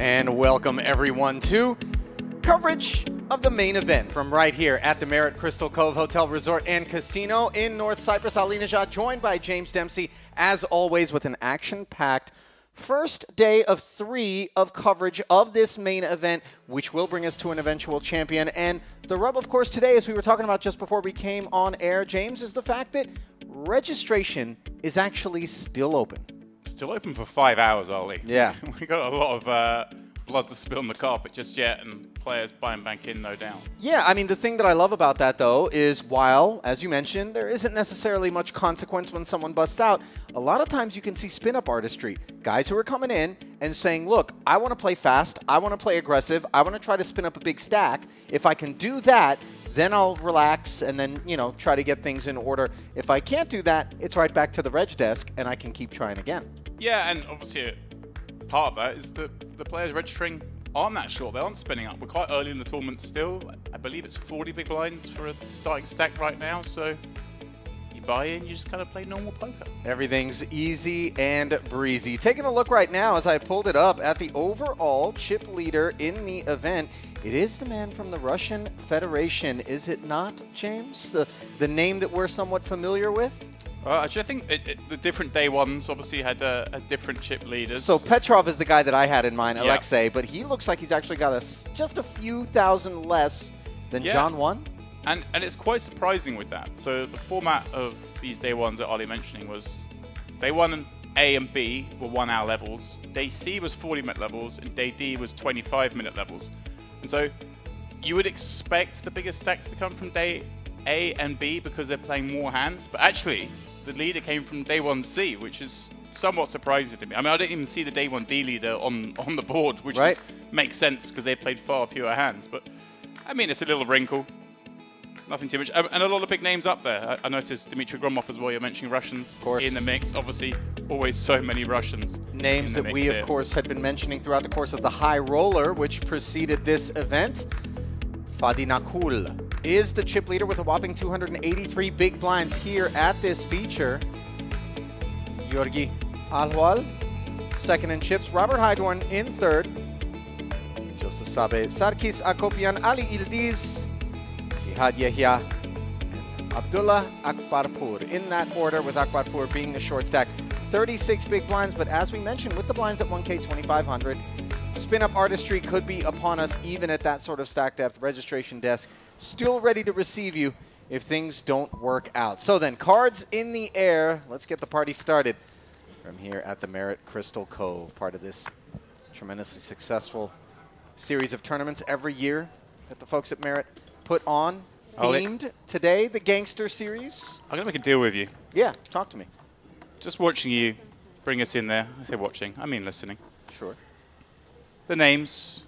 And welcome everyone to coverage of the main event from right here at the Marriott Crystal Cove Hotel Resort and Casino in North Cyprus. Ali Najat joined by James Dempsey, as always, with an action-packed first day of 3 of coverage of this main event, which will bring us to an eventual champion. And the rub, of course, today, as we were talking about just before we came on air, James, is the fact that registration is actually still open. Still open for 5 hours, Ali. Yeah. We got a lot of blood to spill on the carpet just yet, and players buying back in, no doubt. Yeah, I mean, the thing that I love about that, though, is while, as you mentioned, there isn't necessarily much consequence when someone busts out, a lot of times you can see spin-up artistry. Guys who are coming in and saying, look, I want to play fast, I want to play aggressive, I want to try to spin up a big stack. If I can do that, then I'll relax and then, try to get things in order. If I can't do that, it's right back to the reg desk, and I can keep trying again. Yeah, and obviously part of that is that the players registering aren't that short. They aren't spinning up. We're quite early in the tournament still. I believe it's 40 big blinds for a starting stack right now, so you buy in, you just kind of play normal poker. Everything's easy and breezy. Taking a look right now as I pulled it up at the overall chip leader in the event. It is the man from the Russian Federation, is it not, James? The name that we're somewhat familiar with? Actually, I think the different day ones obviously had a different chip leaders. So Petrov is the guy that I had in mind, Yeah. Alexei, but he looks like he's actually got just a few thousand less than John 1. And it's quite surprising with that. So the format of these day ones that Ali mentioning was day 1 A and B were 1 hour levels, day C was 40-minute levels, and day D was 25-minute levels. And so you would expect the biggest stacks to come from day A and B because they're playing more hands, but actually the leader came from day 1C, which is somewhat surprising to me. I mean, I didn't even see the day 1D leader on the board, which makes sense because they played far fewer hands. But I mean, it's a little wrinkle. Nothing too much. And a lot of big names up there. I noticed Dmitry Gromov as well. You're mentioning Russians in the mix. Obviously, always so many Russians. Names that we, of course, had been mentioning throughout the course of the High Roller, which preceded this event. Fadi Nakul is the chip leader with a whopping 283 big blinds here at this feature. Georgi Alwal, second in chips. Robert Hydorn in third. Joseph Sabe, Sarkis Akopian, Ali Ildiz, Jihad Yahya, and Abdullah Akbarpur. In that order, with Akbarpur being the short stack. 36 big blinds, but as we mentioned, with the blinds at 1K 2,500, spin-up artistry could be upon us even at that sort of stack depth. Registration desk still ready to receive you if things don't work out. So then, cards in the air. Let's get the party started from here at the Marriott Crystal Cove, part of this tremendously successful series of tournaments every year that the folks at Marriott put on. Themed today, the Gangster series. I'm going to make a deal with you. Yeah, talk to me. Just watching you bring us in there. I say watching, I mean listening. Sure. The names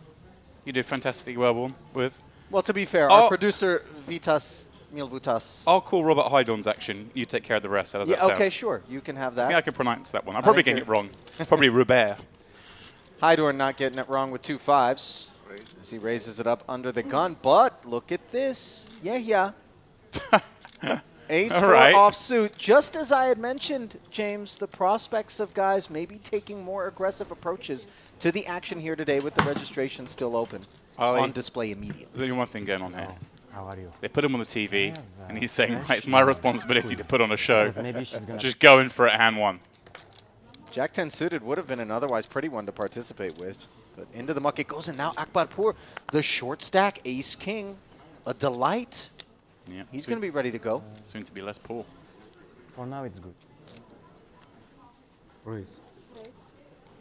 you did fantastically well with. Well, to be fair, our producer, Vitas Milbutas. I'll call Robert Hydorn's action. You take care of the rest. How does that sound? Okay, sure. You can have that. I think I can pronounce that one. I'm probably getting it wrong. It's probably Robert. Hydorn not getting it wrong with 2 5s as he raises it up under the gun. But look at this. Yeah. Ace 4 offsuit. Just as I had mentioned, James, the prospects of guys maybe taking more aggressive approaches to the action here today with the registration still open on display immediately. There's only one thing going on here. How are you? They put him on the TV, and he's saying, right, it's my responsibility to put on a show. Just going for it, hand 1. Jack 10 suited would have been an otherwise pretty one to participate with. But into the muck it goes, and now Akbarpur, the short stack, ace king, a delight. Yeah, he's going to be ready to go. Soon to be less poor. For now, it's good. Raise.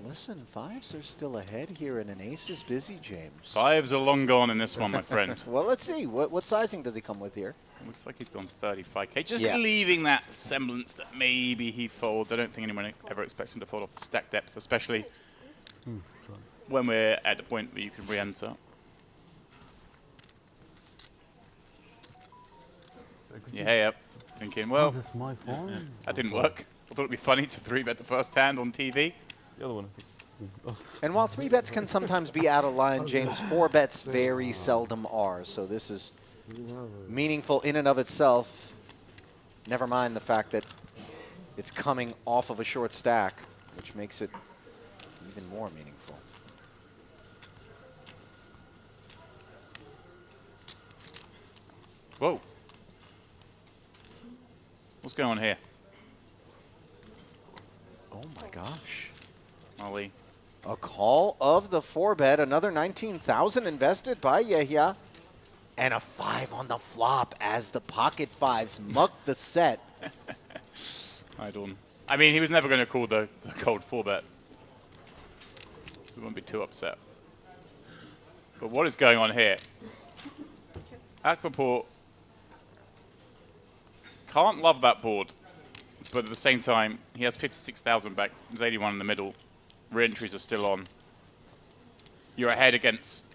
Listen, 5s are still ahead here, and an ace is busy, James. 5s are long gone in this one, my friend. Well, let's see. What sizing does he come with here? Looks like he's gone 35K. Just leaving that semblance that maybe he folds. I don't think anyone ever expects him to fold off the stack depth, especially when we're at the point where you can re-enter. Yeah. Thinking, well, that didn't work. I thought it'd be funny to 3-bet the first hand on TV. The other one. And while 3 bets can sometimes be out of line, James, 4 bets very seldom are. So this is meaningful in and of itself. Never mind the fact that it's coming off of a short stack, which makes it even more meaningful. Whoa. What's going on here? Oh my gosh. Ali. A call of the 4-bet, another 19,000 invested by Yehia, and a 5 on the flop as the pocket fives muck the set. Hi, Dawn. I mean, he was never going to call the cold 4-bet. So we won't be too upset. But what is going on here? Aquaport can't love that board, but at the same time, he has 56,000 back. There's 81 in the middle. Re-entries are still on. You're ahead against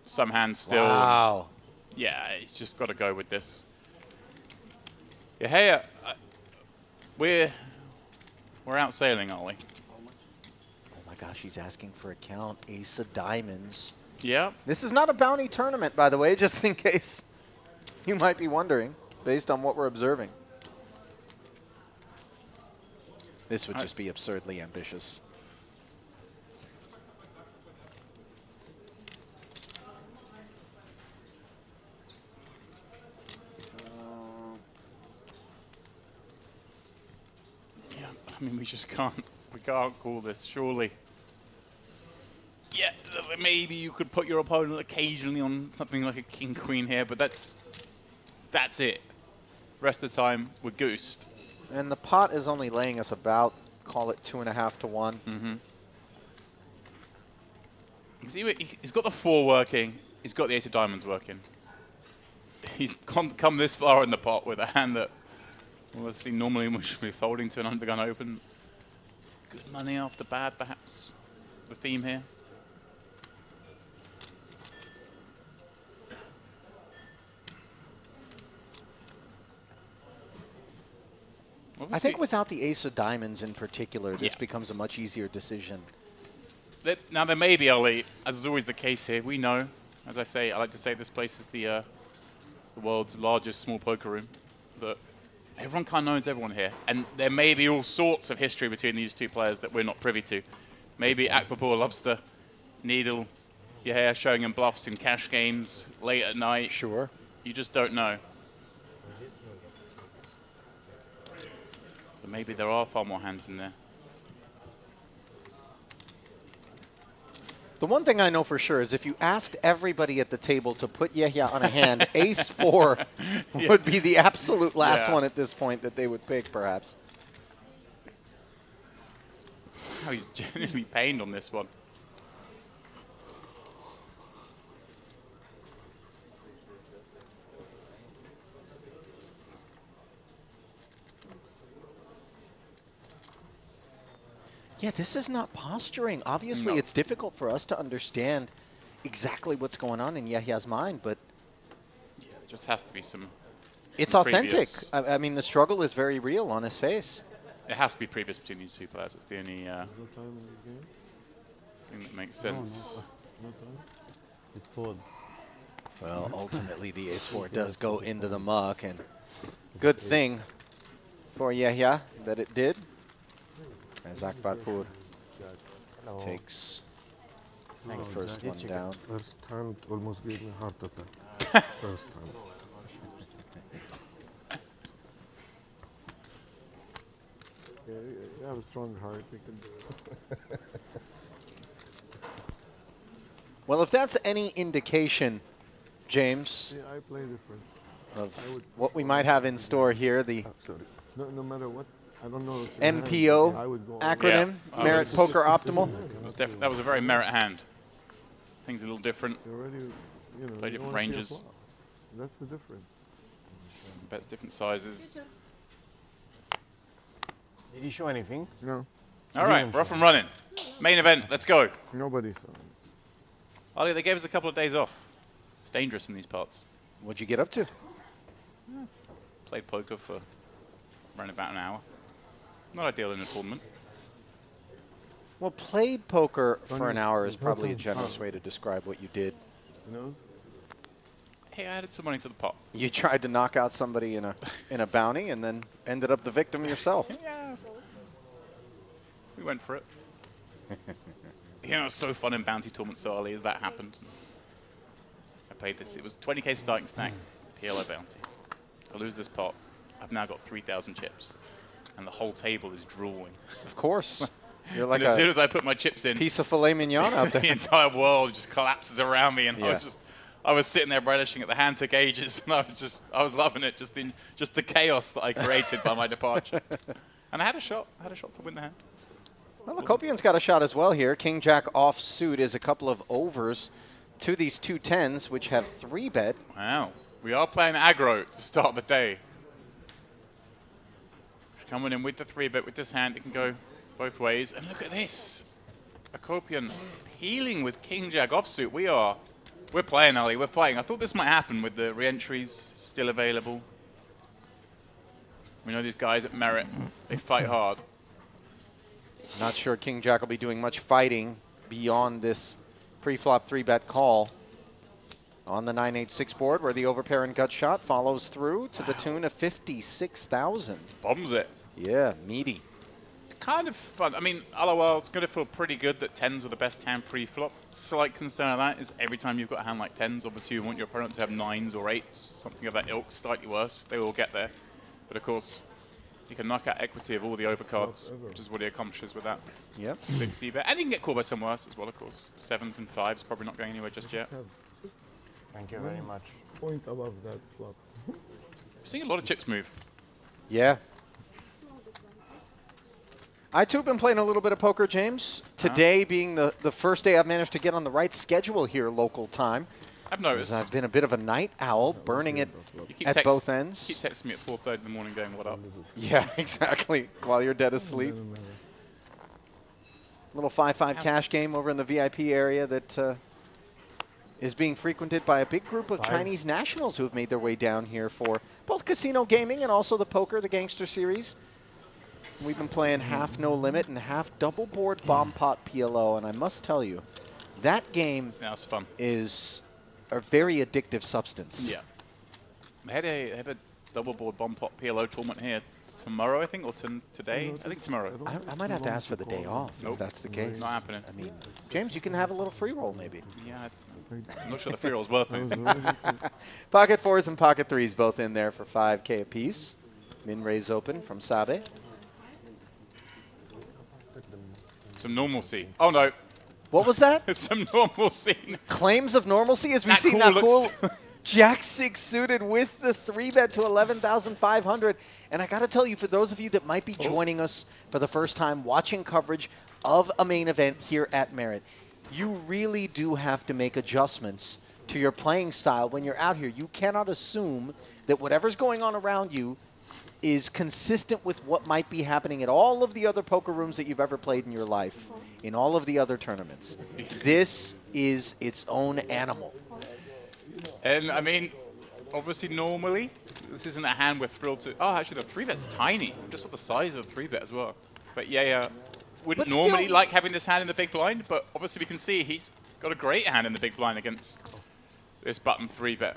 some hands still. Wow. Yeah, he's just got to go with this. Yeah, hey, we're out sailing, aren't we? Oh my gosh, he's asking for a count. Ace of diamonds. Yeah. This is not a bounty tournament, by the way, just in case you might be wondering, based on what we're observing. This would just be absurdly ambitious. Yeah, I mean, we can't call this, surely. Yeah, maybe you could put your opponent occasionally on something like a king-queen here, but that's it. Rest of the time, we're goosed. And the pot is only laying us about, call it 2.5 to 1. Mm-hmm. He's got the 4 working. He's got the ace of diamonds working. He's come this far in the pot with a hand that, well, let's see, normally we should be folding to an undergun open. Good money after bad, perhaps. The theme here. I think without the ace of diamonds in particular, this becomes a much easier decision. Now, there may be, Ali, as is always the case here, we know, as I say, I like to say this place is the world's largest small poker room, that everyone kind of knows everyone here. And there may be all sorts of history between these two players that we're not privy to. Maybe Akbabur loves to needle your hair, showing him bluffs in cash games late at night. Sure. You just don't know. So maybe there are far more hands in there. The one thing I know for sure is if you asked everybody at the table to put Yehia on a hand, ace 4 would be the absolute last one at this point that they would pick, perhaps. Oh, he's genuinely pained on this one. Yeah, this is not posturing. Obviously, it's difficult for us to understand exactly what's going on in Yehia's mind, but yeah, there just has to be some. It's authentic. I mean, the struggle is very real on his face. It has to be previous between these two players. It's the only thing that makes sense. It's fold. Well, ultimately, the ace 4 does go into the muck, and good thing for Yehia that it did. As Akbarpur takes the first one down. First hand almost gave me a heart attack. First hand. You have a strong heart, you can do it. Well, if that's any indication, James, Yeah, I play different. of what we might have in store here, the Sorry. No matter what, I don't know. If MPO I would go acronym, Yeah. Merit Poker Optimal. That was a very merit hand. Things a little different. You already, you know, Play you different wanna see a ranges. flop. That's the difference. Bets different sizes. Did he show anything? No, All right, we're off and running. Main event, let's go. nobody saw it. Ali, they gave us a couple of days off. It's dangerous in these parts. What'd you get up to? Played poker for around about an hour. Not ideal in a tournament. Well, played poker for an hour is probably a generous way to describe what you did. You know? Hey, I added some money to the pot. You tried to knock out somebody in a bounty and then ended up the victim yourself. Yeah. We went for it. You know, it's so fun in bounty tournaments, so Ali, as that happened. I played this. It was 20k starting stack, PLO bounty. If I lose this pot, I've now got 3,000 chips. And the whole table is drooling. Of course. You're like And as soon a as I put my chips in, piece of filet mignon out the there. entire world just collapses around me. And Yeah. I was sitting there relishing it. The hand took ages, and I was loving it, just the chaos that I created by my departure. And I had a shot to win the hand. Well, the Copian's got a shot as well here. King Jack offsuit is a couple of overs to these 2 10s, which have 3-bet. Wow. We are playing aggro to start the day. Coming in with the 3-bet with this hand, it can go both ways. And look at this. A Copian healing with King Jack offsuit. We're playing, Ali. We're fighting. I thought this might happen with the re-entries still available. We know these guys at Merit. They fight hard. Not sure King Jack will be doing much fighting beyond this pre-flop 3-bet call on the 9-8-6 board, where the overpair and gut shot follows through to the tune of 56,000. Bombs it. Yeah, meaty. Kind of fun. I mean, LOL, it's going to feel pretty good that 10s were the best hand pre-flop. Slight concern of that is every time you've got a hand like 10s, obviously you want your opponent to have 9s or 8s, something of that ilk, slightly worse. They will get there. But of course, you can knock out equity of all the overcards, which is what he accomplishes with that. Yep. Big C-bet. And you can get called by some worse as well, of course. 7s and 5s probably not going anywhere just yet. Thank you very much. Point above that flop. We're seeing a lot of chips move. Yeah. I too have been playing a little bit of poker, James. Today being the first day I've managed to get on the right schedule here, local time. I've noticed. I've been a bit of a night owl, burning it You keep at both ends. Keep texting me at 4:30 in the morning going, what up? Yeah, exactly. While you're dead asleep. Little 5-5 cash game over in the VIP area that is being frequented by a big group of Chinese nationals who have made their way down here for both casino gaming and also the poker, the Gangster series. We've been playing half no limit and half double board bomb pot PLO, and I must tell you, that game It's fun. is a very addictive substance. Yeah. They had a double board bomb pot PLO tournament here tomorrow, I think, or today? I think tomorrow. I might have to ask for the day off if that's the case. Not happening. I mean, James, you can have a little free roll maybe. Yeah, I'm not sure the free roll's worth it. Pocket 4s and pocket 3s both in there for 5K apiece. Min raise open from Sabe. Some normalcy. Oh no. What was that? Some normalcy. Claims of normalcy as we see Nakul Nakul Jack 6 suited with the 3-bet to 11,500. And I got to tell you, for those of you that might be joining us for the first time watching coverage of a main event here at Merit, you really do have to make adjustments to your playing style when you're out here. You cannot assume that whatever's going on around you is consistent with what might be happening at all of the other poker rooms that you've ever played in your life, in all of the other tournaments. This is its own animal. And I mean, obviously normally, this isn't a hand we're thrilled to. Oh, actually the 3-bet's tiny. Just at the size of the 3-bet as well. But yeah. Wouldn't But normally still, like having this hand in the big blind, but obviously we can see he's got a great hand in the big blind against this button 3-bet.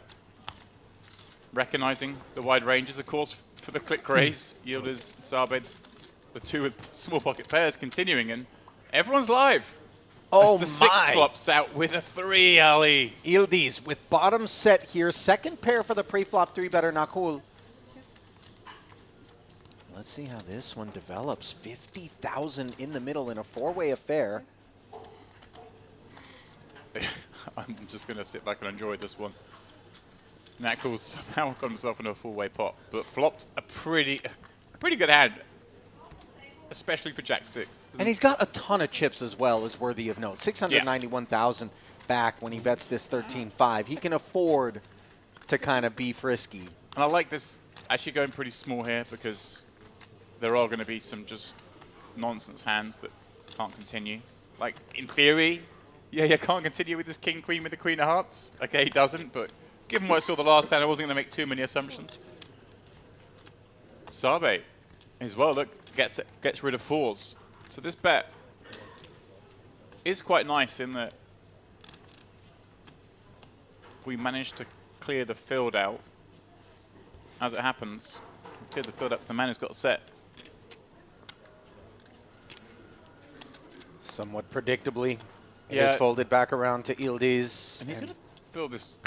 Recognizing the wide ranges, of course, for the click raise, Yildiz, Sabed, the 2 with small pocket pairs continuing, and everyone's live. Oh As the 6 flops out with a 3, Ali. Yildiz with bottom set here. Second pair for the pre-flop 3-better Nakul. Let's see how this one develops. 50,000 in the middle in a 4-way affair. I'm just going to sit back and enjoy this one. Nakul somehow got himself in a 4-way pot, but flopped a pretty good hand, especially for Jack 6. And he's got a ton of chips as well, is worthy of note. 691,000 back when he bets this 13-5. He can afford to kind of be frisky. And I like this actually going pretty small here because there are going to be some just nonsense hands that can't continue. Like, in theory, yeah, you can't continue with this king-queen with the queen of hearts. Okay, he doesn't, but given what I saw the last hand, I wasn't going to make too many assumptions. Sabe as well, look, gets rid of 4s. So this bet is quite nice in that we managed to clear the field out. As it happens, we cleared the field out for the man who's got a set. Somewhat predictably, it Yeah. is folded back around to Yildiz. And he's going to fill this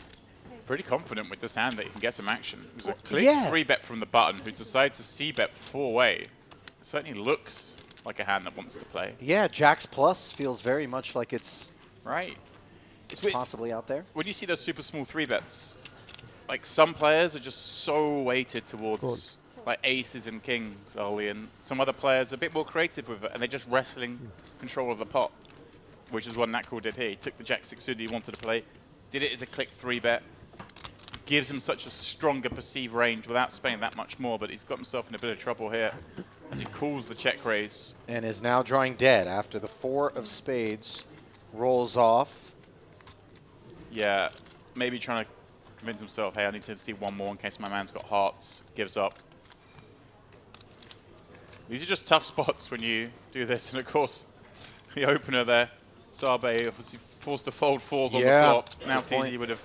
pretty confident with this hand that he can get some action. It was a click yeah. 3-bet from the button who decided to c-bet 4-way. It certainly looks like a hand that wants to play. Yeah, Jacks Plus feels very much like it's Right. It's possibly out there. when you see those super small 3-bets, like some players are just so weighted towards like aces and kings, Ollie, and some other players are a bit more creative with it, and they're just wrestling control of the pot, which is what Nakul did here. He took the Jack 6 suited he wanted to play, did it as a click 3-bet, gives him such a stronger perceived range without spending that much more, but he's got himself in a bit of trouble here as he calls the check raise. And is now drawing dead after the 4 of spades rolls off. Yeah, maybe trying to convince himself, hey, I need to see one more in case my man's got hearts, gives up. These are just tough spots when you do this, and of course, the opener there, Sabe, obviously forced to fold 4s on the flop. Now Tizi would have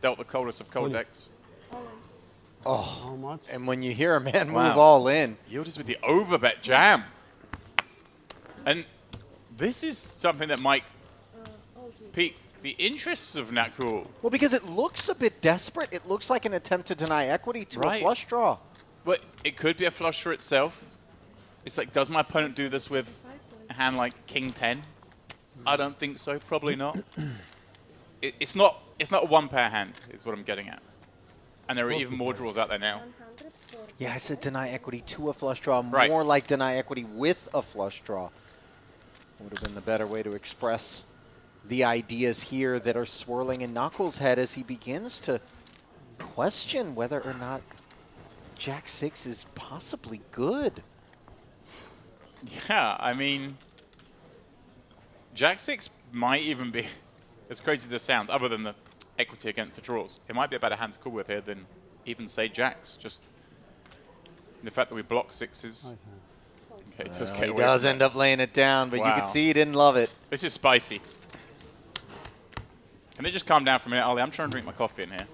dealt the coldest of cold decks. Oh, How much? and when you hear a man Wow. move all in. Yildiz with the overbet jam. And this is something that might pique the interests of Nakul. Well, because it looks a bit desperate. It looks like an attempt to deny equity to a Right. flush draw. But it could be a flush for itself. It's like, does my opponent do this with a hand like King 10? I don't think so. Probably not. It's not a one-pair hand, is what I'm getting at. And there are even more draws out there now. Yeah, I said deny equity to a flush draw. Right. More like deny equity with a flush draw. Would have been the better way to express the ideas here that are swirling in Nakul's head as he begins to question whether or not Jack 6 is possibly good. Yeah, I mean, Jack 6 might even be, as crazy as this sounds, other than the equity against the draws, it might be a better hand to call with here than even, say, Jacks. Just the fact that we block 6s. Okay, just get He away does from end up laying it down, but you Wow. can see he didn't love it. This is spicy. Can they just calm down for a minute, Ollie? I'm trying to drink my coffee in here.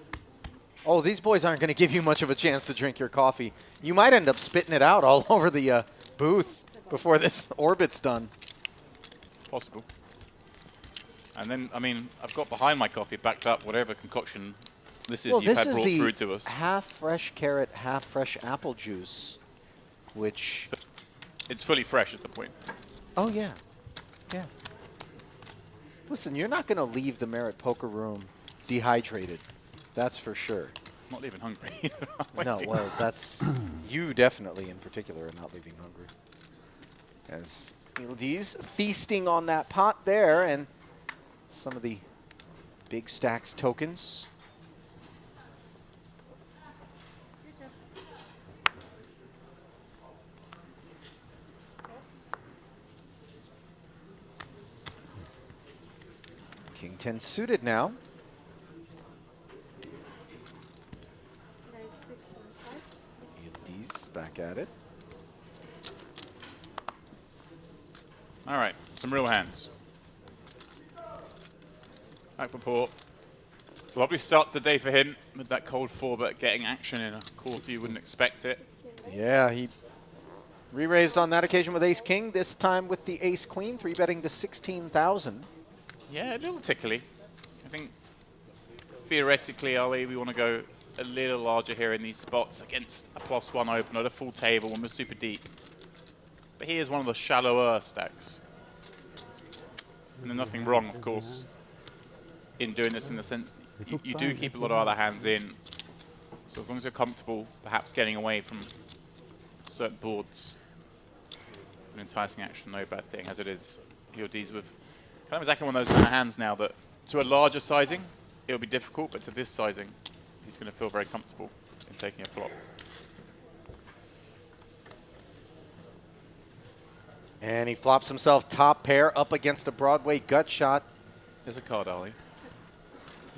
Oh, these boys aren't going to give you much of a chance to drink your coffee. You might end up spitting it out all over the booth before this orbit's done. Possible. And then, I mean, I've got behind my coffee backed up whatever concoction this is Well, you've this had is brought the through to us. half fresh carrot, half fresh apple juice, which... So it's fully fresh is the point. Oh, yeah. Yeah. Listen, you're not going to leave the Merit Poker Room dehydrated. That's for sure. I'm not even hungry. No, well, that's... you definitely, in particular, are not leaving hungry. As Yildiz feasting on that pot there, and some of the big stacks tokens. King 10 suited now. Yildiz back at it. All right, some real hands. Akbarport. Lovely start to the day for him with that cold 4, but getting action in a quarter you wouldn't expect it. Yeah, he re-raised on that occasion with Ace-King, this time with the Ace-Queen, 3-betting to 16,000. Yeah, a little tickly. I think theoretically, Ali, we want to go a little larger here in these spots against a +1 opener, a full table when we're super deep. But he is one of the shallower stacks. And there's nothing wrong, of course, in doing this in the sense that you do keep a lot of other hands in. So as long as you're comfortable, perhaps getting away from certain boards, an enticing action, no bad thing, as it is. Yildiz with kind of exactly one of those kind of hands now that to a larger sizing, it'll be difficult, but to this sizing, he's going to feel very comfortable in taking a flop. And he flops himself top pair up against a Broadway gut shot. There's a card, Ali.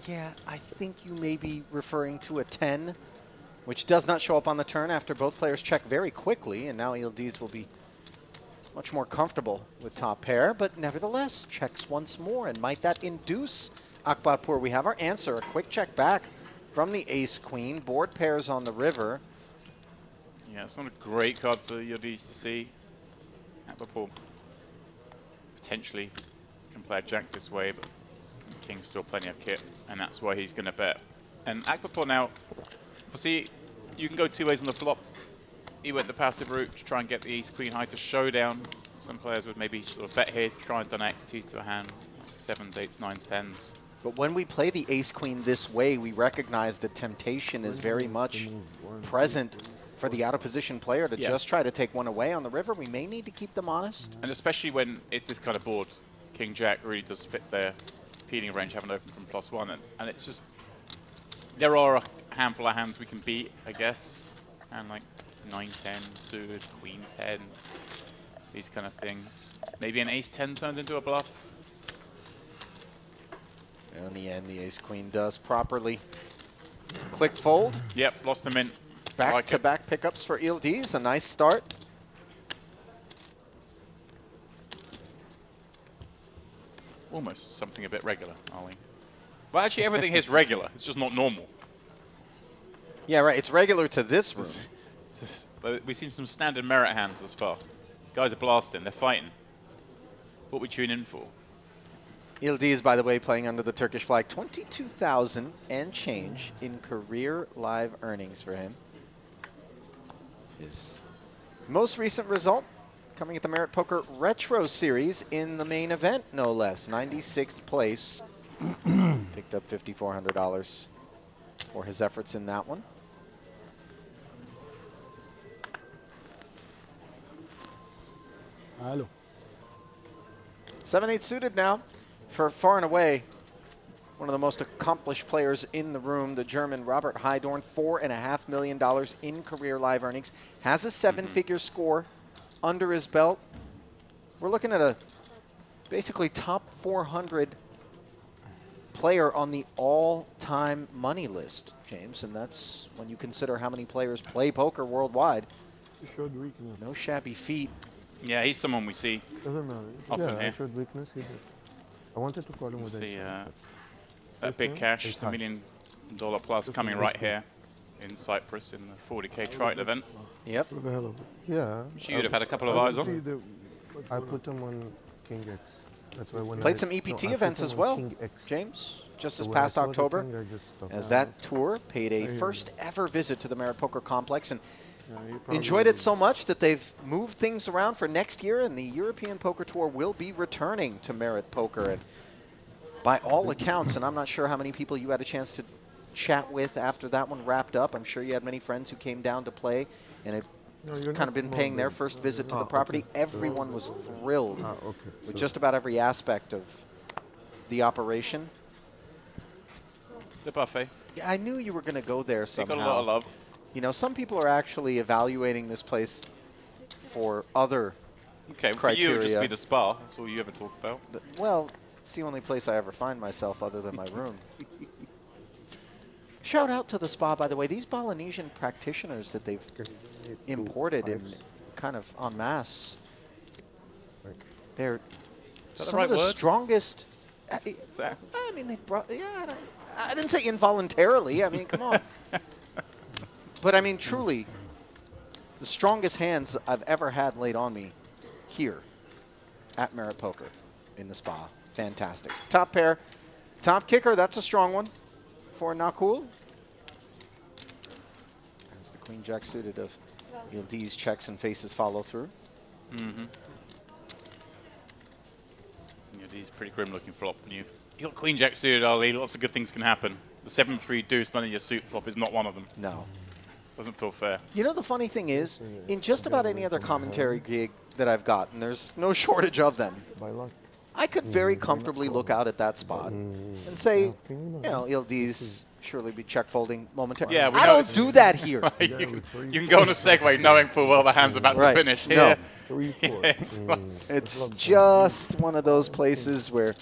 Yeah, I think you may be referring to a 10, which does not show up on the turn after both players check very quickly, and now Yildiz will be much more comfortable with top pair, but nevertheless checks once more. And might that induce Akbarpur? We have our answer. A quick check back from the Ace-Queen. Board pairs on the river. Yeah, it's not a great card for Yildiz to see. Akbarpur potentially can play a jack this way, but King's still plenty of kit, and that's why he's going to bet. And Akpapor now, obviously, you can go two ways on the flop. He went the passive route to try and get the ace-queen high to showdown. Some players would maybe sort of bet here, try and donate equity to a hand, like 7s, 8s, 9s, 10s. But when we play the ace-queen this way, we recognize the temptation is very much present for the out-of-position player to just try to take one away on the river. We may need to keep them honest. And especially when it's this kind of board, King-Jack really does fit their feeding range, having opened from +1. And it's just, there are a handful of hands we can beat, I guess. And like 9-10 suited, Queen-10, these kind of things. Maybe an ace-10 turns into a bluff. In the end, the ace-queen does properly click fold. Yep, lost them in. Back-to-back pickups for Yildiz, a nice start. Almost something a bit regular, are we? Well, actually, everything here is regular. It's just not normal. Yeah, right. It's regular to this room. But we've seen some standard merit hands thus far. Guys are blasting. They're fighting. What we tune in for? Yildiz, by the way, playing under the Turkish flag. 22,000 and change in career live earnings for him. His most recent result coming at the Merit Poker Retro Series in the main event, no less. 96th place. Picked up $5,400 for his efforts in that one. Hello. 7-8 suited now for far and away one of the most accomplished players in the room, the German Robert Heidorn. $4.5 million in career live earnings. Has a seven-figure score under his belt. We're looking at a basically top 400 player on the all-time money list, James, and that's when you consider how many players play poker worldwide. Showed weakness. No shabby feat. Yeah, he's someone we see. Doesn't matter. Often I here. showed weakness. He did. I wanted to call him We'll with see a that big cash, It's the high. $1 million plus Just coming an right ace here in Cyprus in the 40K Triton event. Yep. for the hell of it. Yeah. Which you'd have had a couple of eyes on. I put him on King X. That's why when Played I, some EPT no, I put events him as on well, King X. James, just So this when I past saw the October, king, I just stopped. as that tour paid a you. first ever visit to the Merit Poker Complex and Yeah, you probably enjoyed it will. so much that they've moved things around for next year, and the European Poker Tour will be returning to Merit Poker. And by all accounts, and I'm not sure how many people you had a chance to chat with after that one wrapped up. I'm sure you had many friends who came down to play and had No, you're kind not of been small, paying their baby. first visit to Ah, the property. okay. Everyone was thrilled Okay. with So just about every aspect of the operation. The buffet. Yeah, I knew you were going to go there They somehow. got a lot of love. You know, some people are actually evaluating this place for other, Okay, well, for you, it would just criteria. be the spa. That's all you ever talk about. well, it's the only place I ever find myself other than my room. Shout out to the spa, by the way. These Polynesian practitioners that they've imported in kind of en masse, they're that the some right of the word? strongest. I mean, they brought. Yeah, I didn't say involuntarily. I mean, come on. But I mean, truly, the strongest hands I've ever had laid on me here at Merit Poker in the spa. Fantastic. Top pair, top kicker. That's a strong one for Nakul. As the Queen Jack suited of Yildiz checks and faces follow through. Mm-hmm. Yeah, he's pretty grim looking flop. When you got Queen Jack suited, Ali, lots of good things can happen. The 7-3 deuce, none of your suit flop is not one of them. No. Doesn't feel fair. You know, the funny thing is, in just about any other commentary gig that I've gotten, there's no shortage of them. by luck. I could very comfortably look out at that spot and say, you know, Yildiz surely be check folding momentarily. Yeah, we I know don't it's- do that here. you can go on a segue knowing full well the hand's about Right. to finish. No. Here, 3-4. it's like- It's just one of those places where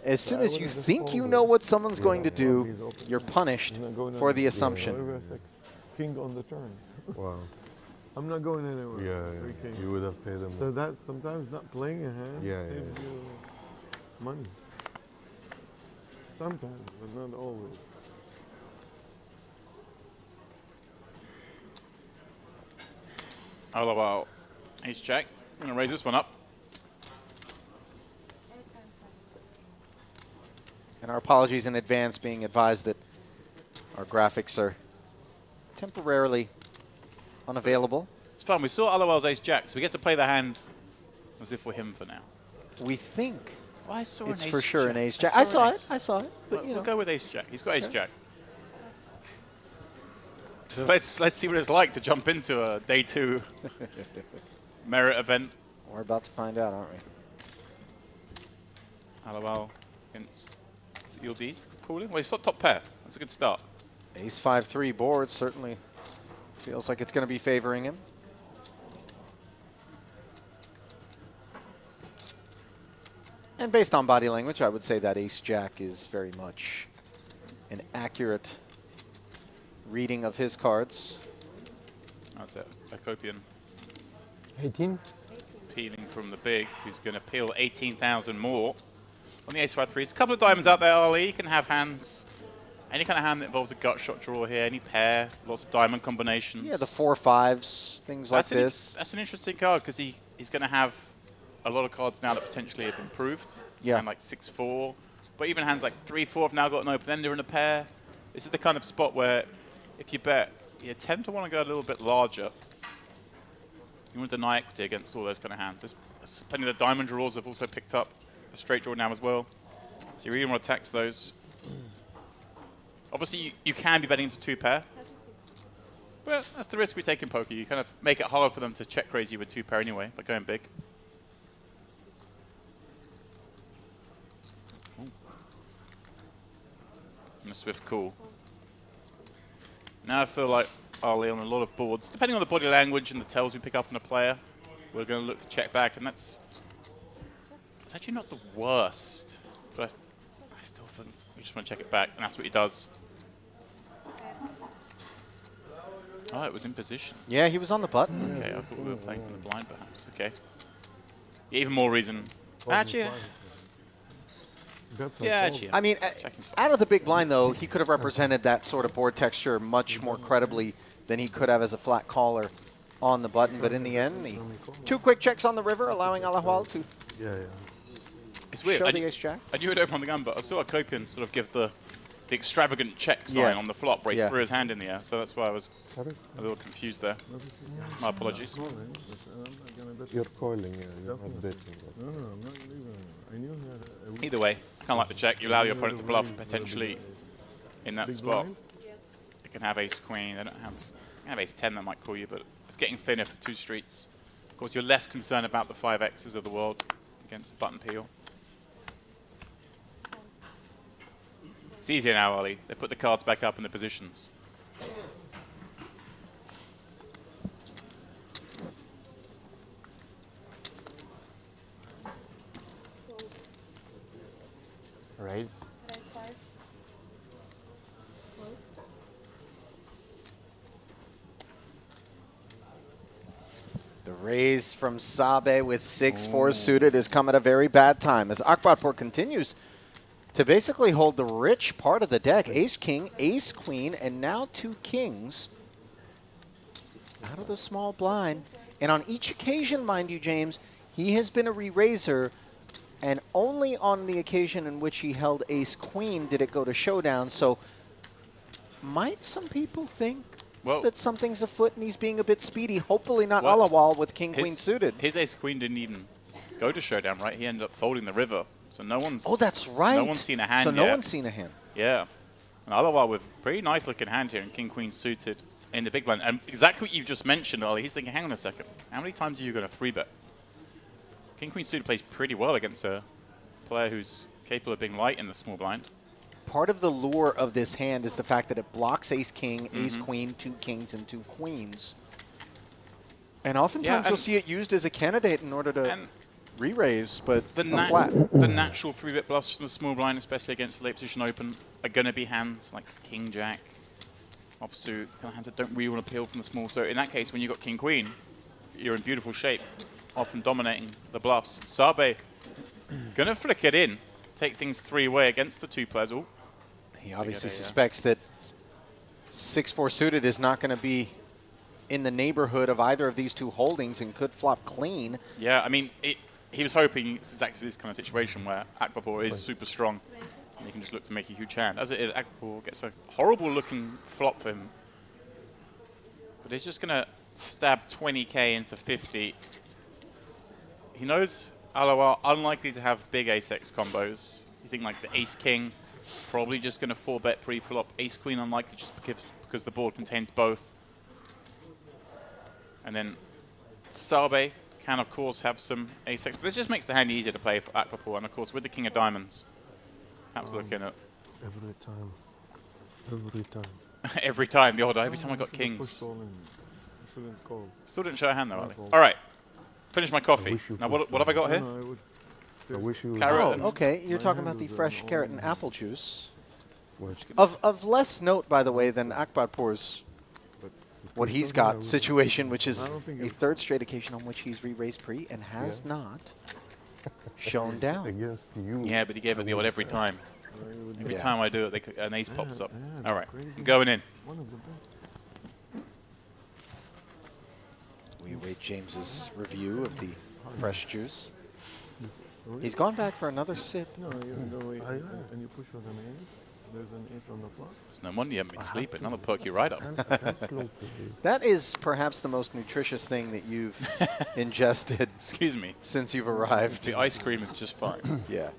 as soon as you think you know what someone's going to do, you're punished for the assumption. King on the turn. Wow. I'm not going anywhere. Yeah, Three king. you would have paid him. So that's sometimes not playing a hand Yeah, saves yeah. you money. Sometimes, but not always. Oh, well, ace jack. I'm going to raise this one up. And our apologies in advance, being advised that Our graphics are temporarily unavailable. It's fun. We saw Alawal's ace jack, so we get to play the hand as if we're him for now. We think Well, I saw it's an ace for sure jack. an ace jack. I saw an it. ace. I saw it. But We'll you know, go with ace jack. He's got ace jack. So let's see what it's like to jump into a day 2 merit event. we're about to find out, aren't we? Alawal against Yildiz. Calling. Well, he's got top pair. That's a good start. Ace 5-3 board certainly feels like it's going to be favoring him. And based on body language, I would say that ace jack is very much an accurate reading of his cards. That's it. Akopian 18? peeling from the big, who's going to peel 18,000 more on the ace 5-3. There's a couple of diamonds out there, Ali. You can have hands. Any kind of hand that involves a gut shot draw here, any pair, lots of diamond combinations. Yeah, the 4-5s, things like this. That's an interesting card because he's going to have a lot of cards now that potentially have improved. Yeah. And like 6-4. But even hands like 3-4 have now got an open ender and a pair. This is the kind of spot where if you bet, you tend to want to go a little bit larger. You want to deny equity against all those kind of hands. There's plenty of the diamond draws have also picked up a straight draw now as well. So you really want to tax those. Obviously, you can be betting into 2 pair. But that's the risk we take in poker. You kind of make it harder for them to check raise you with 2 pair anyway, by going big. And a swift call. Now I feel like Ali on a lot of boards, depending on the body language and the tells we pick up on a player, we're going to look to check back, and it's actually not the worst. But I still think we just want to check it back, and that's what he does. Oh, it was in position. Yeah, he was on the button. Okay, I thought we were playing from the blind, perhaps. Okay. Even more reason. Actually, yeah, actually. I mean, out of the big blind, though, he could have represented that sort of board texture much more credibly than he could have as a flat caller on the button. But in the end, 2 quick checks on the river, allowing Alawal to It's weird. show I the knew, ace jack. I knew it open on the gun, but I saw Akopian sort of give the extravagant check sign on the flop where he threw his hand in the air. So that's why I was a little confused there. My apologies. You're calling, yeah, you're not betting. No, I'm not leaving. I knew he had a Either way, kind of like the check. You allow your opponent to bluff potentially in that spot. You can have ace queen. They don't have ace 10 that might call you, but it's getting thinner for 2 streets. Of course, you're less concerned about the 5x's of the world against the button peel. It's easier now, Ali. They put the cards back up in the positions. Raise. The raise from Sabe with 6-4 suited has come at a very bad time as Akbarpur continues to basically hold the rich part of the deck. Ace king, ace queen, and now 2 kings out of the small blind. And on each occasion, mind you, James, he has been a re-raiser, and only on the occasion in which he held ace queen did it go to showdown. So might some people think that something's afoot and he's being a bit speedy? Hopefully not Alawal with king queen suited. His ace queen didn't even go to showdown, right? He ended up folding the river. So no one's... Oh, that's right. No one's seen a hand So yet. no one's seen a hand. Yeah. And Alawal with pretty nice looking hand here and king queen suited in the big blind. And exactly what you've just mentioned, Ali. He's thinking, hang on a second. How many times are you going to 3-bet? King queen suited plays pretty well against a player who's capable of being light in the small blind. Part of the lure of this hand is the fact that it blocks ace king, ace queen, 2 kings, and 2 queens. And oftentimes you'll see it used as a candidate in order to re-raise, but flat. The natural 3-bit bluffs from the small blind, especially against the late position open, are going to be hands like king jack, offsuit, kind of hands that don't really want to peel from the small. So in that case, when you've got king queen, you're in beautiful shape, often dominating the bluffs. Sabe going to flick it in, take things 3-way against the 2 players. Ooh. He obviously suspects that 6-4 suited is not going to be in the neighborhood of either of these 2 holdings and could flop clean. Yeah, I mean, he was hoping it's exactly this kind of situation where Akbarpur is super strong. And he can just look to make a huge hand. As it is, Akbarpour gets a horrible looking flop for him. But he's just going to stab 20k into 50. He knows Alawal unlikely to have big ace-x combos. You think like the ace-king, probably just going to 4-bet pre-flop. Ace-queen unlikely just because the board contains both. And then Sabe can, of course, have some ace-x. But this just makes the hand easier to play for Akbarpour. And, of course, with the king of diamonds, perhaps looking at... Every time. Every time. every time, the order. Every time I got Push kings. all in. Shouldn't call. Still didn't show a hand, though, Ali. call. All right. Finish my coffee. wish you Now, could what have I got here? No, I would. I wish you... Carrot. Oh, and- okay. You're My talking hand about the was, fresh carrot and orange. apple juice. Watch. Of less note, by the way, than Akbarpour's But what he's got situation, which is I don't think a it- third straight occasion on which he's re-raised pre and has not shown down. Against you. Yeah, but he gave it the odd every time. I would Every Yeah. time I do it, an ace pops up. yeah, All right, crazy. I'm going in. one of the best. We await James's review of the fresh juice. He's gone back for another sip. No, even though Aye, aye. and you push with an ace, there's an ace on the flop. It's no wonder you haven't been sleeping. That'll perk you right up. I can't slow play. That is perhaps the most nutritious thing that you've ingested Excuse me. since you've arrived. The ice cream is just fine. Yeah.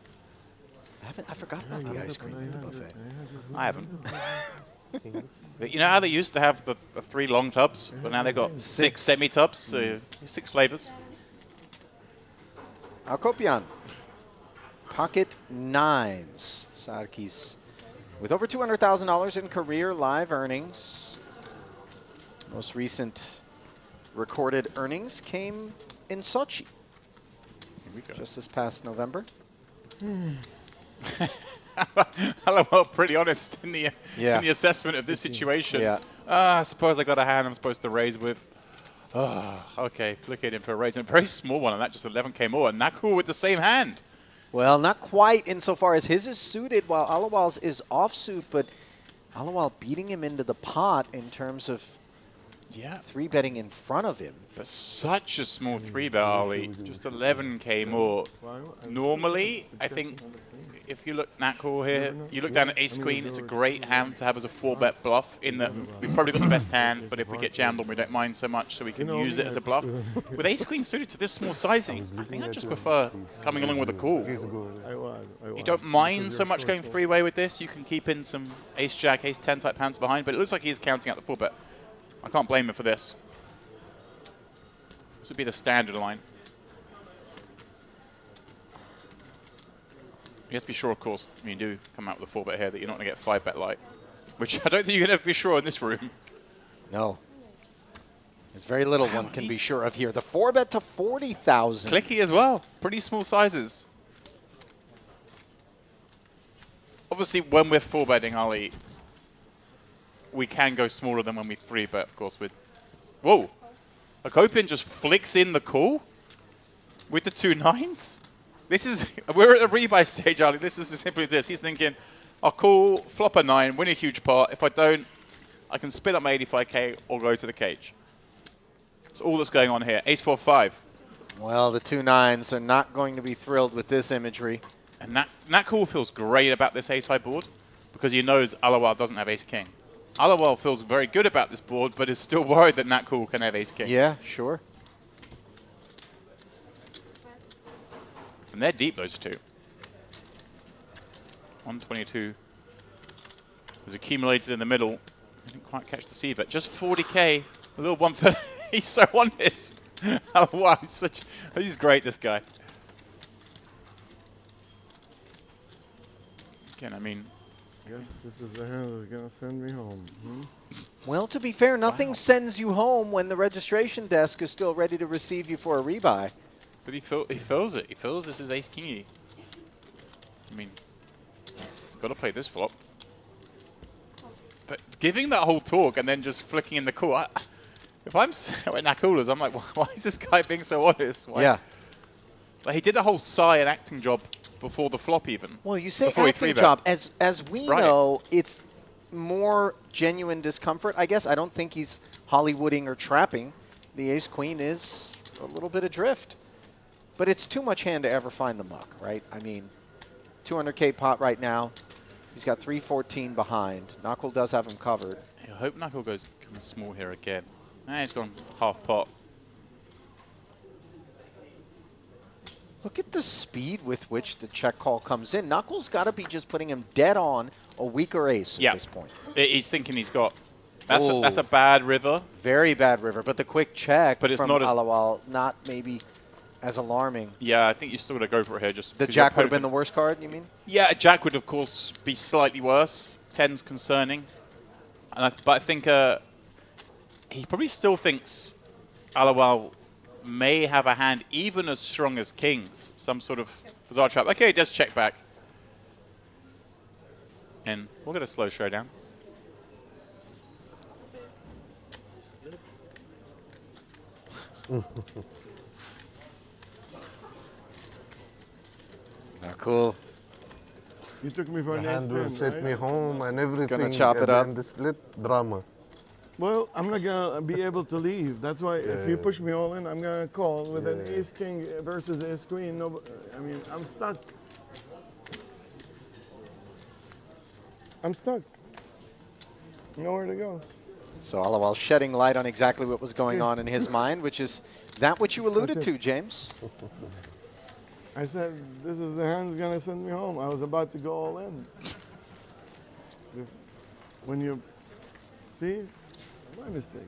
I forgot about the ice cream in the buffet. I haven't. But you know how they used to have the 3 long tubs, but now they've got 6 semi-tubs, so 6 flavors. Alcopian. Pocket nines. Sarkis with over $200,000 in career live earnings. Most recent recorded earnings came in Sochi Here we go. just this past November. Hello, well, pretty honest in the Yeah. in the assessment of this situation. Yeah. I suppose I got a hand I'm supposed to raise with. Okay, flicking in for a raise. And a very small one, and that just 11k more. And Nakul with the same hand. Well, not quite insofar as his is suited while Alawal's is offsuit, but Alawal beating him into the pot in terms of Yeah. 3-betting in front of him. But such a small 3-bet, Ali. Just 11k more. Normally, I think if you look Nakul here, you look down at Ace Queen, it's a great hand to have as a 4-bet bluff in that we've probably got the best hand, but if we get jammed on, we don't mind so much, so we can use it as a bluff. With Ace Queen suited to this small sizing, I think I just prefer coming along with a call. He's good. I was. You don't mind so much going 3-way with this. You can keep in some Ace-Jack, Ace-10 type hands behind, but it looks like he's counting out the 4-bet. I can't blame him for this. This would be the standard line. You have to be sure, of course, when you do come out with a 4-bet here, that you're not going to get 5-bet light, which I don't think you can ever be sure in this room. No. There's very little Wow, one can be he's- sure of here. The 4-bet to 40,000. Clicky as well. Pretty small sizes. Obviously, when we're 4-betting, Ali, we can go smaller than when we 3-bet, of course, with... Whoa! Akopin just flicks in the call with the 2 nines. This is... We're at the rebuy stage, Ali. This is as simple as this. He's thinking, I'll call, flop a 9, win a huge pot. If I don't, I can split up my 85k or go to the cage. That's all that's going on here. Ace 4-5. Well, the 2 nines are not going to be thrilled with this imagery. And Nat Cool feels great about this ace-high board because he knows Alawal doesn't have ace-king. Alawal feels very good about this board, but is still worried that Nat Cool can have ace-king. Yeah, sure. And they're deep, those two. 122 was accumulated in the middle. Didn't quite catch the C, but just 40k. A little 130. He's so honest. Oh, wow, he's great, this guy. Again, I mean, Guess this is the hand that's gonna send me home. Well, to be fair, nothing sends you home when the registration desk is still ready to receive you for a rebuy. but he feels it. He feels this is ace-kingy. I mean, he's got to play this flop. But giving that whole talk and then just flicking in the call, if I'm at Nakulas, I'm like, why is this guy being so honest? Why? Yeah. Like, he did a whole sigh and acting job before the flop even. Well, you say Before he acting 3-bet. job. As we Right. know, it's more genuine discomfort, I guess. I don't think he's Hollywooding or trapping. The ace-queen is a little bit adrift. But it's too much hand to ever find the muck, right? I mean, 200k pot right now. He's got 314 behind. Knuckle does have him covered. I hope Knuckle goes kind of small here again. He's gone half pot. Look at the speed with which the check call comes in. Knuckles got to be just putting him dead on a weaker ace at this point. He's thinking he's got... That's a bad river. Very bad river, but the quick check but it's from not Alawal, not maybe as alarming. Yeah, I think you still got to go for it here. Just the jack would have been the worst card, you mean? Yeah, a jack would, of course, be slightly worse. 10's concerning. But I think he probably still thinks Alawal may have a hand even as strong as kings. Some sort of bizarre trap. Okay, it does check back. And we'll get a slow showdown. Cool. You took me for The an hand will ace set ten, me right? home and everything. Gonna chop it and up. then the split drama. Well, I'm not gonna be able to leave. That's why if you Yeah. push me all in, I'm gonna call with an Yeah. ace king versus ace queen. No, I mean, I'm stuck. I'm stuck. Nowhere to go. So Alawal shedding light on exactly what was going on in his mind, which is that which you alluded to, James. I said, this is the hand's gonna send me home. I was about to go all in. When you see, my mistake.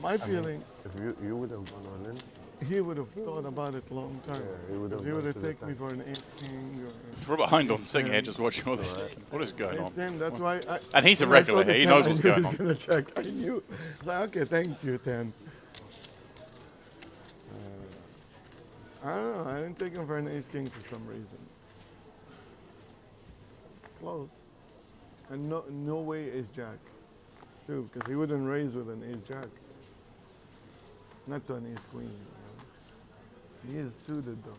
My feeling, If you would have gone all in, he would have thought about it a long time. Yeah, he would have He would gone have to the taken me for an ace king or We're behind on Sing here, just watching all this. What is going ace on? 10. That's why I. And he's a when I regular saw the here. He 10, knows I what's knew going he on. was gonna check. I knew. It's like, okay, thank you, 10. I don't know. I didn't take him for an ace king for some reason. Close. And no way ace jack, too, because he wouldn't raise with an ace jack. Not to an ace queen. You know? He is suited though.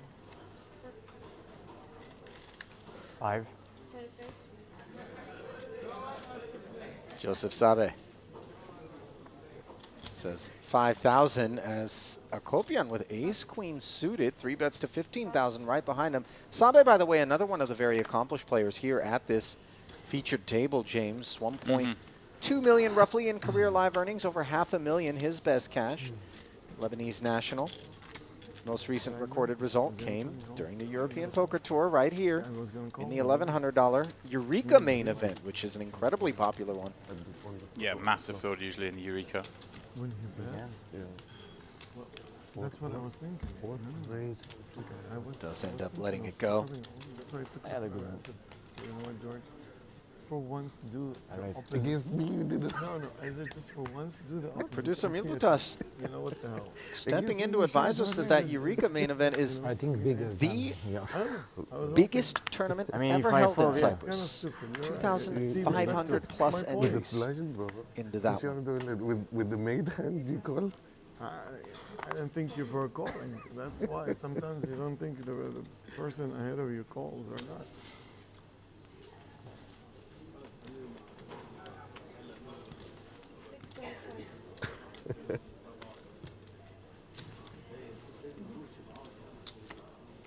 5. Joseph Sabe says 5,000 as Akopian with ace queen suited, 3 bets to 15,000 right behind him. Sabe, by the way, another one of the very accomplished players here at this featured table, James. 1.2 million roughly in career live earnings, over $500,000 his best cash. Lebanese national. Most recent recorded result came during the European Poker Tour right here in the $1,100 Eureka main event, which is an incredibly popular one. Yeah, massive field usually in the Eureka. Wouldn't he bet? yeah. That's what I was thinking. Fourth raise. I was Does end up letting it go. That's why I took Yeah, they're the good I ones. said, you know what, George? For once, do the raised. opposite. Against me, you did it. No, I said just for once, do the opposite. Producer and see it. Milbutas You know what the hell? stepping in to advise us that that Eureka main event is I think bigger. The yeah. I don't know. I was biggest tournament I mean, ever if I held in fold, yeah. kind of Cyprus. stupid. You're right. 2,500 plus My point. With entries the legend, brother. into that What you are one. doing it with the maid hand you call? I didn't think you for calling. That's why sometimes you don't think the person ahead of you calls or not.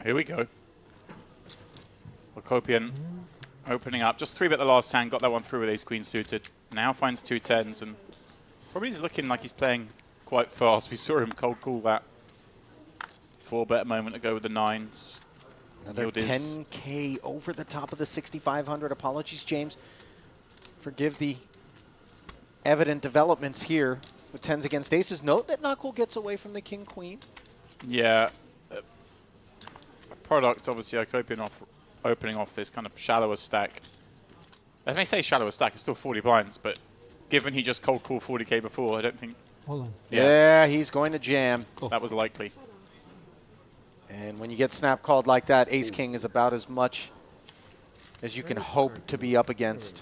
Here we go. Locopian opening up. Just 3-bet the last hand, got that one through with ace queen suited. Now finds 2 10s and probably is looking like he's playing quite fast. We saw him cold call that 4-bet a moment ago with the 9s. Another Yield is- 10K over the top of the 6,500. Apologies, James. Forgive the evident developments here with 10s against aces. Note that Knuckle gets away from the king-queen. Yeah. Product, obviously, Locopian opening off this kind of shallower stack. I may say shallower stack, it's still 40 blinds, but given he just cold called 40K before, I don't think Hold on. Yeah, he's going to jam. that was likely. And when you get snap called like that, ace-king is about as much as you can hope to be up against.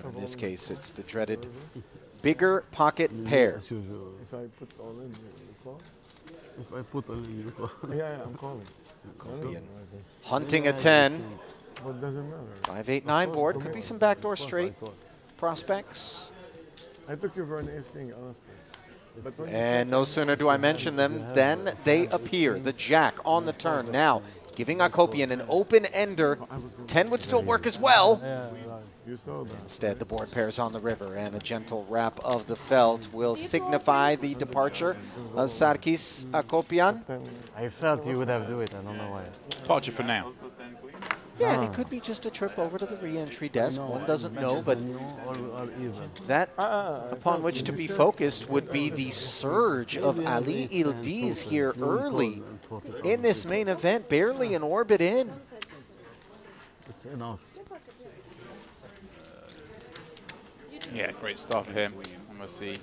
But in this case, it's the dreaded bigger pocket pair. As usual. If I put all in, you call? If I put all in, you call. Yeah, I'm calling. Akopian hunting a 10. But it doesn't matter. 5-8-9 board. Could be some backdoor straight prospects. I took you for an ace king, honestly. But when you And no sooner do I mention them than they appear. The jack on the turn now giving Akopian an open ender. 10 would still work as well. You saw that. Instead, the board pairs on the river, and a gentle wrap of the felt will signify the departure of Sarkis Akopian. I felt you would have do it. I don't know why. Departure for now. Yeah, it could be just a trip over to the re-entry desk. One doesn't know, but that upon which to be focused would be the surge of Ali Ildiz here early in this main event, barely an orbit in. It's enough. Yeah, great start for him. I'm going to see.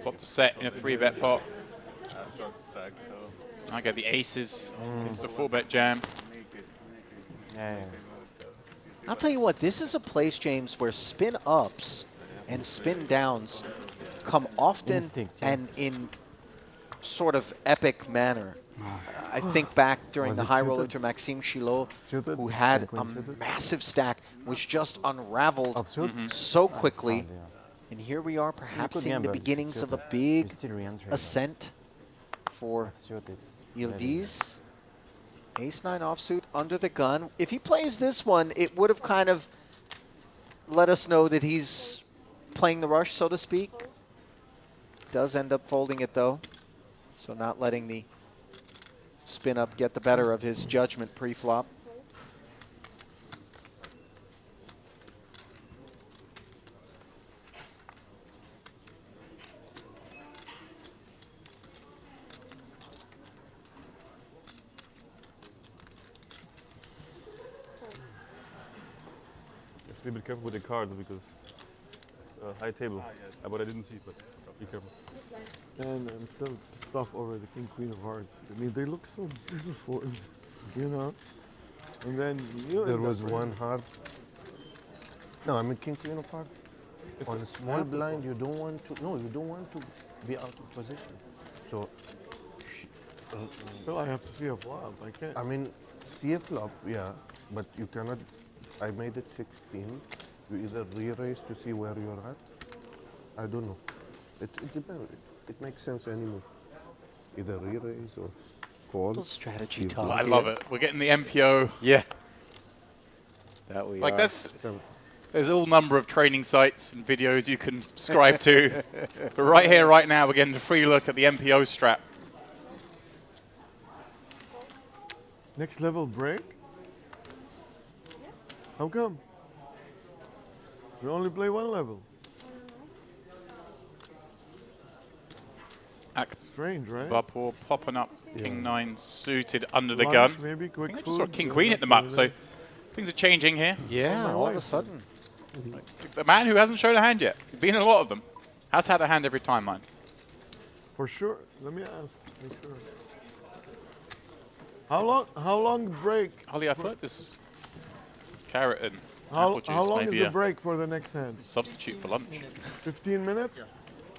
Flop to set in a 3-bet pot. I get the aces. It's the 4-bet jam. Yeah. I'll tell you what, this is a place, James, where spin ups and spin downs come often Instinct, yeah. and in sort of epic manner. I think back during Was the it high suited? roller to Maxime Chilot, Suited? who had Queen a suited? massive stack, which just unraveled Offsuit? so quickly. Yeah. And here we are, perhaps could seeing the gamble. beginnings of a Suited. big He's still re-entering. ascent for Suit is Yildiz. Ace-9 offsuit under the gun. If he plays this one, it would have kind of let us know that he's playing the rush, so to speak. Does end up folding it, though. So not letting the spin-up get the better of his judgment pre-flop. Be careful with the cards because high table. But I didn't see, but be careful. And still stuff over the king, queen of hearts. I mean, they look so beautiful, you know. And then There was one heart. No, I mean king queen of heart. On a small blind, you don't want to. No, you don't want to be out of position. So, Still, I have to see a flop. I can't. I mean, see a flop, yeah, but you cannot. I made it 16. You either re-raise to see where you're at. I don't know. It depends. It makes sense any move. Either re-raise or call. Little strategy Yeah. talk. I love it. We're getting the MPO. Yeah. That we Like are. there's all number of training sites and videos you can subscribe to. But right here, right now, we're getting a free look at the MPO strap. Next level break? How come? We only play one level. Strange, right? Vapor popping up, King 9 suited under the Lunch, gun. maybe I quick think I food. just saw King Queen hit them up, so things are changing here. Yeah, my all of a wife. sudden. The man who hasn't shown a hand yet, been in a lot of them, has had a hand every time, man. For sure. Let me ask. Make sure. How long break? Holly, I feel like this carrot and How apple juice long might is be the a break for the next hand? substitute for lunch. 15 minutes?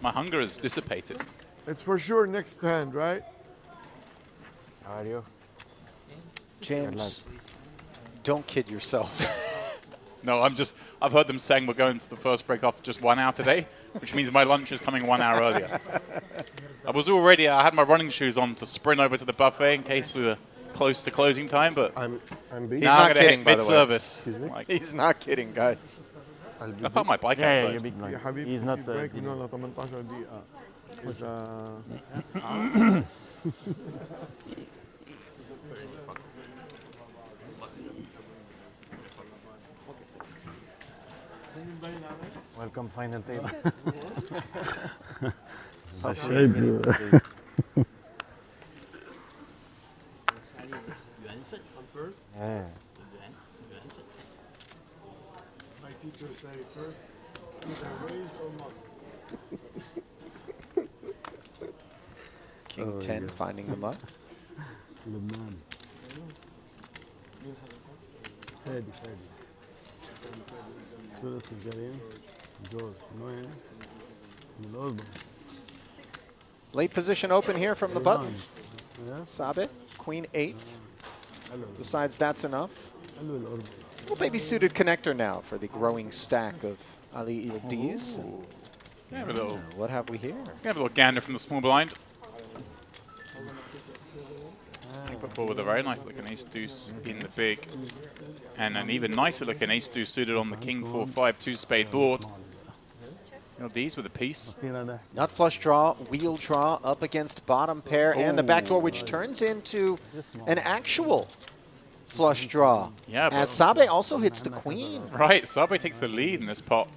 My hunger is dissipated. It's for sure next hand, right? How are you? James, don't kid yourself. No, I've heard them saying we're going to the first break after just 1 hour today, which means my lunch is coming 1 hour earlier. I had my running shoes on to sprint over to the buffet in case we were close to closing time, but I'm busy. He's now not I'm going to kidding, hit by the way. mid-service. Excuse me? Like, He's not kidding, guys. I'll be I parked my bike Yeah, outside. you're big blind. يا حبيبي He's not break منه ل 18 دقيقة. إذا Welcome final table. Yeah. my teacher say first, either raise or muck. King 10 finding the muck. لبنان فادي ثلاث الجريم جوز نوين من الأردن Late position open here from the button. يا Sabe, Queen 8. Besides, that's enough. حلو الأردن Well, baby suited connector now for the growing stack of Ali Ildiz. We have a little, What have we here? gander from the small blind. We're Akbarpur with a very nice looking ace-deuce in the big. And an even nicer looking ace-deuce suited on the king 4-5 two-spade board. These with a piece. Nut flush draw, wheel draw up against bottom pair and the back door, which turns into an actual flush draw. Yeah, as Sabe also hits the queen. Right, Sabe takes the lead in this pot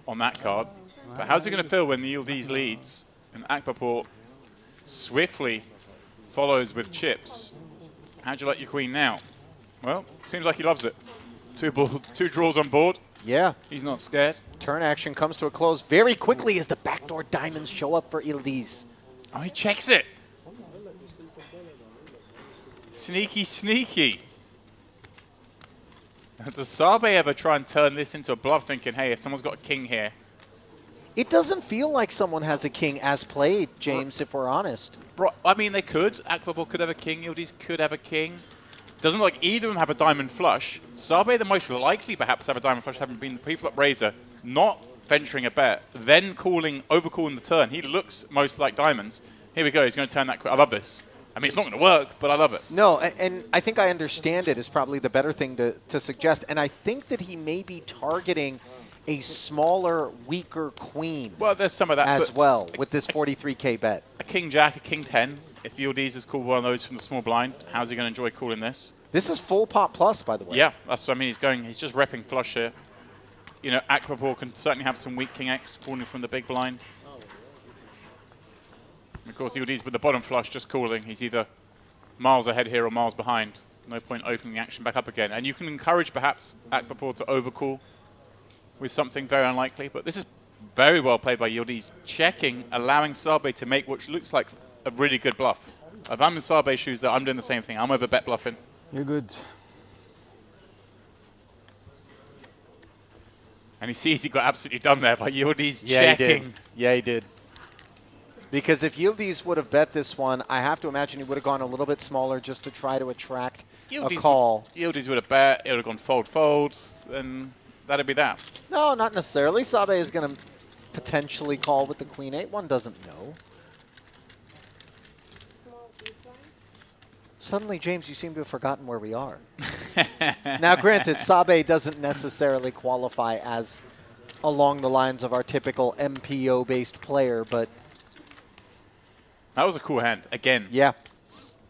on that card. But how's it going to feel when Yildiz leads and Akbarpur swiftly follows with chips? How'd you like your queen now? Well, seems like he loves it. Two draws on board. Yeah. He's not scared. Turn action comes to a close very quickly as the backdoor diamonds show up for Yildiz. Oh, he checks it. Sneaky, sneaky. Does Sabe ever try and turn this into a bluff thinking, hey, if someone's got a king here? It doesn't feel like someone has a king as played, James, if we're honest. Bro, I mean, they could. Akbarpur could have a king. Yildiz could have a king. Doesn't look like either of them have a diamond flush. Sabe, the most likely perhaps to have a diamond flush, having been the pre-flop raiser, not venturing a bet, then overcalling the turn. He looks most like diamonds. Here we go. He's going to turn that. I love this. I mean, it's not going to work, but I love it. No, and I think I understand it is probably the better thing to suggest. And I think that he may be targeting a smaller, weaker queen. Well, there's some of that as well with this 43K bet. A king jack, a king 10. If Yildiz has called one of those from the small blind, how's he going to enjoy calling this? This is full pot plus, by the way. Yeah, that's what I mean. He's just repping flush here. You know, Akbarpur can certainly have some weak king X calling from the big blind. And of course, Yildiz with the bottom flush just calling. He's either miles ahead here or miles behind. No point opening the action back up again. And you can encourage perhaps Akbarpur to overcall with something very unlikely. But this is very well played by Yildiz, checking, allowing Sabe to make what looks like a really good bluff. If I'm in Sabe's shoes, I'm doing the same thing. I'm over bet bluffing. You're good. And he sees he got absolutely done there by Yildiz Yeah, checking. he did. Yeah, he did. Because if Yildiz would have bet this one, I have to imagine he would have gone a little bit smaller just to try to attract a call. Yildiz would have bet, it would have gone fold, and that'd be that. No, not necessarily. Sabe is going to potentially call with the queen 8. One doesn't know. Suddenly, James, you seem to have forgotten where we are. Now, granted, Sabe doesn't necessarily qualify as along the lines of our typical MPO-based player, but... That was a cool hand, again. Yeah.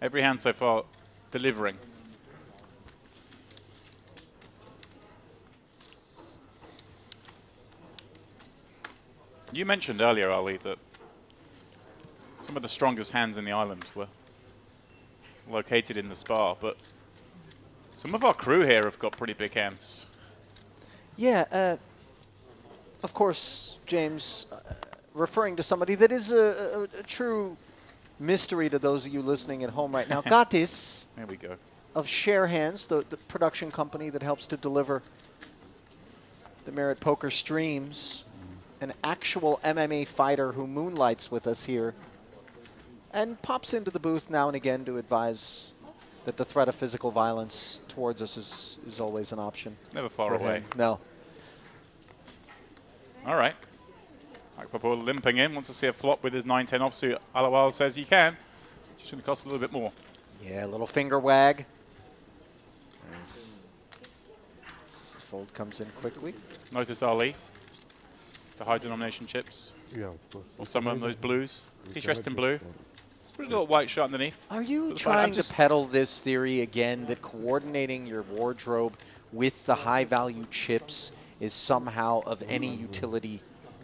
Every hand so far delivering. You mentioned earlier, Ali, that some of the strongest hands in the island were located in the spa, but some of our crew here have got pretty big hands. Yeah, of course, James, referring to somebody that is a true mystery to those of you listening at home right now. Gatis There we go. of Share Hands, the production company that helps to deliver the Merit Poker streams, an actual MMA fighter who moonlights with us here and pops into the booth now and again to advise that the threat of physical violence towards us is always an option. It's never far away. No. All right. Akbarpur limping in, wants to see a flop with his 9-10 offsuit. Alawal says he can. Just going to cost a little bit more. Yeah, a little finger wag. As fold comes in quickly. Notice Ali, the high denomination chips, Yeah, of course. or some of those blues. He's dressed in blue. Put a little white shirt underneath. Are you I'm trying to just- peddle this theory again that coordinating your wardrobe with the high-value chips is somehow of any utility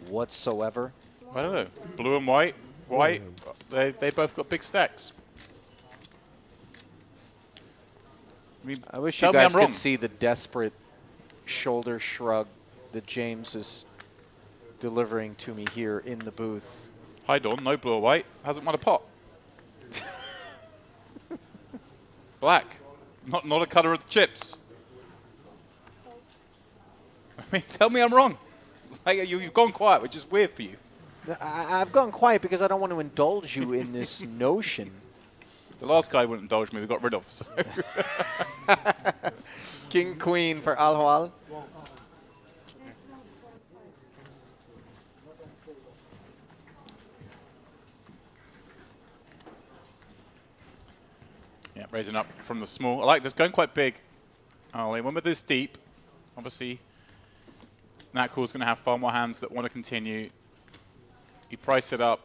whatsoever? I don't know. Blue and white. White. They both got big stacks. I mean, I wish tell you me guys I'm wrong. could see the desperate shoulder shrug that James is delivering to me here in the booth. Hi, Dawn. No blue or white. Hasn't won a pot. Black. Not a color of the chips. I mean, tell me I'm wrong. Like, you've gone quiet, which is weird for you. I've gone quiet because I don't want to indulge you in this notion. The last guy wouldn't indulge me. We got rid of. So. King Queen for Al-Hawal. Yeah, Raising up from the small. I like this, going quite big. Oh, when we're this deep, obviously, Nat Cool's going to have far more hands that want to continue. You price it up.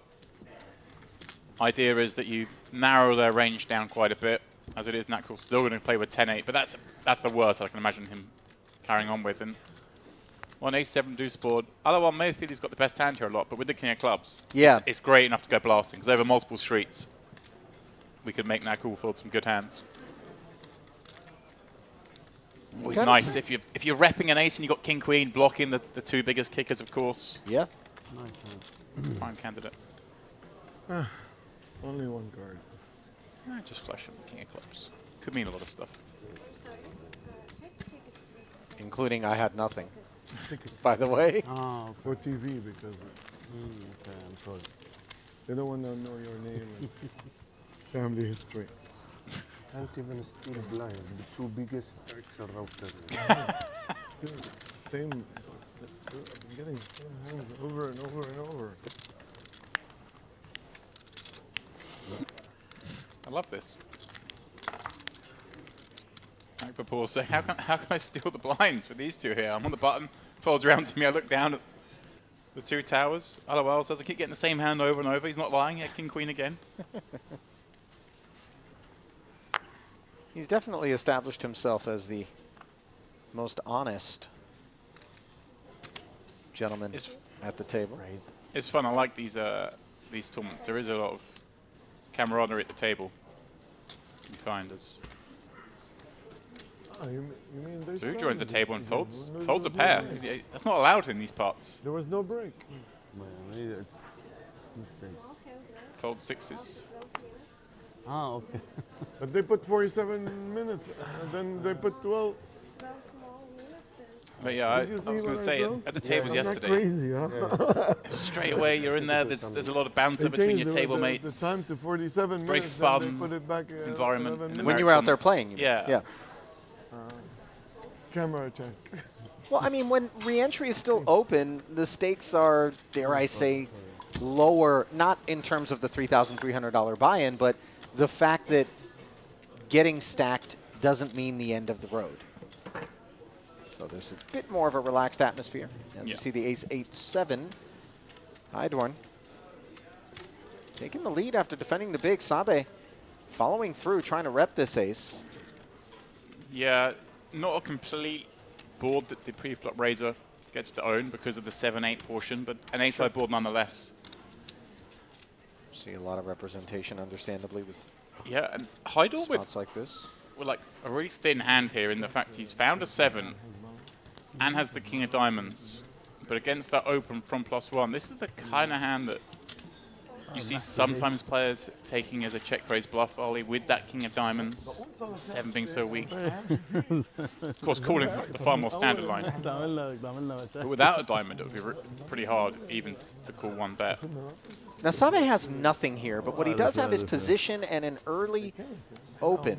Idea is that you narrow their range down quite a bit. As it is, Nat Cool's still going to play with 10-8, but that's the worst I can imagine him carrying on with. And on A7 deuce board, otherwise may feel he's got the best hand here a lot, but with the king of clubs, Yeah. it's great enough to go blasting, because over multiple streets, we could make Nat Cool fold some good hands. Always nice if you're repping an ace and you've got king queen blocking the two biggest kickers, of course. Yeah. Nice hand. Prime candidate. Only one card. Just flush him, king of clubs. Could mean a lot of stuff. Including I had nothing, by the way. Ah, For TV because okay, I'm sorry. they don't want to know your name and family history. Can't even steal blind. The two biggest stacks are out there. Dude, same. I'm getting the same hands over and over and over. I love this. Like Paul say, how can I steal the blinds with these two here? I'm on the button, folds around to me, I look down at the two towers. LOL says I keep getting the same hand over and over. He's not lying, yeah, king queen again. He's definitely established himself as the most honest gentleman at the table. It's fun. I like these tournaments. There is a lot of camaraderie at the table. You find as You mean there's who joins the table and folds No, folds a no, pair. no. That's not allowed in these parts. There was no break. Maybe it's mistake. Fold sixes. Ah, okay. But they put 47 minutes, and then they put 12. But yeah, Did you I see was going what to say I saw? at the tables I'm not yesterday. crazy, huh? Straight away, you're in there. There's a lot of banter They between changed your the table mates. The time to 47 Very minutes. then fun they put it back, environment 11 in the minutes. When you were out there Marathons. playing, you mean? Yeah. Yeah. Camera check. Well, I mean, when re-entry is still open, the stakes are, dare I say, lower, not in terms of the $3,300 buy-in, but the fact that getting stacked doesn't mean the end of the road. So there's a bit more of a relaxed atmosphere. As you see the ace 8-7, Hydorn taking the lead after defending the big. Sabe following through, trying to rep this ace. Yeah, not a complete board that the pre-flop raiser gets to own because of the 7-8 portion, but an ace-high board nonetheless. See a lot of representation, understandably, with Yeah, and Hydor spots with like this. like a really thin hand here in the fact he's found a 7 and has the king of diamonds, but against that open from +1, this is the kind of hand that you see sometimes players taking as a check raise bluff, Ollie, with that king of diamonds, 7 being so weak. Of course, calling the far more standard line. But without a diamond, it would be pretty hard even to call one bet. Now, Sabe has nothing here, but what he does have is position and an early open,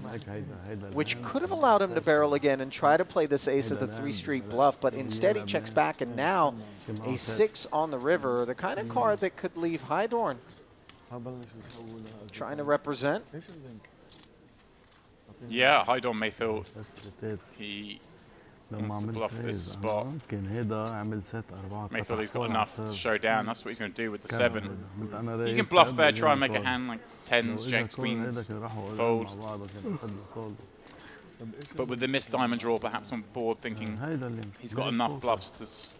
which could have allowed him to barrel again and try to play this ace at the 3-street bluff, but instead he checks back, and now a 6 on the river, the kind of card that could leave Hydorn trying to represent. Yeah, Hydorn may feel he wants to bluff this spot. May feel he's got enough to show down. That's what he's going to do with the 7. You can bluff there, try and make a hand like 10s, jacks, queens, fold. But with the missed diamond draw perhaps on board, thinking he's got enough bluffs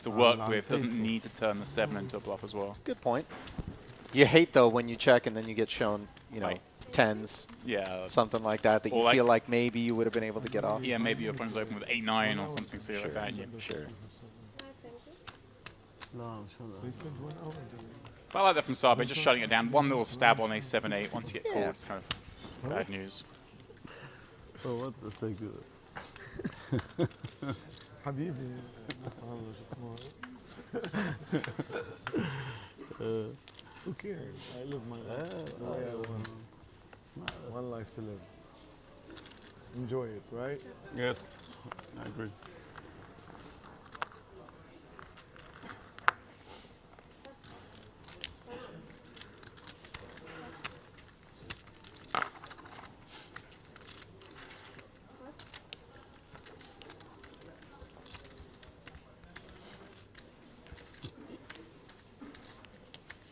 to work with, doesn't need to turn the 7 into a bluff as well. Good point. You hate, though, when you check and then you get shown, you know, Right. 10s, Yeah. something like that, that Or you like- feel like maybe you would have been able to get off. Yeah, maybe your opponent's open with 8-9 or something silly like that. Yeah. Sure. But I like that from Sabe, just shutting it down. One little stab on a 7-8 once you get called. Yeah. It's kind of bad news. Oh, what the fuck? حبيبي who cares? I live my life. One life to live. Enjoy it, right? Yes, I agree.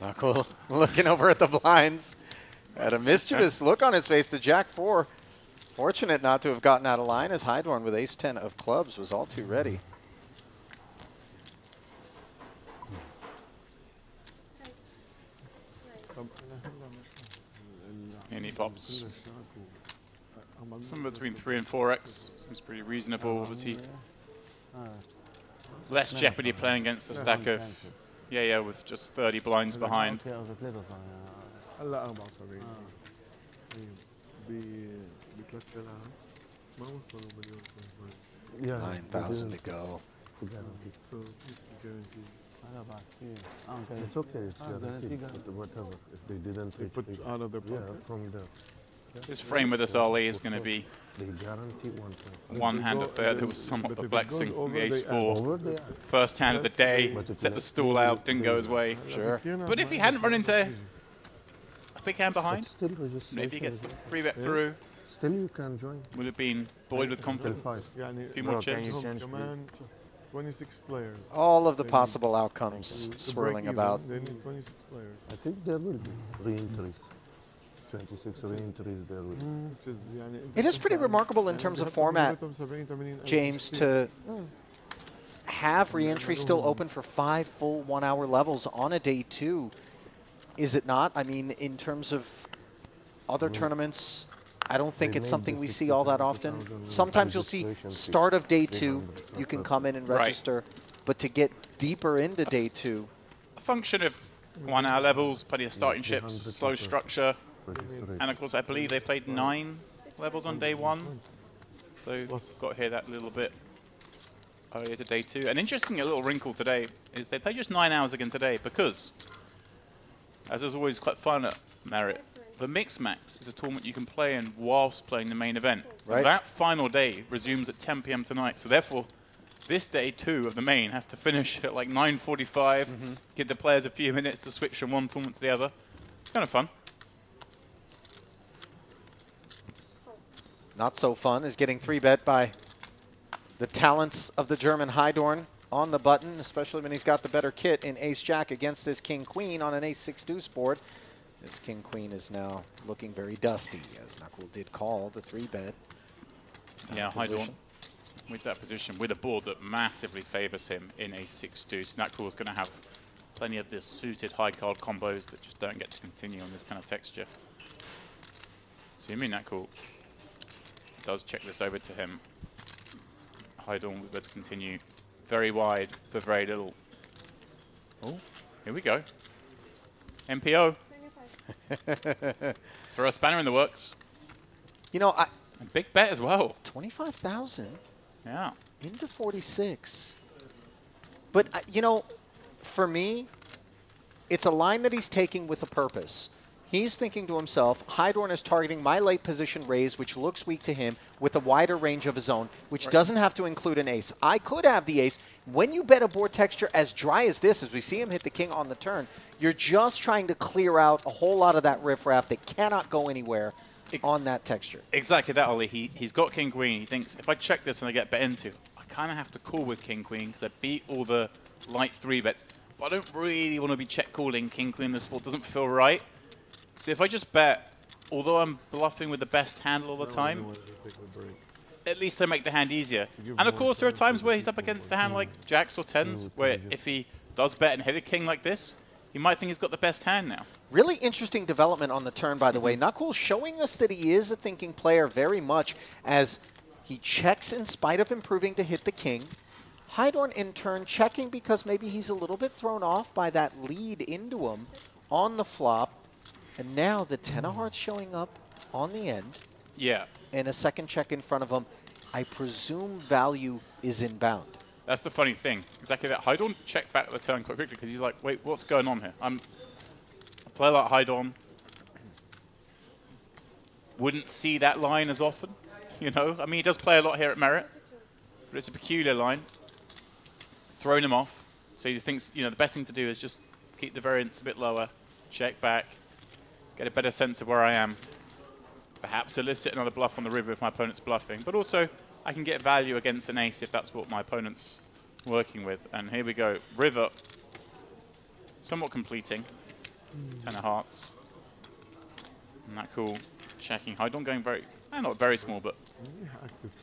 Knuckle looking over at the blinds. Had a mischievous look on his face. The Jack 4. Fortunate not to have gotten out of line as Hydorn with ace 10 of clubs was all too ready. And he pops. Somewhere between 3 and 4x. Seems pretty reasonable. Obviously, less jeopardy playing against the stack of with just 30 blinds behind. هلا 74 بثلاث ساعات ما وصلوا مليون Yeah. 9,000 to go. So it's guaranteed. It's okay. It's guaranteed. But whatever. If they didn't They reach, put out of their yeah, pocket. from there. This frame with this Ali is going to be They guarantee 1 point. one hand go- affair that was somewhat but if it perplexing. goes over, The ace they 4, Over there. first hand of the day, But if set the not, stall out, didn't go his way. Sure. But if he hadn't run into a big hand But behind, still registration. maybe he gets is the there. 3-bet through, Still you can join. would have been buoyed with Till confidence. 5. يعني Few more Bro, can chips. you change, كمان 26 players. All of the They need- possible outcomes To break swirling even, about. They need 26 players. I think there will be re-entries. 26 re-entries there will be. Which is يعني It is pretty remarkable in terms of format, James, to have re-entry still open for 5 full 1-hour levels on a day 2. Is it not? I mean, in terms of other tournaments, I don't think They it's made something the we see all that often. 60,000 Sometimes you'll see registration fee, start of day 2, 300. you can come in and Right. register, but to get deeper into day 2, A function of 1-hour levels, plenty of starting chips, 300 slow per- structure, Registration. and of course I believe they played 9 levels on day 1. So got to hear that a little bit earlier to day 2. An interesting little wrinkle today is they played just 9 hours again today because, as is always quite fun at Merit, the Mix Max is a tournament you can play in whilst playing the main event. Right. That final day resumes at 10 p.m. tonight, so therefore this day 2 of the main has to finish at like 9:45, give the players a few minutes to switch from one tournament to the other. It's kind of fun. not so fun is getting 3-bet by the talents of the German Hydorn on the button, especially when he's got the better kit in ace-jack against this king-queen on an ace-6 deuce board. This king-queen is now looking very dusty, as Knuckle did call the 3-bet. Yeah, Hydorn with that position, with a board that massively favors him in ace-6 deuce. Knuckle's going to have plenty of the suited high card combos that just don't get to continue on this kind of texture. Assuming Knuckle does check this over to him, Hydorn will be able to continue very wide for very little. Oh, here we go. MPO. Throw a spanner in the works. You know, And big bet as well. 25,000 Yeah. into 46. But, you know, for me, it's a line that he's taking with a purpose. He's thinking to himself, Hydorn is targeting my late position raise, which looks weak to him, with a wider range of his own, which doesn't have to include an ace. I could have the ace. When you bet a board texture as dry as this, as we see him hit the king on the turn, you're just trying to clear out a whole lot of that riffraff that cannot go anywhere on that texture. Exactly that, Ollie. He's got king queen. He thinks if I check this and I get bet into, I kind of have to call with king queen because I beat all the light 3-bets. But I don't really want to be check calling king queen. This board doesn't feel right. So if I just bet, although I'm bluffing with the best handle all the time, at least I make the hand easier. And of course, there are times where he's up against a hand like jacks or tens, where if he does bet and hit a king like this, he might think he's got the best hand now. Really interesting development on the turn, by the way. Knuckle showing us that he is a thinking player very much as he checks in spite of improving to hit the king. Hydorn in turn checking because maybe he's a little bit thrown off by that lead into him on the flop. And now the 10 of hearts showing up on the end. Yeah. And a second check in front of him. I presume value is inbound. That's the funny thing. Exactly that. Hydorn checked back the turn quite quickly because he's like, wait, what's going on here? A player like Hydorn wouldn't see that line as often, you know? I mean, he does play a lot here at Merit, but it's a peculiar line. It's thrown him off. So he thinks, you know, the best thing to do is just keep the variance a bit lower, check back, get a better sense of where I am. Perhaps elicit another bluff on the river if my opponent's bluffing, but also I can get value against an ace if that's what my opponent's working with. And here we go. River, somewhat completing. 10 of hearts. Isn't that cool? Checking Hydon going very, not very small, but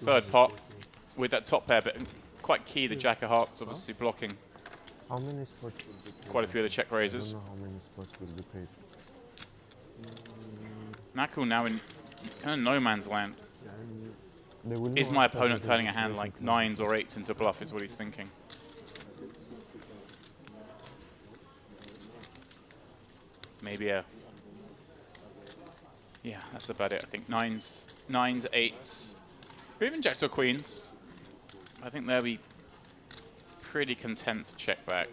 third pot with that top pair, but quite key, the Jack of Hearts obviously blocking How many spots will be paid? quite a few of the check I raises. don't know how many spots will be paid. Nakul now in kind of no man's land. They will Is know my after opponent the turning a hand registration like class. 9s or 8s into bluff is what he's thinking. Maybe a... Yeah, that's about it. I think 9s, 8s, or even jacks or queens. I think they'll be pretty content to check back.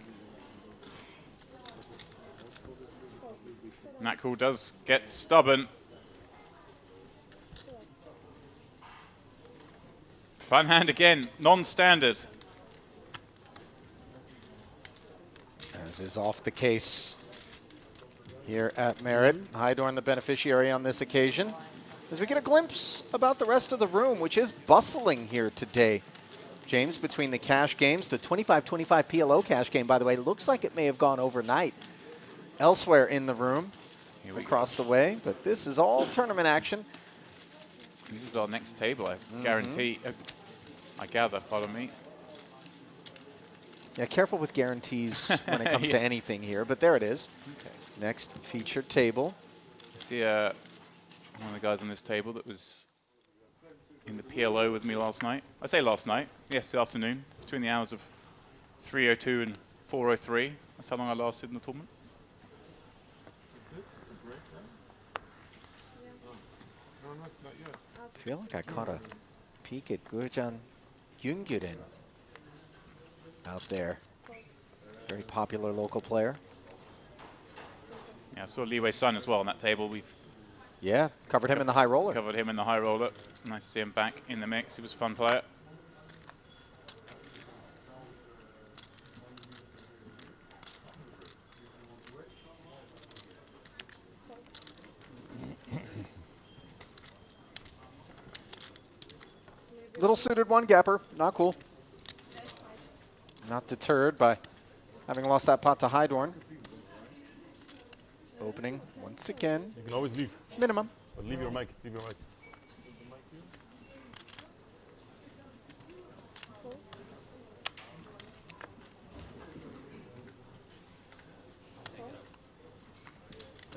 Nakul does get stubborn. Fun hand again, non-standard. As is off the case here at Merit. Hydorn the beneficiary on this occasion. As we get a glimpse about the rest of the room, which is bustling here today. James, between the cash games, the 25-25 PLO cash game, by the way, looks like it may have gone overnight elsewhere in the room across the way, but this is all tournament action. This is our next table, I guarantee. I gather, pardon me. Yeah, careful with guarantees when it comes to anything here, but there it is. Okay. Next featured table. I see one of the guys on this table that was in the PLO with me last night. I say last night, yesterday afternoon, between the hours of 3:02 and 4:03. That's how long I lasted in the tournament. I feel like I caught a peek at Gurjan Yungyuren out there. Very popular local player. Yeah, I saw Li Wei Sun as well on that table. We've Yeah, covered him in the high roller. covered him in the high roller. Nice to see him back in the mix. He was a fun player. Little suited one gapper, not cool. Not deterred by having lost that pot to Hydorn. Opening once again, You can always leave, minimum. but leave your mic. Leave your mic.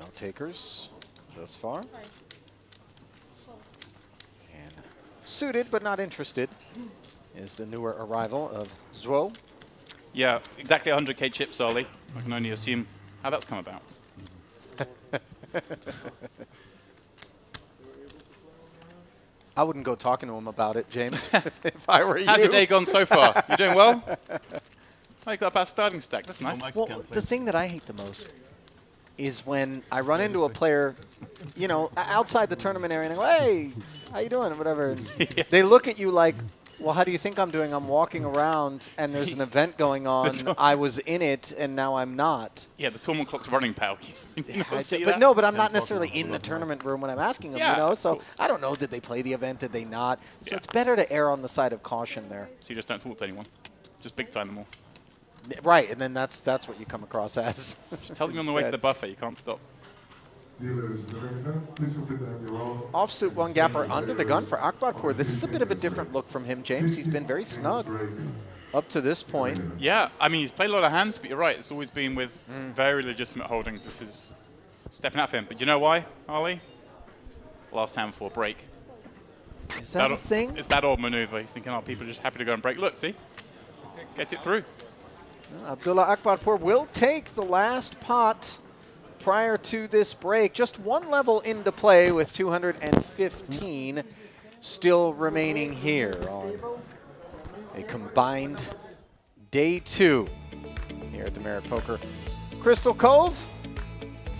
No takers thus far. And suited but not interested is the newer arrival of Zwo. Yeah, exactly 100k chips, Ollie. I can only assume how that's come about. I wouldn't go talking to him about it, James, if I were you. How's your day gone so far? You doing well? Oh, you got about starting stack. That's nice. Well, the thing that I hate the most is when I run into a player, you know, outside the tournament area, and I go, hey, how you doing, or whatever. And they look at you like, well, how do you think I'm doing? I'm walking around, and there's an event going on. I was in it, and now I'm not. Yeah, the tournament clock's running, pal. But no, but I'm not necessarily in the tournament room when I'm asking them, Yeah, you know? of So course. I don't know, did they play the event, did they not? So Yeah. it's better to err on the side of caution there. So you just don't talk to anyone. Just big time them all. Right, and then that's what you come across as. Just tell them you're on the way to the Instead. buffet. You can't stop. Dealers, please complete the empty roll. Offsuit one gapper under the gun for Akbarpur. This is a bit of a different look from him, James. He's been very snug up to this point. Yeah, I mean, he's played a lot of hands, but you're right. It's always been with very legitimate holdings. This is stepping out for him. But you know why, Ollie? Last hand before break. Is that a thing? It's that old maneuver. He's thinking, oh, people are just happy to go and break. Look, see? Gets it through. Abdullah Akbarpur will take the last pot prior to this break. Just one level into play with 215 still remaining here on a combined day 2 here at the Merit Poker Crystal Cove.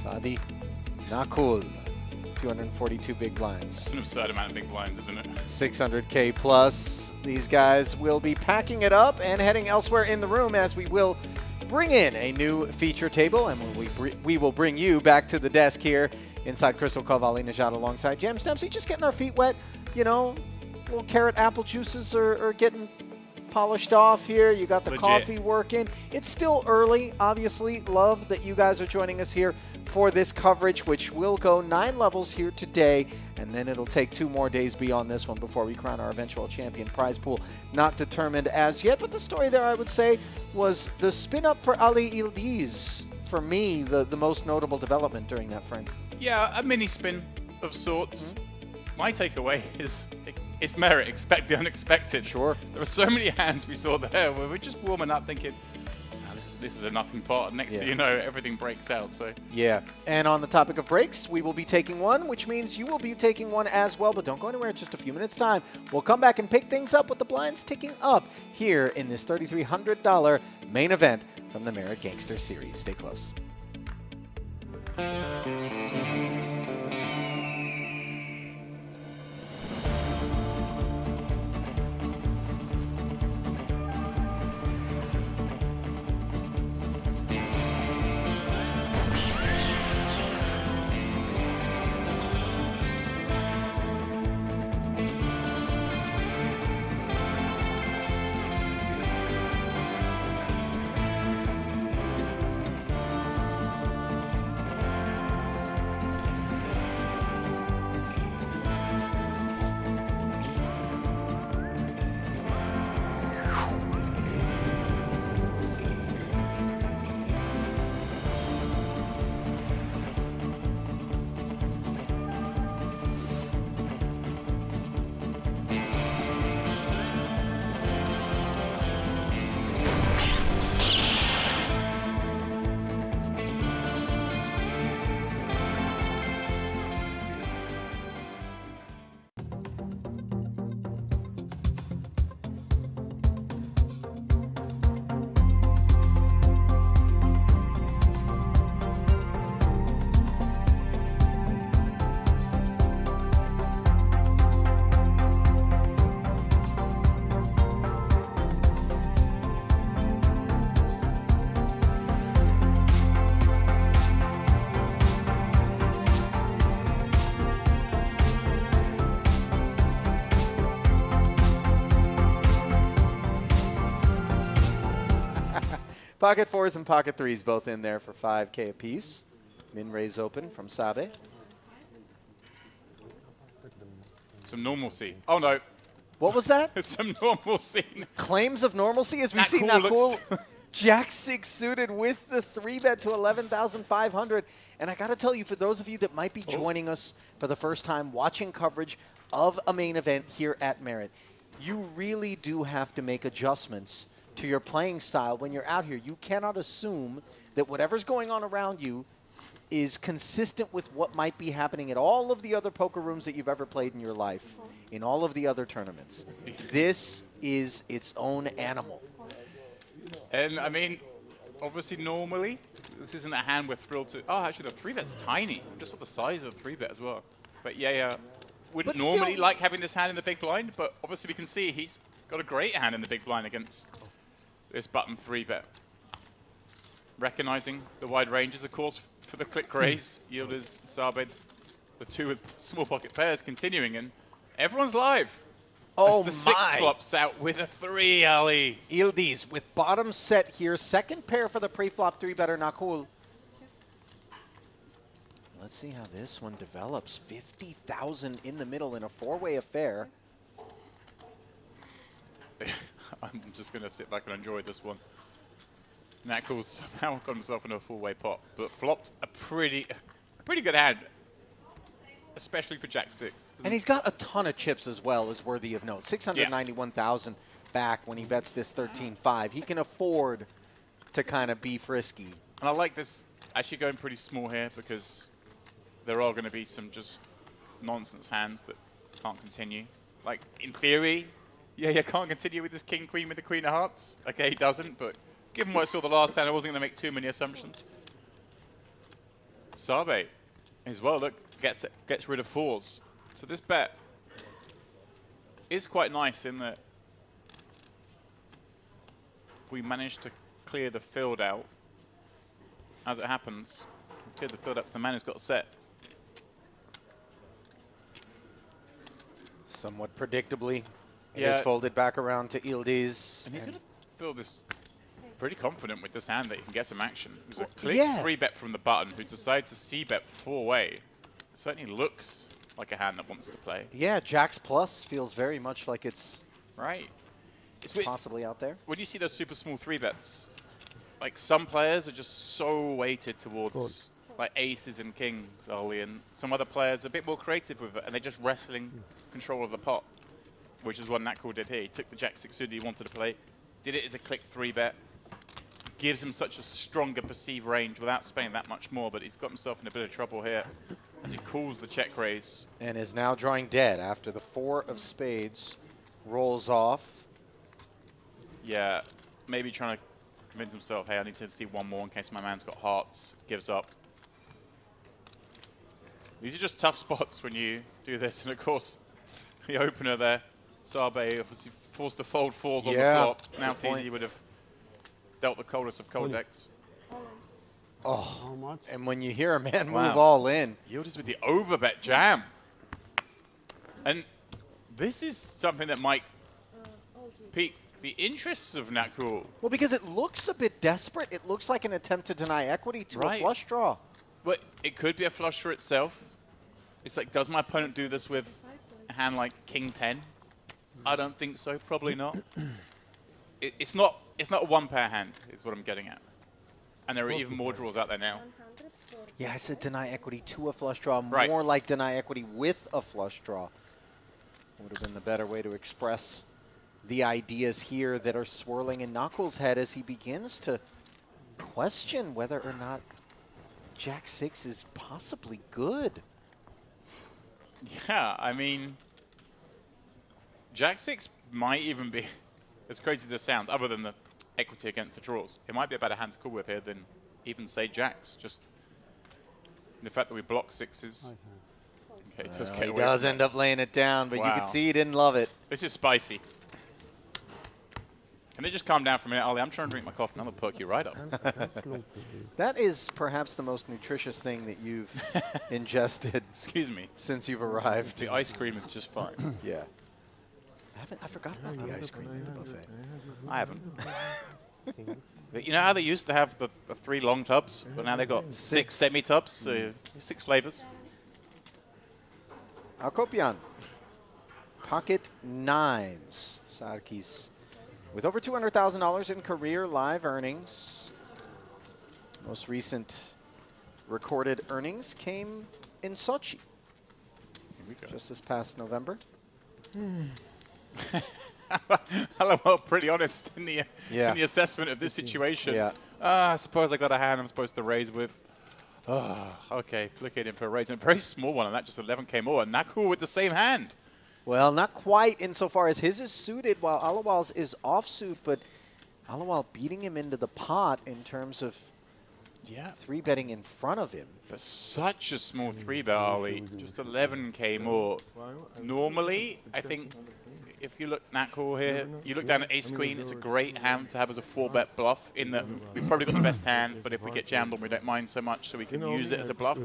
Fadi Nakul, 242 big blinds. It's an absurd amount of big blinds, isn't it? 600K plus. These guys will be packing it up and heading elsewhere in the room as we will bring in a new feature table, and we will bring you back to the desk here inside Crystal Cove. Ali Najad alongside Jam Dempsey, just getting our feet wet, you know, little carrot apple juices or getting polished off here. You got the Legit. coffee working. It's still early. Obviously, love that you guys are joining us here for this coverage, which will go 9 levels here today. And then it'll take 2 more days beyond this one before we crown our eventual champion. Prize pool not determined as yet. But the story there, I would say, was the spin up for Ali Ildiz. For me, the most notable development during that frame. Yeah, a mini spin of sorts. My takeaway is it's merit, expect the unexpected. Sure. There were so many hands we saw there where we're just warming up thinking, "Ah, this is a nothing part. Next thing you know, everything breaks out. So Yeah, and on the topic of breaks, we will be taking one, which means you will be taking one as well, but don't go anywhere in just a few minutes' time. We'll come back and pick things up with the blinds ticking up here in this $3,300 main event from the Merit Gangster series. Stay close. Pocket 4s and Pocket 3s both in there for 5K apiece. Min raise open from Sabe. some normalcy. Oh no, What was that? some normalcy. Claims of normalcy as we That see cool that looks- cool Jack 6 suited with the 3-bet to 11,500. And I got to tell you, for those of you that might be joining us for the first time watching coverage of a main event here at Merit, you really do have to make adjustments to your playing style when you're out here. You cannot assume that whatever's going on around you is consistent with what might be happening at all of the other poker rooms that you've ever played in your life, in all of the other tournaments. This is its own animal. And I mean, obviously normally, this isn't a hand we're thrilled to. Oh, actually the 3-bet's tiny. Just at the size of the 3-bet as well. But yeah, wouldn't But normally still- like having this hand in the big blind, but obviously we can see he's got a great hand in the big blind against this button 3-bet. Recognizing the wide ranges, of course, for the click raise, Yildiz, Sabed, the two with small pocket pairs continuing, and everyone's live. Oh As the 6 my. flops out with a 3, Ali. Yildiz with bottom set here. Second pair for the pre-flop 3-better Nakul. Let's see how this one develops. 50,000 in the middle in a 4-way affair. I'm just going to sit back and enjoy this one. Nakul somehow got himself in a full-way pot, but flopped a pretty good hand, especially for Jack 6. And he's got a ton of chips as well, is worthy of note. 691,000 back when he bets this 13-5. He can afford to kind of be frisky. And I like this actually going pretty small here because there are going to be some just nonsense hands that can't continue. Like, in theory, yeah, you can't continue with this king-queen with the queen of hearts. Okay, he doesn't, but given what I saw the last hand, I wasn't going to make too many assumptions. Sabe as well, look, gets rid of 4s. So this bet is quite nice in that we managed to clear the field out. As it happens, we cleared the field up for the man who's got set. Somewhat predictably, It is folded back around to Yildiz. And he's going to feel this pretty confident with this hand that he can get some action. It was a click yeah. 3-bet from the button who decided to c-bet 4-way. It certainly looks like a hand that wants to play. Yeah, Jacks Plus feels very much like it's Right. It's possibly out there. when you see those super small 3-bets, like some players are just so weighted towards like aces and kings, Ollie, and some other players are a bit more creative with it, and they're just wrestling control of the pot, which is what Nakul did here. He took the Jack-6 suited he wanted to play, did it as a click 3-bet, gives him such a stronger perceived range without spending that much more, but he's got himself in a bit of trouble here as he calls the check raise. And is now drawing dead after the 4 of spades rolls off. Yeah, maybe trying to convince himself, hey, I need to see one more in case my man's got hearts, gives up. These are just tough spots when you do this, and of course, the opener there, Sabe, obviously forced to fold 4s on the flop. Now it's easy, he would have dealt the coldest of cold decks. Oh, How much? and when you hear a man Wow. move all in. Yildiz with the overbet jam. And this is something that might pique the interests of Nakul. Well, because it looks a bit desperate. It looks like an attempt to deny equity to Right. a flush draw. But it could be a flush for itself. It's like, does my opponent do this with a hand like King 10? I don't think so. Probably not. It's not a one-pair hand, is what I'm getting at. And there are even more draws out there now. Yeah, I said deny equity to a flush draw. Right. More like deny equity with a flush draw. Would have been the better way to express the ideas here that are swirling in Nakul's head as he begins to question whether or not Jack-6 is possibly good. Yeah, I mean, Jack-6 might even be, as crazy as this sounds, other than the equity against the draws, it might be a better hand to call with here than even, say, Jacks. Just the fact that we block 6s. Okay, just get He away does from end that. up laying it down, but you Wow. can see he didn't love it. This is spicy. Can they just calm down for a minute, Ollie? I'm trying to drink my coffee, and I'm going to perk you right up. That is perhaps the most nutritious thing that you've ingested Excuse me. since you've arrived. The ice cream is just fine. Yeah. I forgot about the ice cream in the buffet. I haven't. But you know how they used to have the 3 long tubs, but now they've got 6 semi-tubs, so 6 flavors. Alcopian. Pocket nines. Sarkis with over $200,000 in career live earnings. Most recent recorded earnings came in Sochi Here we go. just this past November. Hello, well, pretty honest in the Yeah. in the assessment of this situation. Yeah. I suppose I got a hand I'm supposed to raise with. Okay, flicking in for a raise. And a very small one, and that just 11k more. And Nakul with the same hand. Well, not quite insofar as his is suited while Alawal's is offsuit, but Alawal beating him into the pot in terms of Yeah. 3-betting in front of him. But such a small 3-bet, Ollie. Just 11k more. Normally, I think if you look Nakul here, you look down at Ace Queen, it's a great hand to have as a 4-bet bluff in that we've probably got the best hand, but if we get jammed on, we don't mind so much, so we can use it as a bluff.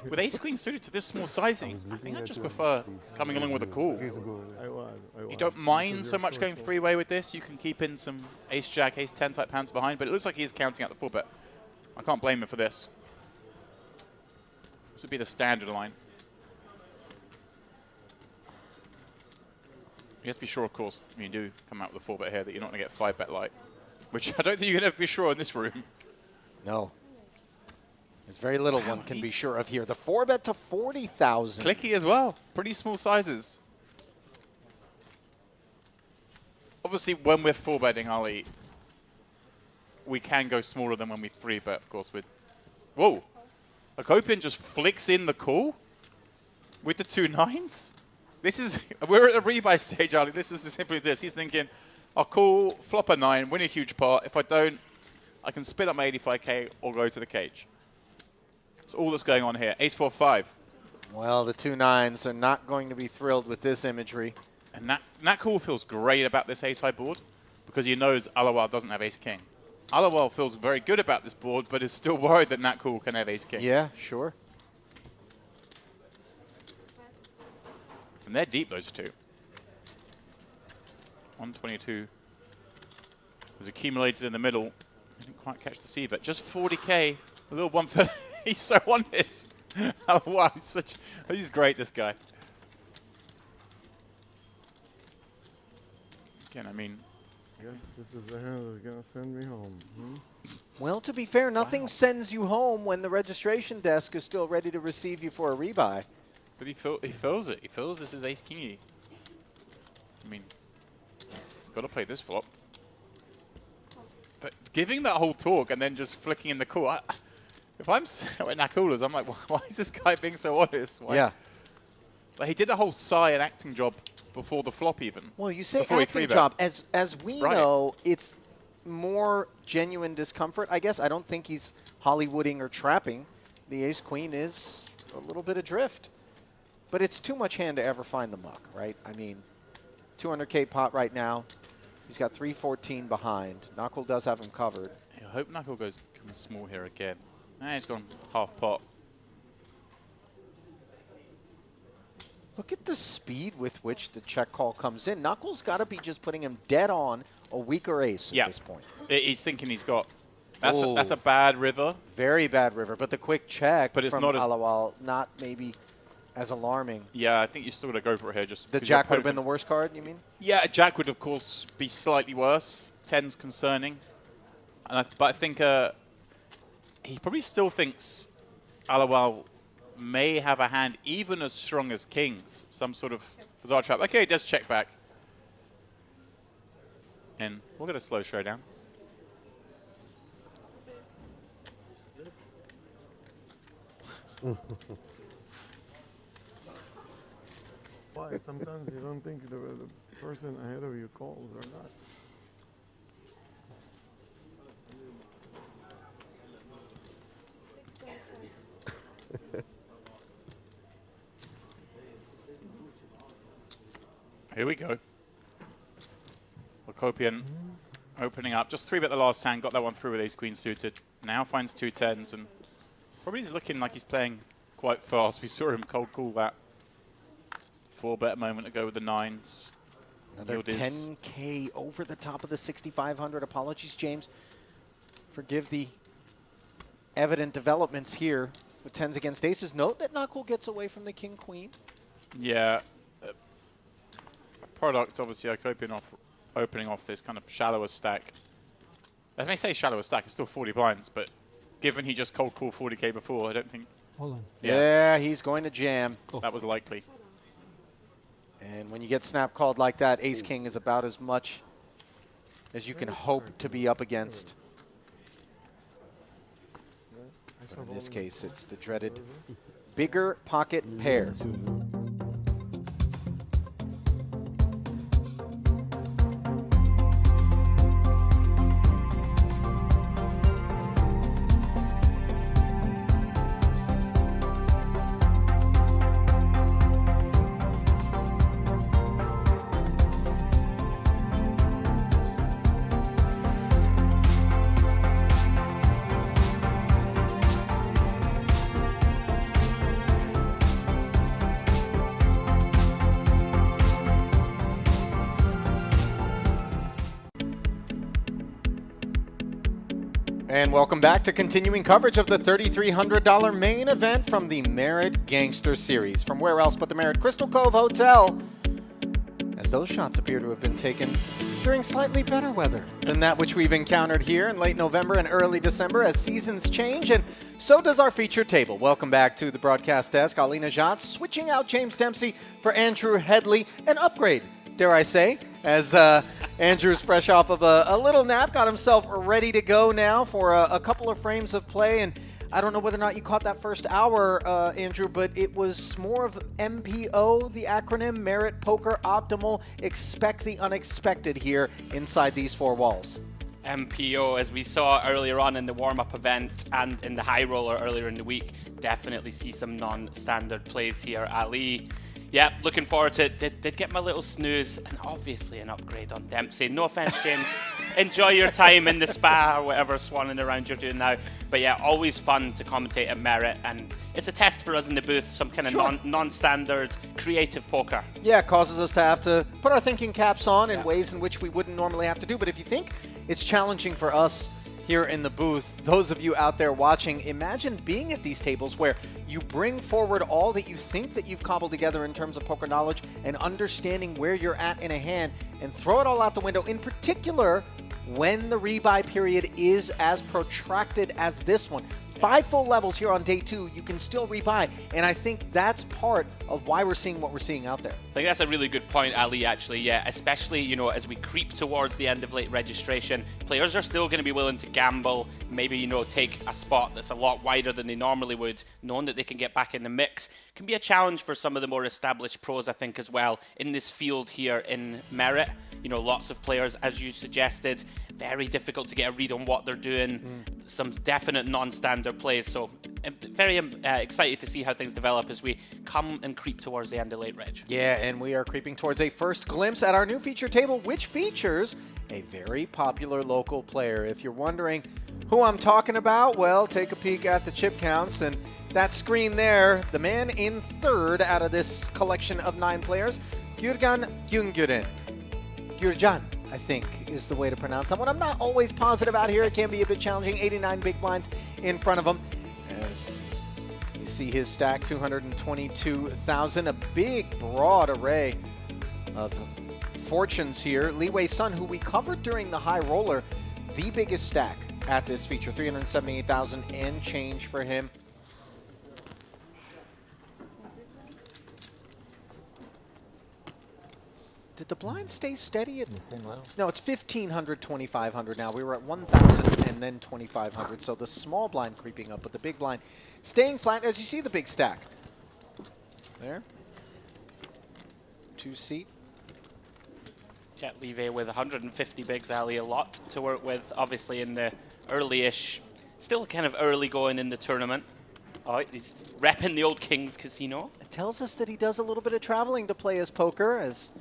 With Ace Queen suited to this small sizing, I think I just prefer coming along with a call. You don't mind so much going 3-way with this. You can keep in some Ace Jack, Ace 10 type hands behind, but it looks like he's counting out the 4-bet. I can't blame him for this. This would be the standard line. You have to be sure, of course, when you do come out with a 4-bet here, that you're not going to get 5-bet light, which I don't think you can ever be sure in this room. No. There's very little one can be sure of here. The 4-bet to 40,000. Clicky as well. Pretty small sizes. Obviously, when we're 4-betting, Ali, we can go smaller than when we 3-bet, of course, with... Whoa! Akopian just flicks in the call with the 2 9s. This is... We're at a rebuy stage, Ali. This is as simple as this. He's thinking, I'll call, flop a 9, win a huge pot. If I don't, I can split up my 85k or go to the cage. That's all that's going on here. Ace 4 5. Well, the 2 9s are not going to be thrilled with this imagery. And Nakul feels great about this ace high board because he knows Alawal doesn't have ace king. Alawal feels very good about this board, but is still worried that Nakul can have ace king. Yeah, sure. And they're deep, those two. 122 was accumulated in the middle. Didn't quite catch the C, but just 40k. A little one for. He's so honest. Oh wow, he's great, this guy. Again, I mean, Yes, this is the hand that's gonna send me home. Well, to be fair, nothing sends you home when the registration desk is still ready to receive you for a rebuy. but he feels it. He feels this is ace kingy. I mean, he's got to play this flop. But giving that whole talk and then just flicking in the call, if I'm at Nakula's, I'm like, why is this guy being so honest? Why? Yeah. Like, he did the whole sigh and acting job before the flop even. Well, you say Before he acting 3-bet. job. As we Right. know, it's more genuine discomfort, I guess. I don't think he's Hollywooding or trapping. The ace-queen is a little bit adrift. But it's too much hand to ever find the muck, right? I mean, 200K pot right now. He's got 314 behind. Knuckle does have him covered. I hope Knuckle comes small here again. He's gone half pot. Look at the speed with which the check call comes in. Knuckles got to be just putting him dead on a weaker ace at this point. He's thinking he's got. That's a bad river. Very bad river, but the quick check But it's from not as- Alawal, not maybe as alarming. Yeah, I think you still got to go for it here. Just The 'cause your jack would have been the opponent- worst card, you mean? Yeah, a jack would of course be slightly worse. 10's concerning, but I think he probably still thinks Alawal may have a hand even as strong as kings. Some sort of bizarre trap. Okay, he does check back, and we'll get a slow showdown. Why? Sometimes you don't think the person ahead of you calls or not. Here we go. Locopian opening up. Just 3-bet the last hand. Got that one through with ace-queen suited. Now finds 2 10s and probably is looking like he's playing quite fast. We saw him cold call that 4-bet a moment ago with the 9s. Another Yield is- 10K over the top of the 6,500. Apologies, James. Forgive the evident developments here with 10s against aces. Note that Knuckle gets away from the king-queen. Yeah. Product, obviously, Locopian opening off this kind of shallower stack. I may say shallower stack, it's still 40 blinds, but given he just cold called 40k before, I don't think Hold on. Yeah, he's going to jam. that was likely. And when you get snap called like that, ace-king is about as much as you can hope to be up against. But in this case, it's the dreaded bigger pocket pair. And welcome back to continuing coverage of the $3,300 main event from the Merit Gangster series. From where else but the Merit Crystal Cove Hotel, as those shots appear to have been taken during slightly better weather than that which we've encountered here in late November and early December as seasons change, and so does our feature table. Welcome back to the broadcast desk. Ali Najat switching out James Dempsey for Andrew Headley, an upgrade, dare I say, as Andrew's fresh off of a little nap, got himself ready to go now for a couple of frames of play. And I don't know whether or not you caught that first hour, Andrew, but it was more of MPO, the acronym, Merit Poker Optimal. Expect the unexpected here inside these four walls. MPO, as we saw earlier on in the warm-up event and in the high roller earlier in the week, definitely see some non-standard plays here. Ali, yeah, looking forward to it. Did get my little snooze, and obviously an upgrade on Dempsey. No offense, James. enjoy your time in the spa or whatever swanning around you're doing now. But yeah, always fun to commentate at Merit, and it's a test for us in the booth, some kind of Sure. non-standard creative poker. Yeah, it causes us to have to put our thinking caps on in ways in which we wouldn't normally have to do. But if you think it's challenging for us here in the booth, those of you out there watching, imagine being at these tables where you bring forward all that you think that you've cobbled together in terms of poker knowledge and understanding where you're at in a hand, and throw it all out the window, in particular when the rebuy period is as protracted as this one. 5 full levels here on day 2, you can still rebuy, and I think that's part of why we're seeing what we're seeing out there. I think that's a really good point, Ali, actually, yeah. Especially, you know, as we creep towards the end of late registration, players are still going to be willing to gamble, maybe, you know, take a spot that's a lot wider than they normally would, knowing that they can get back in the mix. Can be a challenge for some of the more established pros, I think, as well, in this field here in Merit. You know, lots of players, as you suggested, very difficult to get a read on what they're doing. Some definite non-standard plays. So I'm very excited to see how things develop as we come and creep towards the end of late reg. Yeah, and we are creeping towards a first glimpse at our new feature table, which features a very popular local player. If you're wondering who I'm talking about, well, take a peek at the chip counts, and that screen there, the man in third out of this collection of 9 players, Gürgen Güngören. Gürcan, I think, is the way to pronounce that one. I'm not always positive out here. It can be a bit challenging. 89 big blinds in front of him. As you see his stack, 222,000. A big, broad array of fortunes here. Li Wei Sun, who we covered during the high roller, the biggest stack at this feature. 378,000 and change for him. Did the blind stay steady at The same level. No, it's 1,500, 2,500 now. We were at 1,000 and then 2,500. So the small blind creeping up, but the big blind staying flat as you see the big stack. There. 2-seat. Yeah, Live with 150 bigs, Ali, a lot to work with, obviously in the early-ish, still kind of early going in the tournament. Oh, he's repping the old King's Casino. It tells us that he does a little bit of traveling to play his poker, as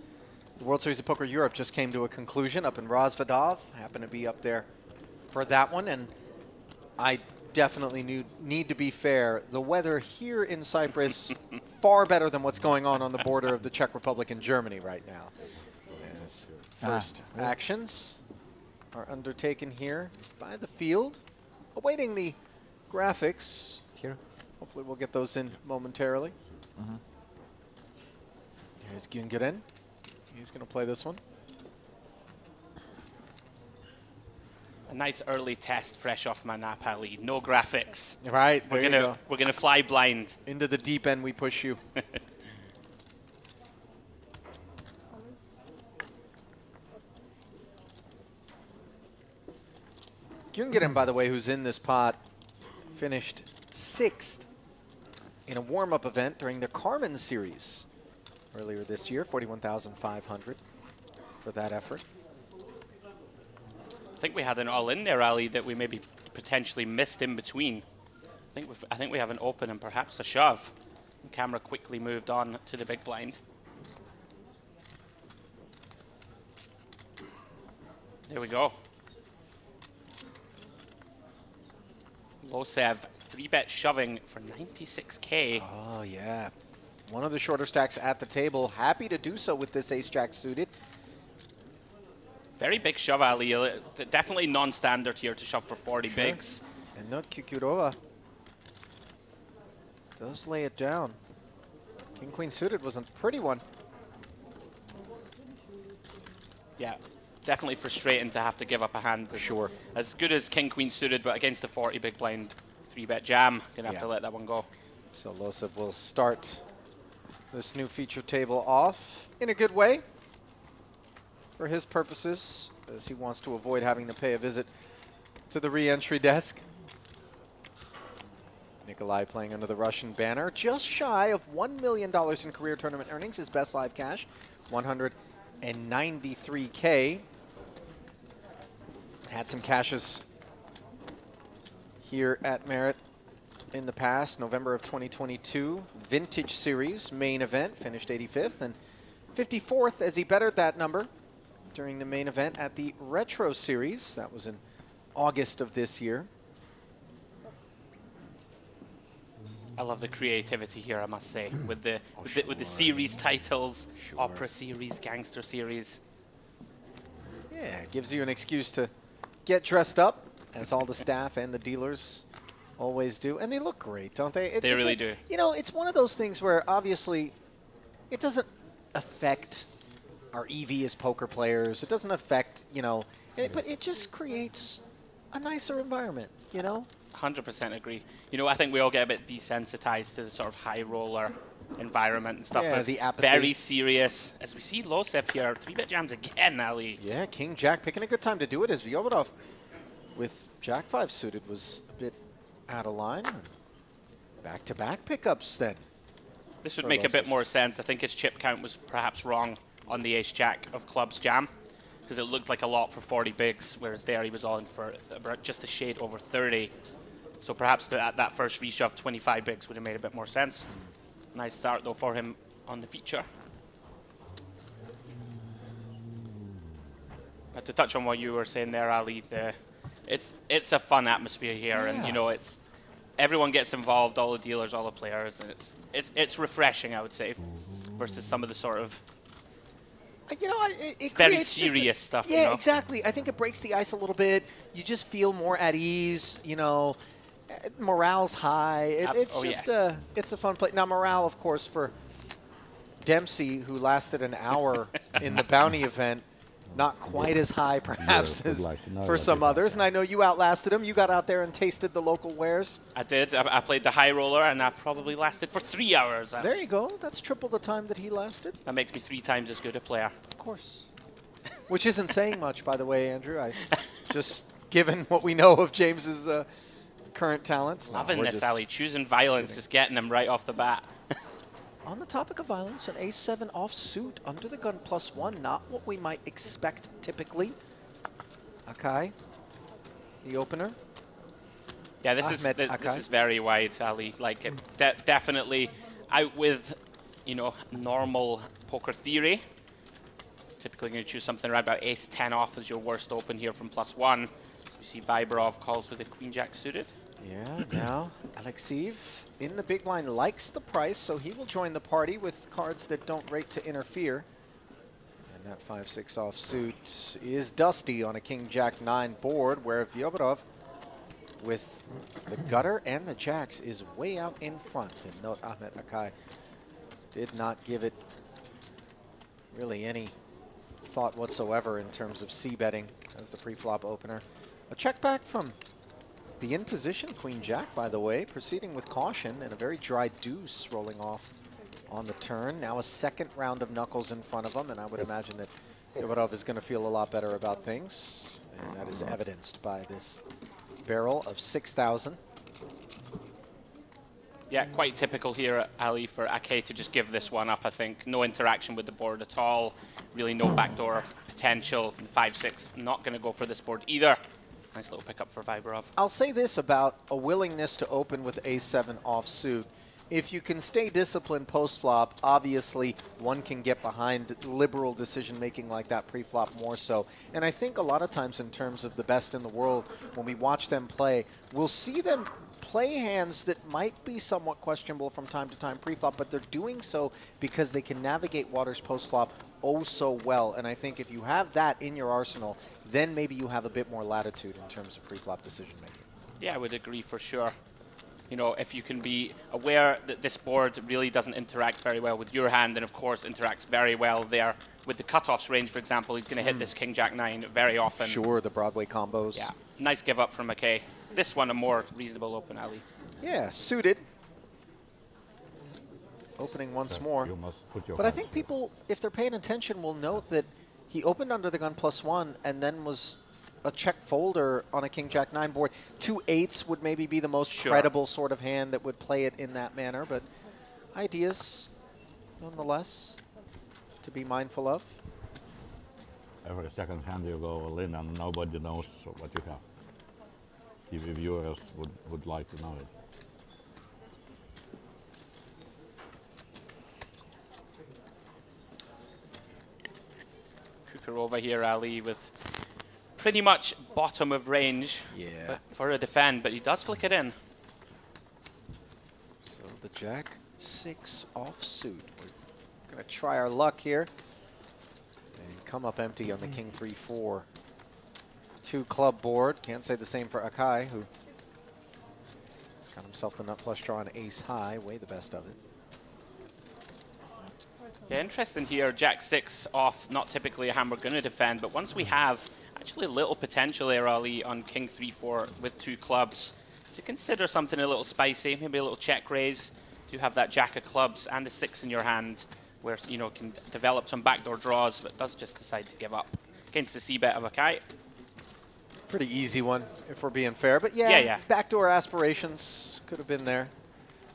the World Series of Poker Europe just came to a conclusion up in Rozvadov. Happened to be up there for that one, and I definitely need to be fair. The weather here in Cyprus, far better than what's going on the border of the Czech Republic and Germany right now. As first actions are undertaken here by the field, awaiting the graphics. Here. Hopefully we'll get those in momentarily. Here's Güngören. He's going to play this one. A nice early test, fresh off my nap, Ali. No graphics. Right, there you go. We're gonna fly blind. Into the deep end we push you. Güngören, by the way, who's in this pot, finished 6th in a warm-up event during the Carmen Series earlier this year, 41,500 for that effort. I think we had an all-in there, Ali, that we maybe potentially missed in between. I think we have an open and perhaps a shove. The camera quickly moved on to the big blind. There we go. Losev, 3-bet shoving for 96K. Oh, yeah. One of the shorter stacks at the table. Happy to do so with this ace-jack suited. Very big shove, Ali. Definitely non-standard here to shove for 40 bigs. And not Kukurova does lay it down. King-queen suited was a pretty one. Yeah, definitely frustrating to have to give up a hand. Sure. As good as king-queen suited, but against a 40 big blind 3-bet jam. Gonna have to let that one go. So Losev will start this new feature table off in a good way for his purposes, as he wants to avoid having to pay a visit to the re-entry desk. Nikolai playing under the Russian banner, just shy of $1 million in career tournament earnings. His best live cash, 193K. Had some cashes here at Merit in the past, November of 2022. Vintage Series main event, finished 85th and 54th as he bettered that number during the main event at the Retro Series. That was in August of this year. I love the creativity here, I must say, with the with the series titles, Opera Series, Gangster Series. Yeah, it gives you an excuse to get dressed up, as all the staff and the dealers always do. And they look great, don't they? They really do. You know, it's one of those things where obviously it doesn't affect our EV as poker players. It doesn't affect, you know, but it just creates a nicer environment, you know? 100% agree. You know, I think we all get a bit desensitized to the sort of high roller environment and stuff. Yeah, of the apathy. very serious. As we see Losef here, 3-bet jams again, Ali. Yeah, King Jack picking a good time to do it as Vyobodov with Jack 5 suited was a bit out of line. Back-to-back pickups then. This would make a bit more sense. I think his chip count was perhaps wrong on the Ace-Jack of clubs jam, because it looked like a lot for 40 bigs, whereas there he was on for just a shade over 30. So perhaps that first reshove 25 bigs would have made a bit more sense. Nice start though for him on the feature. But to touch on what you were saying there, Ali, it's a fun atmosphere here, and you know, it's everyone gets involved, all the dealers, all the players, and it's refreshing, I would say, versus some of the sort of you know, it's very serious stuff. Yeah, you know? exactly. I think it breaks the ice a little bit. You just feel more at ease. You know, morale's high. It's it's a fun play. Now, morale, of course, for Dempsey, who lasted an hour in the bounty event, not quite as high, perhaps, as for some others. And I know you outlasted him. You got out there and tasted the local wares. I did. I played the high roller, and that probably lasted for 3 hours. There you go. That's triple the time that he lasted. That makes me 3 times as good a player. Of course. Which isn't saying much, by the way, Andrew. Just given what we know of James's current talents. Loving this, Ali. Choosing violence, just getting him right off the bat. On the topic of violence, an ace-7 offsuit under the gun +1, not what we might expect typically. Akai, the opener. Yeah, this is very wide, Ali. Like, definitely out with, you know, normal poker theory. Typically going to choose something around about ace-10 off as your worst open here from +1. So we see Viborov calls with a queen-jack suited. Yeah, now Alexeev in the big blind likes the price, so he will join the party with cards that don't rate to interfere. And that 5-6 offsuit is dusty on a king-jack-9 board, where Vyobodov with the gutter and the jacks is way out in front. And note Ahmed Akai did not give it really any thought whatsoever in terms of c-betting as the pre-flop opener. A check back from the in-position queen-jack, by the way, proceeding with caution and a very dry deuce rolling off on the turn. Now a second round of knuckles in front of him, and I would imagine that Vyobodov is going to feel a lot better about things, and that is evidenced by this barrel of 6,000. Yeah, quite typical here, Ali, for Ake to just give this one up, I think. No interaction with the board at all. Really no backdoor potential. 5-6, not going to go for this board either. Nice little pickup for Viborov. I'll say this about a willingness to open with ace-7 offsuit. If you can stay disciplined post-flop, obviously one can get behind liberal decision-making like that pre-flop more so. And I think a lot of times in terms of the best in the world, when we watch them play, we'll see them play hands that might be somewhat questionable from time to time pre-flop, but they're doing so because they can navigate waters post-flop oh so well. And I think if you have that in your arsenal, then maybe you have a bit more latitude in terms of pre-flop decision-making. Yeah, I would agree for sure. You know, if you can be aware that this board really doesn't interact very well with your hand, and of course interacts very well there with the cutoffs range, for example, he's going to hit this king-jack-9 very often. Sure, the Broadway combos. Yeah, nice give up from McKay. This one a more reasonable open, Ali. Yeah, suited. Opening once more. You must put your But I think people, if they're paying attention, will note that he opened under the gun +1 and then was a check folder on a king-jack-9 board. 2 8s would maybe be the most credible sort of hand that would play it in that manner, but ideas, nonetheless, to be mindful of. Every second hand you go all in and nobody knows what you have. TV viewers would like to know it. Cukurova here, Ali, with pretty much bottom of range but for a defend, but he does flick it in. So the Jack 6 offsuit. We're going to try our luck here and come up empty on the King 3-4. 2 club board. Can't say the same for Akai, who has got himself the nut flush draw on ace high, way the best of it. Yeah, interesting here. Jack 6 off, not typically a hand we're going to defend, but once we have actually a little potential there, Ali, on King 3-4 with 2 clubs, to consider something a little spicy, maybe a little check raise. You have that Jack of clubs and a 6 in your hand, where you know can develop some backdoor draws, but does just decide to give up against the c-bet of Akai. Pretty easy one, if we're being fair. But yeah, backdoor aspirations could have been there.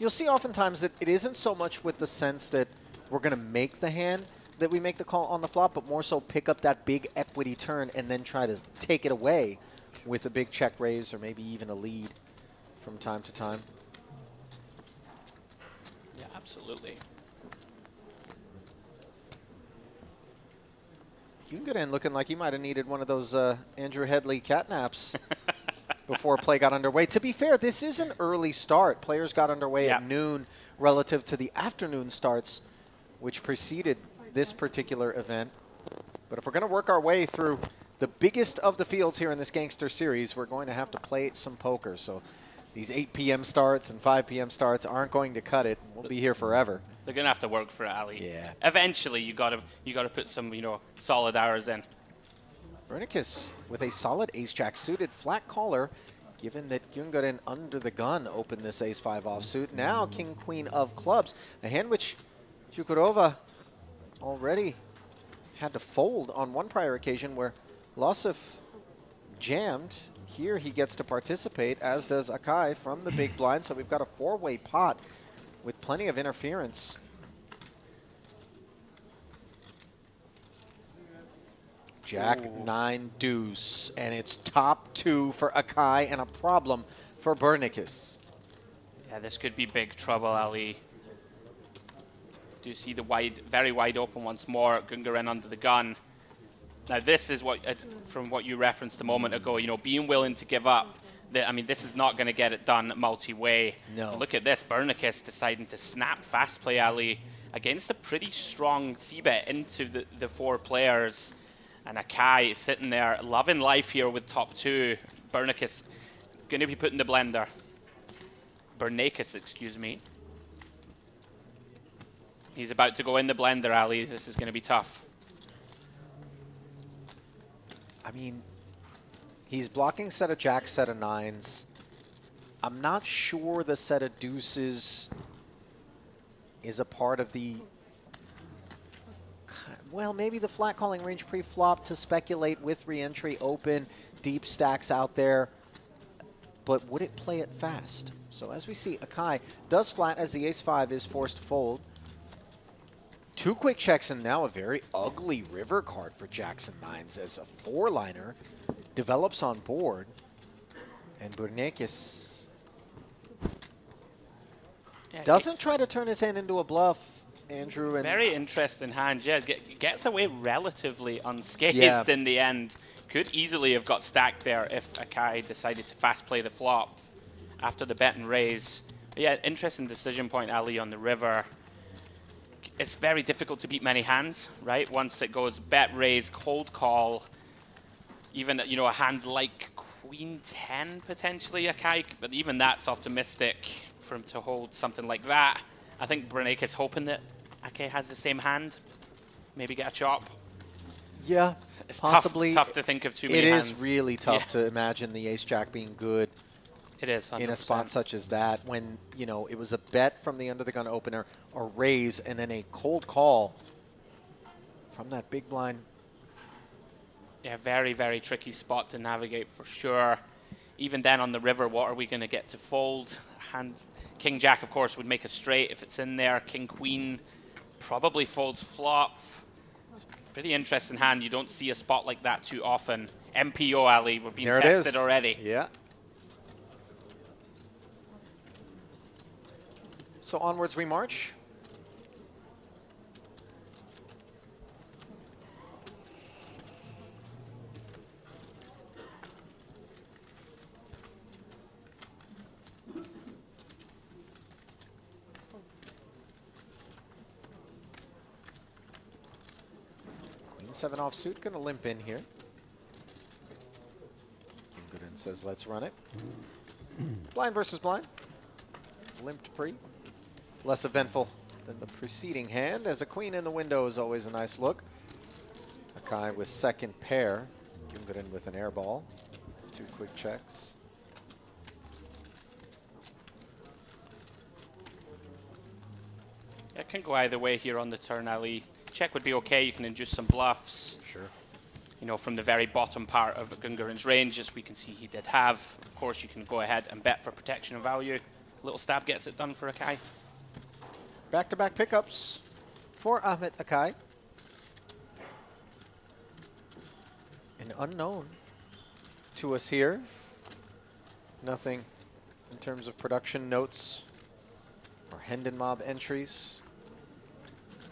You'll see oftentimes that it isn't so much with the sense that we're going to make the hand that we make the call on the flop, but more so pick up that big equity turn and then try to take it away with a big check raise or maybe even a lead from time to time. Yeah, absolutely. You can get in looking like you might have needed one of those Andrew Headley catnaps before play got underway. To be fair, this is an early start. Players got underway at noon relative to the afternoon starts, which preceded this particular event. But if we're going to work our way through the biggest of the fields here in this Gangster series, we're going to have to play some poker. So these 8 p.m. starts and 5 p.m. starts aren't going to cut it. We'll be here forever. They're gonna have to work for it, Ali. Yeah. Eventually, you gotta put some solid hours in. Bernicus with a solid ace-jack suited flat caller, given that Gyungarin under the gun opened this ace-5 offsuit. Now king-queen of clubs, a hand which Cukurova already had to fold on one prior occasion where Losif jammed. Here he gets to participate, as does Akai from the big blind. So we've got a 4-way pot with plenty of interference. Jack 9 deuce, and it's top 2 for Akai and a problem for Bernicus. Yeah, this could be big trouble, Ali. Do you see the very wide open once more? Gyungarin under the gun. Now this is what, from what you referenced a moment ago, being willing to give up. I mean, this is not going to get it done multi-way. No. Look at this, Bernicus deciding to snap fast play, Ali, against a pretty strong c-bet into the 4 players. And Akai is sitting there loving life here with top 2. Bernicus going to be put in the blender. Bernicus, excuse me. He's about to go in the blender, Ali. This is going to be tough. I mean, he's blocking set of jacks, set of 9s. I'm not sure the set of deuces is a part of the... Well, maybe the flat calling range pre-flop to speculate with re-entry open, deep stacks out there. But would it play it fast? So as we see, Akai does flat as the ace-5 is forced to fold. 2 quick checks and now a very ugly river card for Jackson 9s as a 4-liner develops on board. And Bernicus doesn't try to turn his hand into a bluff. Andrew, and very interesting hand. Yeah, gets away relatively unscathed in the end. Could easily have got stacked there if Akai decided to fast play the flop after the bet and raise. But yeah, interesting decision point, Ali, on the river. It's very difficult to beat many hands, right? Once it goes bet, raise, cold call, even a hand like Queen 10 potentially, Akai, but even that's optimistic for him to hold something like that. I think Bernicus possibly that Akai has the same hand. Maybe get a chop. Yeah, it's possibly. Tough to think of too many hands. It is really tough to imagine the ace-jack being good. It is, 100%. In a spot such as that, when, it was a bet from the under-the-gun opener, a raise, and then a cold call from that big blind. Yeah, very, very tricky spot to navigate for sure. Even then on the river, what are we going to get to fold? King-Jack, of course, would make a straight if it's in there. King-Queen probably folds flop. Pretty interesting hand. You don't see a spot like that too often. MPO, Ali, we're being tested already. Yeah. So onwards we march. 7 offsuit, gonna limp in here. Gungarin says, let's run it. Blind versus blind. Limped pre. Less eventful than the preceding hand, as a queen in the window is always a nice look. Akai with second pair. Gungarin with an air ball. 2 quick checks. It can go either way here on the turn, Ali. Check would be okay. You can induce some bluffs. Sure. You know, from the very bottom part of Gungarin's range, as we can see he did have. Of course, you can go ahead and bet for protection and value. Little stab gets it done for Akai. Back-to-back pickups for Ahmet Akai. An unknown to us here. Nothing in terms of production notes or Hendon Mob entries.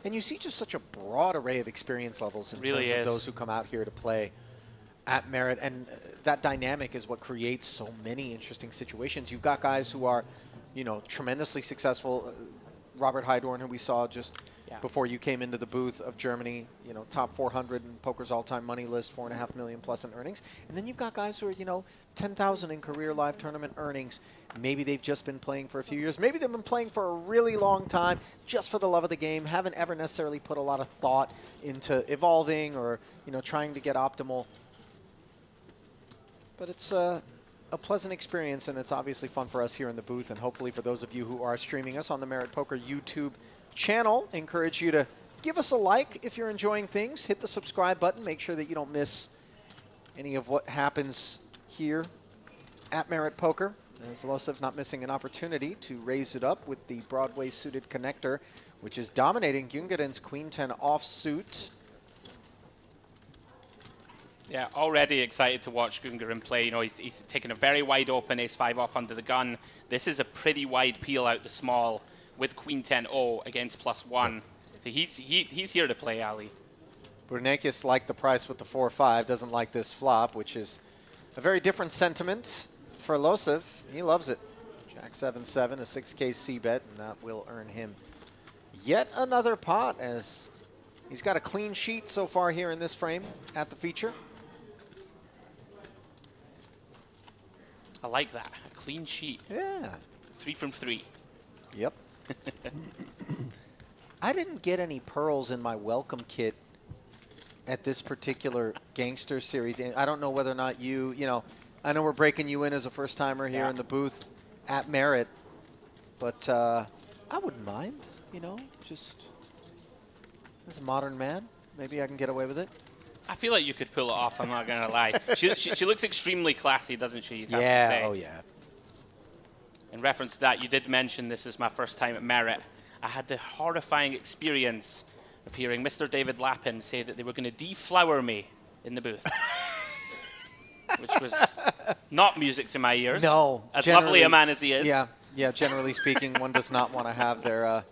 And you see just such a broad array of experience levels in terms of those who come out here to play at Merit. And that dynamic is what creates so many interesting situations. You've got guys who are, you know, tremendously successful. Robert Heidorn, who we saw just before you came into the booth, of Germany, you know, top 400 in poker's all-time money list, 4.5 million plus in earnings. And then you've got guys who are, you know, 10,000 in career live tournament earnings. Maybe they've just been playing for a few years. Maybe they've been playing for a really long time, just for the love of the game, haven't ever necessarily put a lot of thought into evolving or, you know, trying to get optimal. But it's a pleasant experience, and it's obviously fun for us here in the booth, and hopefully for those of you who are streaming us on the Merit Poker YouTube channel, encourage you to give us a like if you're enjoying things. Hit the subscribe button. Make sure that you don't miss any of what happens here at Merit Poker. As Losev not missing an opportunity to raise it up with the Broadway suited connector, which is dominating Gungarin's Queen 10 offsuit. Yeah, already excited to watch Gungarin play. You know, he's taking a very wide open ace-5 off under the gun. This is a pretty wide peel out the small with Queen 10-0 against +1. So he's here to play, Ali. Brunekis liked the price with the 4-5, doesn't like this flop, which is a very different sentiment for Losev. He loves it. Jack 7-7, a 6K c-bet, and that will earn him yet another pot, as he's got a clean sheet so far here in this frame at the feature. I like that. A clean sheet. Yeah. 3 from 3. Yep. I didn't get any pearls in my welcome kit at this particular Gangster series. And I don't know whether or not you know, I know we're breaking you in as a first-timer here in the booth at Merit, but I wouldn't mind, you know, just as a modern man. Maybe I can get away with it. I feel like you could pull it off, I'm not going to lie. She looks extremely classy, doesn't she? You'd have to say. Oh yeah. In reference to that, you did mention this is my first time at Merit. I had the horrifying experience of hearing Mr. David Lappin say that they were going to deflower me in the booth. Which was not music to my ears. No. As lovely a man as he is. Yeah, yeah. Generally speaking, one does not want to have their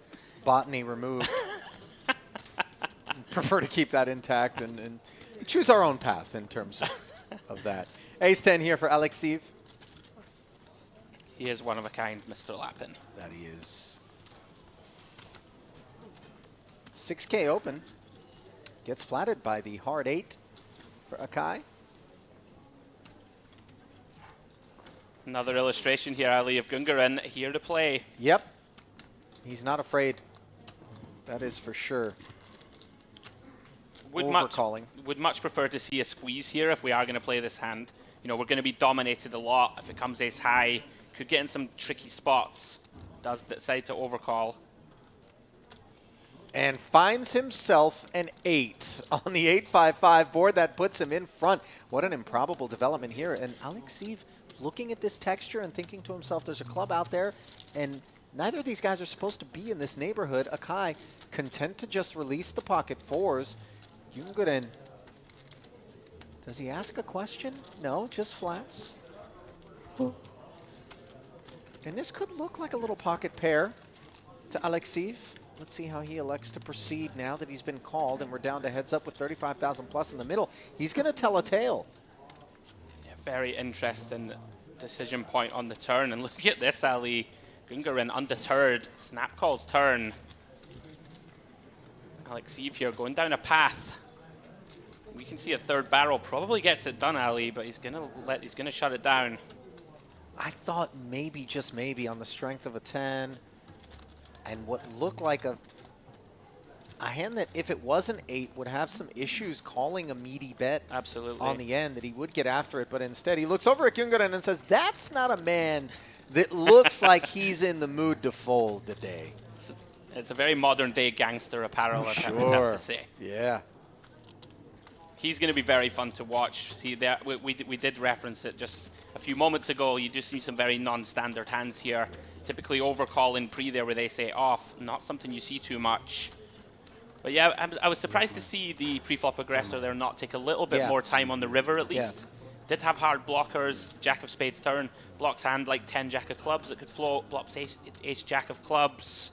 botany removed. Prefer to keep that intact and choose our own path in terms of that. Ace-10 here for Alexeyev. He is one of a kind, Mr. Lappin. That he is. 6K open. Gets flatted by the hard 8 for Akai. Another illustration here, Ali, of Gungarin here to play. Yep. He's not afraid. That is for sure. Would much prefer to see a squeeze here if we are going to play this hand. You know, we're going to be dominated a lot. If it comes ace high, could get in some tricky spots. Does decide to overcall. And finds himself an 8 on the 8-5-5 board. That puts him in front. What an improbable development here. And Alexeyev looking at this texture and thinking to himself, there's a club out there, and neither of these guys are supposed to be in this neighborhood. Akai content to just release the pocket 4s. Gungarin, does he ask a question? No, just flats. And this could look like a little pocket pair to Alexeyev. Let's see how he elects to proceed now that he's been called and we're down to heads up with 35,000 plus in the middle. He's going to tell a tale. Yeah, very interesting decision point on the turn. And look at this, Ali. Gungarin undeterred. Snap calls turn. Alexeyev here going down a path. We can see a third barrel probably gets it done, Ali, but he's gonna shut it down. I thought maybe, just maybe, on the strength of a 10 and what looked like a hand that, if it was an 8, would have some issues calling a meaty bet. Absolutely. On the end, that he would get after it, but instead he looks over at Gyungaren and says, that's not a man that looks like he's in the mood to fold today. It's a very modern day gangster apparel, I would have to say. Yeah. He's going to be very fun to watch. See, there we did reference it just a few moments ago. You do see some very non-standard hands here. Typically overcall in pre there with ace-8 off. Not something you see too much. But yeah, I was surprised to see the pre-flop aggressor there not take a little bit more time on the river at least. Did have hard blockers. Jack of spades turn. Blocks hand like 10 jack of clubs that could float. Blocks ace jack of clubs.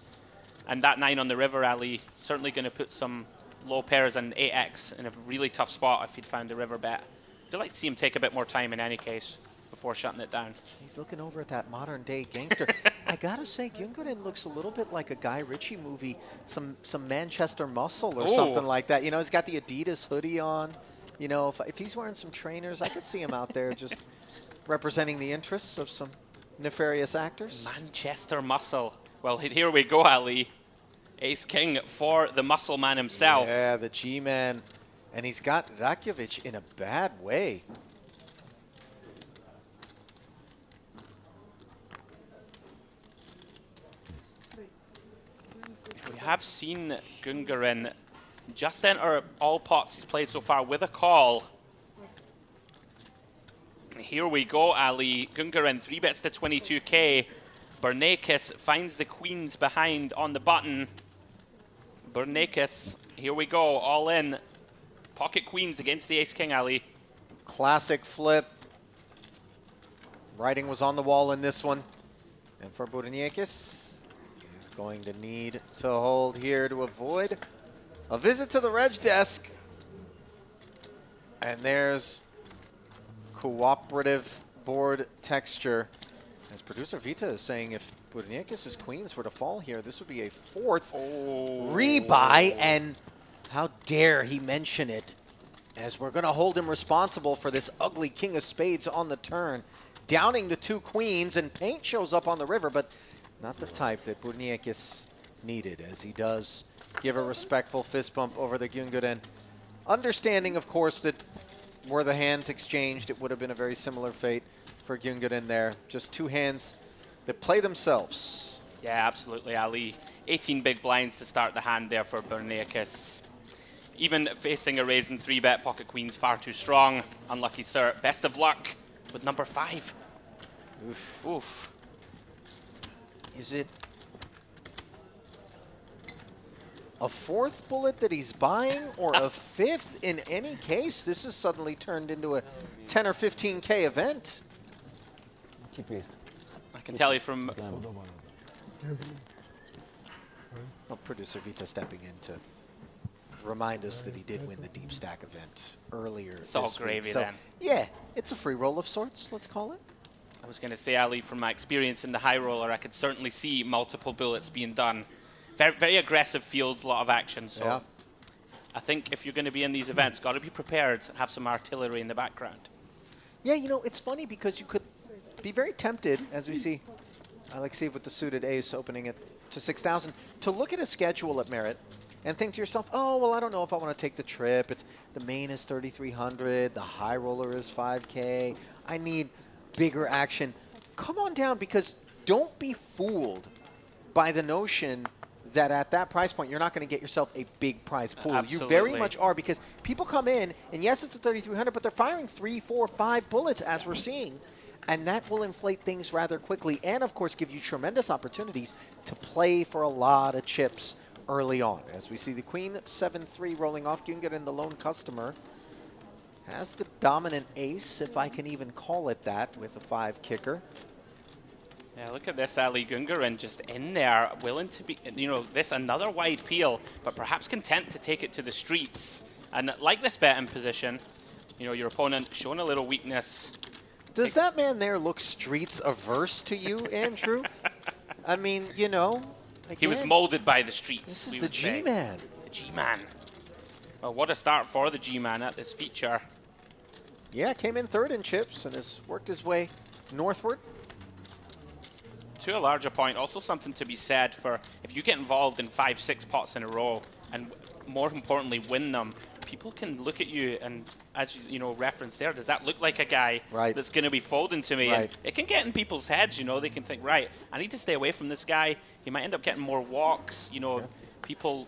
And that 9 on the river, Ali, certainly going to put some low pairs and 8x in a really tough spot if he'd found the river bet. I'd like to see him take a bit more time in any case before shutting it down. He's looking over at that modern day gangster. I gotta say, Gyungaren looks a little bit like a Guy Ritchie movie, some Manchester Muscle or something like that. You know, he's got the Adidas hoodie on. You know, if he's wearing some trainers, I could see him out there just representing the interests of some nefarious actors. Manchester Muscle. Well, here we go, Ali. Ace-King for the muscle man himself. Yeah, the G-man. And he's got Rakovic in a bad way. We have seen Gyungaren just enter all pots he's played so far with a call. Here we go, Ali. Gyungaren 3 bets to 22k. Bernakis finds the queens behind on the button. Bernakis, here we go, all in. Pocket queens against the ace-king, Ali. Classic flip. Writing was on the wall in this one. And for Bernakis, he's going to need to hold here to avoid a visit to the reg desk. And there's cooperative board texture. As producer Vita is saying, if Bernakis' queens were to fall here, this would be a 4th rebuy, and how dare he mention it, as we're going to hold him responsible for this ugly king of spades on the turn, downing the 2 queens, and paint shows up on the river, but not the type that Bernakis needed, as he does give a respectful fist bump over the Gyungaren. Understanding, of course, that were the hands exchanged, it would have been a very similar fate for Gyungaren there. Just 2 hands that play themselves. Yeah, absolutely, Ali. 18 big blinds to start the hand there for Bernakis. Even facing a raise and 3-bet pocket queens far too strong. Unlucky, sir. Best of luck with number 5. Oof. Oof. Is it a 4th bullet that he's buying, or a 5th? In any case, this has suddenly turned into a 10 or 15k event. I can tell you from... Well, producer Vita stepping in to remind us that he did win the deep stack event earlier. It's all gravy so, then. Yeah, it's a free roll of sorts, let's call it. I was going to say, Ali, from my experience in the high roller, I could certainly see multiple bullets being done. Very, very aggressive fields, a lot of action. So yeah. I think if you're going to be in these events, got to be prepared, have some artillery in the background. Yeah, you know, it's funny because you could be very tempted, as we see Alexei with the suited ace opening it to 6,000, to look at a schedule at Merit and think to yourself, oh, well, I don't know if I want to take the trip. It's the main is 3,300, the high roller is 5K. I need bigger action. Come on down, because don't be fooled by the notion that at that price point, you're not going to get yourself a big prize pool. Absolutely. You very much are, because people come in, and yes, it's a 3,300, but they're firing 3, 4, 5 bullets, as we're seeing. And that will inflate things rather quickly, and of course give you tremendous opportunities to play for a lot of chips early on. As we see the queen 7-3 rolling off, Gyungaren, the lone customer, has the dominant ace, if I can even call it that, with a 5 kicker. Yeah, look at this, Ali. Gyungaren just in there, willing to be, you know, this another wide peel, but perhaps content to take it to the streets. And like this bet in position, you know, your opponent showing a little weakness. Does that man there look streets averse to you, Andrew? I mean, you know, again, He was molded by the streets. this is we the would say. G-man. The G-man. Well, what a start for the G-Man at this feature. Yeah, came in third in chips and has worked his way northward. To a larger point, also something to be said for if you get involved in 5-6 pots in a row and more importantly win them, people can look at you and, as you know, reference there, does that look like a guy that's going to be folding to me? Right. And it can get in people's heads, you know, they can think, right, I need to stay away from this guy. He might end up getting more walks, you know, people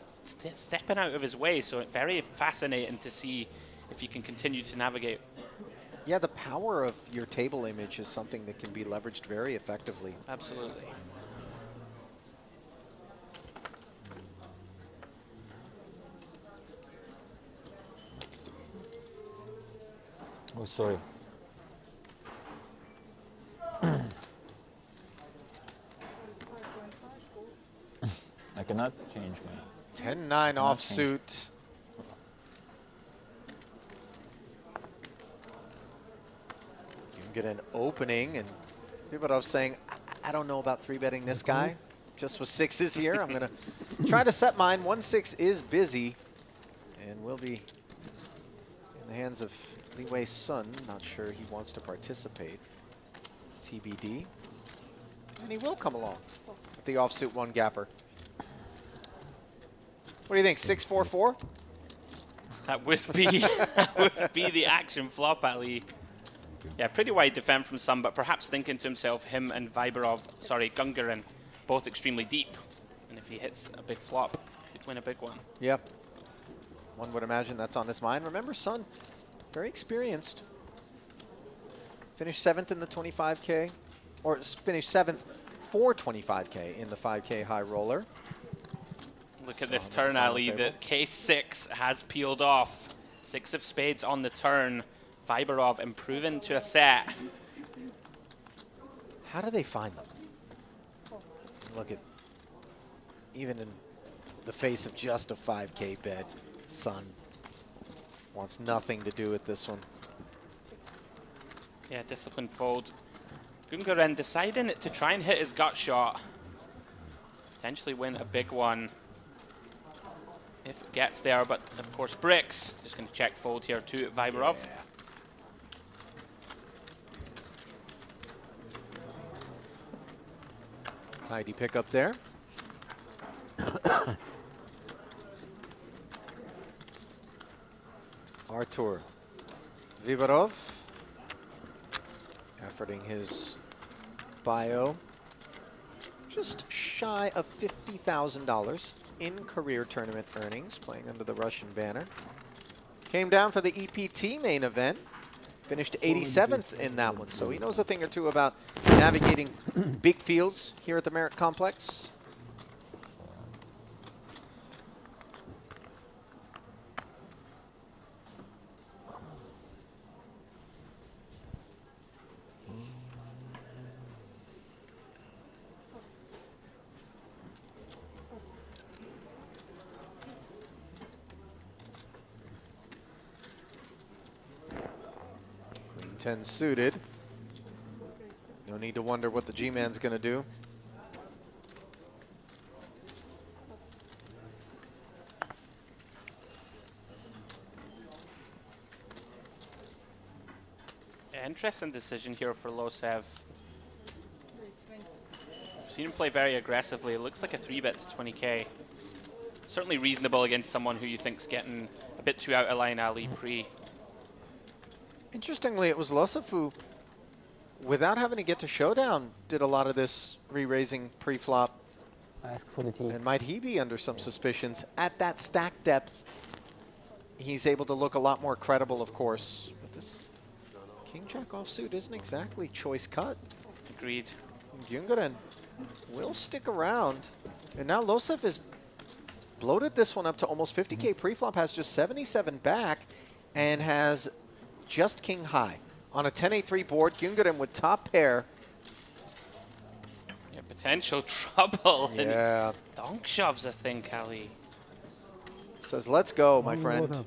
stepping out of his way. So it's very fascinating to see if you can continue to navigate. Yeah, the power of your table image is something that can be leveraged very effectively. Absolutely. Oh, sorry. I cannot change my 10-9 offsuit. Get an opening, and Vivarov's saying, I don't know about 3-betting this guy. Just with 6s here. I'm going to try to set mine. 1-6 is busy, and will be in the hands of Li Wei Sun. Not sure he wants to participate. TBD. And he will come along with the offsuit 1-gapper. What do you think, 6-4-4? That would be the action flop, Ali. Yeah, pretty wide defend from some, but perhaps thinking to himself, him and Gungarin, both extremely deep. And if he hits a big flop, he'd win a big one. Yep. One would imagine that's on his mind. Remember, Sun, very experienced. Finished 7th in the 25K, or finished 7th for 25K in the 5K high roller. Look at this turn, Ali. The K6 has peeled off. 6 of spades on the turn. Viborov improving to a set. How do they find them? Look at, even in the face of just a 5K bet, Sun wants nothing to do with this one. Yeah, disciplined fold. Gungarin deciding to try and hit his gut shot. Potentially win a big one if it gets there, but of course bricks. Just going to check fold here to Viborov. Yeah. Tidy pickup there. Artur Viborov efforting his bio. Just shy of $50,000 in career tournament earnings, playing under the Russian banner. Came down for the EPT main event. Finished 87th in that one, so he knows a thing or two about navigating big fields here at the Merit Complex. Queen 10 suited. No need to wonder what the G-Man's going to do. Interesting decision here for Losev. I've seen him play very aggressively. It looks like a 3-bet to 20K. Certainly reasonable against someone who you think's getting a bit too out of line, Ali, pre. Interestingly, it was Losev who, without having to get to showdown, did a lot of this re-raising pre-flop. Ask for the tea. And might he be under some suspicions? At that stack depth, he's able to look a lot more credible, of course. But this King-Jack offsuit isn't exactly choice cut. Agreed. Gungarin will stick around. And now Losev has bloated this one up to almost 50K pre-flop, has just 77 back, and has just king high. On a 10-8-3 board, Gungarin with top pair. Yeah, potential trouble. Yeah. And donk shoves, I think, Ali. Says, let's go, my friend.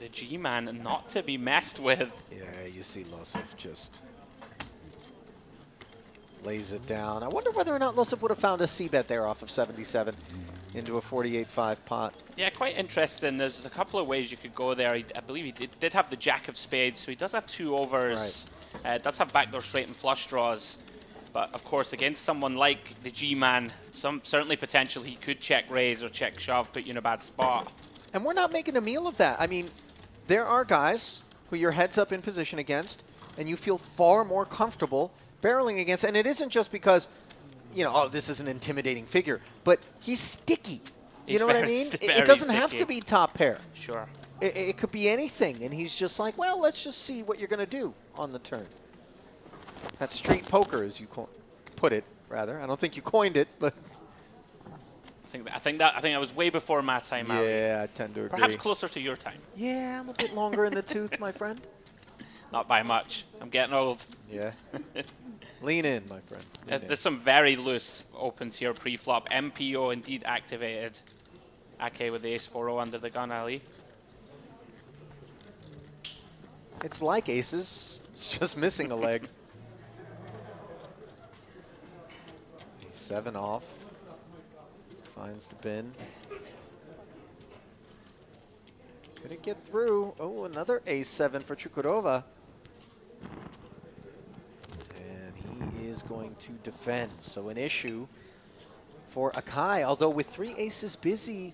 The G-Man not to be messed with. Yeah, you see Losev just lays it down. I wonder whether or not Losev would have found a C-bet there off of 77. into a 48-5 pot. Yeah, quite interesting. There's a couple of ways you could go there. I believe he did have the Jack of Spades, so he does have 2 overs. Does have backdoor straight and flush draws. But of course, against someone like the G-Man, certainly potential he could check raise or check shove, put you in a bad spot. And we're not making a meal of that. I mean, there are guys who you're heads up in position against, and you feel far more comfortable barreling against. And it isn't just because, you know, oh, this is an intimidating figure, but he's sticky. You know what I mean? It doesn't have to be top pair. Sure. It could be anything, and he's just like, well, let's just see what you're going to do on the turn. That's street poker, as you put it, rather. I don't think you coined it, but I think that was way before my time. Yeah, I tend to agree. Perhaps closer to your time. Yeah, I'm a bit longer in the tooth, my friend. Not by much. I'm getting old. Yeah. Lean in, my friend. There's some very loose opens here pre-flop. MPO indeed activated. Ake with the ace-4-0 under the gun, Ali. It's like aces. It's just missing a leg. 7 off. Finds the bin. Could it get through? Oh, another ace-7 for Chukurova. And he is going to defend. So an issue for Akai. Although with 3 aces busy,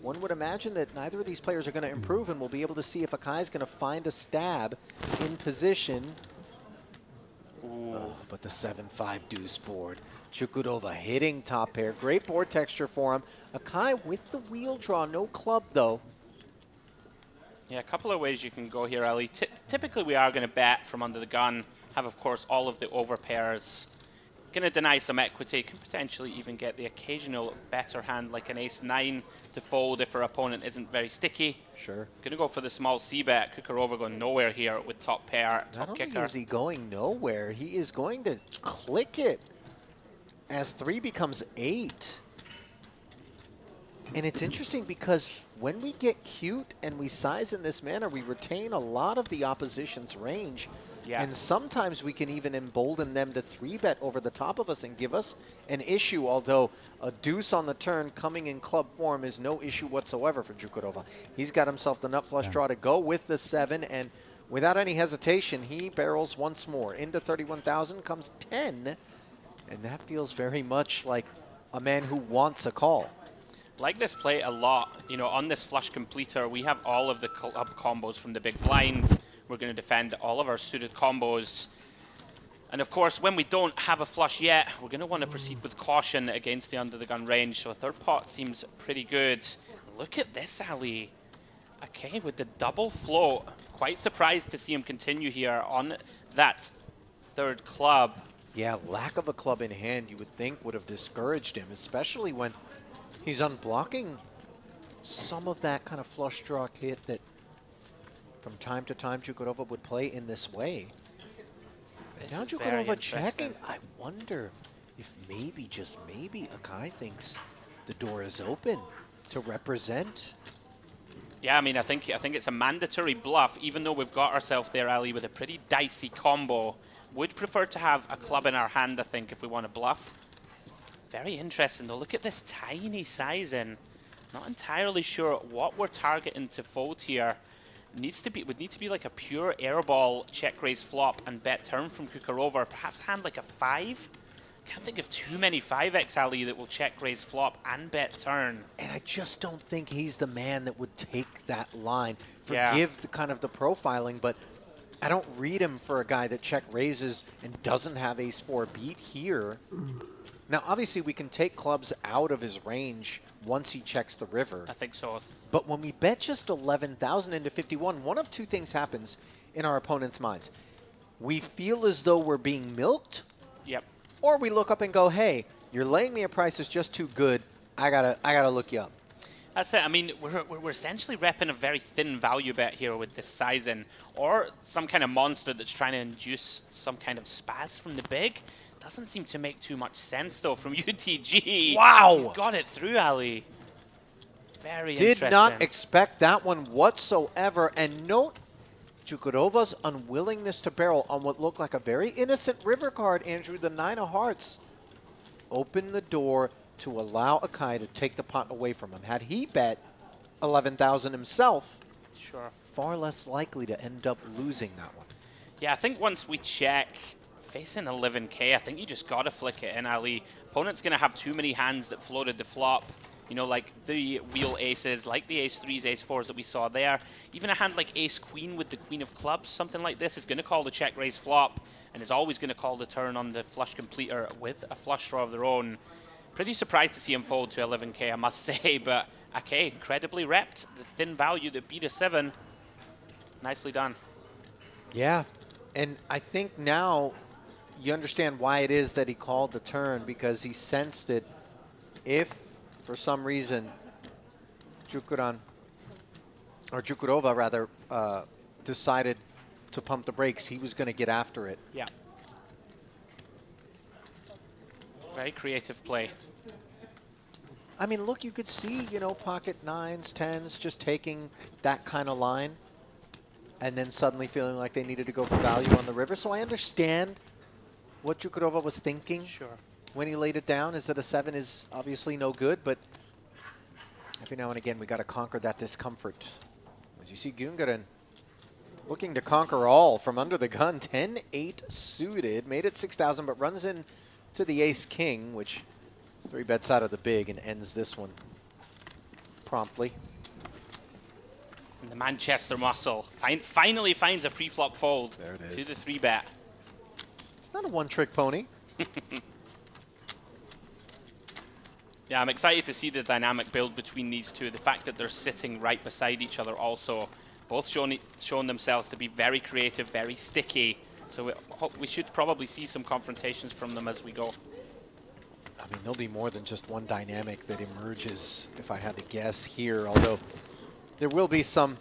one would imagine that neither of these players are going to improve, and we'll be able to see if Akai is going to find a stab in position. Oh, but the 7-5 deuce board. Chukurova hitting top pair. Great board texture for him. Akai with the wheel draw. No club, though. Yeah, a couple of ways you can go here, Ali. Typically, we are going to bet from under the gun. Have, of course, all of the over pairs. Going to deny some equity. Can potentially even get the occasional better hand, like an ace-9 to fold if our opponent isn't very sticky. Sure. Going to go for the small c-bet. Kukurova going nowhere here with top pair, top Not kicker. only is he going nowhere, he is going to click it as 3 becomes 8. And it's interesting because when we get cute and we size in this manner, we retain a lot of the opposition's range. Yeah. And sometimes we can even embolden them to 3-bet over the top of us and give us an issue, although a deuce on the turn coming in club form is no issue whatsoever for Chukurova. He's got himself the nut flush draw to go with the 7, and without any hesitation, he barrels once more. Into 31,000 comes 10, and that feels very much like a man who wants a call. Like this play a lot. You know, on this flush completer, we have all of the club combos from the big blind. We're going to defend all of our suited combos. And of course, when we don't have a flush yet, we're going to want to proceed with caution against the under the gun range. So a third pot seems pretty good. Look at this, Ali. Okay, with the double float. Quite surprised to see him continue here on that third club. Yeah, lack of a club in hand, you would think, would have discouraged him, especially when he's unblocking some of that kind of flush draw kit that from time to time Chukurova would play in this way. Now Chukurova checking. I wonder if maybe, just maybe, Akai thinks the door is open to represent. Yeah, I mean, I think it's a mandatory bluff, even though we've got ourselves there, Ali, with a pretty dicey combo. Would prefer to have a club in our hand, I think, if we want to bluff. Very interesting, though. Look at this tiny sizing. Not entirely sure what we're targeting to fold here. Would need to be like a pure airball check raise flop and bet turn from Kukurova. Perhaps hand like a 5. Can't think of too many 5x, Ali, that will check raise flop and bet turn. And I just don't think he's the man that would take that line. Forgive the kind of the profiling, but I don't read him for a guy that check raises and doesn't have ace-4 beat here. Now, obviously, we can take clubs out of his range once he checks the river. I think so. But when we bet just 11,000 into 51, one of 2 things happens in our opponent's minds. We feel as though we're being milked. Yep. Or we look up and go, hey, you're laying me a price that's just too good. I gotta look you up. That's it. I mean, we're essentially repping a very thin value bet here with this sizing, or some kind of monster that's trying to induce some kind of spaz from the big. Doesn't seem to make too much sense, though, from UTG. Wow! He's got it through, Ali. Very interesting. Did not expect that one whatsoever. And note Chukurova's unwillingness to barrel on what looked like a very innocent river card, Andrew, the 9 of hearts. Open the door to allow Akai to take the pot away from him. Had he bet 11,000 himself, Sure. far less likely to end up losing that one. Yeah, I think once we check facing 11k, I think you just got to flick it in, Ali. Opponent's going to have too many hands that floated the flop. You know, like the wheel aces, like the ace threes, ace fours that we saw there. Even a hand like ace queen with the queen of clubs, something like this is going to call the check raise flop and is always going to call the turn on the flush completer with a flush draw of their own. Pretty surprised to see him fold to 11k, I must say, but okay, incredibly repped. The thin value that beat a 7. Nicely done. Yeah, and I think now you understand why it is that he called the turn, because he sensed that if, for some reason, Jukurova rather, decided to pump the brakes, he was going to get after it. Yeah. Very creative play. I mean, look, you could see, you know, pocket 9s, 10s, just taking that kind of line and then suddenly feeling like they needed to go for value on the river. So I understand what Jukurova was thinking. Sure. When he laid it down, is that a 7 is obviously no good, but every now and again we got to conquer that discomfort. As you see, Gungarin looking to conquer all from under the gun. 10-8 suited, made it 6,000, but runs in to the ace-king, which 3 bets out of the big and ends this one promptly. And the Manchester muscle finally finds a pre-flop fold There it is. to the 3-bet. It's not a one-trick pony. Yeah, I'm excited to see the dynamic build between these two. The fact that they're sitting right beside each other also. Both shown themselves to be very creative, very sticky. So we should probably see some confrontations from them as we go. I mean, there'll be more than just one dynamic that emerges, if I had to guess here, although there will be some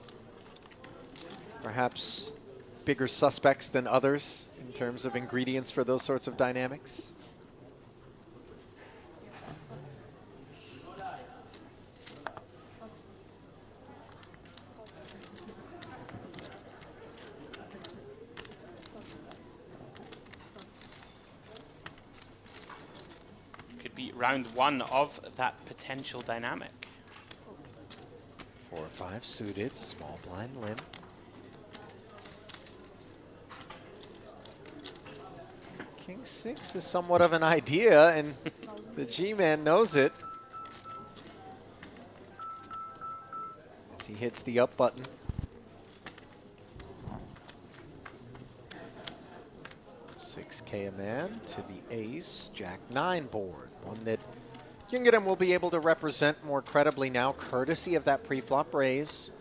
perhaps bigger suspects than others in terms of ingredients for those sorts of dynamics. Could be round 1 of that potential dynamic. 4 or 5 suited, small blind limp. King 6 is somewhat of an idea, and the G-man knows it. As he hits the up button. $6K a man to the ace, Jack 9 board. One that Gungarin will be able to represent more credibly now, courtesy of that pre-flop raise.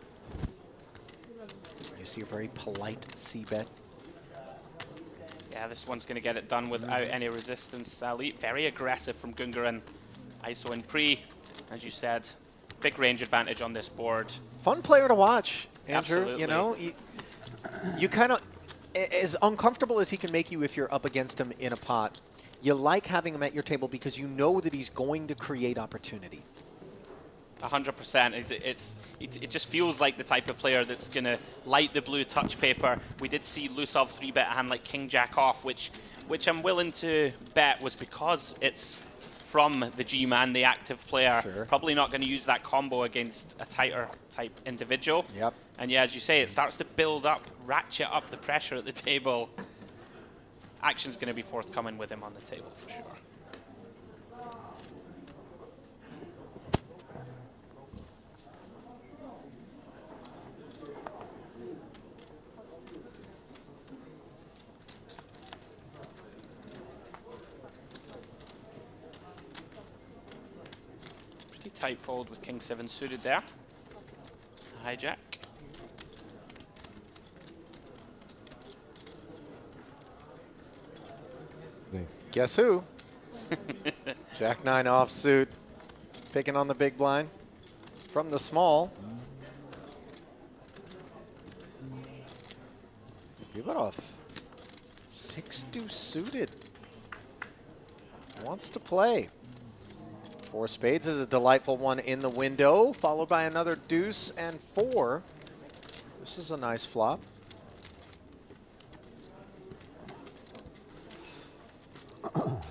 You see a very polite c-bet. Yeah, this one's going to get it done without any resistance, Sally. Very aggressive from Gungarin. ISO in pre, as you said. Big range advantage on this board. Fun player to watch, Andrew. Absolutely. You know, you kind of, as uncomfortable as he can make you if you're up against him in a pot, you like having him at your table because you know that he's going to create opportunity. 100%. It just feels like the type of player that's going to light the blue touch paper. We did see Lusov 3-bet a hand like King Jack off, which I'm willing to bet was because it's from the G-man, the active player. Sure. Probably not going to use that combo against a tighter type individual. Yep. And yeah, as you say, it starts to build up, ratchet up the pressure at the table. Action's going to be forthcoming with him on the table for sure. Pretty tight fold with King 7 suited there. Hijack. Thanks. Guess who? Jack 9 offsuit, picking on the big blind from the small. Give it off. 6-2 suited. Wants to play. 4 spades is a delightful one in the window, followed by another deuce and 4. This is a nice flop. Look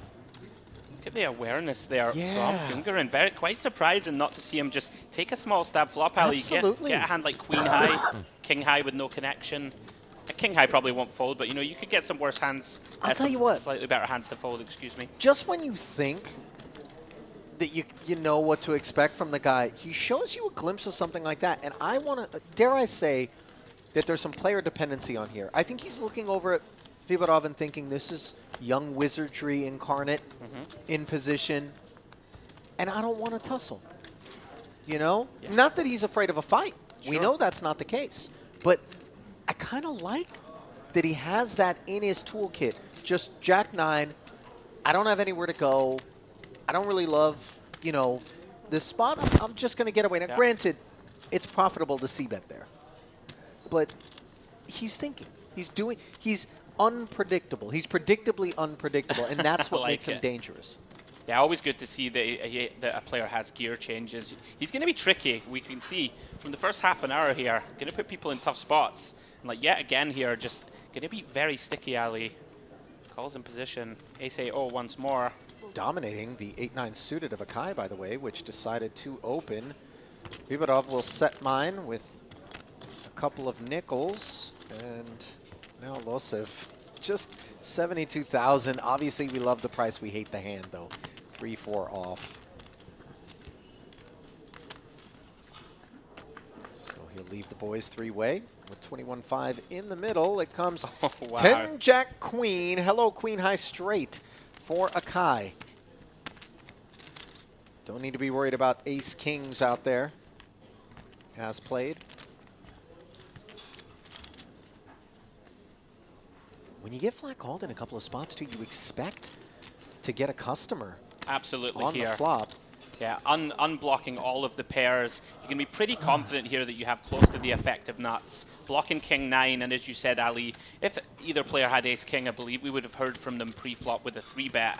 at the awareness there Yeah. from Gungarin. Very quite surprising not to see him just take a small stab flop alley. Absolutely. Get a hand like Queen High, King High with no connection. A King High probably won't fold, but you know, you could get some worse hands. I'll tell you what. Slightly better hands to fold, excuse me. Just when you think that you know what to expect from the guy, he shows you a glimpse of something like that. And I want to, dare I say, that there's some player dependency on here. I think he's looking over at Vyborov and thinking this is young wizardry incarnate in position, and I don't want to tussle. You know? Yeah. Not that he's afraid of a fight. Sure. We know that's not the case. But I kind of like that he has that in his toolkit. Just Jack-9, I don't have anywhere to go. I don't really love, you know, this spot. I'm just going to get away. Now, granted, it's profitable to c-bet there. But he's thinking. He's unpredictable. He's predictably unpredictable, and that's what makes him dangerous. Yeah, always good to see that a player has gear changes. He's going to be tricky. We can see from the first half an hour here, going to put people in tough spots. And like yet again here, just going to be very sticky, Ali. Calls in position. Ace-8-0 once more. Dominating the 8-9 suited of Akai, by the way, which decided to open. Vyborov will set mine with a couple of nickels, and now Losev just 72,000. Obviously, we love the price. We hate the hand, though. 3-4 off. So he'll leave the boys three-way with 21-5 in the middle. It comes 10 Jack Queen. Hello, Queen High straight for Akai. Don't need to be worried about ace kings out there. As played. When you get flat called in a couple of spots too, you expect to get a customer. Absolutely on here. The flop. Yeah, unblocking all of the pairs. You can be pretty confident here that you have close to the effective nuts. Blocking King 9, and as you said, Ali, if either player had Ace King, I believe we would have heard from them pre-flop with a 3-bet.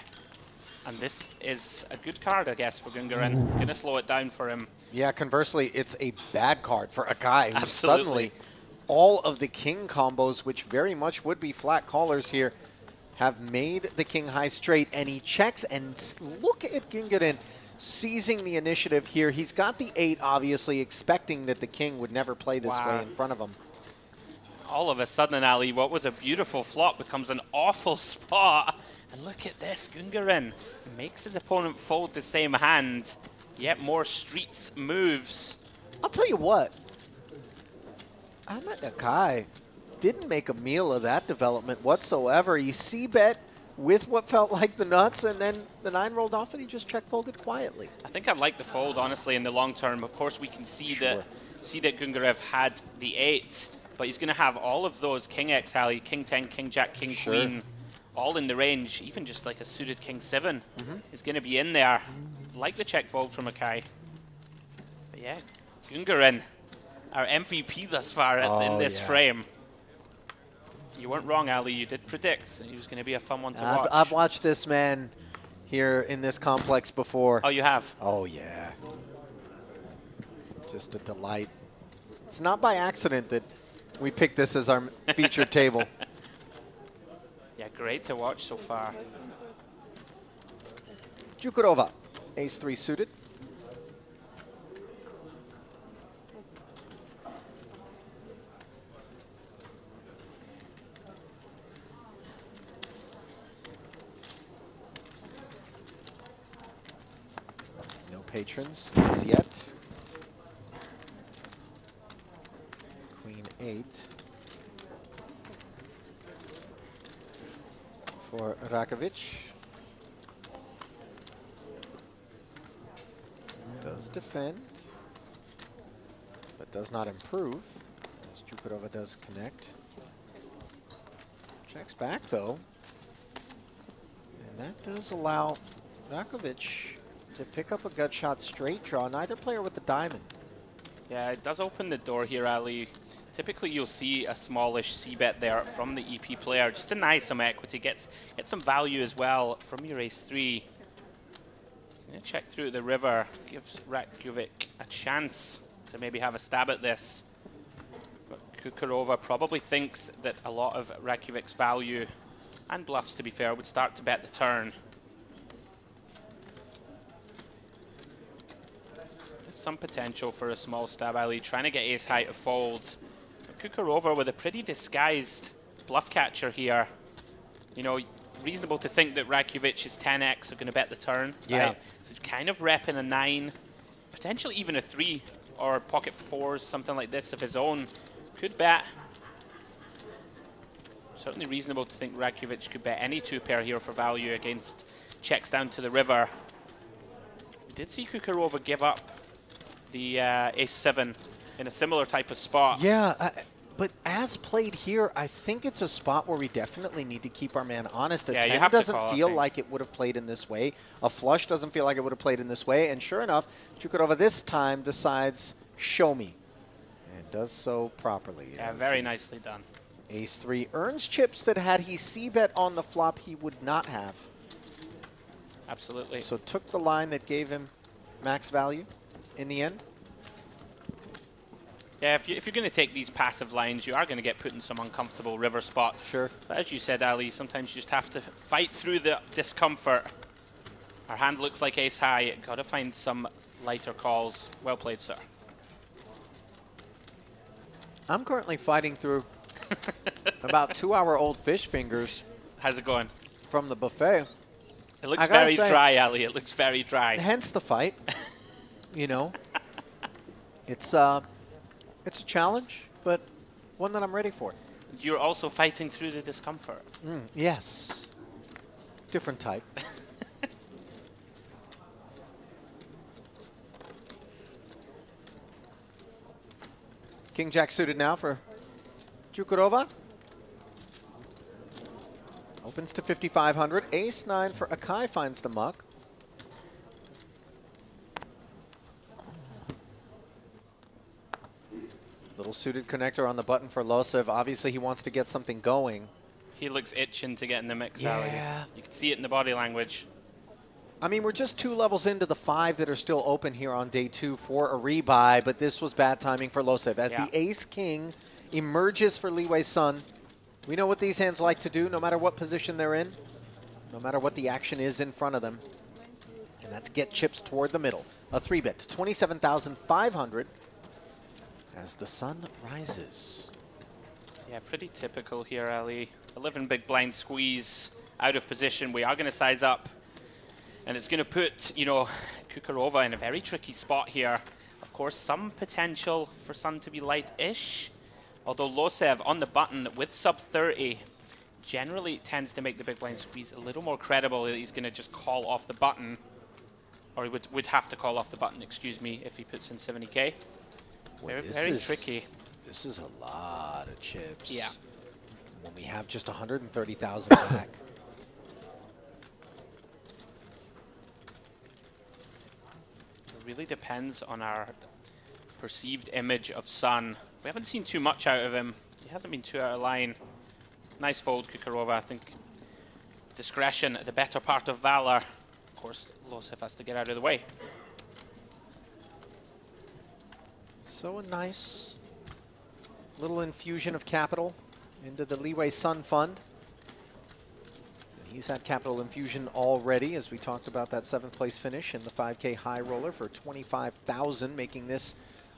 And this is a good card, I guess, for Gungarin. Going to slow it down for him. Yeah, conversely, it's a bad card for a guy who suddenly all of the king combos, which very much would be flat callers here, have made the king high straight, and he checks, and look at Gungarin seizing the initiative here. He's got the 8, obviously, expecting that the king would never play this way in front of him. All of a sudden, Ali, what was a beautiful flop becomes an awful spot. And look at this, Gungarin makes his opponent fold the same hand, yet more streets moves. I'll tell you what, Ahmed Akai didn't make a meal of that development whatsoever. He c-bet with what felt like the nuts, and then the 9 rolled off and he just check folded quietly. I think I'd like the fold, honestly, in the long term. Of course, we can see that Gungarev had the 8, but he's going to have all of those King X, Ali, King 10, King Jack, King Queen, all in the range. Even just like a suited King 7 is going to be in there. Like the check fold from Akai. But yeah, Gungarin, our MVP thus far in this frame. You weren't wrong, Ali. You did predict he was going to be a fun one to watch. I've watched this man here in this complex before. Oh, you have? Oh, yeah. Just a delight. It's not by accident that we picked this as our featured table. Yeah, great to watch so far. Jukurova, ace-3 suited. No patrons as yet. Queen 8 for Rakovic. Does defend, but does not improve, as Jukurova does connect. Checks back, though. And that does allow Rakovic to pick up a gut shot straight draw. Neither player with the diamond. Yeah, it does open the door here, Ali. Typically, you'll see a smallish c-bet there from the EP player. Just deny some equity, get some value as well from your ace-3. Check through the river, gives Rakovic a chance to maybe have a stab at this. But Kukurova probably thinks that a lot of Rakovic's value, and bluffs to be fair, would start to bet the turn. some potential for a small stab alley, trying to get ace high to fold. Kukurova with a pretty disguised bluff catcher here. You know, reasonable to think that Rakovic's 10x are going to bet the turn. Yeah. Right? So kind of repping a 9, potentially even a 3 or pocket 4s, something like this of his own. Could bet. Certainly reasonable to think Rakovic could bet any 2-pair here for value against checks down to the river. We did see Kukurova give up the ace-7 in a similar type of spot. Yeah, but as played here, I think it's a spot where we definitely need to keep our man honest. A Yeah, you 10 have to doesn't call, I feel think. like it would have played in this way. A flush doesn't feel like it would have played in this way. And sure enough, Kukurova this time decides, show me. And does so properly. Yeah, very nicely done. Ace-3 earns chips that had he c-bet on the flop, he would not have. Absolutely. So took the line that gave him max value in the end. Yeah, if you're going to take these passive lines, you are going to get put in some uncomfortable river spots. Sure. But as you said, Ali, sometimes you just have to fight through the discomfort. Our hand looks like ace high. Got to find some lighter calls. Well played, sir. I'm currently fighting through about 2-hour-old fish fingers. How's it going? From the buffet. It looks very dry, Ali. It looks very dry. Hence the fight. You know, it's a challenge, but one that I'm ready for. You're also fighting through the discomfort. Yes. Different type. King Jack suited now for Kukurova. Opens to 5,500. Ace-9 for Akai finds the muck. Little suited connector on the button for Losev. Obviously, he wants to get something going. He looks itching to get in the mix, Yeah. Ali. You can see it in the body language. I mean, we're just 2 levels into the 5 that are still open here on day 2 for a rebuy, but this was bad timing for Losev. As the ace-king emerges for Li Wei's son, we know what these hands like to do, no matter what position they're in, no matter what the action is in front of them. And that's get chips toward the middle. A 3-bet to 27,500 as the sun rises. Yeah, pretty typical here, Ali. 11 big blind squeeze out of position. We are going to size up. And it's going to put, you know, Kukurova in a very tricky spot here. Of course, some potential for Sun to be light-ish. Although Losev on the button with sub 30 generally tends to make the big blind squeeze a little more credible that he's going to just call off the button. Or he would have to call off the button, excuse me, if he puts in 70k. Very tricky. This is a lot of chips. Yeah. When we have just 130,000 back. It really depends on our perceived image of Sun. We haven't seen too much out of him. He hasn't been too out of line. Nice fold, Kukurova. I think discretion, the better part of valor. Of course, Losev has to get out of the way. So a nice little infusion of capital into the Li Wei Sun Fund. He's had capital infusion already, as we talked about that 7th place finish in the 5K high roller for 25,000, making this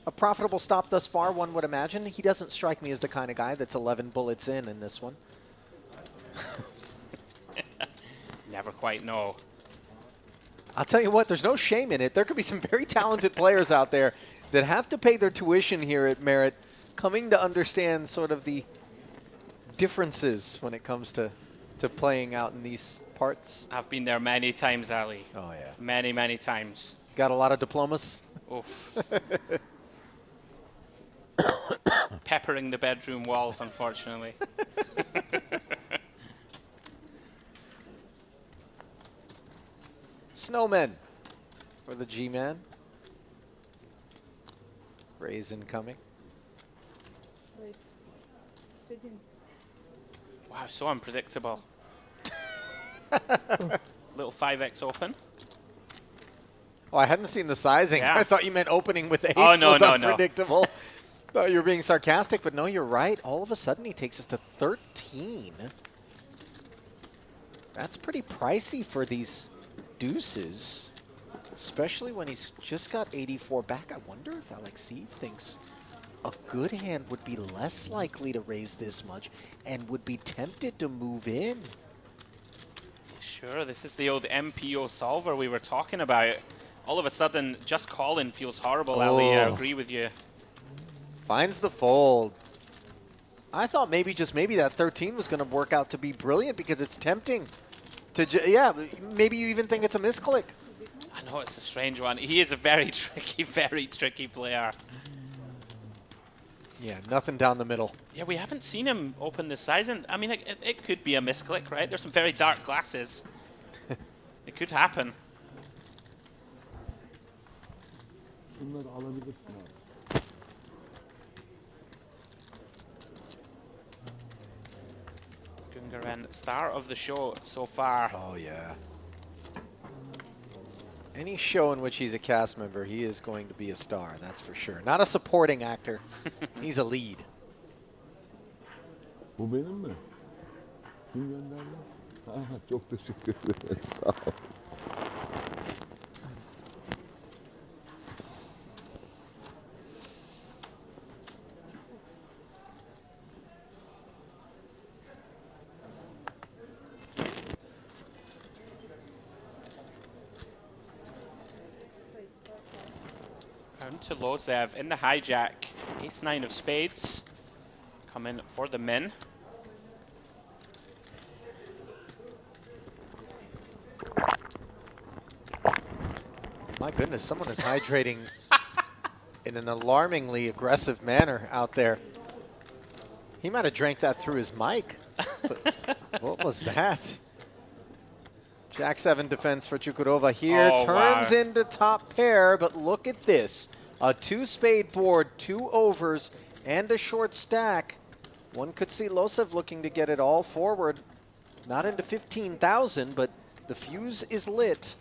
a profitable stop thus far, one would imagine. He doesn't strike me as the kind of guy that's 11 bullets in this one. Never quite know. I'll tell you what, there's no shame in it. There could be some very talented players out there that have to pay their tuition here at Merit, coming to understand sort of the differences when it comes to playing out in these parts. I've been there many times, Ali. Oh, yeah. Many, many times. Got a lot of diplomas? Oof. Peppering the bedroom walls, unfortunately. Snowmen for the G-Man. Raise incoming. Wow, so unpredictable. Little 5x open. Oh, I hadn't seen the sizing. Yeah. I thought you meant opening with 8s Oh, no, was no, unpredictable. Thought you were being sarcastic, but no, you're right. All of a sudden, he takes us to 13. That's pretty pricey for these deuces. Especially when he's just got 84 back. I wonder if Alexei thinks a good hand would be less likely to raise this much and would be tempted to move in. Sure, this is the old MPO solver we were talking about. All of a sudden, just calling feels horrible, Ali. I agree with you. Finds the fold. I thought maybe, just maybe, that 13 was going to work out to be brilliant because it's tempting to, yeah, maybe you even think it's a misclick. I know, it's a strange one. He is a very tricky player. Yeah, nothing down the middle. Yeah, we haven't seen him open this size, and I mean, it could be a misclick, right? There's some very dark glasses. It could happen. Gungaren, star of the show so far. Oh, yeah. Any show in which he's a cast member, he is going to be a star, that's for sure. Not a supporting actor. He's a lead. Bu benim mi? Kim gönderdi? Çok teşekkür ederim. Sağ ol. Down to Lozev in the hijack. Ace-9 of spades. Come in for the min. My goodness, someone is hydrating in an alarmingly aggressive manner out there. He might have drank that through his mic. What was that? Jack-7 defense for Chukurova here. Oh, turns wow. into top pair, but look at this. A 2-spade board, 2 overs, and a short stack. One could see Lozev looking to get it all forward. Not into 15,000, but the fuse is lit.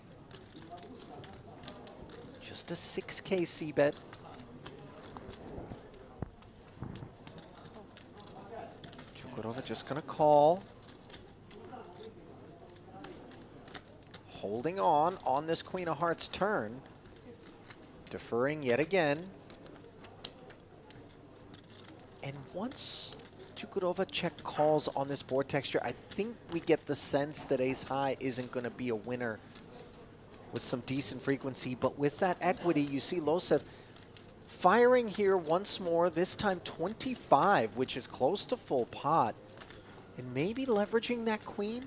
Just a 6K C-bet. Chukurova just gonna call. Holding on this Queen of Hearts turn. Deferring yet again. And once Chukurova check calls on this board texture, I think we get the sense that ace high isn't going to be a winner with some decent frequency. But with that equity, you see Lozev firing here once more, this time 25, which is close to full pot. And maybe leveraging that queen.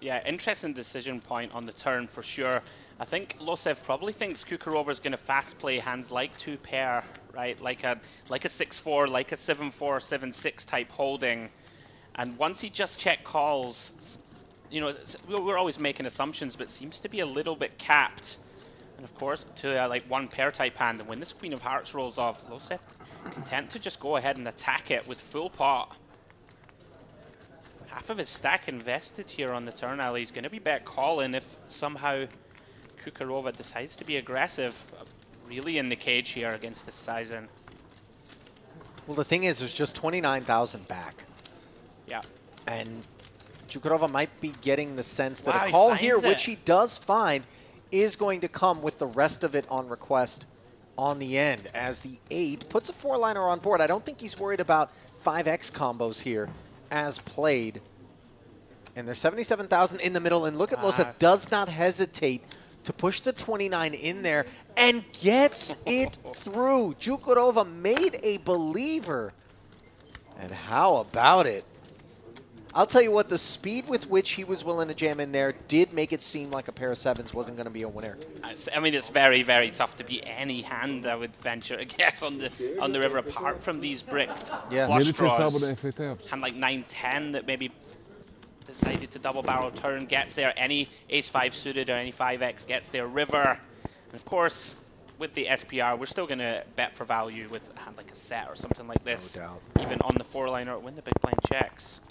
Yeah, interesting decision point on the turn for sure. I think Lozev probably thinks Kukurova's going to fast play hands like 2-pair, right? Like a 6-4, like a 7-4, 7-6 type holding. And once he just check calls, you know, we're always making assumptions, but it seems to be a little bit capped. And of course, to like 1-pair type hand. And when this Queen of Hearts rolls off, Lozev content to just go ahead and attack it with full pot. Half of his stack invested here on the turn, Ali. He's going to be bet calling if somehow Kukurova decides to be aggressive. Really in the cage here against this size-in. Well, the thing is, there's just 29,000 back. Yeah. And Chukurova might be getting the sense that Wow, a call he here, finds it. which he does find, is going to come with the rest of it on request on the end. As the 8 puts a 4-liner on board. I don't think he's worried about 5x combos here as played. And there's 77,000 in the middle. And look at Lozev, does not hesitate to push the 29 in there and gets it through. Chukurova made a believer. And how about it? I'll tell you what, the speed with which he was willing to jam in there did make it seem like a pair of 7s wasn't going to be a winner. I mean, it's very, very tough to beat any hand, I would venture, I guess, on the river, apart from these bricked flush draws. Hand like 9-10 that maybe decided to double barrel turn gets there. Any ace-5 suited or any 5x gets there. River. And of course, with the SPR, we're still going to bet for value with a hand like a set or something like this. No doubt. Even on the 4-liner when the big blind checks.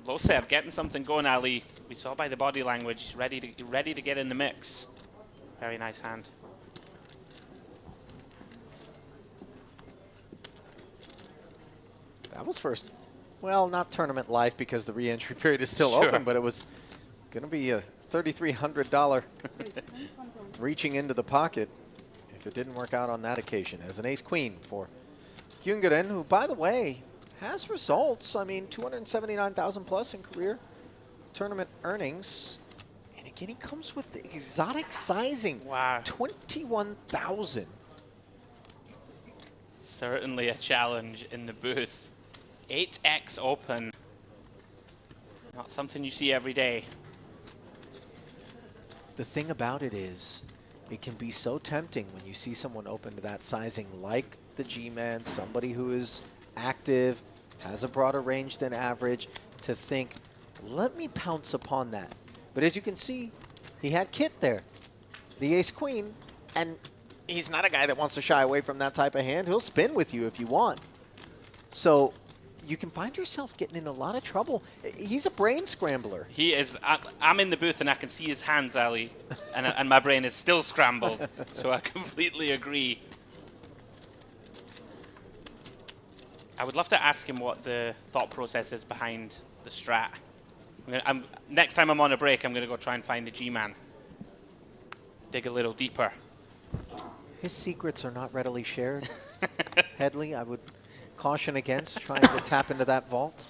Lozev getting something going, Ali. We saw by the body language, he's ready to get in the mix. Very nice hand. That was first, well, not tournament life because the re-entry period is still open, but it was going to be a $3,300 reaching into the pocket if it didn't work out on that occasion as an ace-queen for Gyöngeren, who, by the way, has results. I mean, 279,000 plus in career tournament earnings. And again, he comes with the exotic sizing. Wow. 21,000. Certainly a challenge in the booth. 8x open. Not something you see every day. The thing about it is, it can be so tempting when you see someone open to that sizing, like the G-Man, somebody who is active, has a broader range than average, to think, let me pounce upon that. But as you can see, he had Kit there, the ace-queen, and he's not a guy that wants to shy away from that type of hand. He'll spin with you if you want. So you can find yourself getting in a lot of trouble. He's a brain scrambler. He is. I'm in the booth and I can see his hands, Ali, and my brain is still scrambled. So I completely agree. I would love to ask him what the thought process is behind the strat. Next time I'm on a break, I'm going to go try and find the G-Man. Dig a little deeper. His secrets are not readily shared. Headley, I would caution against trying to tap into that vault.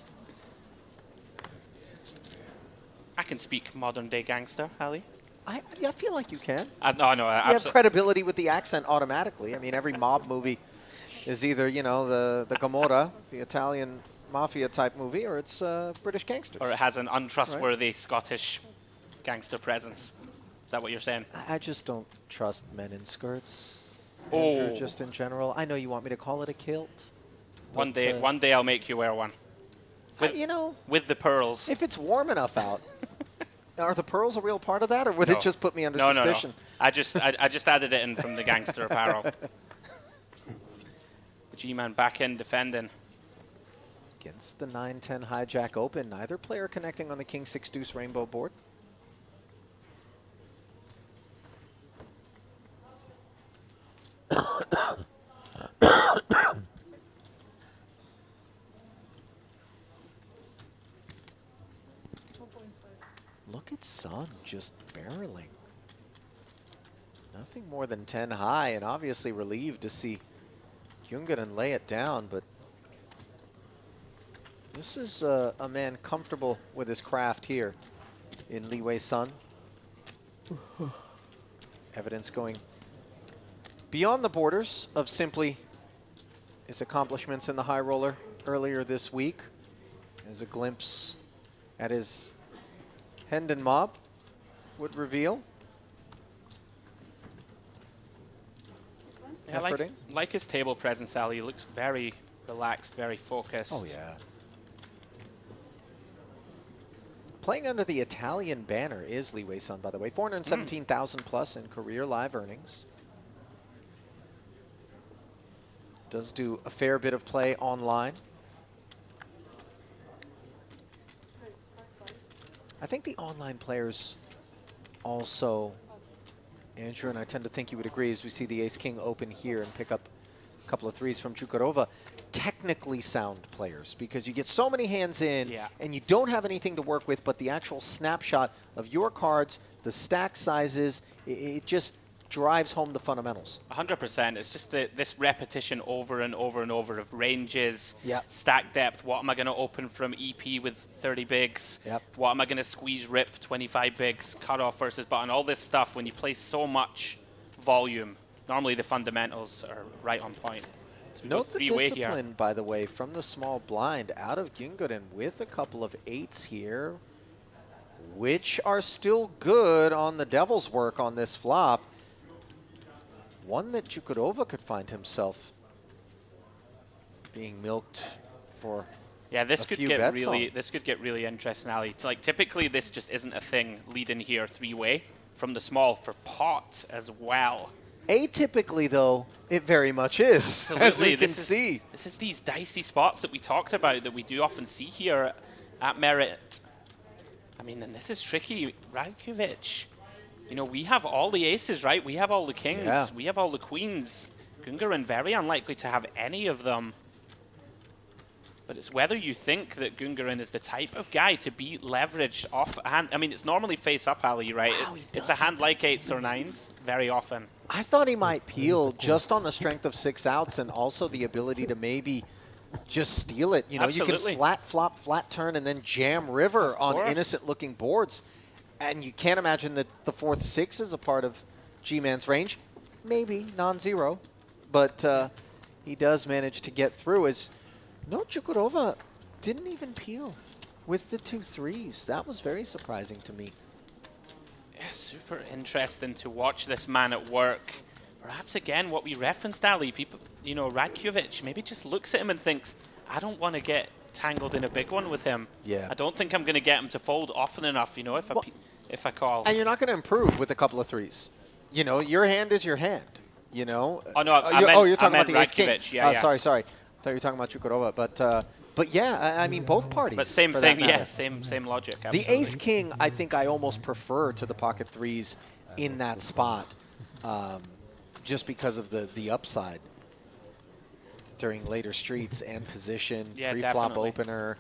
I can speak modern-day gangster, Ali. I feel like you can. No, You have credibility with the accent automatically. I mean, every mob movie is either, you know, the Gomorrah, the Italian mafia type movie, or it's British gangsters. Or it has an untrustworthy Scottish gangster presence. Is that what you're saying? I just don't trust men in skirts. Oh. Andrew, just in general. I know you want me to call it a kilt. One day I'll make you wear one. With, you know, with the pearls. If it's warm enough out. Are the pearls a real part of that, or would it just put me under suspicion? No. I just added it in from the gangster apparel. The G-Man back in defending. Against the 9-10 hijack open, neither player connecting on the King 6 Deuce rainbow board. Look at Sun just barreling. Nothing more than 10 high, and obviously relieved to see Gyöngeren lay it down, but this is a man comfortable with his craft here in Li Wei Sun. Evidence going beyond the borders of simply his accomplishments in the high roller earlier this week. As a glimpse at his Hendon mob would reveal. Yeah, like his table presence, Ali, he looks very relaxed, very focused. Oh, yeah. Playing under the Italian banner is Li Wei Sun, by the way. 417,000 plus in career live earnings. Does do a fair bit of play online. I think the online players also, Andrew, and I tend to think you would agree, as we see the Ace-King open here and pick up a couple of threes from Chukarova, technically sound players, because you get so many hands in, and you don't have anything to work with but the actual snapshot of your cards, the stack sizes. It just drives home the fundamentals. 100%. It's just this repetition over and over and over of ranges, Yep. stack depth. What am I going to open from EP with 30 bigs? Yep. What am I going to squeeze rip 25 bigs? Cut off versus button. All this stuff, when you play so much volume, normally the fundamentals are right on point. So Note the discipline, by the way, from the small blind out of Gyöngeren with a couple of 8s here, which are still good on the devil's work on this flop. One that Chukarova could find himself being milked for this a could few get bets really on. this could get really interesting, Ali. It's like typically this just isn't a thing. Lead in here 3-way from the small for pot as well. Atypically, though, it very much is, as we can see. This is these dicey spots that we talked about that we do often see here at Merit. I mean, and this is tricky. Radkovic, you know, we have all the aces, right? We have all the kings. Yeah. We have all the queens. Gyöngeren very unlikely to have any of them. But it's whether you think that Gungarin is the type of guy to be leveraged off a hand. I mean, it's normally face-up alley, right? Wow, It's a hand like 8s or 9s very often. I thought he might peel just on the strength of 6 outs and also the ability to maybe just steal it. You know, Absolutely. you can flat flop, flat turn, and then jam river on innocent-looking boards. And you can't imagine that the 4th 6 is a part of G-Man's range. Maybe non-zero, but he does manage to get through. As no, Chukurova didn't even peel with the 2 3s. That was very surprising to me. Yeah, super interesting to watch this man at work. Perhaps again, what we referenced, Ali, people, you know, Radkovic maybe just looks at him and thinks, I don't want to get tangled in a big one with him. Yeah. I don't think I'm going to get him to fold often enough, you know, if I call. And you're not going to improve with a couple of 3s. You know, your hand is your hand, you know. Oh, no, you're talking about the ace-king. Yeah, yeah. Sorry. I thought you were talking about Chukurova. But yeah, I mean, both parties. But same thing, yeah, same logic. Absolutely. The ace-king, I think I almost prefer to the pocket 3s in that spot, just because of the upside during later streets and position, pre-flop opener.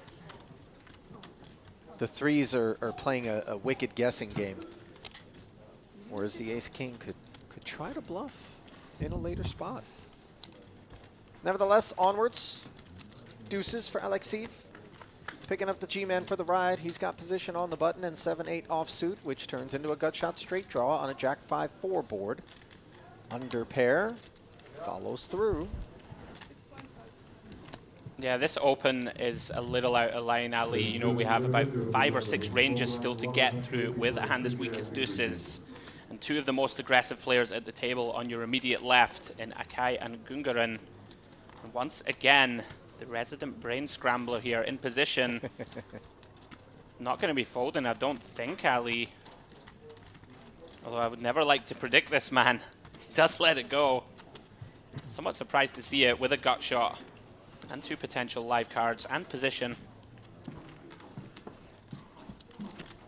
The 3s are playing a wicked guessing game, whereas the ace-king could try to bluff in a later spot. Nevertheless, onwards. Deuces for Alexeyev. Picking up the G-Man for the ride. He's got position on the button and 7-8 offsuit, which turns into a gut shot straight draw on a Jack 5-4 board. Under pair. Follows through. Yeah, this open is a little out of line, Ali. You know, we have about 5 or 6 ranges still to get through with a hand as weak as deuces. And 2 of the most aggressive players at the table on your immediate left in Akai and Gungarin. And once again, the resident brain scrambler here in position. Not going to be folding, I don't think, Ali. Although I would never like to predict this man. He does let it go. Somewhat surprised to see it with a gut shot. And 2 potential live cards and position.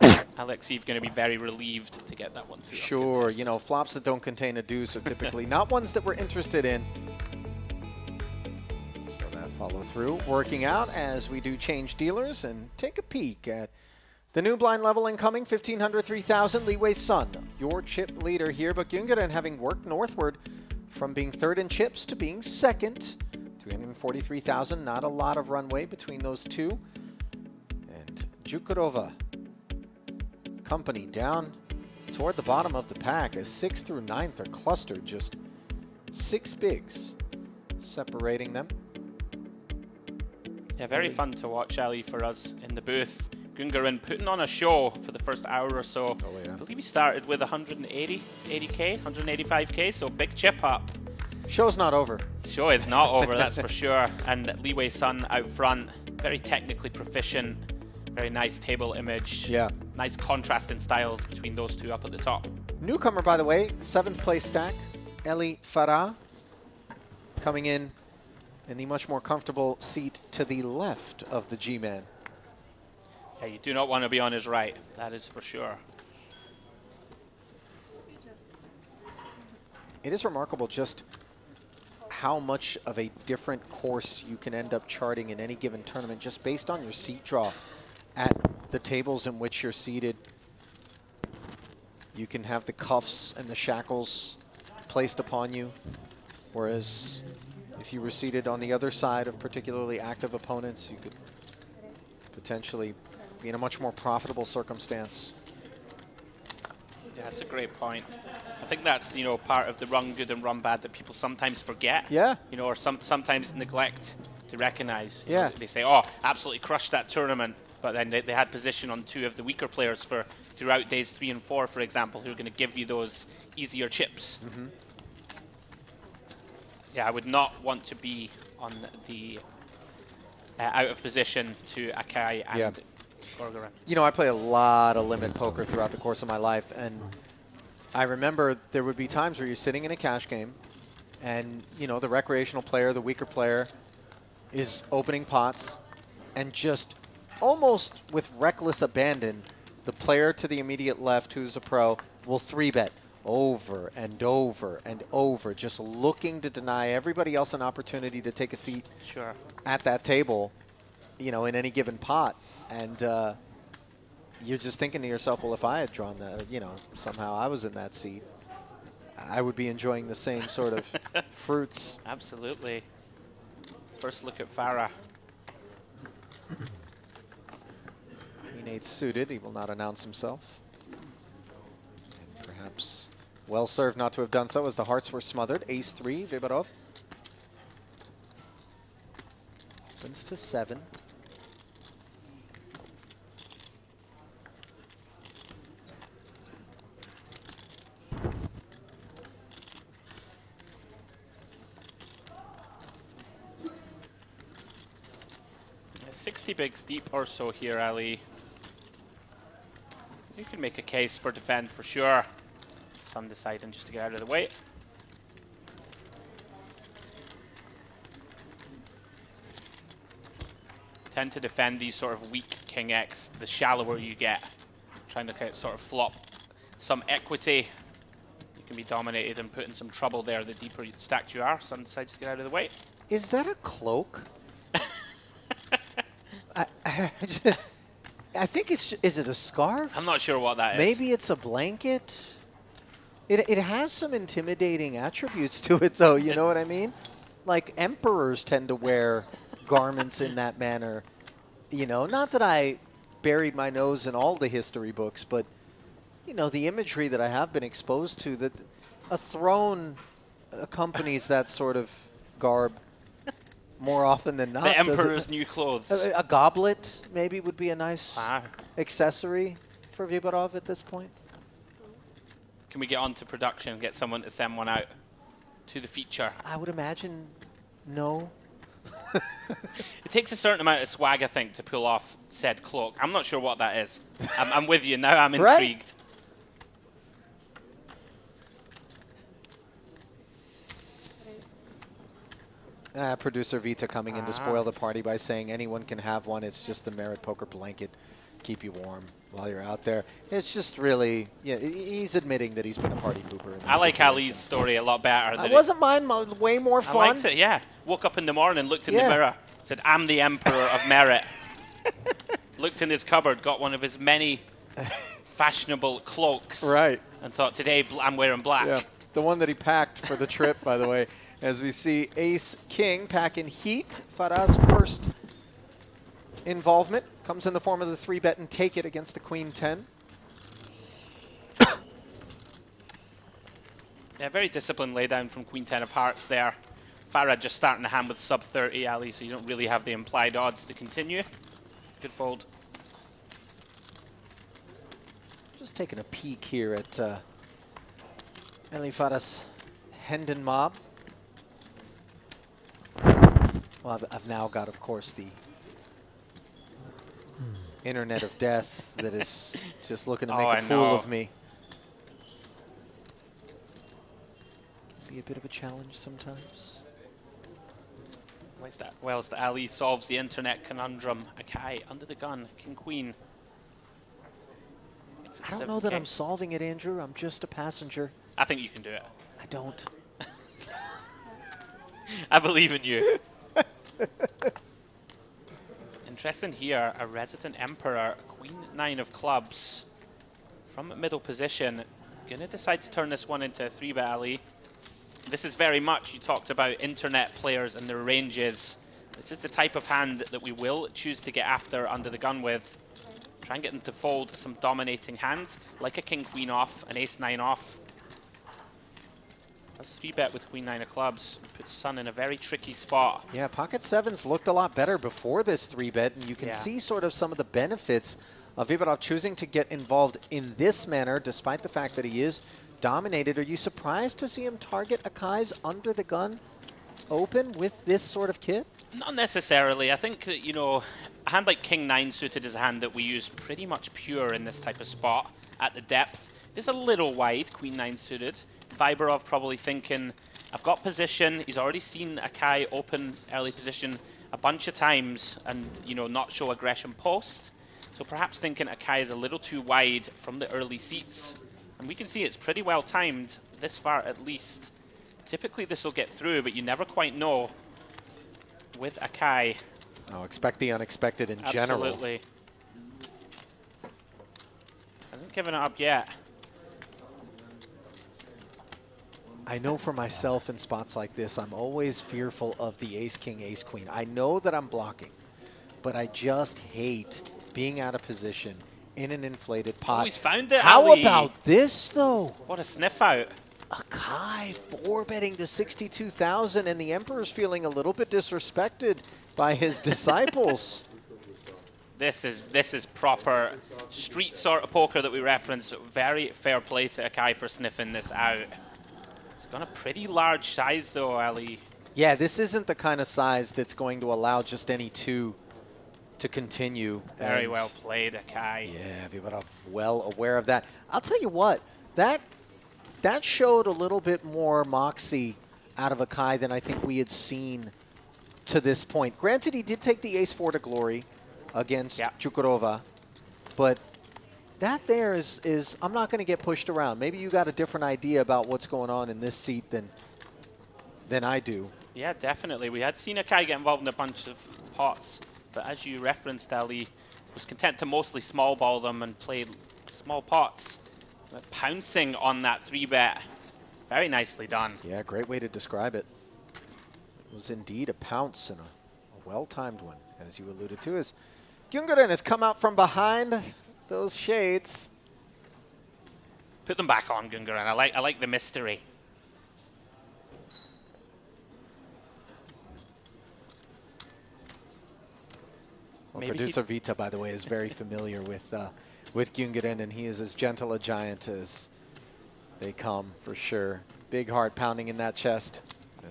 Alexeyev going to be very relieved to get that one. Sure, you know, flops that don't contain a deuce are typically not ones that we're interested in. So that follow through working out as we do change dealers and take a peek at the new blind level incoming, 1,500, 3,000, Li Wei Sun, your chip leader here, but Gungarin having worked northward from being 3rd in chips to being 2nd. 343,000, not a lot of runway between those two. And Chukurova company down toward the bottom of the pack as 6th through 9th are clustered, just 6 bigs separating them. Yeah, very fun to watch, Ali, for us in the booth. Gungarin putting on a show for the first hour or so. Oh, yeah. I believe he started with 180k, 185k, so big chip up. Show's not over. Show is not over, that's for sure. And Li Wei Sun out front, very technically proficient, very nice table image. Yeah. Nice contrast in styles between those 2 up at the top. Newcomer, by the way, 7th place stack, Eli Farah, coming in the much more comfortable seat to the left of the G-Man. Yeah, you do not want to be on his right, that is for sure. It is remarkable just how much of a different course you can end up charting in any given tournament just based on your seat draw at the tables in which you're seated. You can have the cuffs and the shackles placed upon you, whereas if you were seated on the other side of particularly active opponents, you could potentially be in a much more profitable circumstance. Yeah, that's a great point. I think that's, you know, part of the run good and run bad that people sometimes forget. Yeah. You know, or sometimes neglect to recognize. Yeah. They say, oh, absolutely crushed that tournament, but then they had position on 2 of the weaker players throughout days 3 and 4, for example, who are going to give you those easier chips. Mm-hmm. Yeah, I would not want to be on the out of position to Akai and Gorgoran. You know, I play a lot of limit poker throughout the course of my life, and I remember there would be times where you're sitting in a cash game and, you know, the recreational player, the weaker player, is opening pots and just almost with reckless abandon, the player to the immediate left who's a pro will 3-bet over and over and over, just looking to deny everybody else an opportunity to take a seat Sure. at that table. you know, in any given pot. And you're just thinking to yourself, well, if I had drawn that, you know, somehow I was in that seat, I would be enjoying the same sort of fruits. Absolutely. First look at Farah. Queen 8 suited. He will not announce himself. And perhaps well served not to have done so as the hearts were smothered. Ace 3, Vyborov. Opens to 7. Yeah, 60 bigs deep or so here, Ali. You can make a case for defend for sure. Sun deciding just to get out of the way. Tend to defend these sort of weak King X the shallower you get. Trying to sort of flop some equity. You can be dominated and put in some trouble there the deeper stacked you are. Sun decides to get out of the way. Is that a cloak? I think it's, is it a scarf? I'm not sure what that is. Maybe it's a blanket. It has some intimidating attributes to it, though, you know what I mean? Like, emperors tend to wear garments in that manner. You know, not that I buried my nose in all the history books, but, you know, the imagery that I have been exposed to, that a throne accompanies that sort of garb more often than not. The emperor's new clothes. A goblet, maybe, would be a nice accessory for Vyborov at this point. Can we get on to production and get someone to send one out to the feature? I would imagine no. It takes a certain amount of swag, I think, to pull off said cloak. I'm not sure what that is. I'm with you now. I'm intrigued. Producer Vita coming in to spoil the party by saying anyone can have one. It's just the Merit Poker blanket. Keep you warm while you're out there. It's just really, yeah, he's admitting that he's been a party pooper. In I like situation. Ali's story a lot better. Wasn't mine way more fun? I liked it, yeah. Woke up in the morning, looked in the mirror, said, I'm the Emperor of Merit. Looked in his cupboard, got one of his many fashionable cloaks. Right. And thought, today I'm wearing black. Yeah, the one that he packed for the trip, by the way. As we see Ace King packing heat. Farah's first involvement comes in the form of the 3-bet and take it against the Queen 10. Yeah, very disciplined laydown from Queen 10 of Hearts there. Farah just starting the hand with sub 30, Ali, so you don't really have the implied odds to continue. Good fold. Just taking a peek here at Ali Farah's Hendon mob. Well, I've now got, of course, the Internet of Death that is just looking to make a fool of me. Be a bit of a challenge sometimes. Where's that? Well, as the Ali solves the internet conundrum. Akai under the gun, King Queen. I don't know that I'm solving it, Andrew. I'm just a passenger. I think you can do it. I don't. I believe in you. Interesting here, a resident Emperor, Queen 9 of clubs from middle position. Gonna decide to turn this one into a 3-bet, Ali. This is very much, you talked about internet players and their ranges. This is the type of hand that we will choose to get after under the gun with. Try and get them to fold some dominating hands, like a King Queen off, an Ace 9 off. That's 3-bet with Queen 9 of clubs. Puts Sun in a very tricky spot. Yeah, pocket sevens looked a lot better before this 3-bet, and you can see sort of some of the benefits of Vyborov choosing to get involved in this manner, despite the fact that he is dominated. Are you surprised to see him target Akai's under the gun open with this sort of kit? Not necessarily. I think that, you know, a hand like King 9 suited is a hand that we use pretty much pure in this type of spot at the depth. It is a little wide, Queen 9 suited. Vyborov probably thinking, I've got position. He's already seen Akai open early position a bunch of times and, you know, not show aggression post. So perhaps thinking Akai is a little too wide from the early seats. And we can see it's pretty well timed, this far at least. Typically this will get through, but you never quite know with Akai. Oh, expect the unexpected in general. Absolutely. Hasn't given it up yet. I know for myself in spots like this, I'm always fearful of the ace-king, ace-queen. I know that I'm blocking, but I just hate being out of position in an inflated pot. Oh, he's found it, How Ali. about this, though? What a sniff out. Akai 4-betting to 62,000, and the Emperor's feeling a little bit disrespected by his disciples. This is proper street sort of poker that we referenced. Very fair play to Akai for sniffing this out. It's got a pretty large size though, Ali. Yeah, this isn't the kind of size that's going to allow just any two to continue. Very well played, Akai. Yeah, people are well aware of that. I'll tell you what, that showed a little bit more moxie out of Akai than I think we had seen to this point. Granted, he did take the ace-4 to glory against Chukurova, but that there is I'm not going to get pushed around. Maybe you got a different idea about what's going on in this seat than I do. Yeah, definitely. We had seen Akai get involved in a bunch of pots, but as you referenced, Ali was content to mostly small ball them and play small pots. But pouncing on that 3-bet, very nicely done. Yeah, great way to describe it. It was indeed a pounce and a well-timed one, as you alluded to, as Gyungeren has come out from behind those shades. Put them back on, Gyungeren. I like the mystery. Well, producer Vita, by the way, is very familiar with Gyungeren, and he is as gentle a giant as they come, for sure. Big heart pounding in that chest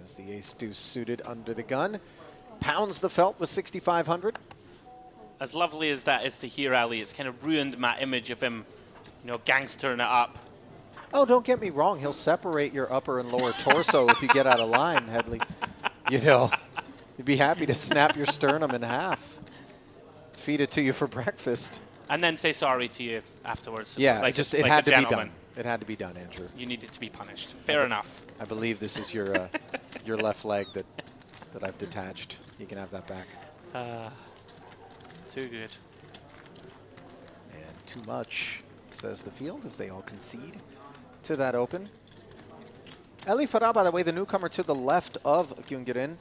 as the ace-deuce suited under the gun. Pounds the felt with 6,500. As lovely as that is to hear, Ali, it's kind of ruined my image of him, you know, gangstering it up. Oh, don't get me wrong. He'll separate your upper and lower torso if you get out of line, Headley. You know, he'd be happy to snap your sternum in half. Feed it to you for breakfast. And then say sorry to you afterwards. Yeah, like it like had a to be gentleman. done. It had to be done, Andrew. You needed to be punished. Fair enough. I believe this is your your left leg that I've detached. You can have that back. Too good. And too much, says the field, as they all concede to that open. Eli Farah, by the way, the newcomer to the left of Gyungeren,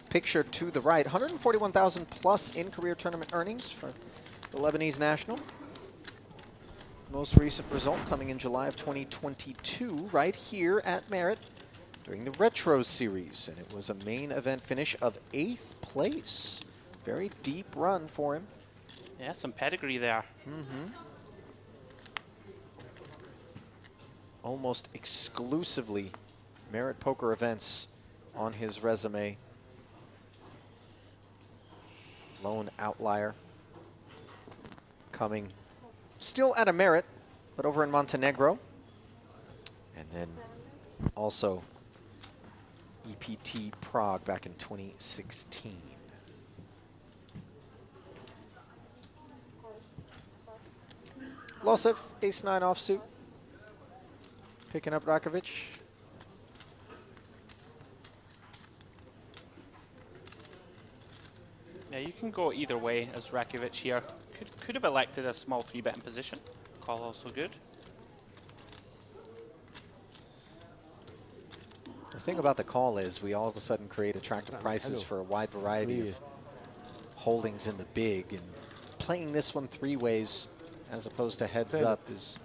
picture to the right. 141,000 plus in career tournament earnings for the Lebanese national. Most recent result coming in July of 2022, right here at Merit during the Retro Series. And it was a main event finish of 8th place. Very deep run for him. Yeah, some pedigree there. Almost exclusively Merit Poker events on his resume. Lone outlier. Coming still at a Merit, but over in Montenegro. And then also EPT Prague back in 2016. Losev, ace-9 offsuit. Picking up Rakovic. Yeah, you can go either way as Rakovic here. Could have elected a small 3-bet in position. Call also good. The thing about the call is we all of a sudden create attractive prices for a wide variety of holdings in the big, and playing this one 3 ways as opposed to heads up is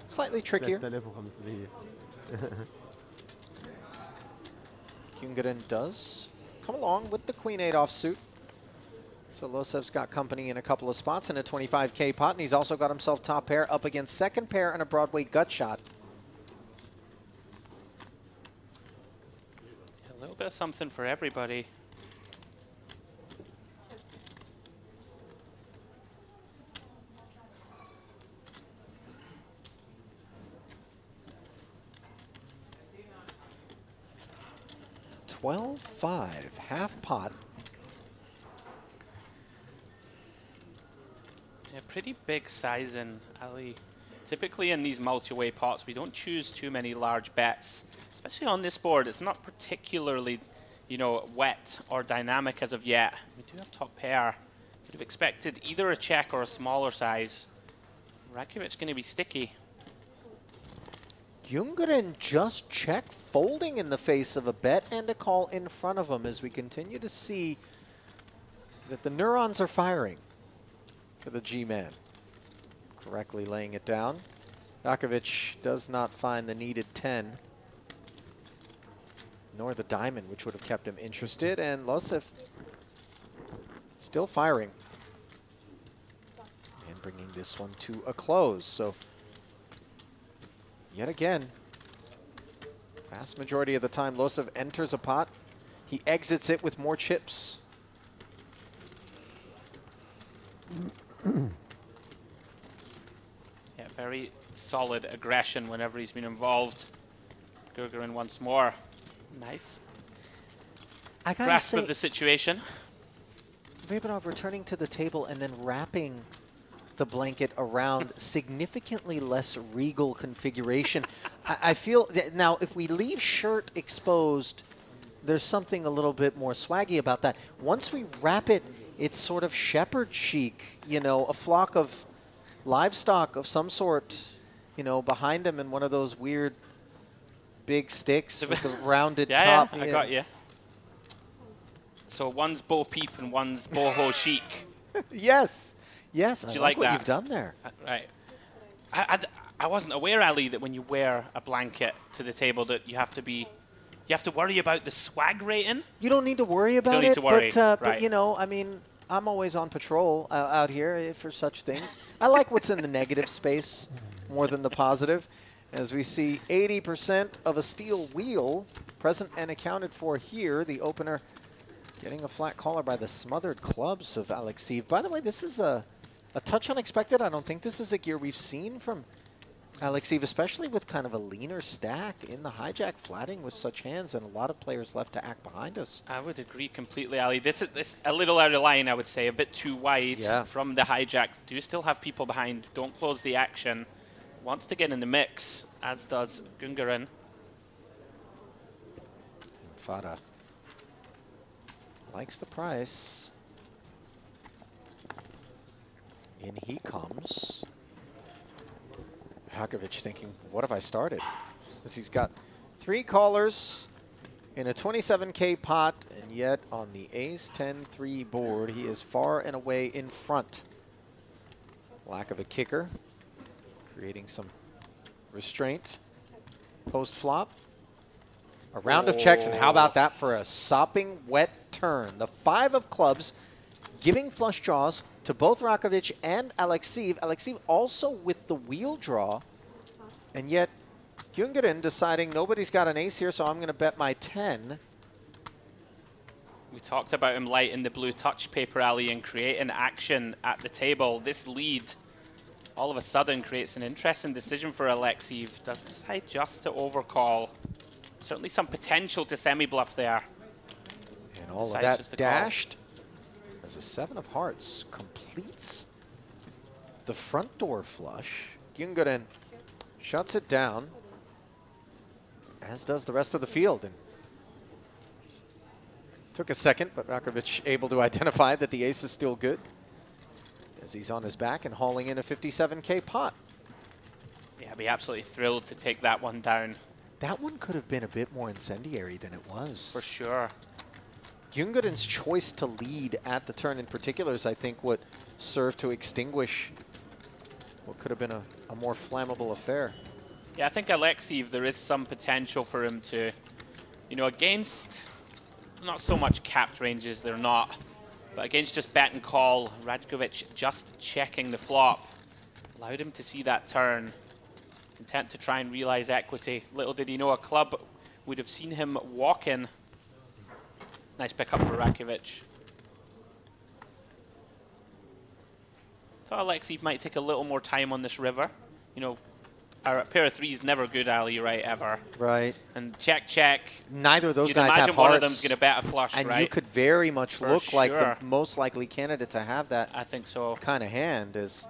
slightly trickier. Gyungeren does come along with the Queen-8 offsuit. So Losev's got company in a couple of spots in a 25K pot, and he's also got himself top pair up against second pair and a Broadway gut shot. A little bit of something for everybody. $12.5, half pot. Yeah, pretty big size in Ali. Typically in these multi-way pots, we don't choose too many large bets, especially on this board. It's not particularly, you know, wet or dynamic as of yet. We do have top pair. Would have expected either a check or a smaller size. Rakovic going to be sticky. Ljunggren just check, folding in the face of a bet and a call in front of him as we continue to see that the neurons are firing for the G-man. Correctly laying it down. Rakovic does not find the needed 10, nor the diamond, which would have kept him interested, and Losev still firing. And bringing this one to a close. So yet again, vast majority of the time, Losev enters a pot. He exits it with more chips. Yeah, very solid aggression whenever he's been involved. Gurgarin once more. Nice I gotta grasp say, of the situation. Vebanov returning to the table and then wrapping the blanket around significantly less regal configuration. I feel that now if we leave shirt exposed, there's something a little bit more swaggy about that. Once we wrap it, it's sort of shepherd chic, you know, a flock of livestock of some sort, you know, behind him in one of those weird big sticks with the rounded top. Yeah, I got you. So one's Bo Peep and one's Boho Chic. Yes. Yes, Did I you like like what that? you've done there. Right. I wasn't aware, Ali, that when you wear a blanket to the table that you have to worry about the swag rating. You don't need to worry about need it, to worry, but right. you know, I mean, I'm always on patrol out here for such things. I like what's in the negative space more than the positive. As we see 80% of a steel wheel present and accounted for here, the opener getting a flat caller by the smothered clubs of Alexeyev. By the way, this is a touch unexpected. I don't think this is a gear we've seen from Alexeyev, especially with kind of a leaner stack in the hijack, flatting with such hands and a lot of players left to act behind us. I would agree completely, Ali. This is a little out of line, I would say, a bit too wide from the hijack. Do still have people behind. Don't close the action. Wants to get in the mix, as does Gungarin. Fada likes the price. In he comes. Rakovic thinking, what have I started? Since he's got 3 callers in a 27K pot, and yet on the ace 10-3 board, he is far and away in front. Lack of a kicker, creating some restraint. Post flop. A round of checks, and how about that for a sopping wet turn? The 5 of clubs giving flush draws to both Rakovic and Alexeyev. Alexeyev also with the wheel draw, and yet Ljunggren deciding nobody's got an ace here, so I'm going to bet my 10. We talked about him light in the blue touch paper, Ali, and creating action at the table. This lead all of a sudden creates an interesting decision for Alexeyev. Does decide just to overcall. Certainly some potential to semi-bluff there. And all of that dashed as a 7 of hearts completes the front door flush. Ljunggren shuts it down, as does the rest of the field. And took a second, but Rakovic able to identify that the ace is still good, as he's on his back and hauling in a 57K pot. Yeah, I'd be absolutely thrilled to take that one down. That one could have been a bit more incendiary than it was. For sure. Ljunggren's choice to lead at the turn in particular is, I think, what served to extinguish what could have been a more flammable affair. Yeah, I think Alexeyev, there is some potential for him to, you know, against not so much capped ranges, they're not, but against just bet and call, Rakovic just checking the flop allowed him to see that turn. Intent to try and realize equity. Little did he know a club would have seen him walk in. Nice pickup for Rakovic. Thought Alexeyev might take a little more time on this river. You know, our pair of threes never good, Ali, right, ever. Right. And check, check. Neither of those You'd guys have imagine hearts. one of them's going to bet a flush, and right? you could very much For look like the sure. most likely candidate to have that I think so. kind of hand, as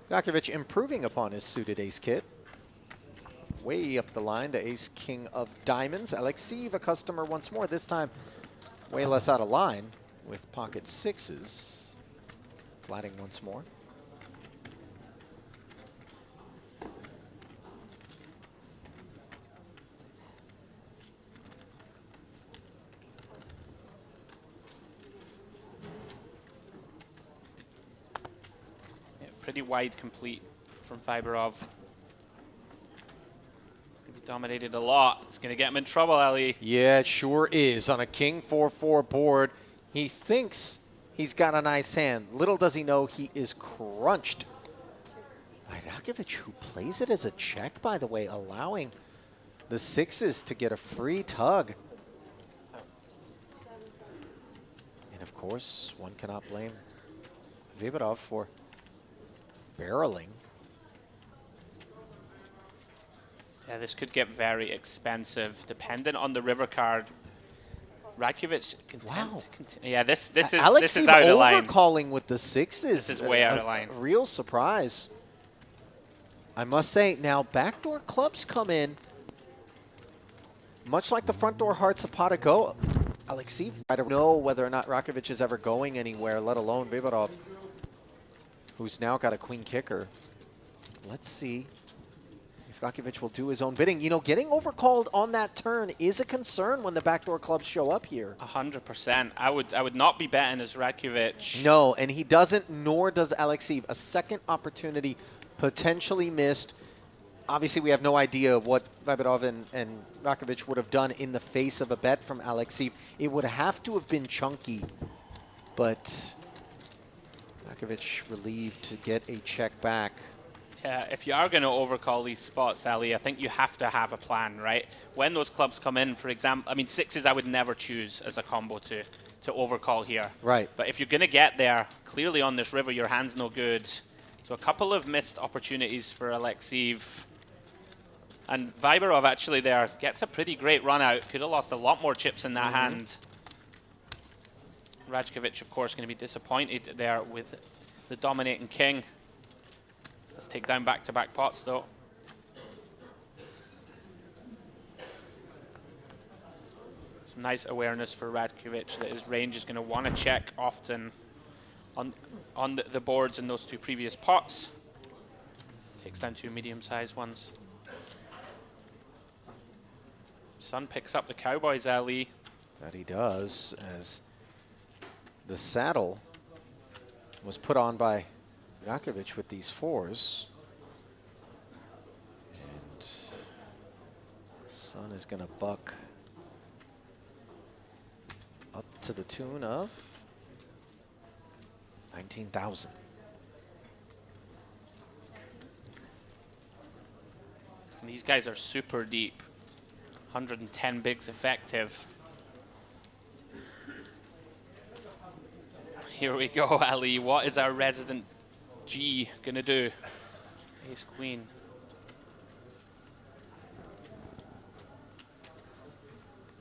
Rakovic improving upon his suited ace kit. Way up the line to ace king of diamonds. Alexeyev, a customer once more, this time way less out of line with pocket sixes. Flatting once more. Yeah, pretty wide complete from Fyberov. Dominated a lot. It's going to get him in trouble, Ali. Yeah, it sure is. On a king 4-4 board, he thinks he's got a nice hand. Little does he know he is crunched. Rakovic, who plays it as a check, by the way, allowing the sixes to get a free tug. And of course, one cannot blame Vyborov for barreling. Yeah, this could get very expensive, dependent on the river card. Rakovic Wow. Yeah, this is Alexeev out of line. overcalling with the sixes. This is way out of line. Real surprise. I must say, now backdoor clubs come in, much like the front door hearts of pot of go. Alexeev, I don't know whether or not Rakovic is ever going anywhere, let alone Vyborov, who's now got a queen kicker. Let's see if Rakovic will do his own bidding. You know, getting overcalled on that turn is a concern when the backdoor clubs show up here. 100%. I would not be betting as Rakovic. No, and he doesn't, nor does Alexeev. A second opportunity potentially missed. Obviously, we have no idea what Vyborov and Rakovic would have done in the face of a bet from Alexeev. It would have to have been chunky, but Rakovic relieved to get a check back. Yeah, if you are going to overcall these spots, Ali, I think you have to have a plan, right? When those clubs come in, for example, I mean, sixes I would never choose as a combo to overcall here. Right. But if you're going to get there, clearly on this river, your hand's no good. So a couple of missed opportunities for Alexeev. And Vyborov actually there gets a pretty great run out. Could have lost a lot more chips in that hand. Rajkovic, of course, going to be disappointed there with the dominating king. Let's take down back-to-back pots, though. Some nice awareness for Rajkovic that his range is going to want to check often on the boards in those two previous pots. Takes down two medium-sized ones. Sun picks up the Cowboys, Ali. That he does, as the saddle was put on by Rakovic with these fours. And Sun is going to buck up to the tune of 19,000. These guys are super deep. 110 bigs effective. Here we go, Ali. What is our resident G gonna do? Ace Queen.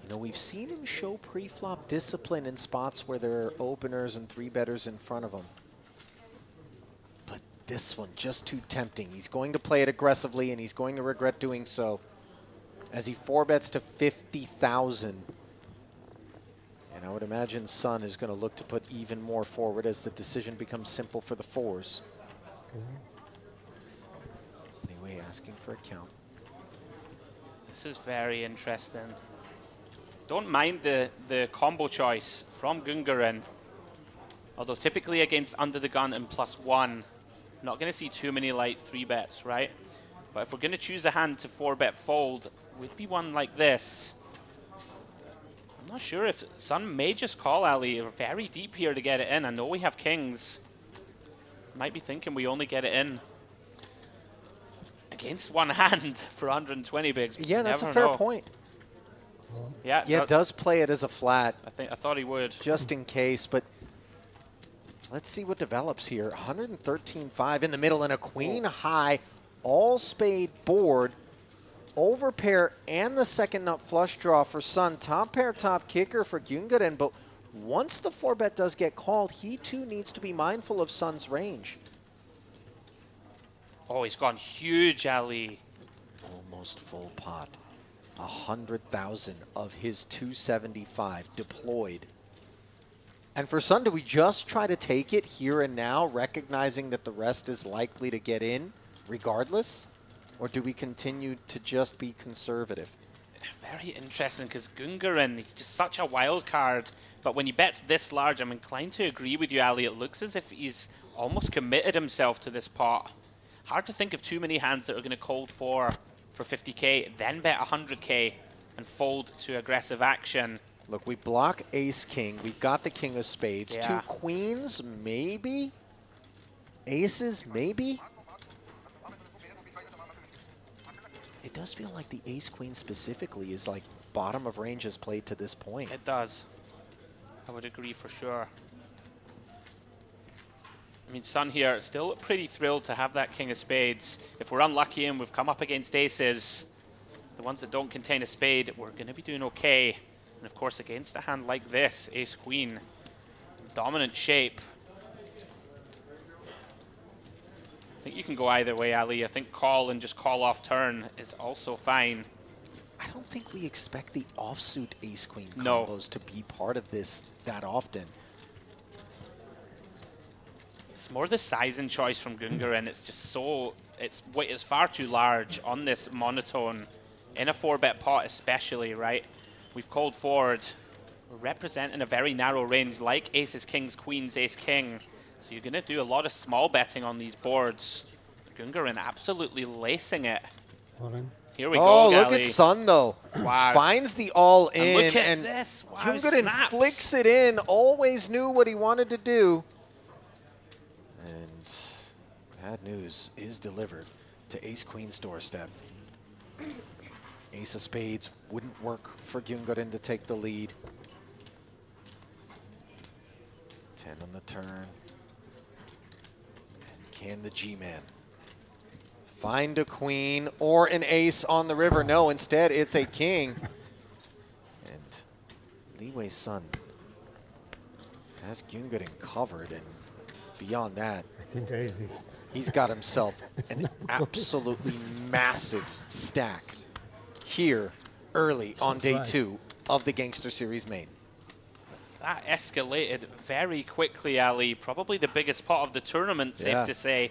You know, we've seen him show pre-flop discipline in spots where there are openers and three-betters in front of him. But this one, just too tempting. He's going to play it aggressively, and he's going to regret doing so as he four-bets to 50,000. And I would imagine Sun is going to look to put even more forward as the decision becomes simple for the fours. Anyway, asking for a count. This is very interesting. Don't mind the combo choice from Gungarin. Although typically against under the gun and +1, not going to see too many light 3-bets, right? But if we're going to choose a hand to 4-bet fold, would be one like this. I'm not sure if Sun may just call, Ali. We're very deep here to get it in. I know we have kings. Might be thinking we only get it in against one hand for 120 bigs. Yeah, that's a fair point. Yeah, it does play it as a flat. I thought he would. Just in case, but let's see what develops here. 113.5 in the middle and a queen high, all spade board. Overpair and the second nut flush draw for Sun. Top pair, top kicker for Gungarin, but once the 4-bet does get called, he too needs to be mindful of Sun's range. Oh, he's gone huge, Ali. Almost full pot. 100,000 of his 275 deployed. And for Sun, do we just try to take it here and now, recognizing that the rest is likely to get in regardless? Or do we continue to just be conservative? Very interesting, because Gungarin, he's just such a wild card. But when he bets this large, I'm inclined to agree with you, Ali. It looks as if he's almost committed himself to this pot. Hard to think of too many hands that are going to cold for 50k, then bet 100k and fold to aggressive action. Look, we block ace-king. We've got the king of spades. Yeah. 2 queens, maybe? Aces, maybe? It does feel like the ace-queen specifically is like bottom of range as played to this point. It does. I would agree for sure. I mean, Sun here still pretty thrilled to have that king of spades. If we're unlucky and we've come up against aces, the ones that don't contain a spade, we're going to be doing okay. And of course, against a hand like this, ace-queen, dominant shape. I think you can go either way, Ali. I think call and just call off turn is also fine. I don't think we expect the offsuit ace-queen No. combos to be part of this that often. It's more the size and choice from Gungarin. It's just so, it's far too large on this monotone, in a 4-bet pot especially, right? We've called forward. We're representing a very narrow range like aces, kings, queens, ace-king. So you're going to do a lot of small betting on these boards. Gungarin absolutely lacing it. Here we go, Oh, look Gali. at Sun, though. Wow. Finds the all-in. And look at this. Wow, Gungarin snaps. flicks it in. Always knew what he wanted to do. And bad news is delivered to ace-queen's doorstep. Ace of spades wouldn't work for Gungarin to take the lead. 10 on the turn. And can the G-man find a queen or an ace on the river? No, instead it's a king. And Li Wei's Sun has Gungarin covered, and beyond that, I think aces. he's got himself an absolutely massive stack here early on day 2 of the Gangster Series main. That escalated very quickly, Ali. Probably the biggest pot of the tournament, safe to say.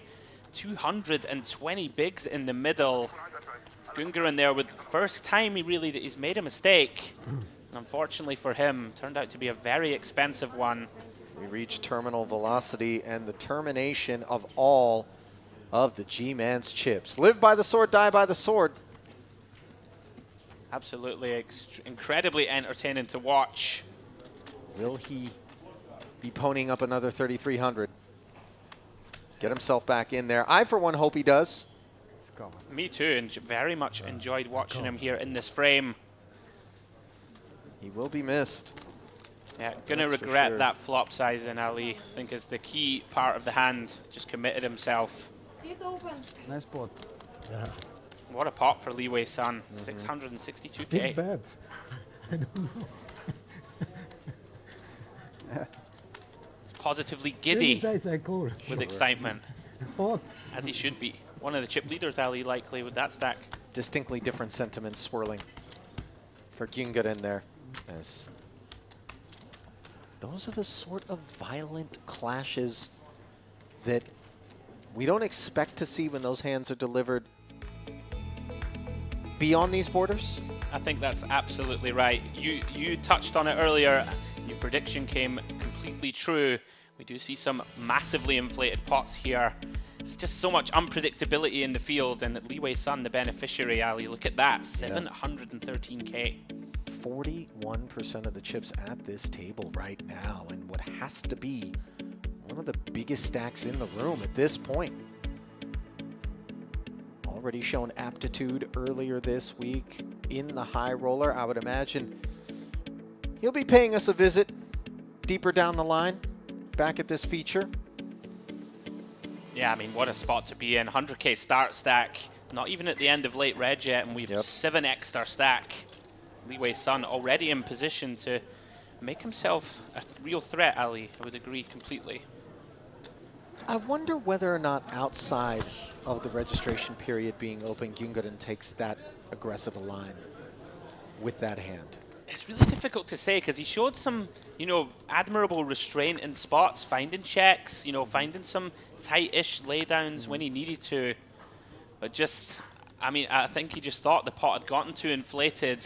220 bigs in the middle. Gungarin there with the first time he's made a mistake. And unfortunately for him, turned out to be a very expensive one. We reach terminal velocity and the termination of all of the G-Man's chips. Live by the sword, die by the sword. Absolutely incredibly entertaining to watch. Will he be ponying up another 3,300? Get himself back in there. I, for one, hope he does. Me too, and very much enjoyed watching him here in this frame. He will be missed. Yeah, gonna That's for regret sure. that flop size in Ali. I think is the key part of the hand. Just committed himself. Nice spot. Yeah. What a pot for Li Wei's Sun. 662k. Big bet. I don't know. It's positively giddy Besides, I call. with excitement, What? as he should be. One of the chip leaders, Ali, likely with that stack. Distinctly different sentiments swirling for Gungarin there. As those are the sort of violent clashes that we don't expect to see when those hands are delivered beyond these borders. I think that's absolutely right. You touched on it earlier. Your prediction came completely true. We do see some massively inflated pots here. It's just so much unpredictability in the field, and Li Wei's Sun, the beneficiary, Ali. Look at that, 713k. 41% of the chips at this table right now, and what has to be one of the biggest stacks in the room at this point. Already shown aptitude earlier this week in the high roller. I would imagine he'll be paying us a visit deeper down the line, back at this feature. Yeah, I mean, what a spot to be in. 100k start stack. Not even at the end of late reg yet, and we've 7x'd our stack. Li Wei's Sun already in position to make himself a real threat, Ali. I would agree completely. I wonder whether or not outside of the registration period being open, Gungarin takes that aggressive a line with that hand. It's really difficult to say because he showed some you know, admirable restraint in spots, finding checks, you know, finding some tight-ish laydowns when he needed to. But just, I mean, I think he just thought the pot had gotten too inflated.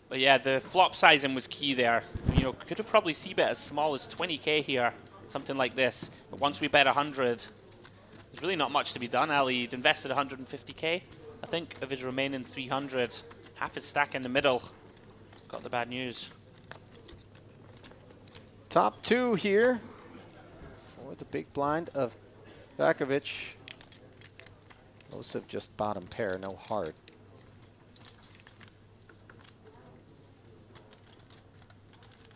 But yeah, the flop sizing was key there. You know, could have probably c-bet as small as 20k here, something like this. But once we bet 100, there's really not much to be done. Ali, he'd invested 150k, I think, of his remaining 300. Half his stack in the middle. Got the bad news. Top two here for the big blind of Rakovic. Losev just bottom pair, no heart.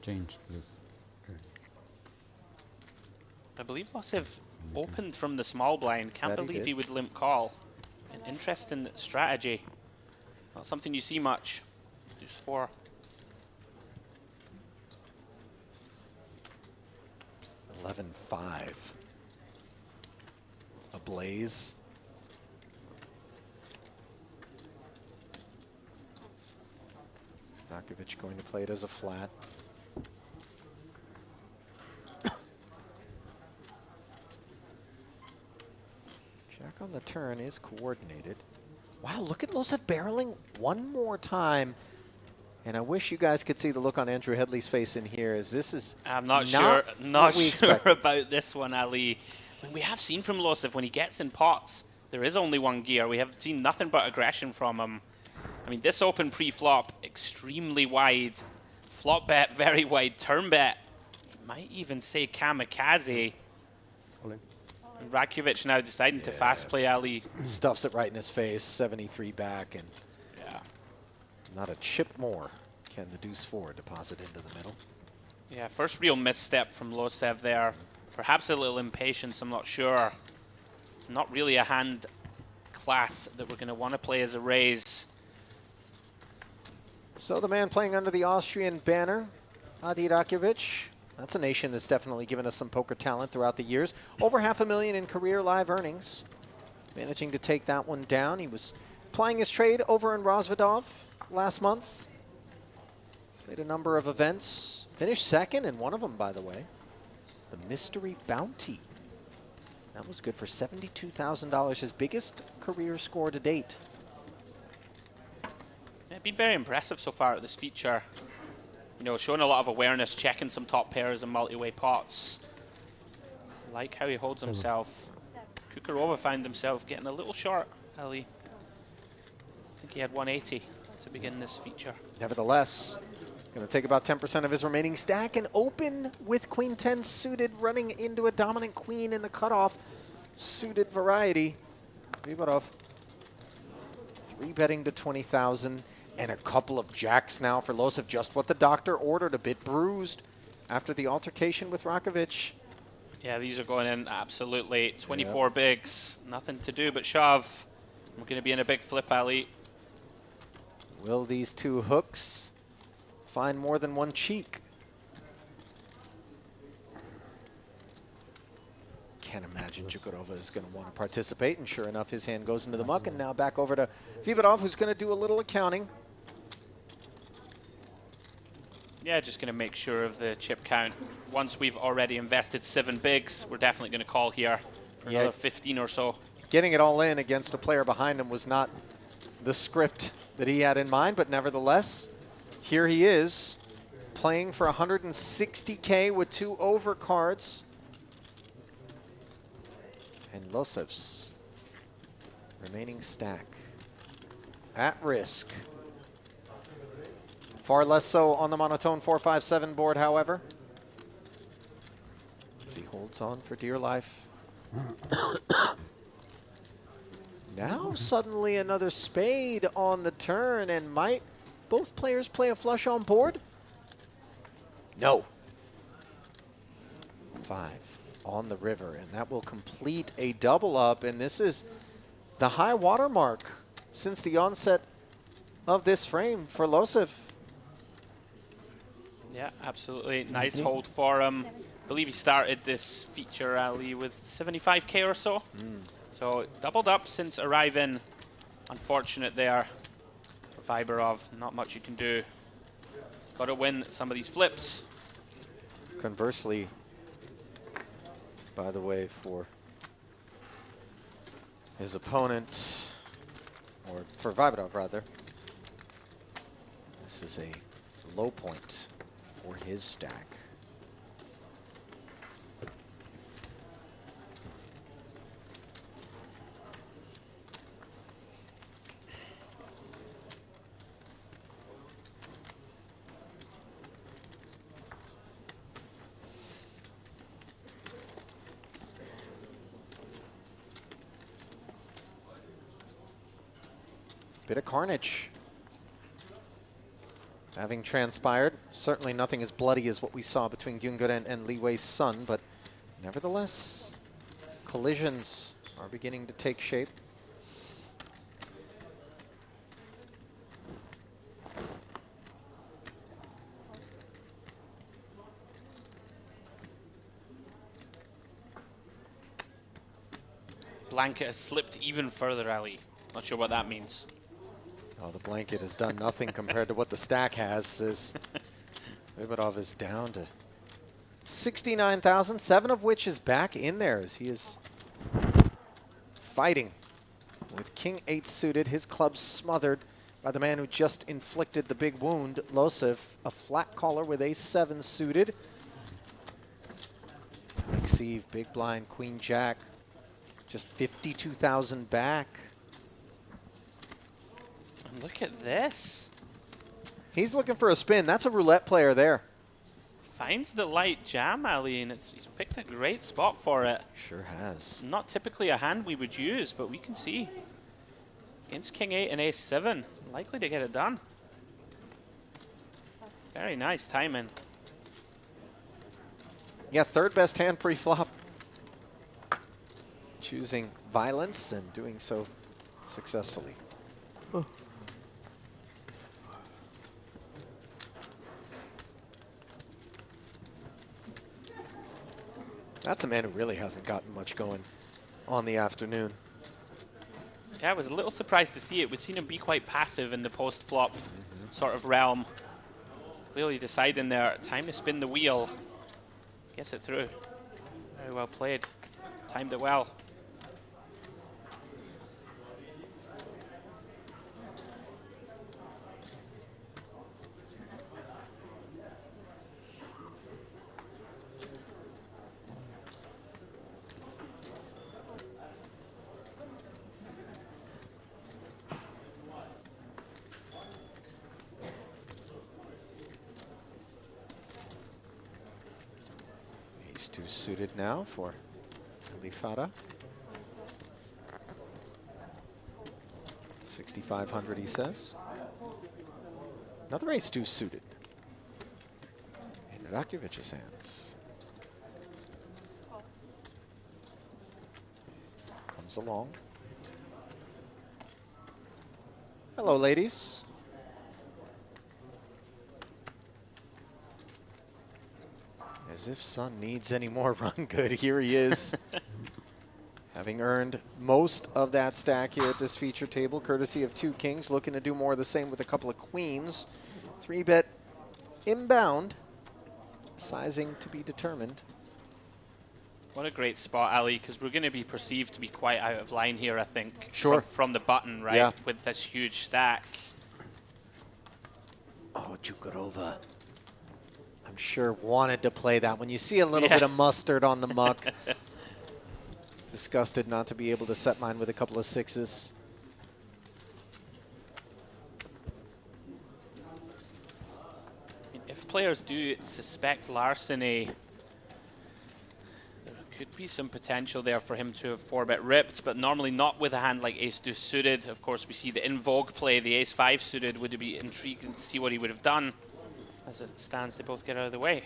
Change, please. I believe Losev opened from the small blind. Can't believe he would limp call. An interesting strategy. Not something you see much. Deuce 4. $11.5. A blaze. Rakovic going to play it as a flat. Jack on the turn is coordinated. Wow, look at Losev barreling one more time. And I wish you guys could see the look on Andrew Headley's face in here, as this is I'm not sure about this one, Ali. I mean, we have seen from Losev when he gets in pots, there is only one gear. We have seen nothing but aggression from him. I mean, this open pre-flop, extremely wide. Flop bet, very wide. Turn bet, might even say kamikaze. And Rakovic now deciding to fast play Ali. Stuffs it right in his face, 73 back, and not a chip more can the deuce 4 deposit into the middle. Yeah, first real misstep from Losev there. Perhaps a little impatience, I'm not sure. Not really a hand class that we're going to want to play as a raise. So the man playing under the Austrian banner, Adi Rakovic. That's a nation that's definitely given us some poker talent throughout the years. Over $500,000 in career live earnings. Managing to take that one down. He was plying his trade over in Rosvedov last month. Played a number of events. Finished second in one of them, by the way. The Mystery Bounty. That was good for $72,000, his biggest career score to date. Yeah, been very impressive so far at this feature. You know, showing a lot of awareness, checking some top pairs and multi-way pots. Like how he holds himself. Kukarova found himself getting a little short, Ali. I think he had 180 to begin this feature. Nevertheless, going to take about 10% of his remaining stack and open with Queen 10 suited, running into a dominant queen in the cutoff suited variety. Viborov 3-betting to 20,000. And a couple of jacks now for Losev, just what the doctor ordered, a bit bruised after the altercation with Rakovic. Yeah, these are going in absolutely. 24 bigs, nothing to do but shove. We're going to be in a big flip, Ali. Will these two hooks find more than one cheek? Can't imagine Chukarova is going to want to participate, and sure enough, his hand goes into the muck, and now back over to Viborov, who's going to do a little accounting. Yeah, just going to make sure of the chip count. Once we've already invested 7 bigs, we're definitely going to call here for another 15 or so. Getting it all in against a player behind him was not the script that he had in mind, but nevertheless, here he is, playing for 160K with 2 overcards. And Losev's remaining stack at risk. Far less so on the monotone 4-5-7 board, however. As he holds on for dear life. Now suddenly another spade on the turn, and might both players play a flush on board? No. 5 on the river, and that will complete a double up, and this is the high water mark since the onset of this frame for Losev. Yeah, absolutely. Nice hold for him. I believe he started this feature, Ali, with 75K or so. So doubled up since arriving. Unfortunate there for Viborov. Not much you can do. Got to win some of these flips. Conversely, by the way, for his opponent, or for Vibadov rather, this is a low point for his stack. Bit of carnage having transpired. Certainly nothing as bloody as what we saw between Gyunguren and Li Wei's son, but nevertheless, collisions are beginning to take shape. Blanket has slipped even further, Ali. Not sure what that means. Oh, the blanket has done nothing compared to what the stack has. As Vibadov is down to 69,000, 7 of which is back in there as he is fighting with King 8 suited, his club smothered by the man who just inflicted the big wound, Losev, a flat caller with Ace 7 suited. Receive, big blind, Queen Jack, just 52,000 back. And look at this. He's looking for a spin. That's a roulette player there. Finds the light jam, Ali, and he's picked a great spot for it. Sure has. Not typically a hand we would use, but we can see. Against King 8 and Ace 7, likely to get it done. Very nice timing. Yeah, third best hand pre-flop. Choosing violence and doing so successfully. Oh. That's a man who really hasn't gotten much going on the afternoon. Yeah, I was a little surprised to see it. We'd seen him be quite passive in the post-flop sort of realm. Clearly deciding there, time to spin the wheel. Gets it through. Very well played. Timed it well. Suited now for Alifada. 6,500, he says. Another ace-2 suited in Rakovic's hands. Comes along. Hello, ladies. As if Sun needs any more run good. Here he is. Having earned most of that stack here at this feature table, courtesy of 2 kings, looking to do more of the same with a couple of queens. 3-bet inbound, sizing to be determined. What a great spot, Ali, because we're going to be perceived to be quite out of line here, I think. Sure. From the button, right? Yeah. With this huge stack. Oh, Jukarova. I'm sure wanted to play that one. You see a little bit of mustard on the muck. Disgusted not to be able to set mine with a couple of 6s. If players do suspect larceny, there could be some potential there for him to have 4-bet ripped, but normally not with a hand like ace-2 suited. Of course, we see the in vogue play, the ace-5 suited. Would it be intriguing to see what he would have done? As it stands, they both get out of the way.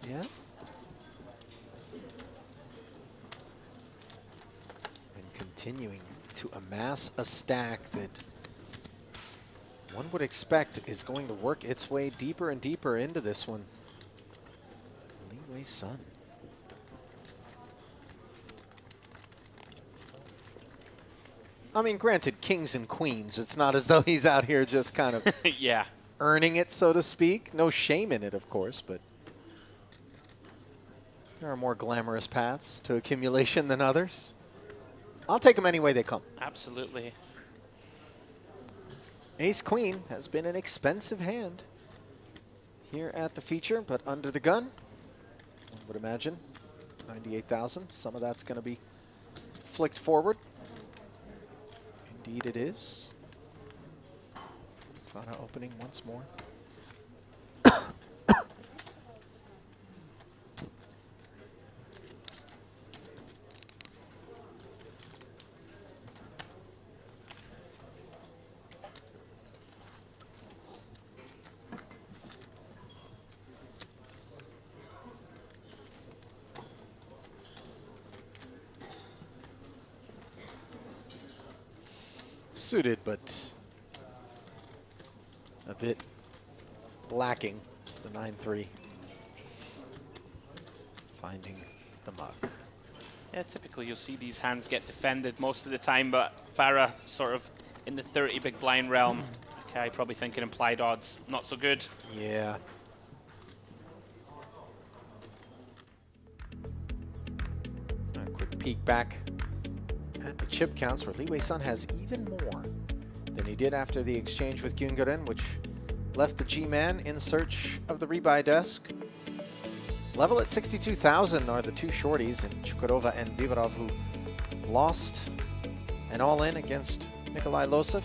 Yeah. And continuing to amass a stack that one would expect is going to work its way deeper and deeper into this one. Li Wei's son. I mean, granted, kings and queens. It's not as though he's out here just kind of yeah. earning it, so to speak. No shame in it, of course, but there are more glamorous paths to accumulation than others. I'll take them any way they come. Absolutely. Ace-Queen has been an expensive hand here at the feature, but under the gun, one would imagine, 98,000. Some of that's going to be flicked forward. Indeed it is. Fana opening once more. Suited, but a bit lacking. The 9-3. Finding the mug. Yeah, typically you'll see these hands get defended most of the time, but Farah sort of in the 30 big blind realm. Okay, probably thinking implied odds, not so good. Yeah. A quick peek back at the chip counts, where Li Wei Sun has even more than he did after the exchange with Gyungeren, which left the G-Man in search of the rebuy desk. Level at 62,000 are the two shorties, and Chukarova and Bibarov, who lost an all-in against Nikolai Losev,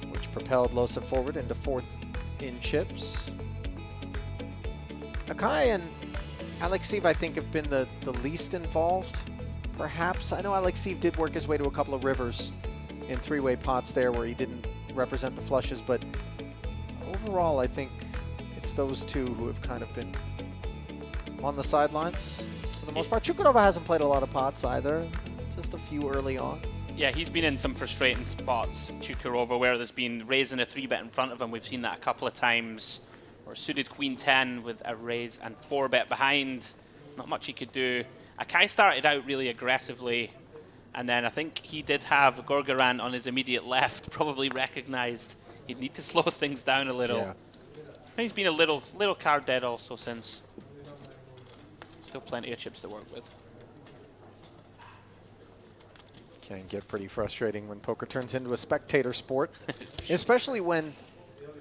which propelled Losev forward into 4th in chips. Akai and Alexeev, I think, have been the least involved, perhaps. I know Alexeev did work his way to a couple of rivers in three-way pots there where he didn't represent the flushes, but overall I think it's those two who have kind of been on the sidelines for the most part. Chukarova hasn't played a lot of pots either, just a few early on. Yeah, he's been in some frustrating spots, Chukarova, where there's been raising a 3-bet in front of him. We've seen that a couple of times. Or suited Queen 10 with a raise and 4-bet behind. Not much he could do. Akai started out really aggressively, and then I think he did have Gorgaran on his immediate left, probably recognized he'd need to slow things down a little. Yeah. He's been a little card dead also since. Still plenty of chips to work with. Can get pretty frustrating when poker turns into a spectator sport, especially when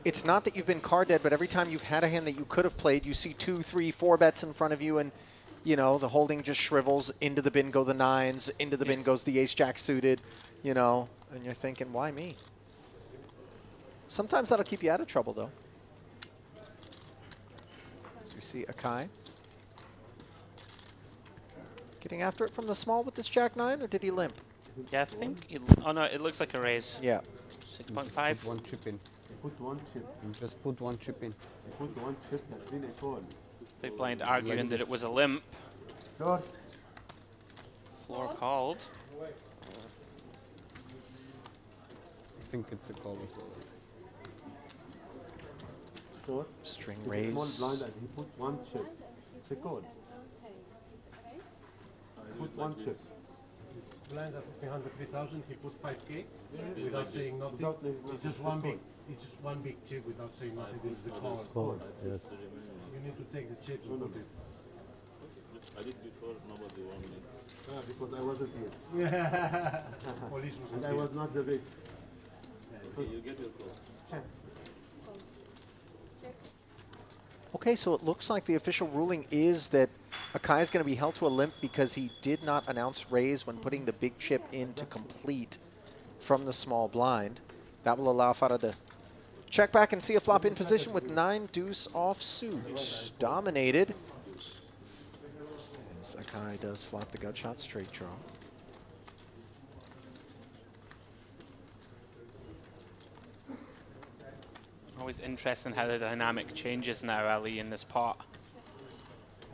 it's not that you've been card dead, but every time you've had a hand that you could have played, you see 2, 3, 4 bets in front of you, and you know the holding just shrivels. Into the bin go the 9s, into the bin goes the ace-jack suited, you know, and you're thinking, why me? Sometimes that'll keep you out of trouble, though. As we see Akai getting after it from the small with this jack-9, or did he limp? Yeah, I think. Oh no, it looks like a raise. Yeah. 6.5. One chip in. Put one chip. Just put one chip in. Put one chip, that's really cool. Big blind arguing that it was a limp. Good. Floor called. I think it's a call as well. Good. String It's raise. a small blind and he put one chip. It's a code. Put one chip. Blind at 300,000, he put 5k without saying nothing. It's just one big chip without saying nothing. This is the call. Yes. You need to take the chip and put it. I did before, nobody wanted me. Yeah, because I wasn't here. Police And I was not the big. Okay, you get your call. Check. Okay, so it looks like the official ruling is that Akai is going to be held to a limp because he did not announce raise when putting the big chip in to complete from the small blind. That will allow Farah to check back and see a flop in position with 9 deuce offsuit. Dominated. As Akai does flop the gut shot straight draw. Always interesting how the dynamic changes now, Ali, in this pot.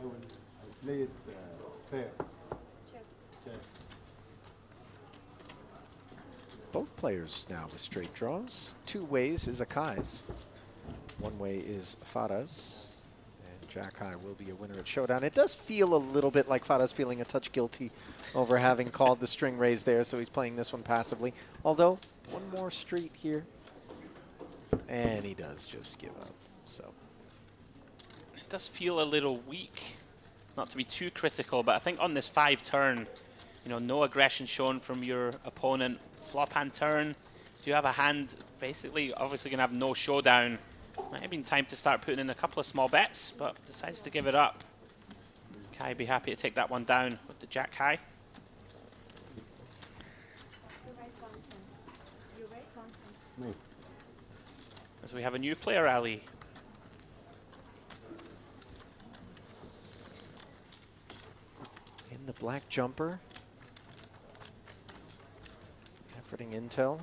I will play it fair. Both players now with straight draws. 2 ways is Akai's. 1 way is Farah's. And Jack High will be a winner at Showdown. It does feel a little bit like Farah's feeling a touch guilty over having called the string raise there, so he's playing this one passively. Although, one more street here. And he does just give up. So It does feel a little weak. Not to be too critical, but I think on this 5 turn, you know, no aggression shown from your opponent. Flop hand turn. Do you have a hand basically obviously going to have no showdown? Might have been time to start putting in a couple of small bets, but decides to give it up. Kai be happy to take that one down with the jack high. As we have a new player, Ali. in the black jumper. Efforting intel.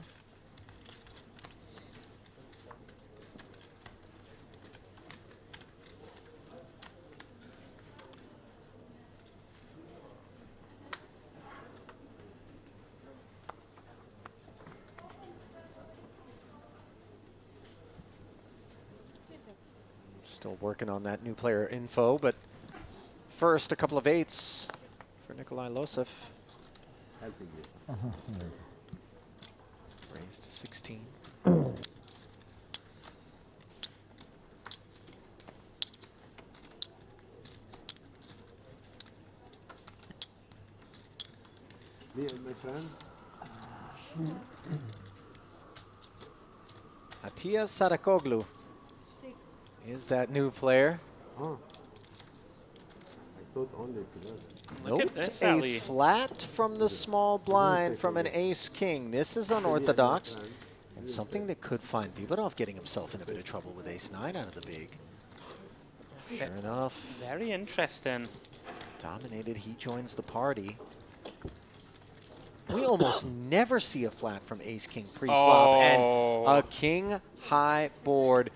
Still working on that new player info, but first, a couple of 8s for Nikolai Losev. Raised to 16. My friend. Atiya Sarakoglu is that new player. Oh. I thought only together. Look at Note this, a Ali. flat from the small blind from an ace-king. This is unorthodox and something that could find Bibirov getting himself in a bit of trouble with ace-9 out of the big. Sure enough. Very interesting. Dominated, he joins the party. We almost never see a flat from ace-king pre-flop. And a king-high board.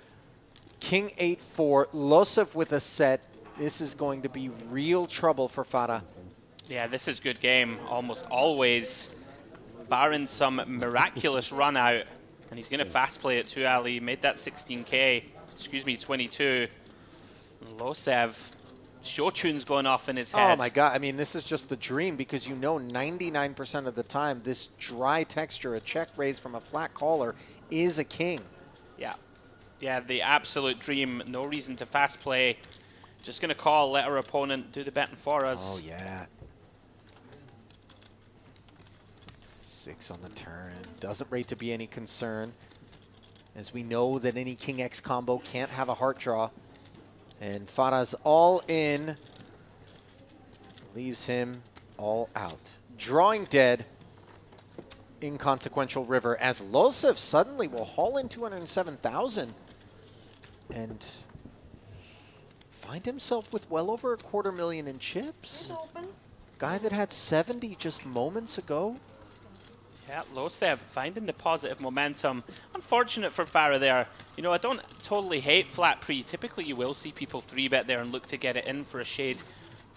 King 8-4, Losev with a set. This is going to be real trouble for Farah. Yeah, this is good game, almost always, barring some miraculous run out. And he's going to fast play it too, Ali. Made that 16K, excuse me, 22. Losev, show tunes going off in his head. Oh my God, I mean, this is just the dream because you know 99% of the time this dry texture, a check raise from a flat caller, is a king. Yeah. Yeah, the absolute dream. No reason to fast play. Just going to call, let our opponent do the betting for us. Oh, yeah. 6 on the turn. Doesn't rate to be any concern, as we know that any King X combo can't have a heart draw. And Farah's all in. Leaves him all out. Drawing dead. Inconsequential river, as Losev suddenly will haul in 207,000 and find himself with well over a $250,000 in chips. Guy that had 70 just moments ago. Yeah, Losev finding the positive momentum. Unfortunate for Farah there. You know, I don't totally hate flat pre. Typically you will see people 3-bet there and look to get it in for a shade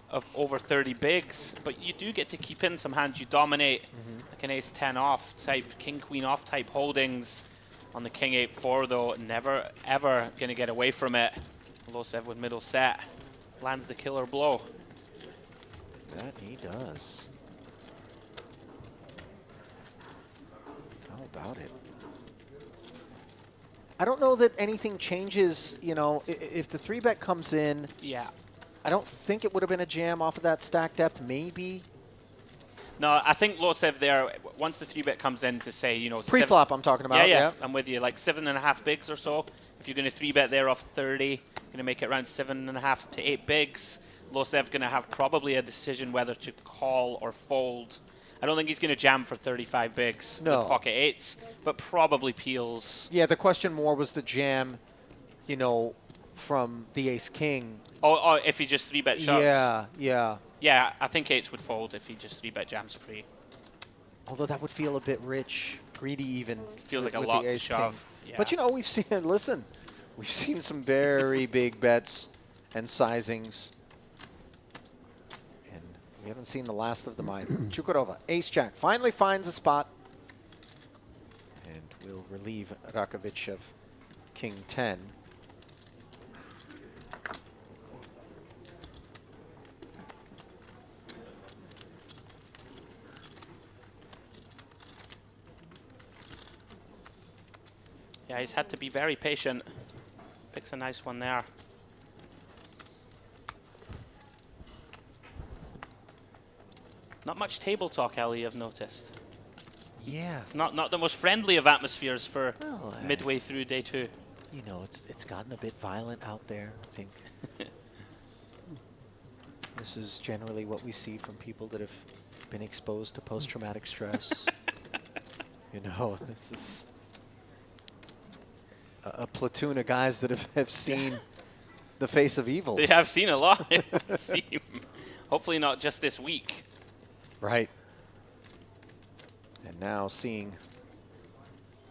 of over 30 bigs, but you do get to keep in some hands you dominate, like an ace-10 off type, king-queen off type holdings. On the king 8-4 though, never ever gonna get away from it. Losev with middle set, lands the killer blow. That he does. How about it? I don't know that anything changes, you know, if the 3-bet comes in. Yeah. I don't think it would have been a jam off of that stack depth, maybe. No, I think Losev there, once the 3-bet comes in to say, you know... Pre-flop I'm talking about, yeah, I'm with you. Like 7.5 bigs or so. If you're going to 3-bet there off 30, going to make it around 7.5 to 8 bigs. Losev's going to have probably a decision whether to call or fold. I don't think he's going to jam for 35 bigs with pocket 8s, but probably peels. Yeah, the question more was the jam, you know, from the ace-king. Oh, if he just 3-bet shoves. Yeah, yeah. Yeah, I think 8s would fold if he just 3-bet jams pre. Although that would feel a bit rich, greedy even. Feels with, like a with lot the to ace-king. shove. Yeah. But you know, we've seen, listen, we've seen some very big bets and sizings. And we haven't seen the last of them either. Chukarova, ace-jack, finally finds a spot. And will relieve Rakovic of king 10. Yeah, he's had to be very patient. Picks a nice one there. Not much table talk, Ali, I've noticed. Yeah. It's not the most friendly of atmospheres for midway through day 2. You know, it's gotten a bit violent out there, I think. This is generally what we see from people that have been exposed to post-traumatic stress. You know, this is a platoon of guys that have seen the face of evil. They have seen a lot, it would seem. Hopefully not just this week. Right. And now seeing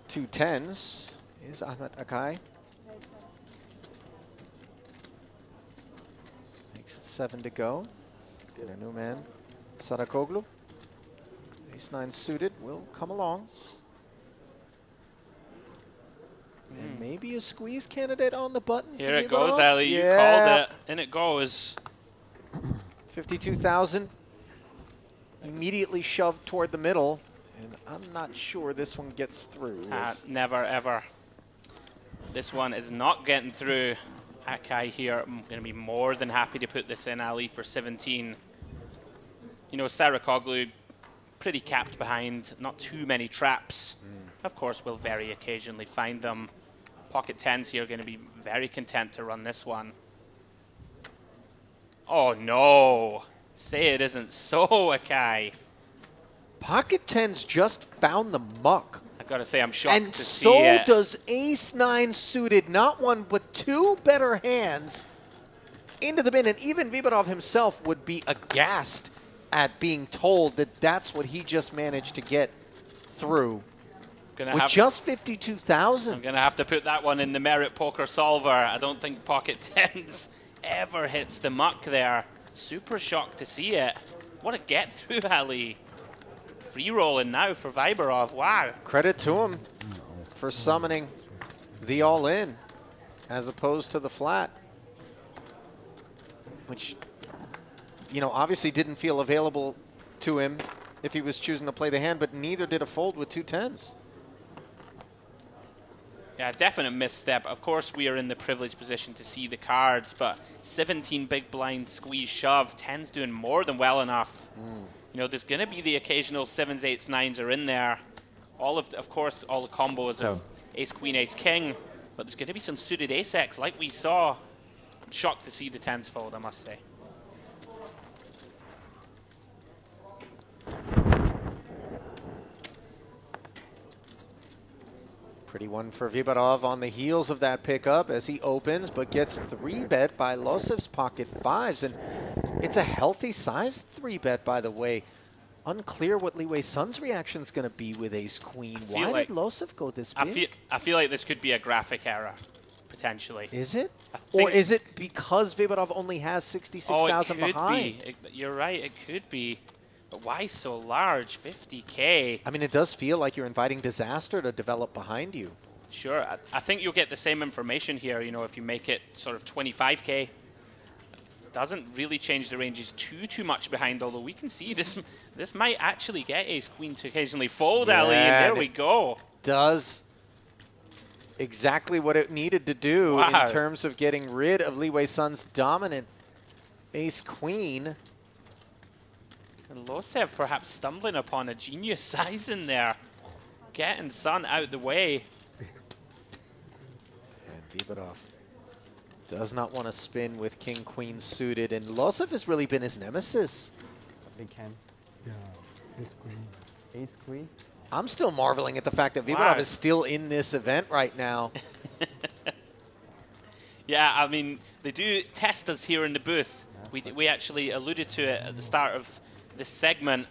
2 10s is Ahmed Akai. Makes it 7 to go. And a new man, Sarakoglu. Ace-9 suited will come along. And maybe a squeeze candidate on the button. Here it goes, Ali. You called it. In it goes. 52,000. Immediately shoved toward the middle. And I'm not sure this one gets through. Never, ever. This one is not getting through. Akai here, I'm going to be more than happy to put this in, Ali, for 17. You know, Sarakoglu, pretty capped behind, not too many traps. Of course, we'll very occasionally find them. Pocket 10s here are going to be very content to run this one. Oh, no. Say it isn't so, Akai. Pocket 10s just found the muck. I gotta say, I'm shocked and to see so it. does Ace-9 suited, not one but 2 better hands into the bin. And even Vibadov himself would be aghast at being told that that's what he just managed to get through. With just 52,000. I'm gonna have to put that one in the merit poker solver. I don't think Pocket 10s ever hits the muck there. Super shocked to see it. What a get through, Ali. Free rolling now for Viberov. Wow. Credit to him for summoning the all-in as opposed to the flat, which, you know, obviously didn't feel available to him if he was choosing to play the hand, but neither did a fold with 2 10s. Yeah, definite misstep. Of course, we are in the privileged position to see the cards, but 17 big blind squeeze shove. 10's doing more than well enough. You know, there's going to be the occasional 7s, 8s, 9s are in there. Of course, all the combos of ace, queen, ace, king, but there's going to be some suited ace-X like we saw. I'm shocked to see the 10s fold, I must say. Pretty one for Vibarov on the heels of that pickup as he opens, but gets 3-bet by Losev's pocket 5s. And it's a healthy size 3-bet, by the way. Unclear what Li Wei Sun's reaction is going to be with ace-queen. Why did Losev go this big? I feel like this could be a graphic error, potentially. Is it? Or is it because Vibarov only has 66,000 behind? Be. You're right, it could be. But why so large? 50K. I mean, it does feel like you're inviting disaster to develop behind you. Sure. I think you'll get the same information here, you know, if you make it sort of 25K. Doesn't really change the ranges too much behind, although we can see this might actually get ace-queen to occasionally fold, Ali, and there we go. Does exactly what it needed to do in terms of getting rid of Li Wei Sun's dominant ace-queen. And Losev perhaps stumbling upon a genius size in there. Getting Sun out the way. And Vibarov does not want to spin with king-queen suited, and Losev has really been his nemesis. Big hand. Yeah, ace-queen. Ace-queen? I'm still marveling at the fact that Vibarov is still in this event right now. Yeah, I mean, they do test us here in the booth. We actually alluded to it at the start of this segment.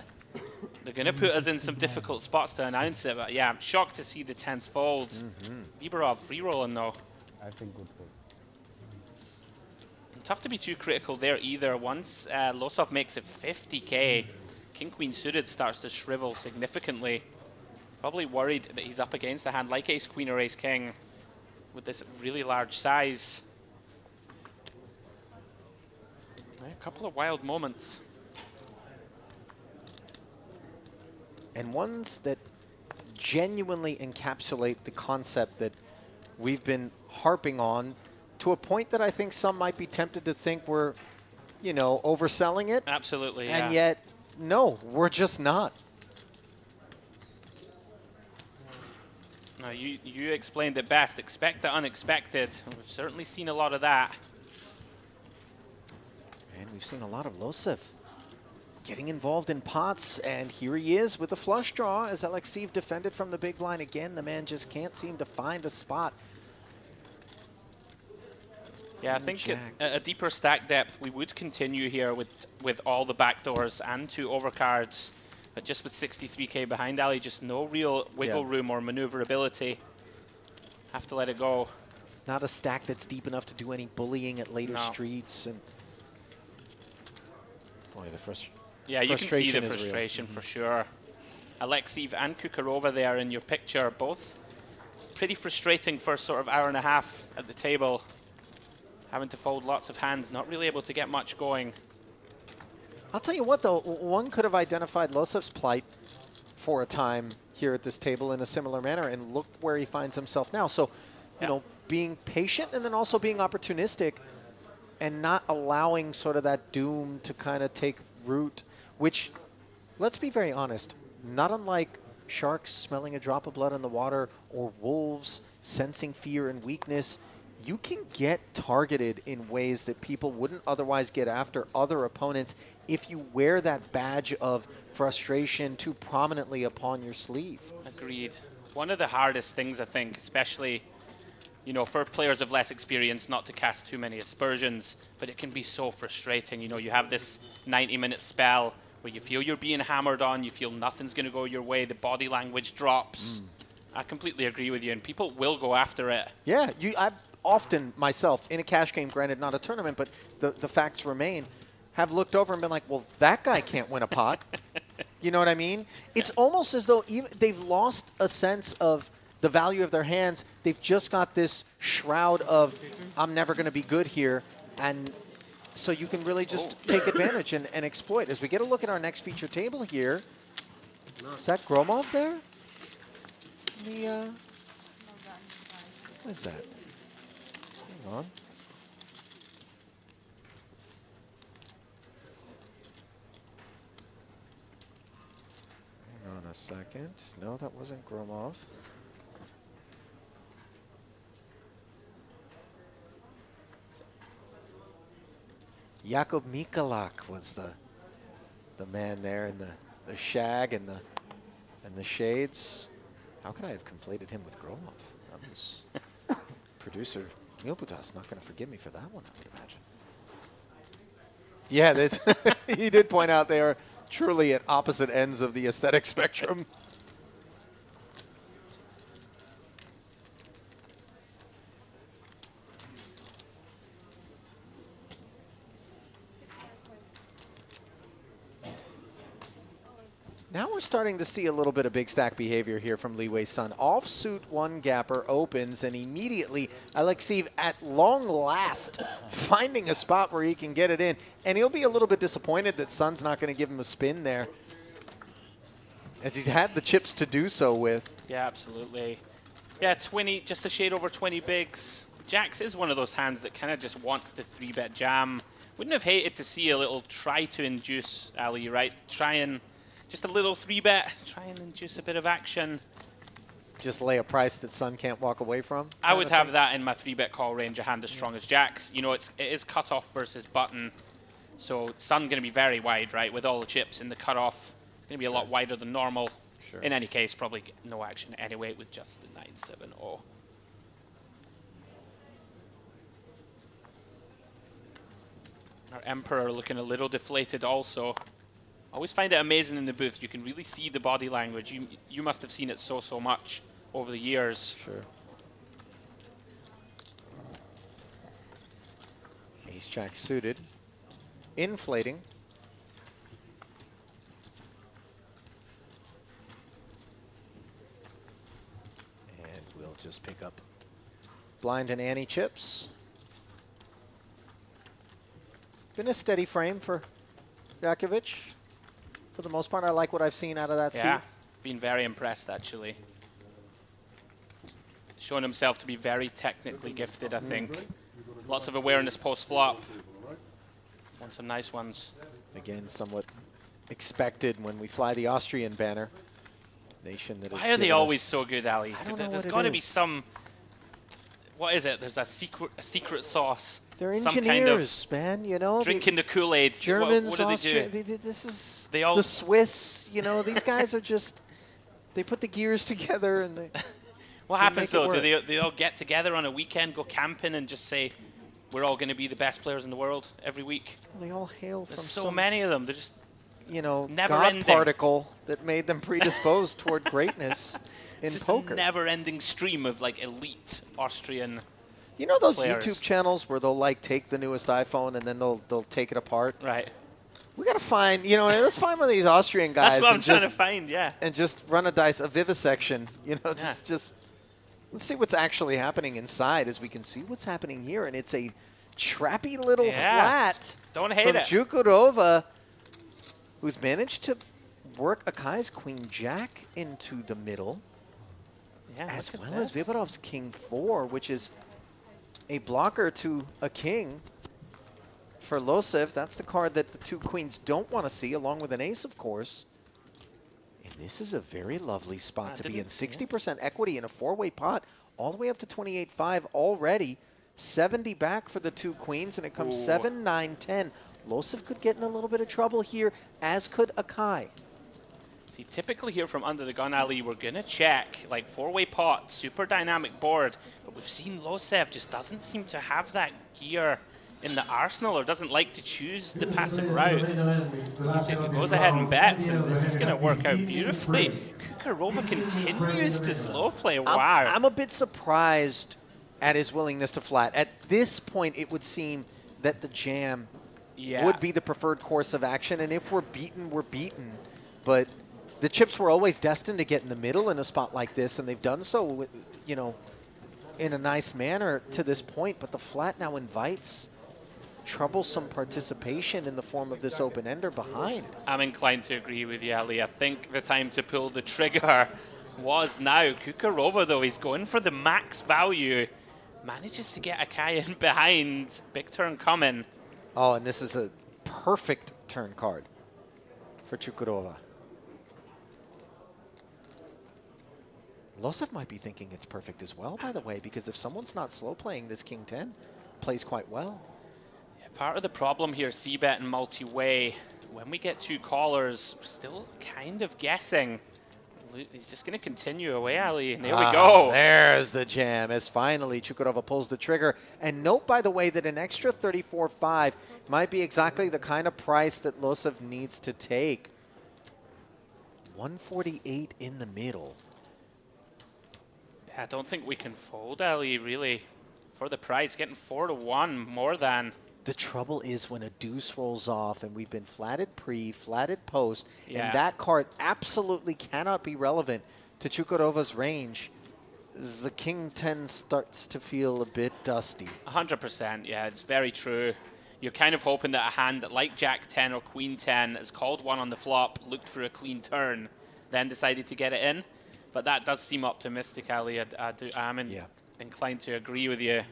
They're going to put us in some difficult spots to announce it, but yeah, I'm shocked to see the 10s fold. Vibarov free rolling though. I think good fold. Tough to be too critical there either. Once Losov makes it 50K, king-queen suited starts to shrivel significantly. Probably worried that he's up against a hand like ace-queen or ace-king with this really large size. A couple of wild moments. And ones that genuinely encapsulate the concept that we've been harping on to a point that I think some might be tempted to think we're, you know, overselling it. Absolutely, And yet, no, we're just not. No, you explained it best. Expect the unexpected. We've certainly seen a lot of that. And we've seen a lot of Losev getting involved in pots, and here he is with a flush draw as Alexeev defended from the big blind again. The man just can't seem to find a spot. Yeah, I think at a deeper stack depth, we would continue here with all the backdoors and 2 overcards. But just with 63k behind Ali, just no real wiggle room or maneuverability. Have to let it go. Not a stack that's deep enough to do any bullying at later streets. And boy, the frustration. Yeah, you can see the frustration for sure. Alexeev and Kukarova there in your picture, both pretty frustrating first sort of hour and a half at the table. Having to fold lots of hands, not really able to get much going. I'll tell you what, though, one could have identified Losev's plight for a time here at this table in a similar manner, and look where he finds himself now. So, you know, being patient and then also being opportunistic and not allowing sort of that doom to kind of take root, which, let's be very honest, not unlike sharks smelling a drop of blood in the water or wolves sensing fear and weakness, you can get targeted in ways that people wouldn't otherwise get after other opponents if you wear that badge of frustration too prominently upon your sleeve. Agreed. One of the hardest things, I think, especially, you know, for players of less experience, not to cast too many aspersions, but it can be so frustrating. You know, you have this 90-minute spell where you feel you're being hammered on, you feel nothing's going to go your way, the body language drops. I completely agree with you, and people will go after it. Yeah, I've often myself, in a cash game, granted not a tournament, but the facts remain, have looked over and been like, well, that guy can't win a pot. You know what I mean? It's almost as though even they've lost a sense of the value of their hands. They've just got this shroud of, I'm never going to be good here. And so you can really just take advantage and exploit. As we get a look at our next feature table here, is that Gromov there? What is that? Hang on. Hang on a second. No, that wasn't Gromov. Jakub Mikulak was the man there in the shag and the shades. How could I have conflated him with Gromov? That was producer Milbutas not going to forgive me for that one, I would imagine. Yeah, he did point out they are truly at opposite ends of the aesthetic spectrum. Now we're starting to see a little bit of big stack behavior here from Li Wei's son. Offsuit one gapper opens, and immediately Alexeev, at long last, finding a spot where he can get it in. And he'll be a little bit disappointed that Son's not going to give him a spin there, as he's had the chips to do so with. Yeah, absolutely. Yeah, 20, just a shade over 20 bigs. Jacks is one of those hands that kind of just wants to 3-bet jam. Wouldn't have hated to see a little try to induce Ali, right? Try and just a little 3-bet, try and induce a bit of action. Just lay a price that Son can't walk away from? I would have that in my 3-bet call range, a hand as strong as Jacks. You know, it is cutoff versus button, so Son going to be very wide, right? With all the chips in the cutoff, it's going to be a lot wider than normal. Sure. In any case, probably no action anyway with just the 9-7-0. Our Emperor looking a little deflated also. Always find it amazing in the booth. You can really see the body language. You must have seen it so much over the years. Sure. Ace Jack suited. Inflating. And we'll just pick up blind and Annie chips. Been a steady frame for Jakovic. For the most part, I like what I've seen out of that seat. Yeah, been very impressed, actually. shown himself to be very technically gifted, I think. Lots of awareness post-flop. Won some nice ones. Again, somewhat expected when we fly the Austrian banner. Nation that Why are they always so good, Ali? I don't know There's what got to it be is. some... What is it? There's a secret sauce. They're some engineers, kind man, you know. of drinking the Kool-Aid. Germans, what do Austrians, they do? this is They all- the Swiss, you know, these guys are just, they put the gears together and they What they happens make it though? Do work. they all get together on a weekend, go camping, and just say, we're all going to be the best players in the world every week? They all hail There's from so some, many of them. They're just you know, never God ending. particle that made them predisposed toward greatness in just poker. a never-ending stream of like elite Austrian. You know those players. YouTube channels where they'll like take the newest iPhone and then they'll take it apart? Right. We gotta find, you know, let's find one of these Austrian guys That's what I'm and trying just to find. Yeah. and just run a dice, a vivisection, you know, Yeah. just let's see what's actually happening inside as we can see what's happening here. And it's a trappy little Yeah. flat Don't hate from it. Jukurova, who's managed to work Akai's Queen Jack into the middle, Yeah. as look at well as this. Viborov's King 4, which is a blocker to a king. For Losev, that's the card that the two queens don't want to see, along with an ace, of course. And this is a very lovely spot to be in. 60% equity in a four-way pot, all the way up to 28.5 already. 70 back for the two queens, and it comes Ooh. 7, 9, 10. Losev could get in a little bit of trouble here, as could Akai. See, typically here from under the gun, Ali, we're going to check, like, four-way pot, super dynamic board, but we've seen Losev just doesn't seem to have that gear in the arsenal or doesn't like to choose the passive route. He goes ahead and bets, and this is going to work out beautifully. Kukarova continues to slow play. Wow. I'm a bit surprised at his willingness to flat. At this point, it would seem that the jam would be the preferred course of action, and if we're beaten, we're beaten. But the chips were always destined to get in the middle in a spot like this, and they've done so, with, you know, in a nice manner to this point. But the flat now invites troublesome participation in the form of this open-ender behind. I'm inclined to agree with you, Ali. I think the time to pull the trigger was now. Kukarova, though, he's going for the max value. Manages to get Akai in behind. Big turn coming. Oh, and this is a perfect turn card for Chukurova. Losev might be thinking it's perfect as well, by the way, because if someone's not slow playing this King 10, plays quite well. Yeah, part of the problem here, C-bet and multi-way, when we get two callers, we're still kind of guessing. He's just going to continue away, Ali, and there we go. There's the jam, as finally Chukurova pulls the trigger. And note, by the way, that an extra 34.5 might be exactly the kind of price that Losev needs to take. 148 in the middle. I don't think we can fold, Ali, really, for the price. Getting 4-1 more than. The trouble is when a deuce rolls off and we've been flatted pre, flatted post, Yeah. and that card absolutely cannot be relevant to Chukurova's range, the King 10 starts to feel a bit dusty. 100%, yeah, it's very true. You're kind of hoping that a hand that like Jack 10 or Queen 10 has called one on the flop, looked for a clean turn, then decided to get it in. But that does seem optimistic, Ali. I'm inclined to agree with you.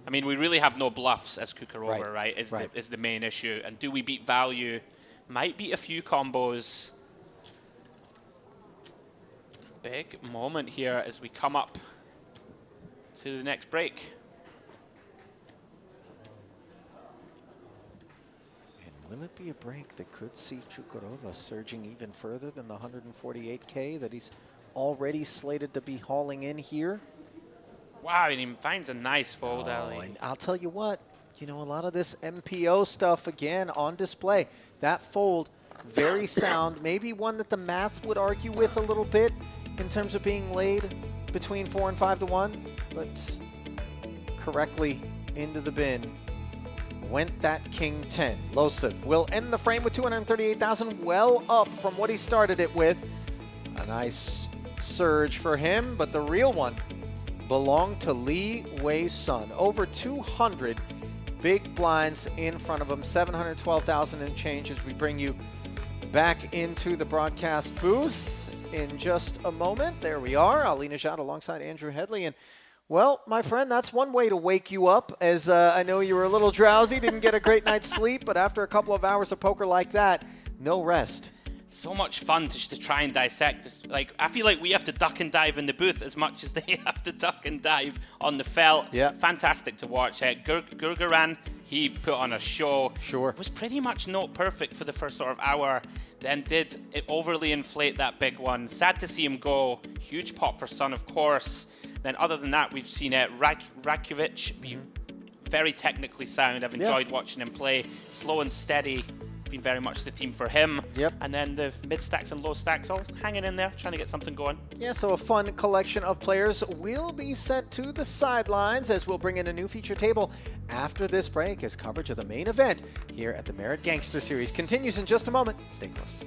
I mean, we really have no bluffs as Kukarova, right? Is the main issue. And do we beat value? Might beat a few combos. Big moment here as we come up to the next break. Will it be a break that could see Chukurova surging even further than the 148K that he's already slated to be hauling in here? Wow, and he finds a nice fold, Ali. And I'll tell you what, you know, a lot of this MPO stuff, again, on display. That fold, very sound. Maybe one that the math would argue with a little bit in terms of being laid between 4 and 5 to 1, but correctly into the bin went that King 10. Losev will end the frame with 238,000, well up from what he started it with. A nice surge for him, but the real one belonged to Lee Wei-sun. Over 200 big blinds in front of him, 712,000 and change as we bring you back into the broadcast booth. in just a moment. There we are, Ali Najad alongside Andrew Headley. And, well, my friend, that's one way to wake you up, as I know you were a little drowsy, didn't get a great night's sleep, but after a couple of hours of poker like that, no rest. So much fun to try and dissect. Like, I feel like we have to duck and dive in the booth as much as they have to duck and dive on the felt. Yeah. Fantastic to watch. Gurgaran, he put on a show. Sure. Was pretty much not perfect for the first sort of hour, then did overly inflate that big one. Sad to see him go. Huge pot for Sun, of course. Then other than that, we've seen Rakovic be very technically sound. I've enjoyed watching him play. Slow and steady. Been very much the team for him. Yep. And then the mid stacks and low stacks all hanging in there, trying to get something going. Yeah, so a fun collection of players will be sent to the sidelines as we'll bring in a new feature table after this break, as coverage of the main event here at the Merit Gangster Series continues in just a moment. Stay close.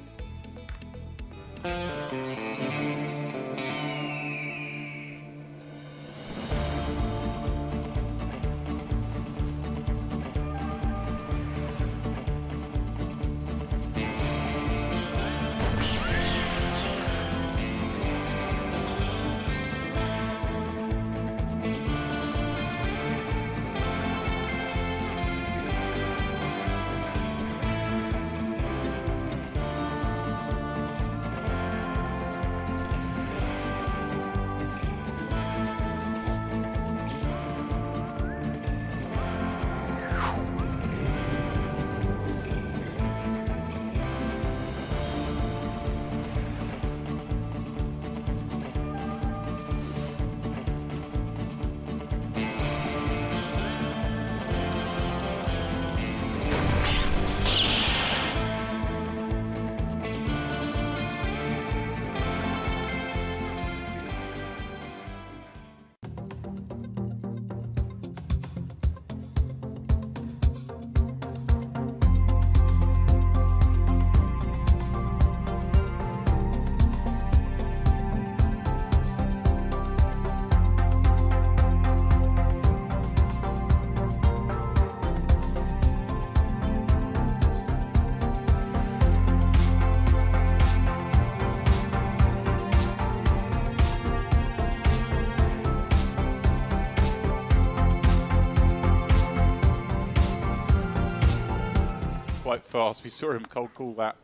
Quite fast. We saw him cold call that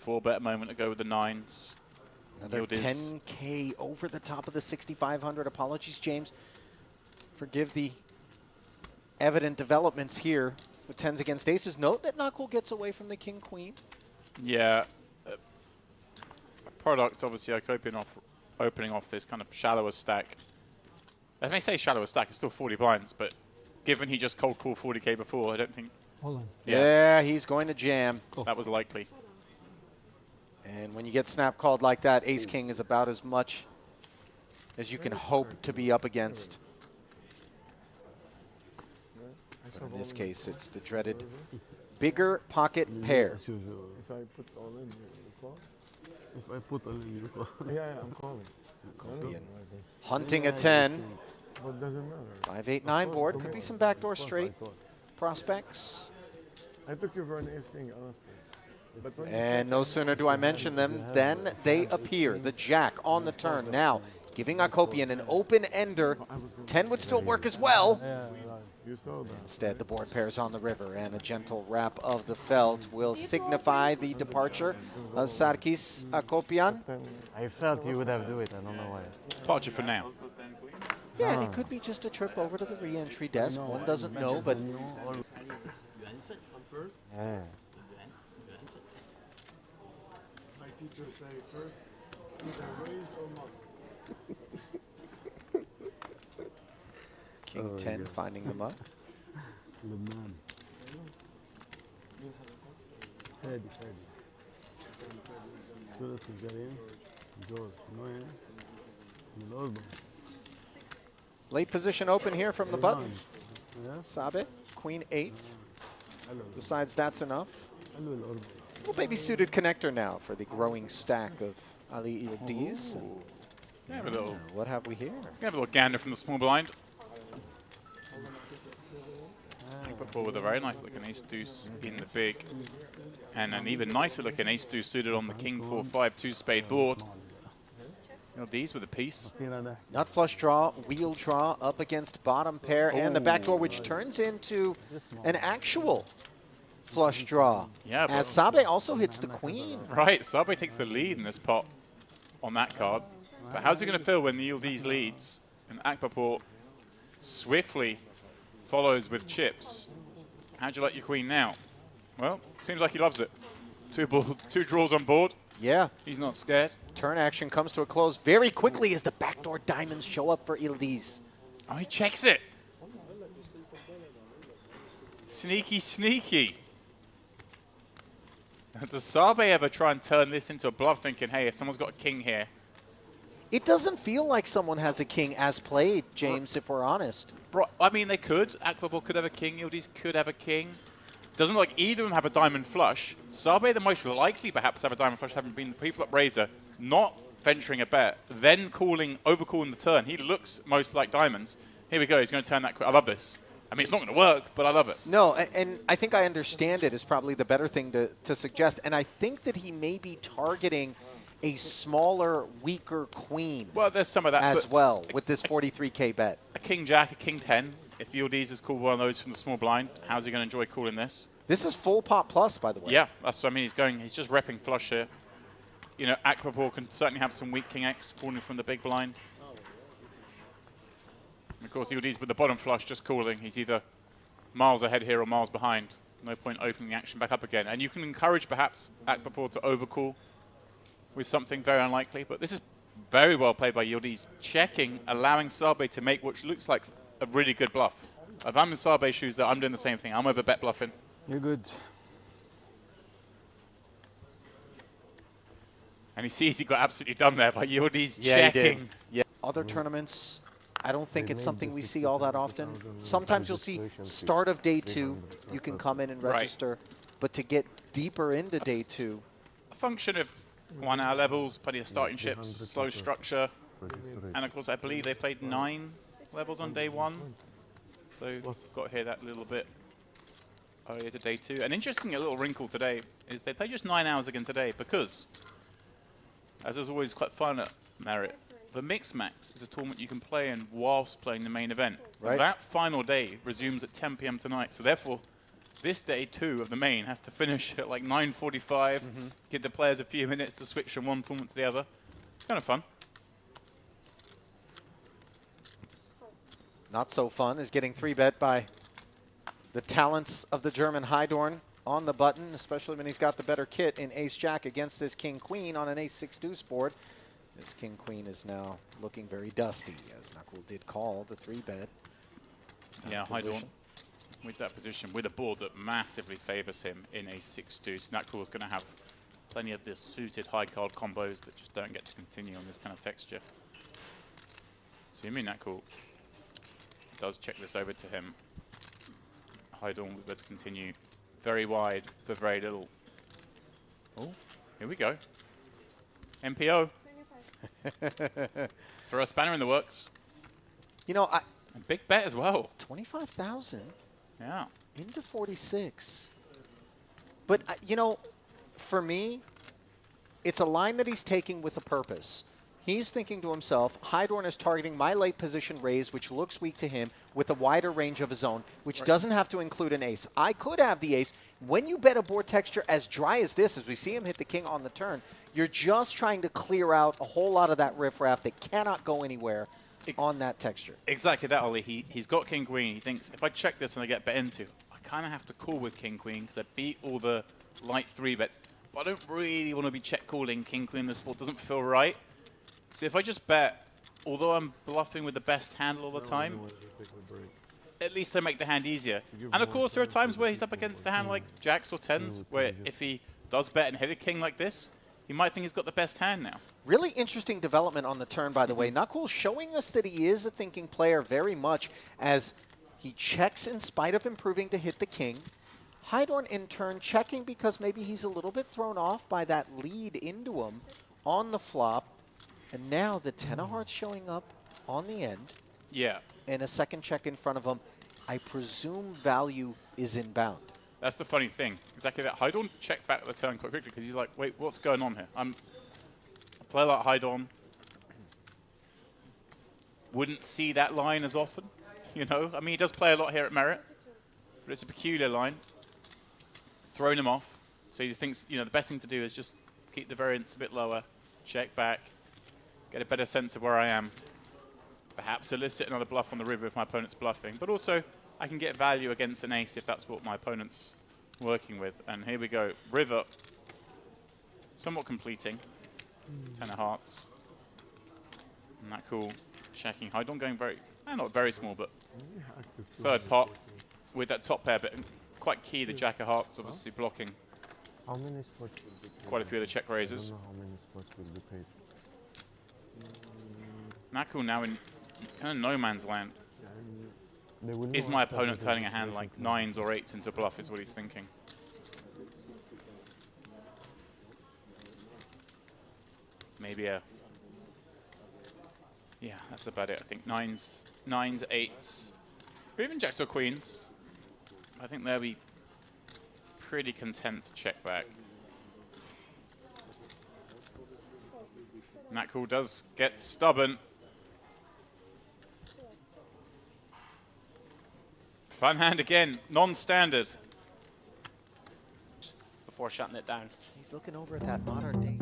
4-bet a moment ago with the 9s. Another 10K over the top of the 6,500. Apologies, James. Forgive the evident developments here with 10s against aces. Note that Knuckle gets away from the king-queen. Yeah. Product, obviously, opening off this kind of shallower stack. I may say shallower stack, it's still 40 blinds, but given he just cold called 40K before, I don't think... Hold on. Yeah, he's going to jam. That was likely. And when you get snap called like that, ace-king is about as much as you can hope to be up against. But in this case, it's the dreaded bigger pocket pair. If I put all in, you call? If I put all in, you call? Yeah, I'm calling. Colombian hunting a 10. What does it matter? 5-8-9 board. Could be some backdoor straight prospects. I took you for an ace-king, honestly. But And no sooner do I mention them than they appear. The jack on the turn now, giving Akopian an open-ender. 10 would still work as well. You saw that. Instead, the board pairs on the river, and a gentle wrap of the felt will signify the departure of Sarkis Akopian. I felt you would have do it. I don't know why. Departure for now. Yeah, it could be just a trip over to the re-entry desk. One doesn't know, but... Yeah. My teacher say first, either raise or not. King 10 finding them up. لبنان هادي ثلاث الجايين جوز نوين من الأردن. Late position open here from the button. Sabe, queen 8. Besides, that's enough. Little baby suited connector now for the growing stack of Ali Ildiz. Yeah, have a little, what have we here? We have a little gander from the small blind. Akbarpour with a very nice looking ace-deuce in the big. And an even nicer looking ace-deuce suited on the king 4-5 two-spade board. These with a piece. Nut flush draw, wheel draw up against bottom pair, and the backdoor, which turns into an actual flush draw. Yeah, as Sabe also hits the queen. Right, Sabe takes the lead in this pot on that card. But how's it going to feel when these leads and Akbarpour swiftly follows with chips? How'd you like your queen now? Well, seems like he loves it. Two draws on board. Yeah. He's not scared. Turn action comes to a close very quickly as the backdoor diamonds show up for Yildiz. Oh, he checks it. Sneaky, sneaky. Does Sabe ever try and turn this into a bluff thinking, hey, if someone's got a king here? It doesn't feel like someone has a king as played, James, if we're honest. Bro, I mean, they could. Akbarpour could have a king. Yildiz could have a king. Doesn't look like either of them have a diamond flush. Sabe, the most likely perhaps to have a diamond flush, having been the pre-flop raiser, not venturing a bet, then overcalling the turn. He looks most like diamonds. Here we go. He's going to turn that. I love this. I mean, it's not going to work, but I love it. No, and I think I understand it is probably the better thing to suggest. And I think that he may be targeting a smaller, weaker queen. Well, there's some of that as well with this 43K bet. A king jack, a king 10. If Yildiz has called one of those from the small blind, how's he going to enjoy calling this? This is full pot plus, by the way. Yeah, that's what I mean. He's just repping flush here. You know, Akbarpour can certainly have some weak king X calling from the big blind. And of course, Yildiz with the bottom flush just calling. He's either miles ahead here or miles behind. No point opening the action back up again. And you can encourage perhaps Akbarpour to overcall with something very unlikely. But this is very well played by Yildiz, checking, allowing Sabe to make what looks like a really good bluff. If I'm in Sabe's shoes, I'm doing the same thing. I'm over bet bluffing. You're good. And he sees he got absolutely done there by Yildiz Yeah, checking. Yeah. Other tournaments, I don't think it's something we see all that often. Sometimes you'll see start of day 2, you can come in and register, but to get deeper into day 2. A function of 1 hour levels, plenty of starting chips, slow structure, and of course I believe they played 9 levels on day 1. So got to hear that a little bit earlier to day 2. An interesting little wrinkle today is they play just 9 hours again today because, as is always quite fun at Merit, the Mix Max is a tournament you can play in whilst playing the main event. Right. That final day resumes at 10 p.m. tonight, so therefore this day 2 of the main has to finish at like 9:45, give the players a few minutes to switch from one tournament to the other. It's kind of fun. Not so fun is getting 3-bet by the talents of the German Heidorn on the button, especially when he's got the better kit in ace-jack against this king-queen on an ace-6 deuce board. This king-queen is now looking very dusty, as Nakul did call the 3-bet. Yeah, Heidorn with that position, with a board that massively favors him in ace-6 deuce. Nakul's going to have plenty of the suited high card combos that just don't get to continue on this kind of texture. Assuming Nakul does check this over to him, Heidorn will be able to continue very wide for very little. Oh, here we go. MPO. Throw a spanner in the works. You know, a big bet as well. 25,000. Yeah. Into 46. But, you know, for me, it's a line that he's taking with a purpose. He's thinking to himself, Heidorn is targeting my late position raise, which looks weak to him, with a wider range of his own, which doesn't have to include an ace. I could have the ace. When you bet a board texture as dry as this, as we see him hit the king on the turn, you're just trying to clear out a whole lot of that riffraff that cannot go anywhere on that texture. Exactly that, Ollie. He's got king queen. He thinks, if I check this and I get bet into, I kind of have to call with king queen because I beat all the light 3-bets. But I don't really want to be check calling king queen. This board doesn't feel right. So if I just bet, although I'm bluffing with the best handle all the time, at least I make the hand easier. And of course, there are times where he's up against a hand like jacks or tens, where if he does bet and hit a king like this, he might think he's got the best hand now. Really interesting development on the turn, by the way. Nakul showing us that he is a thinking player very much as he checks in spite of improving to hit the king. Heidorn, in turn, checking because maybe he's a little bit thrown off by that lead into him on the flop. And now the 10 of hearts showing up on the end. Yeah. And a second check in front of him. I presume value is inbound. That's the funny thing. Exactly that. Haidon checked back the turn quite quickly because he's like, wait, what's going on here? A player like Haidon wouldn't see that line as often, you know? I mean, he does play a lot here at Merit, but it's a peculiar line. It's thrown him off. So he thinks, you know, the best thing to do is just keep the variance a bit lower, check back, get a better sense of where I am. Perhaps elicit another bluff on the river if my opponent's bluffing, but also I can get value against an ace if that's what my opponent's working with. And here we go. River, somewhat completing. 10 of hearts. Isn't that cool? Checking. Haidon going very, not very small, but third pot with that top pair, but quite key. The jack of hearts obviously blocking How many spots will be paid? quite a few of the check raises. I don't know how many spots will be paid. Nakul now in kind of no man's land. They will Is know my after opponent the turning a hand registration like plan. 9s or 8s into bluff is what he's thinking. Maybe a... Yeah, that's about it. I think 9s, 8s, or even jacks or queens. I think they'll be pretty content to check back. Nakul does get stubborn. Fun hand again, non-standard. Before shutting it down. He's looking over at that modern day.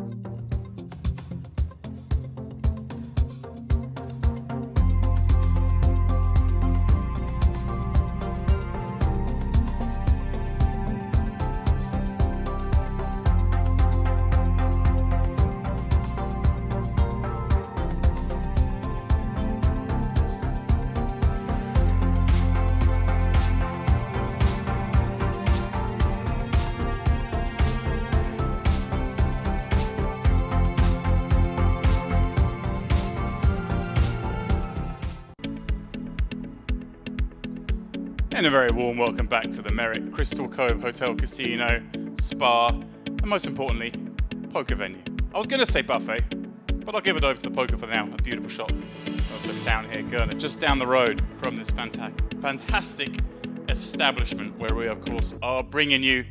And a very warm welcome back to the Merit Crystal Cove Hotel Casino, Spa, and most importantly, poker venue. I was going to say buffet, but I'll give it over to the poker for now. A beautiful shot of the town here, Gurner, just down the road from this fantastic establishment where we, of course, are bringing you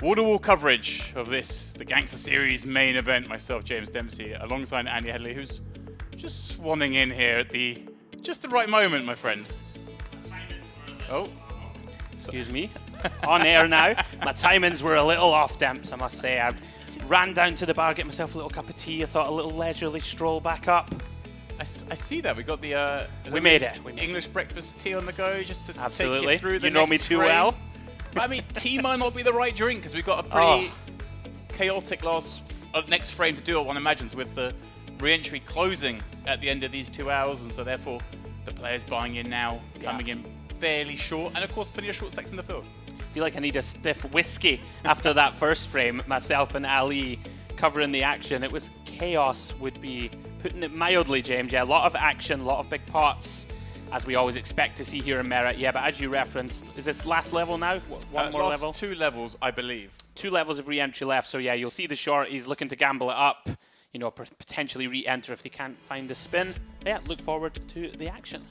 wall-to-wall coverage of this, the Gangster Series main event. Myself, James Dempsey, alongside Andy Headley, who's just swanning in here at just the right moment, my friend. Oh, excuse me. On air now. My timings were a little off, Demps, I must say. I ran down to the bar, get myself a little cup of tea. I thought a little leisurely stroll back up. I see that. We got the we made it. English breakfast tea on the go just to Absolutely. take you through the You know me next too frame. well. I mean, tea might not be the right drink because we've got a pretty chaotic next frame to do it, one imagines, with the re-entry closing at the end of these 2 hours, and so therefore the players buying in now, coming in fairly short, and of course plenty of short stacks in the field. I feel like I need a stiff whiskey after that first frame. Myself and Ali covering the action. It was chaos, would be putting it mildly, James. Yeah, a lot of action, a lot of big pots, as we always expect to see here in Merit. Yeah, but as you referenced, is this last level now? One more level? 2 levels, I believe. 2 levels of re-entry left. So yeah, you'll see the short. He's looking to gamble it up, you know, potentially re-enter if they can't find the spin. But yeah, look forward to the action.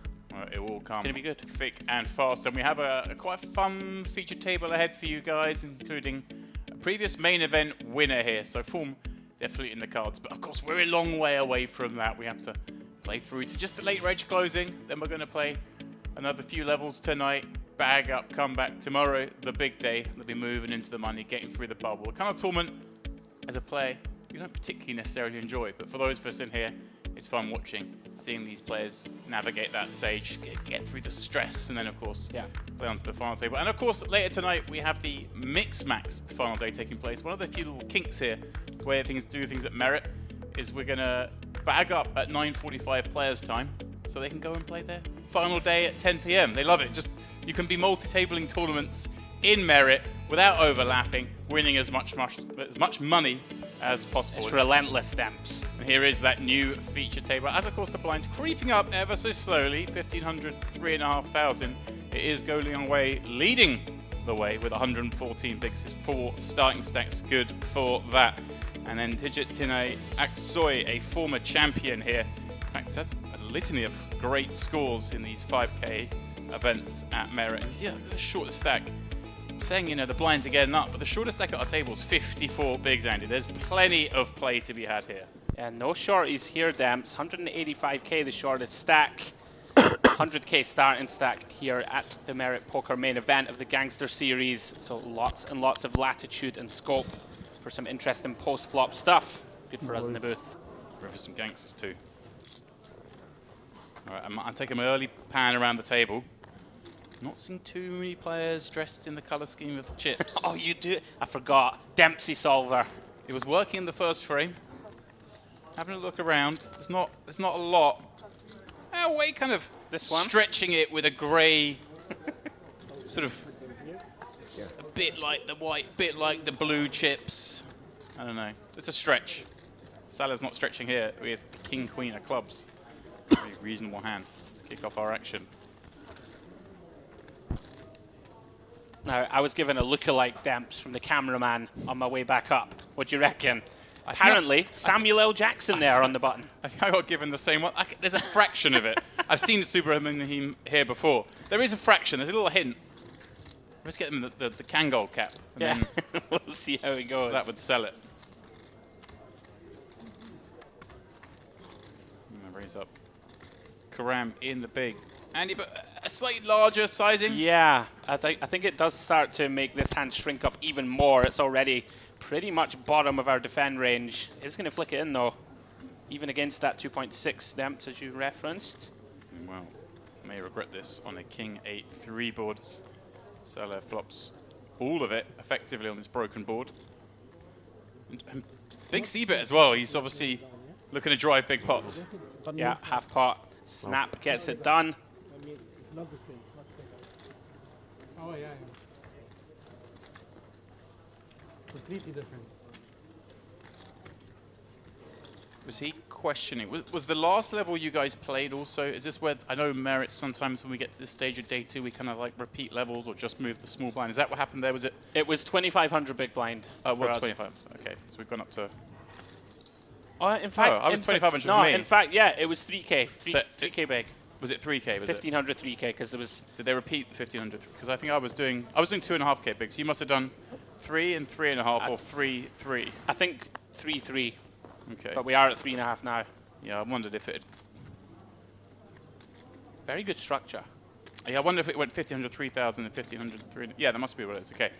It will come Gonna be good. thick and fast, and we have a quite fun feature table ahead for you guys, including a previous main event winner here. So form definitely in the cards, but of course we're a long way away from that. We have to play through to just the late reg closing. Then we're going to play another few levels tonight. Bag up, come back tomorrow. The big day. They'll be moving into the money, getting through the bubble. The kind of tournament as a player you don't particularly necessarily enjoy, but for those of us in here, it's fun watching, seeing these players navigate that stage, get through the stress, and then of course play onto the final table. And of course later tonight we have the Mix Max final day taking place. One of the few little kinks here, the way things do things at Merit, is we're gonna bag up at 9:45 players time, so they can go and play their final day at 10 PM. They love it. Just you can be multi-tabling tournaments in Merit without overlapping, winning as much money as possible. It's relentless, Demps. And here is that new feature table. As of course the blinds creeping up ever so slowly, 1,500, 3,500. It is going away, leading the way with 114 bigs. 4 starting stacks, good for that. And then Tijit Tine Aksoy, a former champion here. In fact, that's a litany of great scores in these 5K events at Merit. And you see the shortest stack. I'm saying, you know, the blinds are getting up, but the shortest stack at our table is 54 bigs, Andy. There's plenty of play to be had here. Yeah, no shorties here, Demps. 185k the shortest stack. 100k starting stack here at the Merit Poker main event of the Gangster series. So lots and lots of latitude and scope for some interesting post-flop stuff. Good for us in the booth. Ready for some gangsters too. All right, I'm taking my early pan around the table. Not seeing too many players dressed in the color scheme of the chips. Oh, you do? I forgot. Dempsey solver. It was working in the first frame. Having a look around, there's not a lot. Oh, wait, kind of this one? Stretching it with a grey, sort of a bit like the white, bit like the blue chips. I don't know. It's a stretch. Salah's not stretching here with King, Queen of clubs. Very reasonable hand to kick off our action. Now, I was given a lookalike Demps from the cameraman on my way back up. What do you reckon? Apparently, Samuel L. Jackson there on the button. I think I got given the same one. There's a fraction of it. I've seen Superman here before. There is a fraction. There's a little hint. Let's get them the Kangol cap. And yeah, we'll see how it goes. That would sell it. Raise up. Karam in the big. Andy, but a slightly larger sizing. Yeah, I think it does start to make this hand shrink up even more. It's already pretty much bottom of our defend range. It's going to flick it in though, even against that 2.6 Demps as you referenced. Well, may regret this on a King 8-3 board. Salah flops all of it effectively on this broken board. And big C-bet as well. He's obviously looking to drive big pots. Yeah, half pot. Snap gets it done. Not the same. Oh, yeah, yeah. Completely different. Was he questioning? Was the last level you guys played also? Is this where, I know Merit sometimes when we get to this stage of day 2, we kind of like repeat levels or just move the small blind. Is that what happened there? Was it? It was 2,500 big blind. Oh, it was 25. Okay, so we've gone up to. In fact, I was 2,500 no, for me. in fact, yeah, it was 3K. 3K big. Was it 3K? Was 1,500 3K because there was. Did they repeat the 1,500? Because I think I was doing 2.5K big. So you must have done 3 and 3.5 or 3. I think 3. Okay. But we are at 3.5 now. Yeah, I wondered if it. Very good structure. Yeah, I wonder if it went 1,500, 3,000, and 1,500, 300. Yeah, that must be what it is. Okay.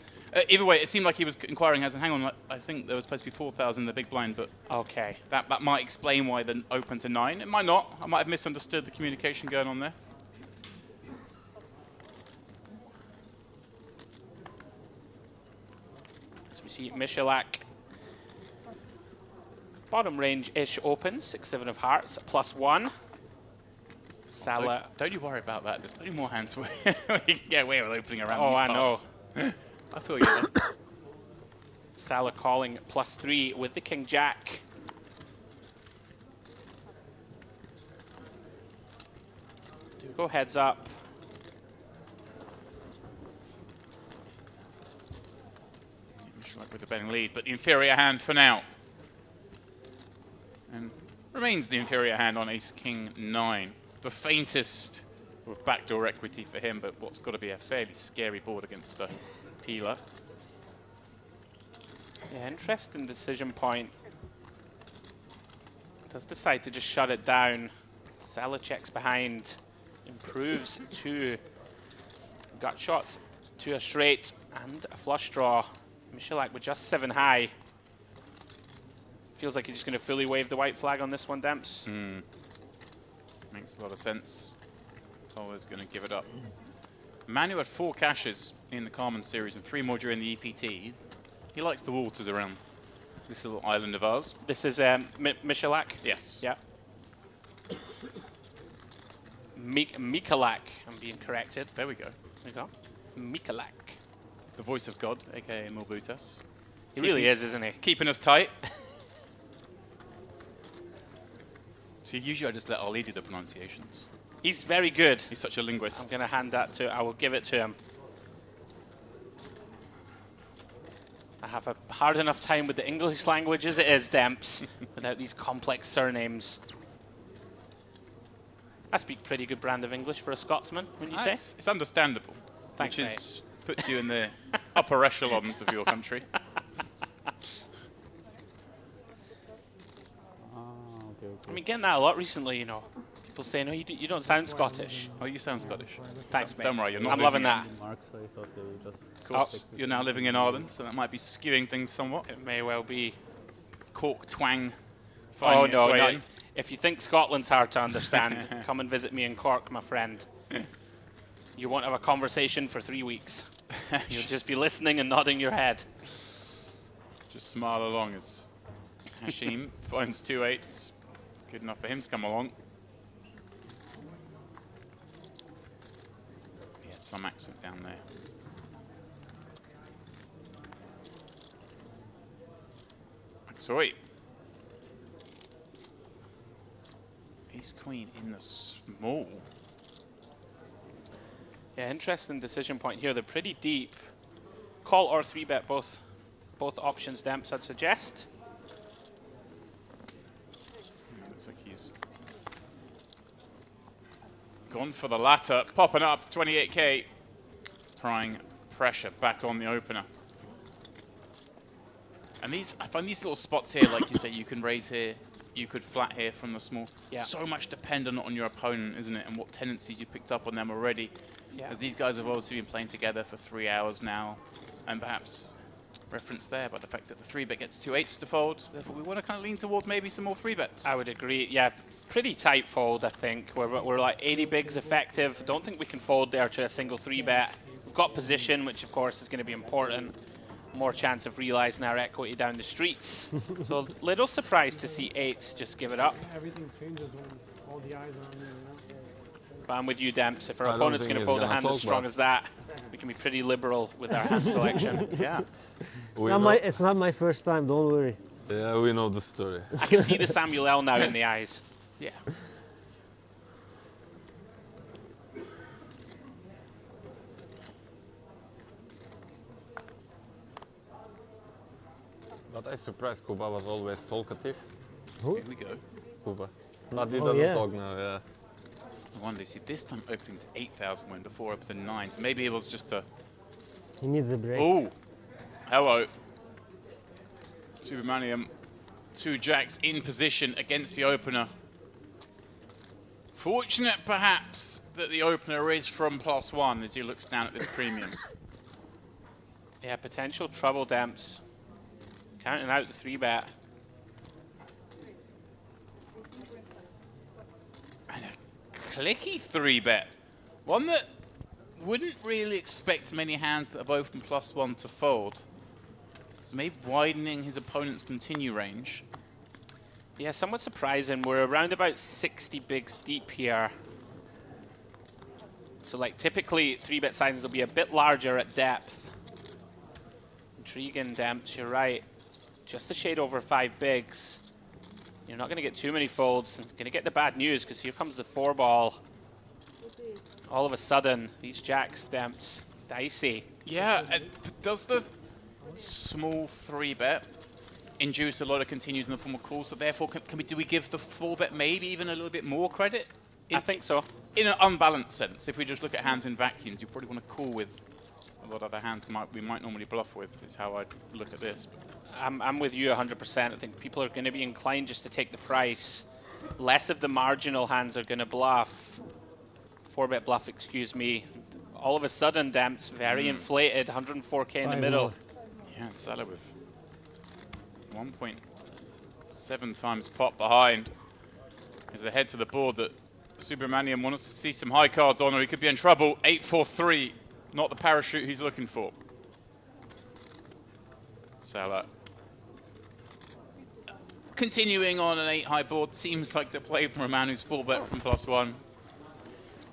Either way, it seemed like he was inquiring as, hang on, I think there was supposed to be 4,000 in the big blind, but okay, that might explain why the open to 9. It might not. I might have misunderstood the communication going on there. So we see Michalak. Bottom range-ish open, 6-7 of hearts, +1. Salah. Don't you worry about that. There's plenty more hands where you can get away with opening around Oh, these I parts. know. I feel you. Man. Salah calling +3 with the King-Jack. Do go heads up. With the betting lead, but the inferior hand for now. And remains the inferior hand on Ace-King 9. The faintest with backdoor equity for him, but what's got to be a fairly scary board against the peeler. Yeah, interesting decision point. Does decide to just shut it down. Salah checks behind, improves to gut shots to a straight and a flush draw. Michalak with just 7 high. Feels like he's just going to fully wave the white flag on this one, Demps. Makes a lot of sense. Always going to give it up. Manu had 4 caches in the Carmen series and 3 more during the EPT. He likes the waters around this little island of ours. This is Michalak? Yes. Yeah. Michalak, I'm being corrected. There we go. There we go. Michalak. The voice of God, aka Morbutas. He really is, isn't he? Keeping us tight. See, usually I just let Ali do the pronunciations. He's very good. He's such a linguist. I'm going to hand that to, I will give it to him. I have a hard enough time with the English language as it is, Demps, without these complex surnames. I speak pretty good brand of English for a Scotsman, wouldn't you say? It's understandable. Thanks, which puts you in the upper echelons of your country. I mean, getting that a lot recently, you know. People saying, "Oh, you don't sound Scottish." Oh, you sound Scottish. Thanks, mate. Don't worry, you're not. I'm loving that. Of course, you're now living in Ireland, so that might be skewing things somewhat. It may well be. Cork twang. Oh no, its way no. in. If you think Scotland's hard to understand, come and visit me in Cork, my friend. You won't have a conversation for 3 weeks. You'll just be listening and nodding your head. Just smile along as Hashim finds 2 8s. Good enough for him to come along. He had some accent down there. Sorry. Ace Queen in the small. Yeah, interesting decision point here. They're pretty deep. Call or 3-bet both options, Demps, I'd suggest. Looks like he's gone for the latter, popping up 28k, applying pressure back on the opener. And I find these little spots here, like you say, you can raise here, you could flat here from the small. Yeah. So much dependent on your opponent, isn't it? And what tendencies you picked up on them already. Yeah. As these guys have obviously been playing together for 3 hours now, and perhaps referenced there by the fact that the 3-bet gets 2 8s to fold. Therefore, we want to kind of lean toward maybe some more 3-bets. I would agree. Yeah, pretty tight fold, I think. We're like 80 bigs effective. Don't think we can fold there to a single 3-bet. We've got position, which of course is going to be important. More chance of realizing our equity down the streets. So little surprised to see 8s just give it up. Everything changes when all the eyes are on you, you know? But I'm with you, Demps. If our I don't opponent's think going to he's fold a gonna hand as fold, strong but- as that, we can be pretty liberal with our hand selection. Yeah. It's not my first time, don't worry. Yeah, we know the story. I can see the Samuel L. now in the eyes. Yeah. But I'm surprised Kuba was always talkative. Here we go. Kuba. But he doesn't yeah. talk now, yeah. I wonder, see, this time opening to 8,000 win before up to 9s. Maybe it was just a... He needs a break. Oh, hello. Supermanium, 2 jacks in position against the opener. Fortunate, perhaps, that the opener is from +1 as he looks down at this premium. Yeah, potential trouble, Demps. Counting out the 3-bet. And a clicky 3-bet. One that wouldn't really expect many hands that have opened +1 to fold. So maybe widening his opponent's continue range. Yeah, somewhat surprising. We're around about 60 bigs deep here. So like typically 3-bet sizes will be a bit larger at depth. Intriguing, Demps, you're right. Just a shade over 5 bigs. You're not going to get too many folds. And going to get the bad news because here comes the 4-ball. All of a sudden, these jacks, Demps, dicey. Yeah, does the small 3-bet induce a lot of continues in the form of calls? So therefore, do we give the 4-bet maybe even a little bit more credit? I think so. In an unbalanced sense, if we just look at hands in vacuums, you probably want to call with a lot of the hands we might normally bluff with, is how I'd look at this. I'm with you 100%. I think people are going to be inclined just to take the price. Less of the marginal hands are going to bluff. 4-bet bluff, excuse me. All of a sudden, Demps, very inflated, 104k in the middle. Yeah, Salah with 1.7 times pot behind. As they head to the board that Subramanian wants to see some high cards on, or he could be in trouble. 8-4-3, not the parachute he's looking for. Salah. Continuing on an 8-high board, seems like the play from a man who's 4-bet from +1.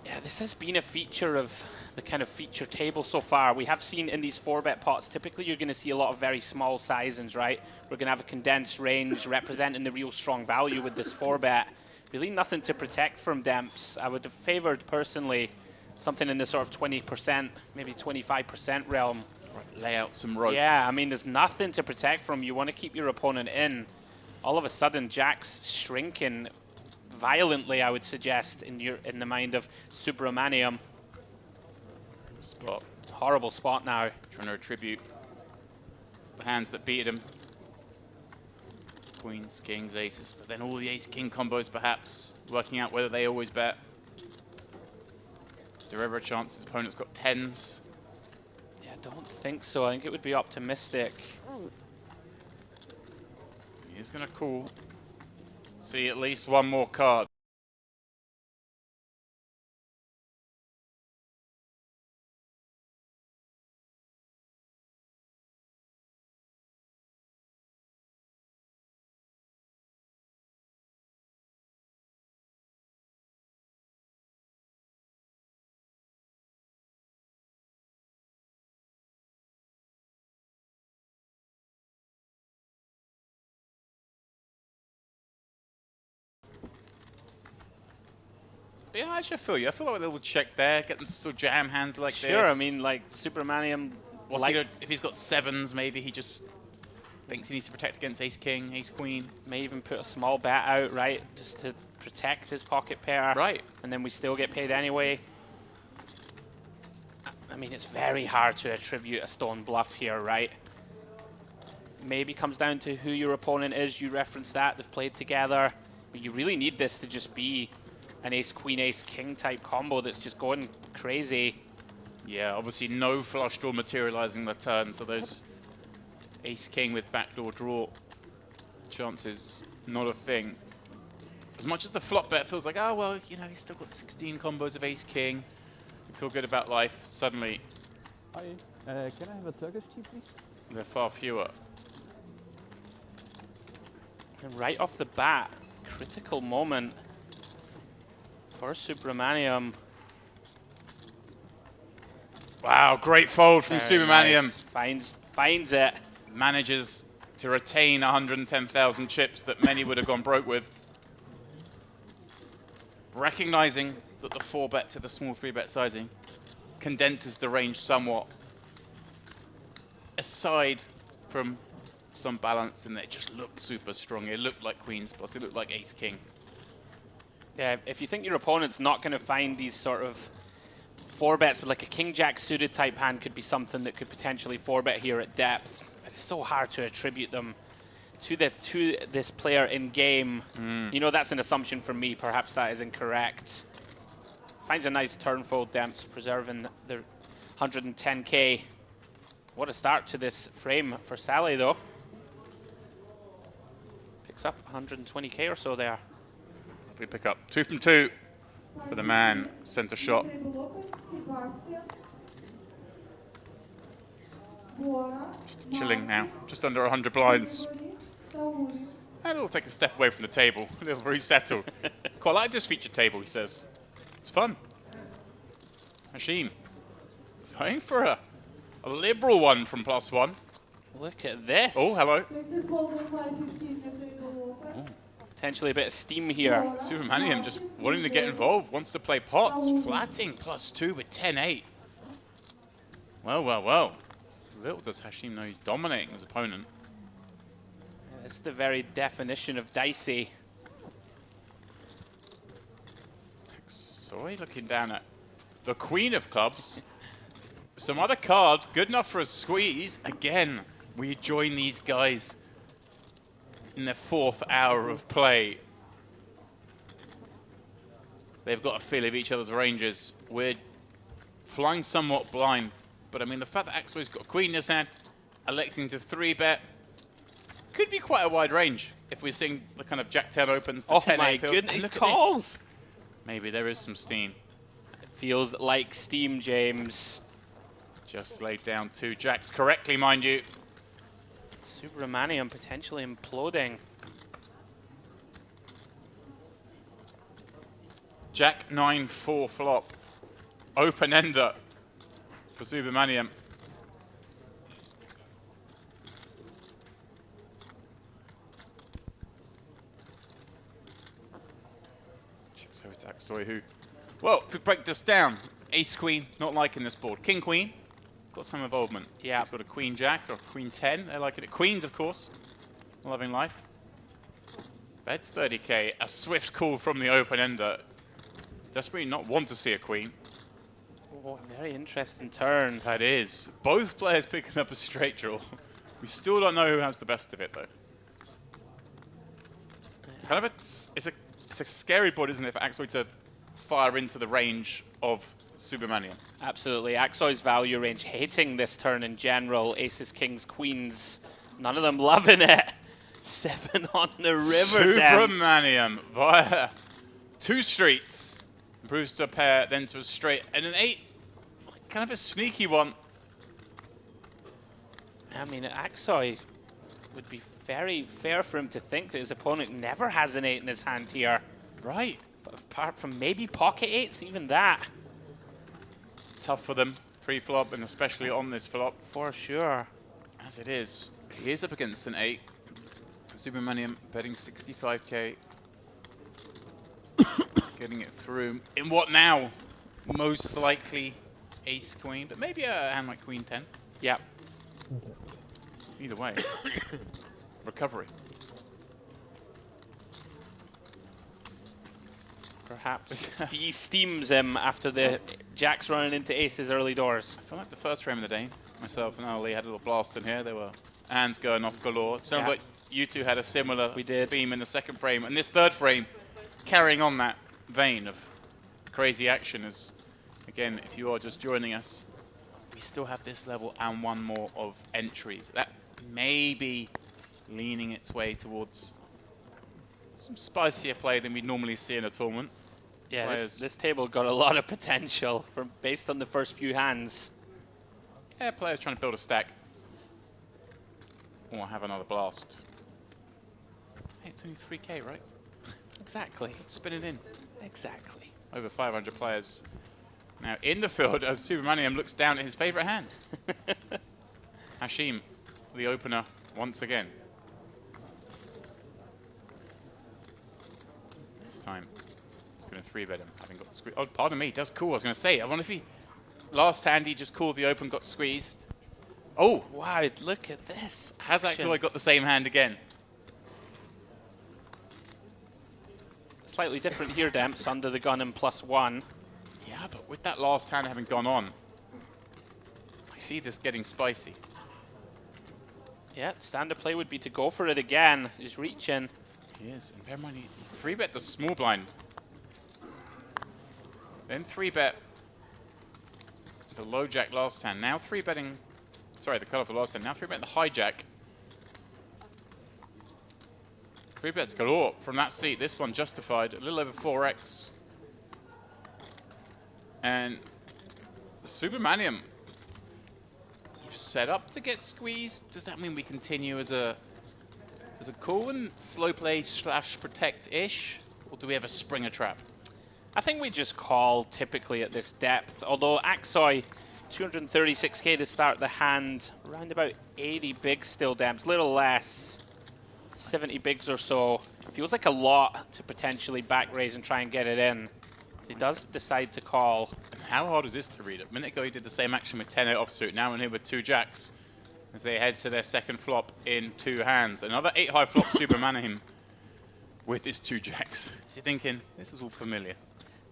Yeah, this has been a feature of the kind of feature table so far. We have seen in these 4-bet pots, typically you're going to see a lot of very small sizings, right? We're going to have a condensed range representing the real strong value with this 4-bet. Really nothing to protect from Demps. I would have favored, personally, something in the sort of 20%, maybe 25% realm. Right, lay out some rope. Yeah, I mean, there's nothing to protect from. You want to keep your opponent in. All of a sudden, Jack's shrinking violently, I would suggest, in the mind of Subramaniam. Spot. Horrible spot now. Trying to attribute the hands that beat him. Queens, kings, aces, but then all the ace-king combos perhaps, working out whether they always bet. Is there ever a chance his opponent's got tens? Yeah, I don't think so. I think it would be optimistic. He's going to call. See at least one more card. Yeah, I actually feel you. I feel like a little check there, get them to sort of jam hands like this. Sure, I mean, like, Subramaniam... If he's got sevens, maybe he just thinks he needs to protect against ace-king, ace-queen. May even put a small bet out, right, just to protect his pocket pair. Right. And then we still get paid anyway. I mean, it's very hard to attribute a stone bluff here, right? Maybe comes down to who your opponent is. You referenced that. They've played together. But you really need this to just be an ace-queen, ace-king type combo that's just going crazy. Yeah, obviously no flush draw materializing the turn, so those ace-king with backdoor draw chances not a thing. As much as the flop bet feels like, oh, well, you know, he's still got 16 combos of ace-king. You feel good about life. Suddenly, Hi, can I have a Turkish tea, please? they're far fewer. And right off the bat, critical moment for Subramaniam. Wow, great fold from Very Subramaniam. Nice. Finds it. Manages to retain 110,000 chips that many would have gone broke with. Recognizing that the 4-bet to the small 3-bet sizing condenses the range somewhat. Aside from some balance in there, it just looked super strong. It looked like queens plus, it looked like ace-king. Yeah, if you think your opponent's not going to find these sort of 4-bets with like a king-jack suited type hand, could be something that could potentially 4-bet here at depth. It's so hard to attribute them to this player in game. You know, that's an assumption from me. Perhaps that is incorrect. Finds a nice turn fold, Demps, preserving the 110k. What a start to this frame for Sally, though. Picks up 120k or so there. Big pick up. 2 from 2 for the man. Center shot. Just chilling now. Just under 100 blinds. And it'll take a step away from the table. A little resettle. Quite like this feature table, he says. It's fun. Hashim. Going for a liberal one from +1. Look at this. Oh, hello. Potentially a bit of steam here. Subramaniam just wanting to get involved, wants to play pots. Flatting +2 with 10-8. Well, well, well. Little does Hashim know he's dominating his opponent. Yeah, this is the very definition of dicey. Soy looking down at the queen of clubs. Some other cards, good enough for a squeeze. Again, we join these guys in their 4th hour of play. They've got a feel of each other's ranges. We're flying somewhat blind, but I mean, the fact that Axoy's got a queen in his hand, electing to 3-bet, could be quite a wide range if we're seeing the kind of Jack-10 opens, the 10-8 my pills. goodness, Look at calls! this. Maybe there is some steam. It feels like steam, James. Just laid down 2 jacks correctly, mind you. Subramaniam potentially imploding. Jack 9-4 flop. Open-ender for Subramaniam. Checks over to Axoy, who... Well, to break this down, ace-queen, not liking this board. King-queen, got some involvement. Yeah. He's got a queen-jack or queen-10. They're liking it. Queens, of course, loving life. Bets 30k. A swift call from the open-ender. Desperately not want to see a queen. Oh, a very interesting turn. That is. Both players picking up a straight draw. We still don't know who has the best of it, though. Kind of it's a scary board, isn't it, for Axoy to fire into the range of Subramanian. Absolutely. Axoy's value range hating this turn in general. Aces, kings, queens. None of them loving it. 7 on the river. Subramanian via 2 streets. Improves to a pair, then to a straight, and an 8. Kind of a sneaky one. I mean, Axoy would be very fair for him to think that his opponent never has an 8 in his hand here. Right. But apart from maybe pocket 8s, even that. Tough for them pre-flop, and especially on this flop. For sure. As it is. He is up against an 8. Subramanian betting 65k. Getting it through. In what now? Most likely ace queen, but maybe a hand like queen 10. Yeah. Either way. Recovery. Perhaps de-steams him after the jacks running into aces early doors. I feel like the first frame of the day, myself and Ali had a little blast in here. There were hands going off galore. It sounds like you two had a similar theme in the second frame. And this third frame, carrying on that vein of crazy action is, again, if you are just joining us, we still have this level and one more of entries. That may be leaning its way towards some spicier play than we normally see in a tournament. Yeah, this table got a lot of potential based on the first few hands. Yeah, players trying to build a stack. Or have another blast. Hey, it's only 3k, right? Exactly. Let's spin it in. Exactly. Over 500 players. Now in the field as Subramanian looks down at his favorite hand. Hashim, the opener, once again. This time, he's going to 3-bet him, having got squeezed. Oh, pardon me, does cool. I was going to say, I wonder if he, last hand he just called the open, got squeezed. Oh! Wow, look at this. Has actually got the same hand again. Slightly different here, Demps, under the gun and +1. Yeah, but with that last hand having gone on, I see this getting spicy. Yeah, standard play would be to go for it again. He's reaching. He is, and bear in mind, he 3-bet the small blind. Then 3-bet the low jack last hand. Now 3-betting, sorry, the cutoff the last hand. Now 3-betting the hijack. 3-bets galore from that seat. This one justified, a little over 4x. And Subramanian, you've set up to get squeezed. Does that mean we continue as a cool and slow play / protect-ish? Or do we have a Springer trap? I think we just call typically at this depth. Although Axoy, 236k to start the hand, around about 80 bigs still, Demps, little less, 70 bigs or so. Feels like a lot to potentially back raise and try and get it in. He does decide to call. How hard is this to read? A minute ago he did the same action with 10-8 offsuit. Now in here with 2 jacks as they head to their second flop in 2 hands. Another 8-high flop Subramanian with his 2 jacks. Is he thinking, this is all familiar?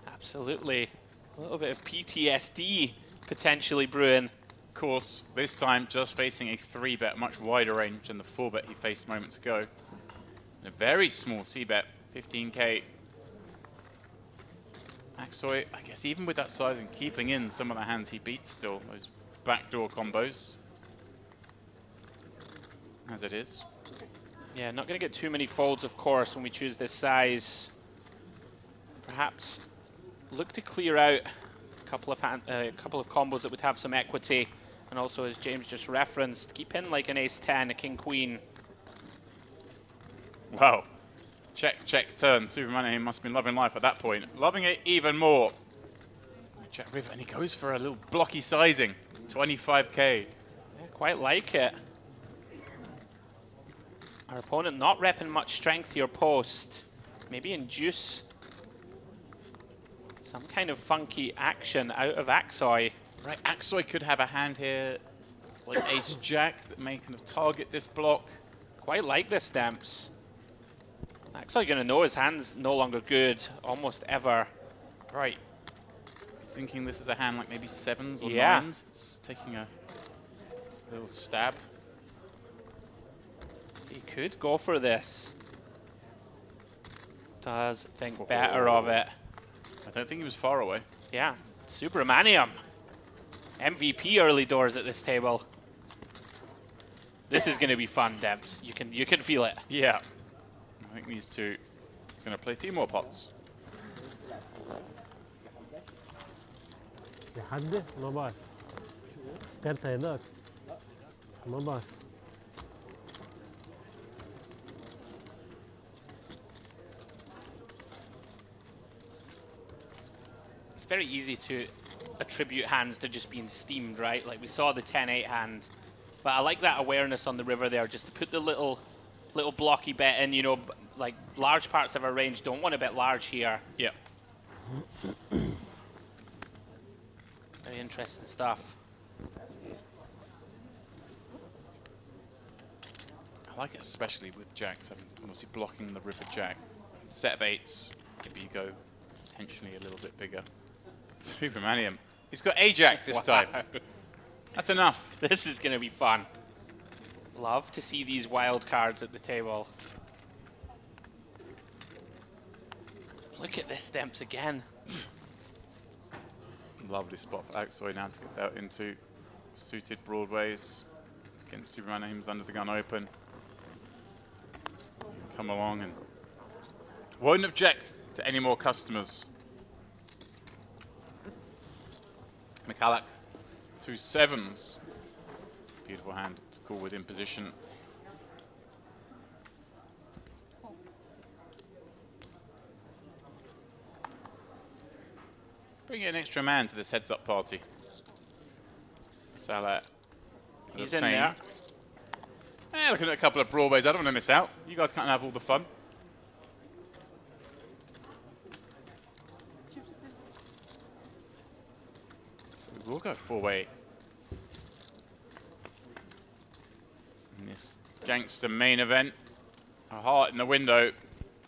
Absolutely. A little bit of PTSD potentially brewing. Of course, this time just facing a 3-bet, much wider range than the 4-bet he faced moments ago. And a very small C-bet, 15k. Axoy, I guess even with that size and keeping in some of the hands he beats still, those backdoor combos. As it is. Yeah, not going to get too many folds, of course, when we choose this size. Perhaps look to clear out a couple of combos that would have some equity. And also, as James just referenced, keep in like an ace-10, a king-queen. Wow. Check, check, turn. Subramanian must have been loving life at that point. Loving it even more. Check river, and he goes for a little blocky sizing. 25k. Yeah, quite like it. Our opponent not repping much strength to your post. Maybe induce some kind of funky action out of Axoy. Right, Axoy could have a hand here, like ace-jack, that may kind of target this block. Quite like this, Demps. Actually, going to know his hand's no longer good, almost ever. Right. Thinking this is a hand like maybe 7s or Yeah. 9s. It's taking a little stab. He could go for this. Does think better of it. I don't think he was far away. Yeah. Subramaniam. MVP early doors at this table. This is going to be fun, Debs. You can feel it. Yeah. I think these two are going to play a few more pots. لحد ما بعرف كارت هيداك ما بعرف It's very easy to attribute hands to just being steamed, right? Like we saw the 10-8 hand. But I like that awareness on the river there, just to put the little blocky bet in, you know, like large parts of our range don't want to bet large here. Yeah. Very interesting stuff. I like it especially with jacks. I'm obviously blocking the river jack. Set of 8s, maybe you go potentially a little bit bigger. Supermanium. He's got a jack this time. That's enough. This is going to be fun. Love to see these wild cards at the table. Look at this, Demps, again. Lovely spot for Axoy now to get out into suited broadways. Getting Supermanium's under the gun open. Come along and won't object to any more customers. McCulloch, 2 7s. Beautiful hand to call within position. Bring an extra man to this heads-up party. Salah. He's in there. Looking at a couple of broadways. I don't want to miss out. You guys can't have all the fun. So we'll go 4-way. In this Gangster main event. A heart in the window.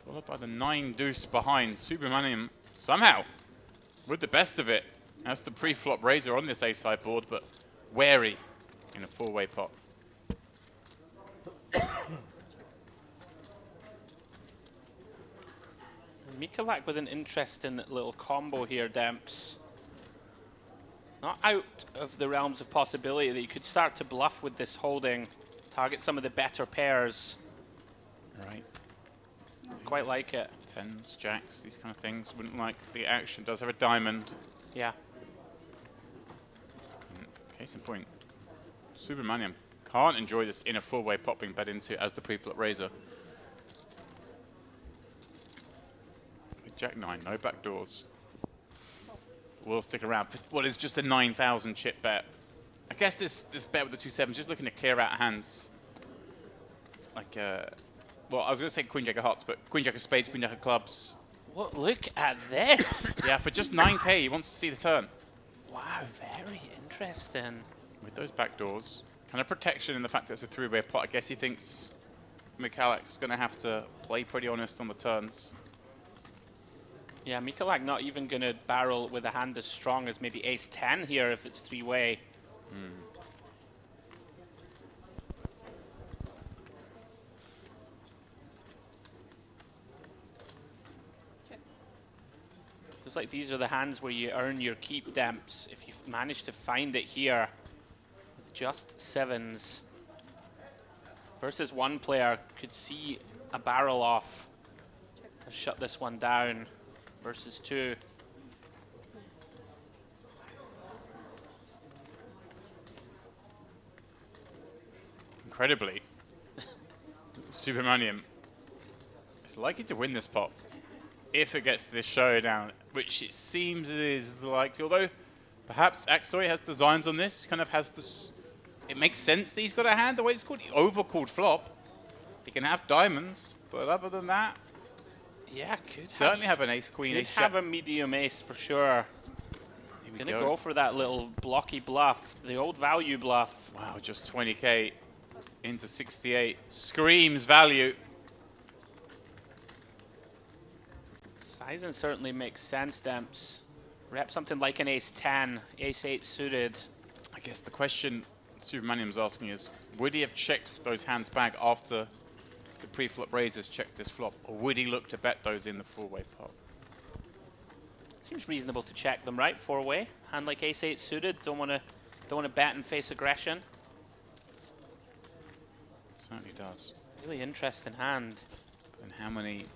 Followed by the 9 deuce behind. Supermanium somehow with the best of it. That's the pre-flop razor on this ace-high board, but wary in a 4-way pot. Mikulak with an interesting little combo here, Demps. Not out of the realms of possibility that you could start to bluff with this holding, target some of the better pairs. Right. Quite like it. 10s, jacks, these kind of things. Wouldn't like the action. Does have a diamond. Yeah. Case in point, Supermanium can't enjoy this in a 4-way pot being bet into as the pre-flop razor. With Jack 9, no backdoors. We'll stick around. What is just a 9,000 chip bet? I guess this bet with the 2 7s, just looking to clear out hands. Like, well, I was going to say Queen Jack of Hearts, but Queen Jack of Spades, Queen Jack of Clubs. What? Look at this. Yeah, for just 9k, he wants to see the turn. Wow, very interesting. With those backdoors, kind of protection in the fact that it's a 3-way pot. I guess he thinks McCulloch's going to have to play pretty honest on the turns. Yeah, Mikulak not even going to barrel with a hand as strong as maybe ace-10 here if it's 3-way. Looks like these are the hands where you earn your keep, Demps. If you've managed to find it here with just 7s versus one player could see a barrel off and shut this one down versus 2. Incredibly, Supermanium is likely to win this pot if it gets to this showdown, which it seems it is likely. Although perhaps Axoy has designs on this, kind of has this. It makes sense that he's got a hand the way it's called. The overcalled flop. He can have diamonds, but other than that, yeah, could certainly have an ace queen, could ace have jack. a medium ace for sure. Gonna go for that little blocky bluff, the old value bluff. Wow, just 20k into 68. Screams value. Sizing certainly makes sense, Demps. Rep something like an ace-10, ace-8 suited. I guess the question Supermanium's asking is, would he have checked those hands back after the pre-flop raises checked this flop, or would he look to bet those in the four-way pot? Seems reasonable to check them, right? Four-way, hand like ace-8 suited. Don't want to bet and face aggression. Certainly does. Really interesting hand. And how many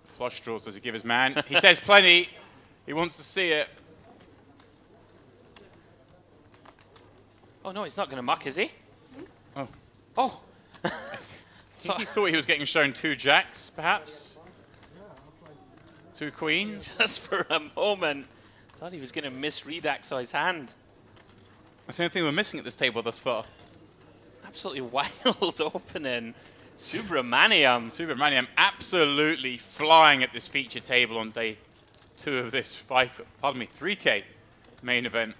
flush draws does he give his man? He says plenty. He wants to see it. Oh no, he's not going to muck, is he? Oh. Oh. I think he thought he was getting shown 2 jacks, perhaps. 2 queens. Just for a moment. Thought he was going to misread Axoy's hand. That's the only thing we're missing at this table thus far. Absolutely wild opening. Subramaniam. Subramaniam absolutely flying at this feature table on day 2 of this 3K main event.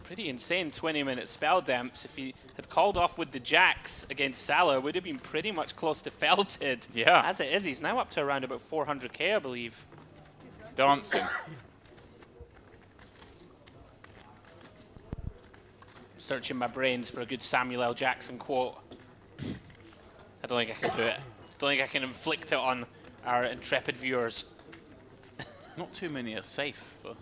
Pretty insane 20-minute spell, Demps. If he had called off with the jacks against Salah, would have been pretty much close to felted. Yeah. As it is, he's now up to around about 400k, I believe. Dancing. Searching my brains for a good Samuel L. Jackson quote. I don't think I can do it. I don't think I can inflict it on our intrepid viewers. Not too many are safe. But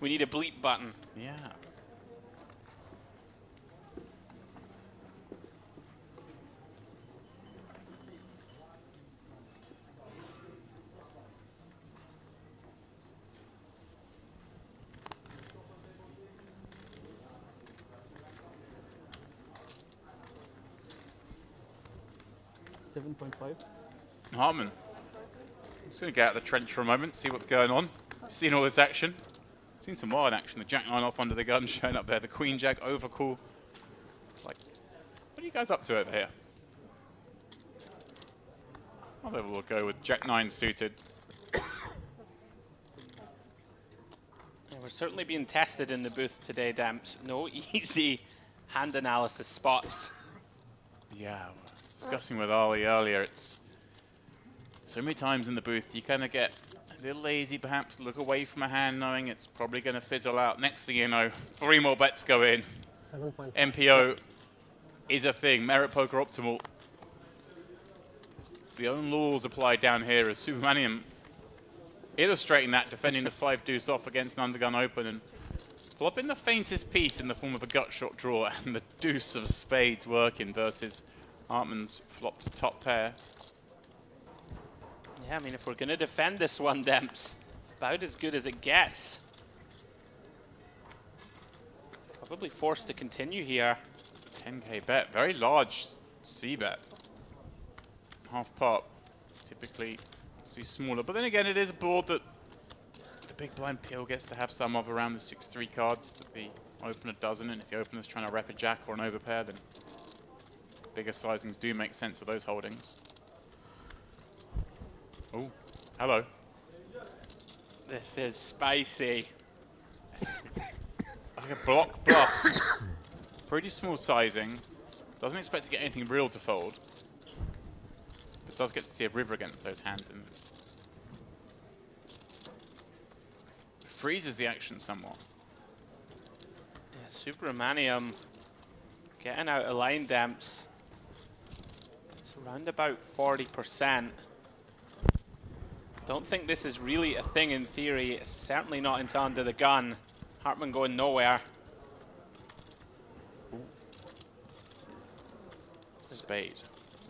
we need a bleep button. Yeah. Hartman. Just going to get out of the trench for a moment, see what's going on. Seen all this action. Seen some wild action. The jack 9 off under the gun showing up there. The queen jack overcall. Like, what are you guys up to over here? I think we'll go with jack 9 suited. Yeah, we're certainly being tested in the booth today, Demps. No easy hand analysis spots. Yeah, discussing with Ali earlier, it's so many times in the booth you kind of get a little lazy perhaps, look away from a hand knowing it's probably going to fizzle out. Next thing you know, 3 more bets go in. 7.5. MPO is a thing, merit poker optimal. The own laws applied down here as Supermanium illustrating that, defending the 5 deuce off against an undergun open and flopping the faintest piece in the form of a gut shot draw and the deuce of spades working versus Hartman's flopped top pair. Yeah, I mean, if we're going to defend this one, Demps, it's about as good as it gets. Probably forced to continue here. 10k bet, very large C bet. Half pot, typically see smaller, but then again it is a board that the big blind peel gets to have some of around the 6-3 cards that the opener doesn't, and if the opener's trying to rep a jack or an overpair, then bigger sizings do make sense for those holdings. Oh, hello. This is spicy. This is like a block bluff. Pretty small sizing. Doesn't expect to get anything real to fold. But does get to see a river against those hands and freezes the action somewhat. Yeah, Subramaniam getting out of line, Demps. It's around about 40%. Don't think this is really a thing in theory. It's certainly not into under the gun. Hartman going nowhere. Spade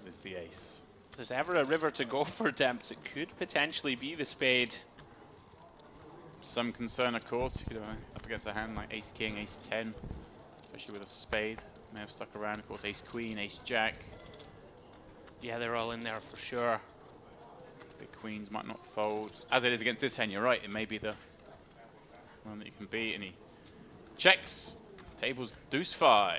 is the ace. If there's ever a river to go for, Demps, it could potentially be the spade. Some concern, of course, you could have up against a hand like ace king, ace 10, especially with a spade. May have stuck around, of course, ace queen, ace jack. Yeah, they're all in there for sure. Big queens might not fold. As it is against this hand, you're right, it may be the one that you can beat, and he checks. Table's deuce 5.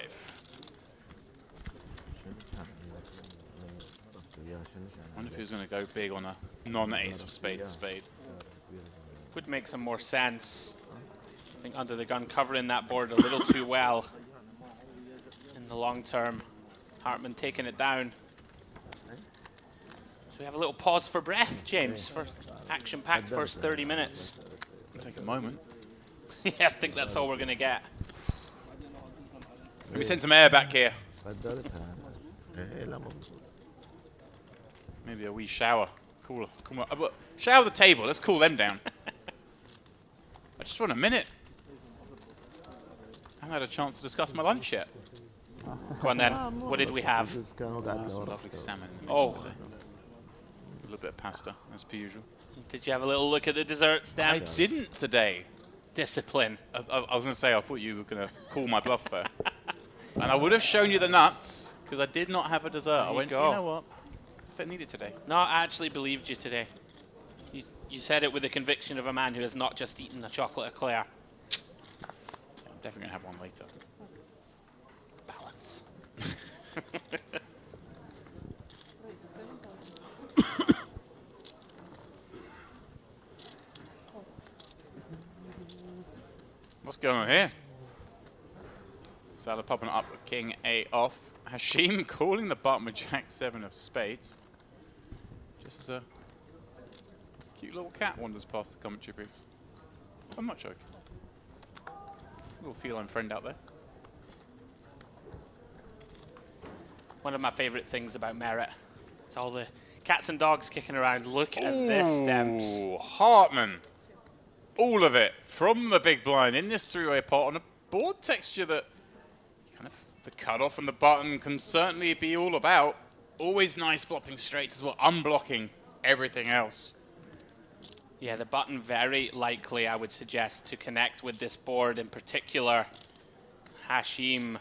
I wonder if he was going to go big on a non-ace of spade. Would make some more sense. I think under the gun covering that board a little too well in the long term. Hartman taking it down. we have a little pause for breath, James, for action-packed first 30 minutes? I'll take a moment. Yeah, I think that's all we're going to get. Let me send some air back here. Maybe a wee shower. Cool. Shower the table. Let's cool them down. I just want a minute. I haven't had a chance to discuss my lunch yet. Go on then. What did we have? Some lovely salmon. Oh. A little bit of pasta, as per usual. Did you have a little look at the desserts, Dan? I didn't today. Discipline. I was going to say, I thought you were going to call my bluff there. And I would have shown you the nuts, because I did not have a dessert. I went, you know what? I don't need it today. No, I actually believed you today. You said it with the conviction of a man who has not just eaten a chocolate eclair. Yeah, I'm definitely going to have one later. Balance. What's going on here? Salah popping up with King A off. Hashim calling the button with Jack 7 of spades. Just as a cute little cat wanders past the commentary booth. I'm not joking. Little feline friend out there. One of my favourite things about Merit. It's all the cats and dogs kicking around. Look at this, Demps. Hartman. All of it from the big blind in this three-way pot on a board texture that kind of the cutoff and the button can certainly be all about. Always nice flopping straights as well, unblocking everything else. Yeah, the button very likely, I would suggest, to connect with this board in particular. Hashim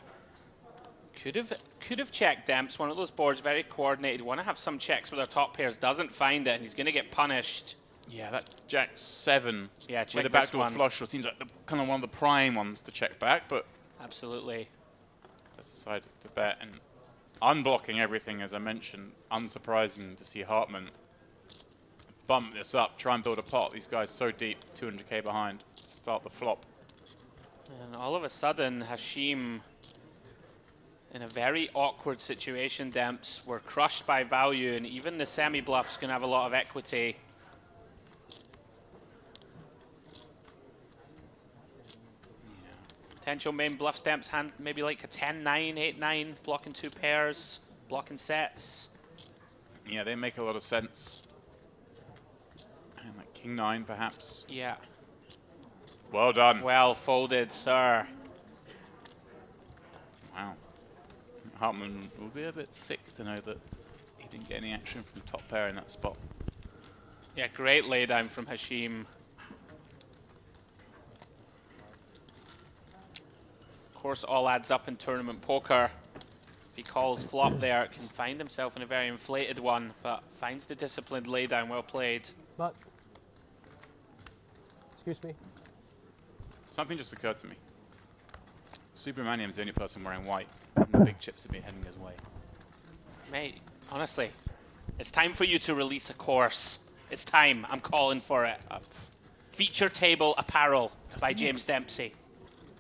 could have checked Demps. One of those boards, very coordinated. Want to have some checks with our top pairs. Doesn't find it, and he's going to get punished. Yeah, that Jack 7 yeah, check with a this backdoor one. flush seems like kind of one of the prime ones to check back, but absolutely. That's decided to bet and unblocking everything, as I mentioned. Unsurprising to see Hartman bump this up, try and build a pot. These guys so deep, 200k behind. Start the flop. And all of a sudden, Hashim in a very awkward situation, Demps. We're crushed by value, and even the semi-bluff's going to have a lot of equity. Potential main bluff Demps hand, maybe like a 10-9, 8-9, blocking two pairs, blocking sets. Yeah, they make a lot of sense. And like King 9, perhaps. Yeah. Well done. Well folded, sir. Wow. Hartman will be a bit sick to know that he didn't get any action from the top pair in that spot. Yeah, great laydown from Hashim. Of course, all adds up in tournament poker. If he calls flop there, can find himself in a very inflated one, but finds the disciplined laydown. Well played. But, excuse me. Something just occurred to me. Subramaniam's the only person wearing white, and the big chips would be heading his way. Mate, honestly, it's time for you to release a course. It's time. I'm calling for it. Feature table apparel by James Dempsey.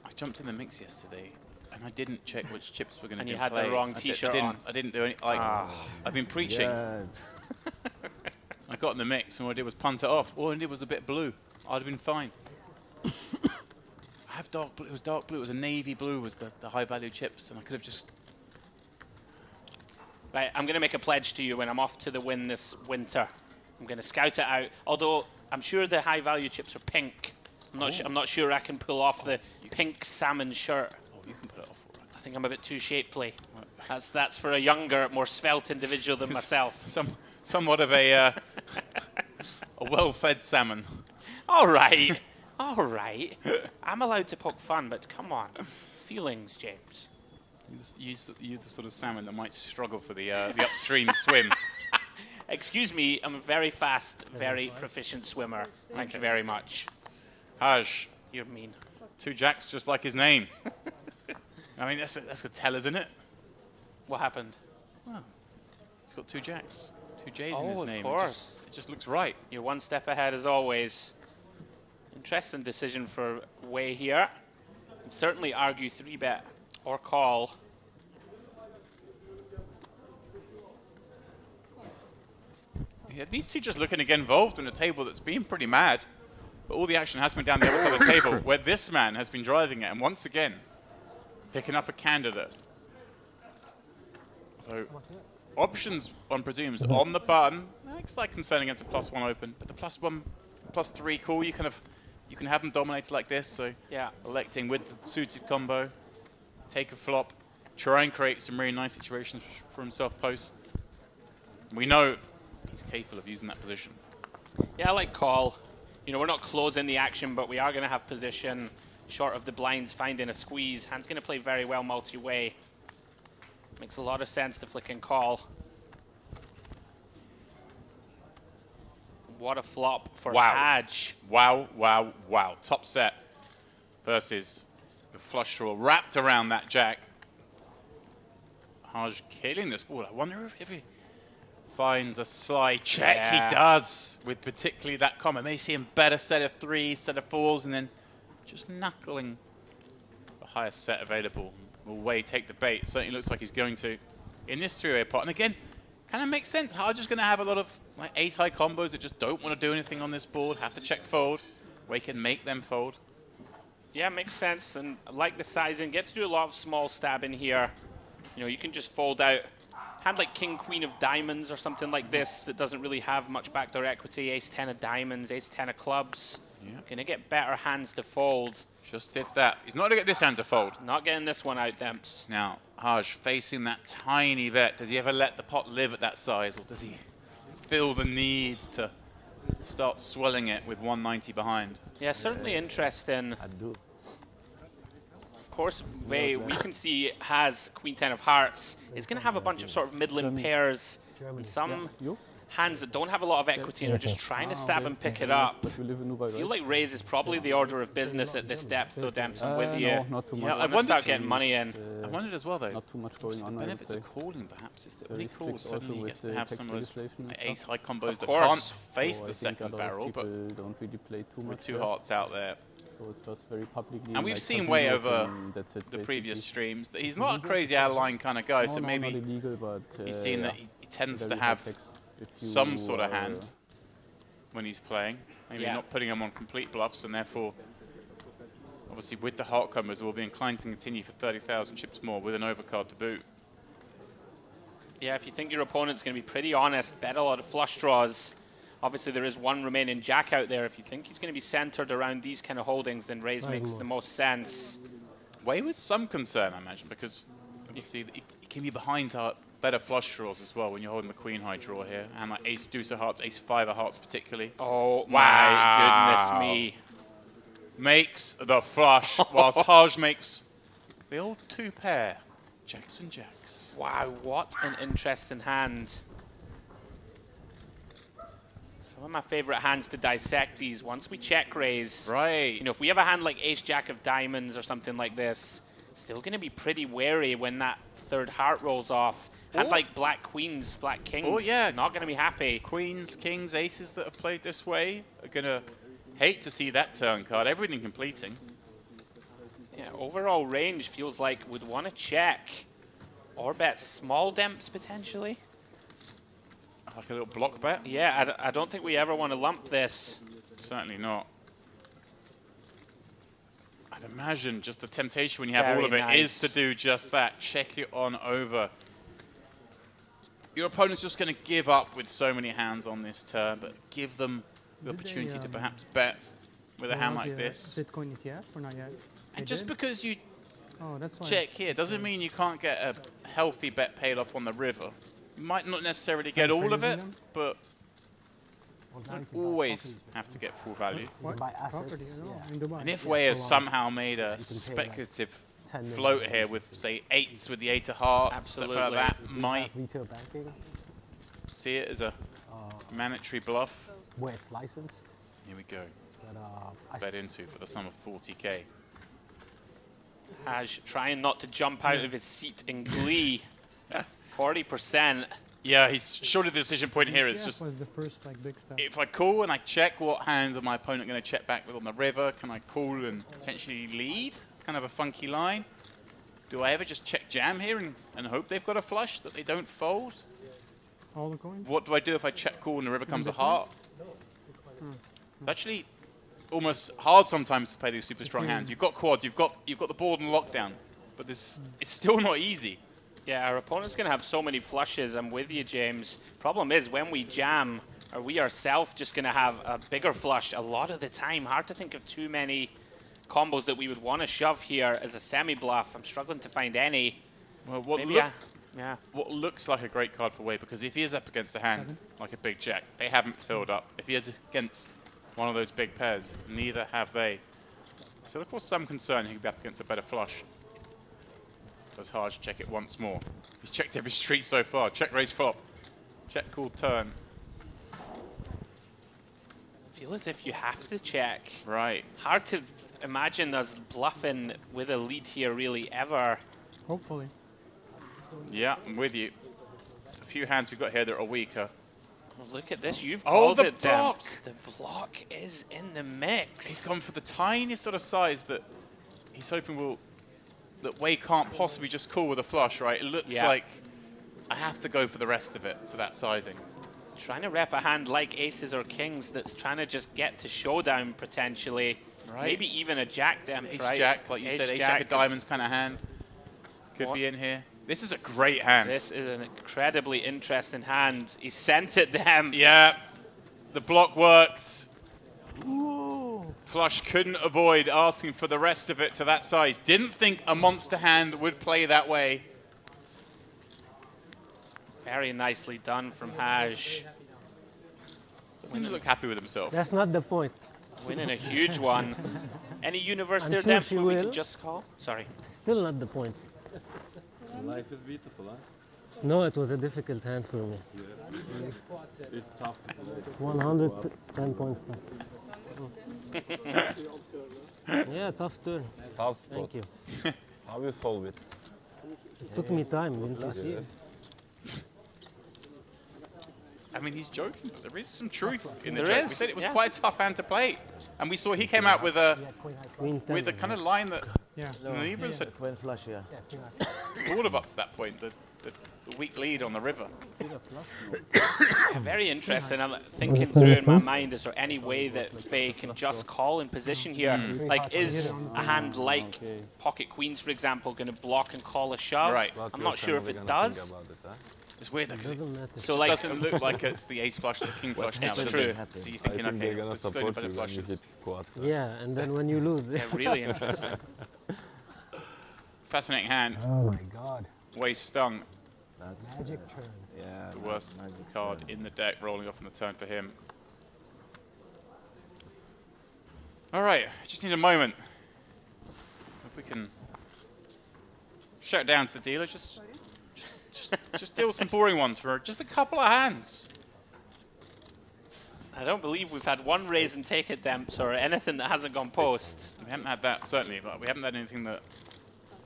I jumped in the mix yesterday, and I didn't check which chips were going to be And you had play. the wrong T-shirt on. I didn't do any. Like, I've been preaching. Yeah. I got in the mix, and what I did was punt it off. All I did was a bit of blue. I'd have been fine. I have dark blue. It was dark blue. It was a navy blue. Was the high value chips, and I could have just. Right, I'm going to make a pledge to you when I'm off to the win this winter. I'm going to scout it out. Although I'm sure the high value chips are pink. I'm not sure I can pull off the pink salmon shirt. Oh, you can put it off. All right. I think I'm a bit too shapely. That's for a younger, more svelte individual than myself. Somewhat of a well-fed salmon. All right, all right. I'm allowed to poke fun, but come on, feelings, James. You're the sort of salmon that might struggle for the upstream swim. Excuse me, I'm a very fast, very proficient swimmer. Thank you very much. Haj. You're mean. 2 jacks, just like his name. I mean, that's a tell, isn't it? What happened? Well, he's got 2 jacks, 2 J's Oh, in his of name. course. It just looks right. You're one step ahead as always. Interesting decision for Wei here. Can certainly argue 3-bet or call. Yeah, these two just looking to get involved in a table that's been pretty mad. But all the action has been down the other side of the table, where this man has been driving it, and once again, picking up a candidate. So, options, one presumes, on the button. It's like concern against a +1 open, but the +1, +3 cool. You can have them dominated like this. So, yeah, electing with the suited combo, take a flop, try and create some really nice situations for himself post. We know he's capable of using that position. Yeah, I like call. You know, we're not closing the action, but we are going to have position short of the blinds finding a squeeze. Hand's going to play very well multi-way. Makes a lot of sense to flick and call. What a flop for Haj. Wow, wow, wow. Top set versus the flush draw wrapped around that jack. Haj killing this board. I wonder if he finds a slide check. Yeah. He does, with particularly that combo. May see him better set of 3s, set of 4s, and then just knuckling the highest set available. Will Wei take the bait? Certainly looks like he's going to in this three-way pot. And again, kind of makes sense. Haj is going to have a lot of like ace-high combos that just don't want to do anything on this board, have to check fold. Wei can make them fold. Yeah, makes sense. And I like the sizing. Get to do a lot of small stabbing here. You know, you can just fold out. Hand like King, Queen of Diamonds or something like this that doesn't really have much backdoor equity. Ace 10 of Diamonds, Ace 10 of Clubs. Yeah. Gonna get better hands to fold. Just did that. He's not going to get this hand to fold. Not getting this one out, Demps. Now, Haj facing that tiny bet. Does he ever let the pot live at that size, or does he feel the need to start swelling it with 190 behind? Yeah, certainly interesting. I do. Of course, we can see has Queen 10 of Hearts. Is going to have a bunch of sort of middling pairs and some hands that don't have a lot of equity and are just trying to stab and pick it up. I feel like raise is probably the order of business at this depth, though, Demps. I'm with you. No, not too much. Yeah, I want to start getting money in. I wondered as well, though. Not too much going on. The benefits of calling, perhaps, is that when he calls, suddenly he gets to have some of those legislation ace-high combos that course. can't face So the I think second a lot of barrel, but people don't really play too much with 2 there. hearts out there. So it's just very publicly. And we've like seen Wei casinos over and that's it, the previous basically. streams that he's not a crazy out-of-line kind of guy, No, so no, maybe not illegal, but, he's seen that yeah, he tends to very have high text if you, some sort of hand when he's playing. Maybe Yeah. not putting him on complete bluffs, and therefore, obviously with the heart combos, we'll be inclined to continue for 30,000 chips more with an overcard to boot. Yeah, if you think your opponent's going to be pretty honest, bet a lot of flush draws. Obviously, there is one remaining jack out there. If you think he's going to be centered around these kind of holdings, then raise makes the most sense. Wei with some concern, I imagine, because obviously he can be behind better flush draws as well when you're holding the queen high draw here, and like ace deuce of hearts, ace 5 of hearts particularly. Oh my goodness me! Makes the flush, whilst Haj makes the old 2 pair, jacks and jacks. Wow, what an interesting hand. Some of my favorite hands to dissect these. Once we check raise, right? You know, if we have a hand like ace jack of diamonds or something like this, still going to be pretty wary when that 3rd heart rolls off. Hand like black queens, black kings. Oh yeah, not going to be happy. Queens, kings, aces that have played this way are going to hate to see that turn card. Everything completing. Yeah, overall range feels like we'd want to check or bet small Demps potentially. Like a little block bet? Yeah, I don't think we ever want to lump this. Certainly not. I'd imagine just the temptation when you have all of it is to do just that. Check it on over. Your opponent's just going to give up with so many hands on this turn, but give them the opportunity to perhaps bet with a hand like this. Bitcoin ETF or not yet? And just because you that's check here doesn't mean you can't get a healthy bet paid off on the river. You might not necessarily get all of it, but you don't always have to get full value. Buy assets. And if Wei has somehow made a speculative float here with, say, 8s with the 8 of hearts, stuff like that, might see it as a mandatory bluff. Where it's licensed. Here we go. But, bet into for the sum of 40k. Haj trying not to jump out of his seat in glee. 40%. Yeah, he's surely the decision point here is just was the first big step. if I call and I check, what hand is my opponent going to check back with on the river? Can I call and potentially lead? It's kind of a funky line. Do I ever just check jam here and hope they've got a flush that they don't fold? All the coins? What do I do if I check call and the river comes a heart? Hmm. It's actually almost hard sometimes to play these super strong hands. You've got quads, you've got the board in lockdown, but it's still not easy. Yeah, our opponent's going to have so many flushes. I'm with you, James. Problem is, when we jam, are we ourselves just going to have a bigger flush a lot of the time? Hard to think of too many combos that we would want to shove here as a semi-bluff. I'm struggling to find any. Well, what, Maybe, yeah. What looks like a great card for Wei, because if he is up against a hand like a big jack, they haven't filled up. If he is against one of those big pairs, neither have they. So, of course, some concern he could be up against a better flush. Does hard to check it once more. He's checked every street so far. Check raise flop. Check call turn. Feel as if you have to check. Right. Hard to imagine us bluffing with a lead here really ever. Hopefully. Yeah, I'm with you. A few hands we've got here that are weaker. Well, look at this. You've Oh, called the it, block! Demps. The block is in the mix. He's gone for the tiniest sort of size that he's hoping that Wei can't possibly just call with a flush, right? It looks like I have to go for the rest of it to that sizing. Trying to rep a hand like aces or kings that's trying to just get to showdown potentially. Right. Maybe even a jack, Demps, Ace right? jack, like you said, ace jack of diamonds kind of hand. Could be in here. This is a great hand. This is an incredibly interesting hand. He sent it, Demps. Yeah, the block worked. Ooh. Flush couldn't avoid asking for the rest of it to that size. Didn't think a monster hand would play that way. Very nicely done from Haj. Doesn't he look happy with himself? That's not the point. Winning a huge one. Any universe I'm there, sure Demps, she where we will. can just call? Sorry. Still not the point. Life is beautiful, huh? No, it was a difficult hand for me. It's tough. 110.5. Yeah, tough turn. Tough spot. Thank you. How you solve it? It took me time, didn't you see? I mean, he's joking, but there is some truth in the There joke. is, We said it was yeah. quite a tough hand to play. And we saw he came out with a Queen 10. kind of line that Yeah. neither of us had Queen flush, yeah. thought of up to that point, the weak lead on the river. Very interesting. I'm thinking through in my mind, is there any way that Faye can just call in position here? Like, is a hand like Pocket Queens, for example, going to block and call a shove? Right. I'm not sure if it does. It's weird though, because it Doesn't matter. So, just like, doesn't look like it's the ace flush, the king flush now. It's does true. it? So you're thinking, I think okay, they're gonna this is only support better you when you flushes. hit quads. Yeah, and then when you lose. Yeah, really interesting. Fascinating hand. Oh my god. Way stung. That's Magic turn. yeah. The worst card in the deck, rolling off on the turn for him. All right, just need a moment. If we can shut it down to the dealer, just deal some boring ones for just a couple of hands. I don't believe we've had one raise and take it, Demps, or anything that hasn't gone post. We haven't had that, certainly, but we haven't had anything that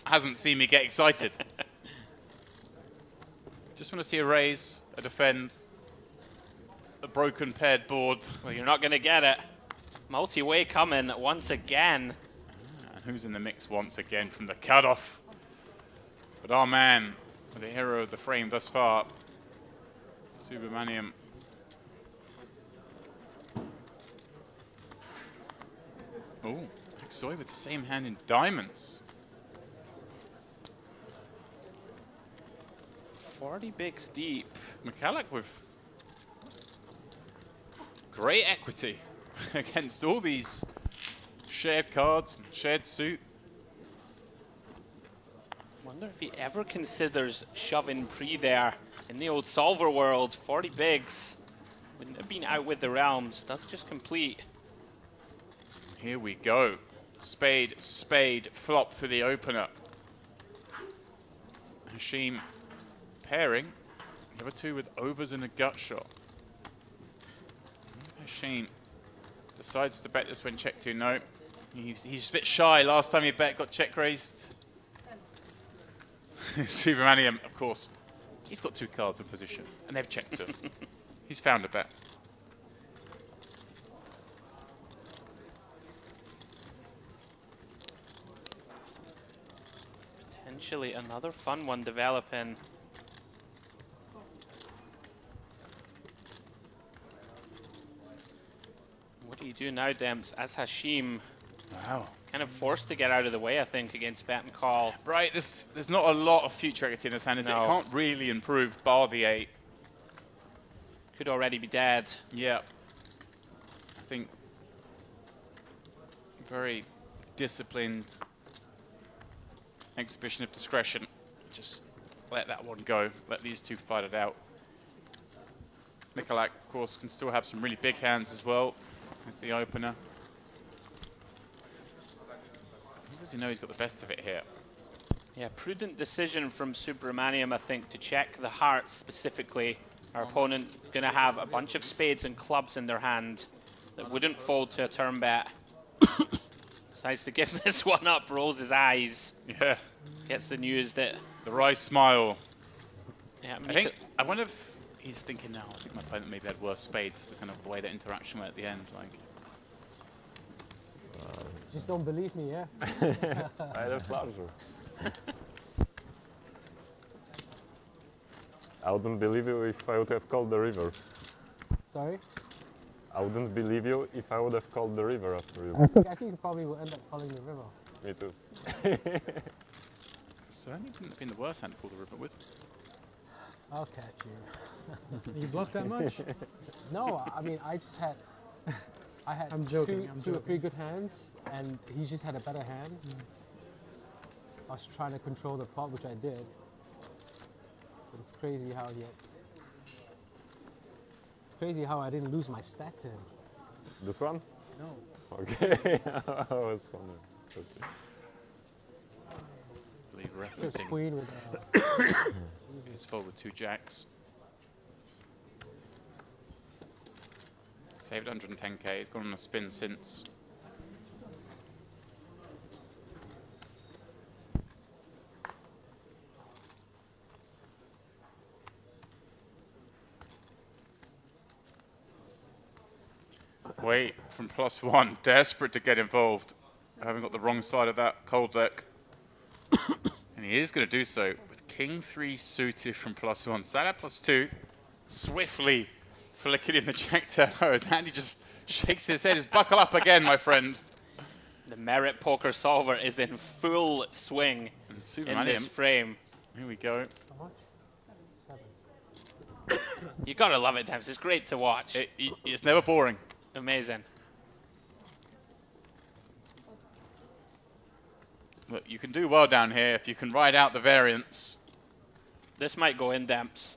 hasn't seen me get excited. Just want to see a raise, a defend, a broken paired board. Well, you're not going to get it. Multi-way coming once again. And who's in the mix once again from the cutoff? But our man, the hero of the frame thus far, Subramaniam. Oh, Soy with the same hand in diamonds. 40 bigs deep. McCulloch with great equity against all these shared cards and shared suit. Wonder if he ever considers shoving pre there in the old solver world. 40 bigs. Wouldn't have been out with the realms. That's just complete. Here we go. Spade, spade, flop for the opener. Hashim pairing. Number two with overs and a gut shot. Hashim decides to bet this when check two. No, he's a bit shy. Last time he bet got check raised. Subramaniam, of course, he's got two cards in position and they've checked him. He's found a bet. Potentially another fun one developing. do now, Demps, as Hashim. Wow. Kind of forced to get out of the way, I think, against bet and call. Right, there's not a lot of future equity in this hand, is it? It can't really improve, bar the 8. Could already be dead. Yeah. I think very disciplined exhibition of discretion. Just let that one go. Let these two fight it out. Mikulak, of course, can still have some really big hands as well as the opener. How does he know he's got the best of it here? Yeah, prudent decision from Subramaniam, I think, to check the hearts specifically. Our opponent going to have a bunch of spades and clubs in their hand that wouldn't fold to a turn bet. Decides to give this one up, rolls his eyes. Yeah. Gets the news that... The wry smile. Yeah, I wonder if he's thinking now, I think my opponent maybe had worse spades, the kind of the way that interaction went at the end. Like. Just don't believe me, yeah? I had a pleasure. I wouldn't believe you if I would have called the river. Sorry? I wouldn't believe you if I would have called the river after you. I think you probably will end up calling the river. Me too. Certainly wouldn't have been the worst hand to pull the river with. I'll catch you. You bluffed that much? No, I mean, I just had... I had I'm joking, two or three good hands, and he just had a better hand. I was trying to control the pot, which I did. But it's crazy how it's crazy how I didn't lose my stack to him. This one? No. Okay. That was funny. Okay. Just Referencing queen with his fold with 2 jacks. Saved 110k, he's gone on a spin since. Wait, from +1, desperate to get involved. Having got the wrong side of that cold deck. And he is going to do so with King 3 suited from +1. Sat at +2, swiftly flicking in the jack turbo as Andy just shakes his head. Just buckle up again, my friend. The Merit Poker Solver is in full swing in this frame. Here we go. How much? 7. You gotta love it, Temps. It's great to watch. It's never boring. Amazing. Look, you can do well down here if you can ride out the variance. This might go in Demps.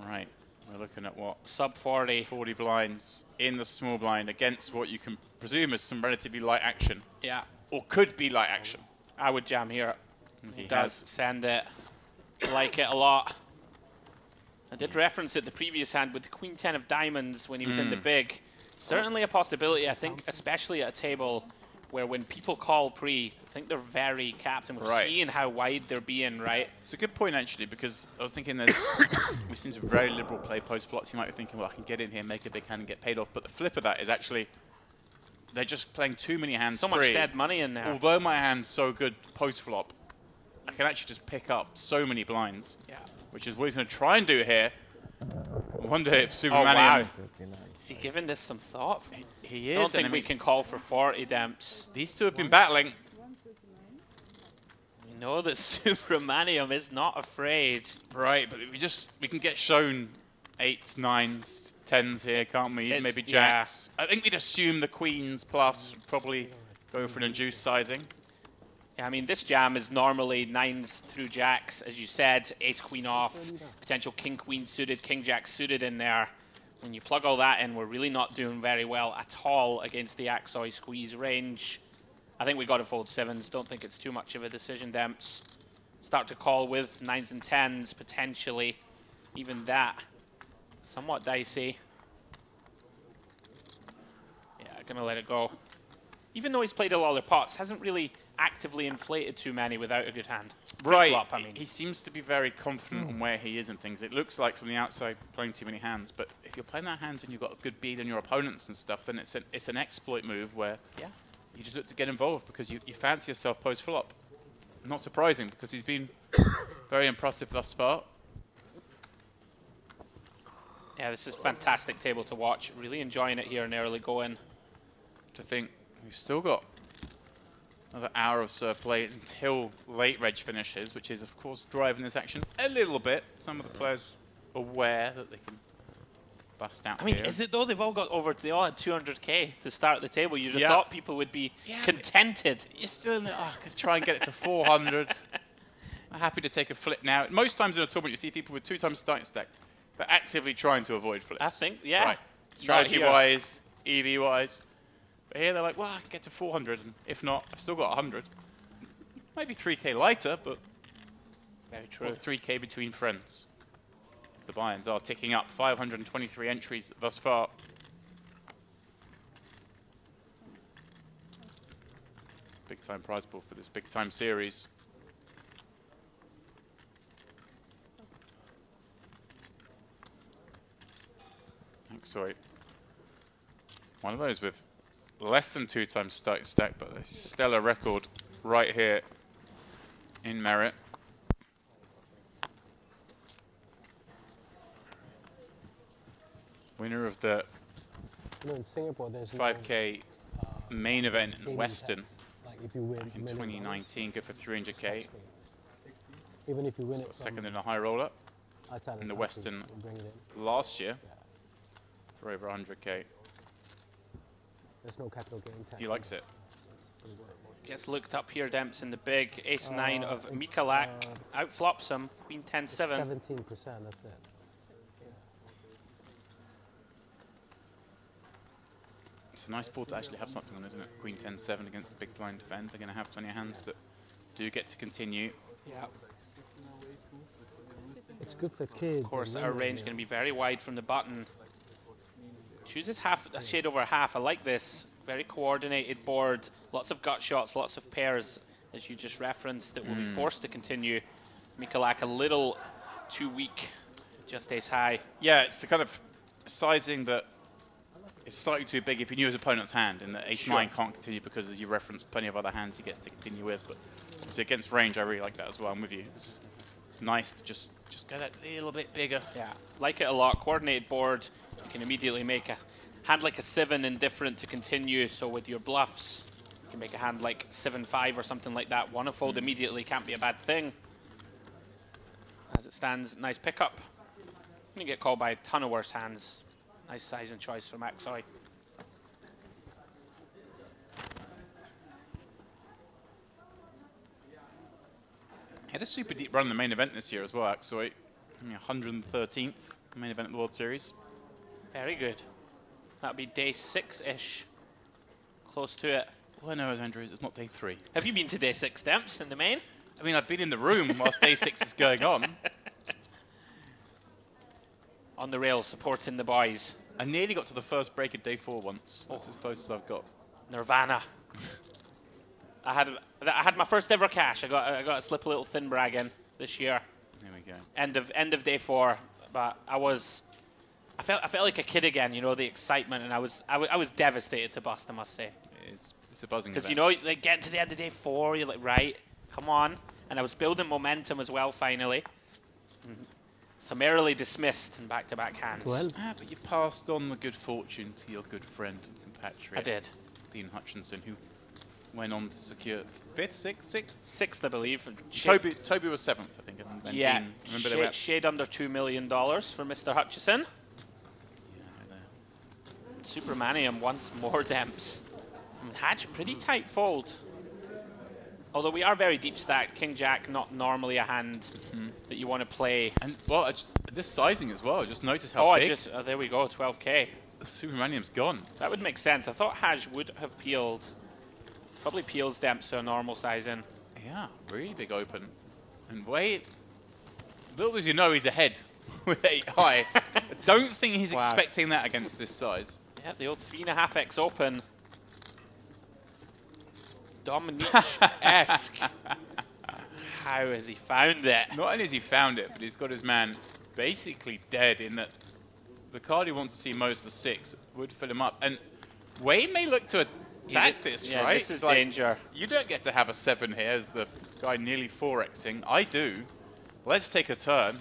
Right. We're looking at what? Sub 40. 40 blinds in the small blind against what you can presume is some relatively light action. Yeah. Or could be light action. I would jam here. He does send it. Like it a lot. I did reference it the previous hand with the Queen 10 of diamonds when he was in the big. Certainly a possibility, I think, especially at a table where when people call pre, I think they're very capped and we're seeing how wide they're being, right? It's a good point, actually, because I was thinking we've seen some very liberal play post-flops. You might be thinking, well, I can get in here, make a big hand and get paid off. But the flip of that is actually they're just playing too many hands So much dead money in there. Although my hand's so good post-flop, I can actually just pick up so many blinds. Yeah. Which is what he's going to try and do here. I wonder if Subramaniam... Oh, wow. Is he giving this some thought? He is. I don't think we can call for 40 Demps. These two have been battling. We know that Subramaniam is not afraid. Right, but we can get shown 8s, 9s, 10s here, can't we? Maybe jacks. Yeah. I think we'd assume the queens plus, probably go for an induced sizing. Yeah, I mean, this jam is normally 9s through jacks, as you said, ace queen off, potential king queen suited, king jack suited in there. When you plug all that in, we're really not doing very well at all against the Axoi squeeze range. I think we got to fold 7s. Don't think it's too much of a decision, Demps. Start to call with 9s and 10s, potentially. Even that, somewhat dicey. Yeah, gonna let it go. Even though he's played a lot of pots, hasn't really actively inflated too many without a good hand. Right, Flop, I mean. He seems to be very confident on where he is and things. It looks like from the outside playing too many hands, but if you're playing that hands and you've got a good beat on your opponents and stuff, then it's an exploit move where you just look to get involved because you fancy yourself post-flop. Not surprising because he's been very impressive thus far. Yeah, this is a fantastic table to watch. Really enjoying it here in early going. to think we've still got another hour of serve play until late reg finishes, which is, of course, driving this action a little bit. Some of the players aware that they can bust out. I mean, here. is it though? They've all got they all had 200k to start the table. You'd have Yeah. thought people would be contented. You're still in the, I could try and get it to 400. I'm happy to take a flip now. Most times in a tournament, you see people with 2 times starting stack. They're actively trying to avoid flips. I think, yeah. Right. Strategy-wise, EV-wise. But here they're like, well, I can get to 400, and if not, I've still got 100. Maybe 3k lighter, but very true. 3k between friends. The buy-ins are ticking up. 523 entries thus far. Big-time prize pool for this big-time series. Sorry. One of those with less than 2 times starting stack, but a stellar record right here in merit. Winner of the in Singapore, there's 5K main event in Western like if you win back in 2019, good for 300K. Even if you win it, Second in a high roller outside in the country, Western you bring it in. last year for over 100K. There's no capital gain tax. He likes it. Gets looked up here, Demps, in the big ace-9 of Mikalak. Outflops him, queen 10-7. 17%, that's it. It's a nice board to actually have something on, isn't it? Queen 10-7 against the big blind defend. They're going to have plenty of hands that do get to continue. Yeah. It's good for kids. Of course, our range going to be very wide from the button. Chooses half, a shade over half. I like this. Very coordinated board. Lots of gut shots, lots of pairs, as you just referenced, that will be forced to continue. Mikalak a little too weak, just ace high. Yeah, it's the kind of sizing that is slightly too big if you knew his opponent's hand, and that ace-9 can't continue because, as you referenced, plenty of other hands he gets to continue with. But obviously against range, I really like that as well. I'm with you. It's nice to just go that little bit bigger. Yeah, like it a lot. Coordinated board. You can immediately make a hand like a 7 indifferent to continue. So with your bluffs, you can make a hand like 7-5 or something like that. One fold immediately can't be a bad thing. As it stands, nice pickup. You get called by a ton of worse hands. Nice size and choice from Axoy. Had a super deep run in the main event this year as well, Axoy. I mean, 113th main event of the World Series. Very good. That'd be day 6-ish. Close to it. All I know is, Andrew, it's not day 3. Have you been to day 6, Demps, in the main? I mean, I've been in the room whilst day 6 is going on. On the rail, supporting the boys. I nearly got to the first break of day 4 once. That's as close as I've got. Nirvana. I had my first ever cash. I got to slip a little thin brag in this year. There we go. End of day 4, but I felt like a kid again. You know, the excitement, and I was devastated to bust. I must say. It's a buzzing. Because you know, like getting to the end of day 4, you're like, right, come on. And I was building momentum as well. Finally, summarily dismissed in back-to-back hands. Well, but you passed on the good fortune to your good friend and compatriot. I did. Dean Hutchinson, who went on to secure 5th, 6th? 6th, I believe. Toby was 7th, I think. And yeah, Dean, remember shade under $2 million for Mr. Hutchison. Yeah, Supermanium once more, Demps. I mean, Hatch, pretty tight fold. Although we are very deep stacked. King Jack, not normally a hand that you want to play. And well, this sizing as well. Just notice how big. There we go, 12k. The Supermanium's gone. That would make sense. I thought Haj would have peeled. Probably peels Demps to a normal sizing. Yeah, really big open. And wait, little as you know, he's ahead with 8 high. I don't think he's expecting that against this size. Yeah, the old 3.5x open. Dominique-esque. How has he found it? Not only has he found it, but he's got his man basically dead in that the card he wants to see most, the 6, would fill him up. And Wayne may look to attack this, yeah, right? This is like danger. You don't get to have a 7 here as the guy nearly 4xing. I do. Let's take a turn.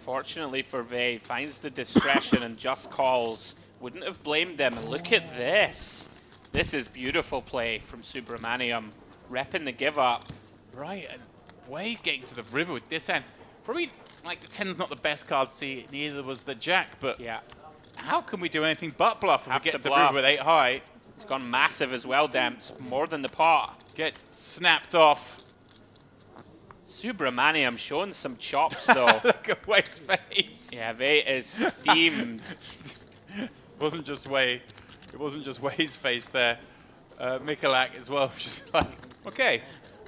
Fortunately for Vey, finds the discretion and just calls Wouldn't have blamed them. And look at this. This is beautiful play from Subramaniam. Repping the give up. Right, and Wade getting to the river with this hand. Probably, like, the 10's not the best card to see, neither was the jack, but yeah, how can we do anything but bluff if Have we get to to the bluff. river with 8 high? It's gone massive as well, Demps. More than the pot. Gets snapped off. Subramaniam showing some chops, though. Look at Wade's face. Yeah, Vate is steamed. It wasn't just Wade. It wasn't just Wade's face there. Mikulak as well, just like, okay,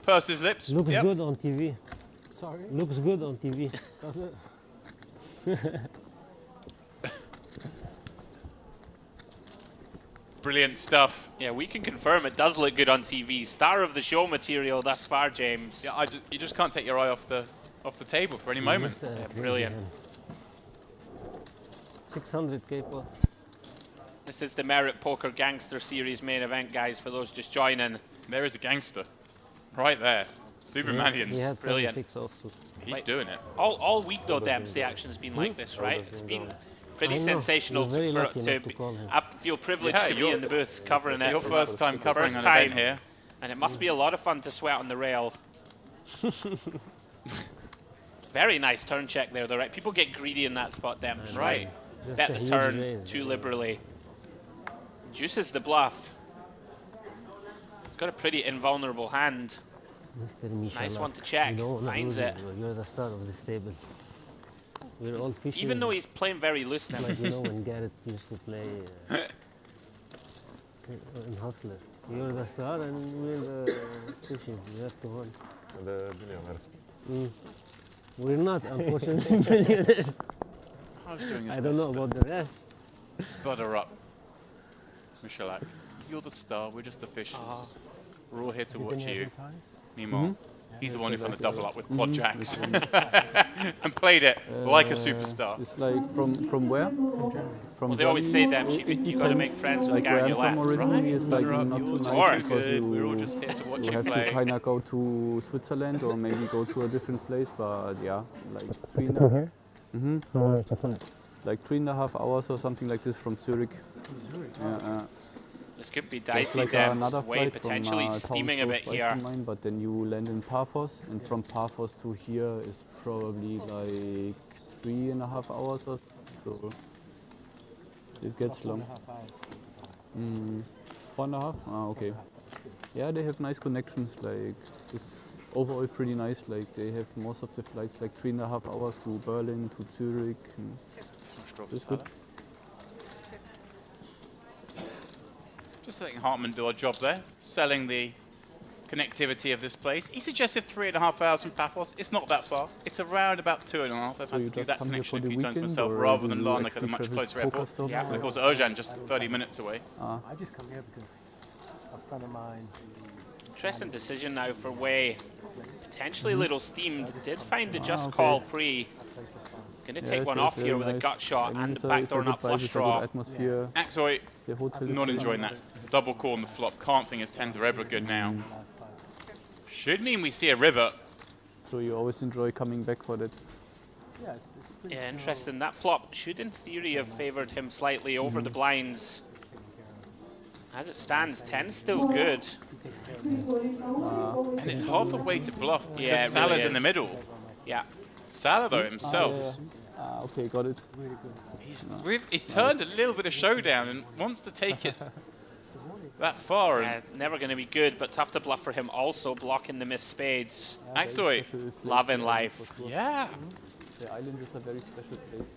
purse his lips. Looks yep. good on TV. Sorry? Looks good on TV. Doesn't it? Brilliant stuff. Yeah, we can confirm it does look good on TV. Star of the show material thus far, James. Yeah, you just can't take your eye off the table for any moment. Yeah, brilliant. 600k plus. This is the Merit Poker Gangster Series main event, guys, for those just joining. There is a gangster. Right there. Subramanian's He had brilliant. 76 offsuit. He's Like, doing it. All week, though, Demps, the action's been like this, right? It's been pretty I know. sensational. You're very lucky to not to call him. I feel privileged Yeah, to be you're- in the booth covering it. Your first time covering First an time. event here. And it must be a lot of fun to sweat on the rail. Very nice turn check there, though, right? People get greedy in that spot, Demps, right? Just Bet a the huge turn raise. too liberally. Juices the bluff. He's got a pretty invulnerable hand. Mr. Misha Nice Luck. one to check. You don't wanna Finds lose it. You're the star of this table. We're all fishing. Even though he's playing very loose now. Like, you know, when Garrett used to play in Hustler. You're the star and we're the fishes. You have to hunt. The billionaires. We're not, unfortunately, millionaires. I was doing his I don't know best. about the rest. Butter up. Mikulak, you're the star, we're just the fishes. We're all here to watch you. Meanwhile, he's the one who found the double up with quad jacks and played it like a superstar. It's like from where? From Well, they always say that you got to make friends with the guy on your left. Originally is like not too nice because We're all just here to watch you you have to play. kind of go to Switzerland or maybe go to a different place, but yeah, like like 3.5 hours or something like this from Zurich. Yeah, This could be There's dicey, like Demps. another Way flight potentially from, steaming a town bit close by here. to mine, but then you land in Paphos, and from Paphos to here is probably like 3.5 hours or so. It gets long. 4.5? Ah, okay. Yeah, they have nice connections. Like it's overall pretty nice. Like they have most of the flights like 3.5 hours to Berlin, to Zurich. It's good. Just letting Hartman do our job there, selling the connectivity of this place. He suggested 3.5 hours from Paphos. It's not that far. It's around about 2.5. I've So had you to do just that come here connection for a the few times weekend, myself, or rather do than you Larnaca at a actually much travel closer to poker airport. stop? Yeah. And of course, Erjan just 30 minutes away. I just come here because a friend of mine. Interesting decision now for Way. Potentially a little steamed. Did find the just okay. call pre. Going to take one off here with a gut shot and the backdoor nut flush draw. Atmosphere. Axoy, The hotel is not good. enjoying that. Double call on the flop. Can't think his 10s are ever good now. Should mean we see a river. So you always enjoy coming back for that. Yeah, it's pretty Yeah, interesting. That flop should in theory have favoured him slightly over the blinds. As it stands, 10's still good. And it's half a way to bluff because Yeah, it really Salah's in the is. middle. Yeah. Salah, though, himself, Okay, got it. he's turned a little bit of showdown and wants to take it that far. Yeah, And it's never going to be good, but tough to bluff for him also, blocking the missed spades. Axoy, Loving life. yeah. The island is a very special place.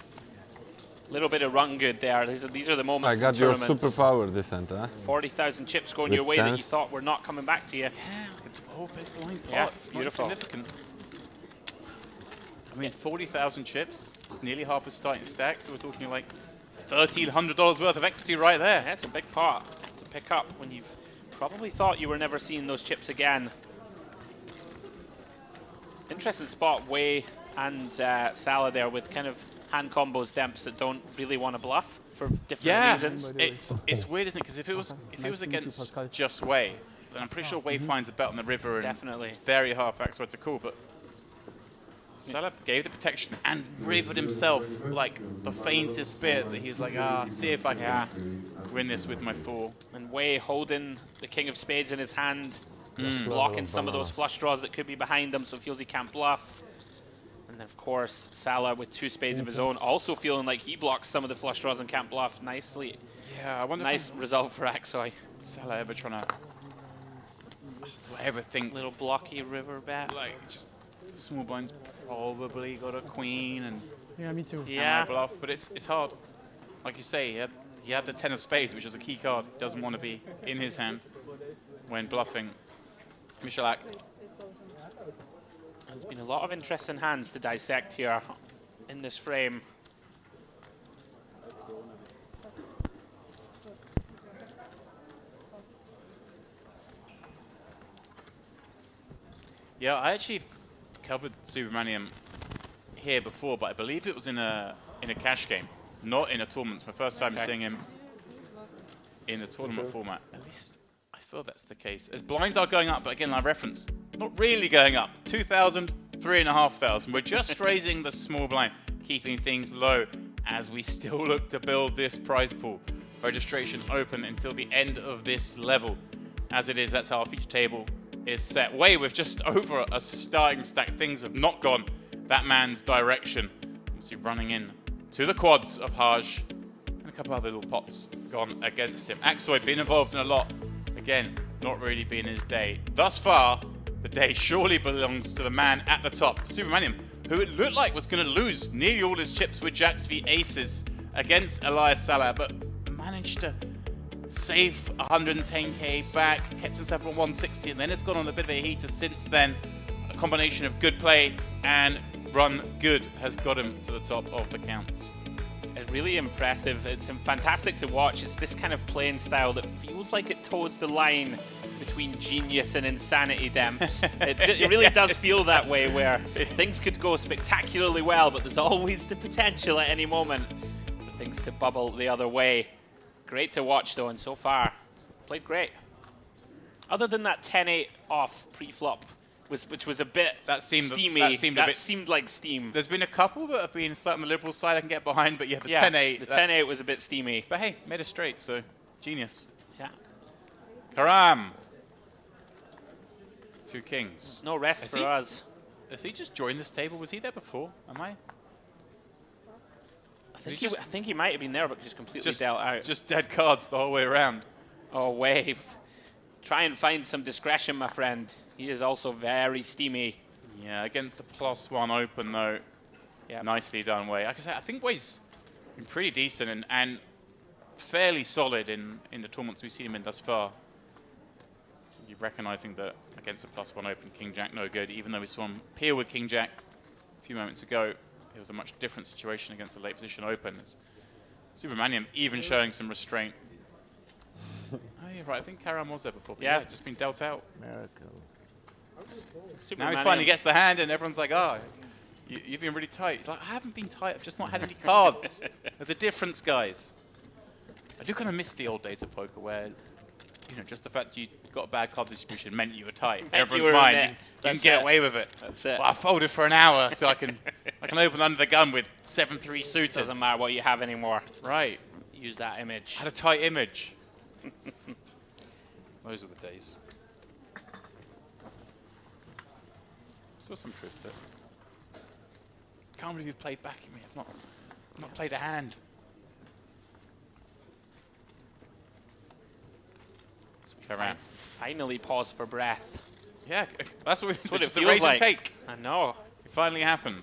Little bit of run good there. These are the moments I got in your tournaments. superpower descent, huh? 40,000 chips going With your way that you tens. thought were not coming back to you. Yeah, like a 12 big blind pot. Yeah, It's beautiful. not significant. I mean, 40,000 chips. It's nearly half a starting stack, so we're talking like $1,300 worth of equity right there. Yeah, it's a big pot to pick up when you've probably thought you were never seeing those chips again. Interesting spot, Way and Salah there with kind of hand combos, Demps that don't really want to bluff for different reasons. It's weird, isn't it? Because if it was against just Way, then I'm pretty sure Way finds a bet on the river and Definitely. it's very hard for Axoy to call. But Salah gave the protection and rivered himself like the faintest bit that he's like, see if I can win this with my 4. And Wei holding the king of spades in his hand, Mm. blocking some of those flush draws that could be behind him, so feels he can't bluff. And then, of course, Salah with 2 spades of his own, also feeling like he blocks some of the flush draws and can't bluff nicely. Yeah, I wonder. Nice result for Aksoy. Salah ever trying to? Do I ever think little blocky river bet? Like just small blinds probably got a queen and Yeah, me too. yeah, bluff, but it's hard. Like you say, he had the 10 of spades, which is a key card. He doesn't want to be in his hand when bluffing. Michalak. There's been a lot of interesting hands to dissect here in this frame. Yeah, I actually covered Subramaniam here before, but I believe it was in a cash game, not in a tournament. It's my first time seeing him in a tournament format. At least I feel that's the case. As blinds are going up, but again, I reference, not really going up. 2,000, 3,500. We're just raising the small blind, keeping things low as we still look to build this prize pool. Registration open until the end of this level. As it is, that's how our feature table is set. Way with just over a starting stack. Things have not gone that man's direction. Obviously running in to the quads of Haj, and a couple other little pots gone against him. Aksoy been involved in a lot. Again, not really been his day. Thus far, the day surely belongs to the man at the top, Subramaniam, who it looked like was going to lose nearly all his chips with jacks v aces against Elias Salah, but managed to save 110k back, kept himself on 160, and then it's gone on a bit of a heater since then. A combination of good play and run good has got him to the top of the counts. It's really impressive. It's fantastic to watch. It's this kind of playing style that feels like it toes the line between genius and insanity, Demps. It really does feel that way, where things could go spectacularly well, but there's always the potential at any moment for things to bubble the other way. Great to watch, though, and so far, it's played great. Other than that 10-8 off pre-flop, which was a bit steamy. That seemed like steam. There's been a couple that have been slightly on the liberal side I can get behind, but yeah, the 10-8. The 10-8 was a bit steamy. But hey, made it straight, so genius. Yeah. Karam. 2 kings. No rest for us. Has he just joined this table? Was he there before? Am I? I think he might have been there, but just completely dealt out. Just dead cards the whole way around. Oh, Wave. Try and find some discretion, my friend. He is also very steamy. Yeah, against the +1 open, though. Yeah. Nicely done, Wei. Like I said, I think Wei's been pretty decent and fairly solid in the tournaments we've seen him in thus far. You're recognizing that against the +1 open, King Jack no good, even though we saw him peel with King Jack a few moments ago. It was a much different situation against the late position open. Subramaniam even showing some restraint. Oh, yeah, right. I think Karam was there before. But yeah, just been dealt out. Miracle. Now he finally gets the hand, and everyone's like, "Oh, you've been really tight." He's like, "I haven't been tight. I've just not had any cards." There's a difference, guys. I do kind of miss the old days of poker where, you know, just the fact you got a bad card distribution meant you were tight. Everyone's fine. You can get away with it. That's it. Well, I folded for an hour so I can open under the gun with 7-3 suited. Doesn't matter what you have anymore. Right. Use that image. Had a tight image. Those are the days. Saw some truth to it. Can't believe you played back at me. I've not played a hand. Karam. Finally pause for breath. Yeah, that's what it feels feels raise like. And take. I know. It finally happened.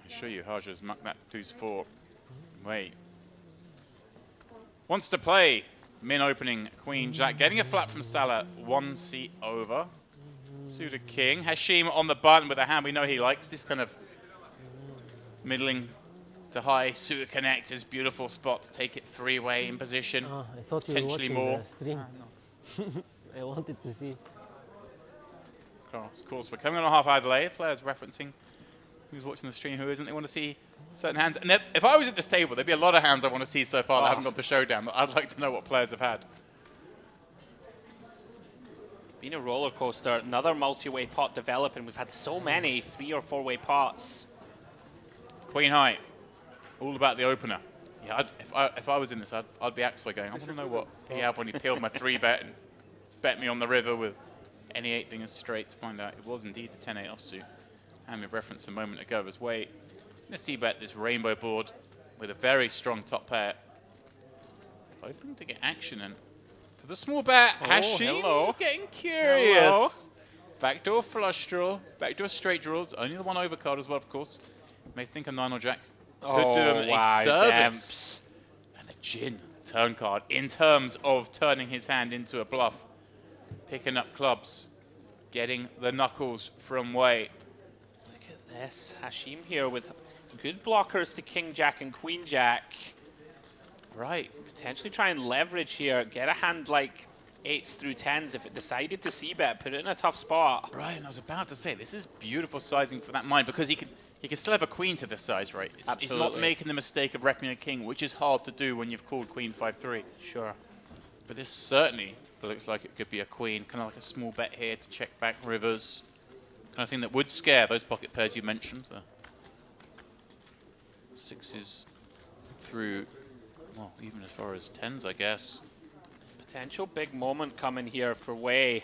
I show you Haja's muck that 2-4. Wait. Wants to play. Min opening Queen Jack. Getting a flat from Salah. 1 seat over. Suited King. Hashim on the button with a hand we know he likes. This kind of middling to high suited connectors. Beautiful spot to take it 3-way in position. I thought you were Potentially watching more. the stream. I wanted to see. Of course, we're coming on a half-hour delay. Players referencing who's watching the stream, who isn't. They want to see certain hands. And if I was at this table, there'd be a lot of hands I want to see so far that haven't got to showdown. But I'd like to know what players have had. Been a roller coaster. Another multi-way pot developing. We've had so many 3 or 4-way pots. Queen high, all about the opener. Yeah, if I was in this, I'd be Axway going, I want to know what he had when he peeled my 3-bet and bet me on the river with any 8 being a straight to find out it was indeed the 10-8 offsuit. And we referenced a moment ago as way. Let's see bet this rainbow board with a very strong top pair. Hoping to get action in. For the small bet, Hashim getting curious. Hello. Backdoor flush draw, backdoor straight draws, only the one overcard as well, of course. May think a 9 or jack. Could do him a service. And a gin turn card in terms of turning his hand into a bluff. Picking up clubs, getting the knuckles from Way. Look at this. Hashim here with good blockers to King Jack and Queen Jack. Right. Potentially try and leverage here. Get a hand like 8s through 10s. If it decided to c-bet, put it in a tough spot. Right, and I was about to say, this is beautiful sizing for that mind because he could still have a queen to this size, right? He's not making the mistake of repping a king, which is hard to do when you've called queen 5-3. Sure. But this certainly looks like it could be a queen, kind of like a small bet here to check back rivers. Kind of thing that would scare those pocket pairs you mentioned. The 6s through, well, even as far as 10s, I guess. Potential big moment coming here for Way.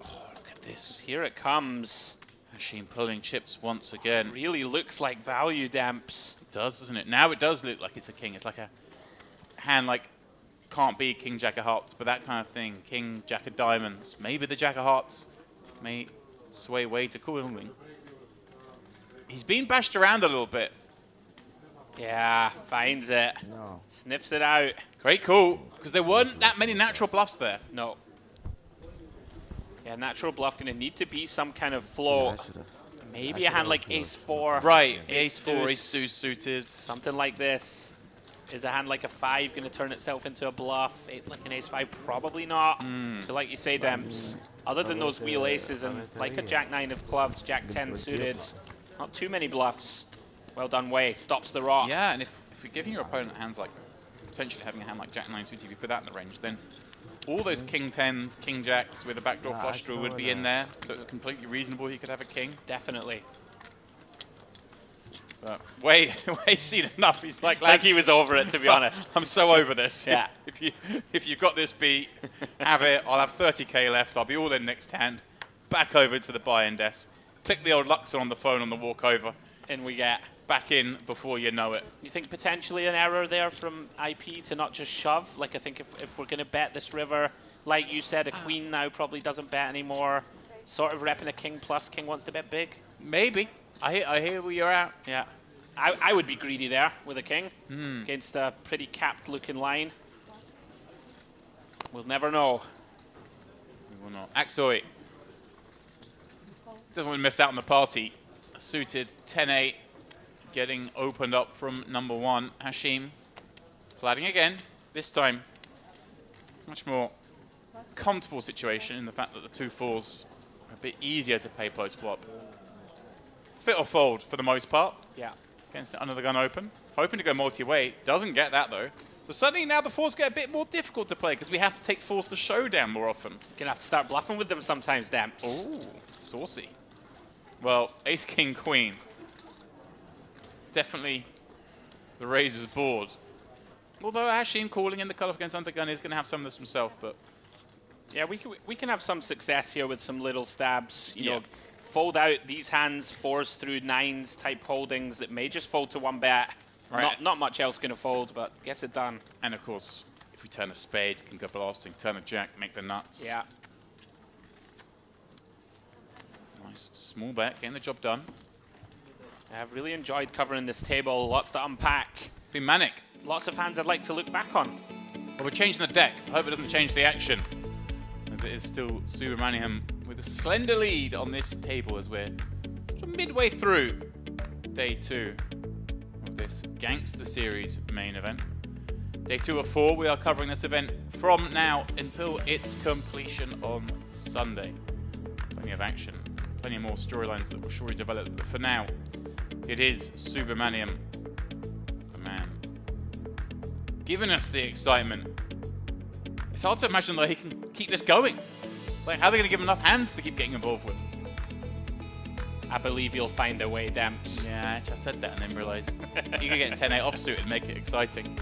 Oh, look at this. Here it comes. Hashim pulling chips once again. Really looks like value damps. It does, doesn't it? Now it does look like it's a king. It's like a hand like can't be King Jack of Hearts, but that kind of thing. King Jack of Diamonds. Maybe the Jack of Hearts may sway Way to calling. He's been bashed around a little bit. Yeah, finds it. No. Sniffs it out. Great call, because there weren't that many natural bluffs there. No. Yeah, natural bluff going to need to be some kind of flow. Maybe a hand like ace-4. Right, ace-4, ace-2 suited. Something like this. Is a hand like a 5 going to turn itself into a bluff? Like an ace-5? Probably not. So like you say, Demps, other than those wheel aces and like a jack-9 of clubs, jack-10 suited, not too many bluffs. Well done, Way. Stops the rock. Yeah, and if you're giving your opponent hands like, potentially having a hand like jack-9 suited, if you put that in the range, then all those king-10s, king-jacks with a backdoor flush draw would be in there, so it's completely reasonable he could have a king. Definitely. But Way's seen enough. He's like, lads, he was over it, to be honest. I'm so over this. Yeah. If you've got this beat, have it. I'll have 30k left. I'll be all in next hand. Back over to the buy-in desk. Click the old Luxor on the phone on the walk over. And we get back in before you know it. You think potentially an error there from IP to not just shove? Like, I think if we're going to bet this river, like you said, a queen now probably doesn't bet anymore. Sort of repping a king plus. King wants to bet big. Maybe. I hear where you're at. Yeah. I would be greedy there with a king against a pretty capped looking line. We'll never know. We will not. Axoy doesn't want to miss out on the party. A suited 10-8 getting opened up from number 1. Hashim flatting again. This time, much more comfortable situation in the fact that the 2 4s are a bit easier to play post flop. Fit or fold for the most part. Yeah. Against the under the gun open. Hoping to go multi-way. Doesn't get that though. So suddenly now the 4s get a bit more difficult to play because we have to take 4s to showdown more often. Gonna have to start bluffing with them sometimes, Damps. Ooh, saucy. Well, ace, king, queen. Definitely the Razor's board. Although Hashim calling in the cutoff against undergun is going to have some of this himself, but... Yeah, we can have some success here with some little stabs. You know, fold out these hands, 4s through 9s type holdings that may just fold to 1 bet. Right. Not much else going to fold, but gets it done. And of course, if we turn a spade, can go blasting. Turn a jack, make the nuts. Yeah. Nice small bet, getting the job done. I've really enjoyed covering this table. Lots to unpack. Been manic. Lots of hands I'd like to look back on. Well, we're changing the deck. I hope it doesn't change the action, as it is still Subramaniam with a slender lead on this table as we're midway through day 2 of this Gangster Series main event. Day 2 of 4, we are covering this event from now until its completion on Sunday. Plenty of action plenty more storylines that will surely develop. But for now, it is Subramaniam, the man, giving us the excitement. It's hard to imagine that he can keep this going. Like, how are they going to give him enough hands to keep getting involved with? I believe you'll find a way, Demps. Yeah, I said that and then realised you could get 10-8 offsuit and make it exciting.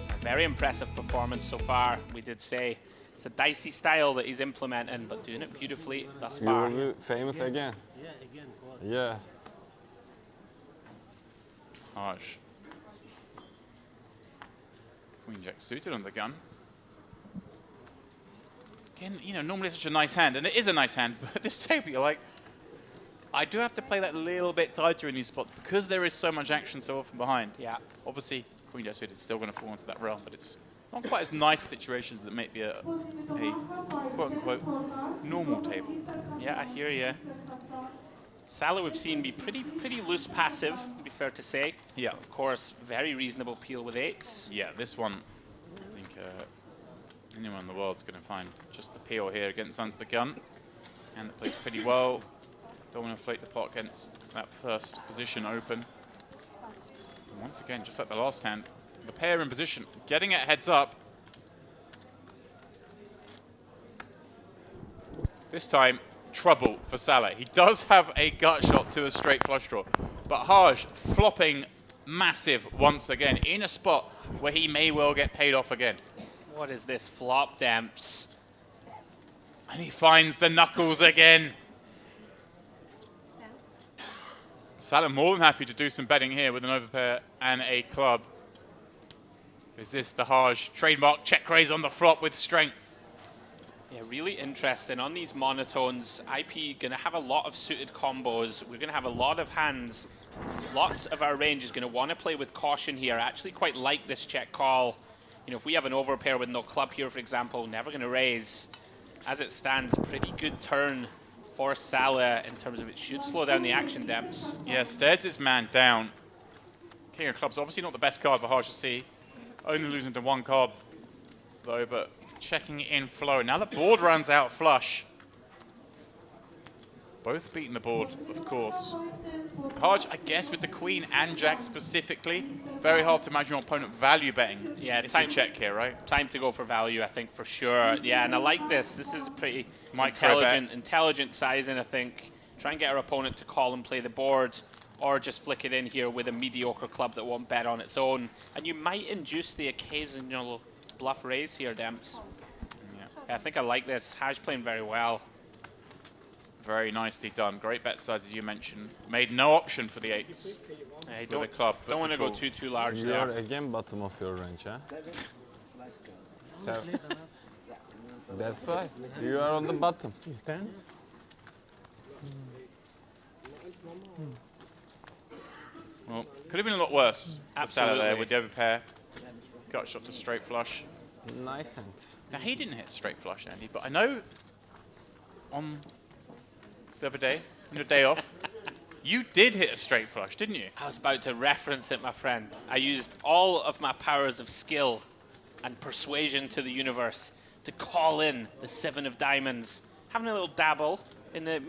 A very impressive performance so far, we did say. It's a dicey style that he's implementing, but doing it beautifully thus far. You will be famous again. Yeah, again. Yeah. Harsh. Queen Jack suited on the gun. Again, you know, normally it's such a nice hand, and it is a nice hand, but at this table you're like, I do have to play that a little bit tighter in these spots because there is so much action so often behind. Yeah. Obviously, Queen Jack suited is still going to fall into that realm, but it's not quite as nice situations that make be a quote-unquote normal table. Yeah, I hear you. Salah we've seen be pretty loose passive, to be fair to say. Yeah. Of course, very reasonable peel with 8s. Yeah, this one, I think anyone in the world's going to find just the peel here against under the gun. And it plays pretty well. Don't want to inflate the pot against that first position open. And once again, just like the last hand, the pair in position, getting it heads up. This time, trouble for Salah. He does have a gut shot to a straight flush draw, but Haj flopping massive once again in a spot where he may well get paid off again. What is this flop, Demps? And he finds the knuckles again. Salah more than happy to do some betting here with an overpair and a club. Is this the Haj trademark check raise on the flop with strength? Yeah, really interesting. On these monotones, IP going to have a lot of suited combos. We're going to have a lot of hands. Lots of our range is going to want to play with caution here. I actually quite like this check call. You know, if we have an overpair with no club here, for example, never going to raise. As it stands, pretty good turn for Salah in terms of it should slow down the action, Demps. Yeah, stares his man down. King of clubs, obviously not the best card for Haj to see. Only losing to one card, though, but checking in flow. Now the board runs out flush. Both beating the board, of course. Haj, I guess, with the queen and jack specifically, very hard to imagine your opponent value betting. Yeah, time check here, right? Time to go for value, I think, for sure. Yeah, and I like this. This is a pretty Micro intelligent sizing, I think. Try and get our opponent to call and play the board, or just flick it in here with a mediocre club that won't bet on its own. And you might induce the occasional bluff raise here, Demps. Yeah, I think I like this. Haj playing very well. Very nicely done. Great bet size, as you mentioned. Made no option for the 8s. Hey, with a club. Don't want to go too large You there. are again bottom of your range, huh? That's why. You are on the bottom. He's 10. Well, could have been a lot worse. Absolutely. Salah there with the overpair. Gut shot to straight flush. Nice hand. Now, he didn't hit straight flush, Andy, but I know on the other day, on your day off, you did hit a straight flush, didn't you? I was about to reference it, my friend. I used all of my powers of skill and persuasion to the universe to call in the 7 of diamonds. Having a little dabble in the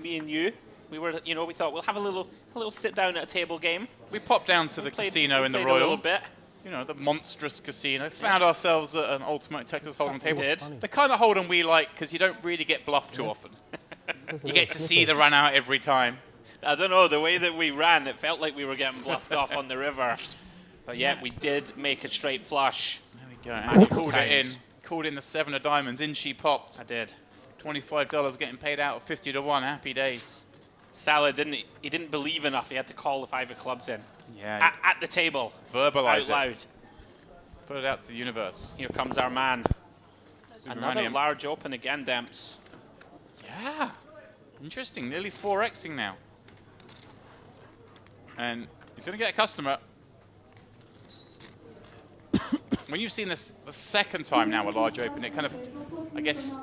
me and you. We were, you know, we thought we'll have a little sit down at a table game. We popped down to the casino in the Royal. A little bit. You know, the monstrous casino. Found ourselves at an Ultimate Texas Hold'em table. did. The kind of Hold'em we like because you don't really get bluffed too often. You get to see the run out every time. I don't know, the way that we ran, it felt like we were getting bluffed off on the river. But yeah, we did make a straight flush. There we go. And called it in. Called in the 7 of diamonds. In she popped. I did. $25 getting paid out of 50 to 1. Happy days. Salah didn't believe enough. He had to call the 5 of clubs in. Yeah. At the table. Verbalize out loud. Put it out to the universe. Here comes our man. Another Subramaniam. large open again, Demps. Yeah. Interesting. Nearly 4xing now. And he's going to get a customer. When you've seen this the second time now, a large open, it kind of, I guess,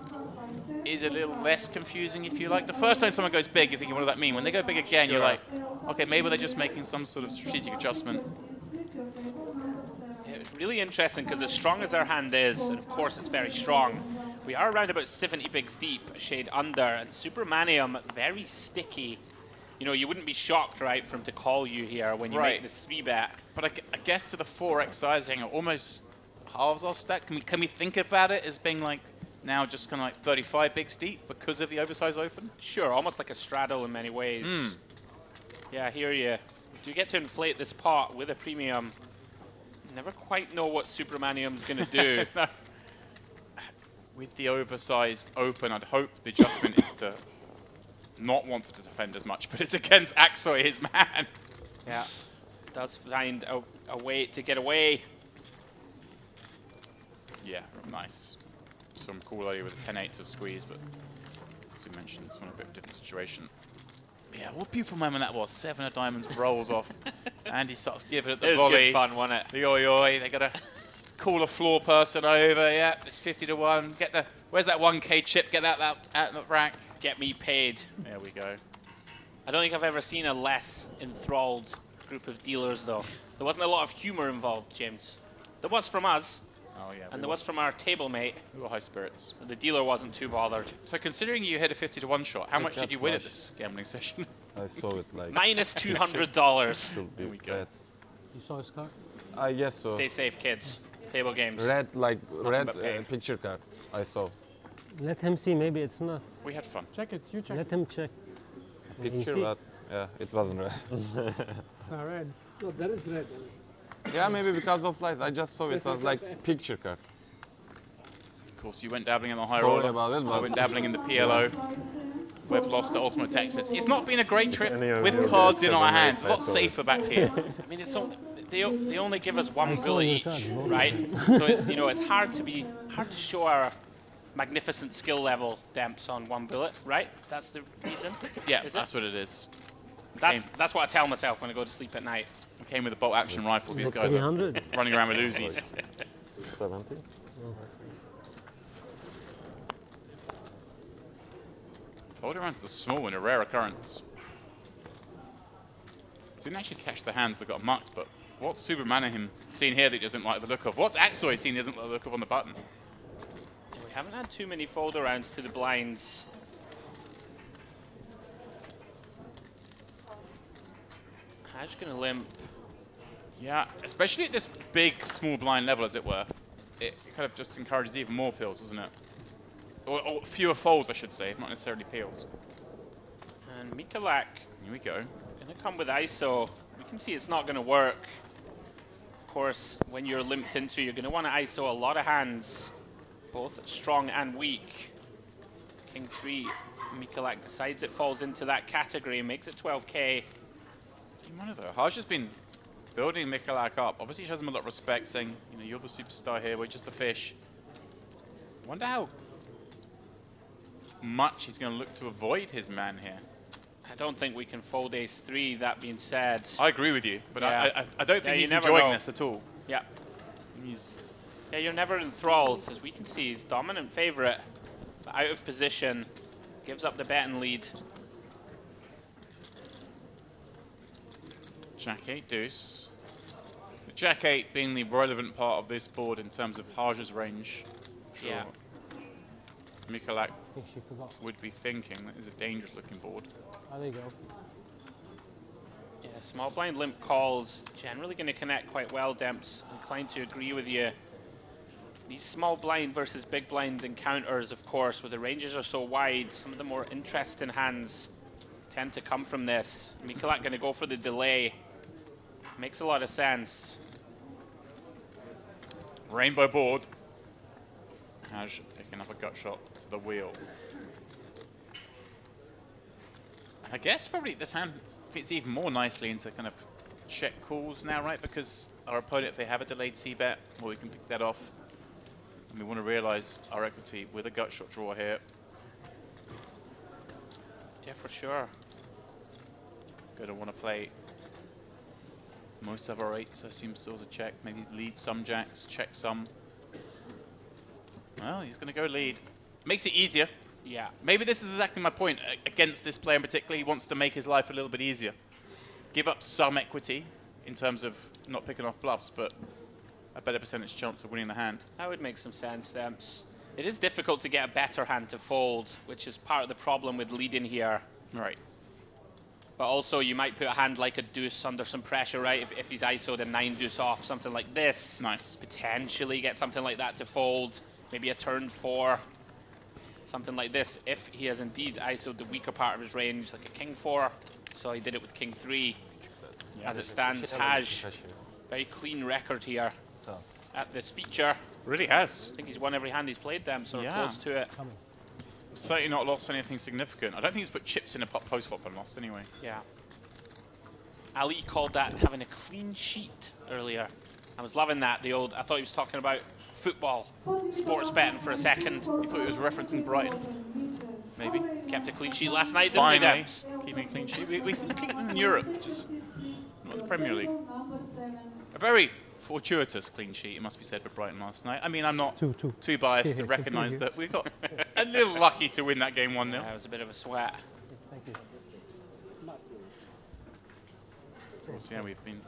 is a little less confusing, if you like. The first time someone goes big, you're thinking, what does that mean? When they go big again, you're like, okay, maybe they're just making some sort of strategic adjustment. It's really interesting because as strong as our hand is, and of course it's very strong, We are around about 70 bigs deep, a shade under, and Supermanium very sticky. You know, you wouldn't be shocked, right, for him to call you here when you make this 3-bet. But I guess to the 4x sizing, it almost halves our stack. Can we think about it as being like now just kind of like 35 bigs deep because of the oversized open? Sure, almost like a straddle in many ways. Yeah, I hear you. Do you get to inflate this pot with a premium? Never quite know what Supermanium's going to do. No. With the oversized open, I'd hope the adjustment is to not want to defend as much, but it's against Axoy, his man. Yeah, does find a way to get away. Yeah, nice. Some cool idea with a 10-8 to squeeze, but as we mentioned, it's one a bit of a different situation. Yeah, what a beautiful moment that was. 7 of diamonds rolls off. Andy starts giving it the volley. It was good fun, wasn't it? The oi-oi. They got to call a floor person over. Yeah, it's 50 to 1. Get the, where's that 1K chip? Get that out of the rack. Get me paid. There we go. I don't think I've ever seen a less enthralled group of dealers, though. There wasn't a lot of humor involved, James. There was from us. Oh, yeah. And there was from our table mate. We were high spirits. The dealer wasn't too bothered. So considering you hit a 50 to 1 shot, how much did you win at this gambling session? I saw it like... Minus $200. There we go. You saw his card? I guess so. Stay safe, kids. Table games. Red, like Nothing red picture card. I saw. Let him see, maybe it's not. We had fun. Check it, you check Let it. him check. Picture, but yeah, it wasn't red. It's not red. No, that is red. Yeah, maybe because of lights. I just saw it was like picture card. Of course, you went dabbling in the high Sorry roller. about it, I but- went dabbling in the PLO. We've lost to Ultimate Texas. It's not been a great trip Any of with your cards guys in have our a nice hands. A lot night, so- safer back here. I mean, it's only, they only give us one I saw bullet your each, card, no? right? So it's, you know, it's hard to show our magnificent skill level Demps on one bullet, right? That's the reason. Yeah, Is that's it? what it is. That's what I tell myself when I go to sleep at night. We came with a bolt action rifle. These But guys are 300? running around with Uzis. 70. Hold around to the small one, a rare occurrence. Didn't actually catch the hands that got mucked, but what's Supermanium seen here that he doesn't like the look of? What's Axoy seen he doesn't like the look of on the button? Yeah, we haven't had too many fold arounds to the blinds. Haj's gonna limp. Yeah, especially at this big, small blind level, as it were. It kind of just encourages even more peels, doesn't it? Or fewer folds, I should say, not necessarily peels. And Mikalak Here we go. gonna come with ISO. We can see it's not gonna work. Of course, when you're limped into, you're gonna want to ISO a lot of hands, both strong and weak. King 3, Mikalak decides it falls into that category and makes it 12K. You wonder though, Haj has been building Mikalak up. Obviously, she has him a lot of respect, saying, you know, you're the superstar here, we're just a fish. I wonder how much he's going to look to avoid his man here. I don't think we can fold ace-3, that being said. I agree with you, but Yeah. I don't Yeah, think you he's never enjoying know. this at all. Yeah. Yeah, you're never enthralled. As we can see, he's dominant favorite, but out of position, gives up the bet and lead. Jack 8 deuce. Jack 8 being the relevant part of this board in terms of Haj's range. Sure. Yeah. Mikalak I think she forgot. would be thinking that is a dangerous looking board. Oh, there you go. Yeah, small blind limp calls generally going to connect quite well, Demps. Inclined to agree with you. These small blind versus big blind encounters, of course, where the ranges are so wide, some of the more interesting hands tend to come from this. Mikalak going to go for the delay. Makes a lot of sense. Rainbow board. Haj picking up a gut shot to the wheel. I guess probably this hand fits even more nicely into kind of check calls now, right? Because our opponent, if they have a delayed c-bet, well, we can pick that off. And we want to realize our equity with a gut shot draw here. Yeah, for sure. Gonna want to play most of our eights, I assume, still as a check. Maybe lead some jacks, check some. Well, he's gonna go lead. Makes it easier. Yeah. Maybe this is exactly my point against this player in particular. He wants to make his life a little bit easier. Give up some equity in terms of not picking off bluffs, but a better percentage chance of winning the hand. That would make some sense, Demps. It is difficult to get a better hand to fold, which is part of the problem with leading here. Right. But also, you might put a hand like a deuce under some pressure, right? If he's ISO'd a 9 deuce off, something like this. Nice. Potentially get something like that to fold. Maybe a turn 4. Something like this. If he has indeed ISO'd the weaker part of his range, like a king 4. So he did it with king 3. As it stands, Haj, very clean record here at this feature. Really has. I think he's won every hand he's played them, so we're close to it. Certainly not lost anything significant. I don't think he's put chips in a post flop and lost anyway. Yeah. Ali called that having a clean sheet earlier. I was loving that. I thought he was talking about football, sports betting for a second. You thought he was referencing Brighton? Maybe. Kept a clean sheet last night, didn't we, Finally, Dems? keeping a clean sheet. We keep them in Europe, just not in the Premier League. A very fortuitous clean sheet, it must be said, for Brighton last night. I mean, I'm not too biased to recognise that we got a little lucky to win that game 1-0. Yeah, it was a bit of a sweat. Thank you. Of course, yeah, we've been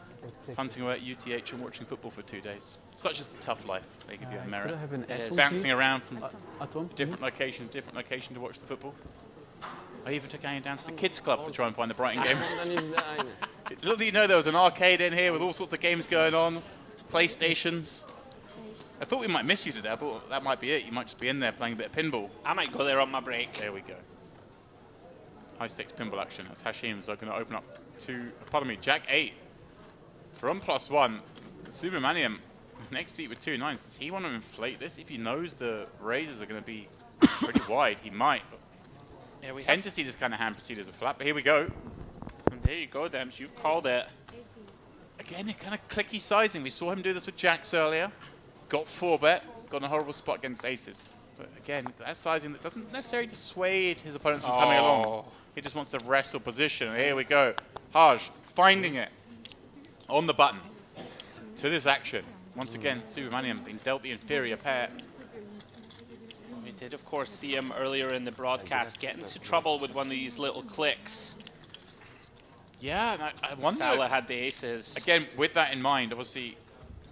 hunting away at UTH and watching football for 2 days. Such is the tough life. They give you a merit. Could I have an atom, Bouncing please? around from Atom? different location to watch the football. I even took Annie down to the kids club to try and find the Brighton game. Little did you know there was an arcade in here with all sorts of games going on, PlayStations. I thought we might miss you today. I thought that might be it. You might just be in there playing a bit of pinball. I might go there on my break. There we go. High stakes pinball action as Hashim's are going to open up to, pardon me, Jack 8. From +1, Subramaniam, next seat with 2 9s. Does he want to inflate this? If he knows the raises are going to be pretty wide, he might. Yeah, we tend to see this kind of hand proceed as a flat, but here we go. And there you go, Dems. You've called it. Again, a kind of clicky sizing. We saw him do this with jacks earlier. Got 4-bet, got in a horrible spot against aces. But again, that sizing that doesn't necessarily dissuade his opponents from coming along. He just wants to wrestle position. And here we go. Haj finding it on the button to this action. Once again, Subramaniam being dealt the inferior pair. We did, of course, see him earlier in the broadcast get into trouble with one of these little clicks. Yeah, and I wonder. Salah had the aces. Again, with that in mind, obviously,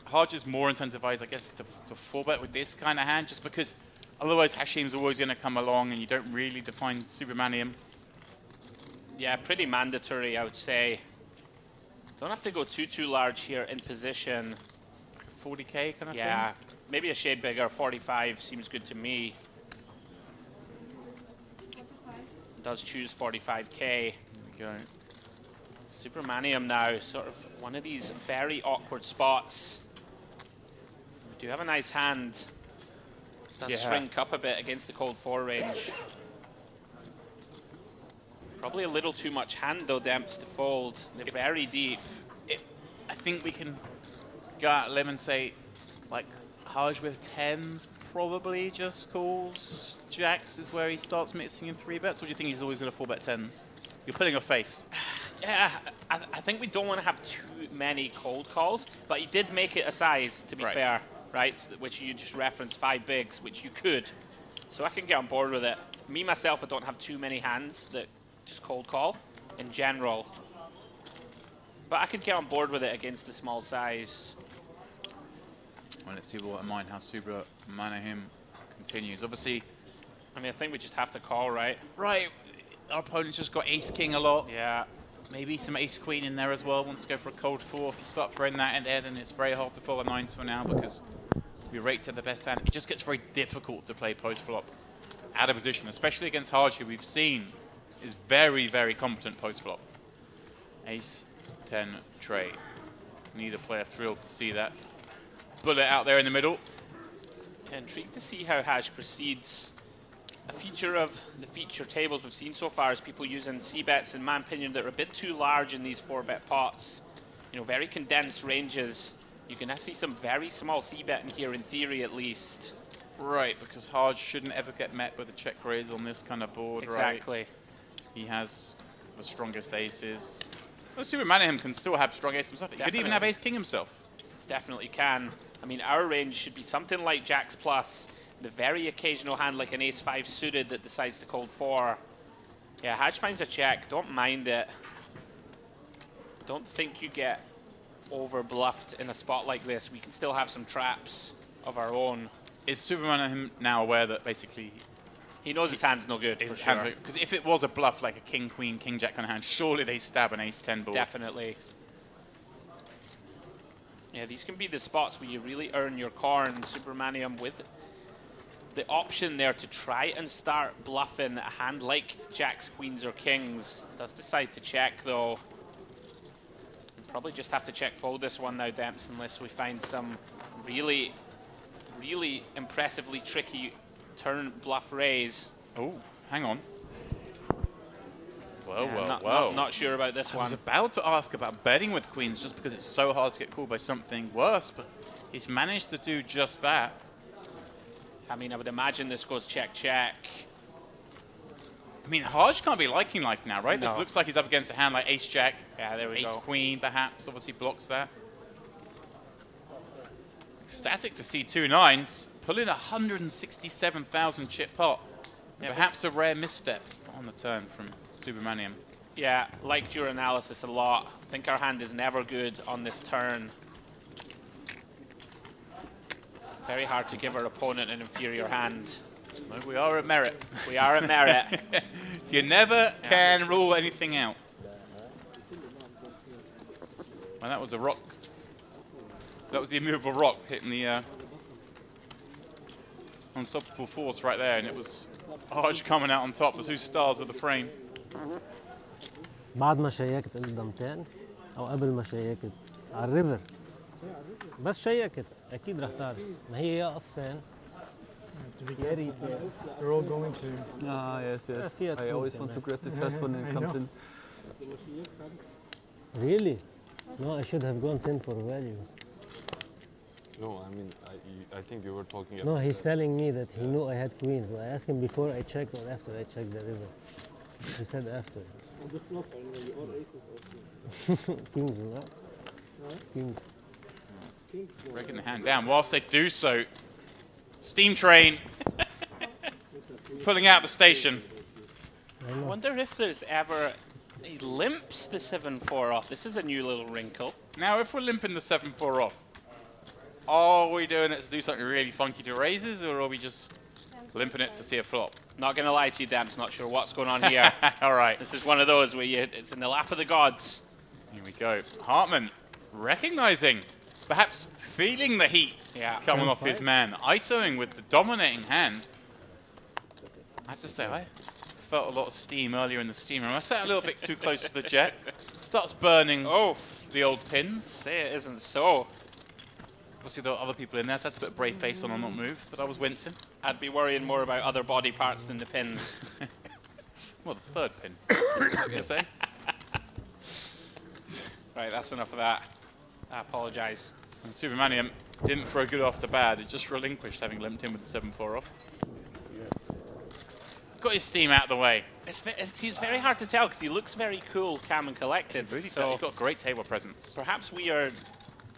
Haj is more incentivized, I guess, to 4-bet with this kind of hand, just because otherwise Hashim's always going to come along and you don't really define Subramaniam. Yeah, pretty mandatory, I would say. Don't have to go too large here in position. 40k kind of thing? Yeah, maybe a shade bigger. 45 seems good to me. Does choose 45k. There we go. Subramaniam now, sort of one of these very awkward spots. We do have a nice hand. Does shrink up a bit against the cold 4 range. Probably a little too much hand though, Demps, to fold. They're very deep. I think we can go out on a limb and say, like, Haj with 10s probably just calls. Jacks is where he starts mixing in 3-bets. Or do you think he's always going to 4-bet 10s? You're putting a face. Yeah, I think we don't want to have too many cold calls, but he did make it a size, to be fair, right? Which you just referenced 5 bigs, which you could. So I can get on board with it. Me, myself, I don't have too many hands that just cold call in general. But I could get on board with it against the small size. Well, let's see what mind how Subramaniam continues. Obviously, I mean, I think we just have to call, right? Right. Our opponent's just got ace-king a lot. Yeah. Maybe some ace-queen in there as well. Wants to go for a cold 4. If you start throwing that in there, then it's very hard to fold a 9s for now because we rate to the best hand. It just gets very difficult to play post-flop out of position, especially against Haj, who we've seen is very, very competent post-flop. Ace, 10, tray. Neither player thrilled to see that bullet out there in the middle. Intrigued to see how Haj proceeds. A feature of the feature tables we've seen so far is people using c-bets, in my opinion, that are a bit too large in these 4-bet pots. You know, very condensed ranges. You can see some very small c-bet in here, in theory at least. Right, because Haj shouldn't ever get met with a check raise on this kind of board, exactly. Right? He has the strongest aces. Well, Subramaniam can still have strong aces himself. He could even have ace-king himself. Definitely can. I mean, our range should be something like jacks plus, the very occasional hand like an ace-5 suited that decides to cold 4. Yeah, Haj finds a check. Don't mind it. Don't think you get over-bluffed in a spot like this. We can still have some traps of our own. Is Superman now aware that basically he knows his hand's no good? Because if it was a bluff like a king, queen, king, jack kind of hand, surely they stab an ace-10 board. Definitely. Yeah, these can be the spots where you really earn your corn, Supermanium, with the option there to try and start bluffing a hand like jacks, queens, or kings. Does decide to check, though. We'll probably just have to check fold this one now, Demps, unless we find some really, really impressively tricky turn bluff raise. Oh, hang on. Whoa, Yeah, whoa. Not sure about this I one. was about to ask about betting with queens just because it's so hard to get called by something worse, but he's managed to do just that. I mean, I would imagine this goes check, check. I mean, Hodge can't be liking like now, right? No. This looks like he's up against a hand like ace jack. Yeah, there we ace go. queen, perhaps, obviously blocks that. Ecstatic to see 2 9s, pulling 167,000 chip pot. Yeah, Perhaps a rare misstep on the turn from Supermanium. Yeah, liked your analysis a lot. I think our hand is never good on this turn. Very hard to give our opponent an inferior hand. No, we are at merit. We are at merit. You never can rule anything out. Well, that was a rock. That was the immovable rock hitting the unstoppable force right there, and it was Hodge coming out on top, the 2 stars of the frame. بعد ما شيكت الدمتين او قبل ما شيكت على الريفر بس شيكت اكيد رح تعرف ما هي يا قصين يا ريت We're all going to. Ah, yes, yes. I always want to grab the first one and comes in. Really? No, I should have gone 10 for value. No, I mean, I think you were talking No, about... he's telling me that he knew I had queens. I asked him before I checked or after I checked the river. He said after. Kings, no? Kings. Breaking the hand down. Whilst they do so, steam train pulling out the station. I wonder if there's ever... He limps the 7-4 off. This is a new little wrinkle. Now, if we're limping the 7-4 off, are we doing it to do something really funky to raises, or are we just limping it to see a flop? Not going to lie to you, Dam's not sure what's going on here. All right. This is one of those where it's in the lap of the gods. Here we go. Hartman recognizing, perhaps feeling the heat coming off his man. ISOing with the dominating hand. I have to say, I felt a lot of steam earlier in the steam room. I sat a little bit too close to the jet. Starts burning the old pins. Say it isn't so. Obviously, there were other people in there, so I had to put a brave face on and not move, but I was wincing. I'd be worrying more about other body parts than the pins. Well, the third pin. What are you going to say? Right, that's enough of that. I apologise. And Supermanium didn't throw good off the bad, it just relinquished having limped in with the 7-4 off. Got his steam out of the way. It's very hard to tell because he looks very cool, calm and collected. Really, so he's got great table presence. Perhaps we are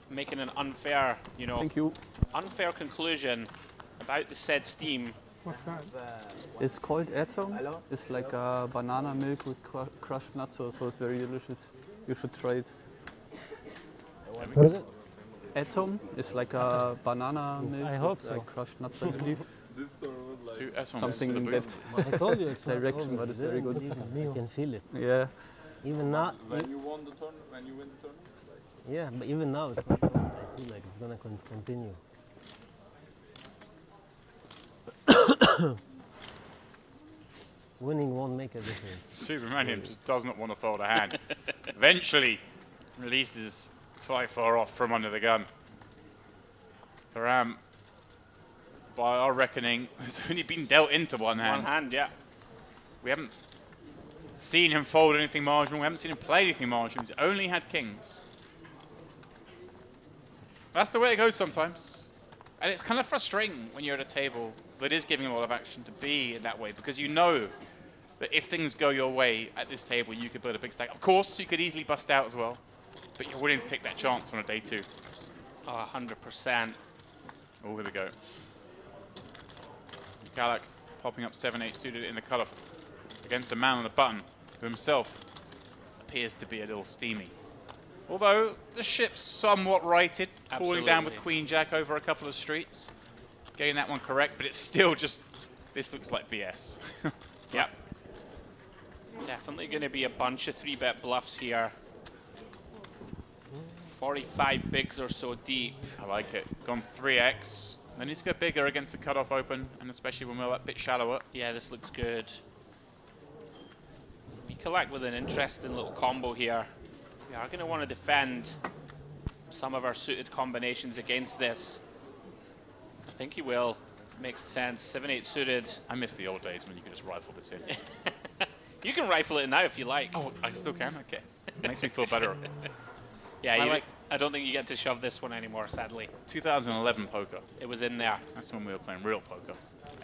making an unfair, Thank you. unfair conclusion about the said steam. What's that? It's called atom. It's like a banana milk with crushed nuts, so it's very delicious. You should try it. What is it? Atom is like a banana milk I hope with so. like crushed nuts, I believe. Something in that I told you it's not direction, over. but it's very good. I can feel it. Yeah. Even now. When you won the turn, when you win the turn? Yeah, but even now it's not over. I feel like it's gonna continue. Winning won't make a difference. Supermanium just does not want to fold a hand. Eventually releases 5-4 off from under the gun. Karam, by our reckoning, has only been dealt into one hand. One hand, yeah. We haven't seen him fold anything marginal. We haven't seen him play anything marginal. He's only had kings. That's the way it goes sometimes. And it's kind of frustrating when you're at a table that is giving a lot of action to be in that way, because you know that if things go your way at this table, you could build a big stack. Of course, you could easily bust out as well, but you're willing to take that chance on a day 2. Oh, 100%. Oh, here we go. Galak popping up 7-8 suited in the cutoff against the man on the button, who himself appears to be a little steamy. Although the ship's somewhat righted, falling down with Absolutely. Queen Jack over a couple of streets. getting that one correct, but it's still just, this looks like BS. Yep. Definitely going to be a bunch of 3-bet bluffs here. 45 bigs or so deep. I like it. Gone 3x. They need to go bigger against the cutoff open, and especially when we're a bit shallower. Yeah, this looks good. We collect with an interesting little combo here. We are going to want to defend some of our suited combinations against this. I think he will. Makes sense. 7-8 suited. I miss the old days when you could just rifle this in. You can rifle it now if you like. Oh, I still can? Okay. Makes me feel better. Yeah, I don't think you get to shove this one anymore, sadly. 2011 poker. It was in there. That's when we were playing real poker.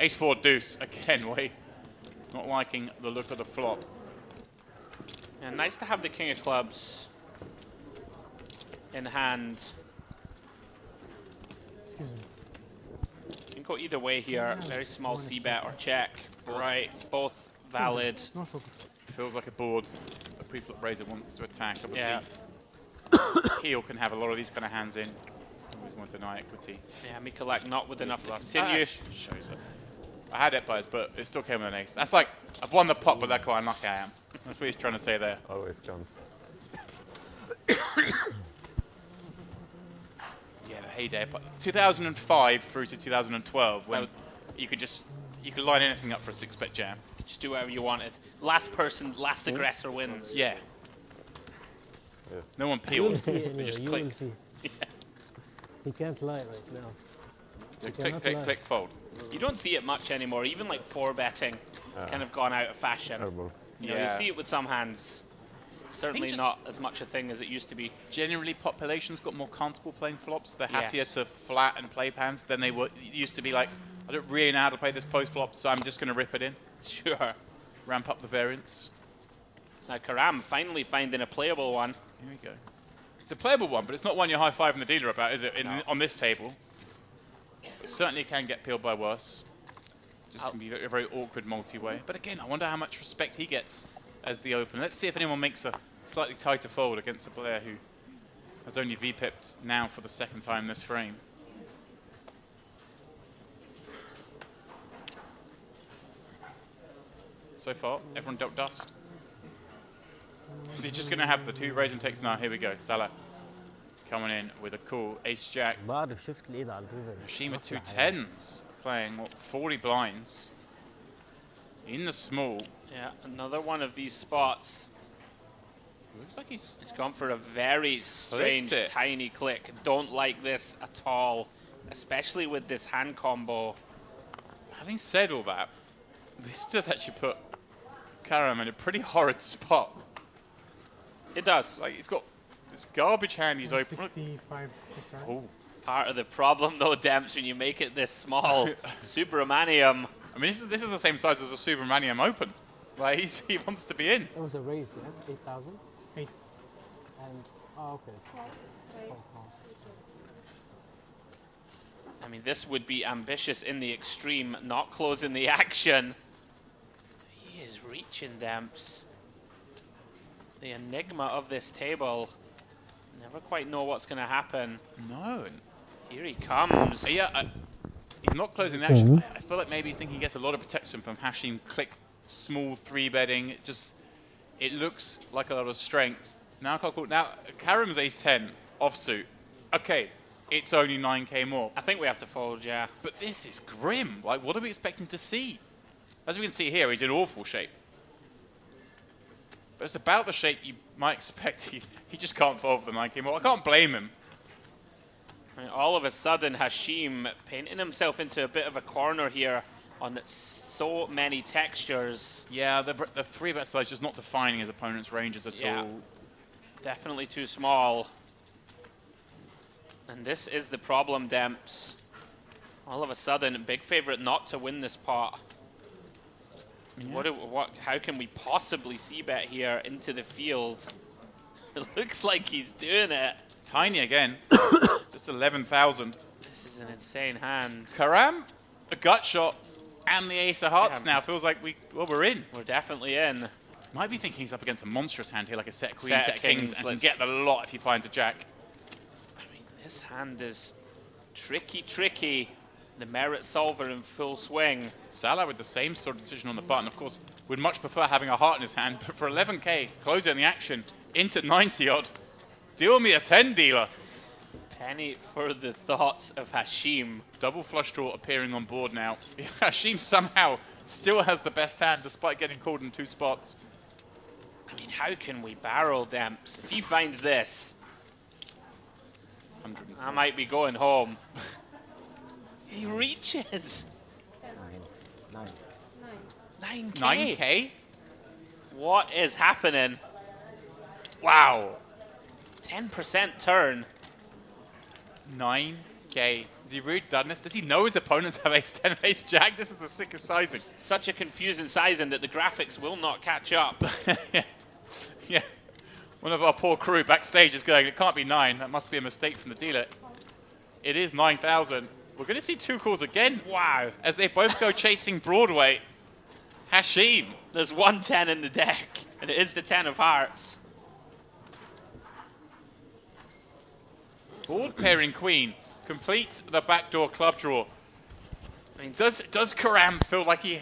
Ace-4 deuce. Again, not liking the look of the flop. And nice to have the king of clubs in hand. Excuse me. Can go either way here. Very small c-bet or check. Right, both valid. Feels like a board. A pre-flop raiser wants to attack. Obviously, Yeah. heel can have a lot of these kind of hands in. Always want to deny equity. Yeah, Mikolak not with enough to continue. Shows it. I had it buys, but it still came with an ace. That's like, I've won the pot, but look how unlucky I am. That's what he's trying to say there. Always comes. Yeah, the heyday. 2005 through to 2012, when you could line anything up for a 6-bet jam. Just do whatever you wanted. Last person, last aggressor wins. Yeah. Yes. No one You will peels. see They anyway, just you click. will see. He can't lie right now. He Click, cannot click, lie. click, fold. You don't see it much anymore. Even like 4-betting, it's kind of gone out of fashion. You know, you see it with some hands. It's certainly not as much a thing as it used to be. Generally, populations got more comfortable playing flops. They're Yes. happier to flat and play pans than they were. It used to be like, I don't really know how to play this post flop, so I'm just going to rip it in. Sure. Ramp up the variance. Now Karam finally finding a playable one. Here we go. It's a playable one, but it's not one you're high-fiving the dealer about, is it? On this table. It certainly can get peeled by worse. Just can be a very awkward multi-way. But again, I wonder how much respect he gets as the open. Let's see if anyone makes a slightly tighter fold against a player who has only V-pipped now for the second time this frame. So far, everyone dealt dust. Is he just going to have the 2 raise and takes? No, here we go. Salah coming in with a cool ace-jack. Hashim at 2 10s, playing, what, 40 blinds in the small. Yeah, another one of these spots. Looks like he's gone for a very strange, tiny click. Don't like this at all, especially with this hand combo. Having said all that, this does actually put Karam in a pretty horrid spot. It does. Like, he's got this garbage hand he's open. 65%. Oh. Part of the problem, though, Demps, when you make it this small. Subramaniam. I mean, this is the same size as a Subramaniam Open. Like, he wants to be in. It was a raise, yeah? 8,000? 8. And, oh, okay. I mean, this would be ambitious in the extreme, not closing the action. He is reaching, Demps. The enigma of this table. Never quite know what's going to happen. No. Here he comes. Yeah, he's not closing the action. I feel like maybe he's thinking he gets a lot of protection from Hashim click small 3-betting. It looks like a lot of strength. Now Karam's ace-10 offsuit. Okay, it's only 9k more. I think we have to fold, yeah. But this is grim. Like, what are we expecting to see? As we can see here, he's in awful shape. But it's about the shape you might expect. He just can't fold for the 9k more. I can't blame him. I mean, all of a sudden, Hashim painting himself into a bit of a corner here on so many textures. Yeah, the 3-bet size just not defining his opponent's ranges at all. Definitely too small. And this is the problem, Demps. All of a sudden, big favorite not to win this pot. Yeah. How can we possibly c-bet here into the field? It looks like he's doing it. Tiny again. Just 11,000. This is an insane hand. Karam, a gut shot, and the ace of hearts now. Feels like we're in. We're definitely in. Might be thinking he's up against a monstrous hand here, like a set queen, set kings, and let's get the lot if he finds a jack. I mean, this hand is tricky. The merit solver in full swing. Salah with the same sort of decision on the button. Of course, would much prefer having a heart in his hand, but for 11k, closing the action into 90 odd. Deal me a 10, dealer. Penny for the thoughts of Hashim. Double flush draw appearing on board now. Hashim somehow still has the best hand despite getting called in 2 spots. I mean, how can we barrel Demps? If he finds this, I might be going home. He reaches. 9K. 9k? What is happening? Wow. 10% turn. 9k. Is he really done this? Does he know his opponents have ace-10, ace-jack? This is the sickest sizing. Such a confusing sizing that the graphics will not catch up. Yeah. One of our poor crew backstage is going, it can't be 9. That must be a mistake from the dealer. It is 9,000. We're going to see 2 calls again. Wow. As they both go chasing Broadway. Hashim. There's 1 10 in the deck, and it is the 10 of hearts. Board pairing queen completes the backdoor club draw. I mean, does Karam feel like he,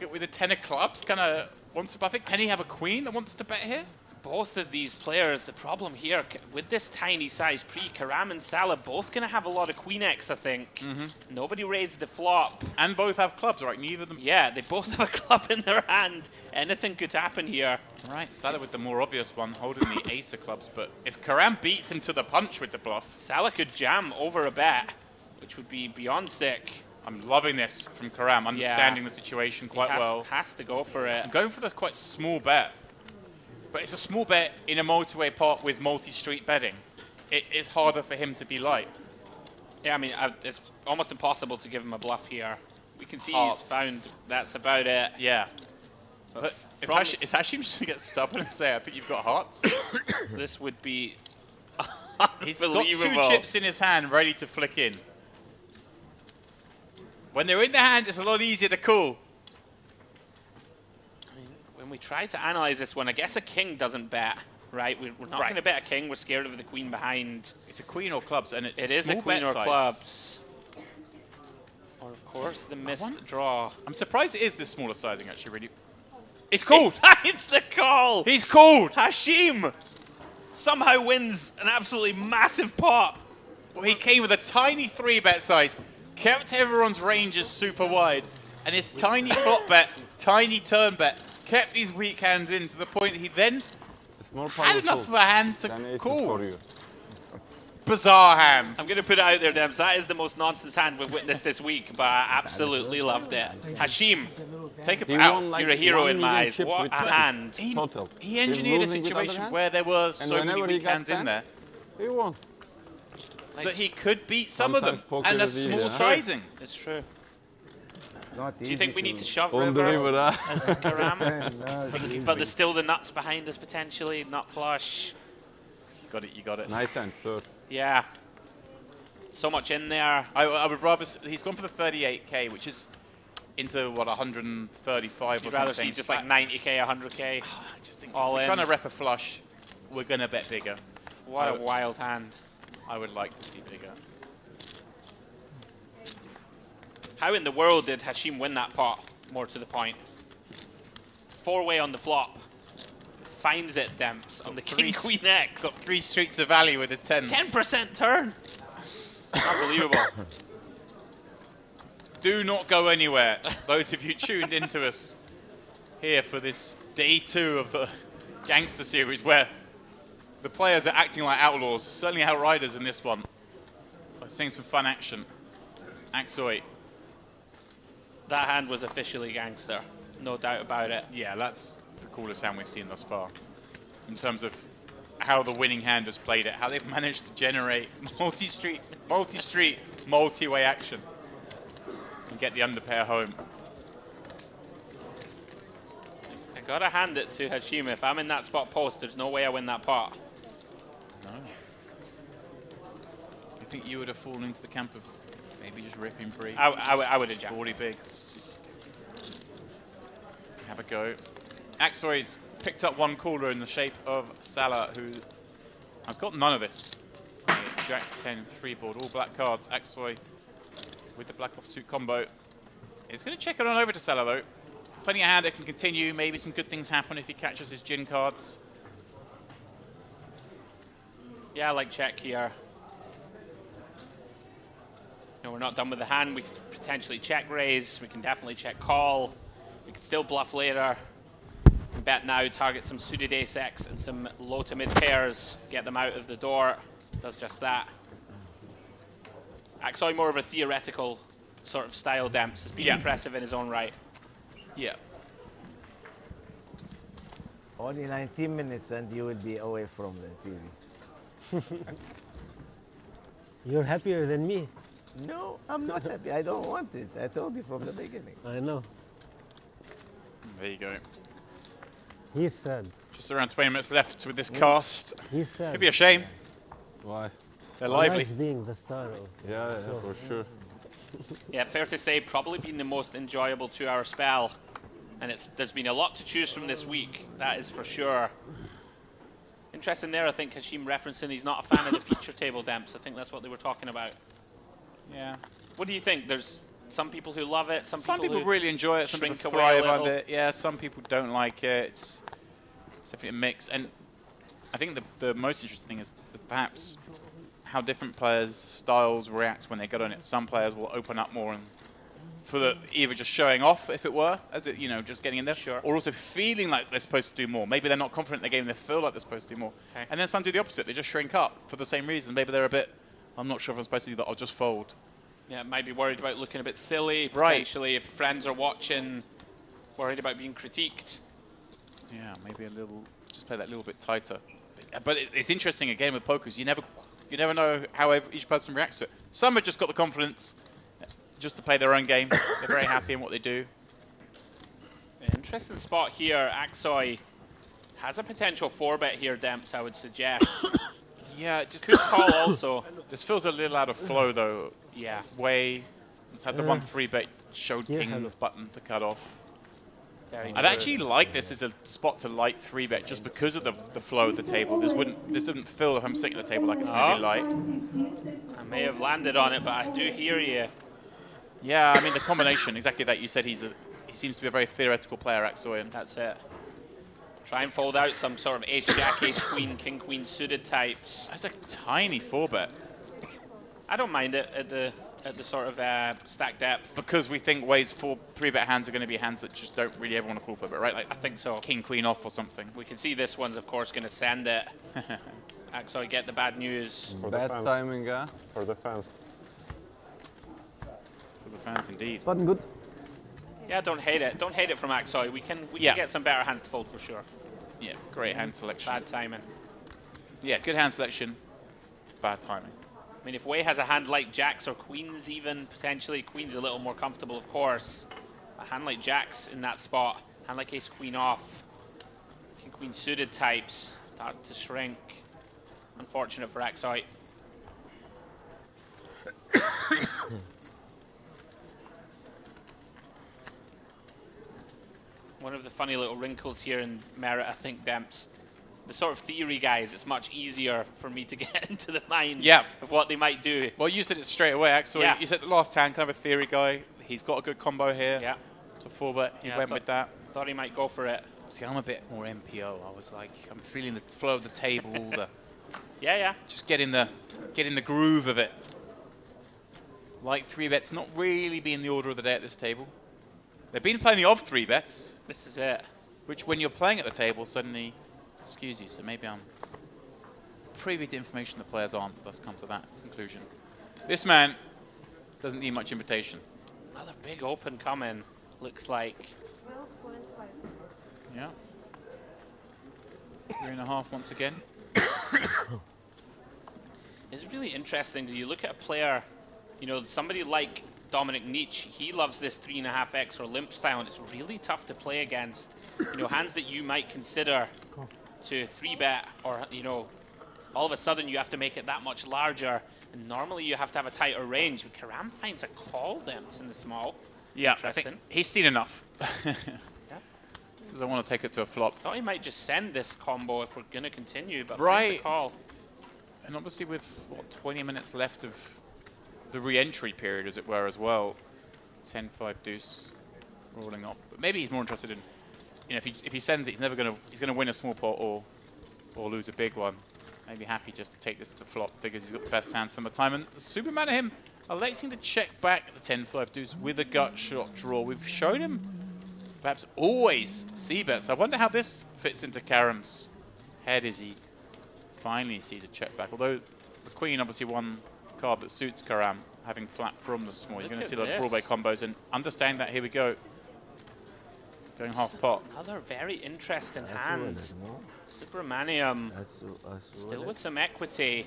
with a 10 of clubs, kind of wants to buff it? Can he have a queen that wants to bet here? Both of these players, the problem here, with this tiny size pre, Karam and Salah both going to have a lot of queen X, I think. Nobody raised the flop. And both have clubs, right? Neither of them. Yeah, they both have a club in their hand. Anything could happen here. Right, Salah with the more obvious one, holding the ace of clubs. But if Karam beats him to the punch with the bluff, Salah could jam over a bet, which would be beyond sick. I'm loving this from Karam, understanding the situation quite well. Has to go for it. I'm going for the quite small bet. But it's a small bet in a multi-way pot with multi-street betting. It is harder for him to be light. Yeah, I mean, it's almost impossible to give him a bluff here. We can see Hearts. he's found that's about it. Yeah. But is Hashim just going to get stubborn and say, I think you've got hearts? This would be He's got unbelievable. 2 chips in his hand ready to flick in. When they're in the hand, it's a lot easier to call. When we try to analyze this one, I guess a king doesn't bet, right? We're not going to bet a king. We're scared of the queen behind. It's a queen or clubs, and it is a queen or clubs. Or, of course, the missed draw. I'm surprised it is this smaller sizing, actually, really. It's called! It's the call! He's called! Hashim somehow wins an absolutely massive pot. Well, he came with a tiny 3-bet size, kept everyone's ranges super wide, and his tiny flop bet, tiny turn bet, kept these weak hands in to the point he then had enough of a hand to call. Bizarre hand. I'm going to put it out there, Dems. That is the most nonsense hand we've witnessed this week, but I absolutely loved it. Hashim, take a bow. Like You're a hero in my eyes. chip What with a 20. hand. Total. He engineered a losing with other situation hand? where there were And so many whenever he weak got hands in 10, there he won. that he could beat some of them. Sometimes poker And a is easy, small huh? sizing. It's true. Not Do you think we need to shove On the river river, as Karam? No, but there's still the nuts behind us potentially, nut flush. You got it, you got it. Nice hand, sure. Yeah. So much in there. I would rather, he's gone for the 38k, which is into, what, 135 or You'd something. rather see just like 90k, 100k. I just think all if in. we're trying to rep a flush, we're going to bet bigger. What a wild hand. I would like to see bigger. How in the world did Hashim win that pot, more to the point? 4-way on the flop. Finds it, Demps, on the king, queen X. Got 3 streets of value with his 10s. 10% turn. Unbelievable. Do not go anywhere. Those of you tuned into us here for this day 2 of the Gangster series, where the players are acting like outlaws, certainly outriders in this one. By seeing some fun action. Axoy. That hand was officially Gangster. No doubt about it. Yeah, that's the coolest hand we've seen thus far. In terms of how the winning hand has played it, how they've managed to generate multi-street, multi-way action. And get the underpair home. I gotta hand it to Hashim. If I'm in that spot post, there's no way I win that pot. No. You think you would have fallen into the camp of maybe just ripping free? I would have jammed. 40 bigs. Just have a go. Axoy's picked up one caller in the shape of Salah, who has got none of this. Jack 10, 3 board, all black cards. Axoy with the black offsuit combo. He's going to check it on over to Salah, though. Plenty of hand that can continue. Maybe some good things happen if he catches his Jin cards. Yeah, I like check here. No, we're not done with the hand. We could potentially check raise. We can definitely check call. We could still bluff later. Bet now, target some suited ace-x and some low to mid pairs. Get them out of the door. Does just that. Actually more of a theoretical sort of style Demps. Has been impressive in his own right. Yeah. Only 19 minutes and you will be away from the TV. You're happier than me. No, I'm not happy. I don't want it. I told you from the beginning. I know. There you go. He's sad. Just around 20 minutes left with this cast. He's sad. It'd be a shame. Why? They're He lively. likes being the star. Yeah, for sure. Yeah, fair to say, probably been the most enjoyable 2-hour spell. And there's been a lot to choose from this week, that is for sure. Interesting there, I think, Hashim referencing he's not a fan of the feature table Demps. I think that's what they were talking about. Yeah. What do you think? There's some people who love it, some people who really enjoy it, some people shrink away a thrive little. under it. Yeah, some people don't like it. It's definitely a mix. And I think the most interesting thing is perhaps how different players' styles react when they get on it. Some players will open up more and for the either just showing off, if it were, as it, you know, just getting in there, or also feeling like they're supposed to do more. Maybe they're not confident in the game, they feel like they're supposed to do more. Okay. And then some do the opposite, they just shrink up for the same reason. Maybe they're a bit, I'm not sure if I'm supposed to do that, I'll just fold. Yeah, might be worried about looking a bit silly, potentially, if friends are watching, worried about being critiqued. Yeah, maybe a little, just play that a little bit tighter. But it's interesting, a game of poker, you never know how each person reacts to it. Some have just got the confidence just to play their own game. They're very happy in what they do. Interesting spot here. Aksoy has a potential 4-bet here, Demps, I would suggest. Yeah, it just could call also. This feels a little out of flow, though. Yeah. Way. Let's have the 1-3-bet showed king's button to cut off. I'd actually like this as a spot to light 3-bet just because of the flow of the table. This doesn't feel, if I'm sitting at the table, like it's going to be light. I may have landed on it, but I do hear you. Yeah, I mean, the combination, exactly that. You said he seems to be a very theoretical player, Aksoy. That's it. Try and fold out some sort of ace-jack, ace-queen, king-queen suited types. That's a tiny 4-bet. I don't mind it at the sort of stack depth. Because we think Way's 3-bet hands are going to be hands that just don't really ever want to call 4-bet, right? Like, I think so. King, queen off or something. We can see this one's, of course, going to send it. Aksoy, get the bad news. Bad timing, for the fans. For the fans, indeed. Button good. Yeah, don't hate it. Don't hate it from Aksoy. We can get some better hands to fold for sure. Yeah, great hand selection. Bad timing. Yeah, good hand selection. Bad timing. I mean, if Wei has a hand like jacks or queens even, potentially queens a little more comfortable, of course. A hand like jacks in that spot, hand like ace queen off, king queen suited types start to shrink. Unfortunate for Aksoy. One of the funny little wrinkles here in Merit, I think, Demps. The sort of theory guys, it's much easier for me to get into the mind of what they might do. Well, you said it straight away, Axel. Yeah. You said the last hand, kind of a theory guy. He's got a good combo here. Yeah. To 4-bet, he Yeah, went with that. Thought he might go for it. See, I'm a bit more MPO. I was like, I'm feeling the flow of the table. Yeah. Just get in the groove of it. Like 3-bets not really being the order of the day at this table. There've been plenty of 3-bets. This is it. Which, when you're playing at the table, suddenly excuse you. So maybe I'm privy to information the players aren't. Thus come to that conclusion. This man doesn't need much invitation. Another big open coming. Looks like. Yeah. 3.5 once again. It's really interesting. You look at a player, you know, somebody like Dominic Nietzsche, he loves this 3.5x or limp style, and it's really tough to play against. You know, hands that you might consider to 3-bet, or, you know, all of a sudden you have to make it that much larger, and normally you have to have a tighter range. But Karam finds a call then in the small. Yeah, I think he's seen enough. Doesn't want to take it to a flop. Thought he might just send this combo if we're going to continue, but right. finds a call. And obviously with, what, 20 minutes left of the re-entry period, as it were, as well. 10-5 deuce rolling off. But maybe he's more interested in, you know, if he sends it, he's gonna win a small pot or lose a big one. Maybe happy just to take this to the flop, figures he's got the best hand some of the time. And Superman and him electing to check back the 10-5 deuce with a gut shot draw. We've shown him perhaps always c-bets. I wonder how this fits into Karam's head as he finally sees a check back. Although the queen obviously one card that suits Karam, having flat from the small. You're going to see a lot of Broadway combos, and understand that. Here we go. Going half pot. Another very interesting hand. Subramaniam still with some equity.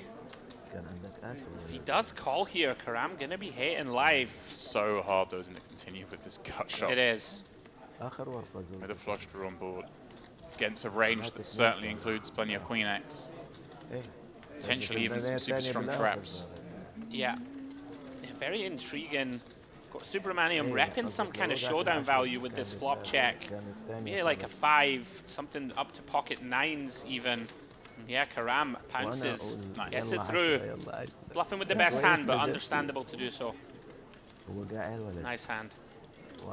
If he does call here, Karam going to be hating life. So hard, though, isn't it, to continue with this gut shot? It is. With a flush draw on board. Against a range that certainly includes plenty of Queen X. Potentially even some super strong traps. Yeah. Very intriguing. Got Subramaniam repping some kind of showdown value with this flop check. Maybe like a 5, something up to pocket 9s even. Yeah, Karam pounces, gets it through. Bluffing with the best hand, but understandable to do so. Nice hand. A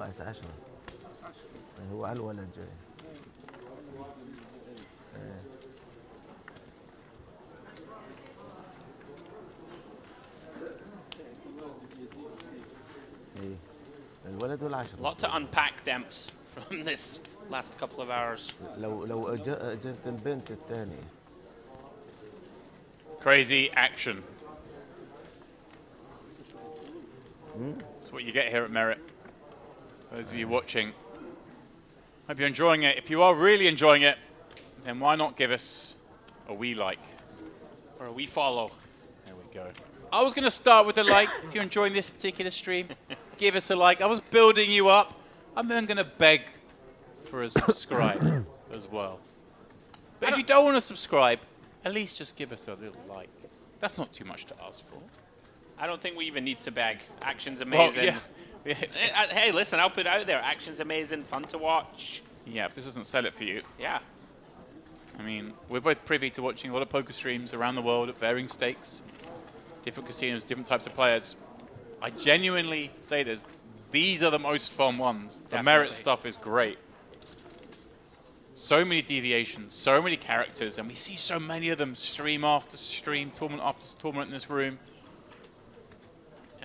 lot to unpack, Demps, from this last couple of hours. Crazy action. That's what you get here at Merit. Those of you watching, hope you're enjoying it. If you are really enjoying it, then why not give us a wee like? Or a wee follow. There we go. I was going to start with a like. If you're enjoying this particular stream, give us a like. I was building you up. I'm then going to beg for a subscribe as well. But if you don't want to subscribe, at least just give us a little like. That's not too much to ask for. I don't think we even need to beg. Action's amazing. Well, yeah. Hey, listen, I'll put it out there. Action's amazing, fun to watch. Yeah, if this doesn't sell it for you. Yeah. I mean, we're both privy to watching a lot of poker streams around the world at varying stakes. Different casinos, different types of players. I genuinely say this. These are the most fun ones. The Merit stuff is great. So many deviations, so many characters, and we see so many of them stream after stream, tournament after tournament in this room.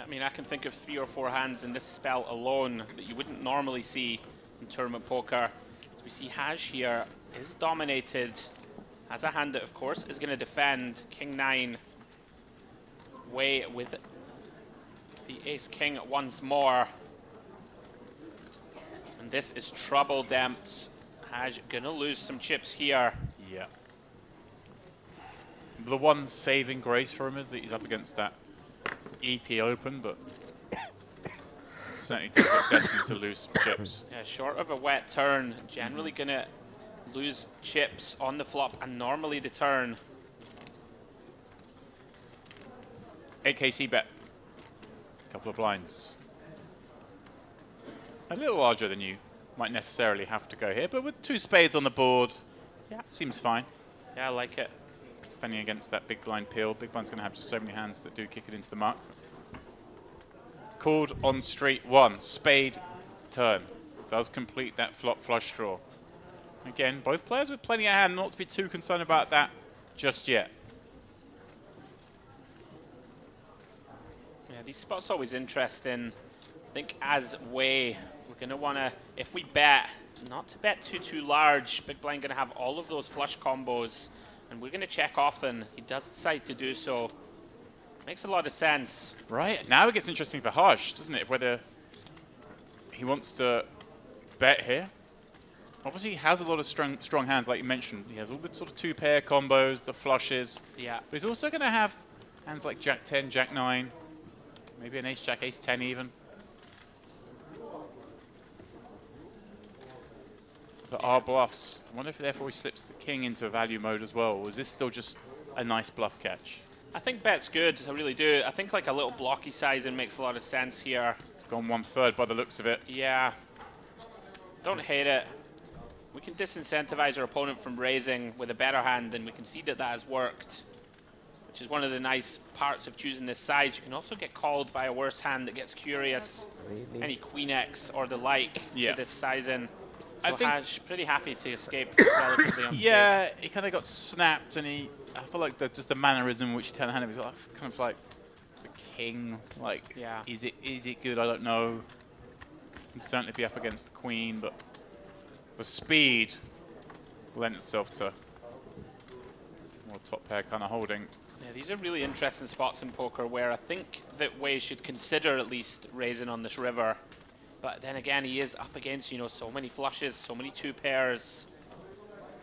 I mean, I can think of 3 or 4 hands in this spell alone that you wouldn't normally see in tournament poker. As we see Haj here is dominated. Has a hand that, of course, is going to defend. King 9 way with the Ace-King once more. And this is trouble, Demps. Haj gonna lose some chips here. Yeah. The one saving grace for him is that he's up against that EP open, but certainly does look destined to lose some chips. Yeah, short of a wet turn, generally gonna lose chips on the flop and normally the turn. 8K c-bet. Couple of blinds. A little larger than you might necessarily have to go here, but with 2 spades on the board, yeah, seems fine. Yeah, I like it. Defending against that big blind peel. Big blind's going to have just so many hands that do kick it into the muck. Called on street 1. Spade turn. Does complete that flop flush draw. Again, both players with plenty of hand, not to be too concerned about that just yet. Yeah, these spots are always interesting. I think as way, we're going to want to, if we bet, not to bet too large. Big blind going to have all of those flush combos, and we're going to check often. He does decide to do so. Makes a lot of sense. Right, now it gets interesting for Haj, doesn't it? Whether he wants to bet here. Obviously, he has a lot of strong hands, like you mentioned. He has all the sort of 2-pair combos, the flushes. Yeah. But he's also going to have hands like Jack 10, Jack 9, maybe an Ace Jack, Ace 10 even. But our bluffs, I wonder if therefore he slips the king into a value mode as well, or is this still just a nice bluff catch? I think bet's good, I really do. I think like a little blocky sizing makes a lot of sense here. It's gone 1/3 by the looks of it. Yeah. Don't hate it. We can disincentivize our opponent from raising with a better hand, and we can see that that has worked. which is one of the nice parts of choosing this size. You can also get called by a worse hand that gets curious. Really? Any Queen X or the like Yeah. to this size in. I So think- Haj pretty happy to escape relatively unscathed. Yeah, he kind of got snapped, and I feel like just the mannerism in which he turned the hand, he was like, kind of like the king. Like, Yeah. is it good? I don't know. Can certainly be up against the queen, but the speed lent itself to more top pair kind of holding. Yeah, these are really interesting spots in poker where I think that Wei should consider at least raising on this river. But then again, he is up against, you know, so many flushes, so many 2 pairs,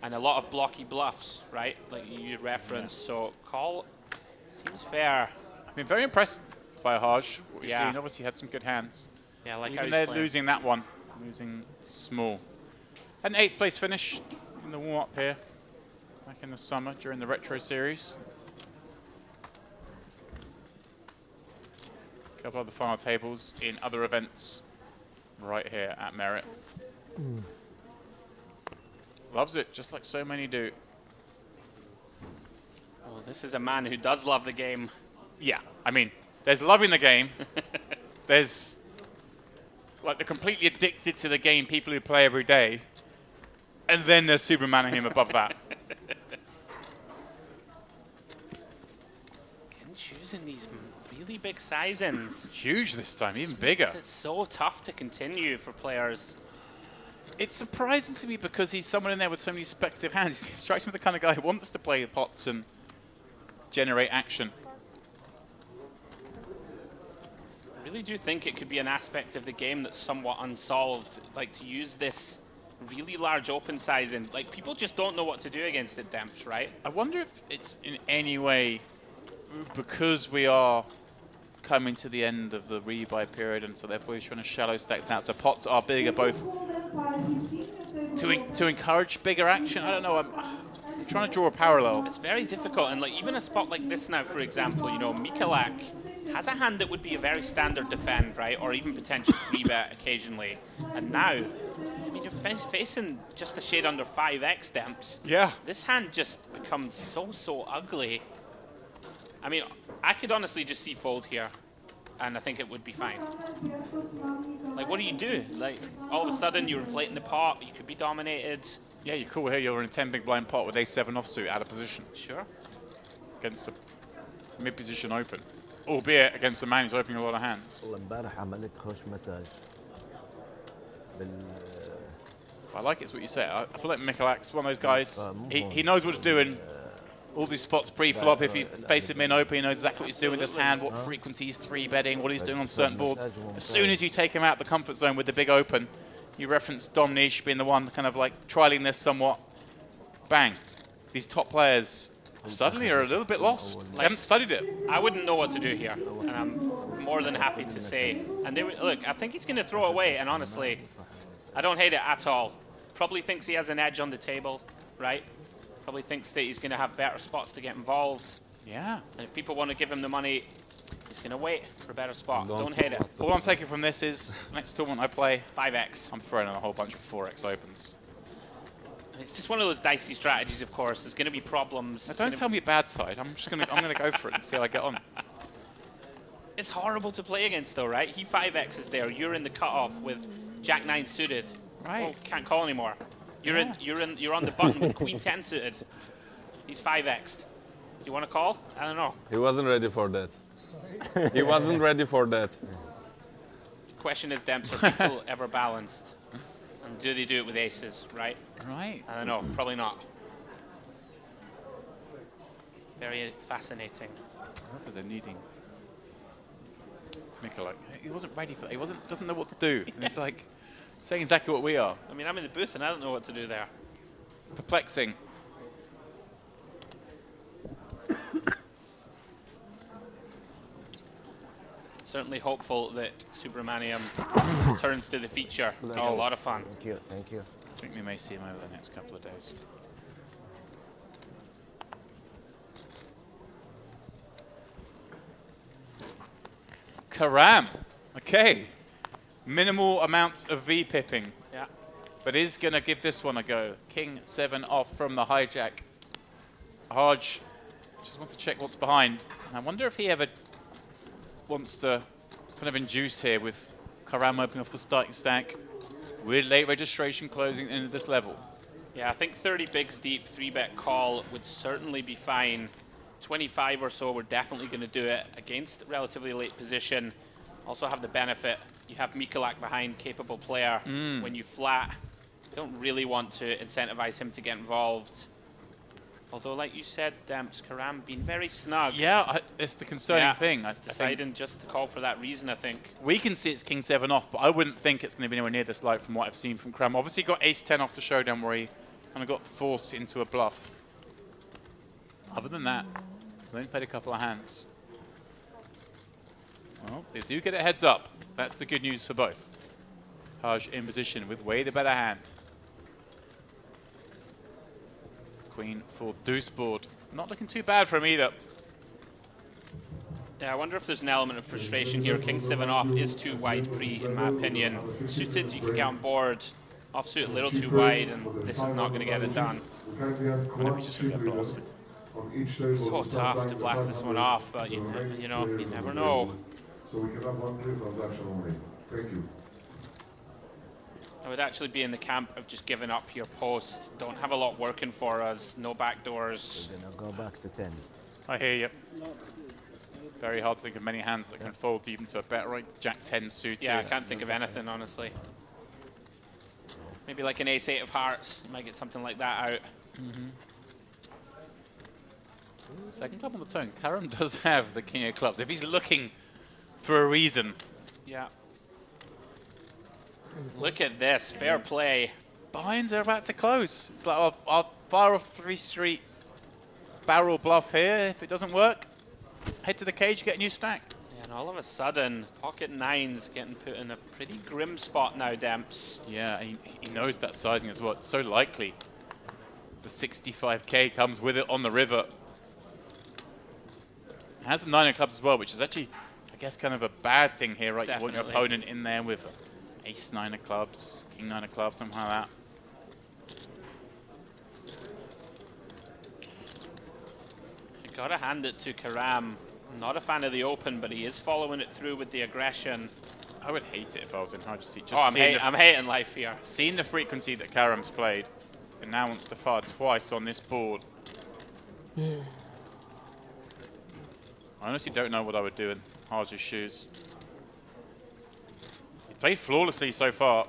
and a lot of blocky bluffs, right? Like you referenced. Yeah. So call seems fair. I've been very impressed by Haj. What we've Yeah. seen, obviously, he had some good hands. Yeah, like how even he's they're playing. losing that one, losing small. An 8th place finish in the warm up here, back in the summer during the retro series. A couple of the final tables in other events right here at Merit. Loves it, just like so many do. Oh, this is a man who does love the game. Yeah, I mean, there's loving the game. There's like the completely addicted to the game people who play every day. And then there's Superman and him above that. Again, choosing these really big size-ins. Huge this time, even bigger. It's so tough to continue for players. It's surprising to me because he's someone in there with so many speculative hands. He strikes me the kind of guy who wants to play the pots and generate action. I really do think it could be an aspect of the game that's somewhat unsolved, like to use this really large open size in. Like, people just don't know what to do against it, Demps, right? I wonder if it's in any way, because we are coming to the end of the rebuy period, and so therefore he's trying to shallow stacks out, so pots are bigger, both to encourage bigger action. I don't know, I'm trying to draw a parallel. It's very difficult, and like even a spot like this now, for example, you know, Mikulak has a hand that would be a very standard defend, right? Or even potential 3-bet occasionally. And now, I mean, you're facing just a shade under 5x, Demps. Yeah. This hand just becomes so ugly. I mean, I could honestly just see fold here, and I think it would be fine. Like, what do you do? Like, all of a sudden, you're inflating the pot, you could be dominated. Yeah, you're cool here, you're in a 10 big blind pot with a7 offsuit out of position. Sure. Against the mid-position open. Albeit against the man who's opening a lot of hands. والله امبارح عملت خوش مساج I like it's what you say. I feel like Mikulak's one of those guys, he knows what to do in all these spots pre-flop. If you face him in open, he knows exactly what he's doing with this hand, what frequency he's 3-betting, what he's doing on certain boards. As soon as you take him out the comfort zone with the big open, you referenced Dom Niche being the one kind of like trialing this somewhat. Bang. These top players suddenly are a little bit lost. They haven't studied it. I wouldn't know what to do here, and I'm more than happy to say. And look, I think he's going to throw it away, and honestly, I don't hate it at all. Probably thinks he has an edge on the table, right? Probably thinks that he's going to have better spots to get involved. Yeah. And if people want to give him the money, he's going to wait for a better spot. Don't hate it. All I'm taking from this is, next tournament I play, 5x. I'm throwing in a whole bunch of 4x opens. It's just one of those dicey strategies, of course. There's going to be problems. Now, don't tell me bad side. I'm gonna go for it and see how I get on. It's horrible to play against, though, right? He 5x's there. You're in the cutoff with Jack 9 suited. Right. Well, can't call anymore. You're on the button with Queen 10 suited. He's 5x'd. Do you want to call? I don't know. He wasn't ready for that. He wasn't ready for that. Question is, Demps, are people ever balanced? And do they do it with aces, right? Right. I don't know. Probably not. Very fascinating. What are they needing? Mikulak, he wasn't ready for that. He doesn't know what to do. And he's like saying exactly what we are. I mean, I'm in the booth and I don't know what to do there. Perplexing. Certainly hopeful that Subramaniam returns to the feature. It's a lot of fun. Thank you, thank you. I think we may see him over the next couple of days. Karam. Okay. Minimal amounts of V-pipping. Yeah. But is going to give this one a go. King 7 off from the hijack. Haj Just wants to check what's behind. And I wonder if he ever wants to kind of induce here with Karam opening off the starting stack with late registration closing into this level. Yeah, I think 30 bigs deep, 3-bet call would certainly be fine. 25 or so, we're definitely going to do it against relatively late position. Also have the benefit, you have Mikulak behind, capable player. When you flat, you don't really want to incentivize him to get involved. Although, like you said, Demps, Karam being very snug. Yeah, it's the concerning thing. Deciding just to call for that reason, I think. We can see it's King 7 off, but I wouldn't think it's going to be anywhere near this light from what I've seen from Karam. Obviously got Ace 10 off the showdown where he kind of got forced into a bluff. Other than that, he's only played a couple of hands. Well, they do get a heads up. That's the good news for both. Haj in position with way the better hand. Queen for deuce board. Not looking too bad for him either. Yeah, I wonder if there's an element of frustration here. King 7 off is too wide pre, in my opinion. Suited, you can get on board. Offsuit a little too wide, and this is not going to get it done. Whenever he's just going to get blasted. So tough to blast this one off, but you know, you never know. So we can have one transaction only. Thank you. I would actually be in the camp of just giving up your post. Don't have a lot working for us. No backdoors. We're gonna go back to 10. I hear you. Very hard to think of many hands that can fold even to a bet right. Jack 10 suited. Yeah, I can't think of anything, honestly. Maybe like an ace 8 of hearts. You might get something like that out. Second club on the turn. Karam does have the king of clubs. If he's looking for a reason. Yeah. Look at this, fair play. Binds are about to close. It's like, I'll fire off 3 street barrel bluff here. If it doesn't work, head to the cage, get a new stack. Yeah, and all of a sudden, pocket 9's getting put in a pretty grim spot now, Demps. Yeah, he knows that sizing as well. It's so likely. The 65k comes with it on the river. It has the 9 of clubs as well, which is actually, I guess, kind of a bad thing here, right? Definitely. You want your opponent in there with ace 9 of clubs, king 9 of clubs, something like that. You gotta hand it to Karam. Not a fan of the open, but he is following it through with the aggression. I would hate it if I was in hard to see. Just I'm hating life here. Seeing the frequency that Karam's played, and now wants to fire twice on this board. I honestly don't know what I would do in Haj's shoes. He's played flawlessly so far.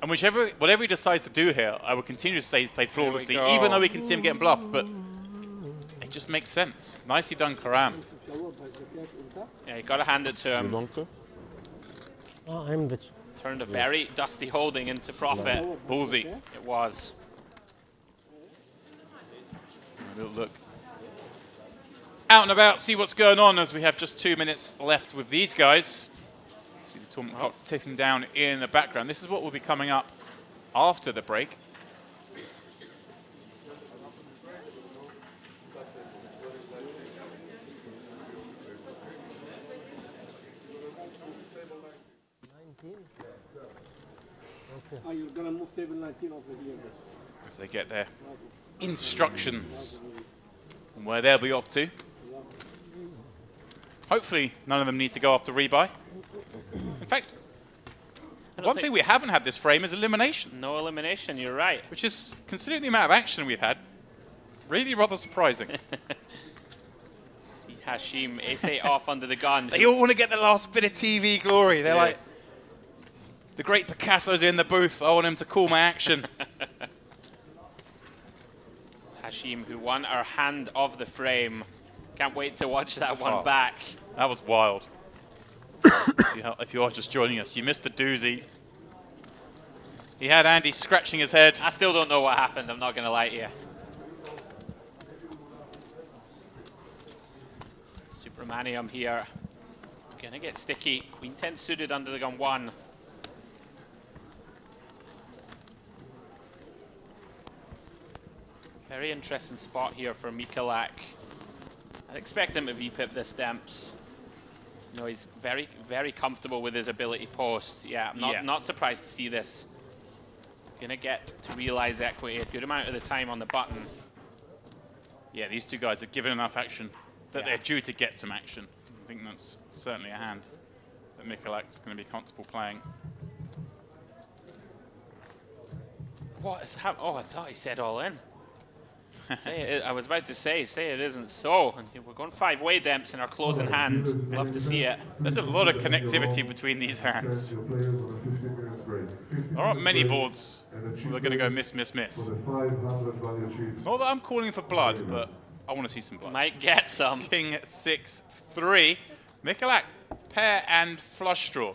And whatever he decides to do here, I would continue to say he's played flawlessly, even though we can see him getting bluffed, but it just makes sense. Nicely done, Karam. Yeah, you gotta hand it to him. Oh, I'm the... Turned a very dusty holding into profit. Ballsy. It was. A little look out and about, see what's going on as we have just 2 minutes left with these guys. See the tournament clock ticking down in the background. This is what will be coming up after the break. Okay. You're gonna move table 19 over here. As they get their instructions on where they'll be off to. Hopefully none of them need to go after rebuy. In fact, one thing we haven't had this frame is elimination. No elimination, you're right. Which is, considering the amount of action we've had, really rather surprising. See Hashim, ace-8 off under the gun. They all want to get the last bit of TV glory. They're like, the great Picasso's in the booth. I want him to call my action. Hashim, who won our hand of the frame. Can't wait to watch that one back. That was wild. If you are just joining us, you missed the doozy. He had Andy scratching his head. I still don't know what happened, I'm not going to lie to you. Supermanium here. Gonna get sticky. Queen 10 suited under the gun 1. Very interesting spot here for Mikulak. I'd expect him to VPip this Demps. No, he's very, very comfortable with his ability post. Yeah, I'm not surprised to see this. Gonna get to realize equity a good amount of the time on the button. Yeah, these two guys are given enough action that they're due to get some action. I think that's certainly a hand that Mikulak's going to be comfortable playing. What is happening? Oh, I thought he said all in. I was about to say it isn't so. And we're going 5-way Demps in our closing hand. Love to see it. There's a lot of connectivity between these hands. There aren't many boards we're going to go miss, miss, miss. Not that I'm calling for blood, but I want to see some blood. Might get some. King 6-3. Mikulak, pair and flush draw.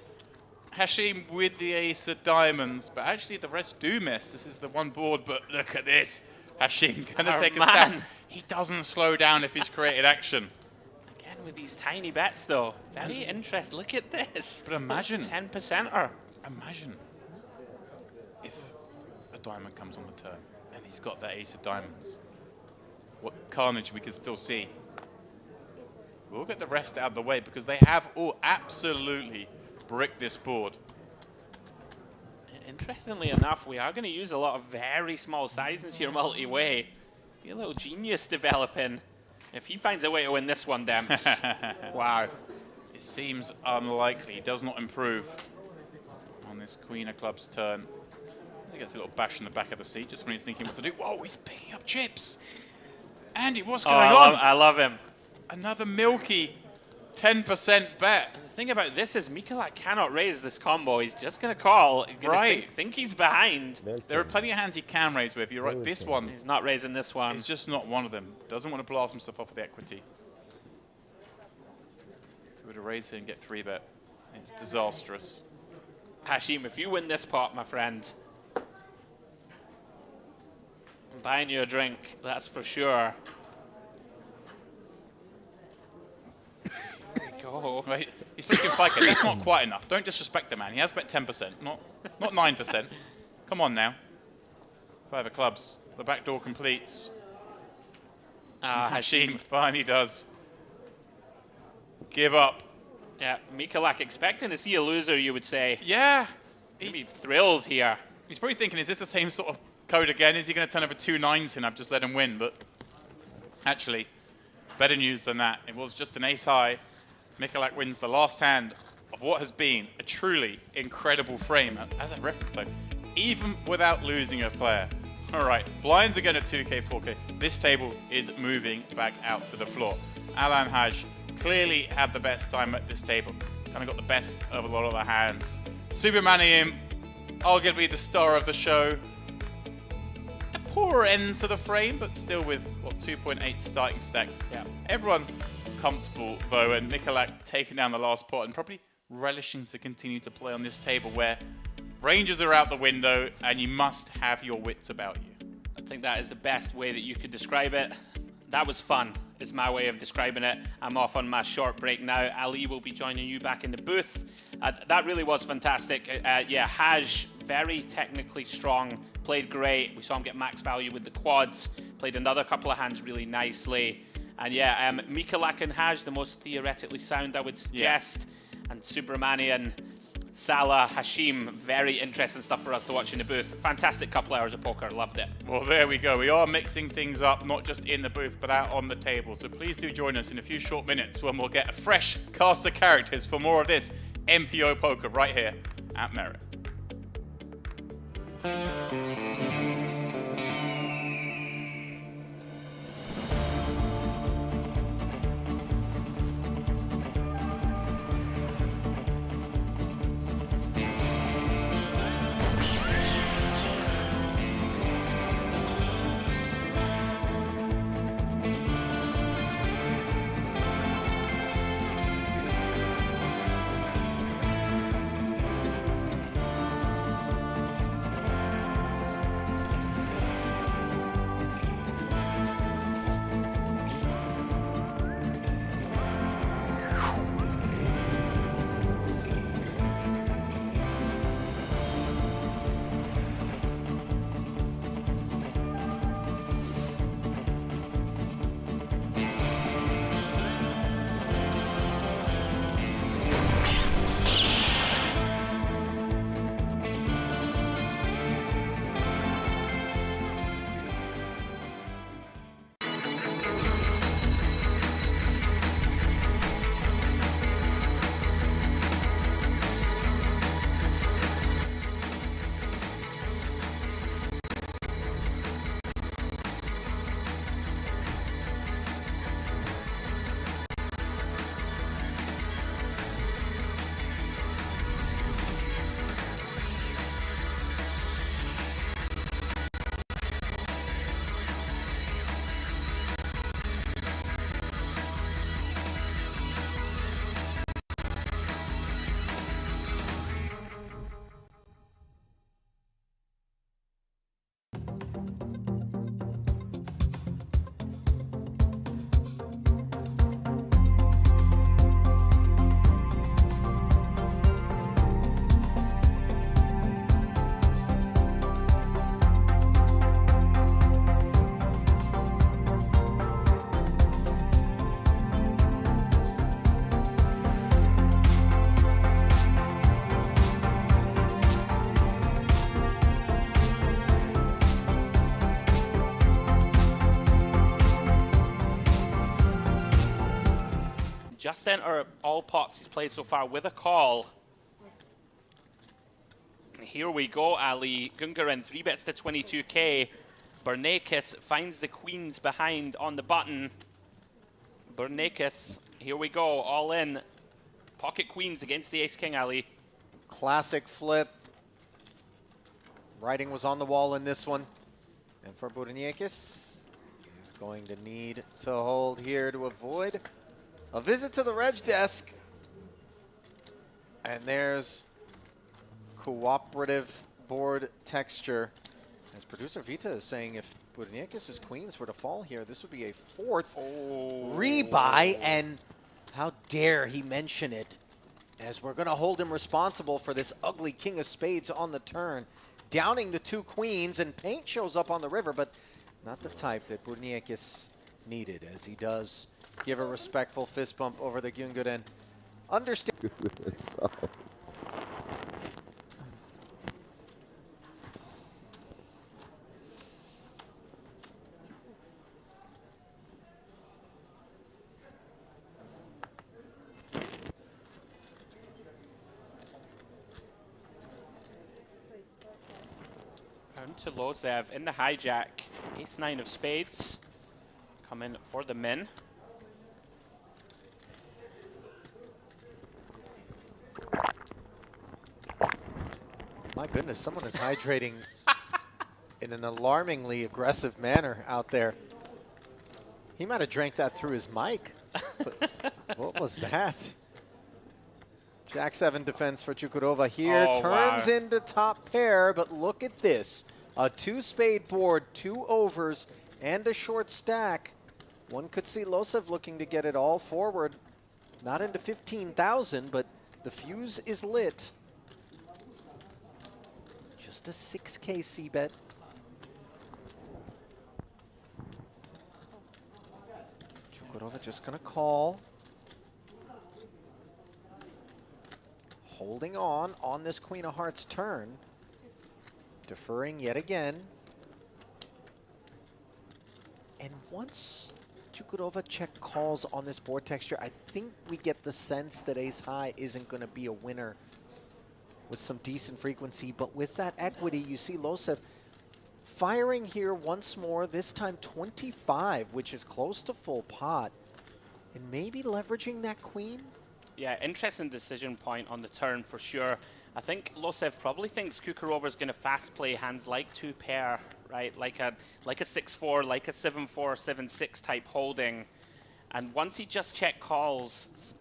Hashim with the ace of diamonds, but actually the rest do miss. This is the one board, but look at this. Hashim gonna take a stand. He doesn't slow down if he's created action. Again with these tiny bets though. Very interesting. Look at this. But imagine 10%er. Imagine if a diamond comes on the turn and he's got that ace of diamonds. What carnage we could still see. We'll get the rest out of the way because they have all absolutely bricked this board. Interestingly enough, we are going to use a lot of very small sizes here multi-way. Be a little genius developing. If he finds a way to win this one, Demps. Wow. It seems unlikely. He does not improve on this Queen of Clubs turn. He gets a little bash in the back of the seat just when he's thinking what to do. Whoa, he's picking up chips. Andy, what's going on? I love him. Another milky 10% bet. And the thing about this is Mikulak cannot raise this combo. He's just going to call. Right. Think he's behind. There are plenty of hands he can raise with. You're right. This one. He's not raising this one. He's just not one of them. Doesn't want to blast himself off with the equity. If he were to raise here and get 3-bet, it's disastrous. Hashim, if you win this pot, my friend, I'm buying you a drink. That's for sure. Go. Right. He's flicking 5K. That's not quite enough. Don't disrespect the man. He has bet 10%, not 9%. Come on now. 5 of clubs. The back door completes. Hashim finally does give up. Yeah, Mikulak expecting to see a loser, you would say. Yeah. He'd be thrilled here. He's probably thinking, is this the same sort of code again? Is he going to turn over 2 9s and I've just let him win? But actually, better news than that. It was just an ace high. Mikulak wins the last hand of what has been a truly incredible frame. As a reference though, even without losing a player. All right, blinds again at 2K, 4K. This table is moving back out to the floor. Alan Haj clearly had the best time at this table. Kind of got the best of a lot of the hands. Subramaniam, arguably the star of the show. A poor end to the frame, but still with, what, 2.8 starting stacks. Yeah. Everyone comfortable though, and Mikulak taking down the last pot and probably relishing to continue to play on this table where ranges are out the window and you must have your wits about you. I think that is the best way that you could describe it. That was fun, is my way of describing it. I'm off on my short break now. Ali will be joining you back in the booth. That really was fantastic. Yeah, Haj, very technically strong, played great. We saw him get max value with the quads, played another couple of hands really nicely. And yeah, Mikulak and Haj, the most theoretically sound, I would suggest. Yeah. And Subramanian, Salah, Hashim, very interesting stuff for us to watch in the booth. Fantastic couple hours of poker, loved it. Well, there we go. We are mixing things up, not just in the booth, but out on the table. So please do join us in a few short minutes when we'll get a fresh cast of characters for more of this MPO poker right here at Merit. just enter all pots he's played so far with a call. Here we go, Ali. Gungarin 3 bets to 22k. Bernakis finds the queens behind on the button. Bernakis, here we go, all in. Pocket queens against the ace-king, Ali. Classic flip. Writing was on the wall in this one. And for Bernakis, he's going to need to hold here to avoid a visit to the reg desk. And there's cooperative board texture. As producer Vita is saying, if Bernakis' queens were to fall here, this would be a fourth rebuy. And how dare he mention it, as we're going to hold him responsible for this ugly king of spades on the turn. Downing the 2 queens, and paint shows up on the river, but not the type that Bernakis needed, as he does give a respectful fist bump over the Gyunguren. Understand. To Lozev in the hijack. Ace-9 of spades. Come in for the min. My goodness, someone is hydrating in an alarmingly aggressive manner out there. He might have drank that through his mic. What was that? Jack-7 defense for Chukurova here. Turns into top pair, but look at this. A 2-spade board, 2 overs, and a short stack. One could see Lozev looking to get it all forward. Not into 15,000, but the fuse is lit. Just a 6K C-bet. Chukurova just gonna call. Holding on this Queen of Hearts turn. Deferring yet again. And once Chukurova check calls on this board texture, I think we get the sense that ace high isn't going to be a winner with some decent frequency. But with that equity, you see Lozev firing here once more, this time 25, which is close to full pot. And maybe leveraging that queen? Yeah, interesting decision point on the turn for sure. I think Lozev probably thinks Kukurova's going to fast play hands like 2 pair, right? Like a 6-4, like a 7-4, 7-6 type holding. And once he just check calls,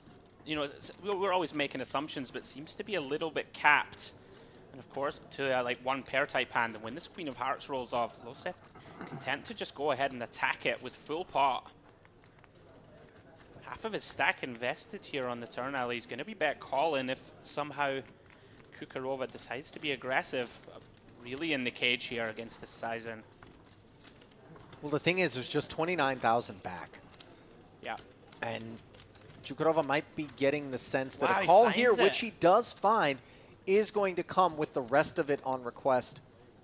you know, we're always making assumptions, but it seems to be a little bit capped. And of course, to like 1 pair type hand. And when this Queen of Hearts rolls off, Lozev content to just go ahead and attack it with full pot. Half of his stack invested here on the turn, Ali. He's going to be bet calling if somehow Kukurova decides to be aggressive. Really in the cage here against this size in. Well, the thing is, there's just 29,000 back. Yeah. And Chukurova might be getting the sense that Wow, a call he here, finds which it. he does find, is going to come with the rest of it on request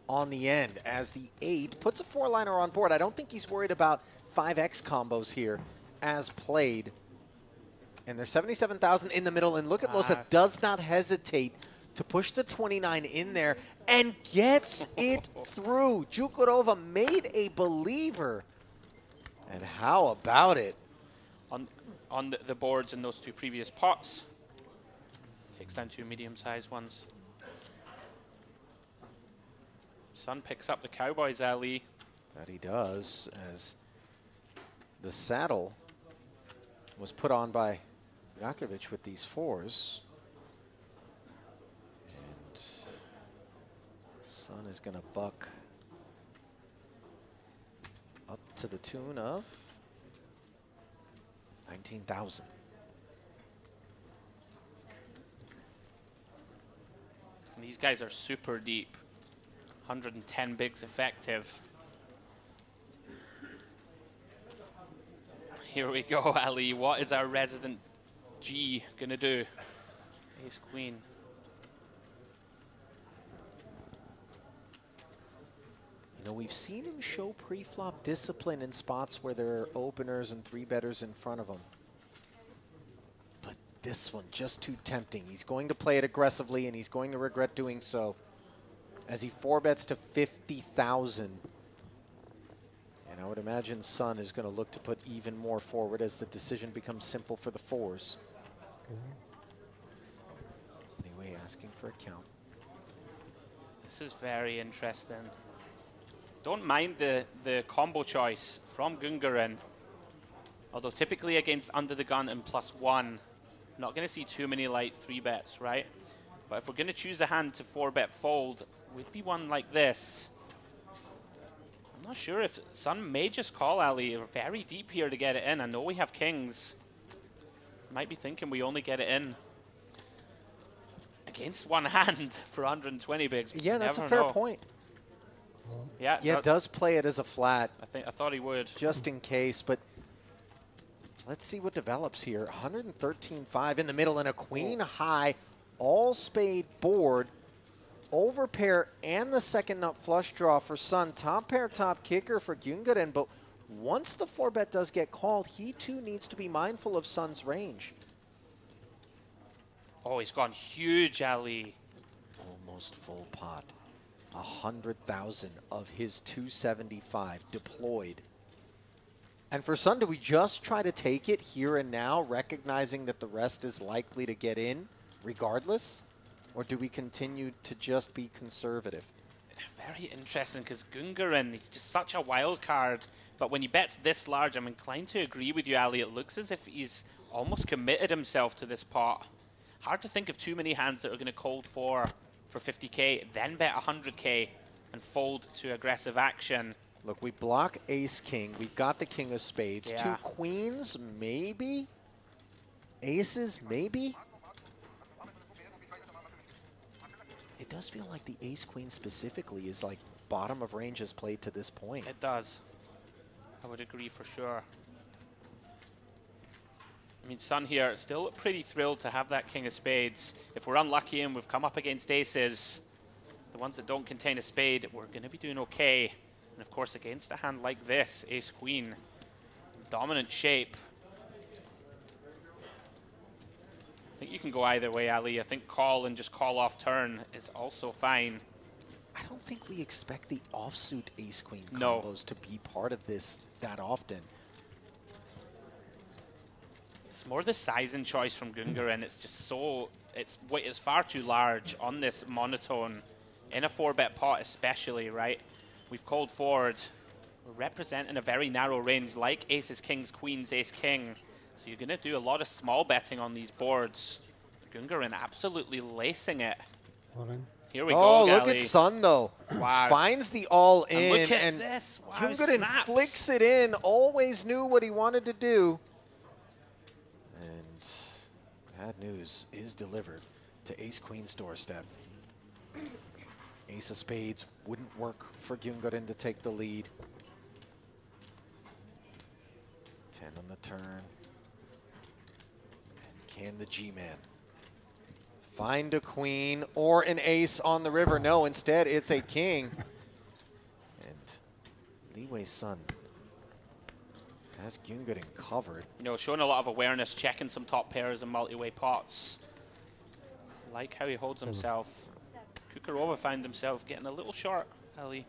on the end, as the 8 puts a 4-liner on board. I don't think he's worried about 5x combos here as played. And there's 77,000 in the middle, and look at Lozev does not hesitate to push the 29 in there and gets it through. Chukurova made a believer. And how about it? On the boards in those 2 previous pots. Takes down 2 medium-sized ones. Sun picks up the Cowboys, Ali. That he does, as the saddle was put on by Rakovic with these 4s. And Sun is going to buck up to the tune of 19,000. These guys are super deep. 110 bigs effective. Here we go, Ali. What is our resident G gonna do? Ace Queen. You know, we've seen him show pre-flop discipline in spots where there are openers and 3-betters in front of him. this one just too tempting. He's going to play it aggressively, and he's going to regret doing so as he 4-bets to 50,000. And I would imagine Sun is going to look to put even more forward as the decision becomes simple for the fours. Anyway, asking for a count. This is very interesting. Don't mind the combo choice from Gungarin. Although typically against under the gun and +1, not going to see too many light 3-bets, right? But if we're going to choose a hand to 4-bet fold, would be one like this. I'm not sure if Sun may just call Ali. We're very deep here to get it in. I know we have kings. Might be thinking we only get it in against one hand for 120 bigs. Yeah, that's a fair point. Yeah, Yeah, it does play it as a flat. I thought he would. Just in case, but let's see what develops here. 113.5 in the middle and a queen high, all spade board, overpair and the second nut flush draw for Sun. Top pair, top kicker for Gungarin, but once the 4-bet does get called, he too needs to be mindful of Sun's range. Oh, he's gone huge, Ali. Almost full pot. 100,000 of his 275 deployed. And for Sun, do we just try to take it here and now, recognizing that the rest is likely to get in regardless? Or do we continue to just be conservative? Very interesting, because Gungarin, he's just such a wild card. But when he bets this large, I'm inclined to agree with you, Ali. It looks as if he's almost committed himself to this pot. Hard to think of too many hands that are going to cold for 50k, then bet 100k and fold to aggressive action. Look, we block ace-king. We've got the king of spades. Yeah. 2 queens, maybe? Aces, maybe? It does feel like the ace-queen specifically is like bottom of range as played to this point. It does. I would agree for sure. I mean, Sun here still pretty thrilled to have that king of spades. If we're unlucky and we've come up against aces, the ones that don't contain a spade, we're going to be doing okay. And of course, against a hand like this, ace-queen, dominant shape. I think you can go either way, Ali. I think call and just call off turn is also fine. I don't think we expect the offsuit ace-queen No. combos to be part of this that often. It's more the size and choice from Gungarin. It's just so, it's far too large on this monotone, in a 4-bet pot especially, right? We've called forward. We're representing a very narrow range like aces, kings, queens, ace-king. So you're going to do a lot of small betting on these boards. Gungarin absolutely lacing it. Here we go, Oh, look Gali. at Sun, though. Wow. Finds the all-in. And look at this. Wow, Gungarin snaps. flicks it in. Always knew what he wanted to do. And bad news is delivered to ace-queen's doorstep. Ace of spades wouldn't work for Gungarin to take the lead. 10 on the turn. And can the G-man find a queen or an ace on the river? No, instead it's a king. And Li Wei's Sun has Gungarin covered. You know, showing a lot of awareness, checking some top pairs and multi-way pots. Like how he holds himself. Kukarova found himself getting a little short, Ali.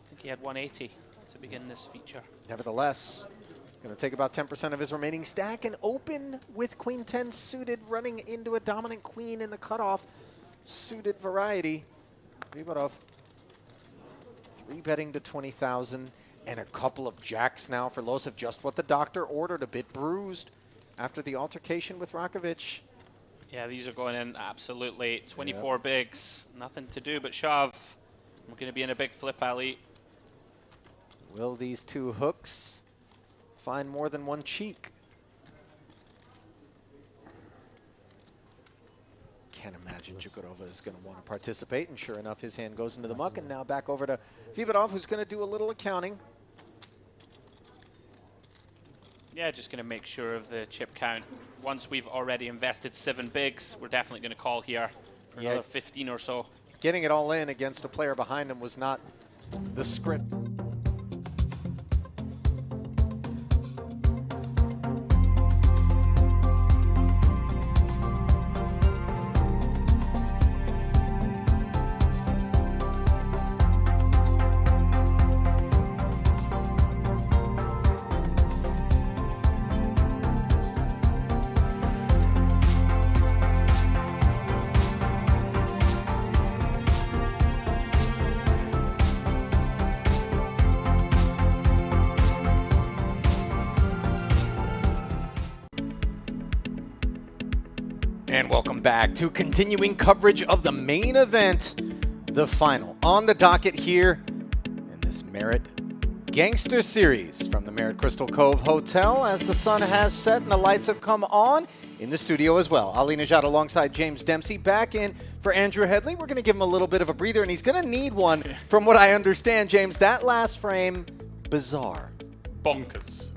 I think he had 180 to begin this feature. Nevertheless, going to take about 10% of his remaining stack and open with queen 10 suited, running into a dominant queen in the cutoff suited variety. Viborov 3-betting to 20,000 and a couple of jacks now for Losov. Just what the doctor ordered, a bit bruised after the altercation with Rakovic. Yeah, these are going in absolutely. 24 bigs, nothing to do but shove. We're going to be in a big flip, Ali. Will these 2 hooks find more than one cheek? Can't imagine Chukarova is going to want to participate, and sure enough, his hand goes into the muck, and now back over to Viborov, who's going to do a little accounting. Yeah, just going to make sure of the chip count. Once we've already invested 7 bigs, we're definitely going to call here for another 15 or so. Getting it all in against a player behind him was not the script. And welcome back to continuing coverage of the main event, the final on the docket here in this Merit Gangster series from the Merit Crystal Cove Hotel as the sun has set and the lights have come on in the studio as well. Ali Najad alongside James Dempsey back in for Andrew Headley. We're going to give him a little bit of a breather, and he's going to need one from what I understand, James. That last frame, bizarre. Bonkers.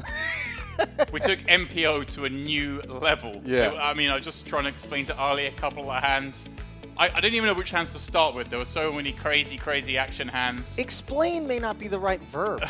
We took MPO to a new level. Yeah. I mean, I was just trying to explain to Ali a couple of hands. I didn't even know which hands to start with. There were so many crazy action hands. Explain may not be the right verb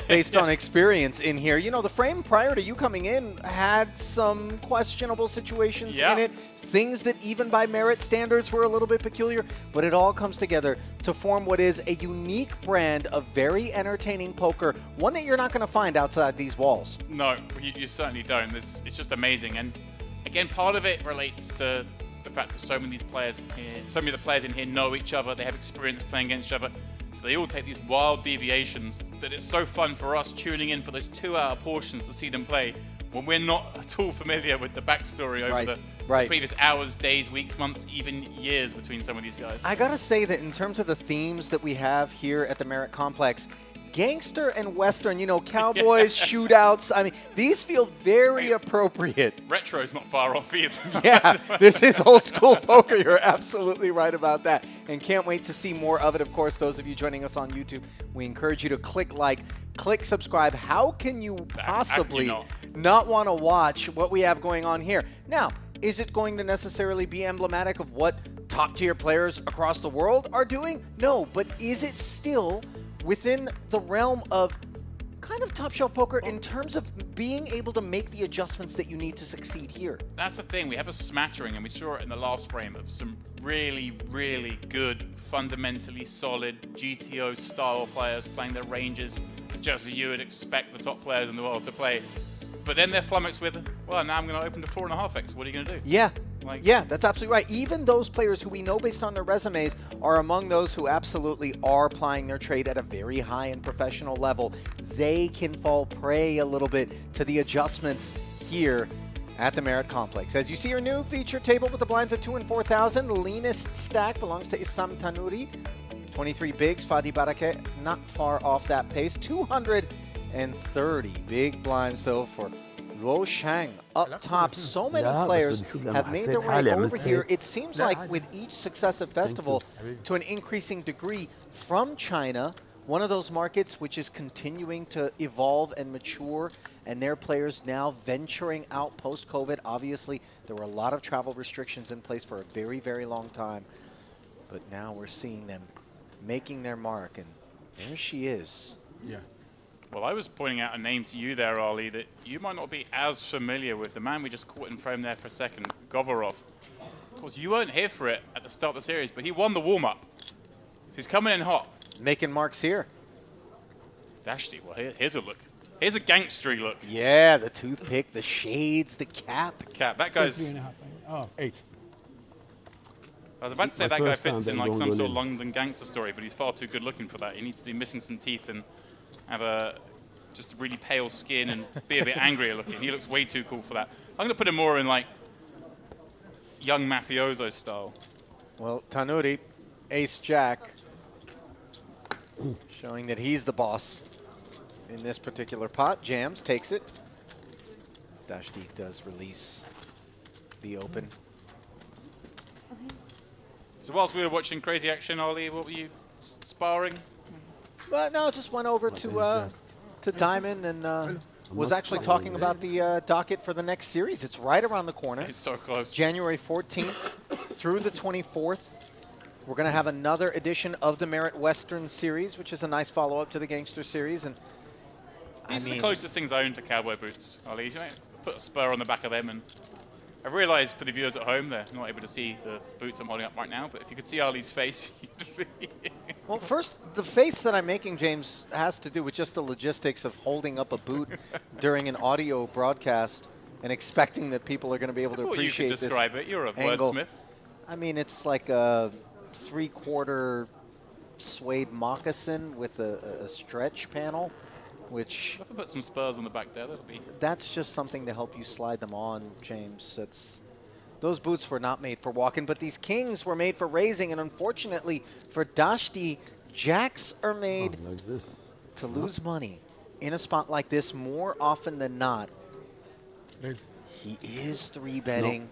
based on experience in here. You know, the frame prior to you coming in had some questionable situations in it. Things that even by Merit standards were a little bit peculiar. But it all comes together to form what is a unique brand of very entertaining poker. One that you're not going to find outside these walls. No, you certainly don't. It's just amazing. And again, part of it relates to the fact that so many of these players here, so many of the players in here know each other, they have experience playing against each other, so they all take these wild deviations that it's so fun for us tuning in for those 2-hour portions to see them play when we're not at all familiar with the backstory over the previous hours, days, weeks, months, even years between some of these guys. I gotta say that in terms of the themes that we have here at the Merit Complex, Gangster and Western, you know, cowboys, shootouts. I mean, these feel very appropriate. Retro's not far off either. Yeah, this is old school poker. You're absolutely right about that. And can't wait to see more of it. Of course, those of you joining us on YouTube, we encourage you to click like, click subscribe. How can you possibly not want to watch what we have going on here? Now, is it going to necessarily be emblematic of what top tier players across the world are doing? No, but is it still within the realm of kind of top shelf poker in terms of being able to make the adjustments that you need to succeed here? That's the thing. We have a smattering, and we saw it in the last frame, of some really good, fundamentally solid GTO style players playing their ranges just as you would expect the top players in the world to play. But then they're flummoxed with, well, now I'm going to open to 4.5x. What are you going to do? Yeah. Yeah, that's absolutely right. Even those players who we know based on their resumes are among those who absolutely are applying their trade at a very high and professional level. They can fall prey a little bit to the adjustments here at the Merit Complex. As you see your new feature table with the blinds at 2 and 4,000, the leanest stack belongs to Issam Tanuri. 23 bigs, Fadi Barake not far off that pace. 230 big blinds though for Luo Shang up top. So many players have made their way over here. It seems like with each successive festival, to an increasing degree from China, one of those markets which is continuing to evolve and mature, and their players now venturing out post-COVID. Obviously, there were a lot of travel restrictions in place for a very long time, but now we're seeing them making their mark, and there she is. Yeah. Well, I was pointing out a name to you there, Ali, that you might not be as familiar with. The man we just caught in frame there for a second, Govorov. Of course, you weren't here for it at the start of the series, but he won the warm-up. So he's coming in hot. Making marks here. Dashty, well, here's a look. Here's a gangstery look. Yeah, the toothpick, the shades, the cap. The cap. That guy's... 8. I was about to say that guy fits in like some sort of London gangster story, but he's far too good looking for that. He needs to be missing some teeth and have just a really pale skin and be a bit angrier looking. He looks way too cool for that. I'm going to put him more in like young mafioso style. Well, Tanuri, ace-jack, showing that he's the boss in this particular pot. Jams, takes it. Dashti does release the open. So whilst we were watching crazy action, Ali, what were you sparring? But no, just went over to Diamond and was actually talking about the docket for the next series. It's right around the corner. It's so close. January 14th through the 24th. We're going to have another edition of the Merit Western Series, which is a nice follow-up to the Gangster Series. And these are the closest things I own to cowboy boots, Ali. You know, put a spur on the back of them, and I realize for the viewers at home, they're not able to see the boots I'm holding up right now, but if you could see Ali's face, you'd Well, first, the face that I'm making, James, has to do with just the logistics of holding up a boot during an audio broadcast and expecting that people are going to be able to appreciate this. You could describe it. You're a angle. wordsmith. I mean, it's like a 3/4 suede moccasin with a stretch panel, which... If I put some spurs on the back there, that'll be... That's just something to help you slide them on, James. Those boots were not made for walking, but these kings were made for raising, and unfortunately for Dashti, jacks are made like this. to lose money in a spot like this more often than not. He is 3-betting.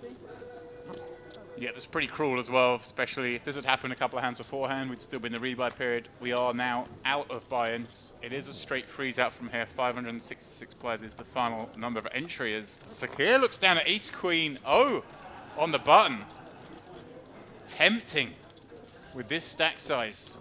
Yeah, that's pretty cruel as well, especially if this had happened a couple of hands beforehand, we'd still be in the rebuy period. We are now out of buy-ins. It is a straight freeze out from here. 566 players is the final number of entry as Sakir looks down at ace-queen. Oh, on the button. Tempting with this stack size.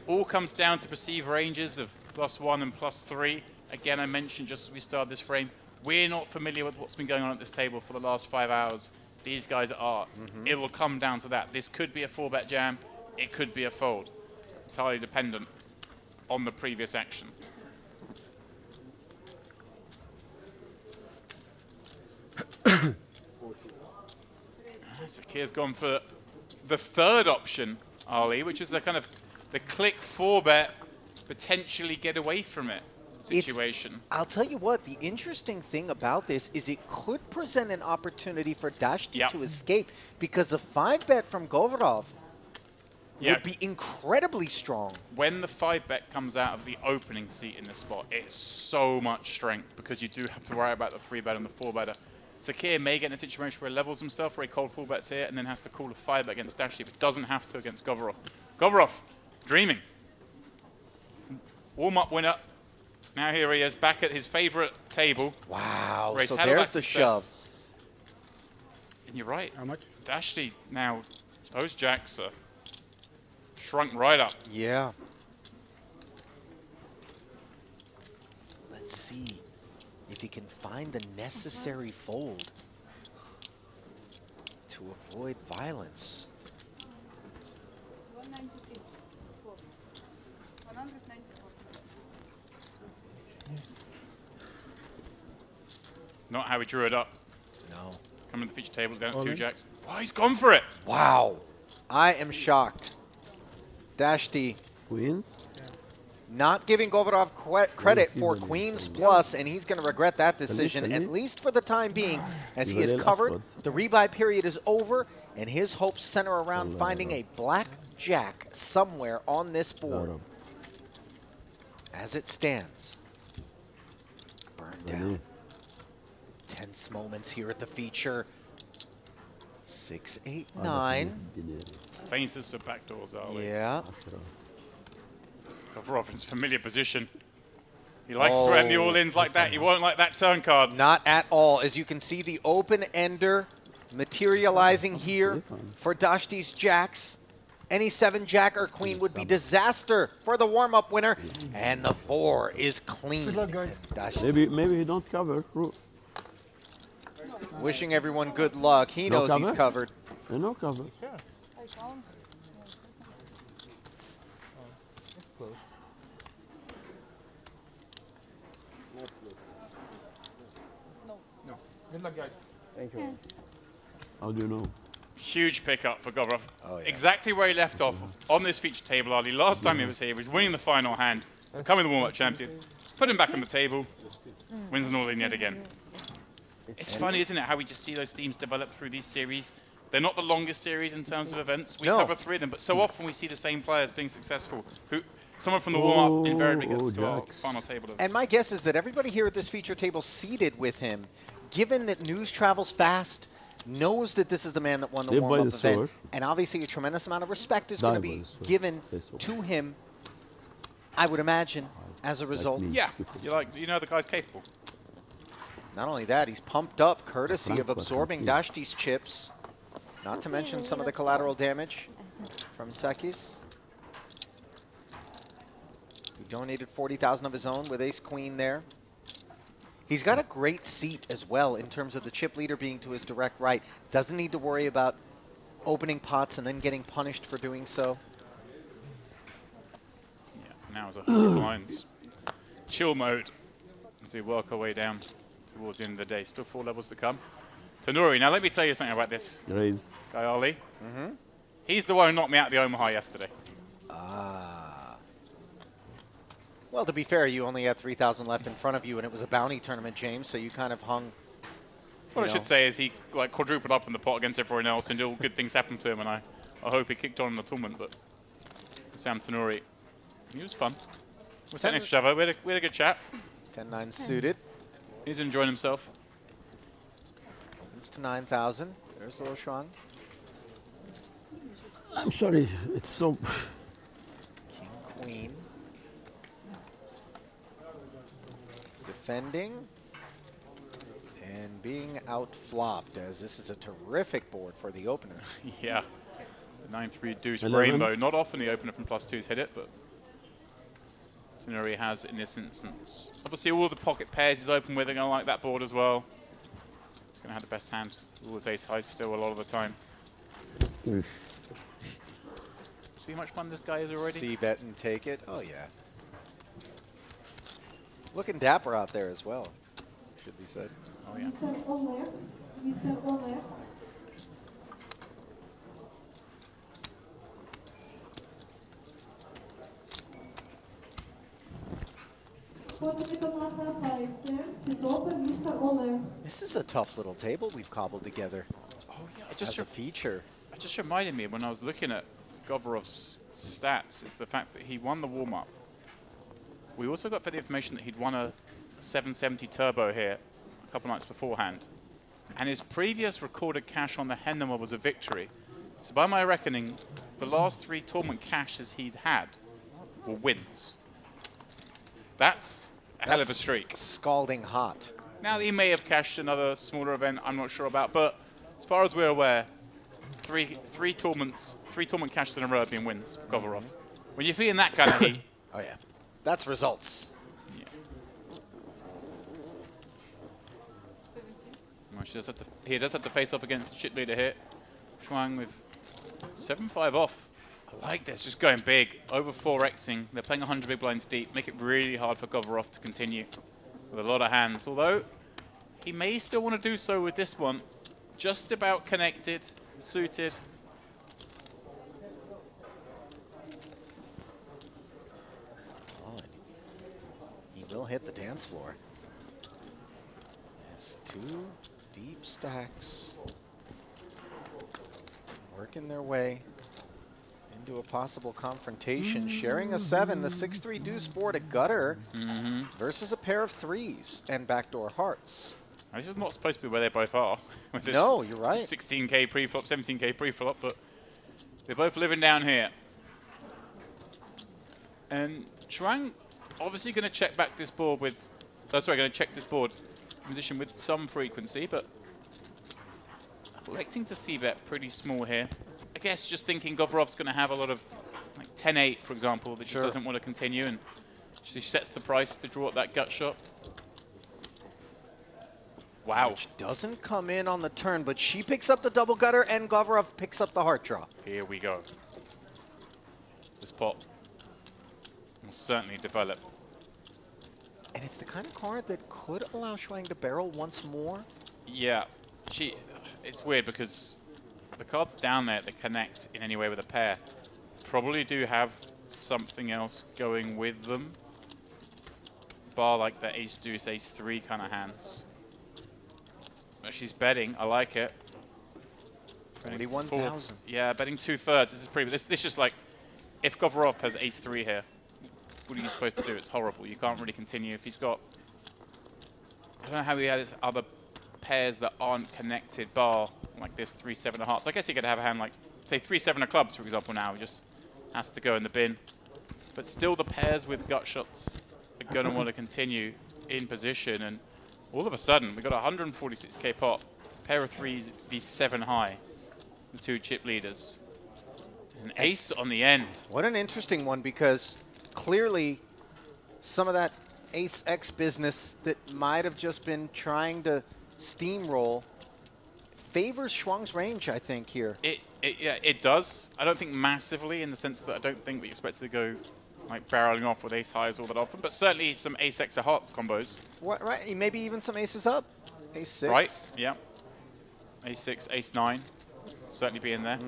All comes down to perceived ranges of +1 and +3. Again, I mentioned just as we started this frame, we're not familiar with what's been going on at this table for the last 5 hours. These guys are. It'll come down to that. This could be a 4-bet jam. It could be a fold. Entirely dependent on the previous action. Sakir's gone for the third option, Ali, which is the kind of the click 4-bet, potentially get away from it situation. I'll tell you what, the interesting thing about this is it could present an opportunity for Dashti to escape, because a 5-bet from Govorov would be incredibly strong. When the 5-bet comes out of the opening seat in the spot, it's so much strength because you do have to worry about the 3-bet and the 4-better. Sakir may get in a situation where he levels himself, where he cold 4-bets here and then has to call a 5-bet against Dashti, but doesn't have to against Govorov. Govorov, dreaming. Warm-up winner. Now here he is, back at his favorite table. Wow, so there's the shove. And you're right. How much? Dashti now, those jacks are shrunk right up. Yeah. Let's see if he can find the necessary fold to avoid violence. 193. 194. Not how he drew it up. No. Coming to the feature table, down to 2 jacks. Oh, he's gone for it. Wow. I am shocked. Dashti. Queens? Not giving Govorov credit for Queens Plus, and he's going to regret that decision, at least for the time being, as he is covered. The rebuy period is over, and his hopes center around finding a black jack somewhere on this board. As it stands. Burned down. Tense moments here at the feature. 6, 8, 9. Faintest of backdoors, are we? Yeah. Govorov in his familiar position. He likes sweating the all-ins like that. He won't like that turn card. Not at all. As you can see, the open-ender materializing here for Dashti's jacks. Any 7 jack or queen would be disaster for the warm-up winner. And the 4 is clean. Good luck, guys. Maybe he don't cover. Wishing everyone good luck. He knows he's covered. No cover. I count. It's close. No. Good luck, guys. Thank you. How do you know? Huge pickup for Govorov. Oh, yeah. Exactly where he left off on this feature table, Ali. Last time he was here, he was winning the final hand, becoming the warm-up champion. Put him back on the table, wins an all-in yet again. It's funny, isn't it, how we just see those themes develop through these series. They're not the longest series in terms of events. We cover 3 of them, but so often we see the same players being successful. Someone from the warm-up invariably gets to our final table. And my guess is that everybody here at this feature table seated with him, given that news travels fast, knows that this is the man that won the warm-up event. And obviously a tremendous amount of respect is going to be given to him, I would imagine, as a result. Yeah, you know the guy's capable. Not only that, he's pumped up courtesy of absorbing Dashti's chips, not to mention some of the collateral damage from Takis. He donated 40,000 of his own with ace-queen there. He's got a great seat as well in terms of the chip leader being to his direct right. Doesn't need to worry about opening pots and then getting punished for doing so. Yeah, now it's 100 blinds. Chill mode as we work our way down towards the end of the day. Still 4 levels to come. Tanuri, now let me tell you something about this Raise. guy, Ali. He's the one who knocked me out of the Omaha yesterday. Well, to be fair, you only had 3,000 left in front of you, and it was a bounty tournament, James, so you kind of hung What I should say is he like quadrupled up in the pot against everyone else, and all good things happened to him. And I hope he kicked on in the tournament. But Sam Tanuri, he was fun. We're sitting next to each other. We had a good chat. 10-9 suited. He's enjoying himself. It's to 9,000. There's Luo Shuang. I'm sorry, it's so... King, queen. Defending. And being out-flopped, as this is a terrific board for the opener. Yeah. The 9-3 deuce 11. rainbow. Not often the opener from +2s hit it, but Tanuri has in this instance. Obviously, all the pocket pairs he's open with are going to like that board as well. He's going to have the best hand. All his ace highs still a lot of the time. See how much fun this guy is already? See bet and take it. Oh, yeah. Looking dapper out there as well, should be said. Oh, yeah. This is a tough little table we've cobbled together. Oh, yeah. As a feature. It just reminded me when I was looking at Govorov's stats is the fact that he won the warm-up. We also got the information that he'd won a 770 turbo here a couple nights beforehand. And his previous recorded cash on the Hendema was a victory. So by my reckoning, the last 3 tournament cashes he'd had were wins. That's a hell of a streak. Scalding hot. Now, he may have cashed another smaller event, I'm not sure about, but as far as we're aware, it's three tournament cashes in a row have been wins, Govorov. When you're feeling that kind of heat. Oh, yeah. That's results. Yeah. Well, he does have to face off against the chip leader here. Shuang with 7-5 off. I like this, just going big, over 4xing. They're playing 100 big blinds deep, make it really hard for Govorov to continue with a lot of hands. Although, he may still want to do so with this one. Just about connected, suited. Oh, he will hit the dance floor. It's 2 deep stacks. Working their way into a possible confrontation, sharing a 7, the 6-3 deuce board, a gutter versus a pair of 3s and backdoor hearts. This is not supposed to be where they both are. With this No, you're right. 16k pre-flop, 17k pre-flop, but they're both living down here. And Shuang obviously going to check back this board with, going to check this board position with some frequency, but electing to see bet pretty small here. I guess just thinking Govorov's going to have a lot of, like 10-8, for example, that just doesn't want to continue, and she sets the price to draw up that gut shot. Wow. Which doesn't come in on the turn, but she picks up the double gutter and Govorov picks up the heart draw. Here we go. This pot will certainly develop. And it's the kind of card that could allow Shuang to barrel once more. Yeah. It's weird because the cards down there that connect in any way with a pair probably do have something else going with them. Bar like the ace deuce, ace 3 kind of hands. But she's betting. I like it. 41,000. Yeah, betting 2/3. This is pretty. This just like, if Govorov has ace 3 here, what are you supposed to do? It's horrible. You can't really continue. If he's got, I don't know how he has other pairs that aren't connected. Bar like this 3-7 of hearts. I guess he could have a hand like, say 3-7 of clubs, for example. Now he just has to go in the bin. But still, the pairs with gut shots are going to want to continue in position. And all of a sudden, we've got a 146k pot, pair of 3s, these 7 high, the 2 chip leaders. An ace on the end. What an interesting one, because clearly some of that ace X business that might have just been trying to steamroll favors Shuang's range, I think, here. Yeah, it does. I don't think massively, in the sense that I don't think we expect to go like barreling off with ace highs all that often, but certainly some ace X of hearts combos. What, right? Maybe even some aces up. Ace 6. Right, yeah. Ace 6, ace 9. Certainly be in there.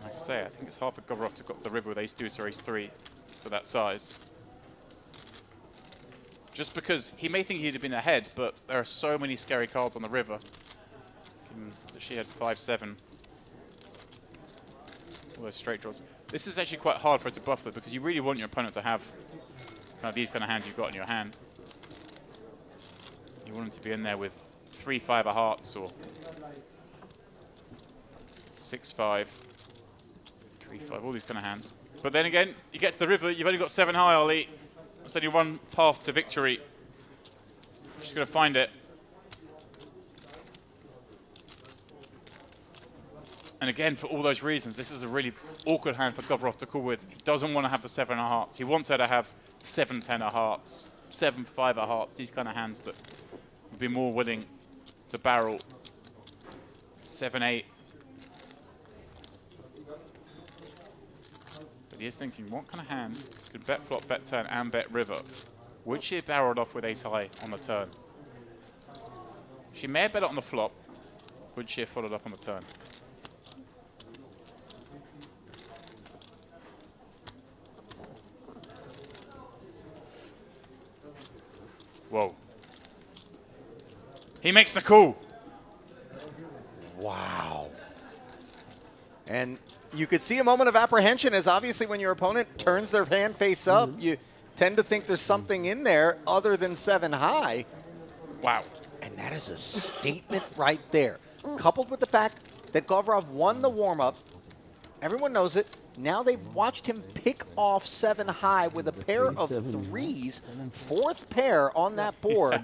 Like I say, I think it's hard for Govorov to got the river with ace deuce or ace 3 for that size. just because he may think he'd have been ahead, but there are so many scary cards on the river. She had 5-7. All those straight draws. This is actually quite hard for her to buffer because you really want your opponent to have kind of these kind of hands you've got in your hand. You want them to be in there with 3-5 of hearts or 6-5, 3-5, all these kind of hands. But then again, you get to the river, you've only got 7 high, Ollie. That's only one path to victory. She's going to find it. And again, for all those reasons, this is a really awkward hand for Govorov to call with. He doesn't want to have the 7 of hearts. He wants her to have 7-10 of hearts, 7-5 of hearts, these kind of hands that would be more willing to barrel. 7-8. But he is thinking, what kind of hand could bet flop, bet turn, and bet river? Would she have barreled off with ace high on the turn? She may have bet it on the flop. Would she have followed up on the turn? Whoa. He makes the call. Wow. And you could see a moment of apprehension as obviously when your opponent turns their hand face up, you tend to think there's something in there other than 7 high. Wow. And that is a statement right there. Coupled with the fact that Govorov won the warm-up, everyone knows it. Now they've watched him pick off 7 high with a pair of 3s, 4th pair on that board,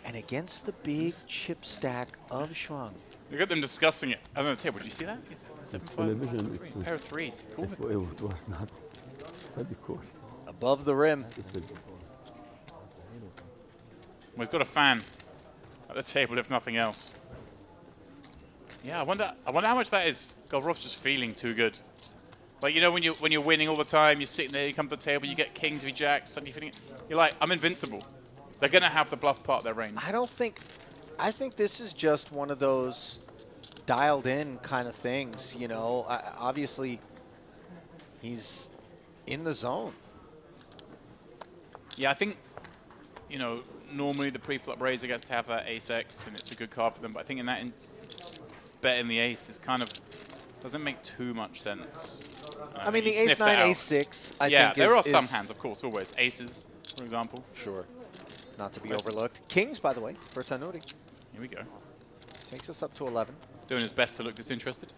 and against the big chip stack of Shuang. Look at them discussing it on the table. Did you see that? Television, Pair of 3s. Cool. It was not very cool. Above the rim. Well, he's got a fan at the table, if nothing else. Yeah, I wonder how much that is. Govorov's just feeling too good. Like, you know, when you're winning all the time, you're sitting there, you come to the table, you get kings v jacks, suddenly you're like, I'm invincible. They're gonna have the bluff part of their range. I think this is just one of those dialed in kind of things, you know. Obviously, he's in the zone. Yeah, I think, you know, normally the pre-flop raiser gets to have that ace-x, and it's a good card for them, but I think in that betting the ace is kind of, doesn't make too much sense. I mean, the ace-9, ace-6, I think yeah, there are some hands, of course, always. Aces, for example. Sure. Not to be overlooked. Kings, by the way, for Tanuri. Here we go. Takes us up to 11. Doing his best to look disinterested.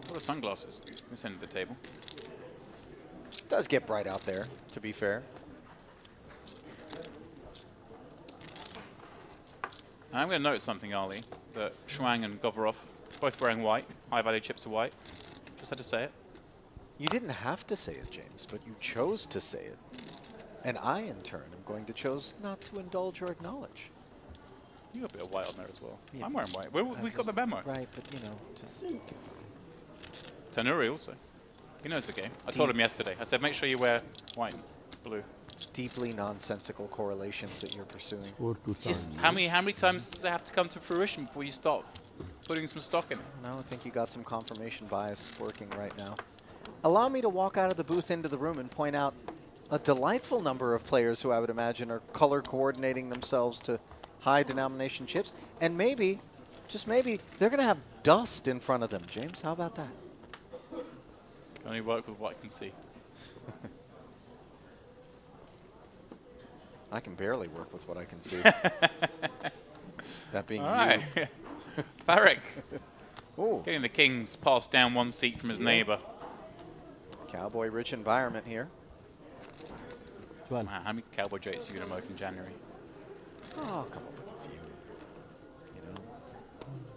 What are sunglasses? This end of the table. It does get bright out there, to be fair. I'm going to notice something, Ali, that Shuang and Govorov, both wearing white, high-value chips of white. Just had to say it. You didn't have to say it, James, but you chose to say it. And I, in turn, am going to choose not to indulge or acknowledge. You got a bit of white on there as well. Yeah. I'm wearing white. We got the memo. Right, but, you know, just... Tanuri also. He knows the game. I told him yesterday. I said, make sure you wear white and blue. Deeply nonsensical correlations that you're pursuing. Just how many times does it have to come to fruition before you start putting some stock in it? No, I think you got some confirmation bias working right now. Allow me to walk out of the booth into the room and point out a delightful number of players who I would imagine are color coordinating themselves to high denomination chips. And maybe, just maybe, they're going to have dust in front of them. James, how about that? Can only work with what I can see. I can barely work with what I can see. That being all right. you. Farrick. Ooh. Getting the kings passed down one seat from his neighbor. Cowboy-rich environment here. Wow, how many cowboy jokes are you going to make in January? Oh, come up with a few. You know,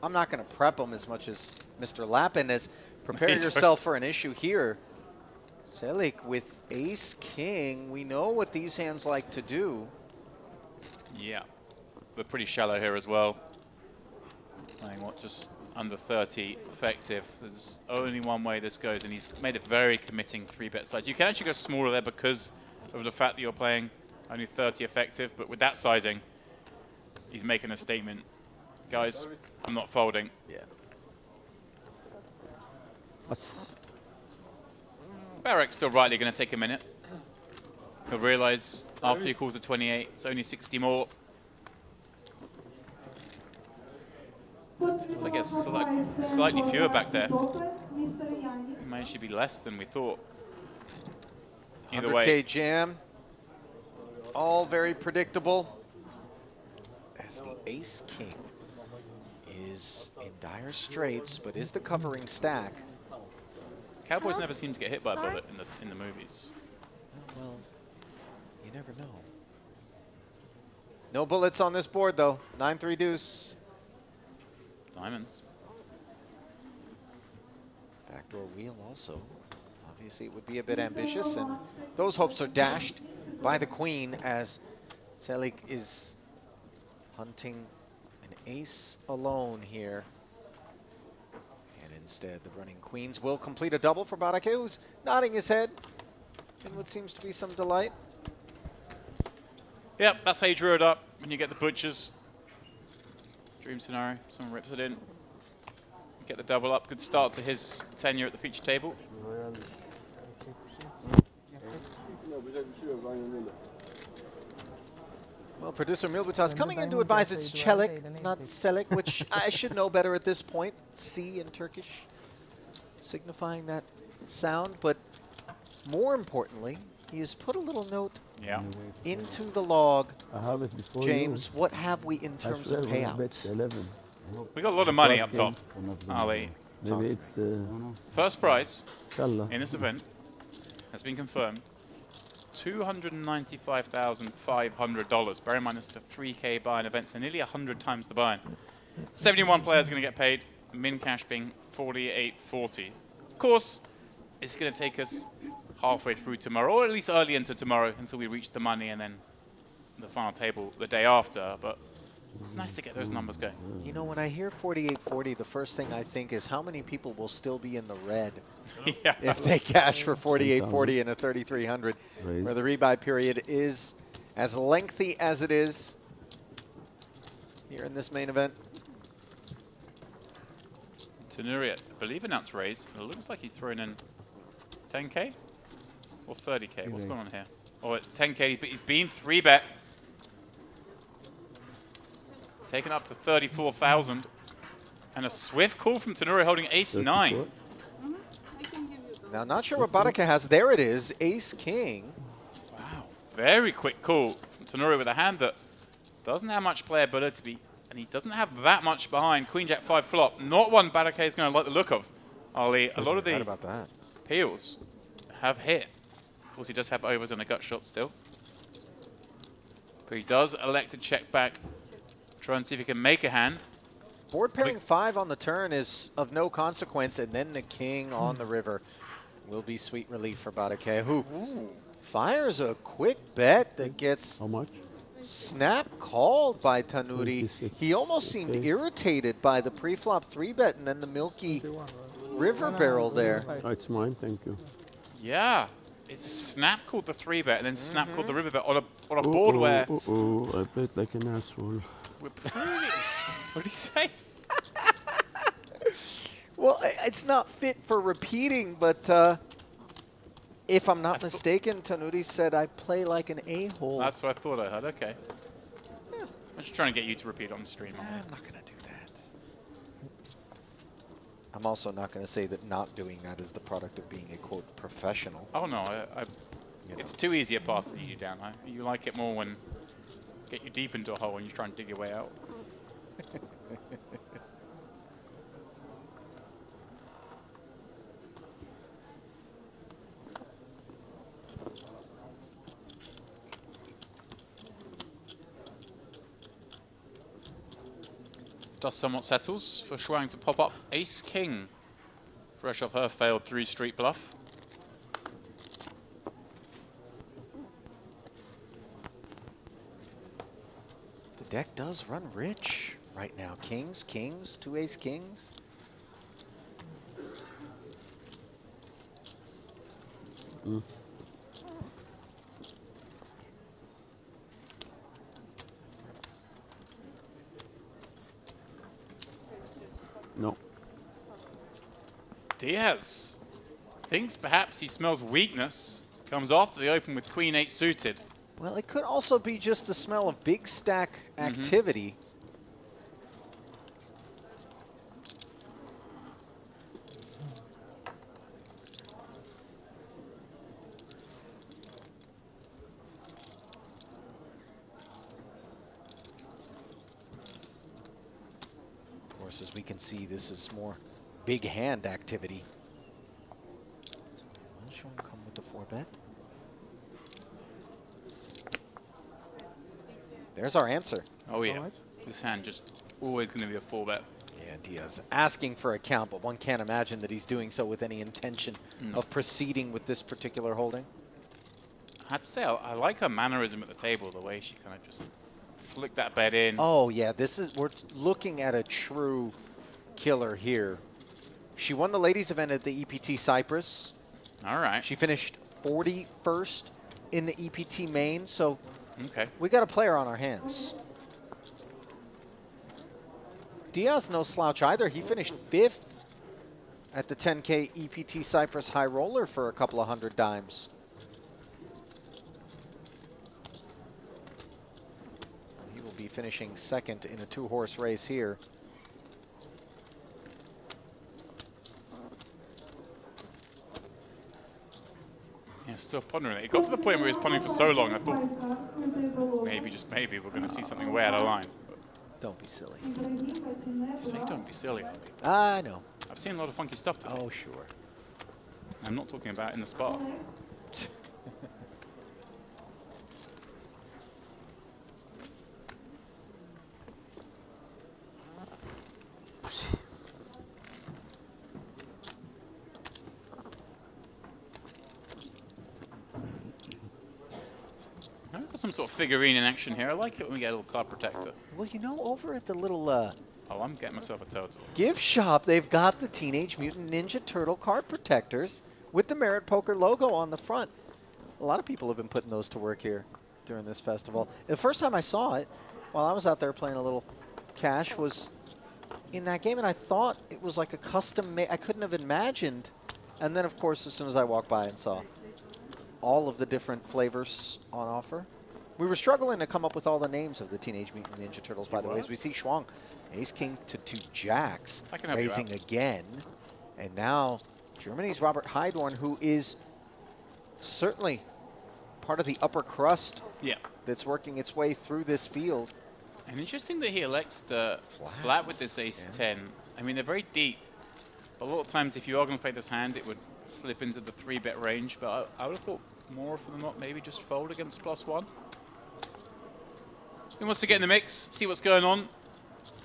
I'm not going to prep them as much as Mr. Lappin is. Prepare yourself for an issue here. Selik with ace-king. We know what these hands like to do. Yeah. We're pretty shallow here as well. Playing what, just under 30 effective. There's only one way this goes, and he's made a very committing 3-bet size. You can actually go smaller there because of the fact that you're playing only 30 effective, but with that sizing, he's making a statement. Guys, I'm not folding. Yeah. Barek's still rightly going to take a minute. He'll realise after he calls the 28, it's only 60 more. So I guess slightly fewer back there. It may actually be less than we thought. Either 100K way. jam. All very predictable. As the ace king is in dire straits, but is the covering stack. Cowboys never seem to get hit by a bullet in the movies. Well, you never know. No bullets on this board, though. 9-3 deuce. Diamonds. Backdoor wheel also. Obviously, it would be a bit ambitious, and those hopes are dashed by the queen as Celik is hunting an ace alone here. And instead, the running queens will complete a double for Barake, who's nodding his head in what seems to be some delight. Yep, that's how you drew it up when you get the butchers. Dream scenario, someone rips it in. Get the double up, good start to his tenure at the feature table. Well, producer Milbutas coming in to advise it's Celik, not Celik, which I should know better at this point. C in Turkish, signifying that sound. But more importantly, he has put a little note into the log. I have it before James, you. what have we in terms of payout? 11. We got a lot of money up top, Ali. Maybe it's... First prize Inshallah. in this event has been confirmed. $295,500. Bear in mind, this is a 3K buy-in event, so nearly 100 times the buy-in. 71 players are going to get paid, min cash being 48.40. Of course, it's going to take us halfway through tomorrow, or at least early into tomorrow, until we reach the money and then the final table the day after. But it's nice to get those numbers going. You know, when I hear 48.40, the first thing I think is how many people will still be in the red if they cash for 48.40 and a 3,300, where the rebuy period is as lengthy as it is here in this main event. Tenuri, I believe, announced raise. It looks like he's throwing in 10K or 30K. What's going on here? Oh, it's 10K, but he's been 3-bet. Taken up to 34,000. And a swift call from Tenuri holding ace-9. Now, not sure what Baraka has. There it is, ace-king. Wow, very quick call from Tenuri with a hand that doesn't have much playability, and he doesn't have that much behind. Queen Jack 5 flop, not one Baraka is going to like the look of. Ali, a lot of the peels have hit. Of course, he does have overs and a gut shot still. But he does elect to check back, try and see if he can make a hand. Board pairing 5 on the turn is of no consequence, and then the king on the river will be sweet relief for Barake, who fires a quick bet that gets snap called by Tanuri. He almost seemed irritated by the pre-flop 3-bet and then the milky river barrel there. Oh, it's mine, thank you. Yeah, it's snap called the 3-bet and then snap called the river bet on a board where... I played like an asshole. What did he say? Well, it's not fit for repeating, but if I'm not mistaken, Tanuri said I play like an a-hole. That's what I thought I heard, okay. Yeah. I'm just trying to get you to repeat on stream. I'm not going to do that. I'm also not going to say that not doing that is the product of being a, quote, professional. Oh, no, it's too easy a path to lead you down. You like it more when get you deep into a hole and you try and dig your way out. Dust somewhat settles for Shuang to pop up ace-king. Fresh off her failed 3-street bluff. The deck does run rich right now. Kings, kings, 2 ace-kings. Diaz thinks perhaps he smells weakness. Comes after the open with Queen 8 suited. Well, it could also be just the smell of big stack activity. Of course, as we can see, this is more big hand activity. Will Shuang come with the 4-bet? There's our answer. Oh yeah, this hand just always going to be a 4-bet. Yeah, Diaz asking for a count, but one can't imagine that he's doing so with any intention of proceeding with this particular holding. I have to say, I like her mannerism at the table, the way she kind of just flicked that bet in. Oh yeah, we're looking at a true killer here. She won the ladies event at the EPT Cyprus. All right. She finished 41st in the EPT main, so okay, we got a player on our hands. Diaz no slouch either. He finished 5th at the 10K EPT Cyprus High Roller for a couple of hundred dimes. He will be finishing 2nd in a 2-horse race here. Yeah, still pondering it. It got to the point where he was pondering for so long, I thought maybe, just maybe, we're going to see something way out of line. Don't be silly. You say don't be silly. I know. I've seen a lot of funky stuff today. Oh, sure. I'm not talking about in the spa. I've got some sort of figurine in action here. I like it when we get a little card protector. Well, you know, over at the little Oh, I'm getting myself a turtle. gift shop, they've got the Teenage Mutant Ninja Turtle card protectors with the Merit Poker logo on the front. A lot of people have been putting those to work here during this festival. The first time I saw it, while I was out there playing a little cash, was in that game, and I thought it was like a custom made. I couldn't have imagined. And then, of course, as soon as I walked by and saw all of the different flavors on offer, we were struggling to come up with all the names of the Teenage Mutant Ninja Turtles, by the way, as we see Shuang, ace king to 2 jacks, I can help you raising out. again. And now Germany's Robert Heidorn, who is certainly part of the upper crust that's working its way through this field. And interesting that he elects to flat with this ace-10. I mean, they're very deep. A lot of times, if you are going to play this hand, it would slip into the 3-bet range, but I would have thought more often than not, maybe just fold against +1. He wants to get in the mix, see what's going on.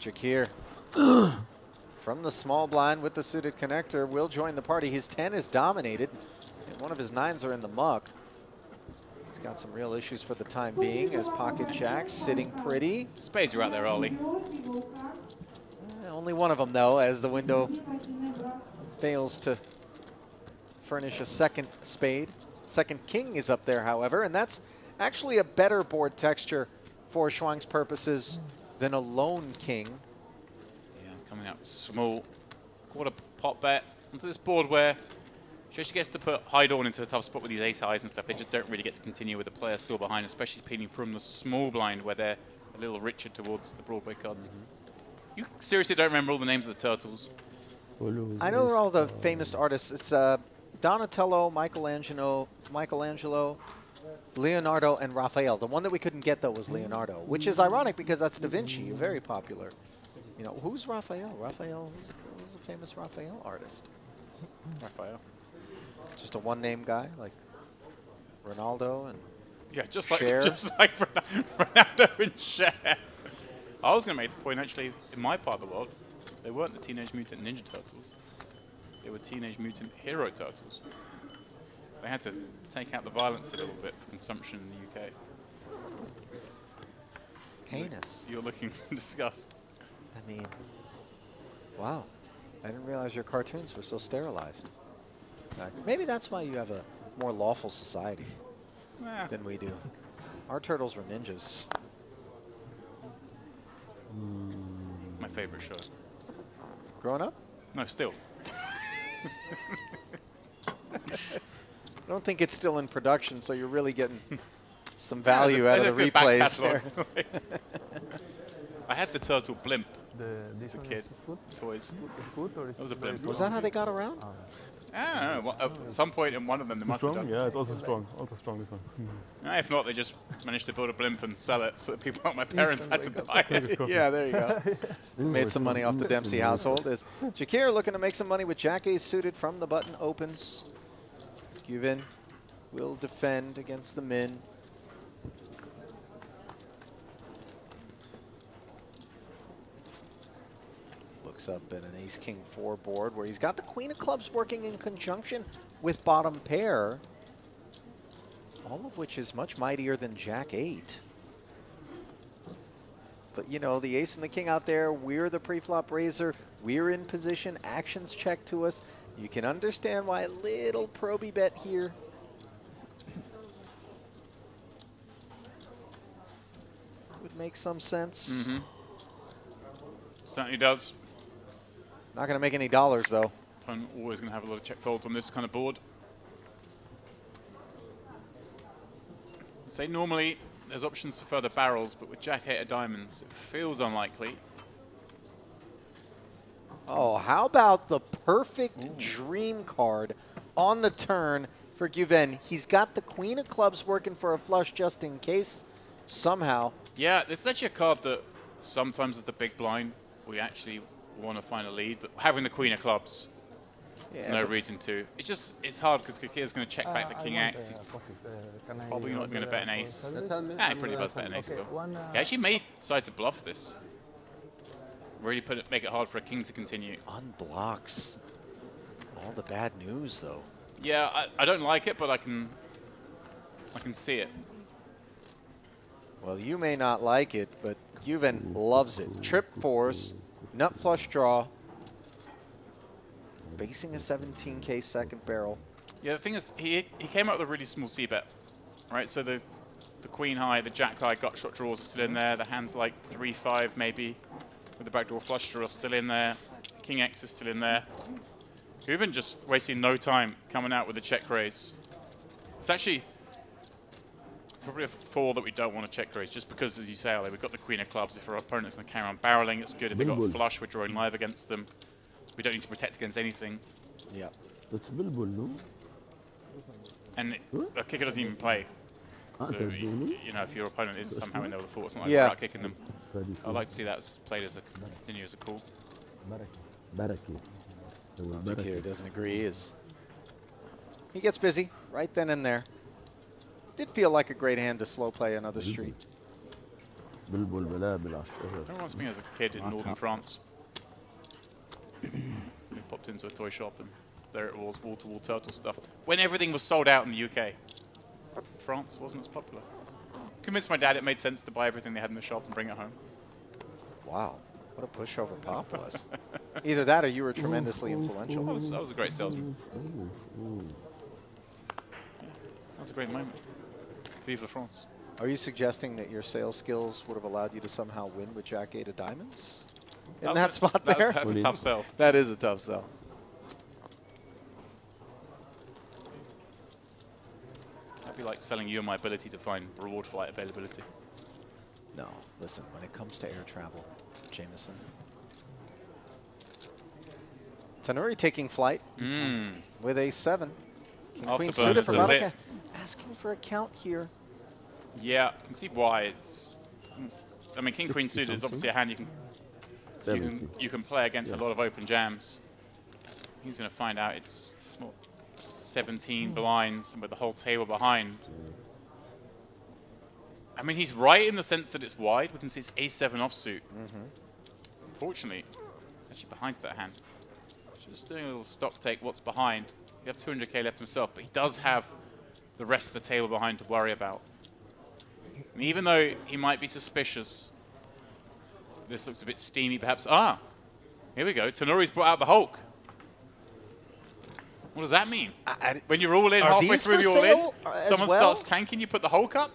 Jakir from the small blind with the suited connector will join the party. His 10 is dominated, and one of his 9s are in the muck. He's got some real issues for the time being as pocket jacks sitting pretty. Spades are out there, Ollie. Only one of them, though, as the window fails to furnish a second spade. Second king is up there, however, and that's actually a better board texture for Shuang's purposes than a lone king. Yeah, coming out small. Quarter pot bet onto this board where she actually gets to put Heidorn into a tough spot with these ace highs and stuff. They just don't really get to continue with the player still behind, especially peeling from the small blind where they're a little richer towards the Broadway cards. You seriously don't remember all the names of the turtles? I know they're all the famous artists. It's Donatello, Michelangelo, Leonardo, and Raphael. The one that we couldn't get, though, was Leonardo, which is ironic because that's Da Vinci, very popular. You know, who's Raphael? Raphael, who's a famous Raphael artist? Raphael. Just a one-name guy, like Ronaldo and just like Cher. Ronaldo and Cher. I was going to make the point, actually, in my part of the world, they weren't the Teenage Mutant Ninja Turtles. They were Teenage Mutant Hero Turtles. They had to take out the violence a little bit for consumption in the UK. Heinous. You're looking disgust. I mean, wow. I didn't realize your cartoons were so sterilized. Maybe that's why you have a more lawful society than we do. Our turtles were ninjas. My favorite show. Growing up? No, still. I don't think it's still in production, so you're really getting some value out of the replays there. I had the turtle blimp This as a one kid. is food? Toys. Food or is That was a it blimp. Was that how they got around? I don't know. At some point in one of them, they must have Strong? done. Yeah, it's also strong. Also strong, this one. If not, they just managed to build a blimp and sell it so that people like my parents had to buy it. Yeah, there you go. Made some money off the Dempsey household. As Jakir looking to make some money with Jack Ace suited from the button opens. Guvin will defend against the min. Looks up at an ace-king-4 board where he's got the queen of clubs working in conjunction with bottom pair, all of which is much mightier than Jack-8. But, you know, the ace and the king out there, we're the pre-flop raiser, we're in position, actions check to us. You can understand why a little proby bet here. Would make some sense. Mm-hmm. Certainly does. Not going to make any dollars, though. I'm always going to have a lot of check folds on this kind of board. I'd say normally there's options for further barrels, but with Jack-8 of diamonds, it feels unlikely. Oh, how about the perfect dream card on the turn for Guvin? He's got the queen of clubs working for a flush just in case, somehow. Yeah, this is actually a card that sometimes as the big blind, we actually want to find a lead, but having the queen of clubs, there's no reason to. It's hard because Kakir's going to check back the king X. He's probably not going to bet an ace. Nah, he probably does bet an ace still. He actually may decide to bluff this. Really make it hard for a king to continue. Unblocks all the bad news, though. Yeah, I don't like it, but I can see it. Well, you may not like it, but Guvin loves it. Trip fours, nut flush draw, basing a 17K second barrel. Yeah, the thing is, he came out with a really small c-bet, right? So the queen high, the jack high gut shot draws are still in there. The hands like 3-5 maybe, with the backdoor flush draw still in there. King X is still in there. Guvin just wasting no time coming out with a check raise. It's actually probably a 4 that we don't want to check raise, just because, as you say, Ale, we've got the queen of clubs. If our opponent's going to carry on barreling, it's good. If they've got a flush, we're drawing live against them. We don't need to protect against anything. Yeah. That's Bilbul, no? And the kicker doesn't even play. So, you know, if your opponent is somehow in there with a 4, it's not like Yeah. we're out kicking them. I'd like to see that played as a continue as a call. Baraki. Jakir doesn't agree. He gets busy right then and there. Did feel like a great hand to slow play another street. Everyone wants me as a kid in northern France. We popped into a toy shop and there it was, wall-to-wall turtle stuff. When everything was sold out in the UK. France wasn't as popular. Convinced my dad it made sense to buy everything they had in the shop and bring it home. Wow, what a pushover Pop was. Either that or you were tremendously influential. I was a great salesman. That was a great moment. Vive la France. Are you suggesting that your sales skills would have allowed you to somehow win with Jack-8 of diamonds? In that spot there? That's a tough sell. That is a tough sell. That'd be like selling you my ability to find reward flight availability. No, listen, when it comes to air travel, Jameson. Tanuri taking flight with a 7. King Queen suited for Baraka. Asking for a count here. Yeah, I can see why I mean, King Queen suited is obviously a hand you can play against a lot of open jams. He's going to find out it's 17 blinds and with the whole table behind. I mean, he's right in the sense that it's wide. We can see it's A7 offsuit. Unfortunately, actually behind that hand. Just doing a little stock take what's behind. You have 200k left himself, but he does have the rest of the table behind to worry about. And even though he might be suspicious, this looks a bit steamy perhaps. Ah, here we go. Tanuri's brought out the Hulk. What does that mean? When you're all in, halfway through the all in, someone starts tanking, you put the Hulk up?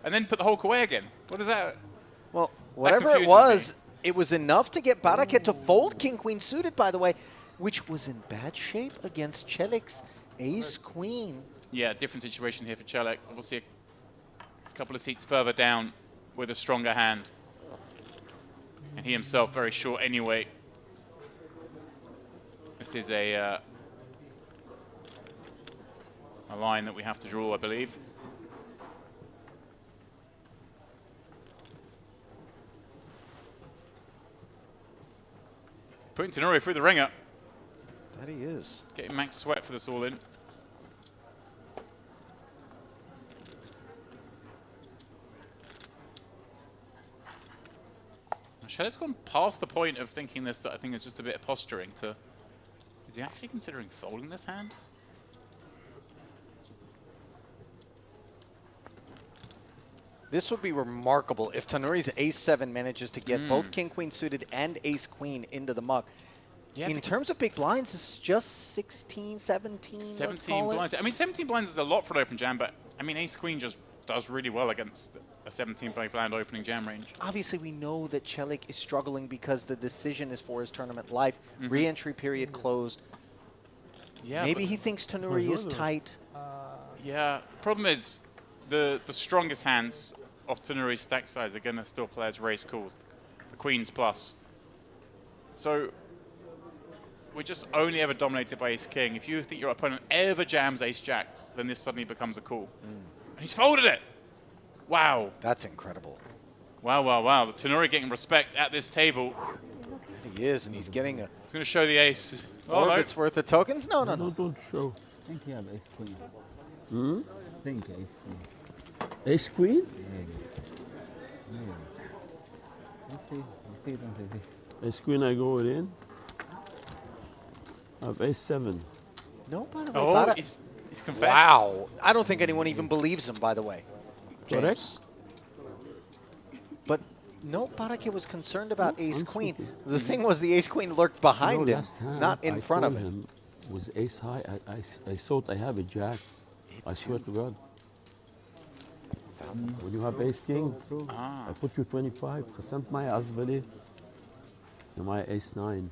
And then put the Hulk away again. What is that? Well, whatever it was enough to get Baraka to fold King Queen suited, by the way. which was in bad shape against Celik's ace-queen. Yeah, different situation here for Celik. Obviously, a couple of seats further down with a stronger hand. And he himself very short anyway. This is a line that we have to draw, I believe. Putting Tenori through the ringer. That he is. Getting max sweat for this all-in. Celik's gone past the point of thinking this, that I think is just a bit of posturing to... Is he actually considering folding this hand? This would be remarkable if Tenori's ace-7 manages to get both king-queen suited and ace-queen into the muck. Yeah, in terms of big blinds, it's just 16, 17, 17 blinds. I mean, 17 blinds is a lot for an open jam, but I mean, ace-queen just does really well against a 17 blind opening jam range. Obviously, we know that Celik is struggling because the decision is for his tournament life. Re-entry period closed. Yeah, maybe he thinks Tenori is tight. Yeah, problem is the strongest hands of Tenori's stack size are going to still play as raise calls, the queens plus. So we're just only ever dominated by ace-king. If you think your opponent ever jams ace-jack, then this suddenly becomes a call. And he's folded it! Wow. That's incredible. Wow, wow, wow. Tenori getting respect at this table. He is, and he's getting a... He's going to show the ace. Orbit's worth of tokens? No, no, no. Don't show. I think you have ace queen. Hmm? I think ace queen. Ace queen? Maybe. Let's see. Let's see. Let's see. Ace queen, I go in. I have ace 7. No, by the way. Oh, he's confessed. Wow. I don't think anyone even believes him, by the way. James. Correct. But no, Barake was concerned about ace-queen. The thing was the ace-queen lurked behind him, not in front of him. Was ace high. I thought I have a jack. I swear to God. When you have ace king, I put you 25%. My asvali. And my ace 9.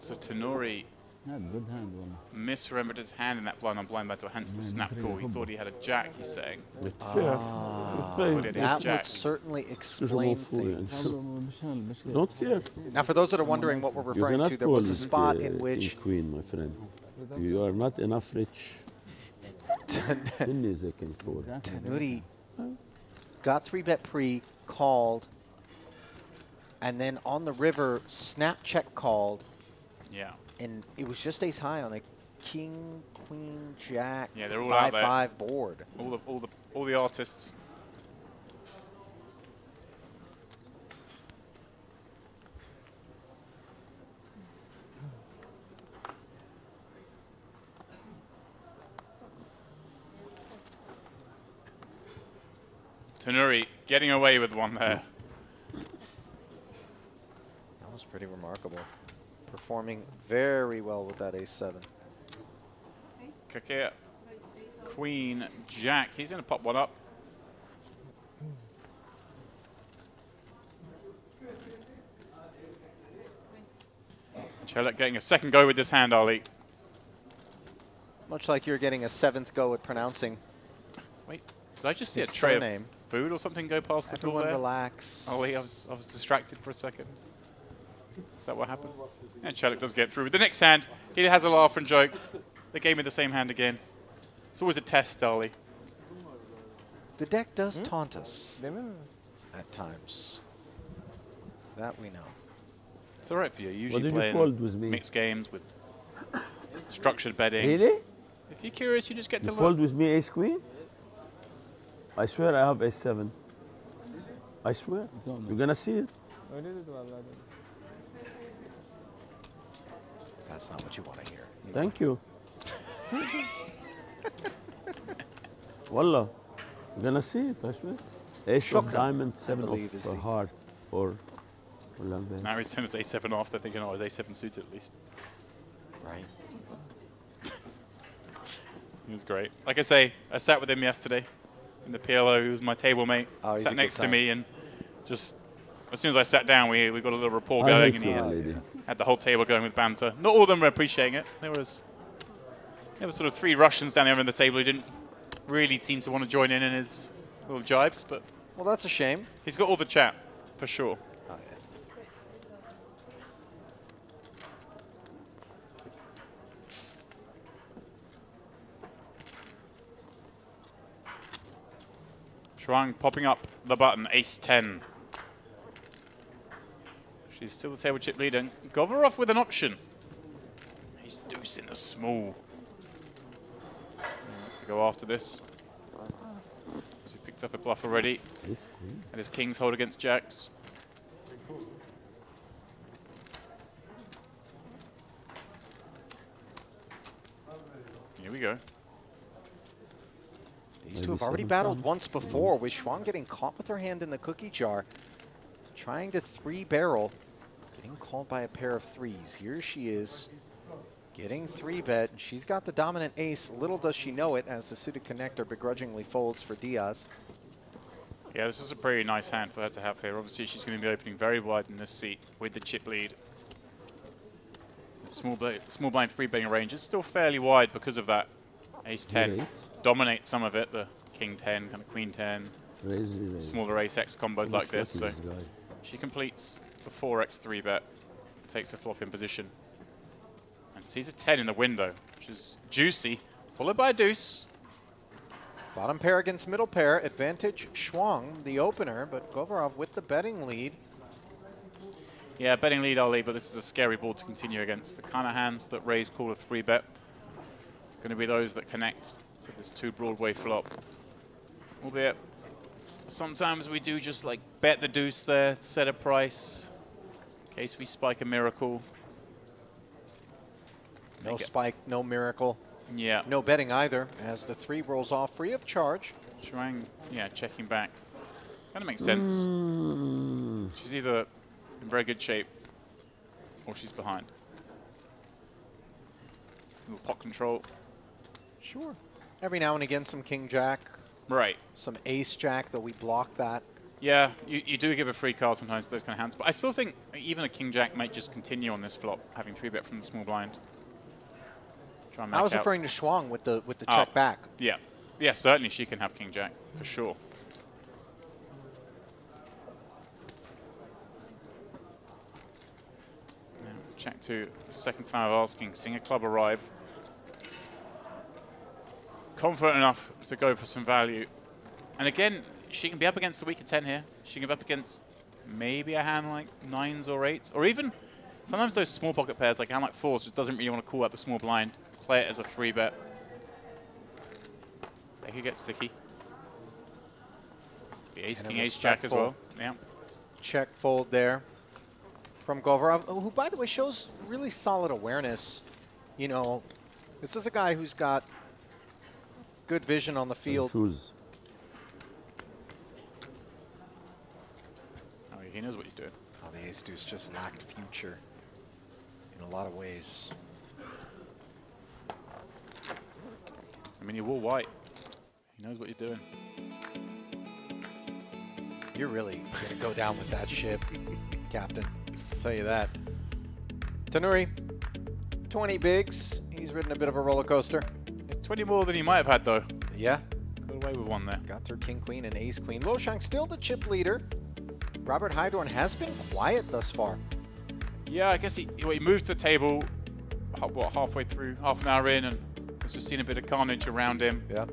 So Tenori good hand, one. misremembered his hand in that blind on blind battle, hence the snap call. He thought he had a jack, he's saying. That would certainly explain things. Don't care. Now, for those that are wondering what we're referring to, there was a spot in which... Queen, my friend. You are not enough rich. Tenori got 3-bet pre, called, and then on the river, snap check called. Yeah. And it was just ace high on a king, queen, jack, yeah, they're all out there. 5-5 board. All the artists. Tenori getting away with one there. That was pretty remarkable. Performing very well with that ace-7. Kakea, queen, jack. He's going to pop one up. Celik getting a second go with this hand, Ali. Much like you're getting a 7th go at pronouncing. Wait, did I just see a tray of food or something go past the door there? Relax. Oh, wait, I was distracted for a second. Is that what happened? And Celik does get through. With the next hand, he has a laugh and joke. They gave me the same hand again. It's always a test, Ali. The deck does taunt us at times. That we know. It's all right for you. What Usually did you fold with me? mixed games with structured betting. Really? If you're curious, you just get to You look. fold with me ace queen? I swear I have ace 7. I swear. You're gonna see it. That's not what you want to hear. Thank you. Wallah. You're gonna see it, I swear. Ace of diamond, 7 of heart, or now he's sent us a7 off. They're thinking, oh, it's a7 suited at least. Right. He was great. Like I say, I sat with him yesterday in the PLO. He was my table mate. Oh, he's sat a next good to time. me and just As soon as I sat down, we got a little rapport I going, like and he that lady. had the whole table going with banter. Not all of them were appreciating it. There were sort of 3 Russians down there on the table who didn't really seem to want to join in his little jibes, but well, that's a shame. He's got all the chat, for sure. Oh, yeah. Shuang popping up the button, ace-10. She's still the table chip leader. Govorov with an option. He's deucing a small. He wants to go after this. He picked up a bluff already. And his kings hold against jacks. Here we go. These two have already battled once before, with Shuang getting caught with her hand in the cookie jar, trying to 3-barrel, getting called by a pair of 3s. Here she is, getting 3-bet. She's got the dominant ace. Little does she know it, as the suited connector begrudgingly folds for Diaz. Yeah, this is a pretty nice hand for her to have here. Obviously, she's going to be opening very wide in this seat with the chip lead. The small blind 3-betting range is still fairly wide because of that. Ace-10 dominates some of it, the King-10, kind of Queen-10, smaller Ace-X combos like this. So she completes the 4x 3-bet, takes a flop in position, and sees a 10 in the window, which is juicy, followed by a deuce. Bottom pair against middle pair, advantage Shuang, the opener, but Govorov with the betting lead. Yeah, betting lead Ali, but this is a scary board to continue against. The kind of hands that raise call a 3-bet, going to be those that connect to this 2 Broadway flop. Albeit, sometimes we do just like bet the deuce there, set a price, in case we spike a miracle. No spike, no miracle. Yeah. No betting either, as the 3 rolls off free of charge. Shuang, yeah, checking back. Kind of makes sense. She's either in very good shape or she's behind. Little pot control. Sure. Every now and again, some King-Jack. Right. Some Ace-Jack, though we block that. Yeah, you do give a free card sometimes to those kind of hands, but I still think even a King-Jack might just continue on this flop, having 3-bet from the small blind. Try and I was make out. referring to Shuang with the check back. Yeah. Yeah, certainly she can have King-Jack, for sure. Now, check 2, second time of asking, seeing a club arrive. Confident enough to go for some value. And again, she can be up against the weaker 10 here. She can be up against maybe a hand like 9s or 8s, or even sometimes those small pocket pairs, like a hand like 4s, just doesn't really want to call out the small blind. Play it as a 3-bet. They could get sticky. The ace, king, ace, jack as well. Yeah. Check fold there from Govorov, who, by the way, shows really solid awareness. You know, this is a guy who's got good vision on the field. Oh, he knows what he's doing. Oh, the ace-deuce just lacked future in a lot of ways. I mean, you're all white. He knows what you're doing. You're really going to go down with that ship, Captain. I'll tell you that. Tanuri, 20 bigs. He's ridden a bit of a roller coaster. It's 20 more than he might have had, though. Yeah. Got away with one there. Got through king, queen, and ace, queen. Loshang still the chip leader. Robert Hydorn has been quiet thus far. Yeah, I guess he moved to the table, what, halfway through, half an hour in, and has just seen a bit of carnage around him. Yeah.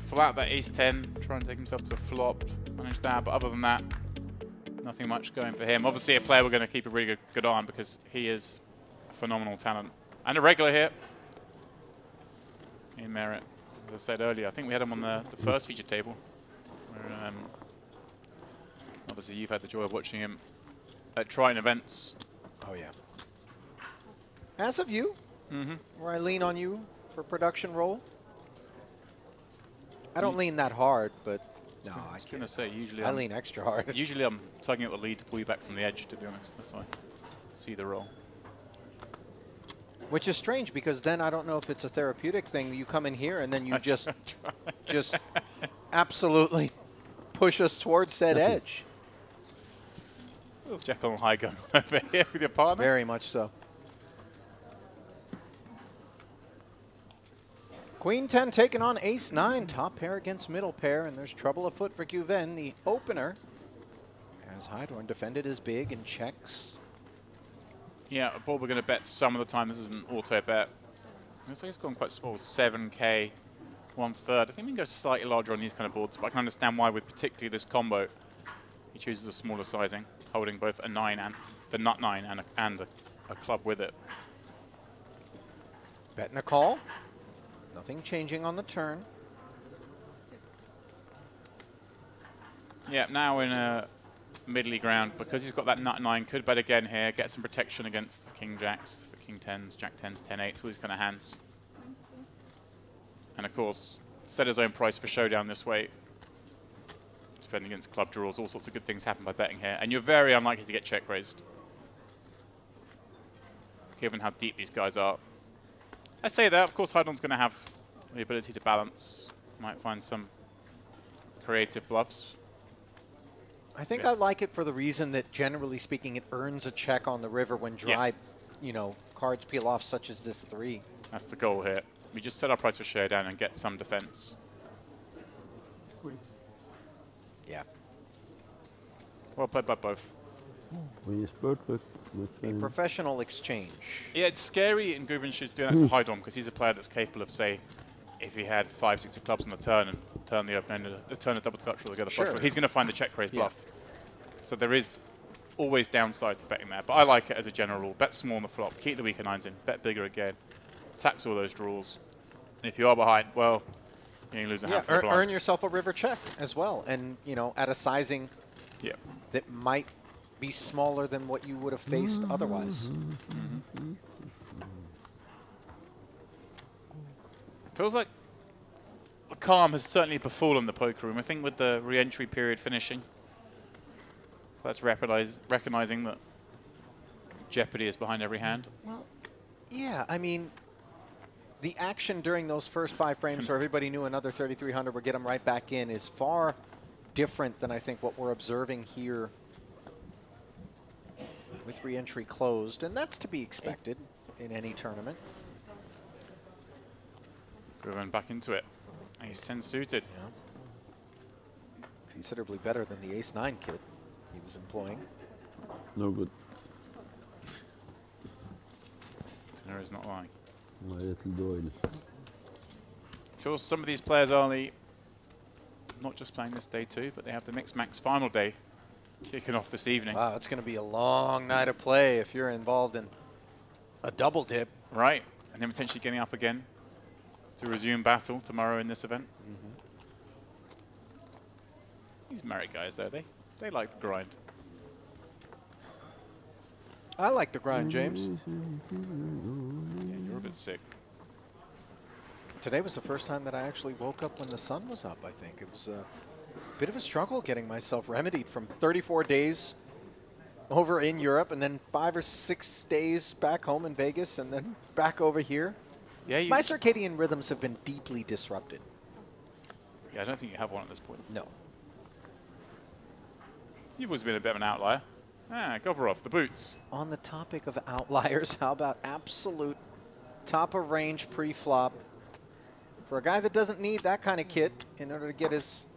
Flat that ace-10, trying to take himself to a flop, managed that, but other than that, nothing much going for him. Obviously a player we're going to keep a really good eye on because he is a phenomenal talent. And a regular here in Merit. As I said earlier, I think we had him on the first feature table. Where, obviously you've had the joy of watching him at Triton events. Oh yeah. As of you, where I lean on you for production role. I don't lean that hard, but no, I was going to say, usually I lean extra hard. Usually I'm tugging at the lead to pull you back from the edge, to be honest. That's why I see the roll. Which is strange, because then I don't know if it's a therapeutic thing. You come in here and then you just absolutely push us towards that edge. Little Jekyll and Hyde going over here with your partner. Very much so. Queen 10 taking on Ace 9. Top pair against middle pair, and there's trouble afoot for Guven, the opener. As Hydorn defended his big and checks. Yeah, a board we're going to bet some of the time. This is an auto bet. Looks like it's gone quite small, 7k, 1/3. I think we can go slightly larger on these kind of boards, but I can understand why with particularly this combo, he chooses a smaller sizing, holding both a 9 and the nut 9 and a club with it. Betting a call. Nothing changing on the turn. Yeah, now in a middly ground, because he's got that nut 9, could bet again here, get some protection against the king jacks, the king 10s, jack 10s, 10 8s, all these kind of hands. And of course, set his own price for showdown this way. Defending against club draws, all sorts of good things happen by betting here. And you're very unlikely to get check raised, given how deep these guys are. I say that, of course, Hydorn's going to have the ability to balance. Might find some creative bluffs. I think I like it for the reason that, generally speaking, it earns a check on the river when dry, you know, cards peel off, such as this 3. That's the goal here. We just set our price for showdown and get some defense. Yeah. Well played by both. Queen is perfect. A professional exchange. Yeah, it's scary in Guven's shoes doing that to Hydorn, because he's a player that's capable of, say, if he had 5, 6 of clubs on the turn and turn the open end, turn a double clutch or the other flush draw, he's going to find the check raise bluff. So there is always downside to betting there, but I like it as a general rule. Bet small on the flop, keep the weaker 9s in, bet bigger again, tax all those draws. And if you are behind, well, you lose a handful of blinds. Earn yourself a river check as well, and you know, at a sizing that might be smaller than what you would have faced otherwise. Feels like the calm has certainly befallen the poker room. I think with the re-entry period finishing, that's recognizing that jeopardy is behind every hand. Well, yeah, I mean, the action during those first 5 frames where everybody knew another 3,300 would get them right back in is far different than I think what we're observing here with re-entry closed, and that's to be expected in any tournament. Going back into it. Ace 10 suited. Considerably better than the Ace 9 kid he was employing. No good. Dinner is not lying. My little Doyle. Of course, some of these players are not just playing this day too, but they have the Mixed Max final day kicking off this evening. Wow, it's going to be a long night of play if you're involved in a double dip. Right, and then potentially getting up again to resume battle tomorrow in this event. These merit guys, though, they like the grind. I like the grind, James. Yeah, you're a bit sick. Today was the first time that I actually woke up when the sun was up, I think. It was a bit of a struggle getting myself remedied from 34 days over in Europe and then 5 or 6 days back home in Vegas and then back over here. Yeah, my circadian rhythms have been deeply disrupted. Yeah, I don't think you have one at this point. No. You've always been a bit of an outlier. Govorov, the boots. On the topic of outliers, how about absolute top of range pre-flop for a guy that doesn't need that kind of kit in order to get his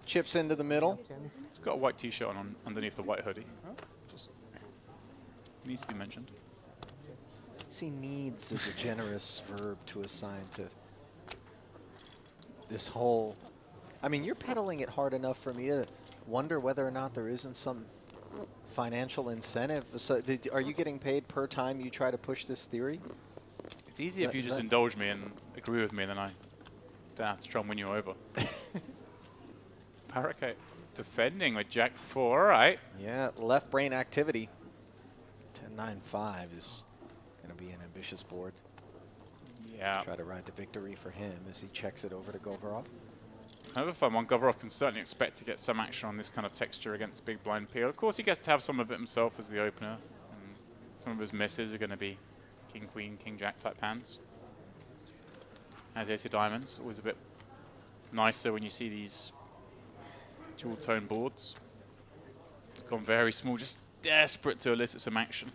chips into the middle? He's got a white t-shirt on underneath the white hoodie. Just needs to be mentioned. See, needs is a generous verb to assign to this whole... I mean, you're peddling it hard enough for me to wonder whether or not there isn't some financial incentive. So are you getting paid per time you try to push this theory? It's easy if you just indulge me and agree with me, then I don't have to try and win you over. Parakeet defending with Jack 4, all right. Yeah, left brain activity. 10-9-5 is going to be an ambitious board. Yeah. Try to ride to victory for him as he checks it over to Govorov. Kind of a fun one. Govorov can certainly expect to get some action on this kind of texture against big blind peel. Of course, he gets to have some of it himself as the opener. And some of his misses are going to be king, queen, king, jack type hands. As ace of diamonds, always a bit nicer when you see these dual tone boards. It's gone very small, just desperate to elicit some action.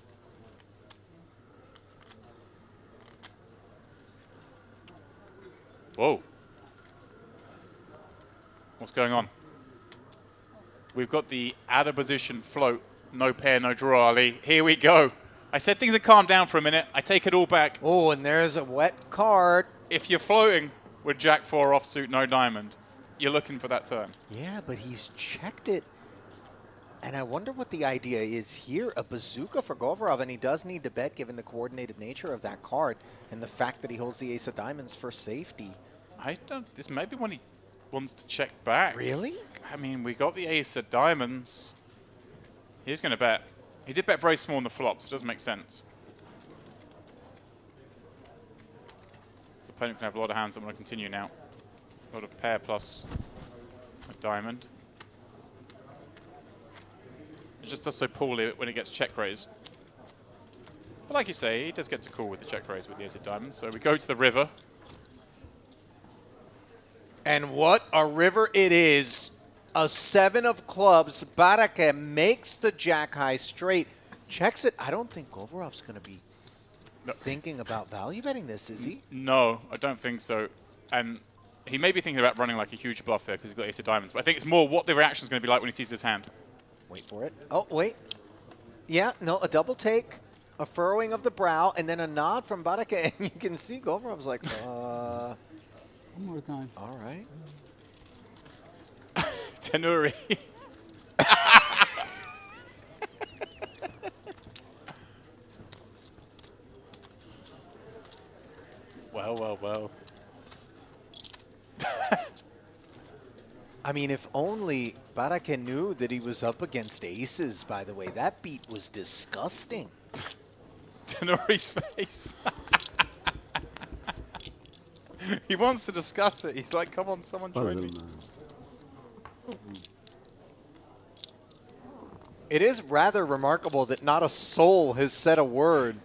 Whoa. What's going on? We've got the out of position float. No pair, no draw, Ali. Here we go. I said things had calmed down for a minute. I take it all back. Oh, and there's a wet card. If you're floating with Jack 4 offsuit, no diamond, you're looking for that turn. Yeah, but he's checked it. And I wonder what the idea is here. A bazooka for Govorov, and he does need to bet given the coordinated nature of that card and the fact that he holds the ace of diamonds for safety. I don't... This may be when he wants to check back. Really? I mean, we got the ace of diamonds. He's going to bet. He did bet very small on the flop, so it doesn't make sense. His opponent can have a lot of hands. I'm going to continue now. A lot of pair plus a diamond. It just does so poorly when it gets check raised. But like you say, he does get to call with the check raise with the ace of diamonds. So we go to the river. And what a river it is. A 7 of clubs. Baraka makes the jack high straight. Checks it. I don't think Govorov's going to be thinking about value betting this, is he? No, I don't think so. And he may be thinking about running like a huge bluff here because he's got ace of diamonds. But I think it's more what the reaction is going to be like when he sees his hand. Wait for it. Oh, wait. Yeah, no, a double take, a furrowing of the brow, and then a nod from Baraka. And you can see Govorov's like, One more time. All right. Tanuri. Well. I mean, if only Baraka knew that he was up against aces, by the way. That beat was disgusting. Tanuri's face. He wants to discuss it. He's like, come on, someone join me. It is rather remarkable that not a soul has said a word.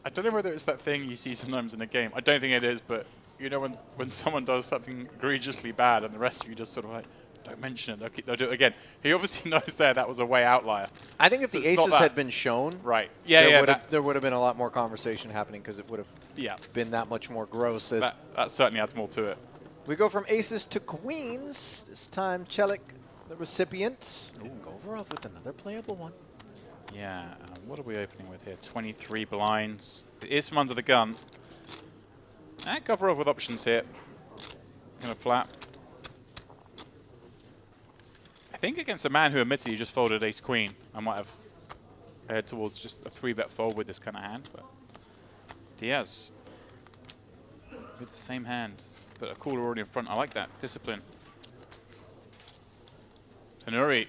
I don't know whether it's that thing you see sometimes in a game. I don't think it is, but you know when someone does something egregiously bad and the rest of you just sort of like, don't mention it, they'll do it again. He obviously knows that was a way outlier. I think if the aces had been shown, right, there would have been a lot more conversation happening because it would have been that much more gross. That certainly adds more to it. We go from aces to queens. This time Celik, the recipient. Ooh, Govorov with another playable one. Yeah, what are we opening with here? 23 blinds. It is from under the gun. And Govorov with options here. Gonna flap. I think against a man who admitted he just folded ace-queen, I might have head towards just a 3-bet fold with this kind of hand. But Diaz with the same hand, but a caller already in front. I like that. Discipline. Tanuri,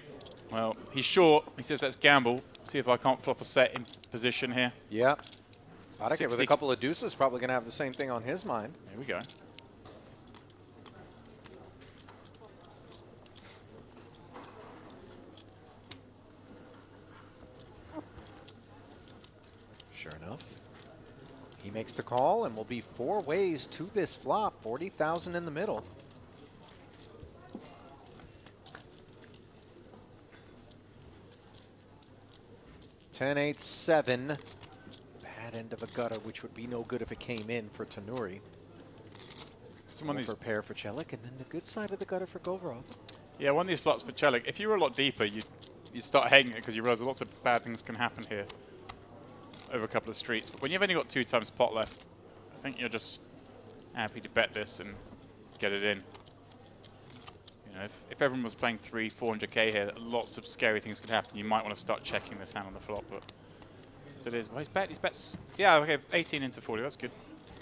well, he's short. He says let's gamble. See if I can't flop a set in position here. Yeah. Baraka with a couple of deuces probably going to have the same thing on his mind. Here we go. Sure enough. He makes the call and will be 4 ways to this flop. 40,000 in the middle. Ten, 8, 7. Bad end of a gutter, which would be no good if it came in for Tanuri. For pair for Celik, and then the good side of the gutter for Govorov. Yeah, one of these flops for Celik. If you were a lot deeper, you start hating it because you realize lots of bad things can happen here over a couple of streets. But when you've only got 2 times pot left, I think you're just happy to bet this and get it in. You know, if everyone was playing 400k here, lots of scary things could happen. You might want to start checking this hand on the flop, but as it is, well, he's bets. Yeah, okay, 18 into 40, that's good.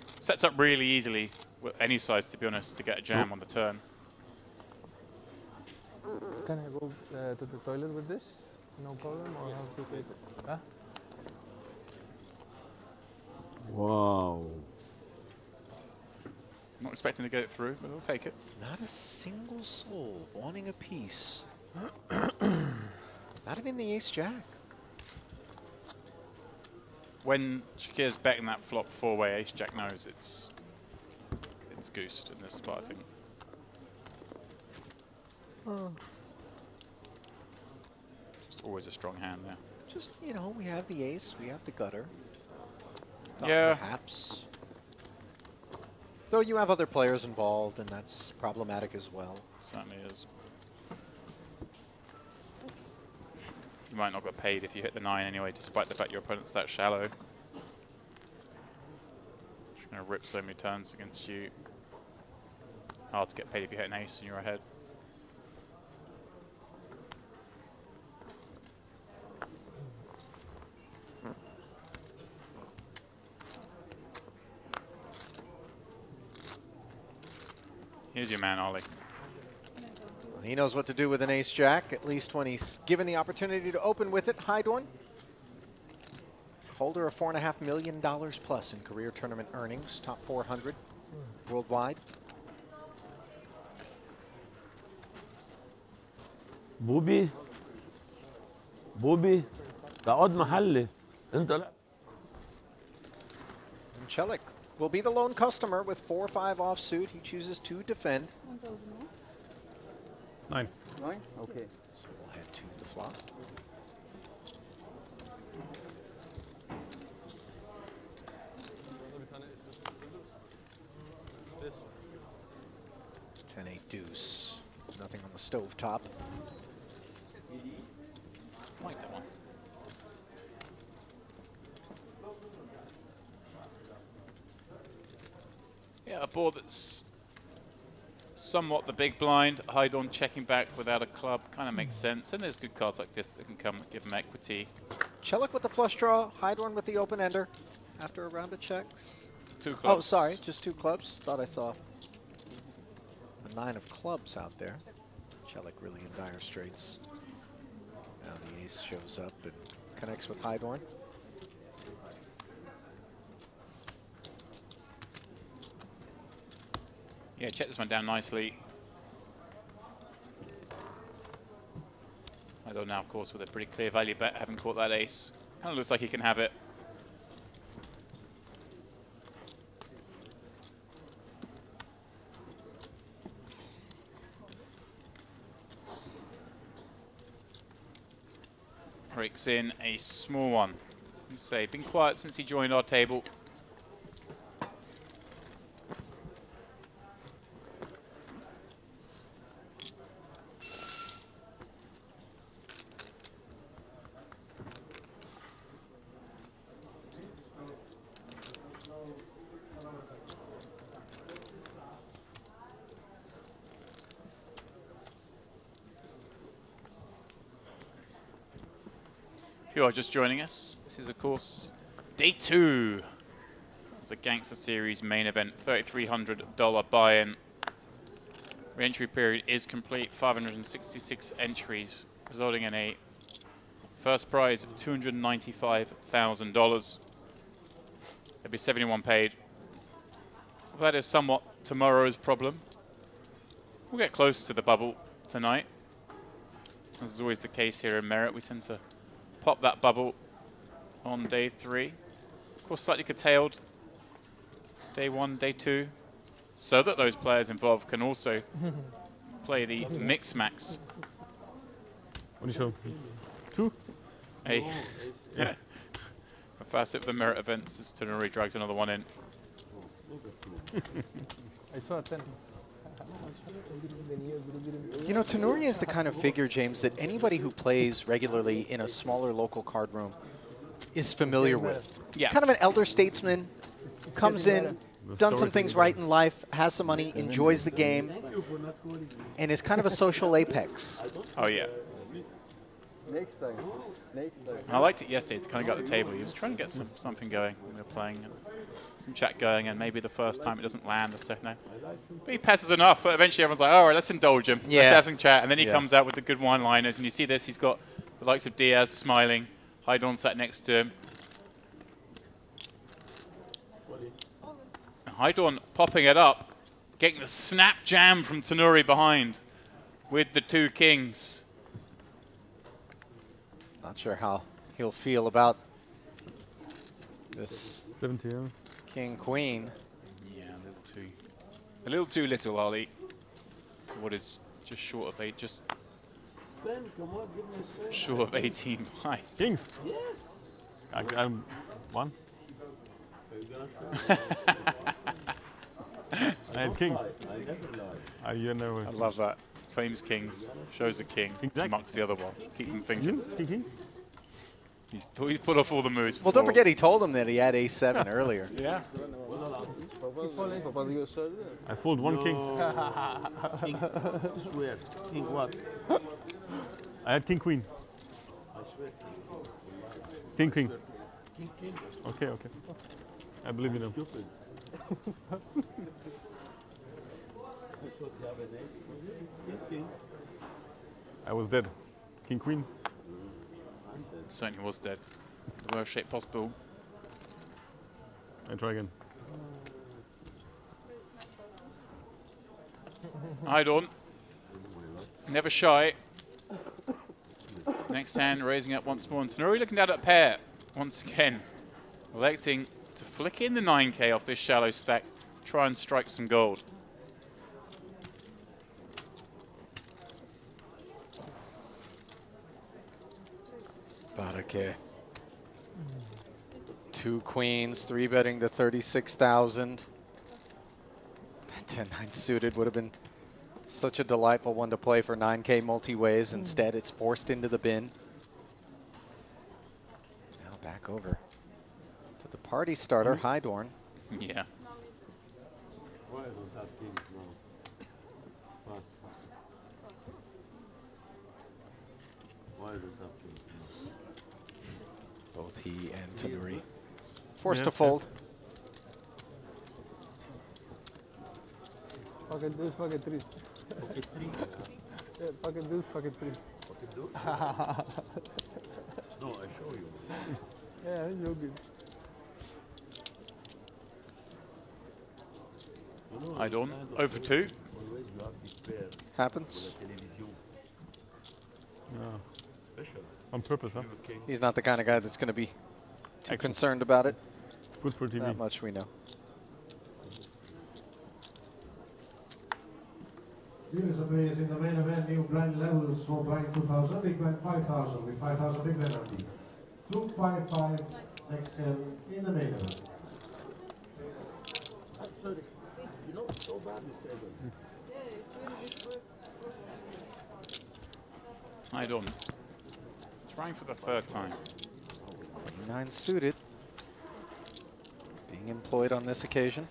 Sets up really easily with any size, to be honest, to get a jam on the turn. Can I go to the toilet with this? No problem, or have to take it? Huh? Wow. Not expecting to get it through, but we'll take it. Not a single soul wanting a piece. Not even the ace-jack. When Shakir's betting that flop 4-way, ace-jack knows it's goosed in this spot, I think. Oh. Just always a strong hand there. Just, you know, we have the ace, we have the gutter. Thought Yeah. perhaps. Though you have other players involved, and that's problematic as well. Certainly is. You might not get paid if you hit the 9 anyway, despite the fact your opponent's that shallow. Just going to rip so many turns against you. Hard to get paid if you hit an ace and you're ahead. Here's your man, Ollie. He knows what to do with an ace-jack, at least when he's given the opportunity to open with it. Hydorn, holder of $4.5 million plus in career tournament earnings, top 400 worldwide. بوبي بوبي تقعد محلي انت لا. And Celik will be the lone customer with 4-5 offsuit. He chooses to defend. 9. 9? Okay. So we'll head to the flop. Ten eight deuce. Nothing on the stove top. Like that one. Yeah, a board that's somewhat the big blind. Hydorn checking back without a club kind of makes sense. And there's good cards like this that can come give him equity. Celik with the flush draw, Hydorn with the open ender after a round of checks. 2 clubs. Oh, sorry, just 2 clubs. Thought I saw a 9 of clubs out there. Celik really in dire straits. Now the ace shows up and connects with Hydorn. Yeah, check this one down nicely. Hydorn now, of course, with a pretty clear value bet, having caught that ace. Kind of looks like he can have it. Breaks in a small one. Let's say, been quiet since he joined our table. If you are just joining us, this is, of course, day 2 of the Gangster Series main event, $3,300 buy-in. Re-entry period is complete, 566 entries, resulting in a first prize of $295,000. There'll be 71 paid. Well, that is somewhat tomorrow's problem. We'll get close to the bubble tonight. As is always the case here in Merit, we tend to pop that bubble on day 3. Of course, slightly curtailed day 1, day 2, so that those players involved can also play the mix max. What do you show? 2? A facet of the Merit events as Tonuri drags another one in. I saw a 10. You know, Tonuri is the kind of figure, James, that anybody who plays regularly in a smaller local card room is familiar with. Yeah. Kind of an elder statesman, comes in, done some things right in life, has some money, enjoys the game, and is kind of a social apex. Oh, yeah. Next time. Next time. I liked it yesterday. He kind of got the table. He was trying to get something going when we were playing. Some chat going, and maybe the first time it doesn't land, the second time. But he passes enough, but eventually everyone's like, all right, let's indulge him. Yeah. Let's have some chat. And then he comes out with the good one-liners, and you see this, he's got the likes of Diaz smiling, Hydorn sat next to him. And Hydorn popping it up, getting the snap jam from Tonuri behind with the 2 kings. Not sure how he'll feel about this 70, yeah. Yeah, king-queen. a little too little, Ollie. What is just short of 8, just Short of 18 blinds. Kings. Yes. I'm one. I had kings. You never. I love that. Claims kings, shows a king, mucks the other one. Keep them thinking. He's put off all the moves. Well, don't forget he told him that he had A7 earlier. Yeah. I fold one king. King. Swear. King what? I had king queen. I swear. King king. King king. Okay, okay. I believe in him. Stupid. I thought you have an ace. King king. I was dead. King queen. Certainly was dead. The worst shape possible. I try again. Hi, Dawn. Never shy. Next hand, raising up once more. And Tenori looking down at pair once again. Electing to flick in the 9K off this shallow stack. Try and strike some gold. Barake. 2 queens, 3-betting to 36,000. 10-9 suited would have been such a delightful one to play for 9K multi-ways. Instead, it's forced into the bin. Now back over to the party starter, Hydorn. Yeah. Why don't have kings now? Pass. Why don't have kings now? Both he and Tenuri forced Yeah, to fold. Pocket deuce, pocket three. Pocket three. Yeah, pocket deuce, pocket three. Pocket deuce? No, I show you. Yeah, I'm joking. Hi, Dawn. Over 2. Always you have this pair. Happens. Yeah. On purpose, huh? He's not the kind of guy that's going to be too concerned about it. Good for TV. That much we know. Viewers and players in the main event, new blind levels for blind 2000, big blind 5000 with 5000 big blind empty. 255 next hand in the main event. I'm sorry. You know, so bad this table. Hi, Dawn. Trying for the 3rd time. 9 suited. Being employed on this occasion.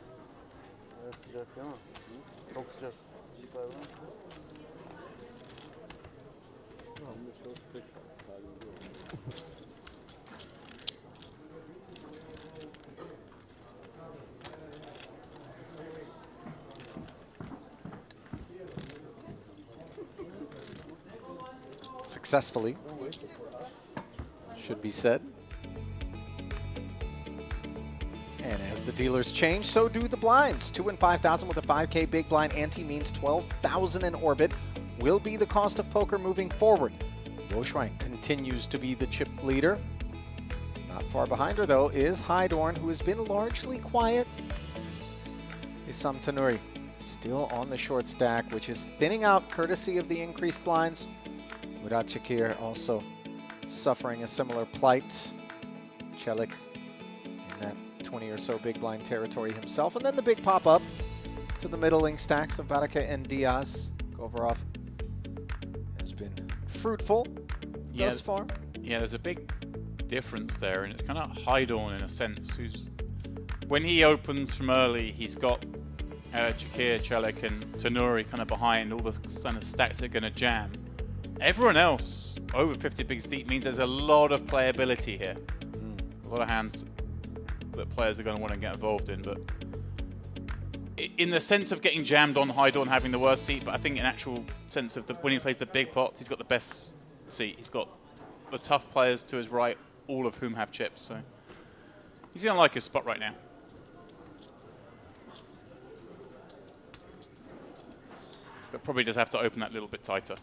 Successfully, should be said. And as the dealers change, so do the blinds. 2 and 5,000 with a 5K big blind ante means 12,000 in orbit will be the cost of poker moving forward. Yoshrank continues to be the chip leader. Not far behind her, though, is Hydorn, who has been largely quiet. Isam Tanuri still on the short stack, which is thinning out courtesy of the increased blinds. Murat Shakir also suffering a similar plight. Celik in that 20 or so big blind territory himself. And then the big pop up to the middling stacks of Baraka and Diaz. Govarov has been fruitful thus far. Yeah, there's a big difference there, and it's kind of Hydorn in a sense. When he opens from early, he's got Shakir, Celik, and Tanuri kind of behind all the kind of stacks that are going to jam. Everyone else over 50 bigs deep means there's a lot of playability here. A lot of hands that players are going to want to get involved in. But in the sense of getting jammed on Hydorn having the worst seat, but I think in actual sense of when he plays the big pots, he's got the best seat. He's got the tough players to his right, all of whom have chips. So he's going to like his spot right now. But probably does have to open that little bit tighter.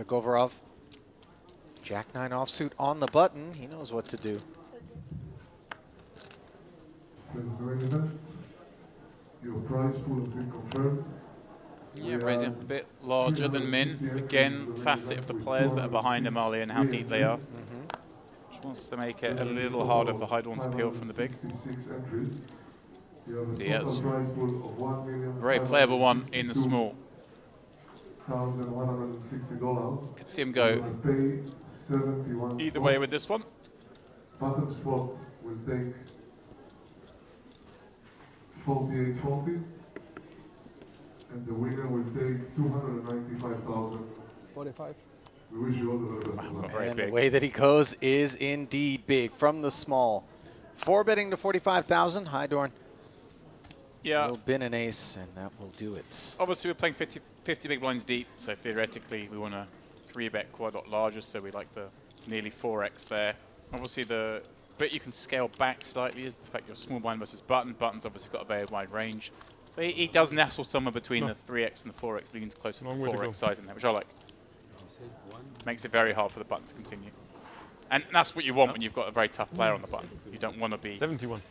to Govorov. Jack 9 offsuit on the button. He knows what to do. This is the main event. Your prize pool has been confirmed. Yeah, raising a bit larger than Min. Again, facet of the players that are behind him, Ali, and how deep they are. Just wants to make it a little harder for Hydorn to peel from the big. Diaz. Very playable one in the small. Could see him go either way with this one. Bottom spot will take 48.40, and the winner will take 295,000. 45. We wish you all the very best of luck. And the way that he goes is indeed big from the small. 4 betting to 45,000. Hydorn. Yeah. Will bin an ace, and that will do it. Obviously, we're playing 50 big blinds deep, so theoretically, we want to 3-bet quite a lot larger, so we like the nearly 4x there. Obviously, the bit you can scale back slightly is the fact you're small blind versus button. Button's obviously got a very wide range. So he does nestle somewhere between the 3x and the 4x, leaning closer to the 4x size in there, which I like. Makes it very hard for the button to continue. And that's what you want when you've got a very tough player on the button. You don't want to be 71.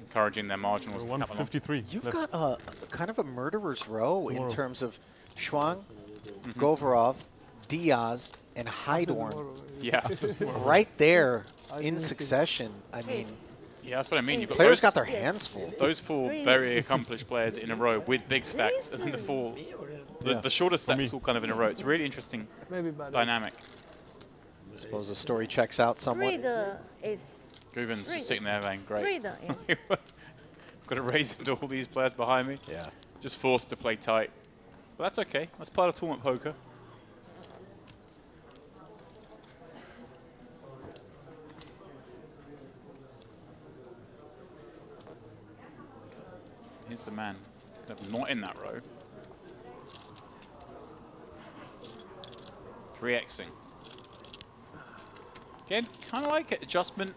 Encouraging their marginals. 153. You've got a kind of a murderer's row in terms of Schwang, Govorov, Diaz, and Hydorn. Yeah. Right there in succession. I mean, yeah, that's what I mean. You've got players those, got their hands full. Those 4 very accomplished players in a row with big stacks, and then the shorter stacks all kind of in a row. It's a really interesting dynamic. I suppose the story checks out somewhat. Guven's just sitting there going, great. Got to raise into all these players behind me. Yeah. Just forced to play tight. But that's okay. That's part of tournament poker. Here's the man, kind of not in that row. 3xing. Again, kind of like it. Adjustment.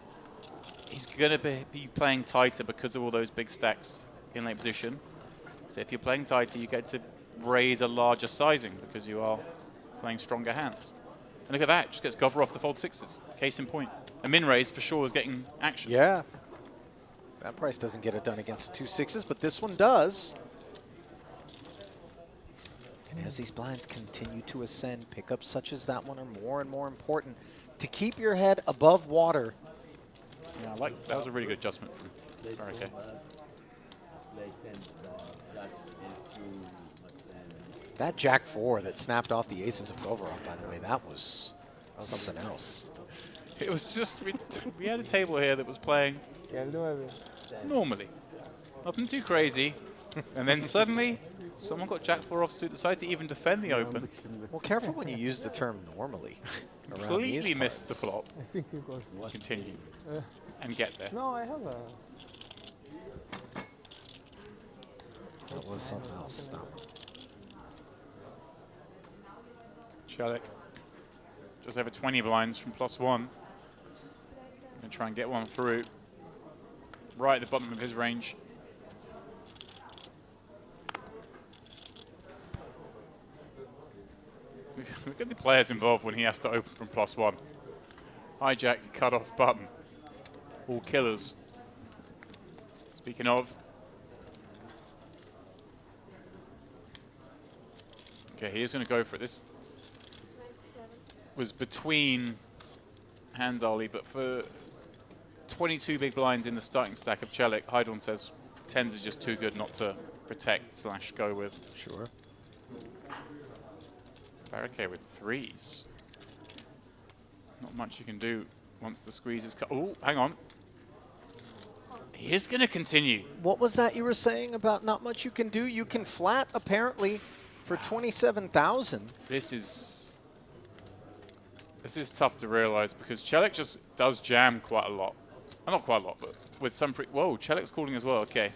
He's going to be playing tighter because of all those big stacks in late position. So if you're playing tighter, you get to raise a larger sizing because you are playing stronger hands. And look at that, just gets Govorov to fold 6s. Case in point. A min raise for sure is getting action. Yeah. That price doesn't get it done against the 2 6s, but this one does. And as these blinds continue to ascend, pickups such as that one are more and more important to keep your head above water. Yeah, I like that was a really good adjustment from Barricade. That Jack 4 that snapped off the aces of Govorov, by the way, that was something else. It was just, we had a table here that was playing normally. Nothing too crazy. And then suddenly, someone got Jack 4 offsuit, decided to even defend the open. Well, careful when you use the term normally. Completely missed the flop. I think you got Continue. And get there. No, I have a... That was something else. No. Celik. Just over 20 blinds from +1. And try and get one through. Right at the bottom of his range. Look at the players involved when he has to open from +1. Hijack, cut off button. All killers. Speaking of. Okay, he is going to go for it. This was between hands, Ali, but for 22 big blinds in the starting stack of Celik, Hydorn says 10s are just too good not to protect / go with. Sure. Barricade with 3s. Not much you can do once the squeeze is cut. Oh, hang on. He is going to continue. What was that you were saying about not much you can do? You can flat, apparently, for 27,000. This is tough to realize because Celik just does jam quite a lot. Not quite a lot, but with some whoa, Celik's calling as well. Okay.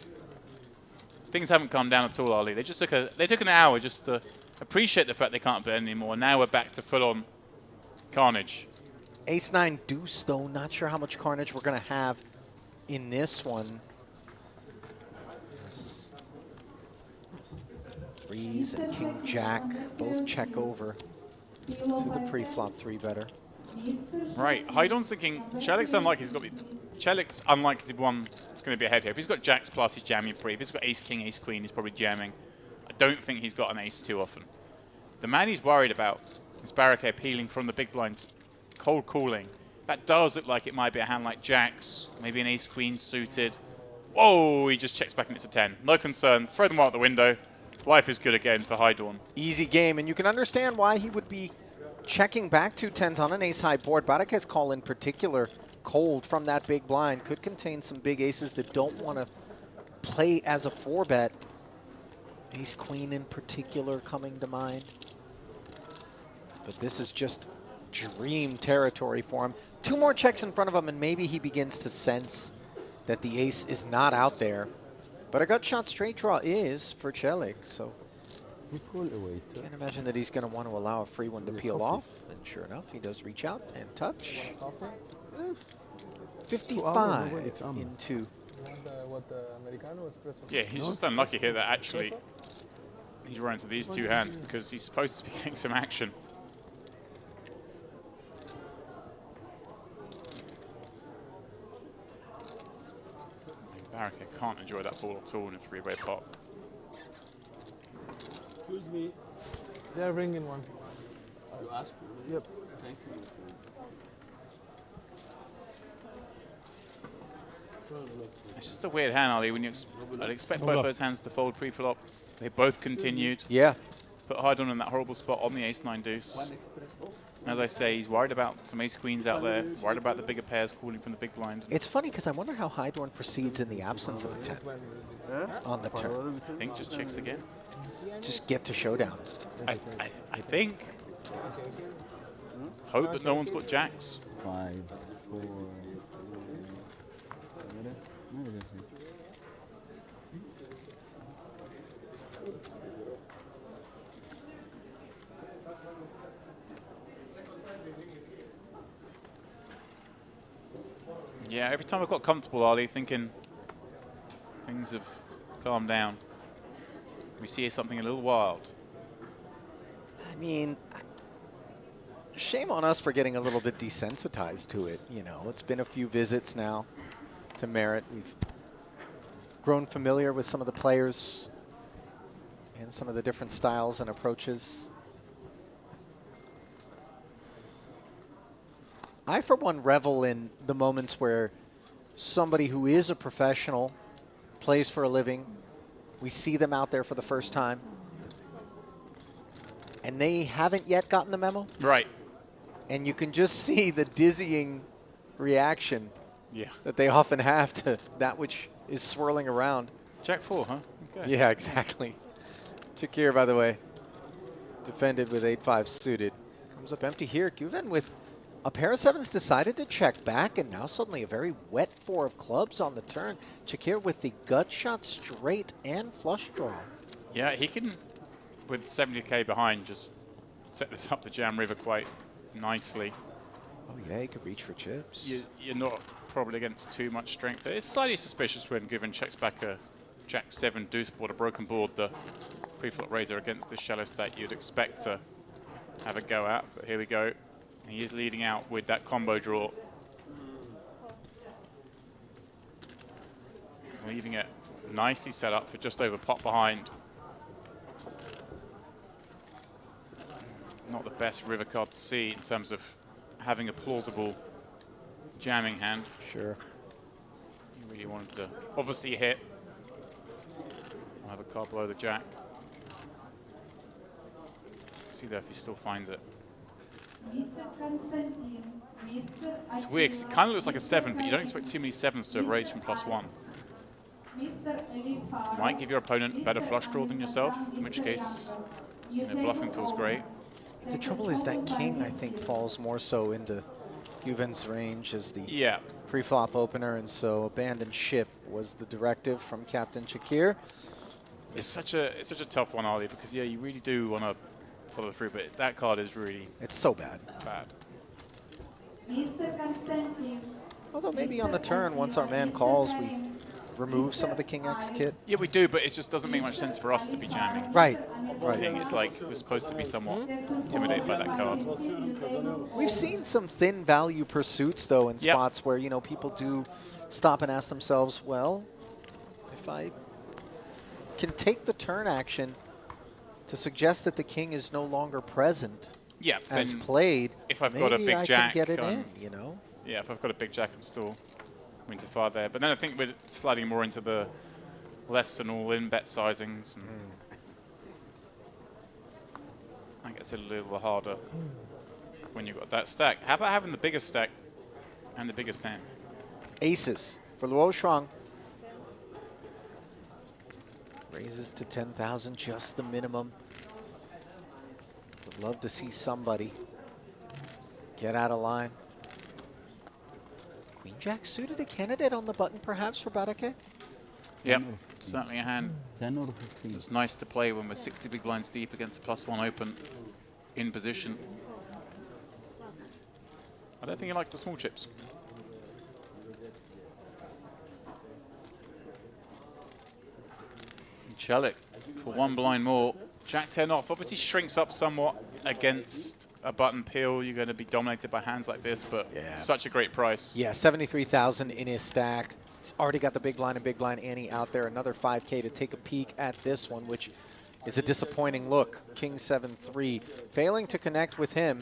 Things haven't calmed down at all, Ali. They just took an hour just to appreciate the fact they can't bet anymore. Now we're back to full-on carnage. Ace-9 deuce, though. Not sure how much carnage we're going to have in this one. Threes and King Jack both check over. to the pre-flop 3-better. Right, Haidon's thinking Chelik's unlikely. Chelik's unlikely to be one that's going to be ahead here. If he's got jacks plus, he's jamming pre. If he's got ace king, ace queen, he's probably jamming. I don't think he's got an ace too often. The man he's worried about is barricade peeling from the big blind, cold calling. That does look like it might be a hand like jacks, maybe an ace queen suited. Whoa, he just checks back and it's a 10. No concern, throw them out the window. Life is good again for Haidon. Easy game, and you can understand why he would be checking back 2 10s on an ace-high board. Barake's call in particular, cold from that big blind, could contain some big aces that don't want to play as a 4-bet. Ace-queen in particular coming to mind. But this is just dream territory for him. 2 more checks in front of him, and maybe he begins to sense that the ace is not out there. But a gut shot straight draw is for Celik, so can't imagine that he's going to want to allow a free one to peel off. And sure enough, he does reach out and touch. 55 into. Yeah, he's just unlucky here that actually he's run into these 2 hands because he's supposed to be getting some action. Barricade can't enjoy that ball at all in a 3-way pot. Excuse me. They're ringing one. You ask? Yep. Thank you. It's just a weird hand, Ali. When I'd expect both those hands to fold pre-flop. They both continued. Yeah. Put Haidon in that horrible spot on the ace-9 deuce. As I say, he's worried about some ace-queens out there, worried about the bigger pairs calling from the big blind. It's funny because I wonder how Haidon proceeds in the absence of a 10 on the turn. I think just checks again. Just get to showdown. I think. Hope that no one's got jacks. 5, 4. Yeah, every time I got comfortable, Ali, thinking things have calmed down, we see something a little wild. I mean, shame on us for getting a little bit desensitized to it. You know, it's been a few visits now to Merit. We've grown familiar with some of the players and some of the different styles and approaches. I, for one, revel in the moments where somebody who is a professional plays for a living. We see them out there for the first time, and they haven't yet gotten the memo. Right. And you can just see the dizzying reaction that they often have to that which is swirling around. Jack 4, huh? Okay. Yeah, exactly. Chakir, by the way, defended with 8-5 suited. Comes up empty here. Guven with a pair of 7s decided to check back, and now suddenly a very wet 4 of clubs on the turn. Chakir with the gut shot straight and flush draw. Yeah, he can, with 70k behind, just set this up to jam river quite nicely. Oh yeah, he could reach for chips. You're not probably against too much strength. It's slightly suspicious when Guven checks back a Jack 7 deuce board, a broken board, the pre-flop raiser against this shallow stack you'd expect to have a go at. But here we go. He is leading out with that combo draw. Leaving it nicely set up for just over pot behind. Not the best river card to see in terms of having a plausible jamming hand. Sure. He really wanted to obviously hit. I'll have a card below the jack. See there if he still finds it. It's weird because it kind of looks like a 7, but you don't expect too many 7s to have raised from +1. Might give your opponent a better flush draw than yourself, in which case, you know, bluffing feels great. The trouble is that king, I think, falls more so into Guven's range as the pre-flop opener, and so abandon ship was the directive from Captain Chakir. It's such a tough one, Ali, because yeah, you really do want to follow through, but that card is really so bad. Mr. Constantine. Although maybe on the turn, once our man calls, we remove some of the King X kit? Yeah, we do, but it just doesn't make much sense for us to be jamming. Right. King, it's like we're supposed to be somewhat intimidated by that card. We've seen some thin value pursuits, though, in spots where, you know, people do stop and ask themselves, well, if I can take the turn action to suggest that the king is no longer present as played, if I've got a big jack, I can get it in, you know? Yeah, if I've got a big jack, I'm still winning to far there. But then I think we're sliding more into the less than all-in bet sizings. And I guess it's a little harder when you've got that stack. How about having the biggest stack and the biggest hand? Aces for Luo Shuang. Raises to 10,000, just the minimum. Would love to see somebody get out of line. Queen Jack suited, a candidate on the button perhaps for Barake? Yep, certainly a hand. 10 or 15. It's nice to play when we're 60 big blinds deep against a +1 open in position. I don't think he likes the small chips. Chelik for one blind more. Jack 10 off. Obviously shrinks up somewhat against a button peel. You're going to be dominated by hands like this, but such a great price. Yeah, 73,000 in his stack. He's already got the big blind and big blind ante out there. Another 5K to take a peek at this one, which is a disappointing look. King 7-3, failing to connect with him.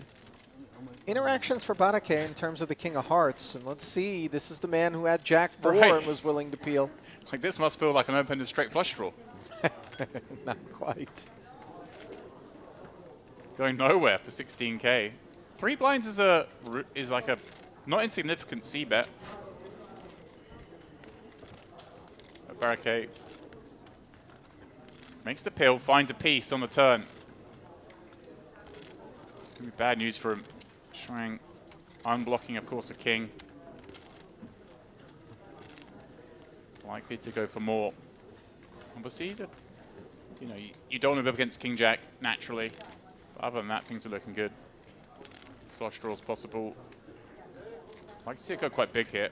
Interactions for Barake in terms of the King of Hearts. And let's see, this is the man who had Jack 4 and was willing to peel. Like this must feel like an open and straight flush draw. Not quite. Going nowhere for 16K. 3 blinds is like a not insignificant C bet. Barake makes the pill, finds a piece on the turn. Gonna be bad news for him. Shuang unblocking, of course, a king. Likely to go for more. Obviously, you know, you don't want to be up against King Jack naturally. But other than that, things are looking good. Flush draws possible. I'd like to see it go quite big here.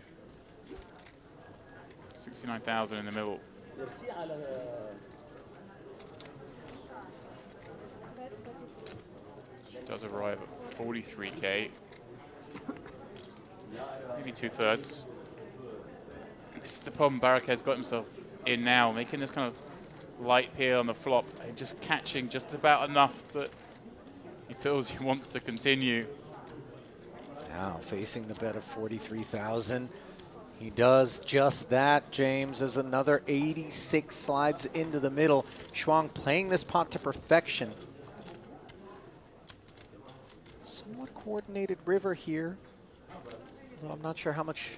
69,000 in the middle. Does arrive at 43K. Maybe 2/3. This is the problem Barake's got himself in now, making this kind of light peel on the flop and just catching just about enough that he feels he wants to continue. Now facing the bet of 43,000. He does just that, James, as another 86 slides into the middle. Shuang playing this pot to perfection. Somewhat coordinated river here, though I'm not sure how much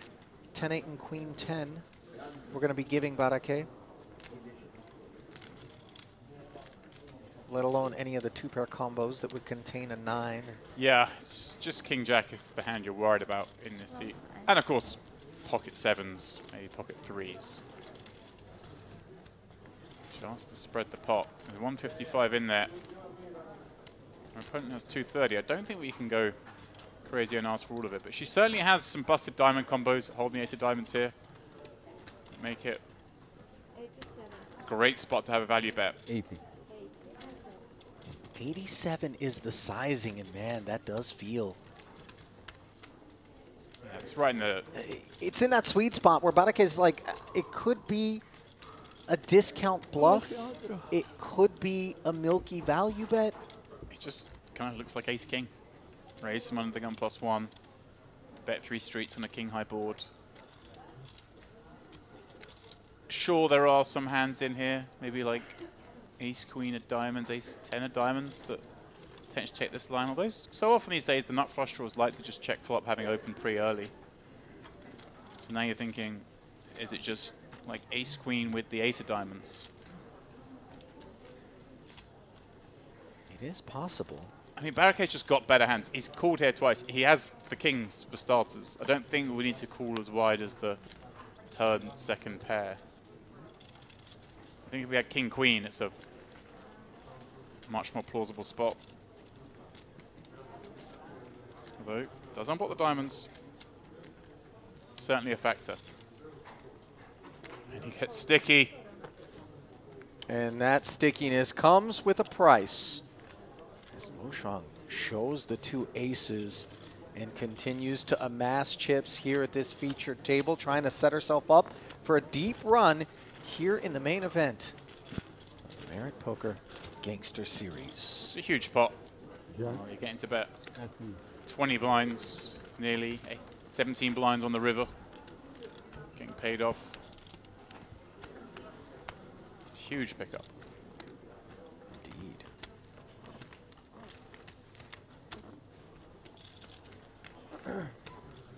10-8 and Queen 10 we're going to be giving Barake, let alone any of the 2-pair combos that would contain a 9. Yeah, it's just King Jack is the hand you're worried about in this seat. And of course, pocket 7s, maybe pocket 3s. Chance to spread the pot. There's 155 in there. Our opponent has 230. I don't think we can go crazy and ask for all of it, but she certainly has some busted diamond combos, holding the ace of diamonds here. Make it a great spot to have a value bet. 80. 87 is the sizing, and man, that does feel. Yeah, it's right in the... It's in that sweet spot where Barake is like, it could be a discount bluff. It could be a milky value bet. It just kind of looks like ace king. Raise some under the gun +1. Bet 3 streets on a king high board. Sure, there are some hands in here, maybe like ace queen of diamonds, ace 10 of diamonds that potentially take this line. Although so often these days the nut flush draws like to just check flop having opened pretty early. So now you're thinking, is it just like ace queen with the ace of diamonds? It is possible. I mean, Barake's just got better hands. He's called here twice. He has the kings for starters. I don't think we need to call as wide as the turn second pair. I think if we had king queen, it's a much more plausible spot. Although, does unblock the diamonds. Certainly a factor. And He gets sticky. And that stickiness comes with a price. As Mushang shows the two aces and continues to amass chips here at this featured table, trying to set herself up for a deep run here in the main event. Merit Poker Gangster Series. It's a huge pot. Yeah. Oh, you're getting to bet 20 blinds, nearly 17 blinds on the river. Getting paid off. Huge pickup. Indeed.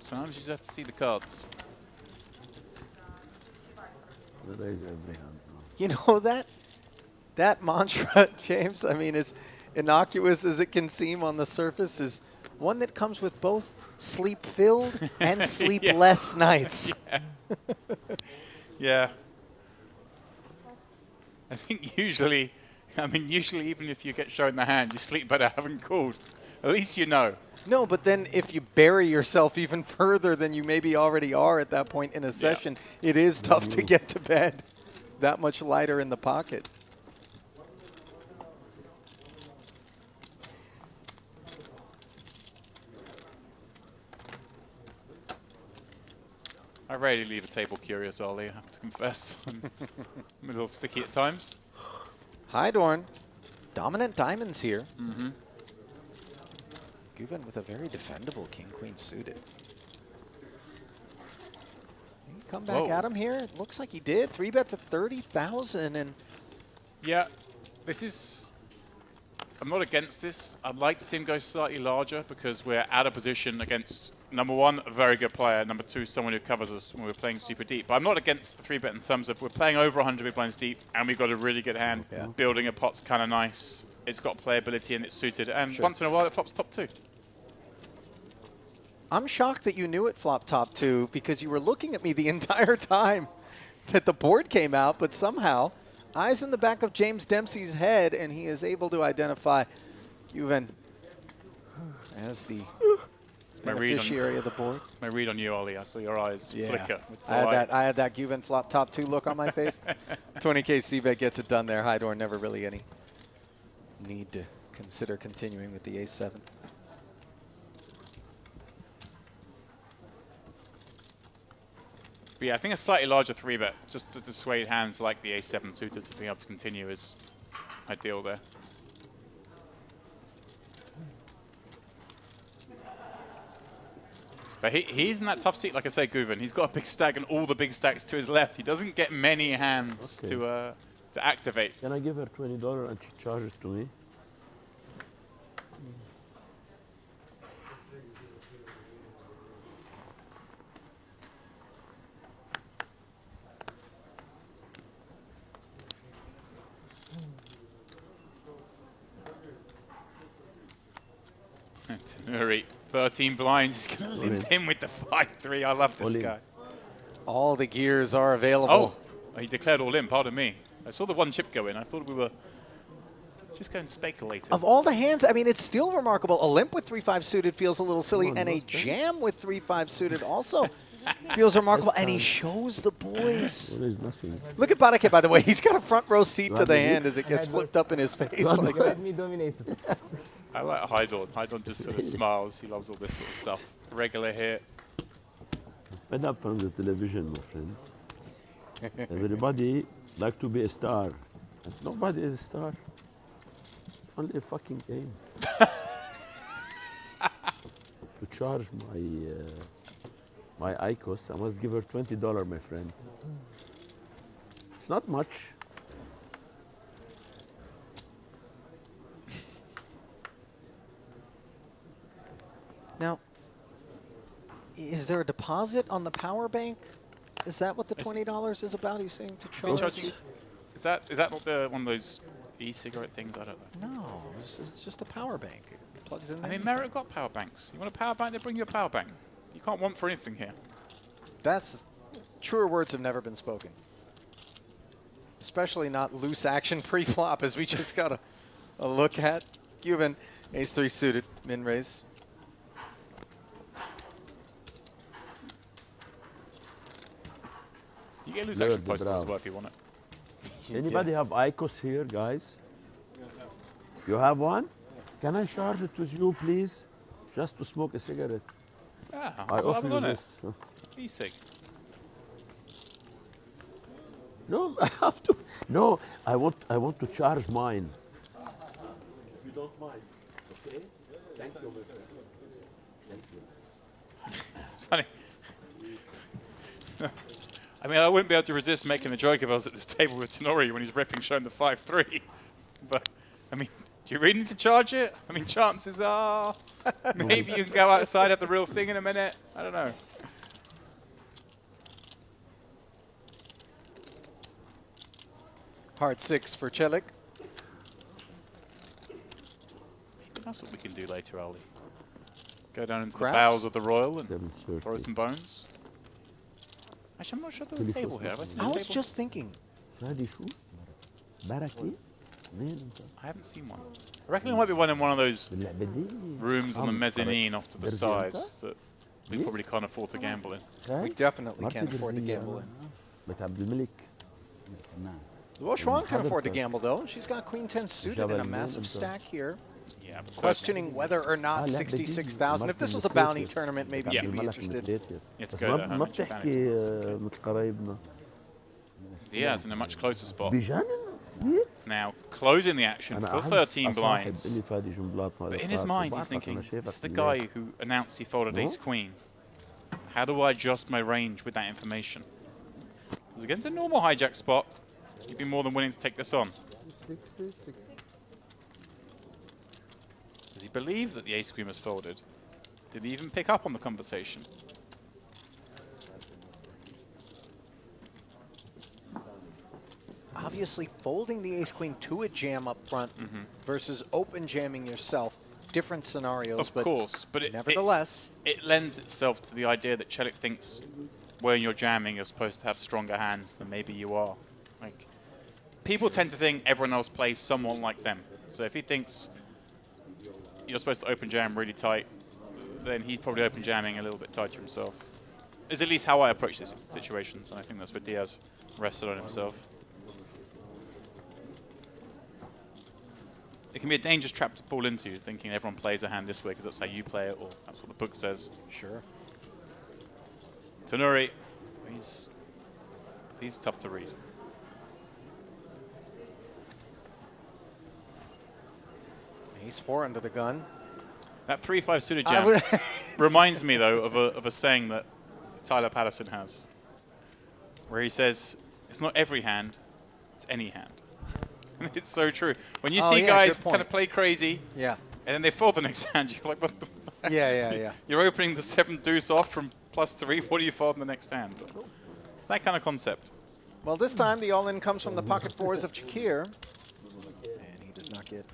Sometimes you just have to see the cards. Raise every hand. You know that mantra, James, I mean, as innocuous as it can seem on the surface, is one that comes with both sleep-filled and sleepless nights. Yeah. Yeah. I think usually even if you get shown the hand, you sleep better having called. At least you know. No, but then if you bury yourself even further than you maybe already are at that point in a session, it is tough to get to bed that much lighter in the pocket. I rarely leave a table curious, Ollie, I have to confess. I'm a little sticky at times. Hydorn, dominant diamonds here. Mm-hmm. Guven with a very defendable king-queen suited. Can he come back at him here? It looks like he did. 3-bet to 30,000 and... Yeah, this is... I'm not against this. I'd like to see him go slightly larger because we're out of position against, number one, a very good player, number two, someone who covers us when we're playing super deep. But I'm not against the 3-bet in terms of we're playing over 100 big blinds deep and we've got a really good hand. Yeah. Building a pot's kind of nice. It's got playability and it's suited. And once in a while it flops top 2. I'm shocked that you knew it flopped top 2 because you were looking at me the entire time that the board came out, but somehow, eyes in the back of James Dempsey's head, and he is able to identify Guven as the beneficiary of the board. My read on you, Ollie. I saw your eyes flicker. With I had that Guven flop top 2 look on my face. 20K C-bet gets it done there. Hydorn never really any need to consider continuing with the ace-7. But yeah, I think a slightly larger 3-bet, just to dissuade hands like the ace-7 suited to being able to continue is ideal there. But he's in that tough seat, like I say, Guven. He's got a big stack and all the big stacks to his left. He doesn't get many hands to activate. Can I give her $20 and she charges to me? Murray, 13 blinds. He's going to limp him with the 5-3. I love this guy. All the gears are available. Oh, he declared all in, pardon me. I saw the one chip go in. I thought we were just going speculative. Of all the hands, I mean, it's still remarkable. A limp with 3-5 suited feels a little silly, and a jam with 3-5 suited also feels remarkable. And he shows the boys. Well, there's nothing. Look at Barake, by the way. He's got a front row seat to the hand as it gets flipped up in his face. Like Let me dominate. I like Hydorn. Hydorn just sort of smiles. He loves all this sort of stuff. Regular hit. Fed up from the television, my friend. Everybody like to be a star. But nobody is a star. Only a fucking game. To charge my IQOS, I must give her $20, my friend. It's not much. Now, is there a deposit on the power bank? Is that what the $20 is about? He's saying to charge? Is that not the one of those e-cigarette things? I don't know. No, it's just a power bank. It plugs in. I mean, Merit got power banks. You want a power bank? They bring you a power bank. You can't want for anything here. That's truer words have never been spoken. Especially not loose action pre-flop, as we just got a look at. Guven, ace-3 suited, min-raise. You get a loose Blur action the post as brow. well if you want it. Anybody have IQOS here, guys? You have one? Can I charge it with you, please? Just to smoke a cigarette. Ah, I so offer have you on it. this. E-cig. No, I have to. No, I want to charge mine. If you don't mind, okay? Thank you, my friend. Thank you. It's funny. I mean, I wouldn't be able to resist making a joke if I was at this table with Tenori when he's ripping showing the 5-3. But, I mean, do you really need to charge it? I mean, chances are maybe you can go outside, have the real thing in a minute. I don't know. Hard 6 for Celik. Maybe that's what we can do later, Ali. Go down into Craps? the bowels of the Royal and 7:30. throw some bones. Actually, I'm not sure there's a table here. Have I seen I a was table? just thinking. Friday shoot? Baraki? I haven't seen one. I reckon there might be one in one of those باللعبة دي. rooms on the mezzanine off to the درجة أنت؟ sides that we probably can't afford to gamble in. We definitely ما can't afford to بتدري gamble in. بتاع عبد الملك. Well, Schwan can afford to gamble, though. She's got Queen 10 suited and a massive stack here. Yeah, but Questioning whether or not 66,000. If this was a bounty tournament, maybe she'd be interested. It's بس go ما to ما بتحكي مثل قرايبنا. Diaz in a much closer spot. بجنن. Now, closing the action أنا for أحس 13 أصاحب blinds. اللي فادي جنبلات مع But in his الأوقات mind, he's وبعرفك thinking, أنا شايفك it's the بالليل. guy who announced he folded No? ace queen. How do I adjust my range with that information? Because against a normal hijack spot, you'd be more than willing to take this on. 60. Does he believe that the ace queen was folded? Did he even pick up on the conversation? Obviously, folding the ace-queen to a jam up front versus open jamming yourself, different scenarios. Of course, but nevertheless, it lends itself to the idea that Celik thinks when you're jamming, you're supposed to have stronger hands than maybe you are. Like, people tend to think everyone else plays someone like them. So if he thinks you're supposed to open jam really tight, then he's probably open jamming a little bit tighter himself. Is at least how I approach these situations, and I think that's what Diaz rested on himself. It can be a dangerous trap to fall into, thinking everyone plays a hand this way because that's how you play it, or that's what the book says. Sure. Tenori, he's tough to read. Ace 4 under the gun. That 3-5 suited jam reminds me, though, of a saying that Tyler Patterson has, where he says, it's not every hand, it's any hand. It's so true. When you see guys kind of play crazy, and then they fold the next hand, you're like, what the fuck? Yeah. You're opening the 7 deuce off from +3, what do you fold in the next hand? That kind of concept. Well, this time the all-in comes from the pocket fours of Chakir. And he does not get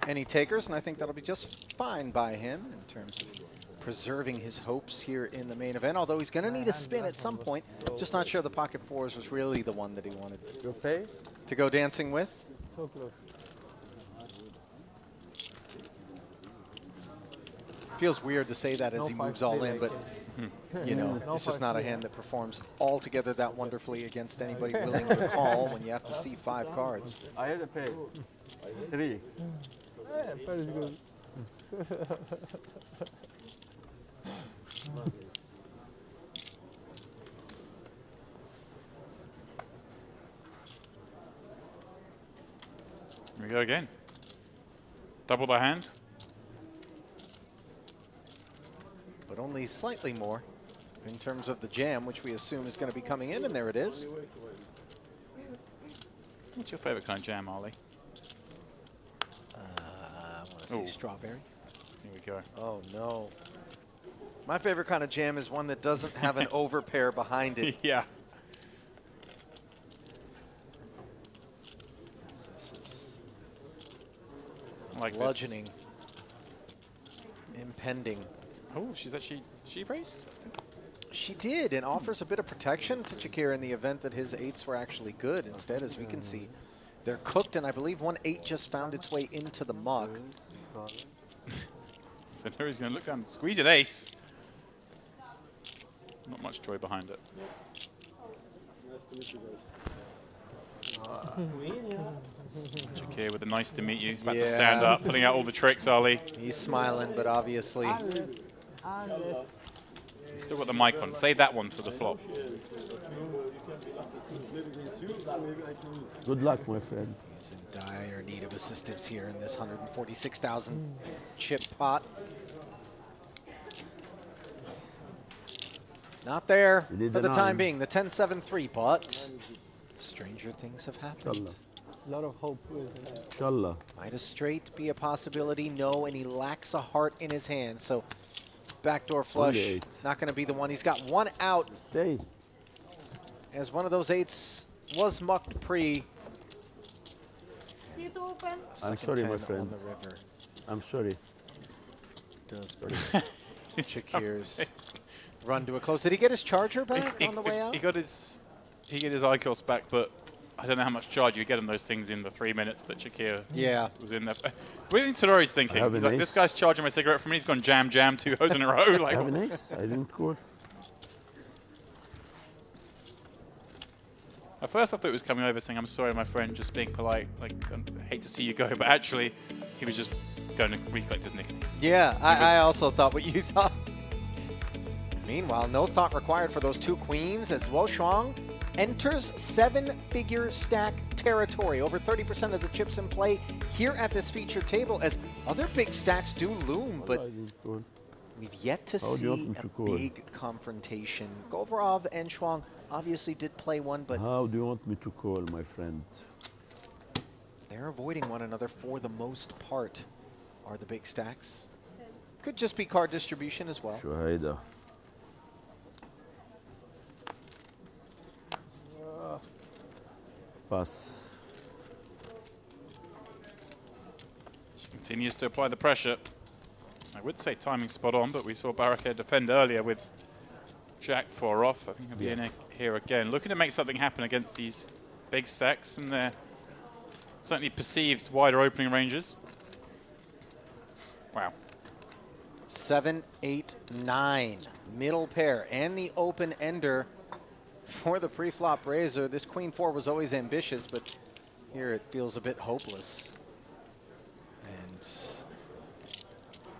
any takers, and I think that'll be just fine by him in terms of preserving his hopes here in the main event, although he's going to need a spin at some point. Just not sure the pocket fours was really the one that he wanted to go dancing with. So close. Feels weird to say that as No he moves 5-3 all in, like but you know, No it's just not a 5-3. hand that performs altogether that wonderfully against anybody willing to call when you have to see 5 cards. I had to pay 3. Yeah, pair is good. Here we go again. Double the hand. But only slightly more in terms of the jam, which we assume is going to be coming in, and there it is. What's your favorite kind of jam, Ollie? I want to see strawberry. Here we go. Oh, no. My favorite kind of jam is one that doesn't have an overpair behind it. Yeah. Like bludgeoning. Impending. Oh, she raised? She did, and offers a bit of protection to Chakir in the event that his 8s were actually good. Instead, as we can see, they're cooked, and I believe one 8 just found its way into the muck. So now he's going to look down and squeeze an ace. Not much joy behind it. Chakir with a nice to meet you. He's about to stand up, putting out all the tricks, Ali. He's smiling, but obviously... He's still got the mic on. Save that one for the flop. Good luck, my friend. He's in dire need of assistance here in this 146,000 chip pot. Not there for the time being. The 10-7-3, but stranger things have happened. A lot of hope. Inshallah. Might a straight be a possibility? No, and he lacks a heart in his hand. So backdoor flush, not going to be the one. He's got one out. Stay. As one of those eights was mucked pre. See it open. I'm sorry, my friend. On the river. I'm sorry. Does bring Shakir's run to a close. Did he get his charger back on the way out? He got his IQOS back, but I don't know how much charge you get on those things in the 3 minutes that Shakir was in there. What do you think Tadori's thinking? He's like, this guy's charging my cigarette for me. He's gone jam, 2 hoes in a row. Like, I have an ace. I didn't call. At first I thought he was coming over saying, I'm sorry, my friend, just being polite. Like, I hate to see you go. But actually, he was just going to recollect his nicotine. Yeah, I also thought what you thought. Meanwhile, no thought required for those 2 queens as Woshuang enters 7-figure stack territory. Over 30% of the chips in play here at this featured table as other big stacks do loom, but we've yet to see a big confrontation. Govorov and Shuang obviously did play one, but how do you want me to call, my friend? They're avoiding one another for the most part, are the big stacks. Could just be card distribution as well. Shuhaida. Pass. She continues to apply the pressure. I would say timing spot on, but we saw Baraka defend earlier with Jack 4 off. I think he'll be in here again. Looking to make something happen against these big stacks and their certainly perceived wider opening ranges. Wow. 7, 8, 9. Middle pair and the open ender for the pre-flop raiser. This queen 4 was always ambitious, but here it feels a bit hopeless. And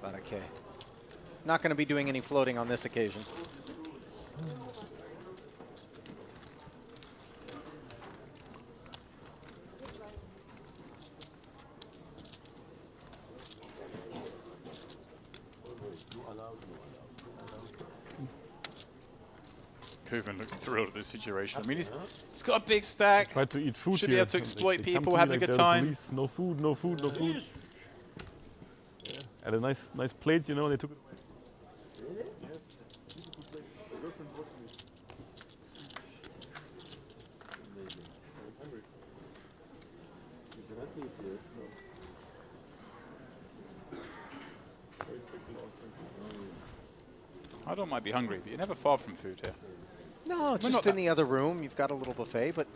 Barake not going to be doing any floating on this occasion. Cove looks thrilled at this situation. I mean, he's got a big stack. Tried to eat food Should here. be able to exploit They come people, to me having like a good they're the time. police. No food, no food, no food. Had a nice plate, you know, and they took it away. I don't might be hungry, but you're never far from food here. No, just in the other room. You've got a little buffet, but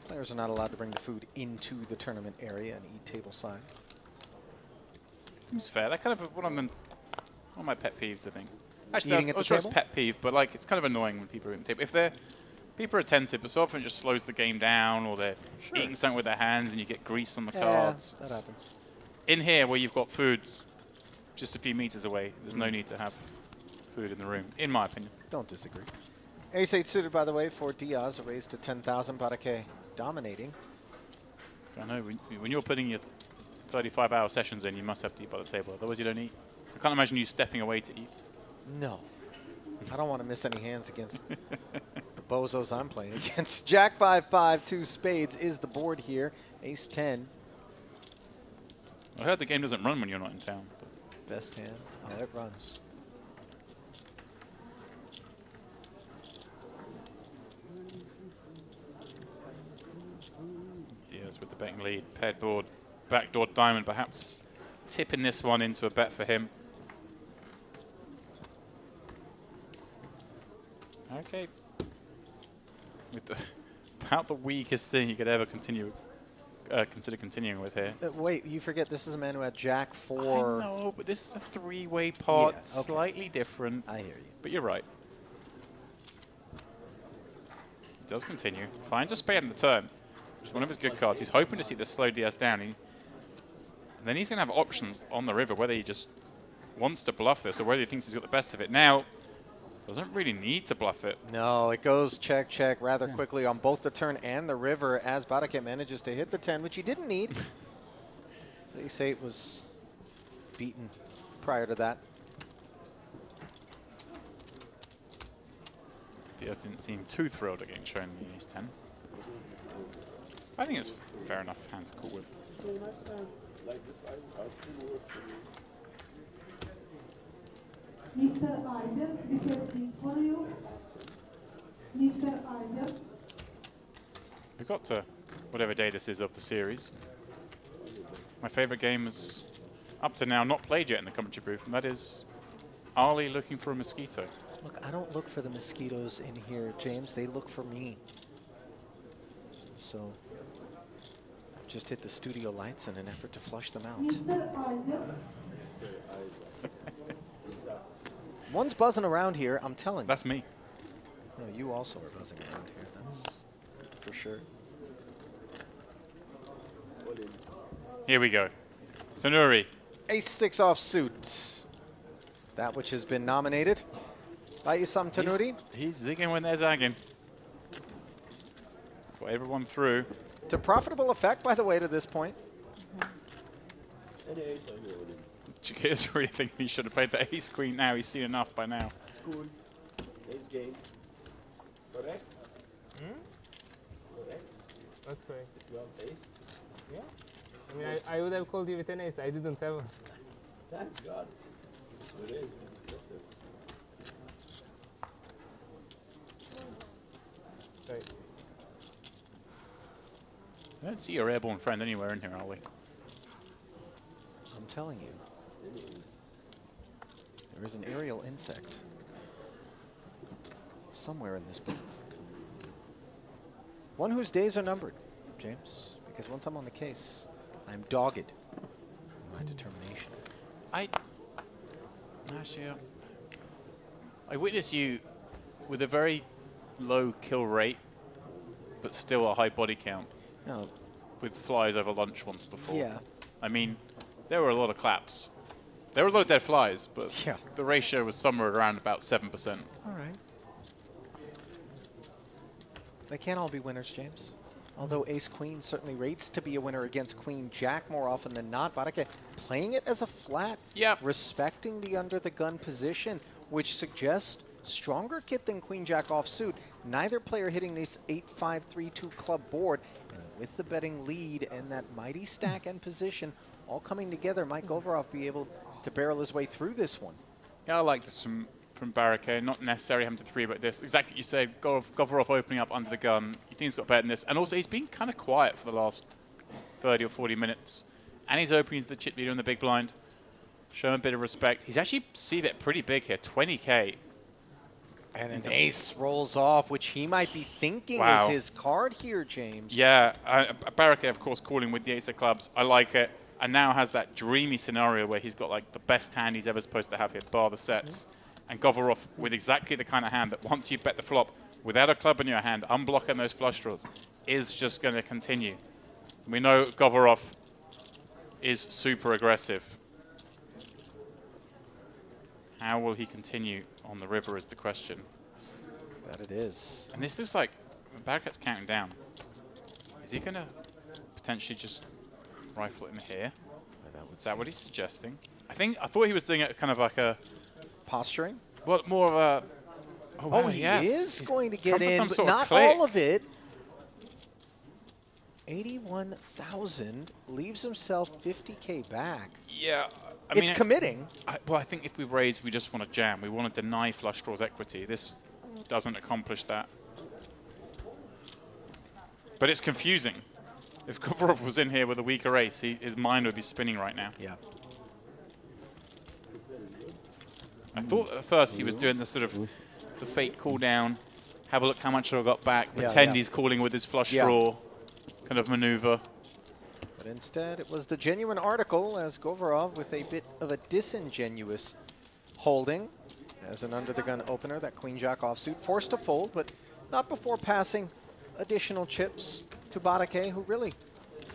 players are not allowed to bring the food into the tournament area and eat tableside. Seems fair. That kind of one of my pet peeves, I think. Actually, Eating at the that's not table? a pet peeve, but like it's kind of annoying when people are at the table. If people are attentive, but so often it just slows the game down, or they're eating something with their hands and you get grease on the cards. That happens. In here, where you've got food just a few meters away, there's no need to have food in the room, in my opinion. Don't disagree. Ace-8 suited, by the way, for Diaz, a raise to 10,000. Barake dominating. I know, when you're putting your 35-hour sessions in, you must have to eat by the table, otherwise you don't eat. I can't imagine you stepping away to eat. No. I don't want to miss any hands against the bozos I'm playing against. Jack 5-5, 2 spades is the board here. Ace-10. I heard the game doesn't run when you're not in town. Best hand. Oh, it runs. Diaz with the betting lead. Paired board, backdoor diamond, perhaps tipping this one into a bet for him. Okay. With about the weakest thing you could ever consider continuing with here. Wait, you forget this is a man who had Jack 4. I know, but this is a three-way pot, Yeah, okay. slightly different. I hear you. But you're right. does continue. Finds a spade on the turn, which is one of his good cards. He's hoping to see the slow DS down. And then he's going to have options on the river, whether he just wants to bluff this or whether he thinks he's got the best of it. Now, doesn't really need to bluff it. No, it goes check, check rather quickly on both the turn and the river as Barake manages to hit the 10, which he didn't need. So you say it was beaten prior to that. Diaz didn't seem too thrilled at getting shown the ace 10. I think it's fair enough hand to call with. Mr. Isaac, requesting for you. Mr. Isaac. We got to whatever day this is of the series. My favorite game is up to now not played yet in the commentary booth, and that is Ali looking for a mosquito. Look, I don't look for the mosquitoes in here, James. They look for me. So I've just hit the studio lights in an effort to flush them out. Mr. Isaac. One's buzzing around here, I'm telling you. That's me. No, you also are buzzing around here, that's for sure. Here we go. Tanuri. Ace-6 offsuit. That which has been nominated by Isam Tanuri. He's zigging when they're zagging. Got everyone through. To profitable effect, by the way, to this point. Chikir's really thinking he should have played the ace queen now. He's seen enough by now. Cool. Ace game. Correct? Correct? That's correct. You have ace? Yeah. I mean, I would have called you with an ace. I didn't have. Thanks God. It is. Right. I don't see your airborne friend anywhere in here, are we? I'm telling you. There is an aerial insect somewhere in this booth. One whose days are numbered, James, because once I'm on the case, I'm dogged in my determination. I witnessed you with a very low kill rate, but still a high body count. No. With flies over lunch once before. Yeah. I mean, there were a lot of claps. There were a lot of dead flies, but yeah. The ratio was somewhere around about 7%. All right. They can't all be winners, James. Although ace-queen certainly rates to be a winner against queen-jack more often than not. Barake playing it as a flat, respecting the under-the-gun position, which suggests stronger kit than queen-jack offsuit. Neither player hitting this 8-5-3-2 club board. And with the betting lead and that mighty stack and position all coming together, might Govorov be able to barrel his way through this one? Yeah, I like this from Barake. Not necessarily having to 3-bet this. Exactly what you said. Govorov opening up under the gun. He thinks he's got better than this. And also, he's been kind of quiet for the last 30 or 40 minutes. And he's opening to the chip leader in the big blind. Show him a bit of respect. He's actually see that pretty big here, 20K. And an ace rolls off, which he might be thinking is his card here, James. Yeah, Barake, of course, calling with the ace of clubs. I like it. And now has that dreamy scenario where he's got like the best hand he's ever supposed to have here, bar the sets. And Govorov with exactly the kind of hand that once you bet the flop, without a club in your hand, unblocking those flush draws, is just going to continue. We know Govorov is super aggressive. How will he continue on the river is the question. That it is. And this is like, Barake's counting down. Is he going to potentially just rifle it in here? Is that what he's suggesting? I thought he was doing it kind of like a... Posturing? Well, more of a... Oh, wow, he yes. is He's going to come get for in, some but sort not of click. all of it. 81,000 leaves himself 50K back. Yeah. It's committing. Well, I think if we raise, we just want to jam. We want to deny flush draws equity. This doesn't accomplish that. But it's confusing. If Govorov was in here with a weaker ace, his mind would be spinning right now. Yeah. I thought at first he was doing the sort of the fake cool down, have a look how much I got back, pretend he's calling with his flush draw kind of maneuver. But instead, it was the genuine article as Govorov with a bit of a disingenuous holding as an under-the-gun opener, that queen-jack offsuit, forced to fold, but not before passing additional chips to Barake, who really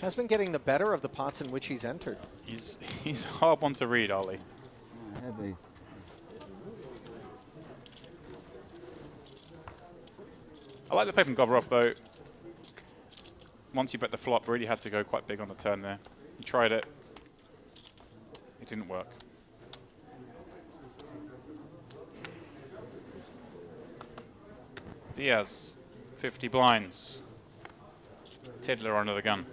has been getting the better of the pots in which he's entered. He's a hard one to read, Ollie. Heavy. I like the play from Govorov, though. Once you bet the flop, really had to go quite big on the turn there. He tried it. It didn't work. Diaz, 50 blinds. Tiddler under the gun.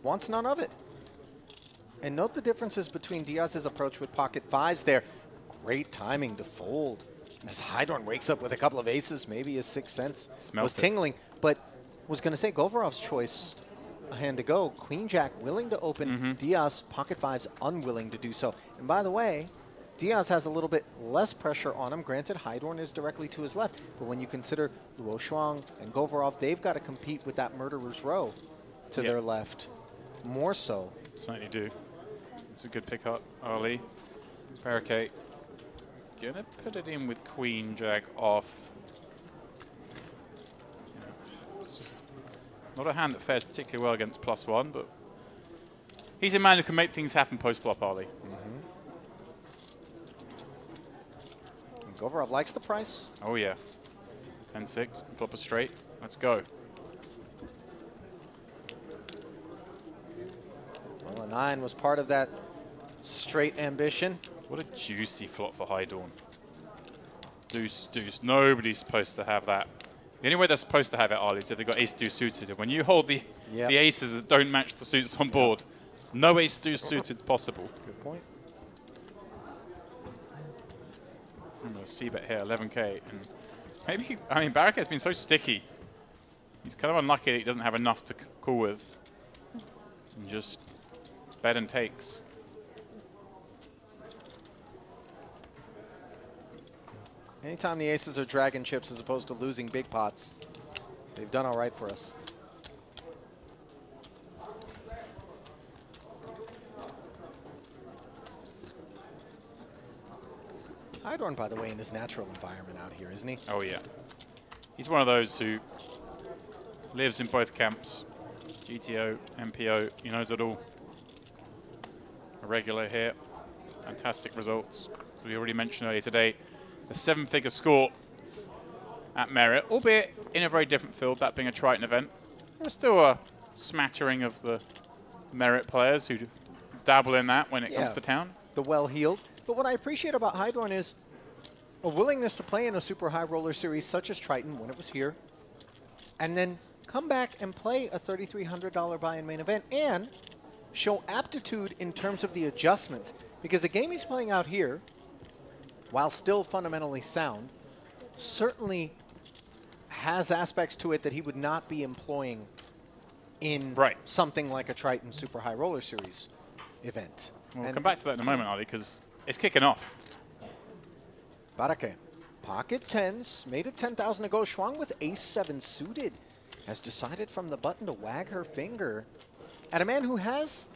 Wants none of it. And note the differences between Diaz's approach with pocket fives there. Great timing to fold. As Hydorn wakes up with a couple of aces, maybe his sixth sense was tingling. But was going to say Govorov's choice, a hand to go. Queen Jack willing to open, Diaz pocket fives unwilling to do so. And by the way, Diaz has a little bit less pressure on him. Granted, Hydorn is directly to his left. But when you consider Luo Shuang and Govorov, they've got to compete with that murderer's row to their left. More so. Certainly do. It's a good pick up, early. Barricade. Gonna put it in with Queen Jack off. Yeah, it's just not a hand that fares particularly well against +1, but he's a man who can make things happen post-flop, Ollie. Govorov likes the price. Oh yeah. 10-6, flop a straight. Let's go. Well, a 9 was part of that straight ambition. What a juicy flop for Hydorn. Deuce, deuce. Nobody's supposed to have that. The only way they're supposed to have it, Ollie, is if they've got ace-deuce suited. And when you hold the aces that don't match the suits on board, no ace-deuce suited possible. Good point. I'm going to c-bet here, 11k. And maybe, I mean, Barraquet's been so sticky. He's kind of unlucky that he doesn't have enough to call with. And just bet and takes. Anytime the aces are dragging chips as opposed to losing big pots, they've done all right for us. Hydorn, by the way, in his natural environment out here, isn't he? Oh, yeah. He's one of those who lives in both camps. GTO, MPO, he knows it all. A regular here. Fantastic results. As we already mentioned earlier today, a 7-figure score at Merit, albeit in a very different field, that being a Triton event. There's still a smattering of the Merit players who dabble in that when it comes to town. The well-heeled. But what I appreciate about Hydorn is a willingness to play in a super high roller series such as Triton when it was here, and then come back and play a $3,300 buy-in main event and show aptitude in terms of the adjustments. Because the game he's playing out here, while still fundamentally sound, certainly has aspects to it that he would not be employing in something like a Triton Super High Roller Series event. We'll come back to that in a moment, Ollie, because it's kicking off. Barake, pocket tens, made it 10,000 to go. Shuang with ace-7 suited has decided from the button to wag her finger at a man who has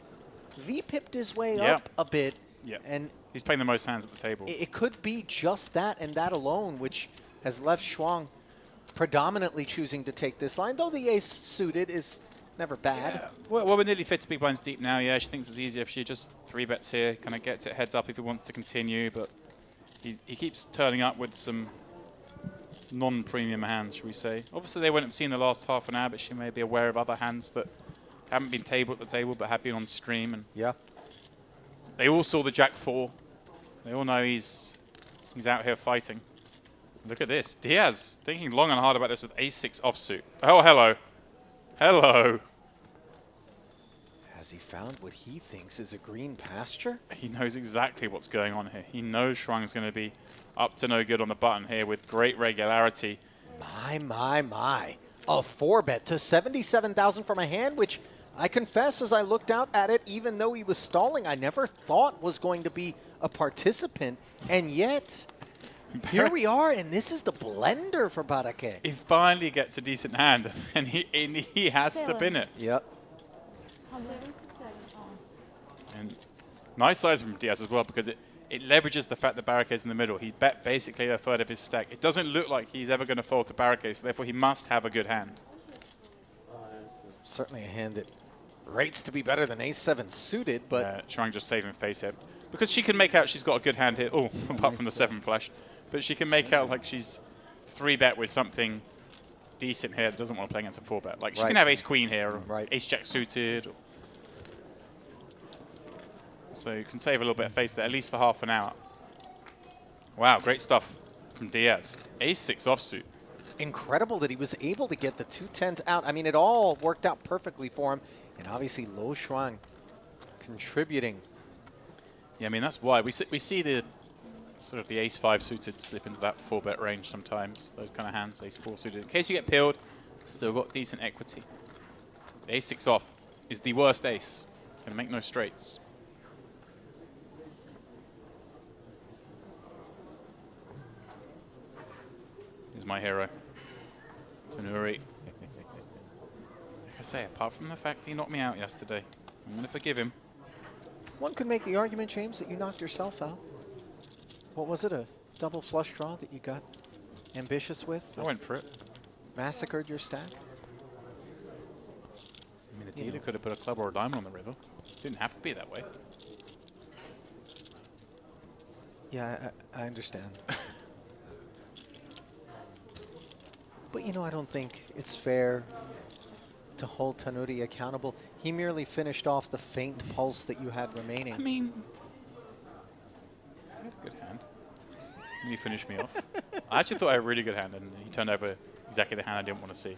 V-pipped his way up a bit. Yeah, and he's playing the most hands at the table. It could be just that and that alone, which has left Shuang predominantly choosing to take this line, though the ace suited is never bad. Yeah. Well, we're nearly 50 big blinds deep now. Yeah, she thinks it's easier if she just 3-bets here, kind of gets it heads up if he wants to continue, but he keeps turning up with some non-premium hands, should we say. Obviously, they won't have seen the last half an hour, but she may be aware of other hands that haven't been tabled at the table, but have been on stream. And they all saw the Jack-4. They all know he's out here fighting. Look at this. Diaz thinking long and hard about this with ace-6 offsuit. Oh, hello. Hello. Has he found what he thinks is a green pasture? He knows exactly what's going on here. He knows Shuang's going to be up to no good on the button here with great regularity. My. A 4-bet to 77,000 from a hand, which I confess as I looked out at it, even though he was stalling, I never thought was going to be a participant. And yet, here we are, and this is the blender for Barake. He finally gets a decent hand, and he has to bin it. Yep. And Nice size from Diaz as well, because it leverages the fact that barricade's in the middle. He bet basically a third of his stack. It doesn't look like he's ever going to fold to barricade, so therefore he must have a good hand. Certainly a hand that rates to be better than ace-7 suited, but... Shrang just saving face here. Because she can make out she's got a good hand here. Oh, apart from the 7 flash. But she can make out like she's 3-bet with something decent here that doesn't want to play against a 4-bet. Like, she can have ace-queen here, or ace-jack suited. So you can save a little bit of face there, at least for half an hour. Wow, great stuff from Diaz. Ace-6 offsuit. Incredible that he was able to get the 2 10s out. I mean, it all worked out perfectly for him. And obviously, Lo Shuang contributing. Yeah, I mean, that's why. We see the sort of the ace-5 suited slip into that 4-bet range sometimes. Those kind of hands, ace-4 suited. In case you get peeled, still got decent equity. The ace-6 off is the worst ace. Can make no straights. Here's my hero, Tanuri. Like I say, apart from the fact he knocked me out yesterday, I'm going to forgive him. One could make the argument, James, that you knocked yourself out. What was it, a double flush draw that you got ambitious with? I went for it. Massacred your stack? I mean, the dealer could have put a club or a diamond on the river. Didn't have to be that way. Yeah, I understand. But, you know, I don't think it's fair to hold Tanuri accountable. He merely finished off the faint pulse that you had remaining. I mean, I had a good hand. And he finished me off. I actually thought I had a really good hand, and he turned over exactly the hand I didn't want to see.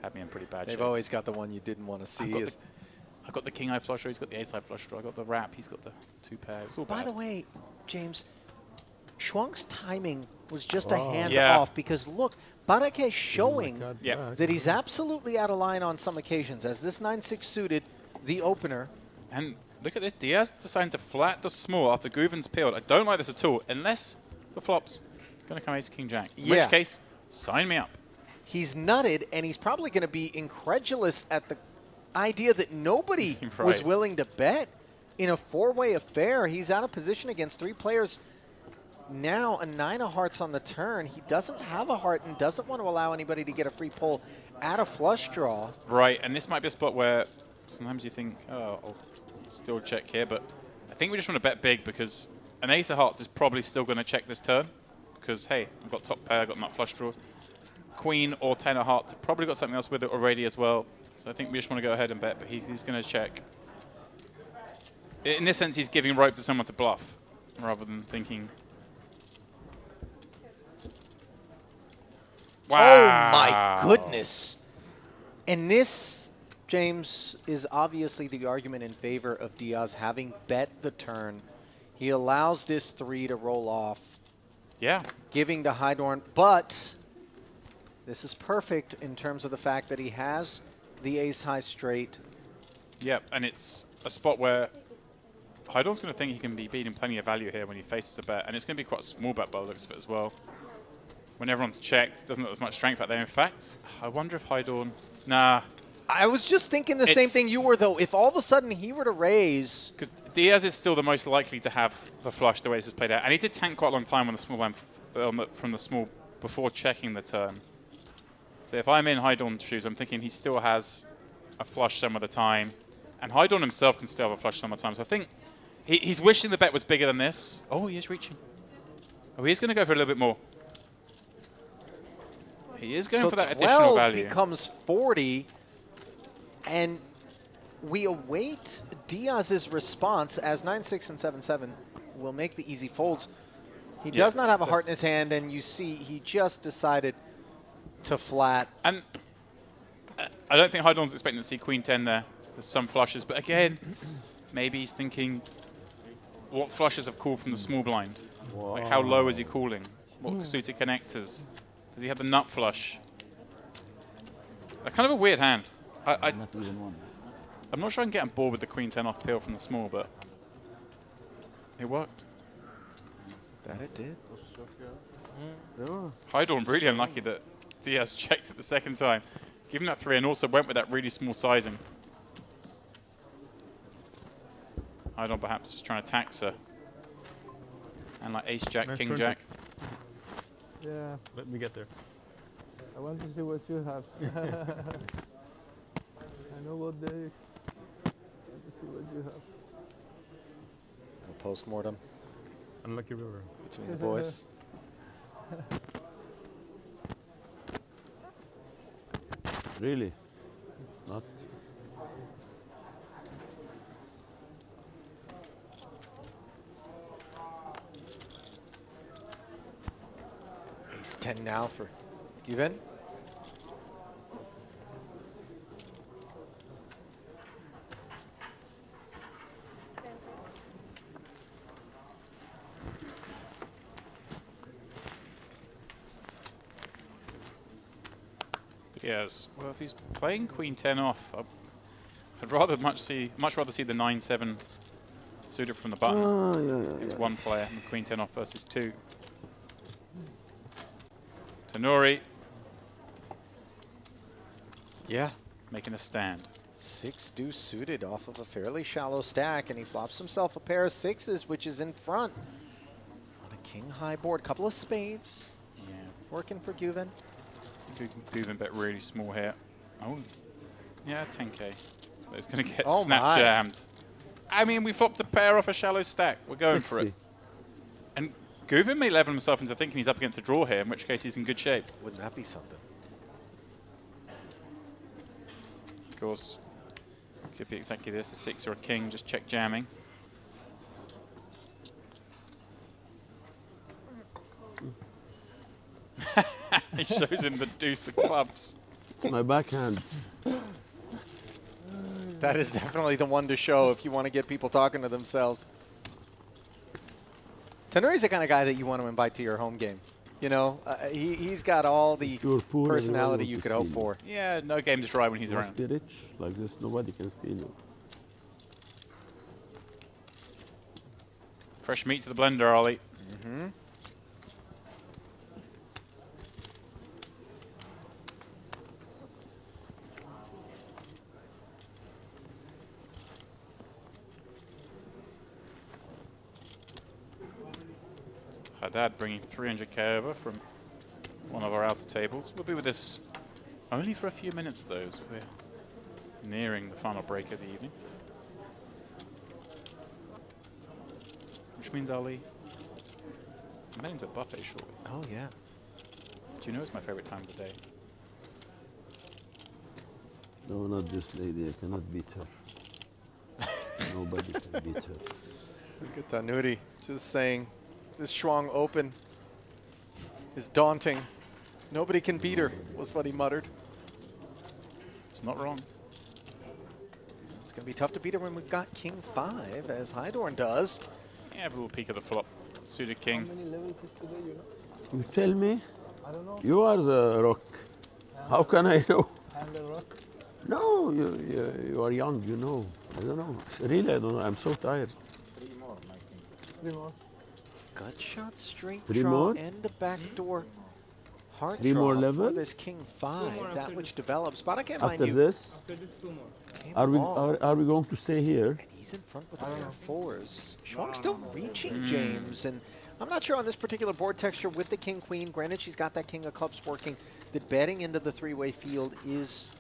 Had me in pretty bad shape. They've always got the one you didn't want to see. I got the king-eye flush draw, he's got the ace-high flush draw, I got the wrap, he's got the 2 pair. It's all By bad. the way, James, Shuang's timing was just a hand Yeah. off because look, Barake showing Yeah. that he's absolutely out of line on some occasions as this 9-6 suited, the opener. And look at this, Diaz deciding to flat the small after Guven's peeled. I don't like this at all, unless the flop's going to come ace-king jack. In which case, sign me up. He's nutted, and he's probably going to be incredulous at the idea that nobody was willing to bet in a 4-way affair. He's out of position against 3 players. Now a 9 of hearts on the turn. He doesn't have a heart and doesn't want to allow anybody to get a free pull at a flush draw. Right, and this might be a spot where sometimes you think, oh, I'll still check here, but I think we just want to bet big because an ace of hearts is probably still going to check this turn because, hey, I've got top pair, I've got nut flush draw. Queen or 10 of hearts, probably got something else with it already as well. So I think we just want to go ahead and bet, but he's going to check. In this sense, he's giving rope to someone to bluff rather than thinking... Wow. Oh, my goodness. And this, James, is obviously the argument in favor of Diaz having bet the turn. He allows this 3 to roll off. Yeah. Giving to Hydorn, but this is perfect in terms of the fact that he has the ace-high straight. Yep, and it's a spot where Hydorn's going to think he can be beating plenty of value here when he faces a bet, and it's going to be quite a small bet by the looks of it as well. When everyone's checked, doesn't look as much strength out there. In fact, I wonder if Hydorn... Nah. I was just thinking the same thing you were, though. If all of a sudden he were to raise... Because Diaz is still the most likely to have the flush the way this is played out. And he did tank quite a long time on the small line from the small before checking the turn. So if I'm in Hydorn's shoes, I'm thinking he still has a flush some of the time. And Hydorn himself can still have a flush some of the time. So I think he's wishing the bet was bigger than this. Oh, he is reaching. Oh, he is going to go for a little bit more. He is going for that additional value. 12 becomes 40, and we await Diaz's response as 9-6 and 7-7 will make the easy folds. He does not have a heart in his hand, and you see he just decided to flat. And I don't think Hydorn's expecting to see Queen 10 there. There's some flushes, but again, maybe he's thinking, what flushes have called from the small blind? Like how low is he calling? What suited connectors? Does he have the nut flush? A kind of a weird hand. I'm not sure I can get on board with the Queen 10 off peel from the small, but it worked. That it did. Hydorn really unlucky that Diaz checked it the second time. Give him that 3 and also went with that really small sizing. Hydon perhaps just trying to tax her. And like ace jack, Nice king turn jack. Yeah. Let me get there. I want to see what you have. I know what they. I want to see what you have. A post-mortem Unlucky river. between the boys. Really? Not. Ace 10 now for Guven. Yes. Well, if he's playing queen 10 off, I'd rather much rather see the 9-7 suited from the button. It's one player and queen 10 off versus two. Tanuri. Yeah. Making a stand. 6 deuce suited off of a fairly shallow stack, and he flops himself a pair of sixes, which is in front on a king high board. Couple of spades. Yeah. Working for Guven. Guven bet really small here. Oh, yeah, 10k. But it's going to get Oh snap my. jammed. I mean, we flopped a pair off a shallow stack. We're going for it. And Guven may level himself into thinking he's up against a draw here, in which case he's in good shape. Wouldn't that be something? Of course, could be exactly this, a 6 or a king, just check jamming. He shows him the deuce of clubs. It's my backhand. That is definitely the one to show if you want to get people talking to themselves. Tanuri's the kind of guy that you want to invite to your home game. You know, he's got all the personality you could hope for. Yeah, no game to try when he's Must around. be rich. Like this, nobody can steal you. Fresh meat to the blender, Ollie. Mm-hmm. Haddad bringing 300k over from one of our outer tables. We'll be with this only for a few minutes, though, as we're nearing the final break of the evening. Which means, Ali, I'm heading to a buffet shortly. Oh, yeah. Do you know it's my favorite time of the day? No, not this lady. I cannot beat her. Nobody can beat her. Look at Tanuri just saying, this Shuang Open is daunting. Nobody can beat her, was what he muttered. It's not wrong. It's going to be tough to beat her when we've got King 5, as Hydorn does. Yeah, have a little peek at the flop. Suited king. How many levels is today, you know? You tell me? I don't know. You are the rock. How can I know? I'm the rock. No, you are young, you know. I don't know. Really, I don't know. I'm so tired. 3 more, my king. 3 more. Gut shot, straight 3 draw, more? and the back door. Hard 3 draw more for level? this King 5, that which develops. But I can't After mind you. this? After this, 2 more. Are we going to stay here? And he's in front with a pair of fours. Shuang's still reaching James, and I'm not sure on this particular board texture with the King Queen. Granted, she's got that King of Clubs working. That betting into the three-way field is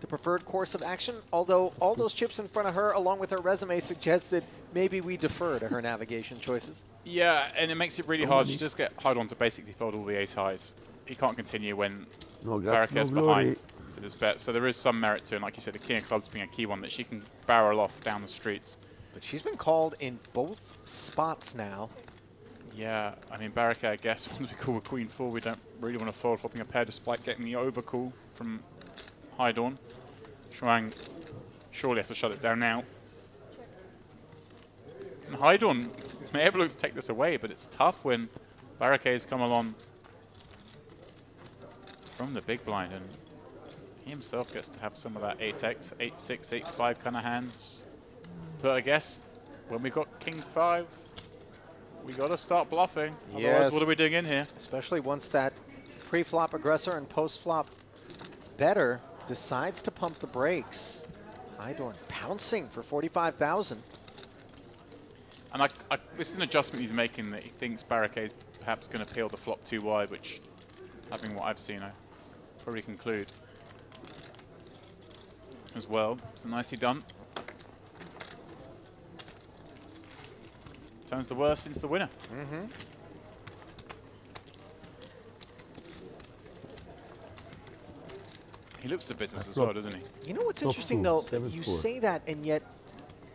the preferred course of action. Although all those chips in front of her, along with her resume, suggest that maybe we defer to her navigation choices. Yeah, and it makes it really hard. She just get Hydon to basically fold all the ace highs. He can't continue when Baraka's behind to this bet. So there is some merit to it. And like you said, the King of Clubs being a key one that she can barrel off down the streets. But she's been called in both spots now. Yeah, I mean, Baraka, I guess, once we call with Queen 4, we don't really want to fold flopping a pair despite getting the overcall from Hydorn. Shuang surely has to shut it down now. And Hydorn may have looked to take this away, but it's tough when Baraka has come along from the big blind, and he himself gets to have some of that 8x, 8-6, 8-5 kind of hands. But I guess when we got King 5, we got to start bluffing. Otherwise, what are we doing in here? Especially once that pre-flop aggressor and post-flop better decides to pump the brakes. Hydorn pouncing for 45,000. And this is an adjustment he's making that he thinks Barricades perhaps going to peel the flop too wide, which, having what I've seen, I probably conclude as well. So nicely done. Turns the worst into the winner. Mm-hmm. He looks at business as well, doesn't he? You know what's interesting, though? You say that, and yet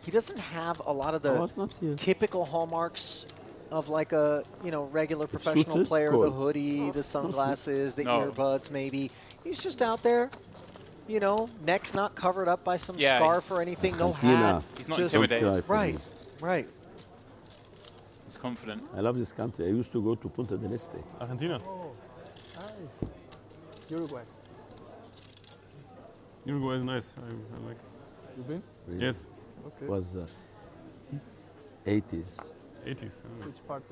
he doesn't have a lot of the typical hallmarks of like a regular professional suited? player. Cool. The hoodie, the sunglasses, the earbuds, maybe. He's just out there, neck's not covered up by some scarf or anything, no hat. He's not intimidated. Right, right. He's confident. I love this country. I used to go to Punta del Este. Argentina. Oh, nice. Uruguay. Uruguay is nice. I like. You been? Really? Yes. Okay. Was 80s. 80s. Which part?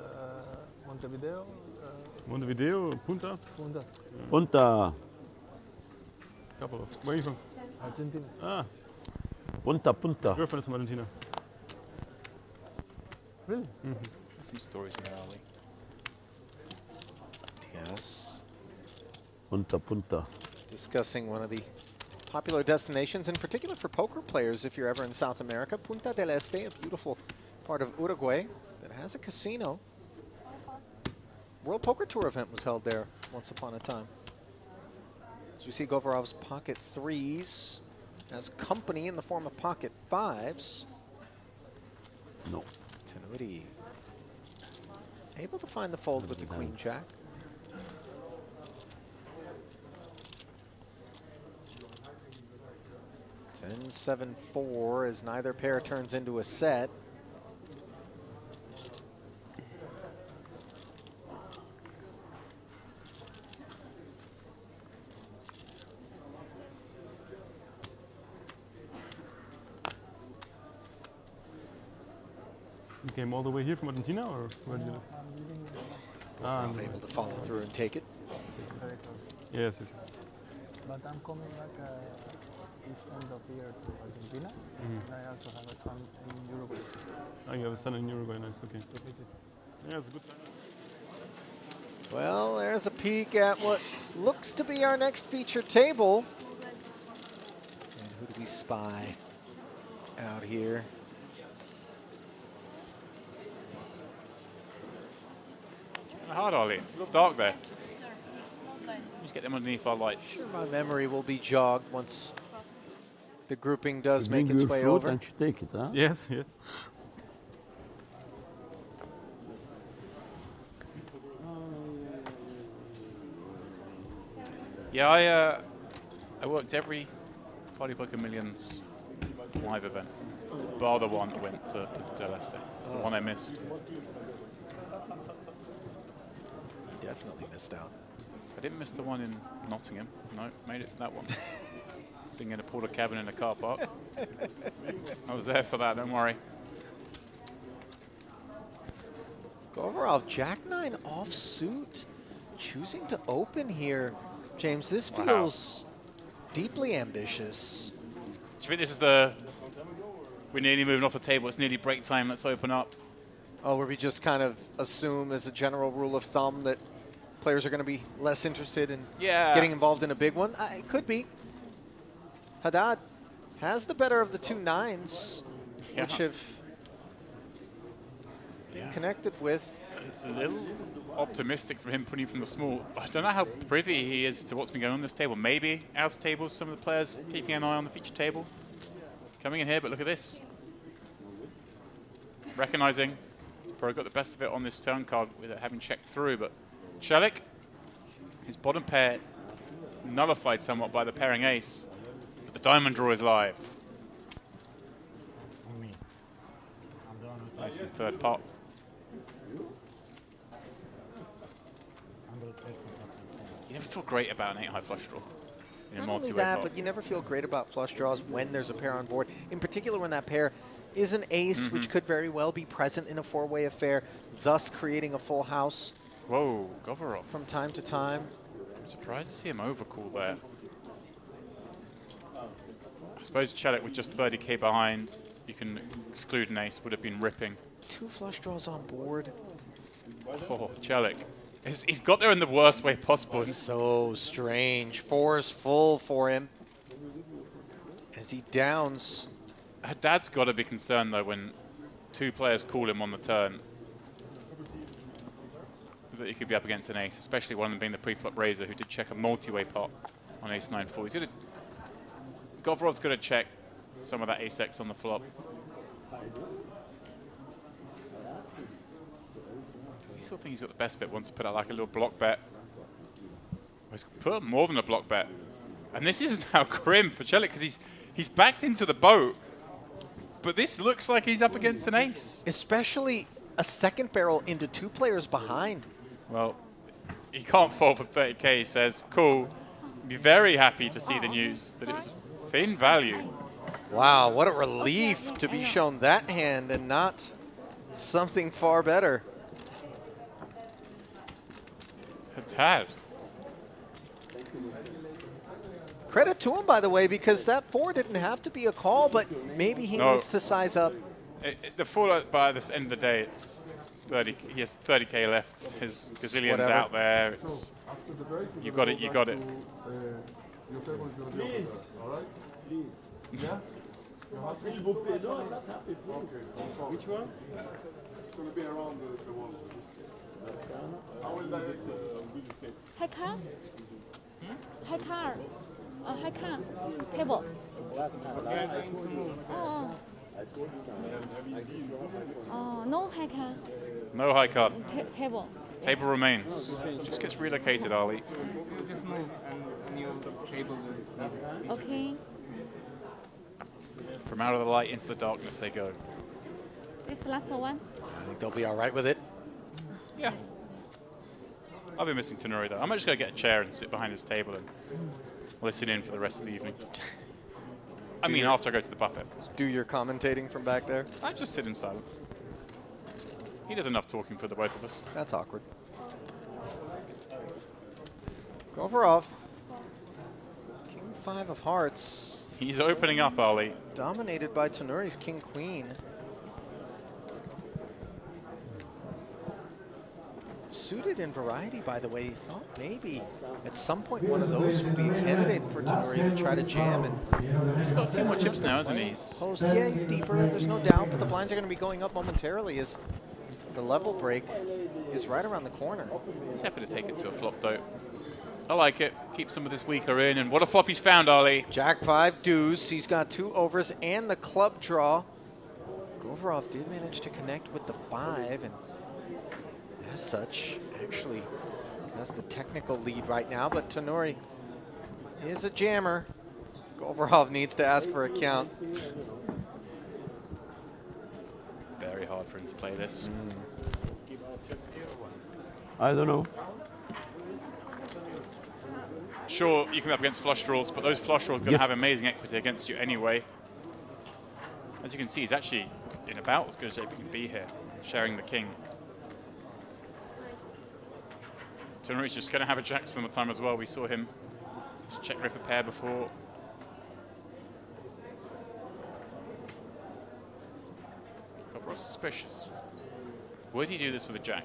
Montevideo? Montevideo, Punta. Punta. Punta. Couple of. Where are you from? Argentina. Ah. Punta. Girlfriend is from Argentina. Really? Some stories in there, are we? Yes. Punta. Discussing one of the popular destinations, in particular for poker players if you're ever in South America. Punta del Este, a beautiful part of Uruguay that has a casino. World Poker Tour event was held there once upon a time. As you see, Govorov's pocket threes has company in the form of pocket fives. No. Tenuti able to find the fold with the queen jack. Ten, 7-4 as neither pair turns into a set. You came all the way here from Argentina, or where did you live? I'm able to follow through and take it. Very close. Yes. But I'm coming back this end of year to Argentina, and I also have a son in Uruguay. Oh, you have a son in Uruguay, nice, okay. To visit. Yeah, it's a good time. Well, there's a peek at what looks to be our next feature table. And who do we spy out here? Kind of hard, Ollie. It's a little dark there. Just get them underneath our lights. Sure, my memory will be jogged once the grouping does You make bring its your way fruit over. and you take it, huh? Yes. Yeah, I worked every Party Poker Millions live event, bar the one that went to Del Este. It's the one I missed. Definitely missed out. I didn't miss the one in Nottingham. No, made it to that one. Singing a porter cabin in a car park. I was there for that, don't worry. Govorov, Jack-9 offsuit, choosing to open here. James, this feels deeply ambitious. Do you think this is we're nearly moving off the table, it's nearly break time, let's open up? Oh, where we just kind of assume as a general rule of thumb that players are going to be less interested in getting involved in a big one? It could be. Haddad has the better of the two nines, which have been connected with. A little optimistic for him putting from the small. I don't know how privy he is to what's been going on this table. Maybe out of tables, some of the players keeping an eye on the feature table. Coming in here, but look at this. Recognizing, probably got the best of it on this turn card without having checked through, but Shelik, his bottom pair nullified somewhat by the pairing ace, but the diamond draw is live. Nice and third pot. You never feel great about an 8-high flush draw in a Not only multi-way that, pot. but you never feel great about flush draws when there's a pair on board. In particular, when that pair is an ace, which could very well be present in a four-way affair, thus creating a full house. Whoa, Govorov. From time to time. I'm surprised to see him overcall there. I suppose Chelik with just 30k behind, you can exclude an ace, would have been ripping. 2 flush draws on board. Oh, Celik. He's got there in the worst way possible. So strange. 4's full for him as he downs. Haddad's got to be concerned, though, when 2 players call him on the turn, that he could be up against an ace, especially one of them being the pre-flop raiser who did check a multi-way pot on ace-9-4. He's Govrov's going to check some of that ace-x on the flop. Does he still think he's got the best bet? Wants to put out like a little block bet. Well, he's put more than a block bet. And this is now grim for Celik because he's backed into the boat. But this looks like he's up against an ace. Especially a second barrel into 2 players behind. Well, he can't fall for 30k, he says. Cool. Be very happy to see the news that it was thin value. Wow, what a relief to be shown that hand and not something far better. Haddad. Credit to him, by the way, because that 4 didn't have to be a call, but maybe he needs to size up. The fallout by this end of the day, it's 30. He has 30k left. His gazillions Whatever. out there. It's, you got it. You got it. Your table is going to be over there, all right? Please. Yeah? Which one? It's going to be around the wall. I will direct the Hai car? Hai car? Hai car? Table. Oh. Oh, no high card. No high card. Table. Table remains. Just gets relocated, Ali. Just move and new table will. Okay. From out of the light into the darkness they go. This last one. I think they'll be all right with it. Yeah. I'll be missing Tenuri, though. I'm just going to get a chair and sit behind this table and listen in for the rest of the evening. I mean, after I go to the buffet. Do your commentating from back there? I just sit in silence. He does enough talking for the both of us. That's awkward. Govorov. King 5 of hearts. He's opening up, Ali. Dominated by Tenuri's King Queen. Suited in variety, by the way. He thought maybe at some point one of those would be a candidate for Tenuri to try to jam. And he's got a few more chips now, hasn't he? Post, yeah, he's deeper, there's no doubt, but the blinds are going to be going up momentarily as the level break is right around the corner. He's happy to take it to a flop, though. I like it. Keep some of this weaker in. And what a flop he's found, Ali. Jack 5 deuce. He's got 2 overs and the club draw. Govorov did manage to connect with the 5, and as such, actually has the technical lead right now, but Tenuri is a jammer. Govorov needs to ask for a count. Very hard for him to play this. I don't know. Sure, you can be up against flush draws, but those flush draws are going to have amazing equity against you anyway. As you can see, he's actually in about as good a shape he can be here, sharing the king. Tenuri's just going to have a jack some of the time as well. We saw him just check rip a pair before. Govorov suspicious. Would he do this with a jack?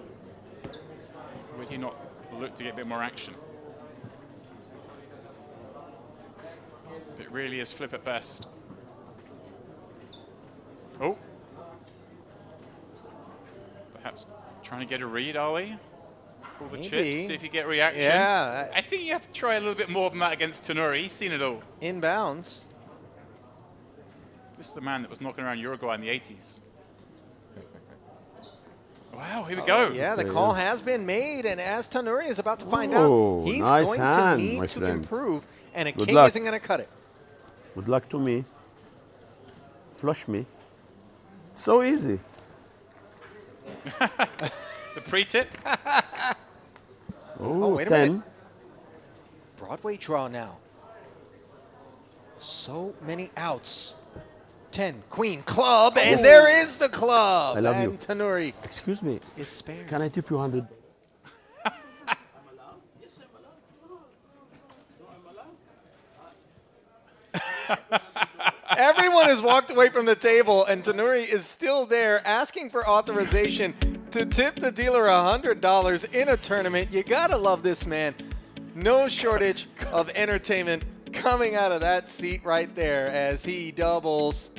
Would he not look to get a bit more action? If it really is flip at best. Oh. Perhaps trying to get a read, Ali? Pull the chips, see if you get reaction. Yeah. I think you have to try a little bit more than that against Tenuri. He's seen it all. Inbounds. This is the man that was knocking around Uruguay in the 80s. Wow, here we go. Yeah, the call has been made, and as Tenuri is about to find Oh, out, he's nice going hand, to need my to friend. improve, and a Good king luck. isn't going to cut it. Good luck to me. Flush me. So easy. The pre-tip. Oh, wait a 10. minute. Broadway draw now. So many outs. 10, queen, club, and there is the club. I love and you. Tenuri Excuse me. is spared. Can I tip you 100? Everyone has walked away from the table, and Tanuri is still there asking for authorization to tip the dealer $100 in a tournament. You gotta love this man. No shortage of entertainment coming out of that seat right there as he doubles.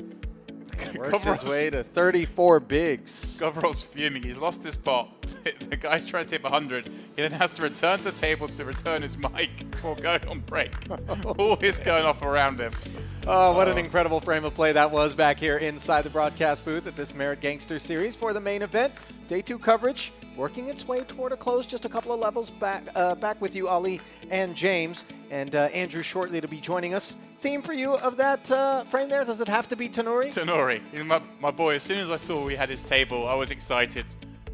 Works his way to 34 bigs. Govro's fuming. He's lost his pot. The guy's trying to tip 100. He then has to return to the table to return his mic before going on break. All is going off around him. Oh, what an incredible frame of play that was back here inside the broadcast booth at this Merit Gangster series for the main event. Day 2 coverage working its way toward a close, just a couple of levels back with you, Ali and James. And Andrew shortly to be joining us. Theme for you of that frame there, does it have to be Tanuri? Tanuri. He's my boy. As soon as I saw we had his table, I was excited.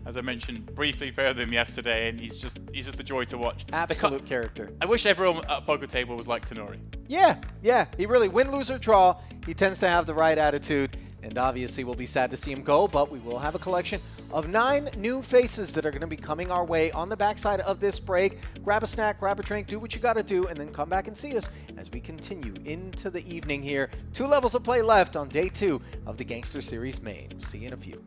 As I mentioned, briefly played with him yesterday, and he's just a joy to watch. Absolute character. I wish everyone at a poker table was like Tanuri. Yeah. He really, win, lose, or draw, he tends to have the right attitude. And obviously, we'll be sad to see him go, but we will have a collection of 9 new faces that are going to be coming our way on the backside of this break. Grab a snack, grab a drink, do what you got to do, and then come back and see us as we continue into the evening here. 2 levels of play left on day 2 of the Gangster Series main. See you in a few.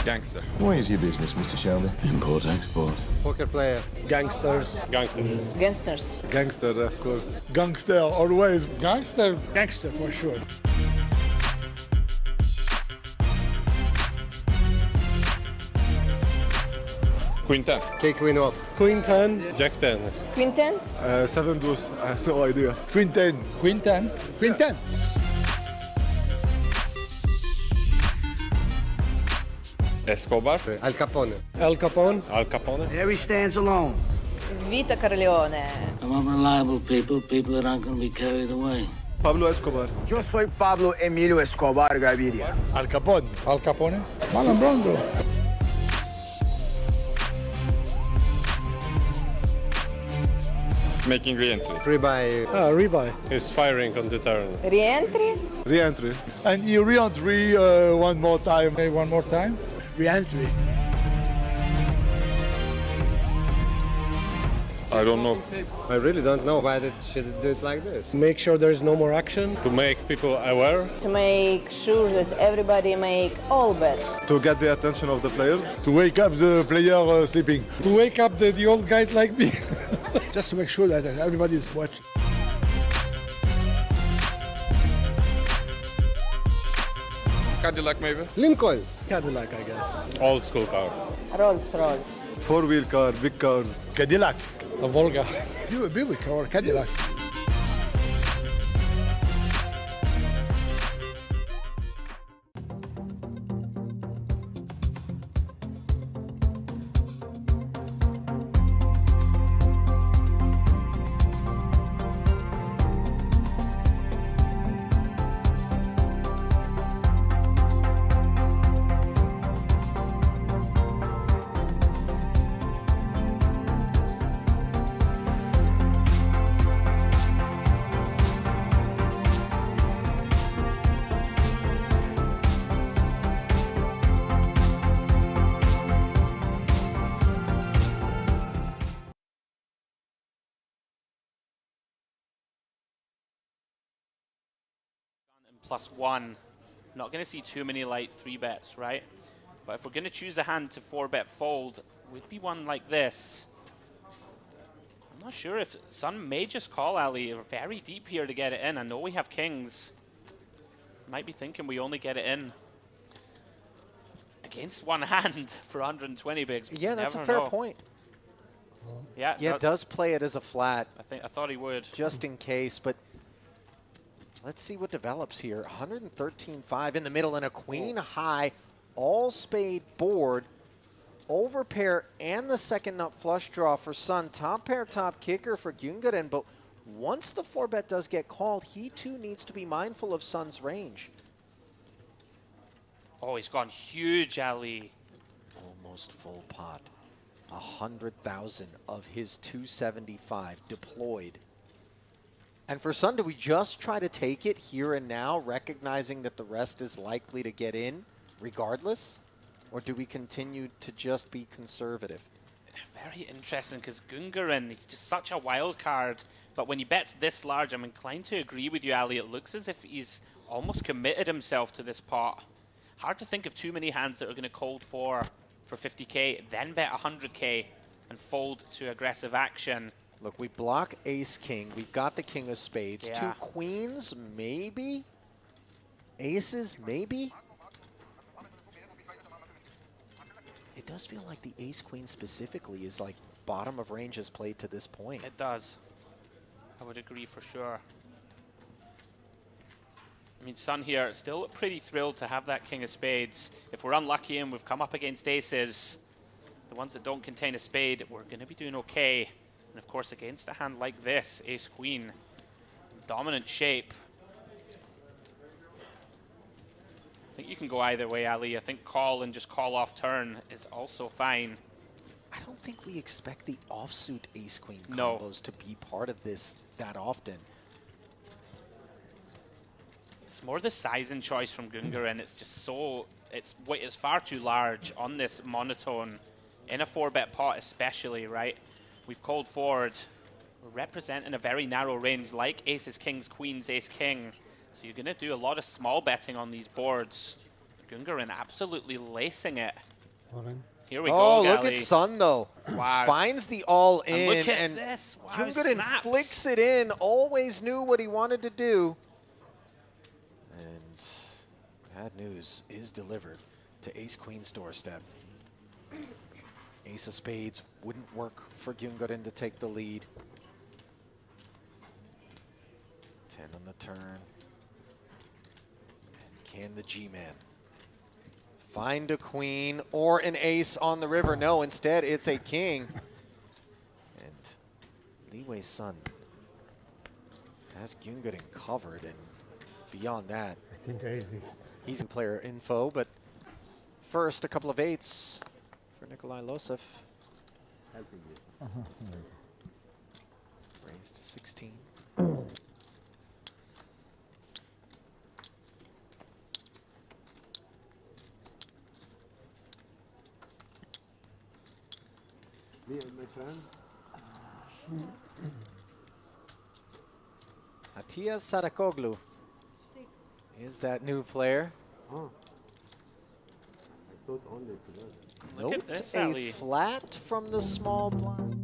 Gangster. What is your business, Mr. Shelby? Import-export. Poker player. Gangsters. Gangsters. Gangsters. Gangster, of course. Gangster, always. Gangster. Gangster, for sure. Queen 10. Take queen off. Queen 10. Jack 10. Queen 10? 7 deuce. I have no idea. Queen 10. Queen 10. Queen 10. Escobar. Al Capone. Al Capone. Al Capone. There he stands alone. Vita Corleone. I want reliable people that aren't going to be carried away. Pablo Escobar. Yo soy Pablo Emilio Escobar Gaviria. Al Capone. Al Capone. Marlon Brando. Making re-entry. Rebuy. Rebuy. He's firing on the turn. Rientri? Re-entry. And you re-entry one more time. Okay, one more time. Re-entry. I don't know. I really don't know why they should do it like this. Make sure there's no more action. To make people aware. To make sure that everybody make all bets. To get the attention of the players. To wake up the player sleeping. To wake up the old guys like me. Just to make sure that everybody is watching. Cadillac maybe? Lincoln. Cadillac, I guess. Old school car. Rolls Royce. 4-wheel car, big cars. Cadillac. A Volga. You a Buick or Cadillac. +1. Not going to see too many light 3-bets, right? But if we're going to choose a hand to 4-bet fold, would be one like this. I'm not sure if Sun may just call Ali. We're very deep here to get it in. I know we have kings. Might be thinking we only get it in against one hand for 120 bigs. Yeah, that's a fair point. Yeah, yeah, it does play it as a flat. I thought he would. Just in case, but let's see what develops here. 113.5 in the middle and a queen high, all spade board. Overpair and the second nut flush draw for Sun. Top pair, top kicker for Gyungaren, but once the 4-bet does get called, he too needs to be mindful of Sun's range. Oh, he's gone huge, Ali. Almost full pot. 100,000 of his 275 deployed. And for Sun, do we just try to take it here and now, recognizing that the rest is likely to get in regardless? Or do we continue to just be conservative? Very interesting, because Gyungaren, he's just such a wild card. But when he bets this large, I'm inclined to agree with you, Ali. It looks as if he's almost committed himself to this pot. Hard to think of too many hands that are going to cold for 50k, then bet 100k, and fold to aggressive action. Look, we block ace-king. We've got the king of spades. Yeah. 2 queens, maybe? Aces, maybe? It does feel like the ace-queen specifically is like bottom of range has played to this point. It does. I would agree for sure. I mean, Sun here still pretty thrilled to have that king of spades. If we're unlucky and we've come up against aces, the ones that don't contain a spade, we're going to be doing okay. And of course, against a hand like this, ace-queen, dominant shape. I think you can go either way, Ali. I think call and just call off turn is also fine. I don't think we expect the offsuit ace-queen No. combos to be part of this that often. It's more the size and choice from Gyungaren. It's just so, it's far too large on this monotone, in a 4-bet pot especially, right? We've called forward. We're representing a very narrow range like aces, kings, queens, ace-king. So you're going to do a lot of small betting on these boards. Gyungaren absolutely lacing it. Here we go, Oh, look Gali. at Sun, though. Wow. Finds the all-in. And look at and this. Wow, Gyungaren snaps. flicks it in. Always knew what he wanted to do. And bad news is delivered to ace-queen's doorstep. Ace of spades wouldn't work for Gyungaren to take the lead. 10 on the turn. And can the G-man find a queen or an ace on the river? No, instead it's a king. And Li Wei's Sun has Gyungaren covered, and beyond that, he's in player info. But first, a couple of eights for Nikolai Losov. Raised to 16. My friend. Atias Sarakoglu is that new player. Oh. I thought only together. Look Note at this, a Ali. flat from the small blind.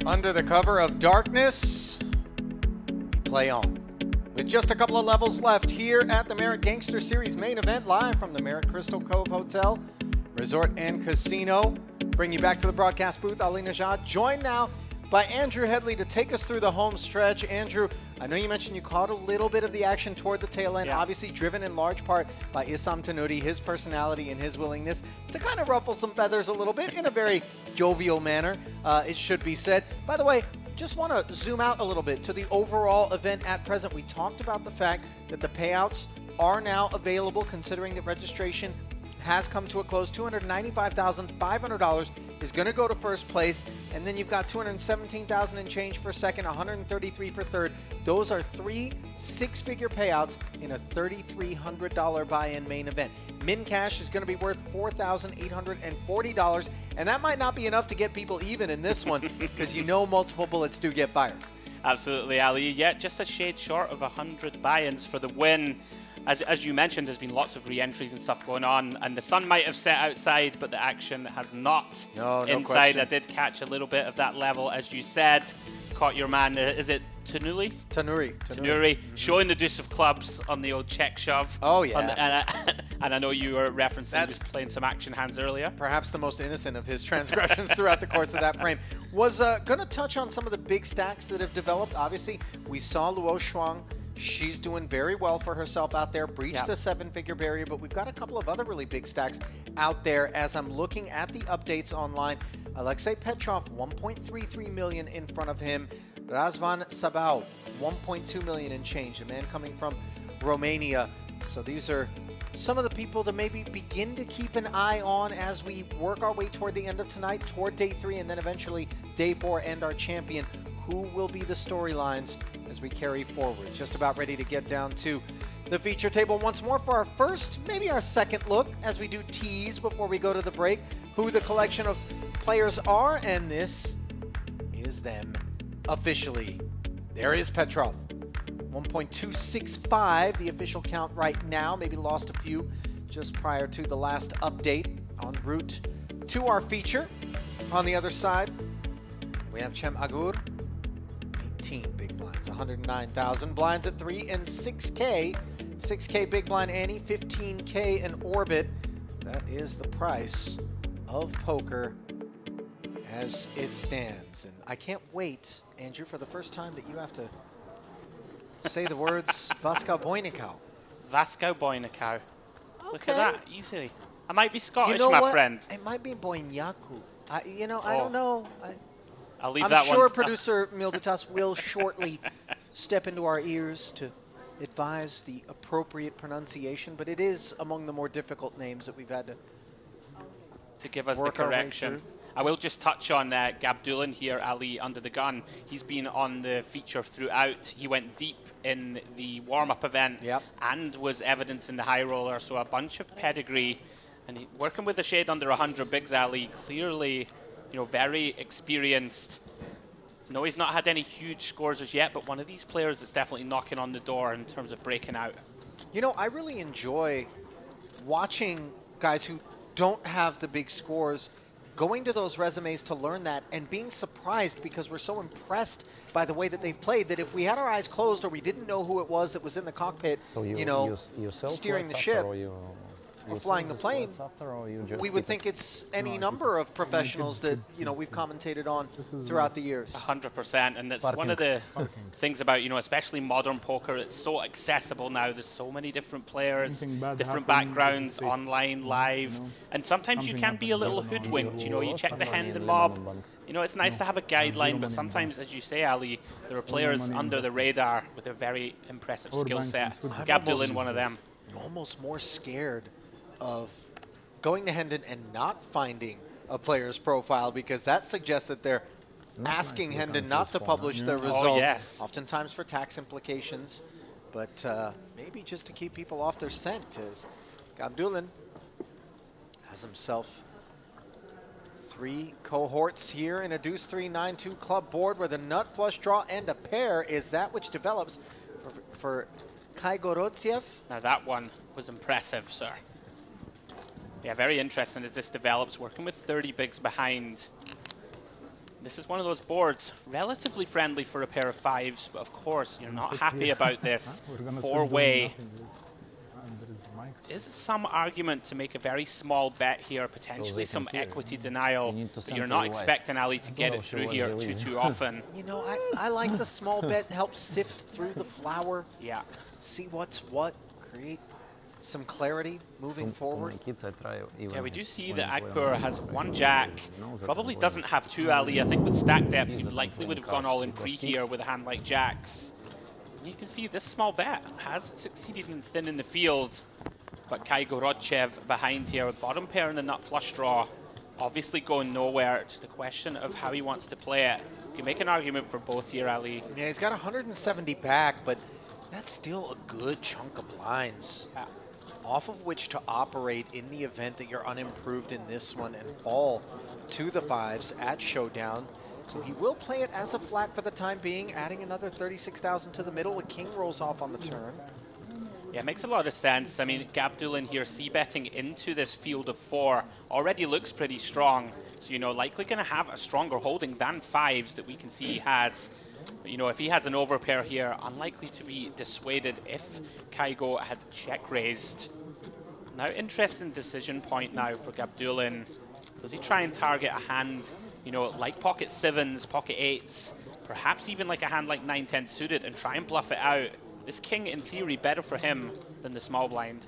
Under the cover of darkness, we play on. With just a couple of levels left here at the Merit Gangster Series main event, live from the Merit Crystal Cove Hotel, Resort and Casino. Bring you back to the broadcast booth, Ali Najad, joined now by Andrew Headley to take us through the home stretch. Andrew, I know you mentioned you caught a little bit of the action toward the tail end, obviously driven in large part by Issam Tanuri, his personality and his willingness to kind of ruffle some feathers a little bit in a very jovial manner, it should be said. By the way, just want to zoom out a little bit to the overall event at present. We talked about the fact that the payouts are now available, considering that registration has come to a close. $295,500 is going to go to first place, and then you've got $217,000 and change for second, $133,000 for third. Those are 3 six-figure payouts in a $3,300 buy-in main event. Min cash is going to be worth $4,840, and that might not be enough to get people even in this one, because you know multiple bullets do get fired. Absolutely, Ali. Yeah, just a shade short of 100 buy-ins for the win. As you mentioned, there's been lots of re-entries and stuff going on, and the sun might have set outside, but the action has not. No inside. question. I did catch a little bit of that level, as you said. Caught your man, is it Tanuri? Tanuri. Showing the deuce of clubs on the old check shove. Oh, yeah. And I know you were referencing just playing some action hands earlier. Perhaps the most innocent of his transgressions throughout the course of that frame. Was going to touch on some of the big stacks that have developed. Obviously, we saw Luo Shuang. She's doing very well for herself out there, breached a 7-figure barrier, but we've got a couple of other really big stacks out there. As I'm looking at the updates online, Alexei Petrov, 1.33 million in front of him. Razvan Sabau, 1.2 million in change, a man coming from Romania. So these are some of the people to maybe begin to keep an eye on as we work our way toward the end of tonight, toward day 3, and then eventually day 4 and our champion. Who will be the storylines as we carry forward? Just about ready to get down to the feature table once more for our first, maybe our second look, as we do tease before we go to the break, who the collection of players are, and this is them officially. There is Petrov. 1.265, the official count right now. Maybe lost a few just prior to the last update en route to our feature. On the other side, we have Cem Agur. 18 big blinds, 109,000. Blinds at 3 and 6K. 6K big blind Annie, 15K in orbit. That is the price of poker as it stands. And I can't wait, Andrew, for the first time that you have to say the words Vasco Boinicau. Vasco Boinicau. Look at that, easily. I might be Scottish, You know my what? friend. It might be Boinyaku. I don't know. I'll leave I'm that sure one. producer Milditas will shortly step into our ears to advise the appropriate pronunciation, but it is among the more difficult names that we've had to give us the work our way correction. through. I will just touch on Gabdullin here, Ali, under the gun. He's been on the feature throughout. He went deep in the warm-up event and was evidence in the high roller, so a bunch of pedigree. And working with a shade under 100 bigs, Ali, clearly, very experienced. No, he's not had any huge scores as yet, but one of these players that's definitely knocking on the door in terms of breaking out. I really enjoy watching guys who don't have the big scores going to those resumes to learn that and being surprised because we're so impressed by the way that they've played that if we had our eyes closed or we didn't know who it was that was in the cockpit, steering the ship or flying the plane, we would think it's any number of professionals that we've commentated on throughout the years. 100%, and that's one of the things about especially modern poker. It's so accessible now. There's so many different players, different backgrounds, online, live, and sometimes you can be a little hoodwinked. You check the hand and mob. It's nice to have a guideline, but sometimes, as you say, Ali, there are players under the radar with a very impressive skill set. Gabdullin, one of them. Almost more scared of going to Hendon and not finding a player's profile because that suggests that they're asking Hendon not to publish their results, oftentimes for tax implications, but maybe just to keep people off their scent, as Gabdullin has himself 3 cohorts here in a deuce 3-9-2 club board where the nut flush draw and a pair is that which develops for Kai Gorodziev. Now that one was impressive, sir. Yeah, very interesting as this develops, working with 30 bigs behind. This is one of those boards, relatively friendly for a pair of 5s, but of course, you're not happy about this 4-way. is some argument to make a very small bet here, potentially some equity denial, but you're not expecting Ali to get it through here too often. You know, I like the small bet, help sift through the flour. Yeah. See what's what, create some clarity moving forward. Yeah, we do see that Akbar has one jack, probably doesn't have two Ali. I think with stack depth, he likely would have gone all in pre here with a hand like jacks. And you can see this small bet has succeeded in thinning the field, but Kygo Rodchev behind here with bottom pair and the nut flush draw, obviously going nowhere. Just a question of how he wants to play it. You can make an argument for both here, Ali. Yeah, he's got 170 back, but that's still a good chunk of blinds. Yeah. Off of which to operate in the event that you're unimproved in this one and fall to the fives at showdown. So he will play it as a flat for the time being, adding another 36,000 to the middle. A king rolls off on the turn. Yeah, it makes a lot of sense. I mean, Gabdulin here c-betting into this field of 4 already looks pretty strong. So, you know, likely going to have a stronger holding than fives that we can see he has. But, you know, if he has an overpair here, unlikely to be dissuaded if Kygo had check raised. Now, interesting decision point now for Gabdulin. Does he try and target a hand, you know, like pocket 7s, pocket 8s, perhaps even like a hand like 9-10 suited and try and bluff it out? This king, in theory, better for him than the small blind.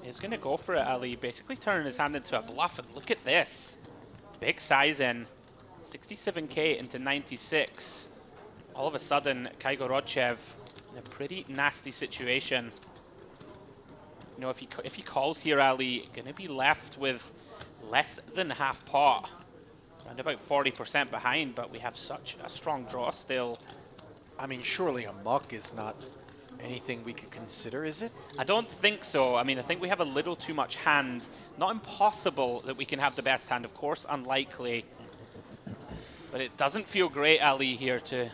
He's going to go for it, Ali, basically turning his hand into a bluff. And look at this. Big size in. 67k into 96. All of a sudden, Kygo Rodchev in a pretty nasty situation. You know, if he calls here, Ali, going to be left with less than half pot. Around about 40% behind, but we have such a strong draw still. I mean, surely a muck is not anything we could consider, is it? I don't think so. I mean, I think we have a little too much hand. Not impossible that we can have the best hand, of course, unlikely. But it doesn't feel great, Ali, here to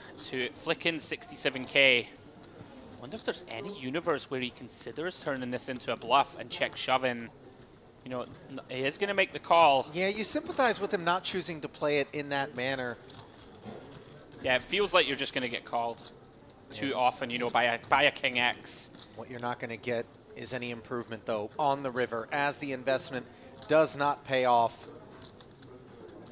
flick in 67k. I wonder if there's any universe where he considers turning this into a bluff and check shoving. You know, he is going to make the call. Yeah, you sympathize with him not choosing to play it in that manner. Yeah, it feels like you're just going to get called too often, you know, by a King X. What you're not going to get is any improvement, though, on the river, as the investment does not pay off.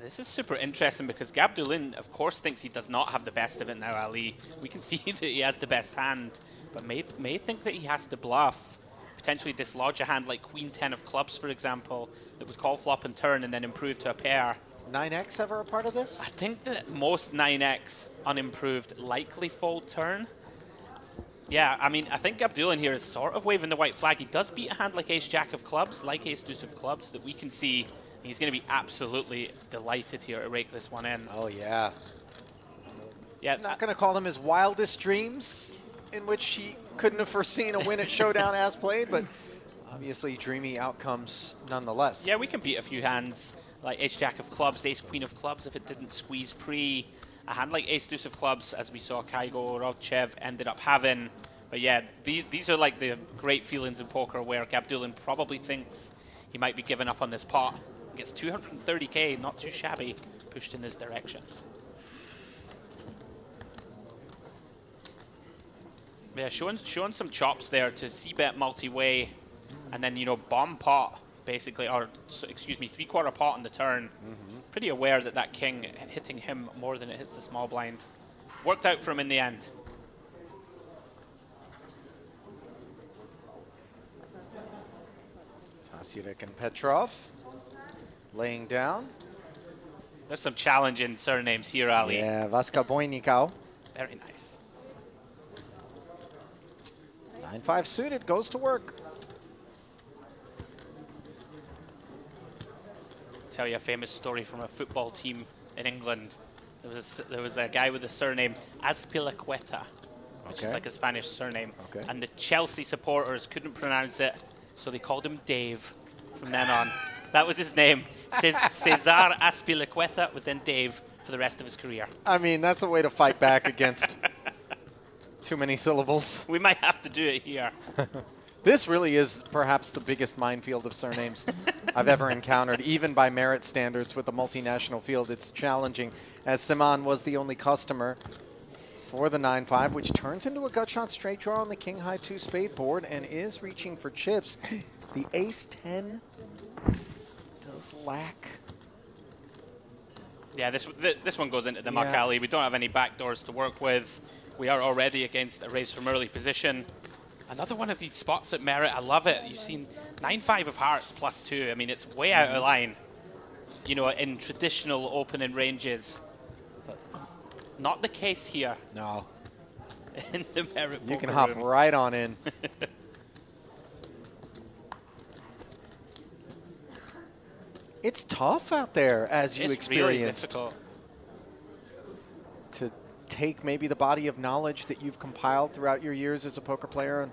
This is super interesting because Gabdulin, of course, thinks he does not have the best of it now, Ali. We can see that he has the best hand, but may think that he has to bluff. Potentially dislodge a hand like Queen 10 of clubs, for example, that would call flop and turn and then improve to a pair. 9x ever a part of this? I think that most 9x unimproved likely fold turn. Yeah, I mean, I think Gabdulin here is sort of waving the white flag. He does beat a hand like Ace-Jack of clubs, like Ace-Deuce of clubs, that we can see. He's going to be absolutely delighted here to rake this one in. Oh, yeah. Yeah, not going to call them his wildest dreams, in which he couldn't have foreseen a win at Showdown as played, but obviously dreamy outcomes nonetheless. Yeah, we can beat a few hands like Ace-Jack of clubs, Ace-Queen of clubs if it didn't squeeze pre. A hand like Ace-Deuce of clubs, as we saw Kygo Rodchev ended up having. But yeah, these are like the great feelings in poker where Gabdulin probably thinks he might be giving up on this pot. Gets 230k, not too shabby, pushed in his direction. Yeah, showing some chops there to c-bet multi-way, and then, you know, bomb pot, basically, or, excuse me, 3/4 pot on the turn. Pretty aware that that king hitting him more than it hits the small blind. Worked out for him in the end. Tasiulik and Petrov laying down. There's some challenging surnames here, Ali. Yeah, Vaska Boynikau. Very nice. 9-5 suited, goes to work. Tell you a famous story from a football team in England. There was a guy with the surname Azpilicueta, which is like a Spanish surname. And the Chelsea supporters couldn't pronounce it, so they called him Dave from then on. That was his name. Cesar Azpilicueta was then Dave for the rest of his career. I mean, that's a way to fight back against too many syllables. We might have to do it here. This really is perhaps the biggest minefield of surnames I've ever encountered, even by merit standards with a multinational field. It's challenging, as Simon was the only customer. for the 9-5, which turns into a gut shot straight draw on the king high 2 spade board and is reaching for chips. The ace 10 does lack. Yeah, this one goes into the Yeah. muck alley. We don't have any backdoors to work with. We are already against a raise from early position. Another one of these spots that merit. I love it. You've seen 9-5 of hearts +2. I mean, it's way out of line, you know, in traditional opening ranges. But not the case here. No. In the merit You can poker hop room. right on in. It's tough out there, as you It's really experienced, difficult. to take maybe the body of knowledge that you've compiled throughout your years as a poker player and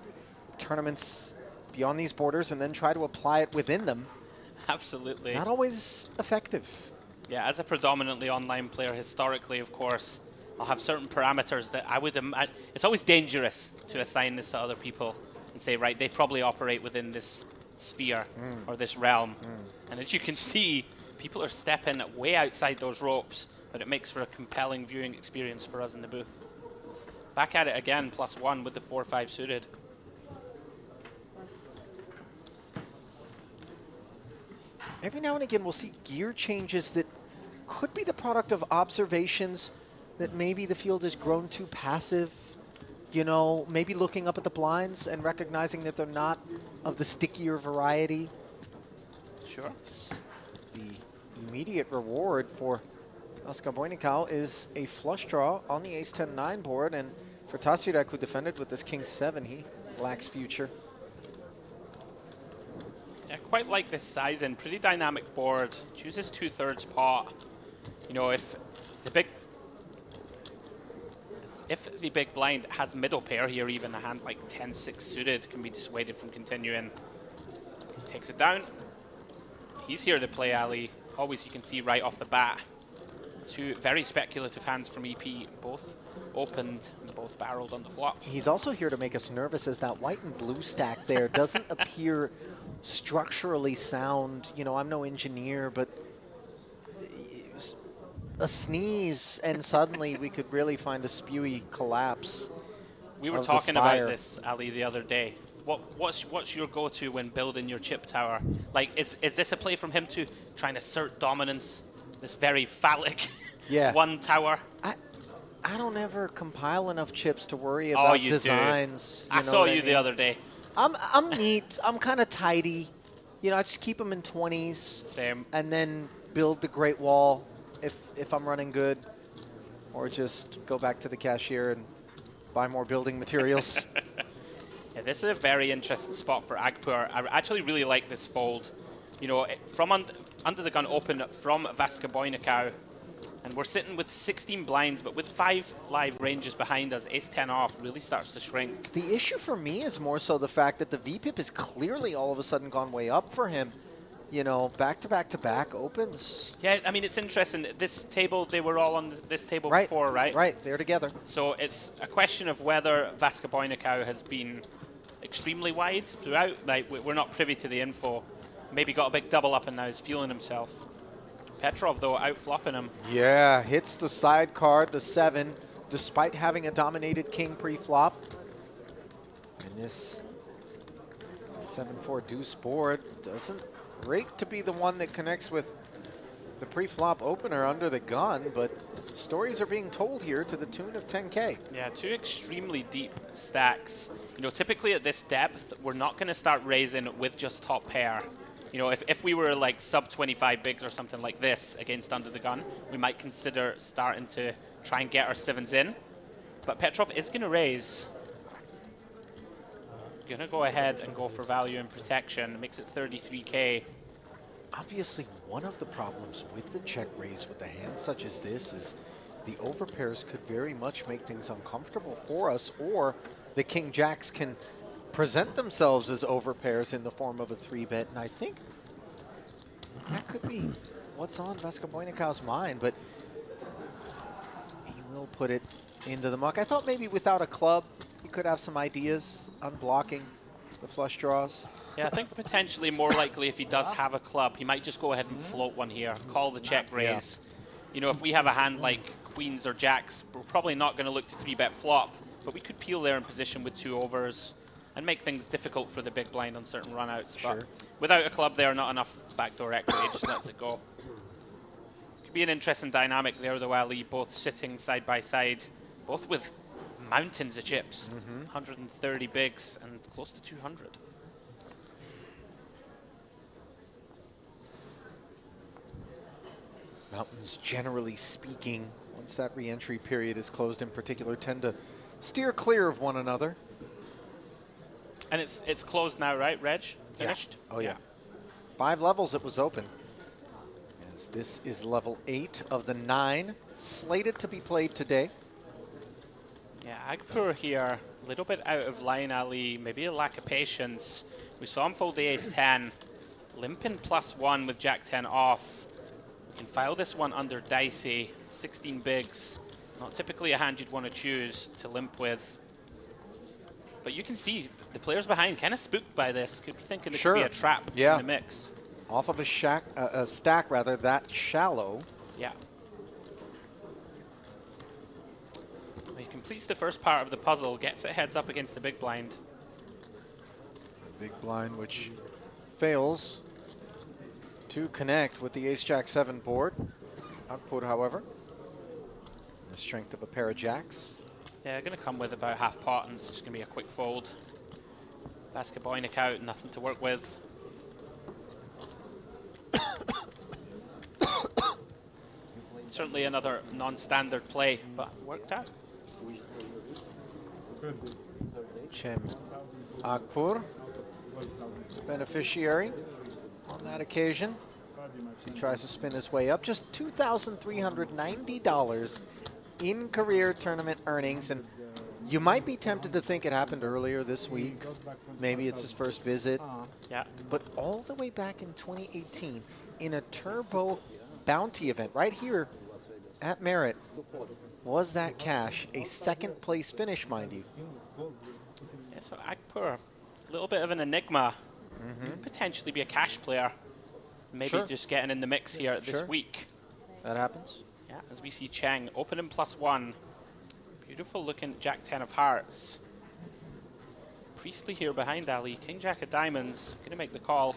tournaments beyond these borders and then try to apply it within them. Absolutely. Not always effective. Yeah, as a predominantly online player, historically, of course, I'll have certain parameters that I would imagine. It's always dangerous to assign this to other people and say, right, they probably operate within this sphere or this realm. And as you can see, people are stepping way outside those ropes, but it makes for a compelling viewing experience for us in the booth. Back at it again, +1 with the 4-5 suited. Every now and again, we'll see gear changes that could be the product of observations that maybe the field has grown too passive. You know, maybe looking up at the blinds and recognizing that they're not of the stickier variety. Sure. The immediate reward for Oscar Boinicao is a flush draw on the ace-10-9 board, and for Tasvirek, who defended with this king-7, he lacks future. Yeah, quite like this size-in. Pretty dynamic board. Chooses 2/3 pot. You know, if the big blind has middle pair here, even a hand like 10-6 suited can be dissuaded from continuing. He takes it down. He's here to play alley. Always, you can see right off the bat. Two very speculative hands from EP, both opened and both barreled on the flop. He's also here to make us nervous, as that white and blue stack there doesn't appear structurally sound. You know, I'm no engineer, but a sneeze and suddenly we could really find a spewy collapse. We were of the talking spire. about this, Ali, the other day. What's your go-to when building your chip tower? Like, is this a play from him to try and assert dominance? This very phallic one tower. I don't ever compile enough chips to worry about you designs. do. I saw you the other day. I'm neat. I'm kind of tidy. You know, I just keep them in 20s. Same. And then build the Great Wall if I'm running good, or just go back to the cashier and buy more building materials. Yeah, this is a very interesting spot for Agpur. I actually really like this fold. You know, from under the gun open from Vasca Boinicao, and we're sitting with 16 blinds, but with 5 live ranges behind us, ace-10 off really starts to shrink. The issue for me is more so the fact that the VPIP has clearly all of a sudden gone way up for him. You know, back-to-back-to-back opens. Yeah, I mean, it's interesting. This table, they were all on this table before, right? Right, they're together. So it's a question of whether Vasca Boinicao has been extremely wide throughout. Like, we're not privy to the info. Maybe got a big double up and now is feeling himself. Petrov, though, out-flopping him. Yeah, hits the side card, the 7, despite having a dominated king pre-flop. And this 7-4 deuce board doesn't rate to be the one that connects with the pre-flop opener under the gun, but stories are being told here to the tune of 10K. Yeah, two extremely deep stacks. You know, typically at this depth, we're not going to start raising with just top pair. You know, if we were like sub 25 bigs or something like this against under the gun, we might consider starting to try and get our 7s in. But Petrov is going to raise. Going to go ahead and go for value and protection. Makes it 33K. Obviously, one of the problems with the check raise with a hand such as this is the overpairs could very much make things uncomfortable for us, or the king jacks can present themselves as overpairs in the form of a 3-bet, and I think that could be what's on Vasca Boinicao's mind, but he will put it into the muck. I thought maybe without a club, he could have some ideas on blocking the flush draws. Yeah, I think potentially more likely if he does have a club, he might just go ahead and float one here, call the check raise. You know, if we have a hand like queens or jacks, we're probably not going to look to 3-bet flop, but we could peel there in position with 2 overs and make things difficult for the big blind on certain runouts. Sure. But without a club there, not enough backdoor equity, just lets it go. Could be an interesting dynamic there, though, Ali, both sitting side by side, both with mountains of chips, 130 bigs and close to 200. Mountains, generally speaking, once that re-entry period is closed in particular, tend to steer clear of one another. And it's closed now, right, Reg? Finished? Yeah. Oh, yeah. 5 levels it was open. As this is level 8 of the 9 slated to be played today. Yeah, Agpur here, a little bit out of line, Ali. Maybe a lack of patience. We saw him fold the ace-10, limping +1 with jack-10 off. We can file this one under dicey, 16 bigs. Not typically a hand you'd want to choose to limp with. But you can see the players behind kind of spooked by this. Could be thinking it could be a trap in the mix. Off of a stack rather that shallow. Yeah. He completes the first part of the puzzle, gets it heads up against the big blind. Big blind, which fails to connect with the ace-jack-7 board. Output, however, the strength of a pair of jacks. Yeah, going to come with about half pot, and it's just going to be a quick fold. Basketboynik out, nothing to work with. Certainly another non-standard play, but worked out. Cem Akpur, beneficiary on that occasion. He tries to spin his way up. Just $2,390 in career tournament earnings. And you might be tempted to think it happened earlier this week. Maybe it's his first visit. Yeah. But all the way back in 2018, in a turbo bounty event right here at Merritt, was that cash a second place finish, mind you? Yeah, so Agpur, a little bit of an enigma. Could potentially be a cash player. Maybe just getting in the mix here this week. That happens. Yeah, as we see Cheng opening +1. Beautiful looking jack-10 of hearts. Priestley here behind Ali. King-jack of diamonds. Gonna make the call.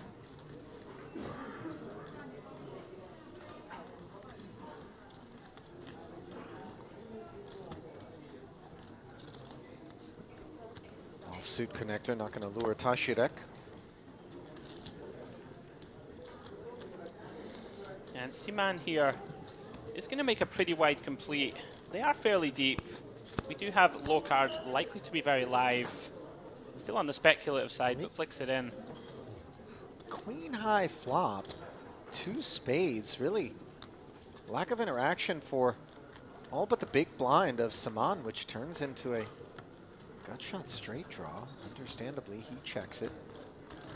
Offsuit connector, not going to lure Tashirek. And Siman here is going to make a pretty wide complete. They are fairly deep. We do have low cards likely to be very live. Still on the speculative side, but flicks it in. Queen high flop, 2 spades, really lack of interaction for all but the big blind of Saman, which turns into a gut shot straight draw. Understandably, he checks it.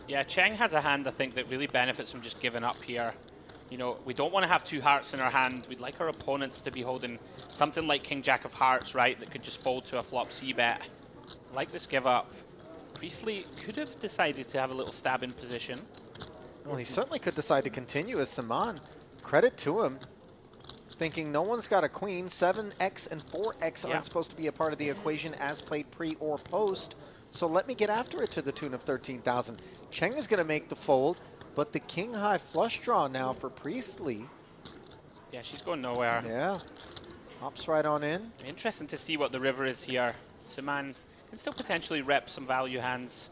Yeah, Cheng has a hand, I think, that really benefits from just giving up here. You know, we don't want to have 2 hearts in our hand. We'd like our opponents to be holding something like King-Jack of Hearts, right, that could just fold to a flop C-bet. Like this give up. Priestley could have decided to have a little stab in position. Well, he certainly could decide to continue as Saman. Credit to him. Thinking no one's got a queen. 7x and 4x aren't supposed to be a part of the equation as played pre or post. So let me get after it to the tune of 13,000. Cheng is going to make the fold. But the king high flush draw now for Priestley. Yeah, she's going nowhere. Yeah, hops right on in. Interesting to see what the river is here. Saman can still potentially rep some value hands.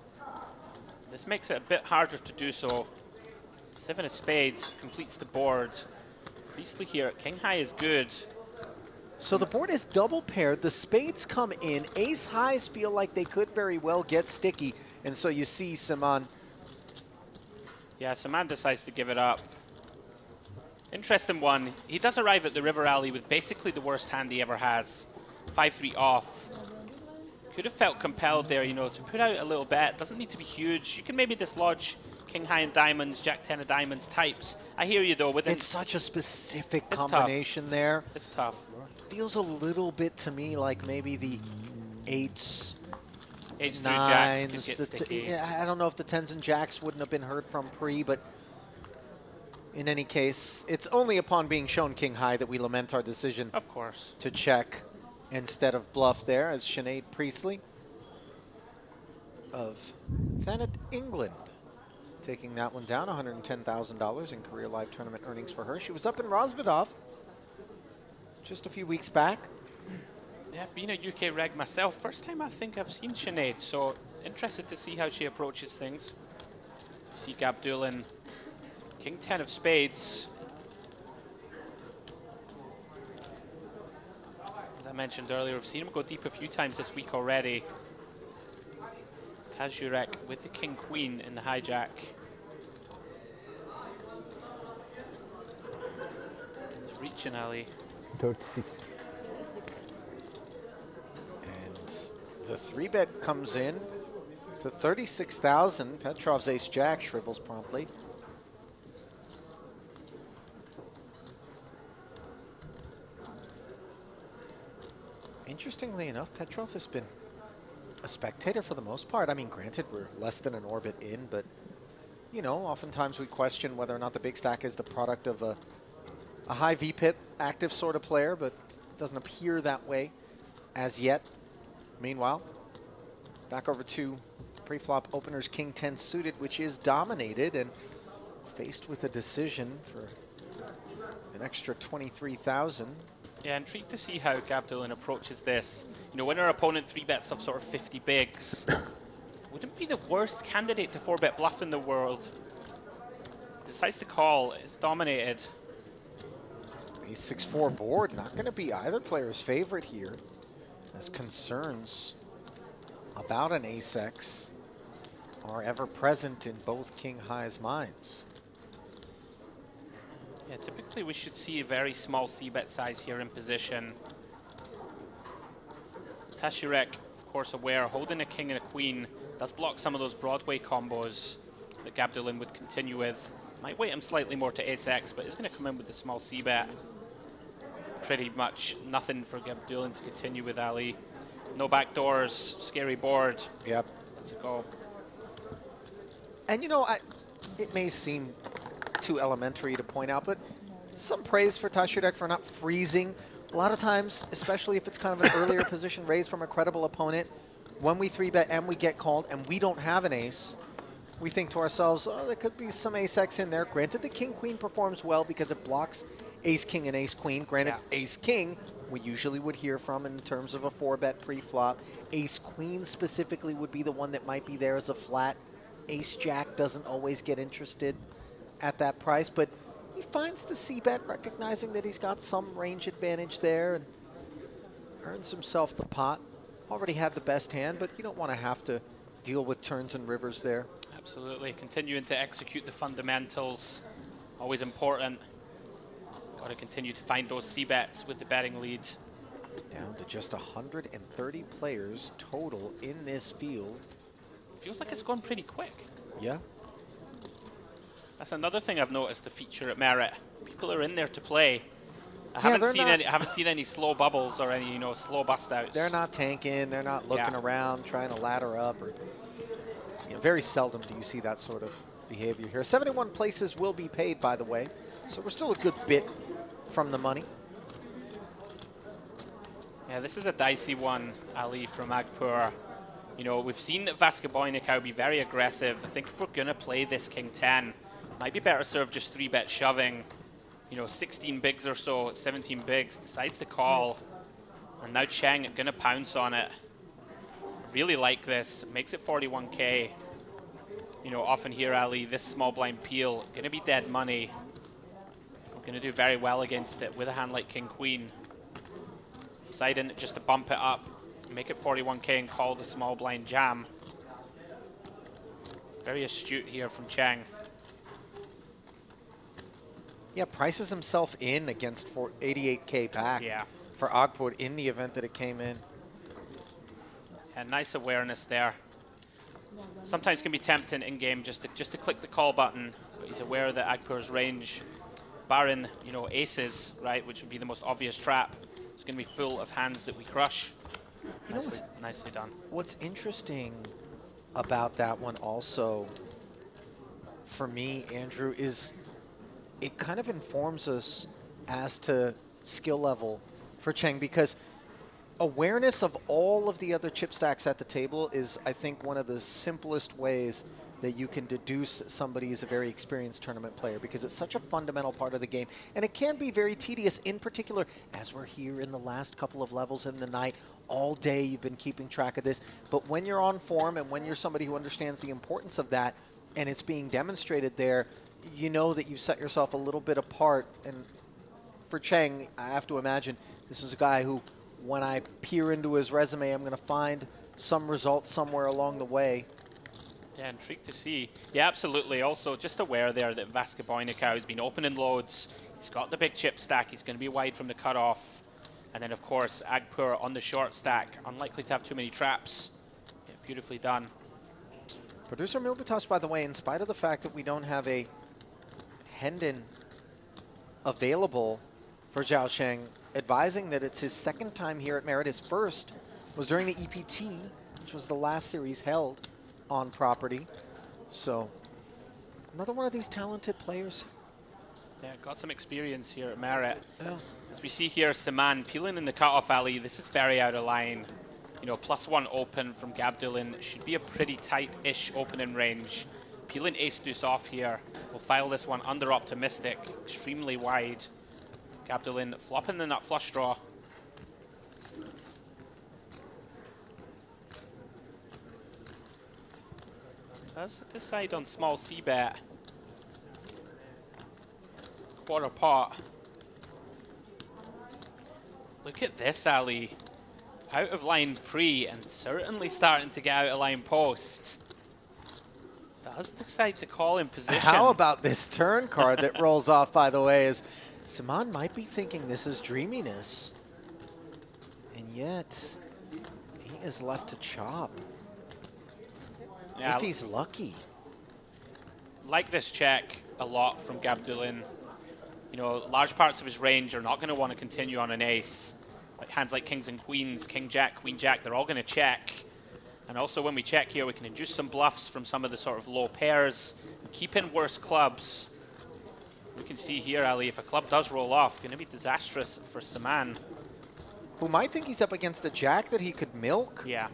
This makes it a bit harder to do so. 7 of spades completes the board. Priestley here, king high is good. So the board is double paired. The spades come in. Ace highs feel like they could very well get sticky. And so you see Saman. Yeah, Saman decides to give it up. Interesting one. He does arrive at the river alley with basically the worst hand he ever has. 5-3 off. Could have felt compelled there, you know, to put out a little bet. Doesn't need to be huge. You can maybe dislodge king high and diamonds, jack 10 of diamonds types. I hear you though. It's such a specific combination there. It's tough. Feels a little bit to me like maybe the 8s. H3 jacks could get sticky. Yeah, I don't know if the 10s and jacks wouldn't have been hurt from pre, but In any case, it's only upon being shown king high that we lament our decision. Of course. To check instead of bluff there, as Sinead Priestley of Thanet, England, taking that one down, $110,000 in career live tournament earnings for her. She was up in Rosvedov just a few weeks back. Yeah, being a UK reg myself, first time I think I've seen Sinead, so interested to see how she approaches things. See Gabdulin, King 10 of spades. As I mentioned earlier, we've seen him go deep a few times this week already. Tazurek with the King Queen in the hijack. He's reaching Ali. 36. The 3-bet comes in to 36,000. Petrov's ace-jack shrivels promptly. Interestingly enough, Petrov has been a spectator for the most part. I mean, granted, we're less than an orbit in, but, you know, oftentimes we question whether or not the big stack is the product of a high VPIP active sort of player, but it doesn't appear that way as yet. Meanwhile, back over to pre-flop openers King 10 suited, which is dominated and faced with a decision for an extra 23,000. Yeah, intrigued to see how Gabdulin approaches this. You know, when our opponent 3-bets of sort of 50 bigs, wouldn't be the worst candidate to 4-bet bluff in the world. Decides to call, it's dominated. Ace 6-4 board, not going to be either player's favorite here, as concerns about an ace-X are ever present in both King High's minds. Yeah, typically we should see a very small c-bet size here in position. Tashirek, of course, aware, holding a king and a queen does block some of those Broadway combos that Gabdulin would continue with. Might weight him slightly more to ace-X, but he's going to come in with the small c-bet. Pretty much nothing for Gabdulin to continue with Ali. No backdoors, scary board. Yep. Let's go. And you know, it may seem too elementary to point out, but some praise for Tashirek for not freezing. A lot of times, especially if it's kind of an earlier position raised from a credible opponent, when we 3-bet and we get called and we don't have an ace, we think to ourselves, oh, there could be some ace-X in there. Granted, the king-queen performs well because it blocks ace-king and ace-queen. Granted, ace-king, we usually would hear from in terms of a 4-bet pre-flop. Ace-queen specifically would be the one that might be there as a flat. Ace-jack doesn't always get interested at that price, but he finds the c-bet, recognizing that he's got some range advantage there, and earns himself the pot. Already had the best hand, but you don't want to have to deal with turns and rivers there. Absolutely. Continuing to execute the fundamentals, always important. Got to continue to find those c-bets with the betting lead. Down to just 130 players total in this field. Feels like it's gone pretty quick. Yeah. That's another thing I've noticed to feature at Merit. People are in there to play. I haven't seen any slow bubbles or any, you know, slow bust outs. They're not tanking. They're not looking around, trying to ladder up. Or, you know, very seldom do you see that sort of behavior here. 71 places will be paid, by the way. So we're still a good bit from the money. Yeah, this is a dicey one, Ali, from Agpur. You know, we've seen Vaska Boynikau be very aggressive. I think if we're going to play this King 10, might be better served just 3-bet shoving. You know, 16 bigs or so, 17 bigs, decides to call. And now Cheng going to pounce on it. Really like this, makes it 41K. You know, often here, Ali, this small blind peel, going to be dead money. We're going to do very well against it with a hand like King Queen. Deciding just to bump it up, make it 41K and call the small blind jam. Very astute here from Cheng. Yeah, prices himself in against 88K back for Agpur in the event that it came in. And nice awareness there. Sometimes can be tempting in game just to click the call button, but he's aware that Agpur's range, barring, you know, aces, right, which would be the most obvious trap, is going to be full of hands that we crush. Nicely done. What's interesting about that one also, for me, Andrew, is it kind of informs us as to skill level for Cheng, because awareness of all of the other chip stacks at the table is, I think, one of the simplest ways that you can deduce somebody is a very experienced tournament player, because it's such a fundamental part of the game. And it can be very tedious, in particular, as we're here in the last couple of levels in the night. All day you've been keeping track of this. But when you're on form and when you're somebody who understands the importance of that and it's being demonstrated there, you know that you've set yourself a little bit apart. And for Cheng, I have to imagine this is a guy who, when I peer into his resume, I'm going to find some results somewhere along the way. Yeah, intrigued to see. Yeah, absolutely. Also, just aware there that Vaska Boynikau has been opening loads. He's got the big chip stack. He's going to be wide from the cutoff. And then, of course, Agpur on the short stack. Unlikely to have too many traps. Yeah, beautifully done. Producer Milbutas, by the way, in spite of the fact that we don't have a Hendon available for Zhao Cheng, advising that it's his second time here at Merit. His first was during the EPT, which was the last series held on property. So another one of these talented players. Yeah, got some experience here at Merit. Yeah. As we see here, Saman peeling in the cutoff alley. This is very out of line. You know, +1 open from Gabdulin. Should be a pretty tight-ish opening range. Peeling ace deuce off here. We'll file this one under optimistic. Extremely wide. Gabdulin flopping the nut flush draw. Does decide on small c-bet. Quarter pot. Look at this alley. Out of line pre and certainly starting to get out of line post. Does decide to call in position. How about this turn card that rolls off, by the way, is Saman might be thinking this is dreaminess. And yet, he is left to chop. Yeah, if he's lucky. Like this check a lot from Gabdulin. You know, large parts of his range are not going to want to continue on an ace. Like hands like kings and queens, king jack, queen jack, they're all going to check. And also when we check here, we can induce some bluffs from some of the sort of low pairs. Keep in worse clubs. We can see here, Ali, if a club does roll off, going to be disastrous for Saman. Who might think he's up against a jack that he could milk. Yeah.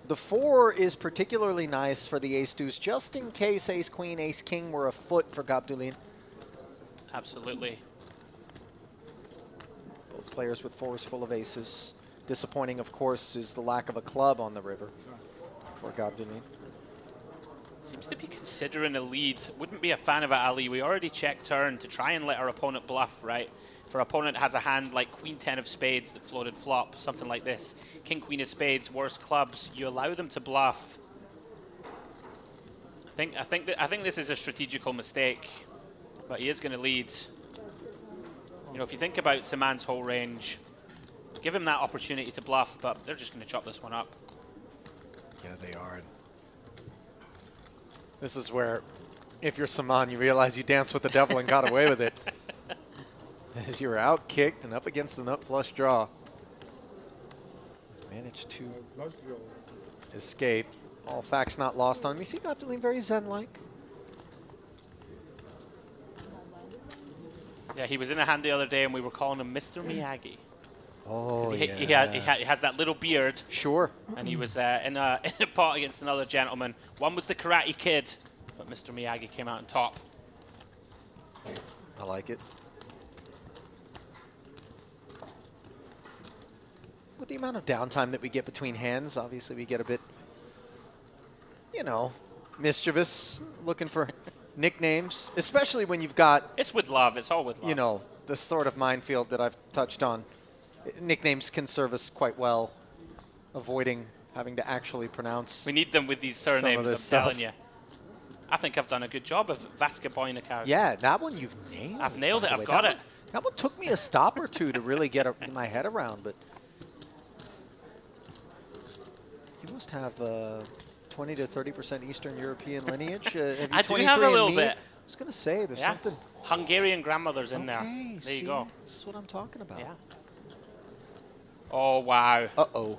The 4 is particularly nice for the ace deuce, just in case ace queen, ace king were afoot for Gabdulin. Absolutely. Both players with 4s full of aces. Disappointing, of course, is the lack of a club on the river for Gabdulin. Seems to be considering a lead. Wouldn't be a fan of it, Ali. We already checked turn to try and let our opponent bluff, right? If our opponent has a hand like queen 10 of spades that floated flop, something like this, king queen of spades, worse clubs, you allow them to bluff. I think this is a strategical mistake, but he is going to lead. You know, if you think about Saman's whole range, give him that opportunity to bluff, but they're just going to chop this one up. Yeah, they are. This is where, if you're Saman, you realize you danced with the devil and got away with it. As you're out kicked and up against the nut flush draw. Managed to escape. All facts not lost on him. You see Gabdulin very zen-like. Yeah, he was in a hand the other day and we were calling him Mr. Miyagi. Oh, he has that little beard. Sure. And he was in a pot against another gentleman. One was the Karate Kid, but Mr. Miyagi came out on top. I like it. With the amount of downtime that we get between hands, obviously we get a bit, you know, mischievous, looking for nicknames, especially when you've got... It's with love. It's all with love. You know, the sort of minefield that I've touched on. Nicknames can serve us quite well, avoiding having to actually pronounce. We need them with these surnames, I'm telling you. I think I've done a good job of Vaska Boynikau. Yeah, that one you've nailed. I've nailed it. I've got it. That one took me a stop or two to really get my head around, but you must have 20 to 30% Eastern European lineage. I do have a little bit. I was going to say, there's something. Hungarian grandmother's in there. There you go. This is what I'm talking about. Yeah. Oh, wow. Uh-oh.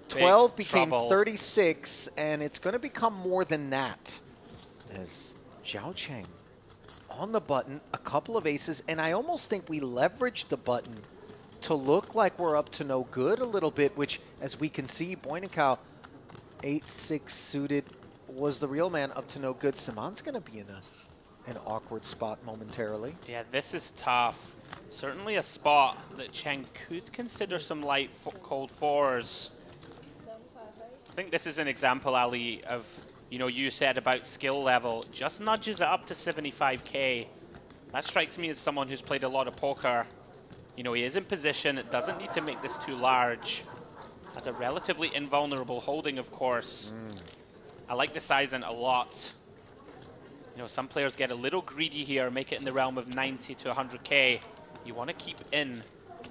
12 became 36, and it's going to become more than that as Zhao Cheng on the button, a couple of aces, and I almost think we leveraged the button to look like we're up to no good a little bit, which, as we can see, Boynikau, 8-6 suited, was the real man up to no good. Simon's going to be in an awkward spot momentarily. Yeah, this is tough. Certainly a spot that Cheng could consider some light cold fours. I think this is an example, Ali, of, you know, you said about skill level, just nudges it up to 75k. That strikes me as someone who's played a lot of poker. You know, he is in position, it doesn't need to make this too large. Has a relatively invulnerable holding, of course. I like the sizing a lot. You know, some players get a little greedy here, make it in the realm of 90 to 100k. You want to keep in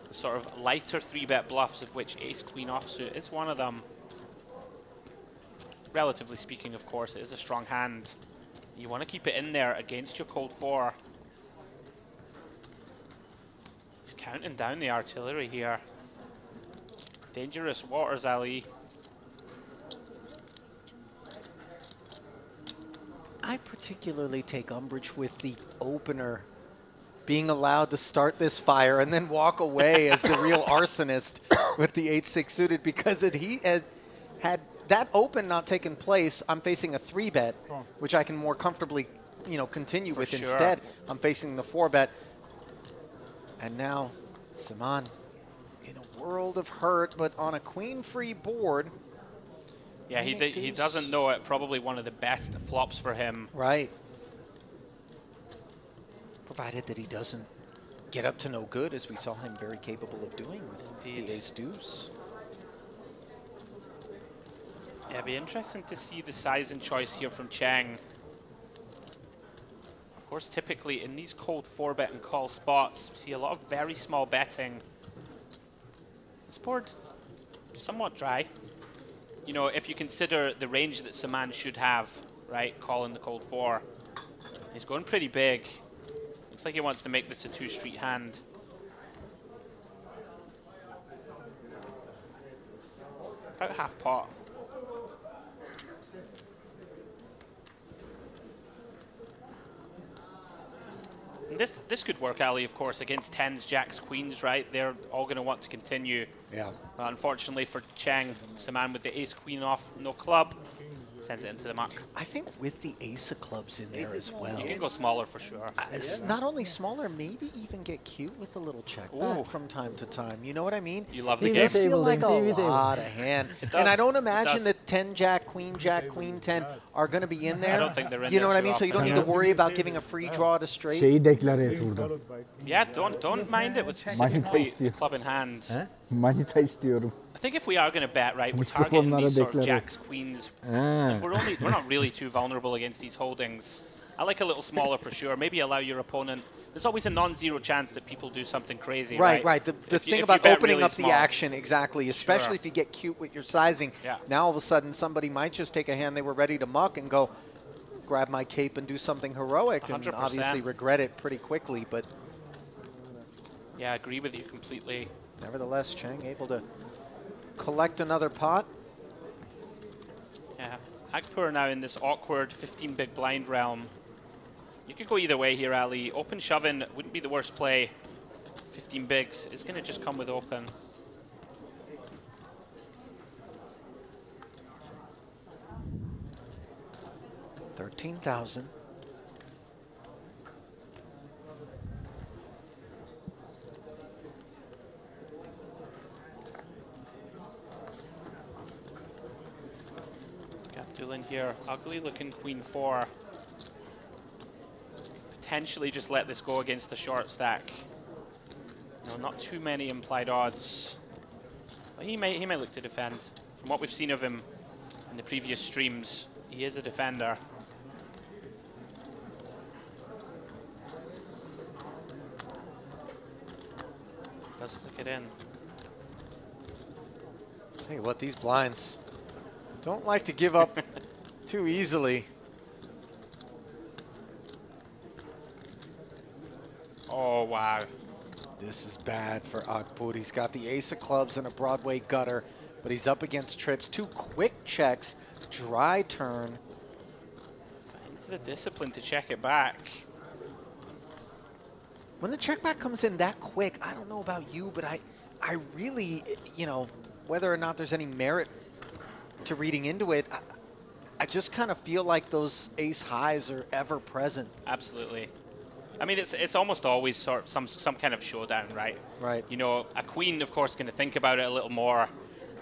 the sort of lighter 3-bet bluffs, of which ace-queen offsuit is one of them. Relatively speaking, of course, it is a strong hand. You want to keep it in there against your cold four. He's counting down the artillery here. Dangerous waters, Ali. I particularly take umbrage with the opener being allowed to start this fire and then walk away as the real arsonist with the 8-6 suited, because had that open not taken place, I'm facing a 3-bet, which I can more comfortably, you know, continue with. Sure. Instead, I'm facing the 4-bet. And now Simon in a world of hurt, but on a queen-free board. Yeah, he doesn't know it. Probably one of the best flops for him. Right. Provided that he doesn't get up to no good, as we saw him very capable of doing with the ace-deuce. Yeah, it'd be interesting to see the size and choice here from Cheng. Of course, typically in these cold 4-bet and call spots, we see a lot of very small betting. This board, somewhat dry. You know, if you consider the range that Saman should have, right, calling the cold 4. He's going pretty big. Looks like he wants to make this a 2-street hand. About half pot. And this could work, Ali, of course, against 10s, jacks, queens, right? They're all going to want to continue. Yeah. Unfortunately for Cheng, Saman with the ace-queen off, no club, sends it into the muck. I think with the ace of clubs in there as well. You can go smaller for sure. It's not only smaller, maybe even get cute with a little check back from time to time. You know what I mean? You love the It game. does feel like a lot of hand. It And I does. don't It imagine does. that 10 jack, queen 10 are going to be in there. I don't think they're in You know there what I too mean? So you don't often. need to worry about giving a free draw to straight. Şeyi deklar et burada. Yeah, don't mind it with specifically club in hand. Manita istiyorum. I think if we are going to bet, right, we're targeting Mikrofonlara these sort of deklar et. jacks, queens. And we're not really too vulnerable against these holdings. I like a little smaller for sure. Maybe allow your opponent. There's always a non-zero chance that people do something crazy. Right. The If you thing about bet opening really up small. the action, exactly, especially Sure. if you get cute with your sizing. Yeah. Now all of a sudden somebody might just take a hand they were ready to muck and go, grab my cape and do something heroic, and 100%. obviously regret it pretty quickly. But Yeah, I agree with you completely. nevertheless, Cheng able to collect another pot. Yeah, Akpur now in this awkward 15 big blind realm. You could go either way here, Ali. Open shoving wouldn't be the worst play. 15 bigs is going to just come with open. $13,000. Abdulin here, ugly looking queen 4. Potentially just let this go against the short stack. No, not too many implied odds. But he may look to defend. From what we've seen of him in the previous streams, he is a defender. Does click it in. Tell you what, these blinds don't like to give up too easily. Oh, wow. This is bad for Akpur. He's got the ace of clubs and a Broadway gutter, but he's up against trips. 2 quick checks, dry turn. Finds the discipline to check it back. when the check back comes in that quick, I don't know about you, but I really, you know, whether or not there's any merit to reading into it, I just kind of feel like those ace highs are ever present. Absolutely. I mean, it's almost always sort of some kind of showdown, right? Right. You know, a queen, of course, going to think about it a little more.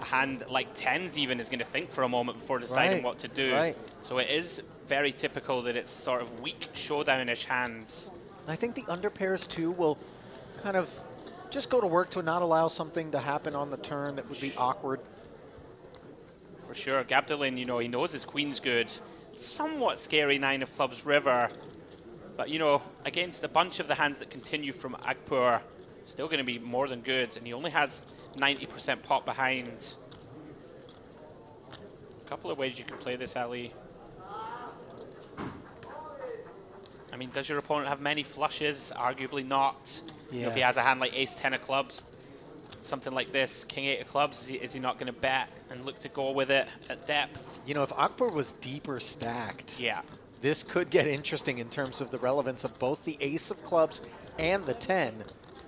A hand like tens even is going to think for a moment before deciding what to do. Right. So it is very typical that it's sort of weak showdown-ish hands. I think the underpairs too will kind of just go to work to not allow something to happen on the turn that would be awkward. For sure. Gabdelin, you know, he knows his queen's good. Somewhat scary 9 of clubs river. But, you know, against a bunch of the hands that continue from Agpur, still going to be more than good. And he only has 90% pot behind. A couple of ways you can play this, Ali. I mean, does your opponent have many flushes? Arguably not. You know, if he has a hand like ace-10 of clubs, something like this, king-8 of clubs, is he not going to bet and look to go with it at depth? You know, if Akbar was deeper stacked, yeah, this could get interesting in terms of the relevance of both the ace of clubs and the 10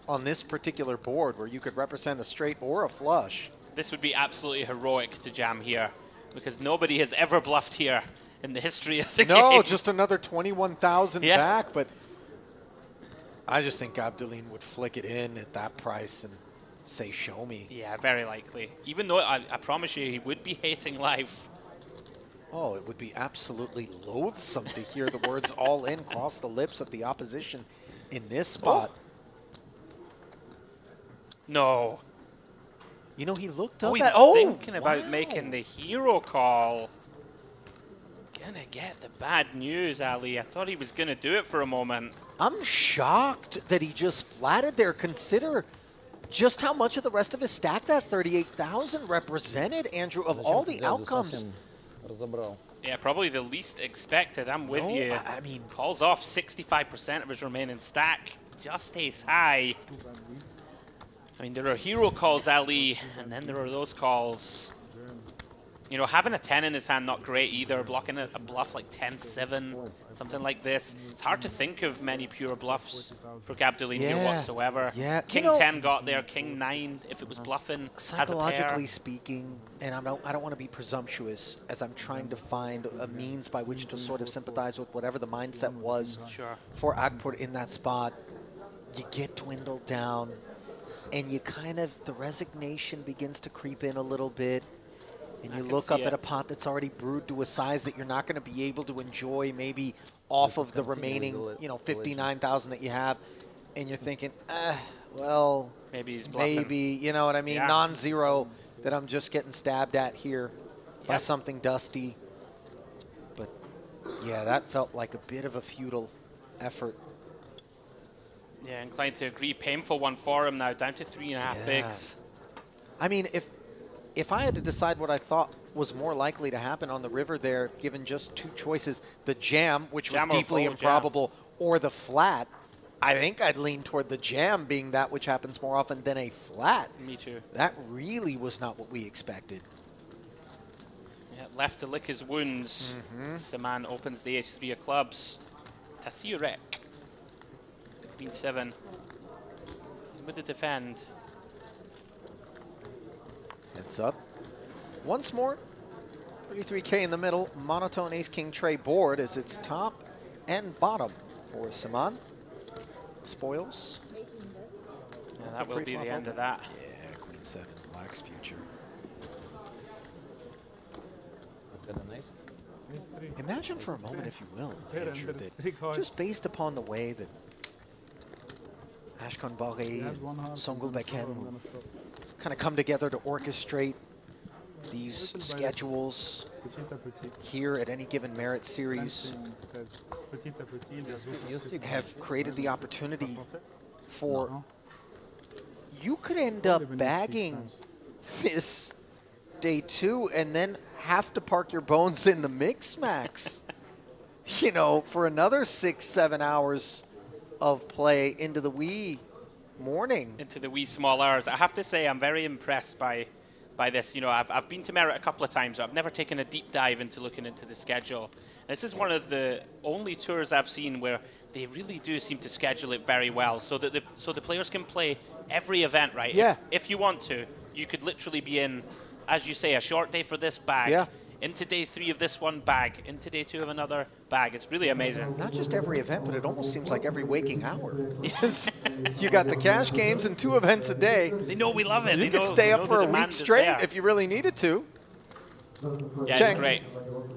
on this particular board, where you could represent a straight or a flush. This would be absolutely heroic to jam here, because nobody has ever bluffed here in the history of the game. No, just another 21,000 back, but I just think Gabdelin would flick it in at that price and say, show me. Yeah, very likely. Even though I promise you he would be hating life. Oh, it would be absolutely loathsome to hear the words all in cross the lips of the opposition in this spot. No. You know, he looked up he's at... thinking about making the hero call. Gonna get the bad news, Ali. I thought he was gonna do it for a moment. I'm shocked that he just flatted there. Consider just how much of the rest of his stack that 38,000 represented, Andrew, of all the outcomes. Yeah, probably the least expected. I'm with you. I mean, calls off 65% of his remaining stack. Just ace high. I mean, there are hero calls, Ali, and then there are those calls. You know, having a 10 in his hand, not great either. Blocking a bluff like 10-7, something like this. It's hard to think of many pure bluffs for Gabdelin here whatsoever. Yeah. King 10 got there, King 9, if it was bluffing, Psychologically speaking, and I don't want to be presumptuous as I'm trying to find a means by which to sort of sympathize with whatever the mindset was for Akpur in that spot. You get dwindled down, and you kind of, the resignation begins to creep in a little bit. And you look up at a pot that's already brewed to a size that you're not going to be able to enjoy maybe off of the remaining, you know, 59,000 that you have. And you're thinking, well, maybe he's bluffing. Maybe, you know what I mean? Yeah. Non-zero that I'm just getting stabbed at here by something dusty. But yeah, that felt like a bit of a futile effort. Yeah, inclined to agree. Painful one for him now, down to 3.5 bigs. I mean, if I had to decide what I thought was more likely to happen on the river there, given just two choices, the jam, which was deeply improbable, or the flat, I think I'd lean toward the jam being that which happens more often than a flat. Me too. That really was not what we expected. Yeah, left to lick his wounds. Saman opens the ace-3 of clubs. Tasirek. Queen 7. With the defend. Heads up. Once more, 33K in the middle, monotone ace-king tray board as its top and bottom for Saman. Spoils. Yeah, that will be the end of that. Yeah, Queen 7, Black's future. Imagine for a moment, if you will, Andrew, that just based upon the way that Ashkan Baghi and Songul Beken kind of come together to orchestrate these schedules here at any given Merit Series, have created the opportunity for you could end up bagging this day 2 and then have to park your bones in the mix max, you know, for another 6-7 hours of play into the wee morning. Into the wee small hours. I have to say I'm very impressed by this. You know, I've been to Merit a couple of times. I've never taken a deep dive into looking into the schedule. This is one of the only tours I've seen where they really do seem to schedule it very well, so that the players can play every event, right? Yeah. If you want to, you could literally be in, as you say, a short day for this bag. Yeah. Into day 3 of this one bag, into day 2 of another bag. It's really amazing. Not just every event, but it almost seems like every waking hour. Yes. You got the cash games and 2 events a day. They know we love it. You could stay up for a week straight if you really needed to. Yeah, Check. it's great.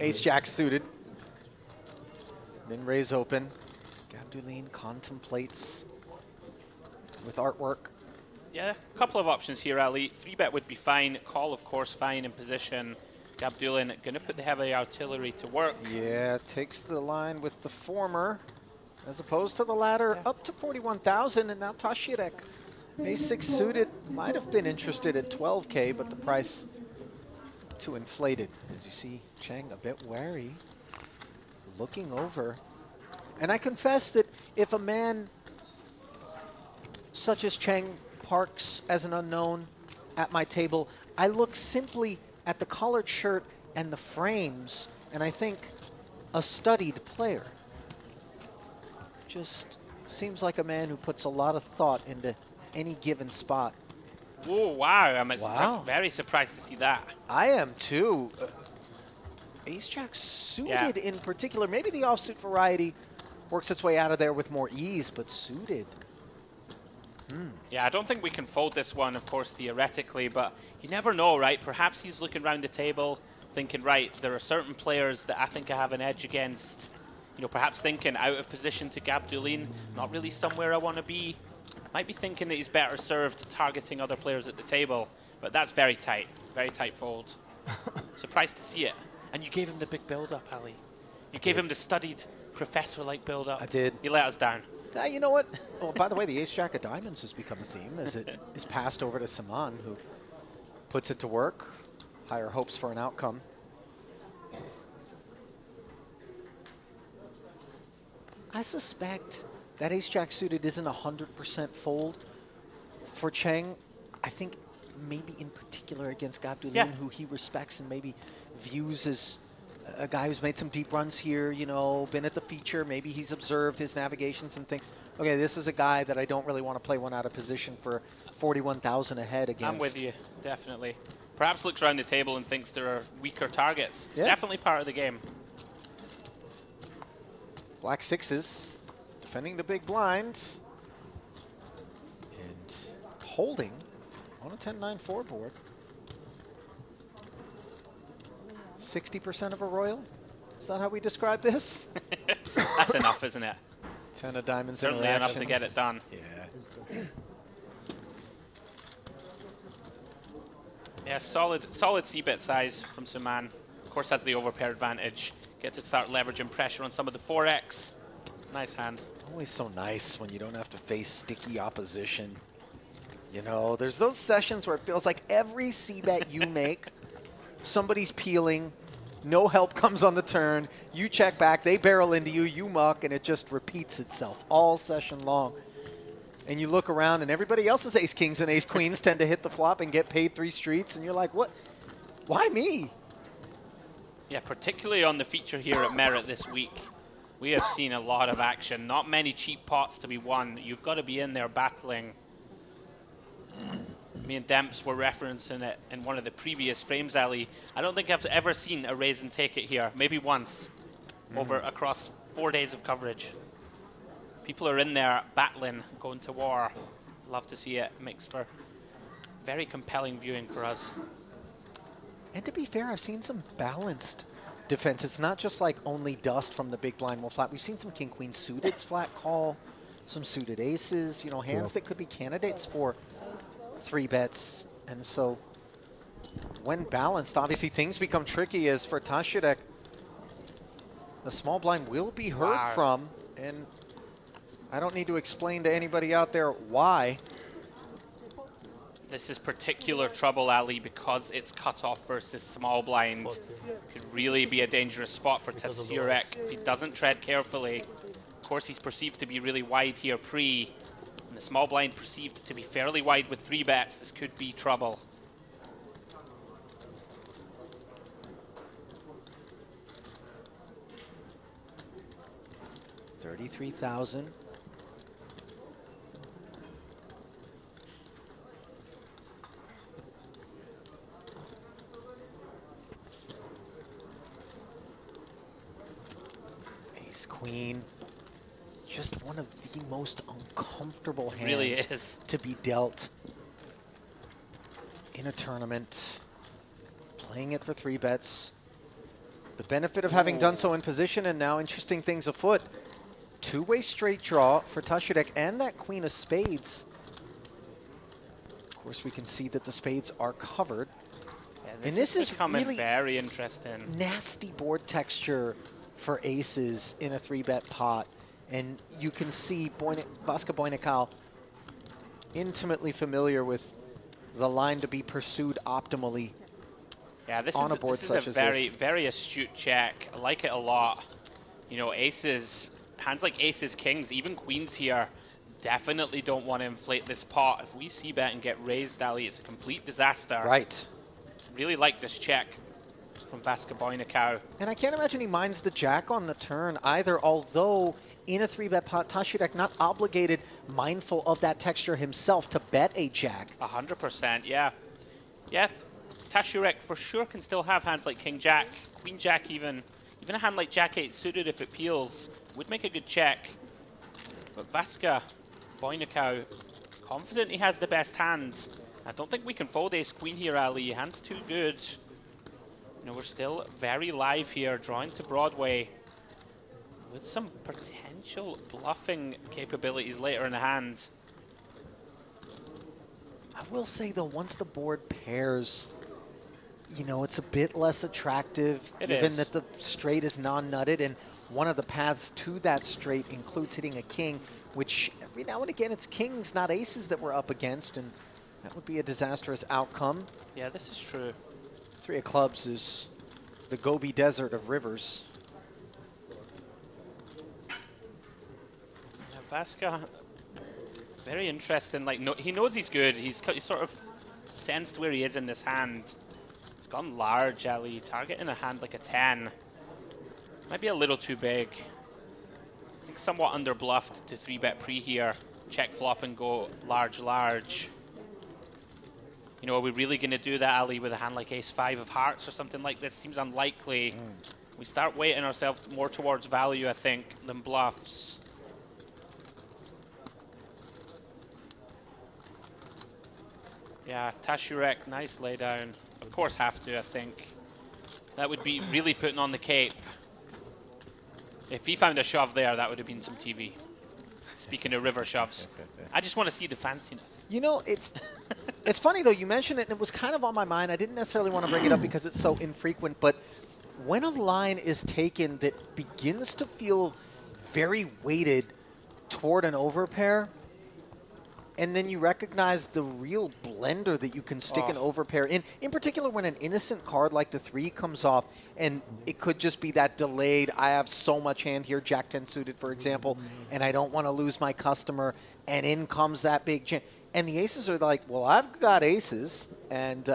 Ace-Jack suited. Min-raise open. Gabdulin contemplates with artwork. Yeah, a couple of options here, Ali. 3-bet would be fine. Call, of course, fine in position. Gabdulin going to put the heavy artillery to work. Yeah, takes the line with the former as opposed to the latter. Up to 41,000, and now Tashirek. Ace-6 suited might have been interested at 12K, but the price too inflated. As you see, Cheng a bit wary, looking over. And I confess that if a man such as Cheng parks as an unknown at my table, I look simply at the collared shirt and the frames, and I think a studied player. Just seems like a man who puts a lot of thought into any given spot. Oh, wow. I'm very surprised to see that. I am too. Ace-Jack suited in particular. Maybe the offsuit variety works its way out of there with more ease, but suited. Yeah, I don't think we can fold this one, of course, theoretically, but you never know, right? Perhaps he's looking around the table thinking, right, there are certain players that I think I have an edge against. You know, perhaps thinking out of position to Gabdulin, not really somewhere I want to be. Might be thinking that he's better served targeting other players at the table, but that's very tight fold. Surprised to see it. And you gave him the big build-up, Ali. You gave him the studied professor-like build-up. I did. He let us down. You know what? Oh, by the way, the Ace-Jack of Diamonds has become a theme as it is passed over to Saman, who puts it to work. Higher hopes for an outcome. I suspect that Ace-Jack suited isn't 100% fold for Cheng. I think maybe in particular against Gabdulin, who he respects and maybe views as a guy who's made some deep runs here, you know, been at the feature. Maybe he's observed his navigations and thinks, okay, this is a guy that I don't really want to play one out of position for 41,000 ahead against. I'm with you, definitely. Perhaps looks around the table and thinks there are weaker targets. It's definitely part of the game. Black 6s defending the big blind and holding on a 10-9-4 board. 60% of a royal? Is that how we describe this? That's enough, isn't it? 10 of diamonds. Certainly enough to get it done. Yeah. Yeah, solid C-bet size from Suman. Of course, has the overpair advantage. Get to start leveraging pressure on some of the 4X. Nice hand. Always so nice when you don't have to face sticky opposition. You know, there's those sessions where it feels like every C-bet you make, somebody's peeling, no help comes on the turn, you check back, they barrel into you, you muck, and it just repeats itself all session long. And you look around and everybody else's ace-kings and ace-queens tend to hit the flop and get paid 3 streets, and you're like, what? Why me? Yeah, particularly on the feature here at Merit this week. We have seen a lot of action. Not many cheap pots to be won. You've got to be in there battling. Me and Demps were referencing it in one of the previous frames, Ali. I don't think I've ever seen a raise and take it here. Maybe once over across 4 days of coverage. People are in there battling, going to war. Love to see it. Makes for very compelling viewing for us. And to be fair, I've seen some balanced defense. It's not just like only dust from the big blind will flat. We've seen some king-queen suiteds flat call, some suited aces, you know, hands that could be candidates for 3 bets. And so when balanced, obviously things become tricky as for Tashirek. The small blind will be heard from, and I don't need to explain to anybody out there why. This is particular trouble, Ali, because it's cut off versus small blind. Could really be a dangerous spot for Tashirek if he doesn't tread carefully. Of course, he's perceived to be really wide here pre, and the small blind perceived to be fairly wide with 3 bets. This could be trouble. 33,000. Ace Queen. Just one of the most uncomfortable hands really is. to be dealt in a tournament. Playing it for 3 bets. The benefit of having done so in position, and now interesting things afoot. Two-way straight draw for Tashirek and that Queen of Spades. Of course, we can see that the spades are covered. Yeah, And this is becoming really very interesting. Nasty board texture for aces in a 3-bet pot. And you can see Vasca Boinacao intimately familiar with the line to be pursued optimally. Yeah, this on is a board this such is as a very, this. very astute check. I like it a lot. You know, aces, hands like aces, kings, even queens here, definitely don't want to inflate this pot. If we see bet and get raised, Ali, it's a complete disaster. Right. Really like this check from Vasca Boinacao. And I can't imagine he minds the jack on the turn either, although in a 3-bet pot, Tashirek not obligated, mindful of that texture himself, to bet a jack. 100%, yeah. Yeah, Tashirek for sure can still have hands like king jack, queen jack even. Even a hand like jack 8 suited, if it peels, would make a good check. But Vasca Boinacao, confident he has the best hand. I don't think we can fold ace queen here, Ali. Hand's too good. You know, we're still very live here, drawing to Broadway with some potential bluffing capabilities later in the hand. I will say, though, once the board pairs, you know, it's a bit less attractive, given that the straight is non-nutted, and one of the paths to that straight includes hitting a king, which every now and again it's kings, not aces, that we're up against, and that would be a disastrous outcome. Yeah, this is true. 3 of clubs is the Gobi Desert of rivers. Yeah, Vasca, very interesting. Like, no, he knows he's good. He's sort of sensed where he is in this hand. He's gone large, Ali, targeting a hand like a 10. Might be a little too big. I think somewhat under bluffed to 3-bet pre here. Check flop and go large, large. You know, are we really going to do that, Ali, with a hand like ace-5 of hearts or something like this? Seems unlikely. We start weighting ourselves more towards value, I think, than bluffs. Yeah, Tashirek, nice laydown. Of course, have to, I think. That would be really putting on the cape. If he found a shove there, that would have been some TV. Speaking of river shoves, I just want to see the fanciness. You know, it's funny, though. You mentioned it, and it was kind of on my mind. I didn't necessarily want to bring it up because it's so infrequent, but when a line is taken that begins to feel very weighted toward an overpair, and then you recognize the real blender that you can stick an overpair in particular when an innocent card like the 3 comes off, and it could just be that delayed, I have so much hand here, Jack 10 suited, for example, and I don't want to lose my customer, and in comes that big jam. And the aces are like, well, I've got aces, and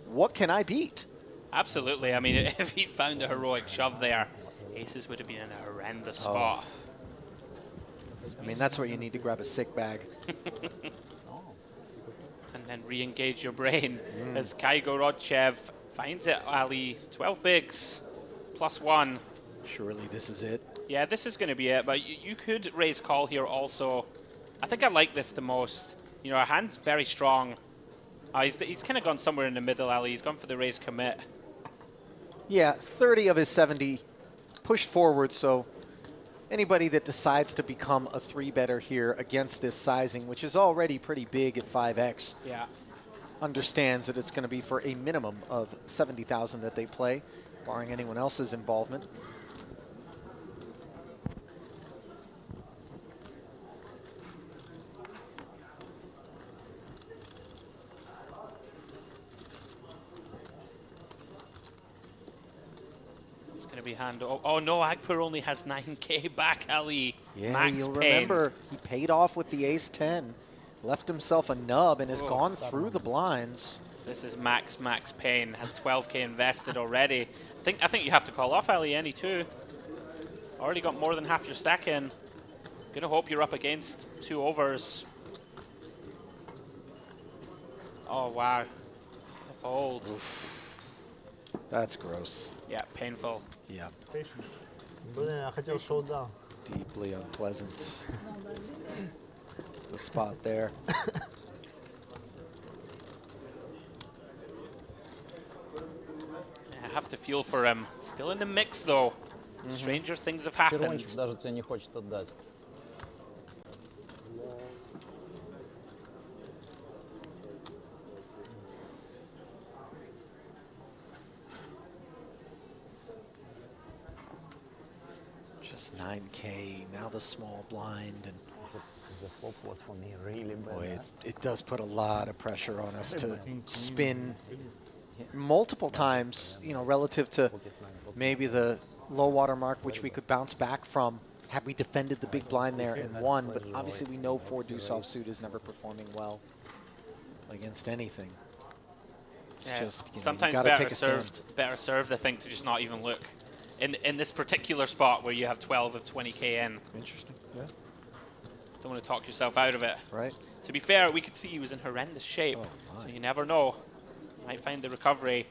what can I beat? Absolutely. I mean, if he found a heroic shove there, aces would have been in a horrendous spot. I mean, that's where you need to grab a sick bag. And then re-engage your brain as Kaigo Rodchev finds it, Ali. 12 bigs, +1. Surely this is it. Yeah, this is going to be it, but you could raise call here also. I think I like this the most. You know, our hand's very strong. He's kind of gone somewhere in the middle, Ali. He's gone for the raise commit. Yeah, 30 of his 70 pushed forward, so anybody that decides to become a 3-better here against this sizing, which is already pretty big at 5x, understands that it's going to be for a minimum of 70,000 that they play, barring anyone else's involvement. Hand. Oh no, Akbar only has 9k back, Ali. Yeah, Max you'll pain. remember he paid off with the ace-10, left himself a nub, and has gone through the blinds. This is max pain. Has 12k invested already. I think you have to call off Ali any too. Already got more than half your stack in. Gonna hope you're up against 2 overs. Oh, wow. The fold. Oof. That's gross. Yeah, painful. Yeah. Блин, я хотел шоу-даун. Deeply unpleasant. The spot there. I have to feel for him. Still in the mix, though. Stranger things have happened. Червончик даже тебе не хочет отдать. Just 9K, now the small blind, and The flop was for me really bad. boy, it does put a lot of pressure on us to spin multiple times, you know, relative to maybe the low water mark, which we could bounce back from had we defended the big blind there and won. But obviously we know 4 deuce offsuit is never performing well against anything. It's just, you know, sometimes you gotta take a stand. better served, I think, to just not even look. In this particular spot where you have 12 of 20k in. Interesting, yeah. Don't want to talk yourself out of it. Right. To be fair, we could see he was in horrendous shape. So you never know. Might find the recovery.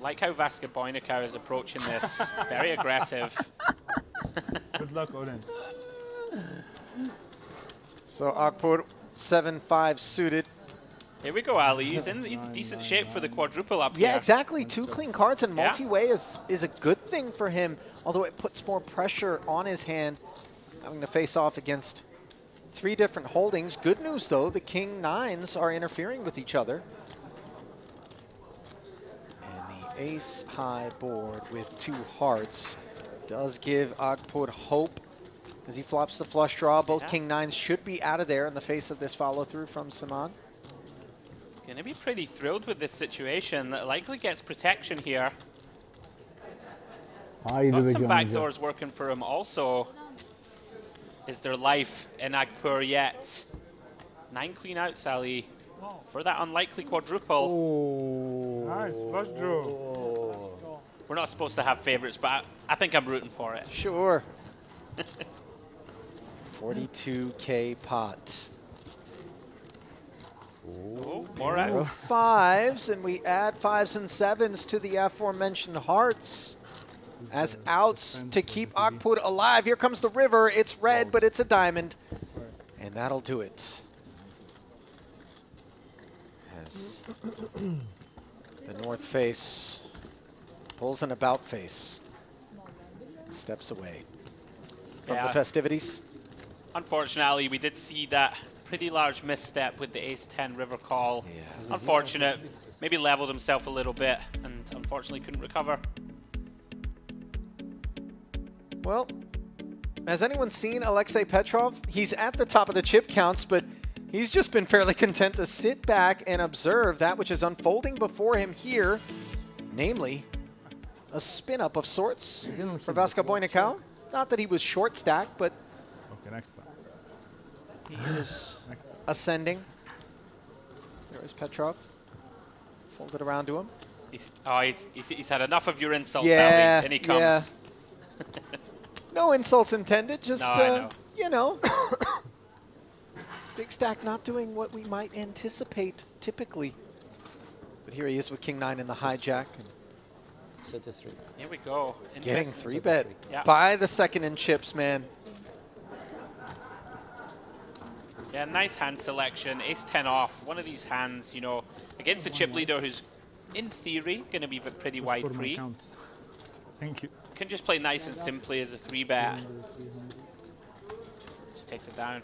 Like how Vasca Boynikau is approaching this. Very aggressive. Good luck, Odin. So Akpur 7-5 suited. Here we go, Ali. He's in decent shape for the quadruple up Yeah, here. exactly. 2 clean cards and Yeah. multi-way is a good thing for him, although it puts more pressure on his hand having to face off against 3 different holdings. Good news, though, the king nines are interfering with each other. And the ace high board with 2 hearts does give Akpur hope as he flops the flush draw. Both king nines should be out of there in the face of this follow-through from Saman. Gonna be pretty thrilled with this situation. That likely gets protection here. Got some backdoors working for him also. Is there life in Akpur yet? 9 clean outs, Ali, for that unlikely quadruple. Nice, flush draw. We're not supposed to have favorites, but I think I'm rooting for it. Sure. 42K pot. Oh, more outs. 5s, and we add 5s and 7s to the aforementioned hearts as outs to keep Akpur alive. Here comes the river. It's red, but it's a diamond. And that'll do it. As the north face pulls an about face. Steps away from the festivities. Unfortunately, we did see that pretty large misstep with the ace-10 river call. Yeah. Unfortunate. Maybe leveled himself a little bit and unfortunately couldn't recover. Well, has anyone seen Alexei Petrov? He's at the top of the chip counts, but he's just been fairly content to sit back and observe that which is unfolding before him here, namely a spin-up of sorts for Vasca Boynikau. Not that he was short stacked, but Okay, next time. he is ascending. There is Petrov. Fold it around to him. He's had enough of your insults, Yeah, Ali, and he comes. yeah. No insults intended, just, No, I know. you know, big stack not doing what we might anticipate typically. But here he is with King 9 in the hijack. And Here we go. getting Interesting. 3-bet Yeah. by the second in chips, man. Yeah, nice hand selection. Ace-10 off. One of these hands, you know, against the chip leader who's, in theory, going to be pretty wide free. Thank you. Can just play nice and simply as a 3-bet. Just takes it down.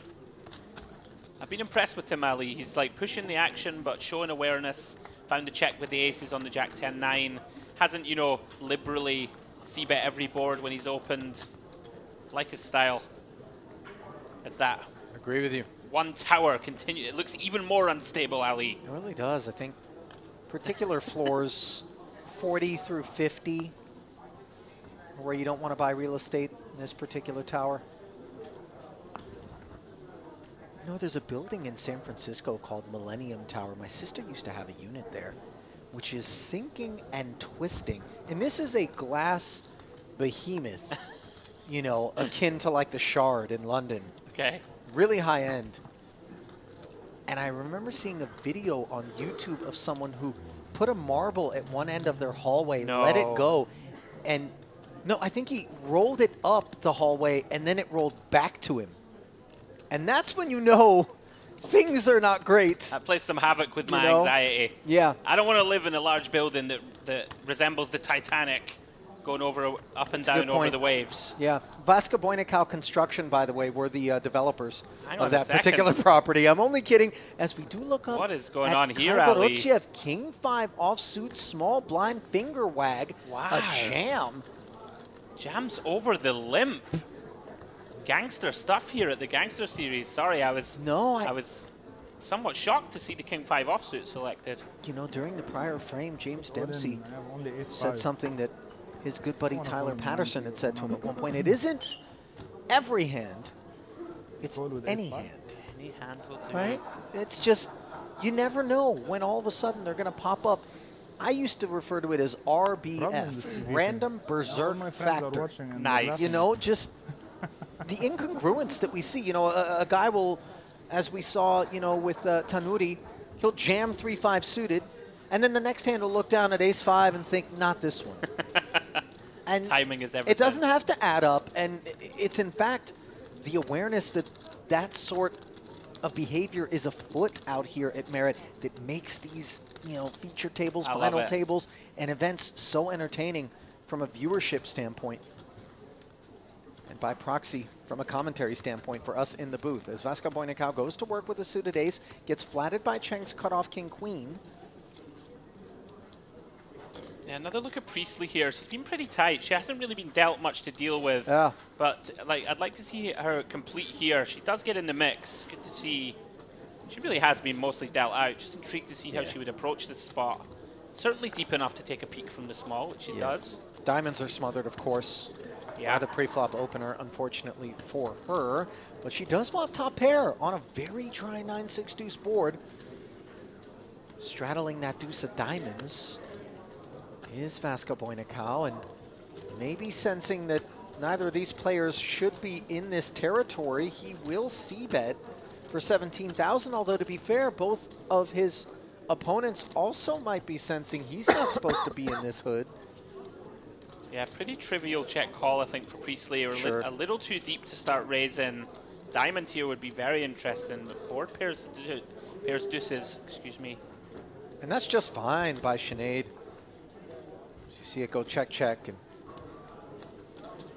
I've been impressed with him, Ali. He's like pushing the action, but showing awareness. Found a check with the aces on the Jack 10-9. Hasn't, you know, liberally c-bet every board when he's opened. Like his style. It's that. Agree with you. One tower continue. It looks even more unstable, Ali. It really does. I think particular floors 40 through 50 where you don't want to buy real estate in this particular tower. You know, there's a building in San Francisco called Millennium Tower. My sister used to have a unit there. which is sinking and twisting. And this is a glass behemoth, you know, akin to like the Shard in London. Okay. Really high end. And I remember seeing a video on YouTube of someone who put a marble at one end of their hallway, let it go, and no, I think he rolled it up the hallway and then it rolled back to him. And that's when you know things are not great. That plays some havoc with my anxiety. Yeah. I don't want to live in a large building that resembles the Titanic, going up and down over the waves. Yeah. Vasca Boinacau Construction, by the way, were the developers Hang on of a that second. particular property. I'm only kidding. As we do look up What is going at on here, Ali? Kagorotchev, King 5 offsuit, small blind finger wag, Wow. a jam. Jams over the limp. Gangster stuff here at the Gangster series. Sorry, I was somewhat shocked to see the King 5 offsuit selected. You know, during the prior frame, James Dempsey I have only ace said five. something that his good buddy Tyler Patterson had said to him at one point. It isn't every hand, it's any hand. Any hand will do. Right? It's just, you never know when all of a sudden they're going to pop up. I used to refer to it as RBF, Random Berserk Factor. Nice. You know, just the incongruence that we see. You know, a guy will, as we saw, you know, with Tanuri, he'll jam 3-5 suited, and then the next hand will look down at ace-5 and think, not this one. And timing is everything. it doesn't have to add up, and it's in fact the awareness that that sort of behavior is afoot out here at Merit that makes these, you know, feature tables, I love final it. tables, and events so entertaining from a viewership standpoint. And by proxy, from a commentary standpoint for us in the booth, as Vasca Boinacau goes to work with a suited ace, gets flatted by Cheng's cutoff king-queen. Yeah, another look at Priestley here. She's been pretty tight. She hasn't really been dealt much to deal with. Yeah. But like, I'd like to see her complete here. She does get in the mix. Good to see. She really has been mostly dealt out. Just intrigued to see how she would approach this spot. Certainly deep enough to take a peek from the small, which she does. Diamonds are smothered, of course, by the pre-flop opener, unfortunately for her. But she does flop top pair on a very dry 9-6 deuce board. Straddling that deuce of diamonds is Vasca Boinacau, and maybe sensing that neither of these players should be in this territory, he will c-bet for 17,000, although to be fair, both of his opponents also might be sensing he's not supposed to be in this hood. Yeah, pretty trivial check call, I think, for Priestley. Or a little too deep to start raising. Diamond here would be very interesting. But board pairs deuces, excuse me. And that's just fine by Sinead. You see it go check, check, and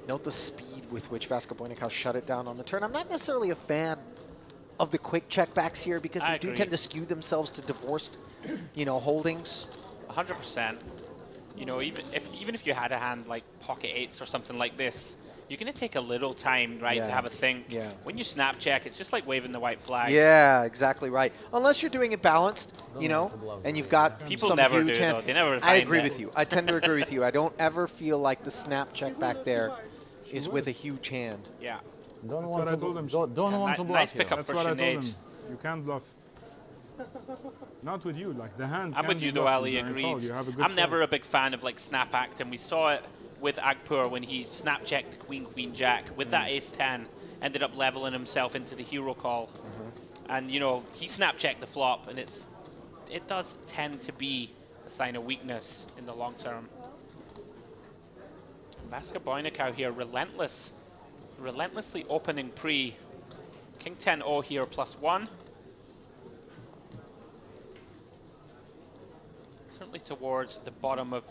note the speed with which Vasca Boinacau shut it down on the turn. I'm not necessarily a fan of the quick checkbacks here because they do tend to skew themselves to divorced, you know, holdings. 100%. You know, even if you had a hand like pocket eights or something like this, you're going to take a little time, right, to have a think. Yeah. When you snap check, it's just like waving the white flag. Yeah, exactly right. Unless you're doing it balanced, you know, and you've got People some never huge do, hand. though. They never I find agree it. with you. I tend to agree with you. I don't ever feel like the snap check back there is with a huge hand. Yeah. Don't want to told him. Don't want to bluff. Nice pickup That's for what I told Sinead. him. You can't bluff. Not with you, like the hand. I'm can with be you though, bluffed Ali, during call. agreed. You have a good I'm never a big fan of like snap act, and we saw it with Agpur when he snap checked the queen, queen, jack with that ace-10, ended up leveling himself into the hero call. And you know, he snap checked the flop, and it does tend to be a sign of weakness in the long term. Vasca Boinacau here, relentlessly opening pre. King 10-0 here, +1. Certainly towards the bottom of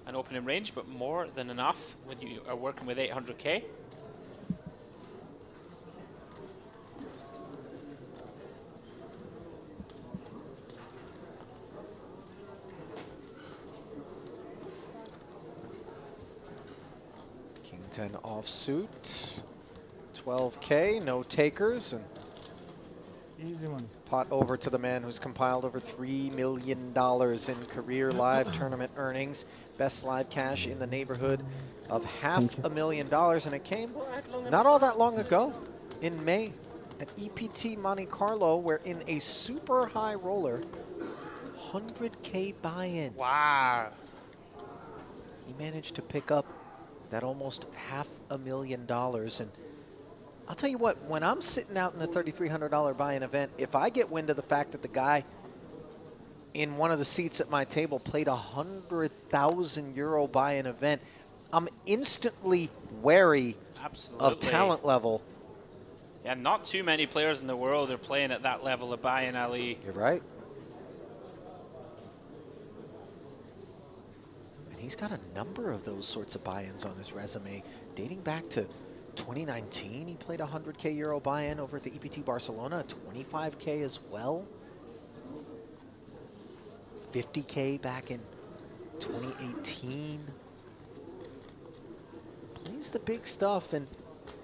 an opening range, but more than enough when you are working with 800k. King 10 offsuit, 12K, no takers, and easy money. pot over to the man who's compiled over $3 million in career live tournament earnings. Best live cash in the neighborhood of $500,000, and it came not all that long ago in May at EPT Monte Carlo, where in a super high roller, 100K buy-in. Wow. He managed to pick up that almost $500,000. And I'll tell you what, when I'm sitting out in a $3,300 buy-in event, if I get wind of the fact that the guy in one of the seats at my table played a €100,000 buy-in event, I'm instantly wary of talent level. Yeah, not too many players in the world are playing at that level of buy-in, Ali. You're right. And he's got a number of those sorts of buy-ins on his resume. Dating back to 2019, he played a €100K buy-in over at the EPT Barcelona, 25K as well. 50K back in 2018. Plays the big stuff. And,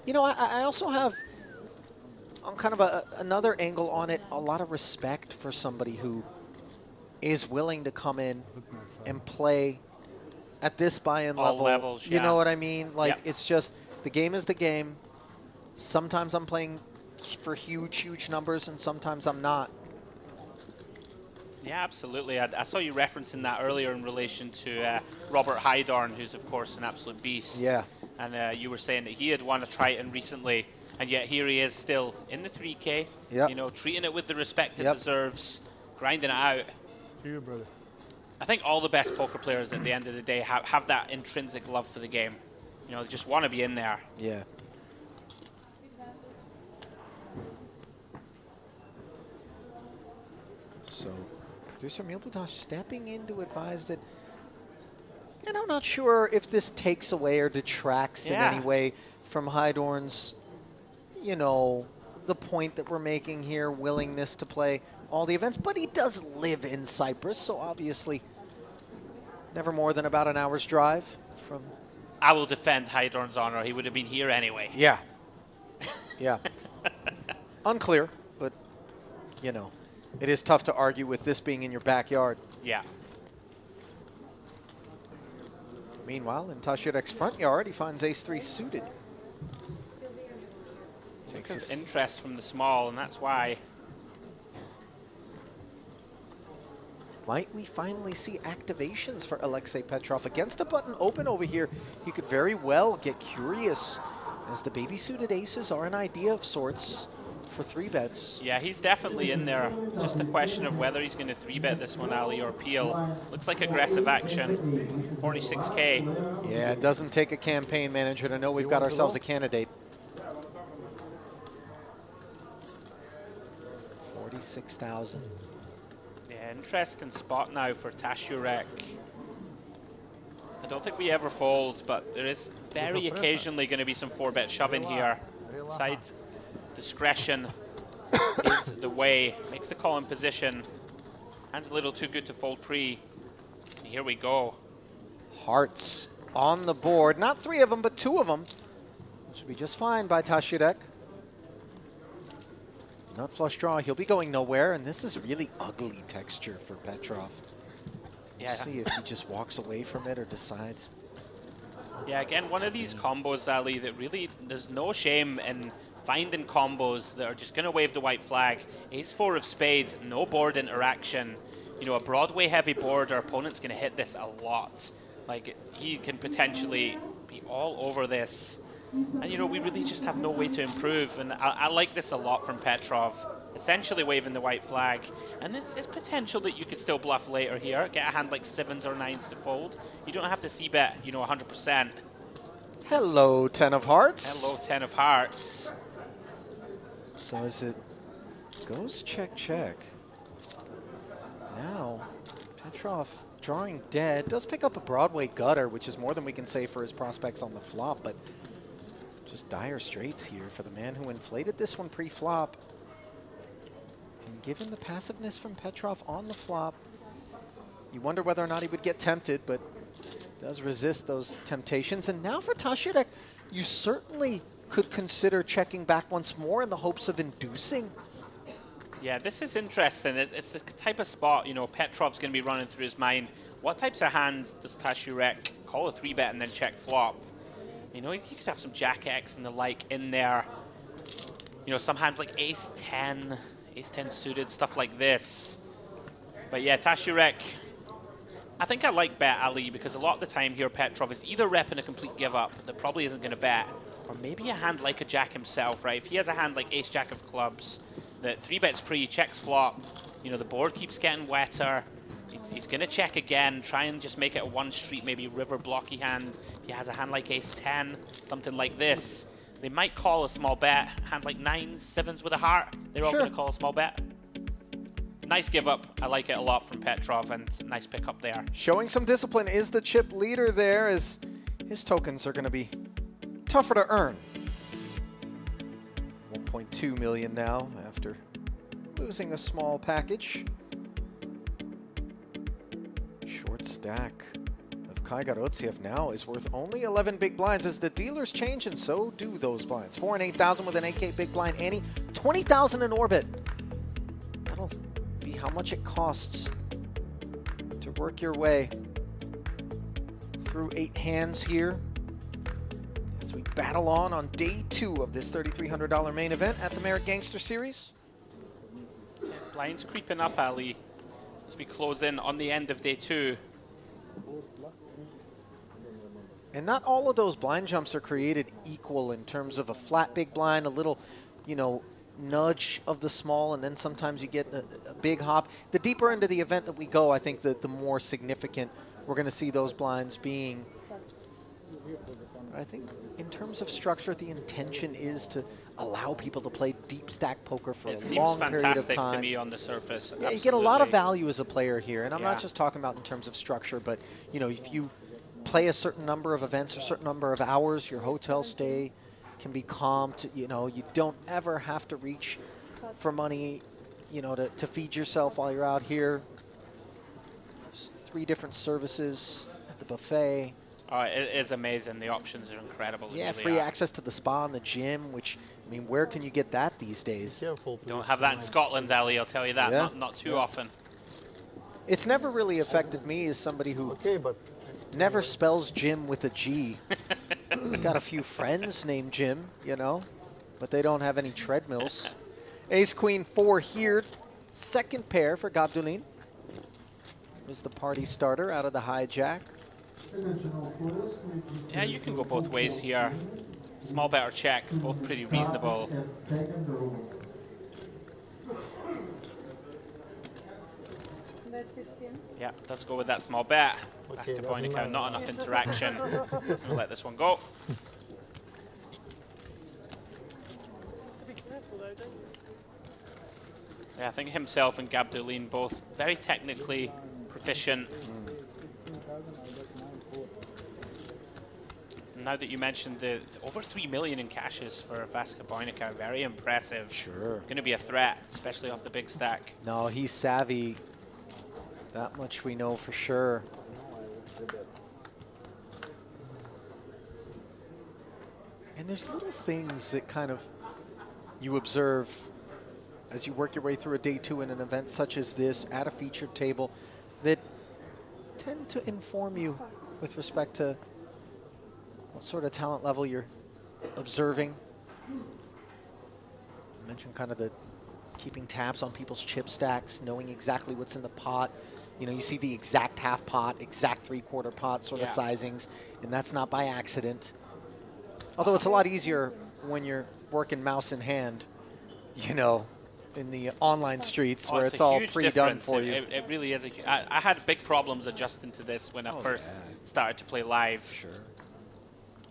you know, I also have, on kind of another angle on it, a lot of respect for somebody who is willing to come in and play at this buy-in All level. levels, You know yeah. what I mean? Like, Yep. it's just, the game is the game. Sometimes I'm playing for huge, huge numbers, and sometimes I'm not. Yeah, absolutely. I saw you referencing that earlier in relation to Robert Hydorn, who's, of course, an absolute beast. Yeah. And you were saying that he had won a Triton recently, and yet here he is still in the 3K. Yep. You know, treating it with the respect it Yep. deserves, grinding it out. Here, brother. I think all the best poker players at the end of the day have that intrinsic love for the game. You know, they just want to be in there. Yeah. So, producer Milbutosh stepping in to advise that, and I'm not sure if this takes away or detracts Yeah. in any way from Hydorn's, you know, the point that we're making here, willingness to play all the events, but he does live in Cyprus, so obviously never more than about an hour's drive from... I will defend Hydorn's honor. He would have been here anyway. Yeah. Yeah. Unclear, but, you know, it is tough to argue with this being in your backyard. Yeah. Meanwhile, in Tashirek's front yard, he finds ace-3 suited. Takes his interest from the small, and that's why. Might we finally see activations for Alexei Petrov? Against a button open over here, he could very well get curious, as the baby-suited aces are an idea of sorts for 3-bets. Yeah, he's definitely in there. Just a question of whether he's going to 3-bet this one, Ali, or peel. Looks like aggressive action. 46K. Yeah, it doesn't take a campaign manager to know we've got ourselves a candidate. 46,000. Yeah, interesting spot now for Tashurek. I don't think we ever fold, but there is very occasionally going to be some 4-bet shoving here. Side discretion is the way. Makes the call in position. Hand's a little too good to fold pre. And here we go. Hearts on the board. Not 3 of them, but 2 of them. Should be just fine by Tashirek. Nut flush draw. He'll be going nowhere, and this is really ugly texture for Petrov. We'll Yeah. see if he just walks away from it or decides. Yeah, again, one of these combos, Ali, that really, there's no shame in finding combos that are just going to wave the white flag. Ace-4 of spades, no board interaction. You know, a Broadway heavy board, our opponent's going to hit this a lot. Like, he can potentially be all over this. And, you know, we really just have no way to improve. And I like this a lot from Petrov. Essentially waving the white flag. And it's potential that you could still bluff later here. Get a hand like 7s or 9s to fold. You don't have to c-bet, you know, 100%. Hello, 10 of hearts. Hello, 10 of hearts. So as it goes check, check. Now, Petrov drawing dead. Does pick up a Broadway gutter, which is more than we can say for his prospects on the flop, but just dire straits here for the man who inflated this one pre-flop. And given the passiveness from Petrov on the flop, you wonder whether or not he would get tempted, but does resist those temptations. And now for Tashirek, you certainly could consider checking back once more in the hopes of inducing. Yeah, this is interesting. It's the type of spot, you know, Petrov's going to be running through his mind. What types of hands does Tashirek call a 3-bet and then check flop? You know, he could have some Jack X and the like in there. You know, some hands like Ace 10 suited, stuff like this. But yeah, Tashurek, I think I like bet Ali because a lot of the time here Petrov is either repping a complete give up that probably isn't going to bet, or maybe a hand like a jack himself, right? If he has a hand like ace jack of clubs that 3-bets pre, checks flop, you know, the board keeps getting wetter, he's going to check again, try and just make it a one street, maybe river blocky hand. If he has a hand like ace 10, something like this, they might call a small bet. Hand like 9s, 7s with a heart, they're all going to call a small bet. Nice give up. I like it a lot from Petrov, and nice pick up there. Showing some discipline is the chip leader there, as his tokens are going to be tougher to earn. 1.2 million now after losing a small package. Short stack of Kai Garotsiev now is worth only 11 big blinds as the dealers change, and so do those blinds. 4 and 8,000 with an 8K big blind Annie, 20,000 in orbit. That'll be how much it costs to work your way through 8 hands here as we battle on day 2 of this $3,300 main event at the Merit Gangster Series. Yeah, blinds creeping up, Ali, as we close in on the end of day 2. And not all of those blind jumps are created equal in terms of a flat big blind, a little, you know, nudge of the small, and then sometimes you get a big hop. The deeper into the event that we go, I think that the more significant we're going to see those blinds being. But I think in terms of structure, the intention is to allow people to play deep stack poker for a long period of time. It seems fantastic to me on the surface. Yeah, you get a lot of value as a player here, and I'm not Yeah. just talking about in terms of structure, but you know, if you play a certain number of events, a certain number of hours, your hotel stay can be calm. You know, you don't ever have to reach for money, you know, to feed yourself while you're out here. There's 3 different services at the buffet. Oh, it is amazing. The options are incredible. Yeah, really free are. access to the spa and the gym, which, I mean, where can you get that these days? Careful, Don't have that in Scotland, Ali, I'll tell you that. Yeah. Not too often. It's never really affected me as somebody who never spells Jim with a G. Got a few friends named Jim, you know, but they don't have any treadmills. Ace Queen 4 here. Second pair for Gabdulin. Was the party starter out of the hijack. Yeah, you can go both ways here. Small bet or check, both pretty reasonable. Yeah, let's go with that small bet. Basket point account, not enough interaction. We'll let this one go. Yeah, I think himself and Gabdulin both very technically proficient. Now that you mentioned the over 3 million in cashes for Vasca Boynica, very impressive. Sure. Going to be a threat, especially off the big stack. No, he's savvy. That much we know for sure. And there's little things that kind of you observe as you work your way through a day 2 in an event such as this at a featured table that tend to inform you with respect to what sort of talent level you're observing. I mentioned kind of the keeping tabs on people's chip stacks, knowing exactly what's in the pot. You know, you see the exact half pot, exact 3/4 pot sort of sizings, and that's not by accident. Although it's a lot easier when you're working mouse in hand, you know, in the online streets where it's all pre-done for you. It really is. I had big problems adjusting to this when I first started to play live. Sure.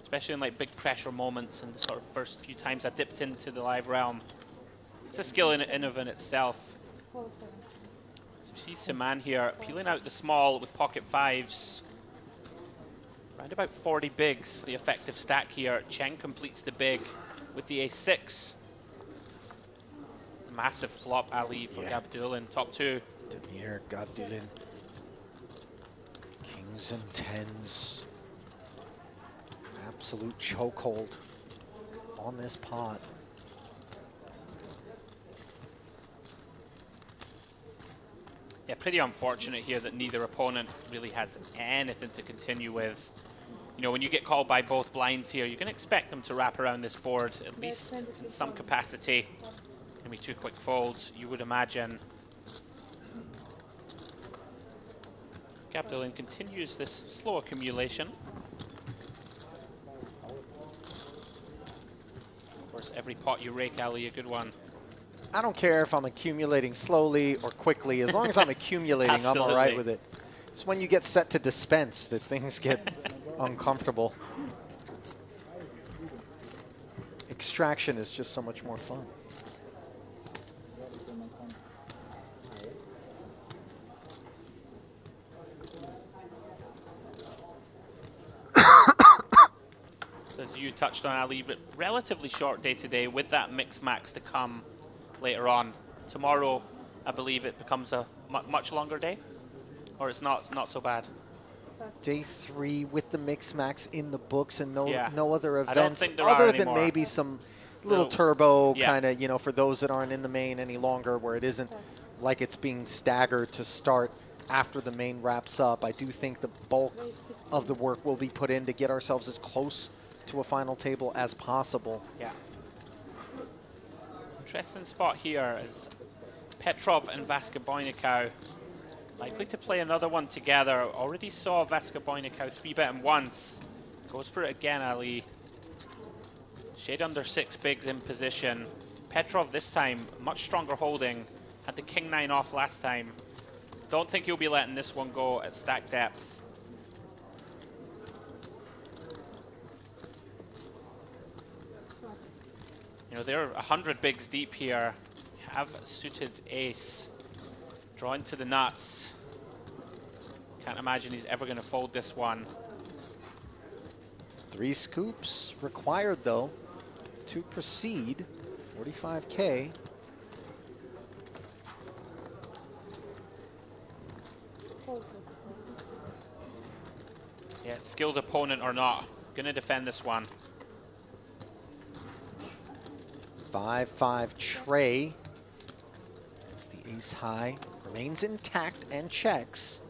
Especially in like big pressure moments and the sort of first few times I dipped into the live realm. It's a skill in and of itself. So we see Saman here peeling out the small with pocket 5s. Around about 40 bigs, the effective stack here. Cheng completes the big with the ace-6. Massive flop alley for Gabdulin, top 2. Demir, Gabdulin. Kings and 10s. Absolute chokehold on this pot. Yeah, pretty unfortunate here that neither opponent really has anything to continue with. You know, when you get called by both blinds here, you can expect them to wrap around this board, at least in some capacity. Maybe 2 quick folds, you would imagine. Gabdolin continues this slow accumulation. Of course, every pot you rake, Ali, a good one. I don't care if I'm accumulating slowly or quickly. As long as I'm accumulating, I'm all right with it. It's when you get set to dispense that things get uncomfortable. Extraction is just so much more fun. As you touched on, Ali, but relatively short day today with that mix max to come later on. Tomorrow, I believe it becomes a much longer day, or it's not so bad. Day 3 with the mix max in the books and no Yeah. other I don't events think there other are than anymore. maybe some little turbo yeah. kind of, you know, for those that aren't in the main any longer, where it isn't like it's being staggered to start after the main wraps up. I do think the bulk of the work will be put in to get ourselves as close to a final table as possible. Yeah. Interesting spot here as Petrov and Vaska Boynikau likely to play another one together. Already saw Vaska Boynikau 3-bet him once. Goes for it again, Ali. Shade under 6 bigs in position. Petrov this time, much stronger holding. Had the king-9 off last time. Don't think he'll be letting this one go at stack depth. You know, they're 100 bigs deep here. Have a suited ace. Drawing to the nuts. Can't imagine he's ever going to fold this one. 3 scoops required, though, to proceed. 45K. Yeah, skilled opponent or not, gonna defend this one. 5-5 tray. As the ace high remains intact and checks.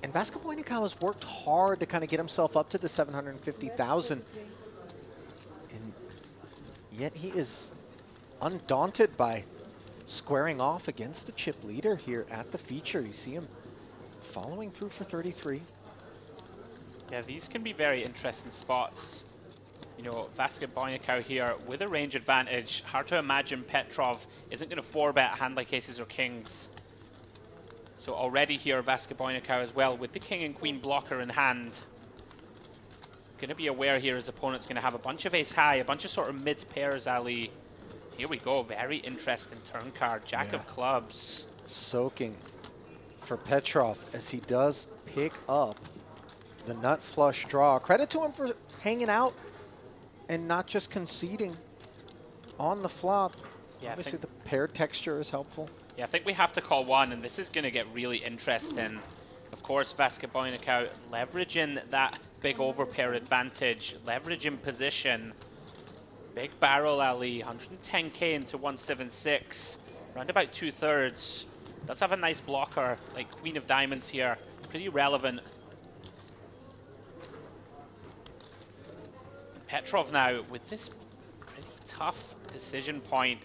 And Vaska Boynikau has worked hard to kind of get himself up to the 750,000. And yet he is undaunted by squaring off against the chip leader here at the feature. You see him following through for 33. Yeah, these can be very interesting spots. You know, Vaska Boynikau here with a range advantage. Hard to imagine Petrov isn't going to 4-bet a hand like aces or kings. So already here, Vaska Boynikau as well with the king and queen blocker in hand. Going to be aware here his opponent's going to have a bunch of ace high, a bunch of sort of mid pairs, Ali. Here we go, very interesting turn card. Jack of clubs. Soaking for Petrov as he does pick up the nut flush draw. Credit to him for hanging out and not just conceding on the flop. Yeah, obviously the pair texture is helpful. Yeah, I think we have to call one, and this is going to get really interesting. Of course, Vaska Boynikau leveraging that big overpair advantage, leveraging position. Big barrel, Ali, 110K into 176, around about 2/3. Does have a nice blocker, like Queen of Diamonds here, pretty relevant. Petrov now with this pretty tough decision point.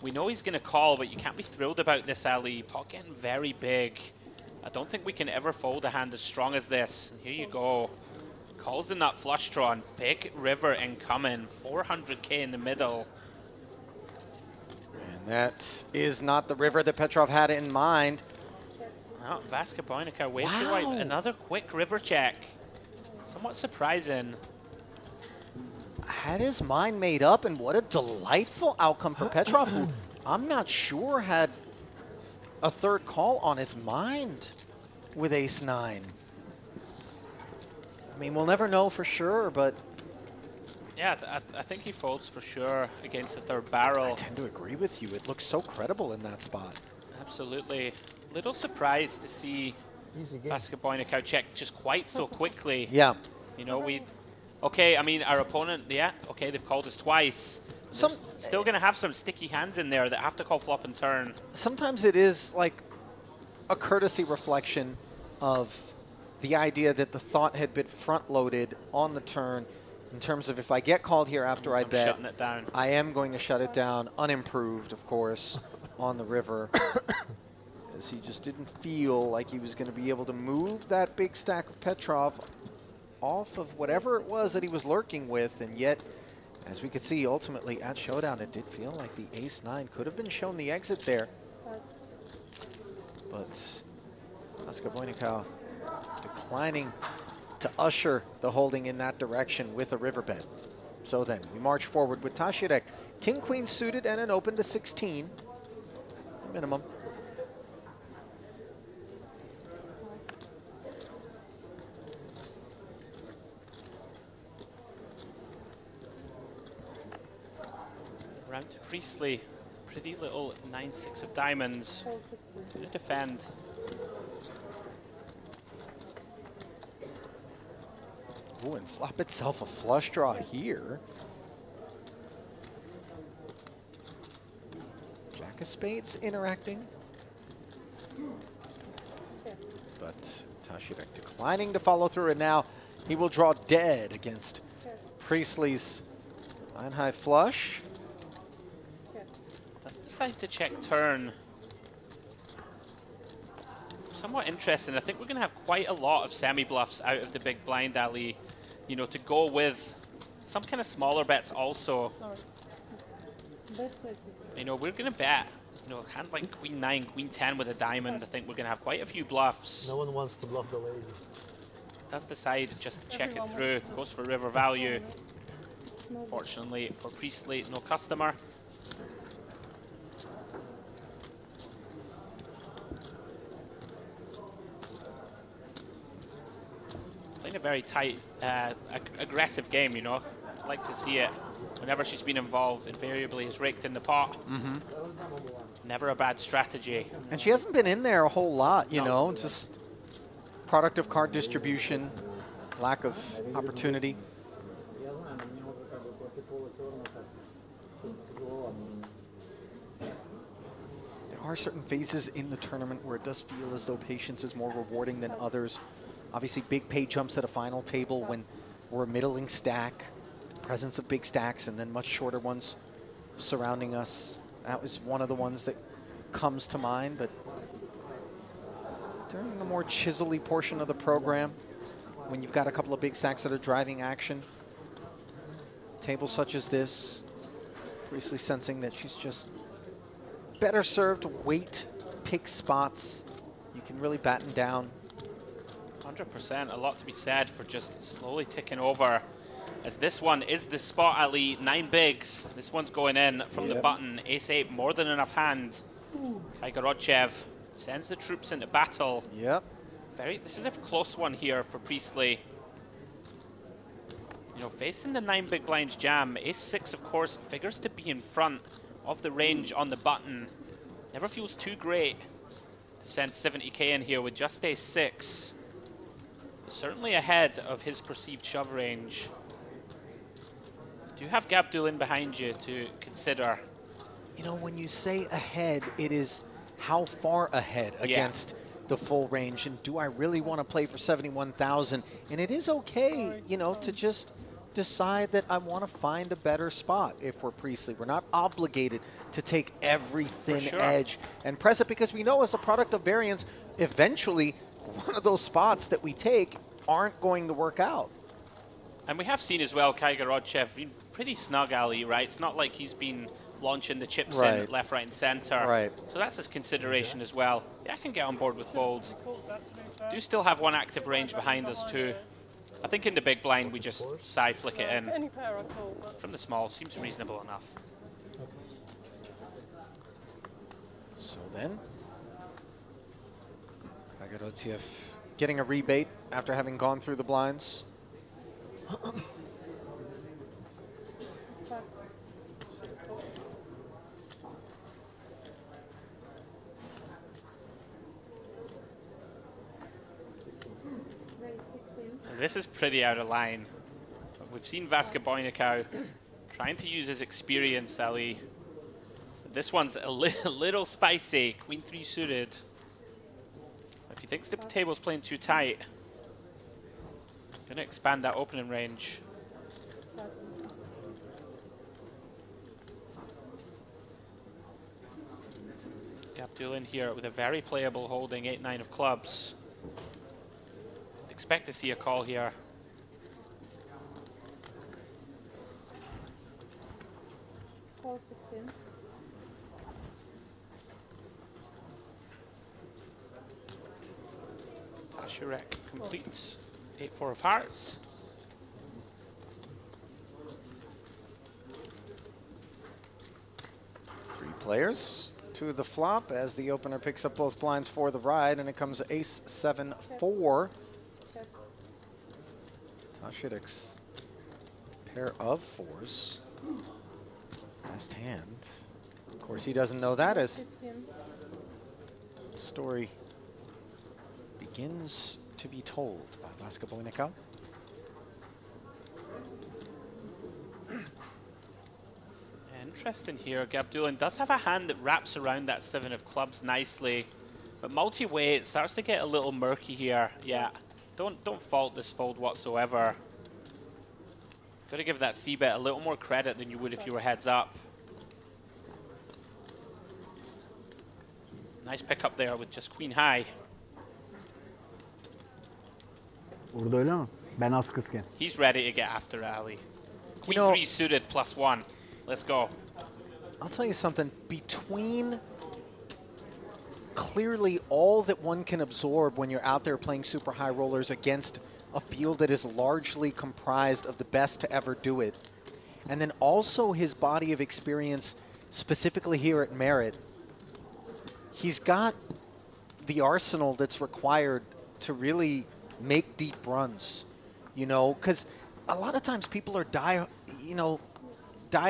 We know he's going to call, but you can't be thrilled about this, Ali. Pot getting very big. I don't think we can ever fold a hand as strong as this. And here you go. Calls the nut flush draw and big river incoming. 400K in the middle. And that is not the river that Petrov had in mind. Oh, Vaska Boynikau way too wide. Another quick river check. Somewhat surprising. Had his mind made up, and what a delightful outcome for Petrov, who I'm not sure had a third call on his mind with ace-9. I mean, we'll never know for sure, but... Yeah, I think he folds for sure against the third barrel. I tend to agree with you. It looks so credible in that spot. Absolutely. Little surprised to see Vaska Boynikau check just quite so quickly. Yeah. You know, okay, I mean, our opponent, yeah, okay, they've called us twice. Still going to have some sticky hands in there that have to call flop and turn. Sometimes it is like a courtesy reflection of the idea that the thought had been front-loaded on the turn in terms of if I get called here after I bet, shutting it down. I am going to shut it down, unimproved, of course, on the river. as he just didn't feel like he was going to be able to move that big stack of Petrov off of whatever it was that he was lurking with, and yet, as we could see, ultimately at Showdown, it did feel like the ace-9 could have been shown the exit there. But Vasco Boynikau declining to usher the holding in that direction with a riverbed. So then, we march forward with Tashirek, king-queen suited and an open to 16, minimum. Round to Priestley. Pretty little 9-6 of diamonds. Gonna defend. Ooh, and flop itself a flush draw here. Jack of spades interacting. But Tashirek declining to follow through, and now he will draw dead against Priestley's 9-high flush. Decide to check turn. Somewhat interesting. I think we're going to have quite a lot of semi-bluffs out of the big blind, Ali. You know, to go with some kind of smaller bets also. You know, we're going to bet, you know, hand like queen 9, queen 10 with a diamond. I think we're going to have quite a few bluffs. No one wants to bluff the lady. Does decide just to check it through. Goes for river value. Fortunately for Priestley, no customer. Playing a very tight, aggressive game, you know. I like to see it. Whenever she's been involved, invariably has raked in the pot. Never a bad strategy. And she hasn't been in there a whole lot, you know, just product of card distribution, lack of opportunity. There are certain phases in the tournament where it does feel as though patience is more rewarding than others. Obviously, big pay jumps at a final table when we're a middling stack, presence of big stacks, and then much shorter ones surrounding us. That was one of the ones that comes to mind, but during the more chisel-y portion of the program, when you've got a couple of big stacks that are driving action, tables such as this, Priestley sensing that she's just better served to wait, pick spots. You can really batten down. 100%, a lot to be said for just slowly ticking over. As this one is the spot, Ali, 9 bigs. This one's going in from the button. Ace-8, more than enough hand. Kaigorodchev sends the troops into battle. Yep. This is a close one here for Priestley. You know, facing the 9 big blinds jam, Ace-6, of course, figures to be in front of the range on the button. Never feels too great to send 70k in here with just Ace-6. Certainly ahead of his perceived shove range. Do you have Gabdul in behind you to consider? You know, when you say ahead, it is how far ahead against the full range, and do I really want to play for 71,000? And it is okay, you know, to just decide that I want to find a better spot if we're Priestley. We're not obligated to take every thin edge and press it, because we know as a product of variance, eventually one of those spots that we take aren't going to work out. And we have seen as well Kaigorodchev being pretty snug, Ali, right? It's not like he's been launching the chips in left, right, and center. Right. So that's his consideration as well. Yeah, I can get on board with fold. Do still have one active range behind us too. I think in the big blind we just side flick it in. From the small, seems reasonable enough. So then, Kaigorodchev getting a rebate after having gone through the blinds. This is pretty out of line. We've seen Vasco Boynikau trying to use his experience, Ali. This one's a little spicy. Queen 3 suited. If he thinks the table's playing too tight, gonna expand that opening range. Abdulin here with a very playable holding, 8-9 of clubs. Expect to see a call here. Call 16. Ashurek completes 8-4 of hearts. Three players to the flop as the opener picks up both blinds for the ride, and it comes ace 7-4. Tashidik's pair of fours. Last hand. Of course, he doesn't know that as the story begins to be told by Vasco Boinicao. Interesting here. Gabdulin does have a hand that wraps around that 7 of clubs nicely, but multi-way it starts to get a little murky here. Yeah, don't fault this fold whatsoever. Got to give that c-bet a little more credit than you would if you were heads up. Nice pick up there with just queen high. Orada öyle mi? Ben az kızken. He's ready to get after it, Ali. Queen know, 3 suited +1. Let's go. I'll tell you something. Between clearly all that one can absorb when you're out there playing super high rollers against a field that is largely comprised of the best to ever do it, and then also his body of experience specifically here at Merit, he's got the arsenal that's required to really make deep runs, you know, because a lot of times people are die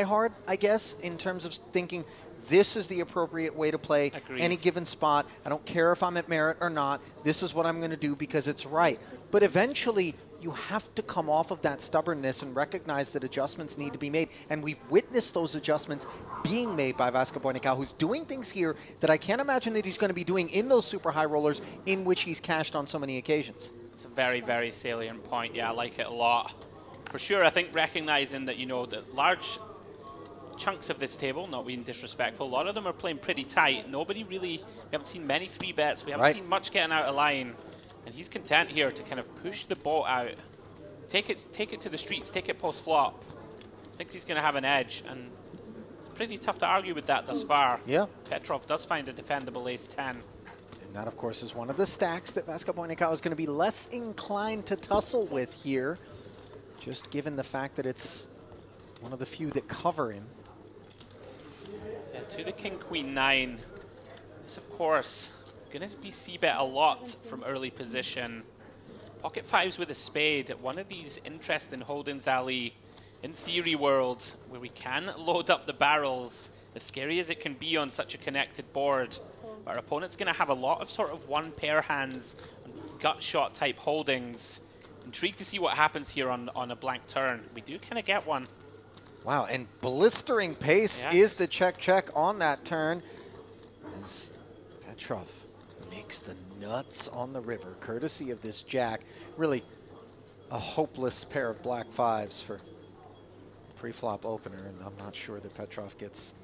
hard, I guess, in terms of thinking this is the appropriate way to play any given spot. I don't care if I'm at Merit or not. This is what I'm going to do because it's right. But eventually, you have to come off of that stubbornness and recognize that adjustments need to be made. And we've witnessed those adjustments being made by Vasco Boinicao, who's doing things here that I can't imagine that he's going to be doing in those super high rollers in which he's cashed on so many occasions. It's a very, very salient point. Yeah, I like it a lot. For sure, I think recognizing that, you know, that large chunks of this table, not being disrespectful, a lot of them are playing pretty tight. Nobody really, we haven't seen many 3-bets. We haven't seen much getting out of line. And he's content here to kind of push the boat out. Take it to the streets, take it post-flop. Thinks he's going to have an edge, and it's pretty tough to argue with that thus far. Yeah. Petrov does find a defendable ace-10. And that, of course, is one of the stacks that Vasco Boinicao is going to be less inclined to tussle with here, just given the fact that it's one of the few that cover him. Yeah, to the king-queen 9. This, of course, going to be c-bet a lot from early position. Pocket 5s with a spade. One of these interesting holdings, Ali, in theory world, where we can load up the barrels, as scary as it can be on such a connected board. Our opponent's going to have a lot of sort of one-pair hands, gut shot type holdings. Intrigued to see what happens here on a blank turn. We do kind of get one. Wow, and blistering pace is the check on that turn, as Petrov makes the nuts on the river, courtesy of this jack. Really a hopeless pair of black 5s for pre-flop opener, and I'm not sure that Petrov gets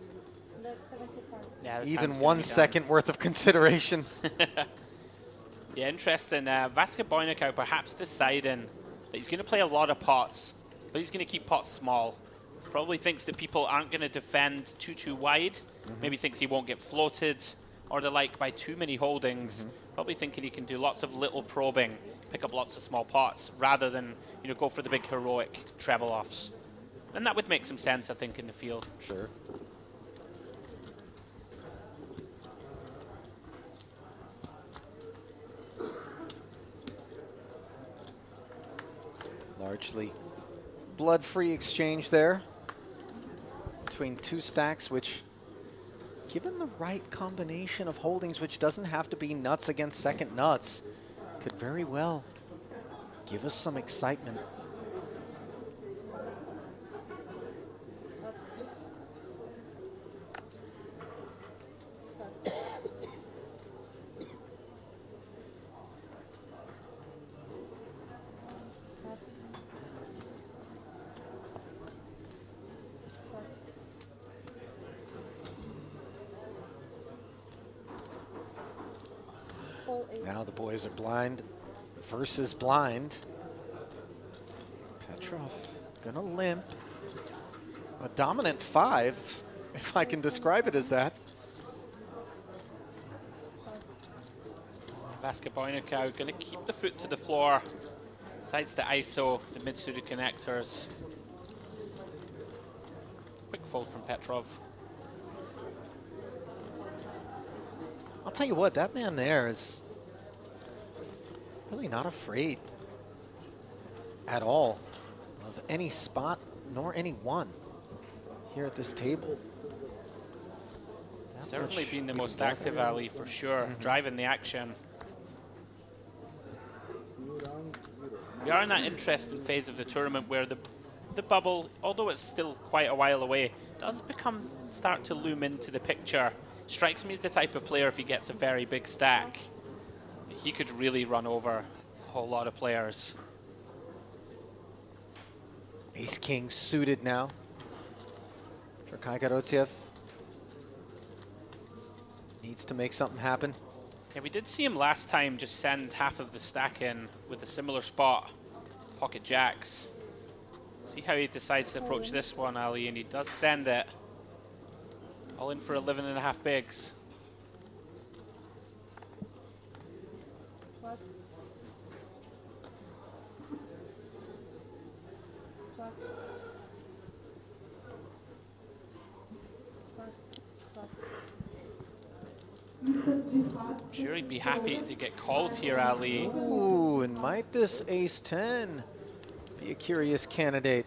even 1 second worth of consideration. Yeah, interesting. Vasco Boinicao perhaps deciding that he's going to play a lot of pots, but he's going to keep pots small. Probably thinks that people aren't going to defend too wide. Maybe thinks he won't get floated or the like by too many holdings. Probably thinking he can do lots of little probing, pick up lots of small pots, rather than, you know, go for the big heroic treble offs. And that would make some sense, I think, in the field. Sure. Largely blood-free exchange there between two stacks, which, given the right combination of holdings, which doesn't have to be nuts against second nuts, could very well give us some excitement. Now the boys are blind versus blind. Petrov gonna limp. A dominant 5, if I can describe it as that. Vasca Boynikau going to keep the foot to the floor. Sides to ISO, the mid-suited connectors. Quick fold from Petrov. I'll tell you what, that man there is really not afraid at all of any spot nor any one here at this table. Certainly been the most active, Ali, for sure. Driving the action. We are in that interesting phase of the tournament where the bubble, although it's still quite a while away, does start to loom into the picture. Strikes me as the type of player, if he gets a very big stack, he could really run over a whole lot of players. Ace-king suited now for Kaigarotsiev. Needs to make something happen. Yeah, we did see him last time just send half of the stack in with a similar spot, pocket jacks. See how he decides to approach this one, Ali, and he does send it. All in for 11.5 bigs. I'm sure he'd be happy to get called here, Ali. Ooh, and might this ace-10 be a curious candidate?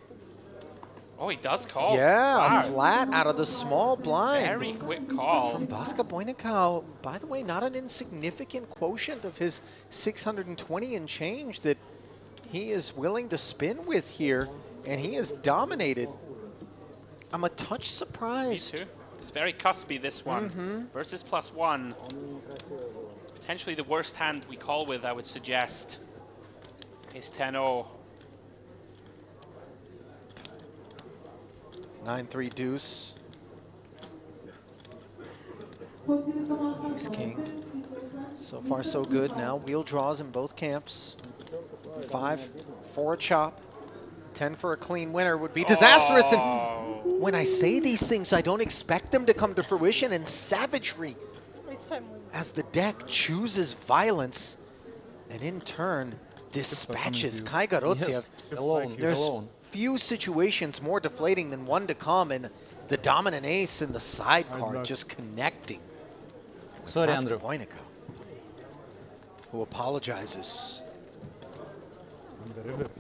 Oh, he does call. Yeah, Wow. a flat out of the small blind. Very quick call. From Vasca Boynikau. By the way, not an insignificant quotient of his 620 and change that he is willing to spin with here, and he is dominated. I'm a touch surprised. Me too. It's very cuspy, this one. Versus +1. Potentially the worst hand we call with, I would suggest. Ace 10-0. 9-3 deuce. Ace king. So far so good. Now wheel draws in both camps. 5 for a chop. 10 for a clean winner would be disastrous. And when I say these things, I don't expect them to come to fruition. And savagery, as the deck chooses violence, and in turn dispatches Kaigarotsiev. Yes. Alone, There's alone. few situations more deflating than one to come, and the dominant ace in the sidecar just connecting. Sorry, Vasca Andrew. Boynikau, who apologizes.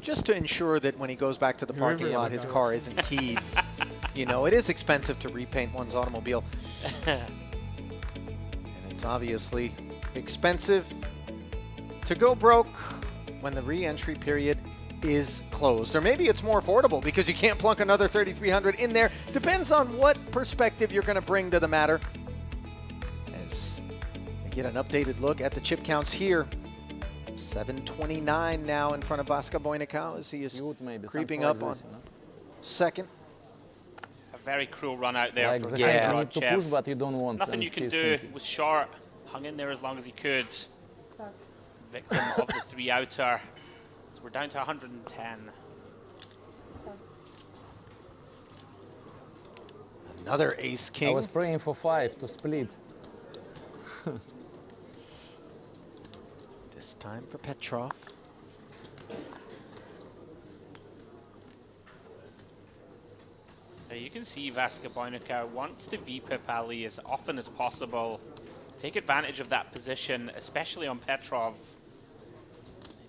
Just to ensure that when he goes back to the parking lot, his car isn't keyed. You know, it is expensive to repaint one's automobile. And it's obviously expensive to go broke when the re-entry period is closed. Or maybe it's more affordable because you can't plunk another 3,300 in there. Depends on what perspective you're going to bring to the matter. As we get an updated look at the chip counts here. 729 now in front of Vasca Boynikau as he is creeping up on second. A very cruel run out there Like from the hand you need to Kaigarotsiev. push, but you don't want. Nothing and you can he's do. thinking. Was short, hung in there as long as he could. Victim of the 3 outer. So we're down to 110. Another ace king. I was praying for 5 to split. This time for Petrov. You can see Vasca Boynikau wants to VPIP Ali as often as possible. Take advantage of that position, especially on Petrov.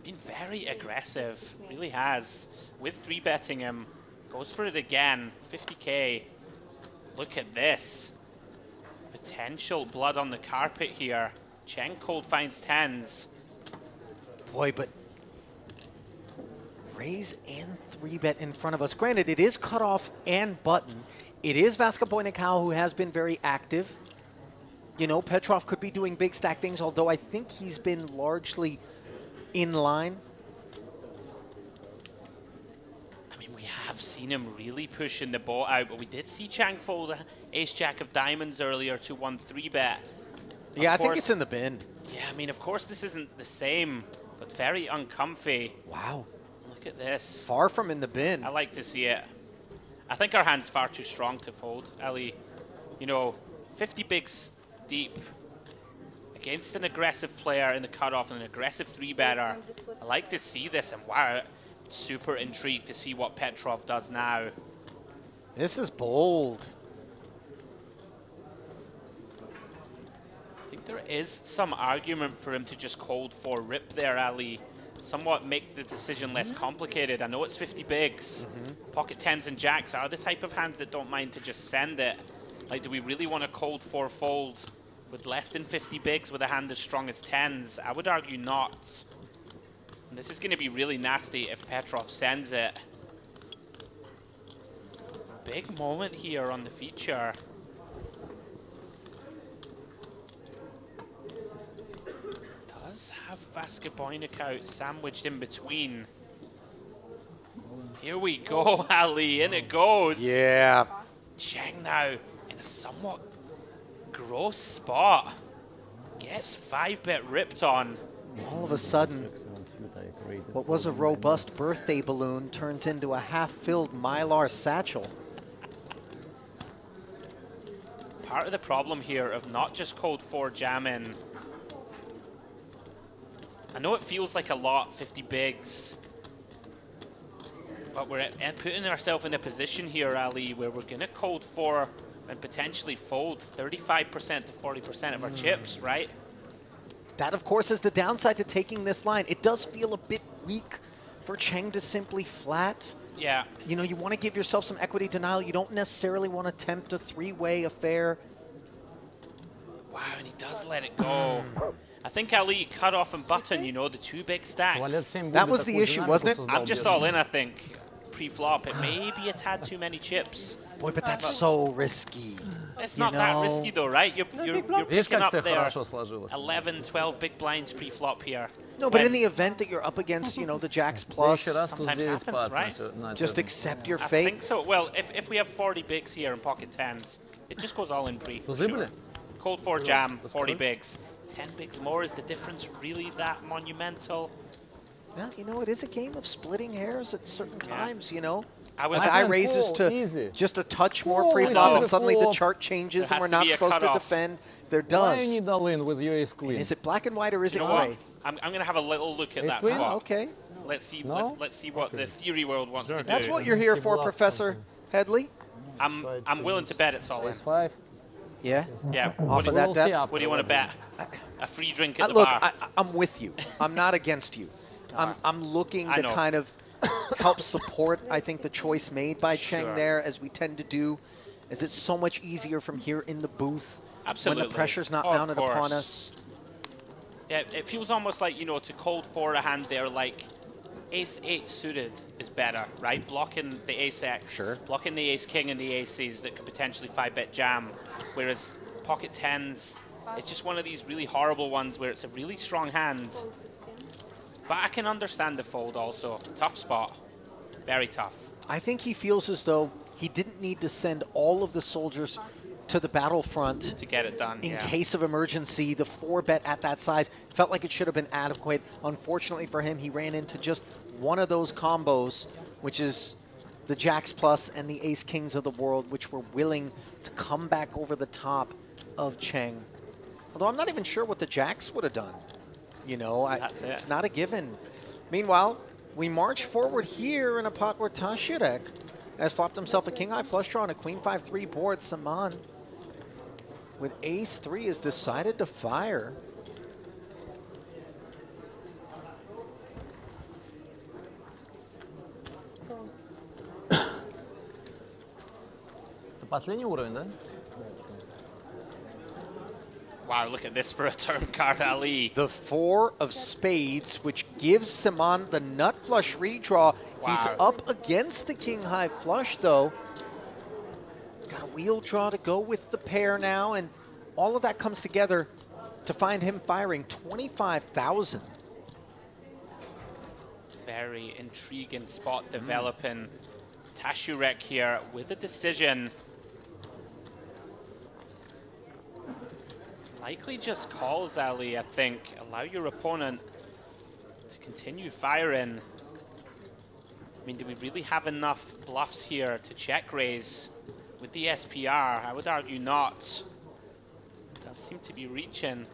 Been very aggressive, really has. With 3-betting him, goes for it again, 50k. Look at this. Potential blood on the carpet here. Chen Cold finds 10s. Boy, but raise and 3-bet in front of us. Granted, it is cutoff and button. It is Vasca Boynikau who has been very active. You know, Petrov could be doing big stack things, although I think he's been largely in line. I mean, we have seen him really pushing the ball out, but we did see Chang fold Ace-Jack of diamonds earlier to 1 3-bet. Yeah, I think it's in the bin. Yeah, I mean, of course this isn't the same, but very uncomfy. Wow. Look at this. Far from in the bin. I like to see it. I think our hand's far too strong to fold, Ali. You know, 50 bigs deep against an aggressive player in the cutoff and an aggressive 3-better. I like to see this, and wow, super intrigued to see what Petrov does now. This is bold. I think there is some argument for him to just cold 4 rip there, Ali. Somewhat make the decision less complicated. I know it's 50 bigs. Pocket 10s and jacks are the type of hands that don't mind to just send it. Like, do we really want to cold 4 fold with less than 50 bigs with a hand as strong as 10s? I would argue not. And this is going to be really nasty if Petrov sends it. Big moment here on the feature. Does have Vaska out sandwiched in between. Here we go, Ali, in it goes. Yeah. Cheng now in a somewhat gross spot. Gets 5-bet ripped on. All of a sudden, what was a robust birthday balloon turns into a half-filled Mylar satchel. Part of the problem here of not just cold 4 jamming. I know it feels like a lot, 50 bigs. But we're putting ourselves in a position here, Ali, where we're going to cold 4 and potentially fold 35% to 40% of our chips, right? That, of course, is the downside to taking this line. It does feel a bit weak for Cheng to simply flat. Yeah. You know, you want to give yourself some equity denial. You don't necessarily want to tempt a 3-way affair. Wow, and he does let it go. I think Ali cut off and button, you know, the 2 big stacks. That was the issue, wasn't it? I'm just all in, I think. Pre-flop, it may be a tad too many chips. Boy, but that's so risky. It's not that risky though, right? You're picking up there 11, 12 big blinds pre-flop here. No, but in the event that you're up against, you know, the jacks plus, sometimes happens, right? Just accept your I fate. think so. Well, if we have 40 bigs here and pocket 10s, it just goes all in pre. Sure. Cold 4 jam, 40 bigs. 10 bigs more, is the difference really that monumental? Well, you know, it is a game of splitting hairs at certain times, you know. A guy raises to just a touch more pre-flop, and suddenly the chart changes, and we're not supposed to defend. There does. Why you need all in with your ace queen? Is it black and white or is it know gray? what? I'm going to have a little look at Ace that queen? spot. Okay. Let's see. Let's see what the theory world wants to do. That's what you're here for, Professor Headley. I'm willing to bet it's all in. Ace 5. Yeah. Yeah. Off of that depth. What do you want to bet? A free drink at the Look, bar. I'm with you. I'm not against you. I'm looking to kind of help support, I think, the choice made by Cheng there, as we tend to do, as it's so much easier from here in the booth when the pressure's not mounted upon us. Yeah, it feels almost like, you know, to cold 4 a hand there, like ace 8 suited is better, right? Blocking the ace X, blocking the ace king and the aces that could potentially 5-bet jam, whereas pocket 10s, it's just one of these really horrible ones where it's a really strong hand. But I can understand the fold also. Tough spot. Very tough. I think he feels as though he didn't need to send all of the soldiers to the battlefront to get it done in case of emergency. The 4-bet at that size felt like it should have been adequate. Unfortunately for him, he ran into just one of those combos, which is the jacks plus and the ace kings of the world, which were willing to come back over the top of Cheng. Although I'm not even sure what the jacks would have done. You know, it's not a given. Meanwhile, we march forward here in a pot where Tashirek has flopped himself a king-high flush draw on a queen 5-3 board. Saman, with ace 3, has decided to fire. Это последний уровень, да? Wow, look at this for a turn card, Ali. The 4 of spades, which gives Saman the nut flush redraw. Wow. He's up against the king-high flush, though. Got a wheel draw to go with the pair now, and all of that comes together to find him firing 25,000. Very intriguing spot developing. Tashurek here with a decision. Likely just calls, Ali, I think. Allow your opponent to continue firing. I mean, do we really have enough bluffs here to check raise with the SPR? I would argue not. It does seem to be reaching.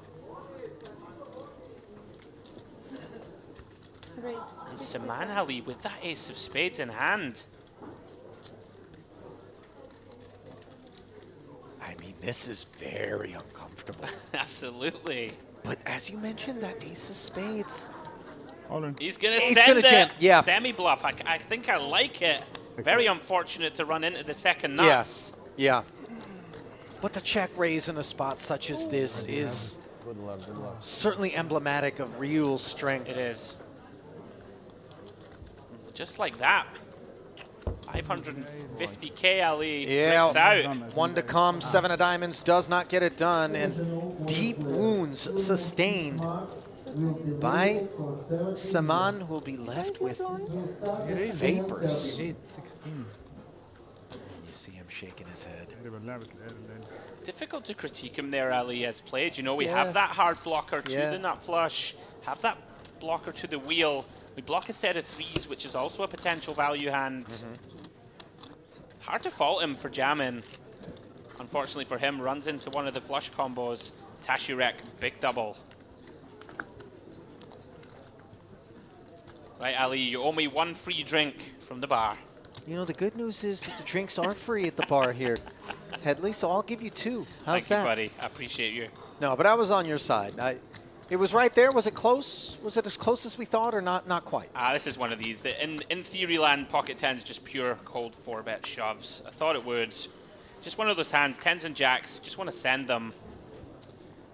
And Saman Ali with that ace of spades in hand. I mean, this is very uncomfortable. Absolutely. But as you mentioned, that ace of spades. He's going to He's send gonna it. jam, yeah. Semi-bluff. I think I like it. Very unfortunate to run into the second nuts. Yeah. But the check raise in a spot such as this is certainly emblematic of real strength. It is. Just like that. 550k Ali flicks out. One to come, 7 of diamonds does not get it done, and deep wounds sustained by Saman, who will be left with vapors. You see him shaking his head. Difficult to critique him there, Ali has played. You know, we Yeah. have that hard blocker to Yeah. the nut flush, have that blocker to the wheel. We block a set of threes, which is also a potential value hand. Hard to fault him for jamming. Unfortunately for him, runs into one of the flush combos. Tashirek, big double. Right, Ali, you owe me one free drink from the bar. You know, the good news is that the drinks are free at the bar here, Headley, so I'll give you 2. How's Thank that? you, buddy. I appreciate you. No, but I was on your side. It was right there. Was it close? Was it as close as we thought, or not? Not quite. This is one of these. In theory land, pocket 10 is just pure cold 4-bet shoves. I thought it would. Just one of those hands, 10s and jacks, just want to send them.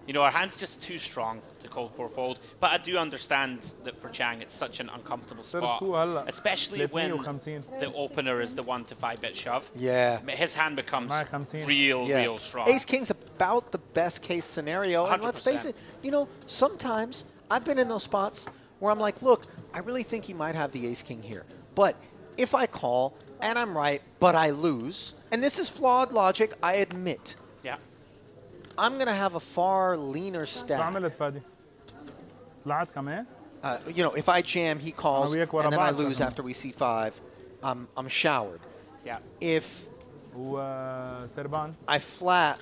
You know, our hand's just too strong to cold 4-fold. But I do understand that for Chang, it's such an uncomfortable spot. Especially when the opener is the 1 to 5-bet shove. Yeah. His hand becomes real strong. Ace-King's about the best case scenario. And let's face it, you know, sometimes I've been in those spots where I'm like, look, I really think he might have the Ace-King here. But if I call and I'm right, but I lose, and this is flawed logic, I admit. Yeah. I'm going to have a far leaner stack. You know, if I jam, he calls, and then I lose after we C5, I'm showered. Yeah. If I flat...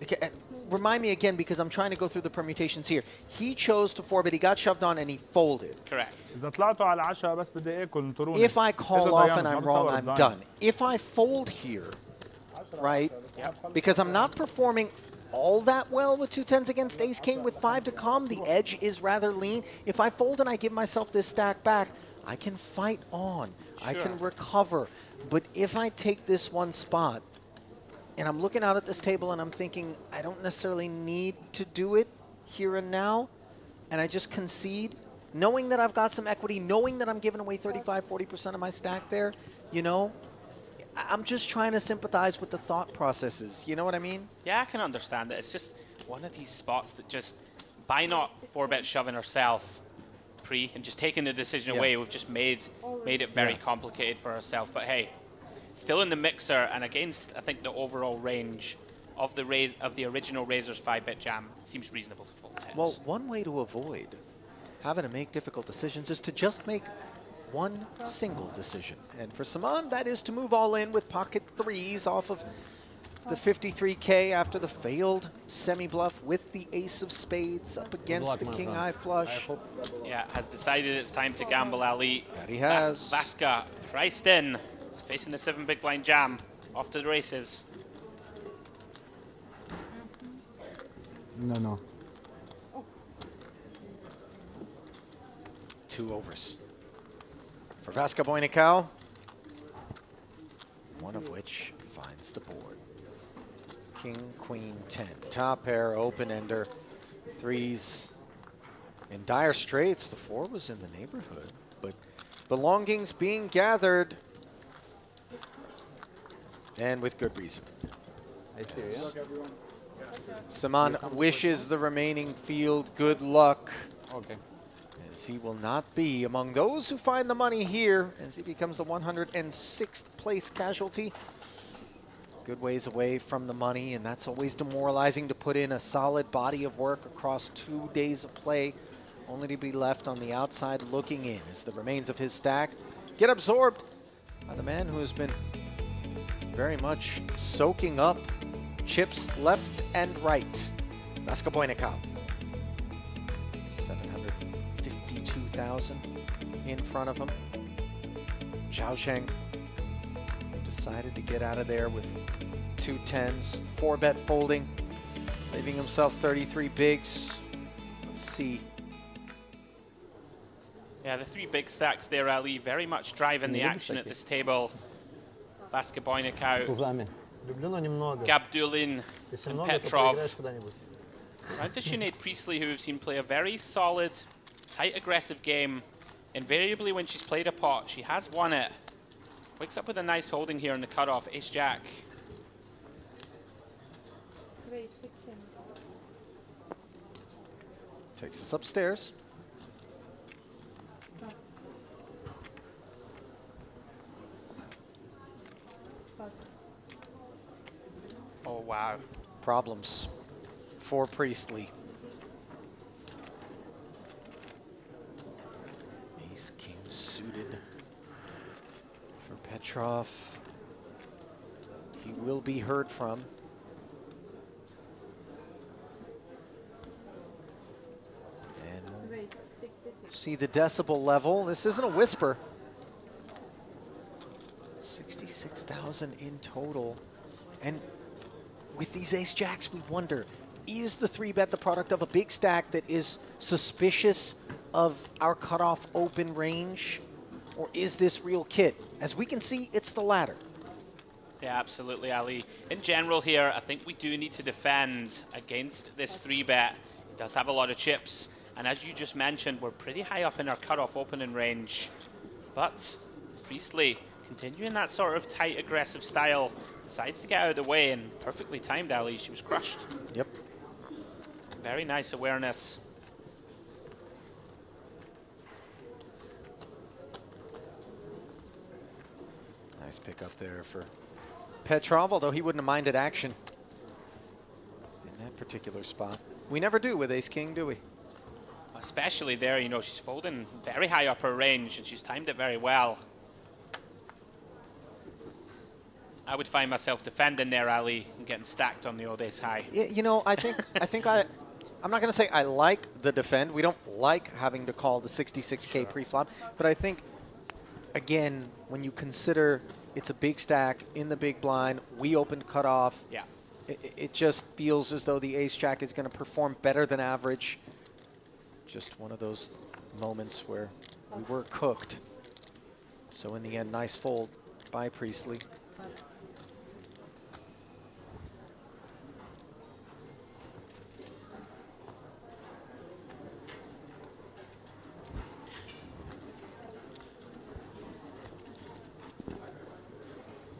Okay, remind me again, because I'm trying to go through the permutations here. He chose to 4-bet, he got shoved on, and he folded. Correct. If I call off and I'm wrong, I'm done. If I fold here, right, because I'm not performing all that well with 2 10s against Ace-King with 5 to come, the edge is rather lean. If I fold and I give myself this stack back, I can fight on. I can recover. But if I take this one spot, and I'm looking out at this table and I'm thinking, I don't necessarily need to do it here and now, and I just concede, knowing that I've got some equity, knowing that I'm giving away 35, 40% of my stack there, you know, I'm just trying to sympathize with the thought processes. You know what I mean? Yeah, I can understand it. It's just one of these spots that just, by not 4-bet shoving herself pre and just taking the decision away, we've just made it very complicated for ourselves. But hey, still in the mixer and against, I think, the overall range of the original Razor's 5-bet jam seems reasonable to full 10s. Well, one way to avoid having to make difficult decisions is to just make one single decision. And for Saman, that is to move all in with pocket 3s off of the 53K after the failed semi-bluff with the ace of spades up against the king high flush. Yeah, has decided it's time to gamble, Ali. That he has. Vaska priced in. He's facing the 7 big blind jam. Off to the races. No. 2 overs for Vaska Boynikau, one of which finds the board. King, queen, 10. Top pair, open-ender, 3s. In dire straits, the 4 was in the neighborhood, but belongings being gathered, and with good reason. Saman wishes the remaining field good luck. Okay. As he will not be among those who find the money here, as he becomes the 106th place casualty good ways away from the money, and that's always demoralizing to put in a solid body of work across 2 days of play, only to be left on the outside looking in as the remains of his stack get absorbed by the man who has been very much soaking up chips left and right. Vascaboinakal. 752,000 in front of him. Zhao Sheng decided to get out of there with 2 10s, 4-bet folding, leaving himself 33 bigs. Let's see. Yeah, the 3 big stacks there, Ali, very much driving the action at this table. Vascaboinakal, Люблю, но немного. Gabdulin, Если and много, то Petrov. проиграешь куда-нибудь. Round to Sinead Priestley, who we've seen play a very solid, tight, aggressive game. Invariably, when she's played a pot, she has won it. Wakes up with a nice holding here in the cutoff, ace-jack. Takes us upstairs. Oh, wow. Problems for Priestley. Ace king suited for Petrov. He will be heard from. And see the decibel level. This isn't a whisper. 66,000 in total. And with these ace-jacks, we wonder, is the 3-bet the product of a big stack that is suspicious of our cutoff open range? Or is this real kit? As we can see, it's the latter. Yeah, absolutely, Ali. In general here, I think we do need to defend against this 3-bet. It does have a lot of chips. And as you just mentioned, we're pretty high up in our cutoff opening range. But Priestley, continuing that sort of tight, aggressive style, decides to get out of the way, and perfectly timed, Ali. She was crushed. Yep. Very nice awareness. Nice pick up there for Petrov, although he wouldn't have minded action in that particular spot. We never do with ace-king, do we? Especially there, you know, she's folding very high up her range, and she's timed it very well. I would find myself defending there, Ali, and getting stacked on the old ace high. Yeah, you know, I'm not going to say I like the defend. We don't like having to call the 66K pre-flop, but I think, again, when you consider it's a big stack in the big blind, we opened cutoff. Yeah. It just feels as though the ace-jack is going to perform better than average. Just one of those moments where we were cooked. So in the end, nice fold by Priestley.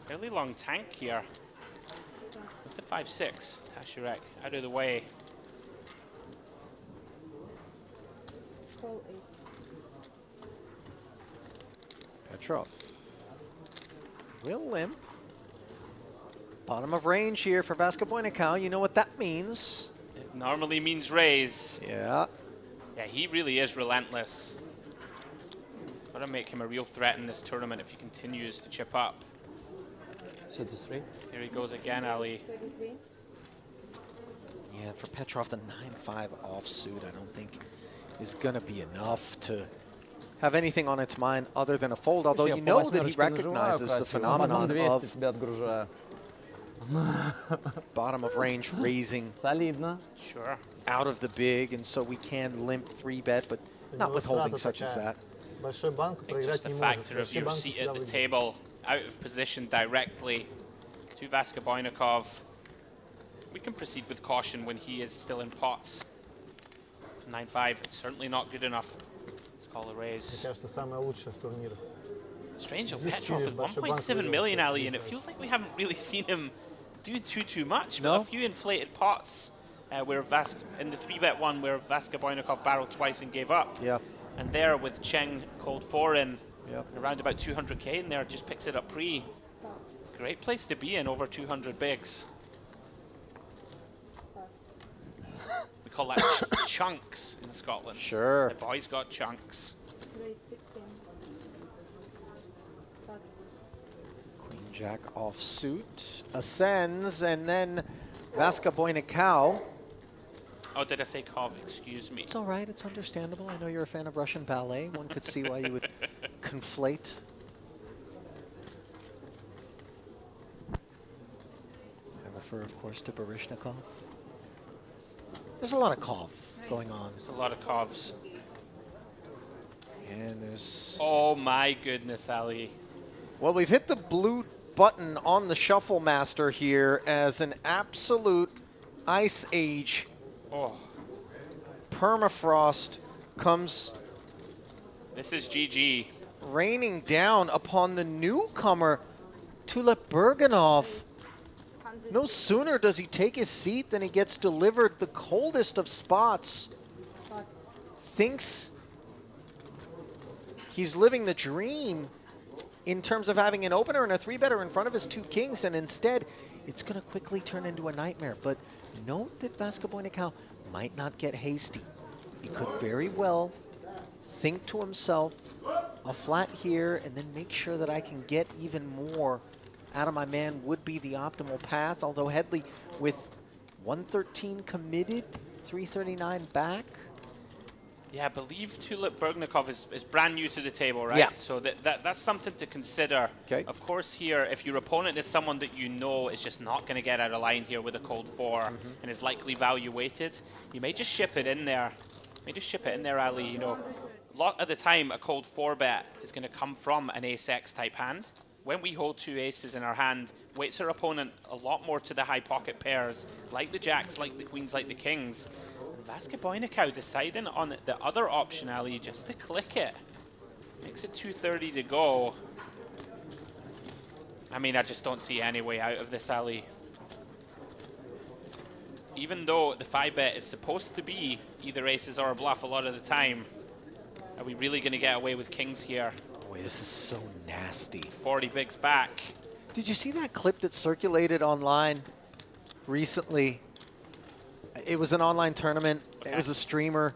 Fairly long tank here. With the 5-6, Tashirek out of the way. Petrov will limp. Bottom of range here for Vascaboinakal. You know what that means. It normally means raise. Yeah. Yeah, he really is relentless. Got to make him a real threat in this tournament if he continues to chip up. 33. Here he goes again, Ali. Yeah, for Petrov, the 9-5 offsuit, I don't think is going to be enough to have anything on its mind other than a fold, although you know that he recognizes the phenomenon of bottom of range raising sure out of the big, and so we can limp 3-bet, but not with holding such as that. I think just the factor of your seat at the table, out of position directly to Vascaboinakal. We can proceed with caution when he is still in pots. 9-5, certainly not good enough. Let's call a raise. Strange, Petrov with 1.7 million, Ali, and it feels like we haven't really seen him do too much. No. A few inflated pots where in the 3-bet one where Vascaboinakal barreled twice and gave up. Yeah. And there with Cheng cold 4 in, yep, around about 200K in there, just picks it up pre. Great place to be in, over 200 bigs. We call that chunks in Scotland. Sure. The boys got chunks. Queen Jack offsuit ascends, and then Vasca Boynikau. Oh, did I say Cove? Excuse me. It's all right. It's understandable. I know you're a fan of Russian ballet. One could see why you would conflate. I refer, of course, to Baryshnikov. There's a lot of Cove going on. There's a lot of Coves. And there's... Oh my goodness, Ali. Well, we've hit the blue button on the Shuffle Master here as an absolute Ice Age permafrost comes. This is GG. Raining down upon the newcomer, Tulip Berganov. No sooner does he take his seat than he gets delivered the coldest of spots. Thinks he's living the dream in terms of having an opener and a 3-better in front of his 2 kings, and instead it's going to quickly turn into a nightmare. But note that Vasca Boynikau might not get hasty. He could very well think to himself, a flat here and then make sure that I can get even more out of my man would be the optimal path, although Headley with 113 committed, 339 back. Yeah, I believe Tulip Bergnikov is brand new to the table, right? Yeah. So that's something to consider. Okay. Of course here, if your opponent is someone that you know is just not going to get out of line here with a cold 4 and is likely value weighted, you may just ship it in there. Ali. You know, a lot of the time a cold 4 bet is going to come from an ace-X type hand. When we hold 2 aces in our hand, weights our opponent a lot more to the high pocket pairs, like the jacks, like the queens, like the kings. Vasca Boynikau deciding on the other option, Ali, just to click it. Makes it 2:30 to go. I mean, I just don't see any way out of this, Ali. Even though the 5-bet is supposed to be either aces or a bluff a lot of the time, are we really going to get away with kings here? Boy, this is so nasty. 40 bigs back. Did you see that clip that circulated online recently? It was an online tournament. It was a streamer,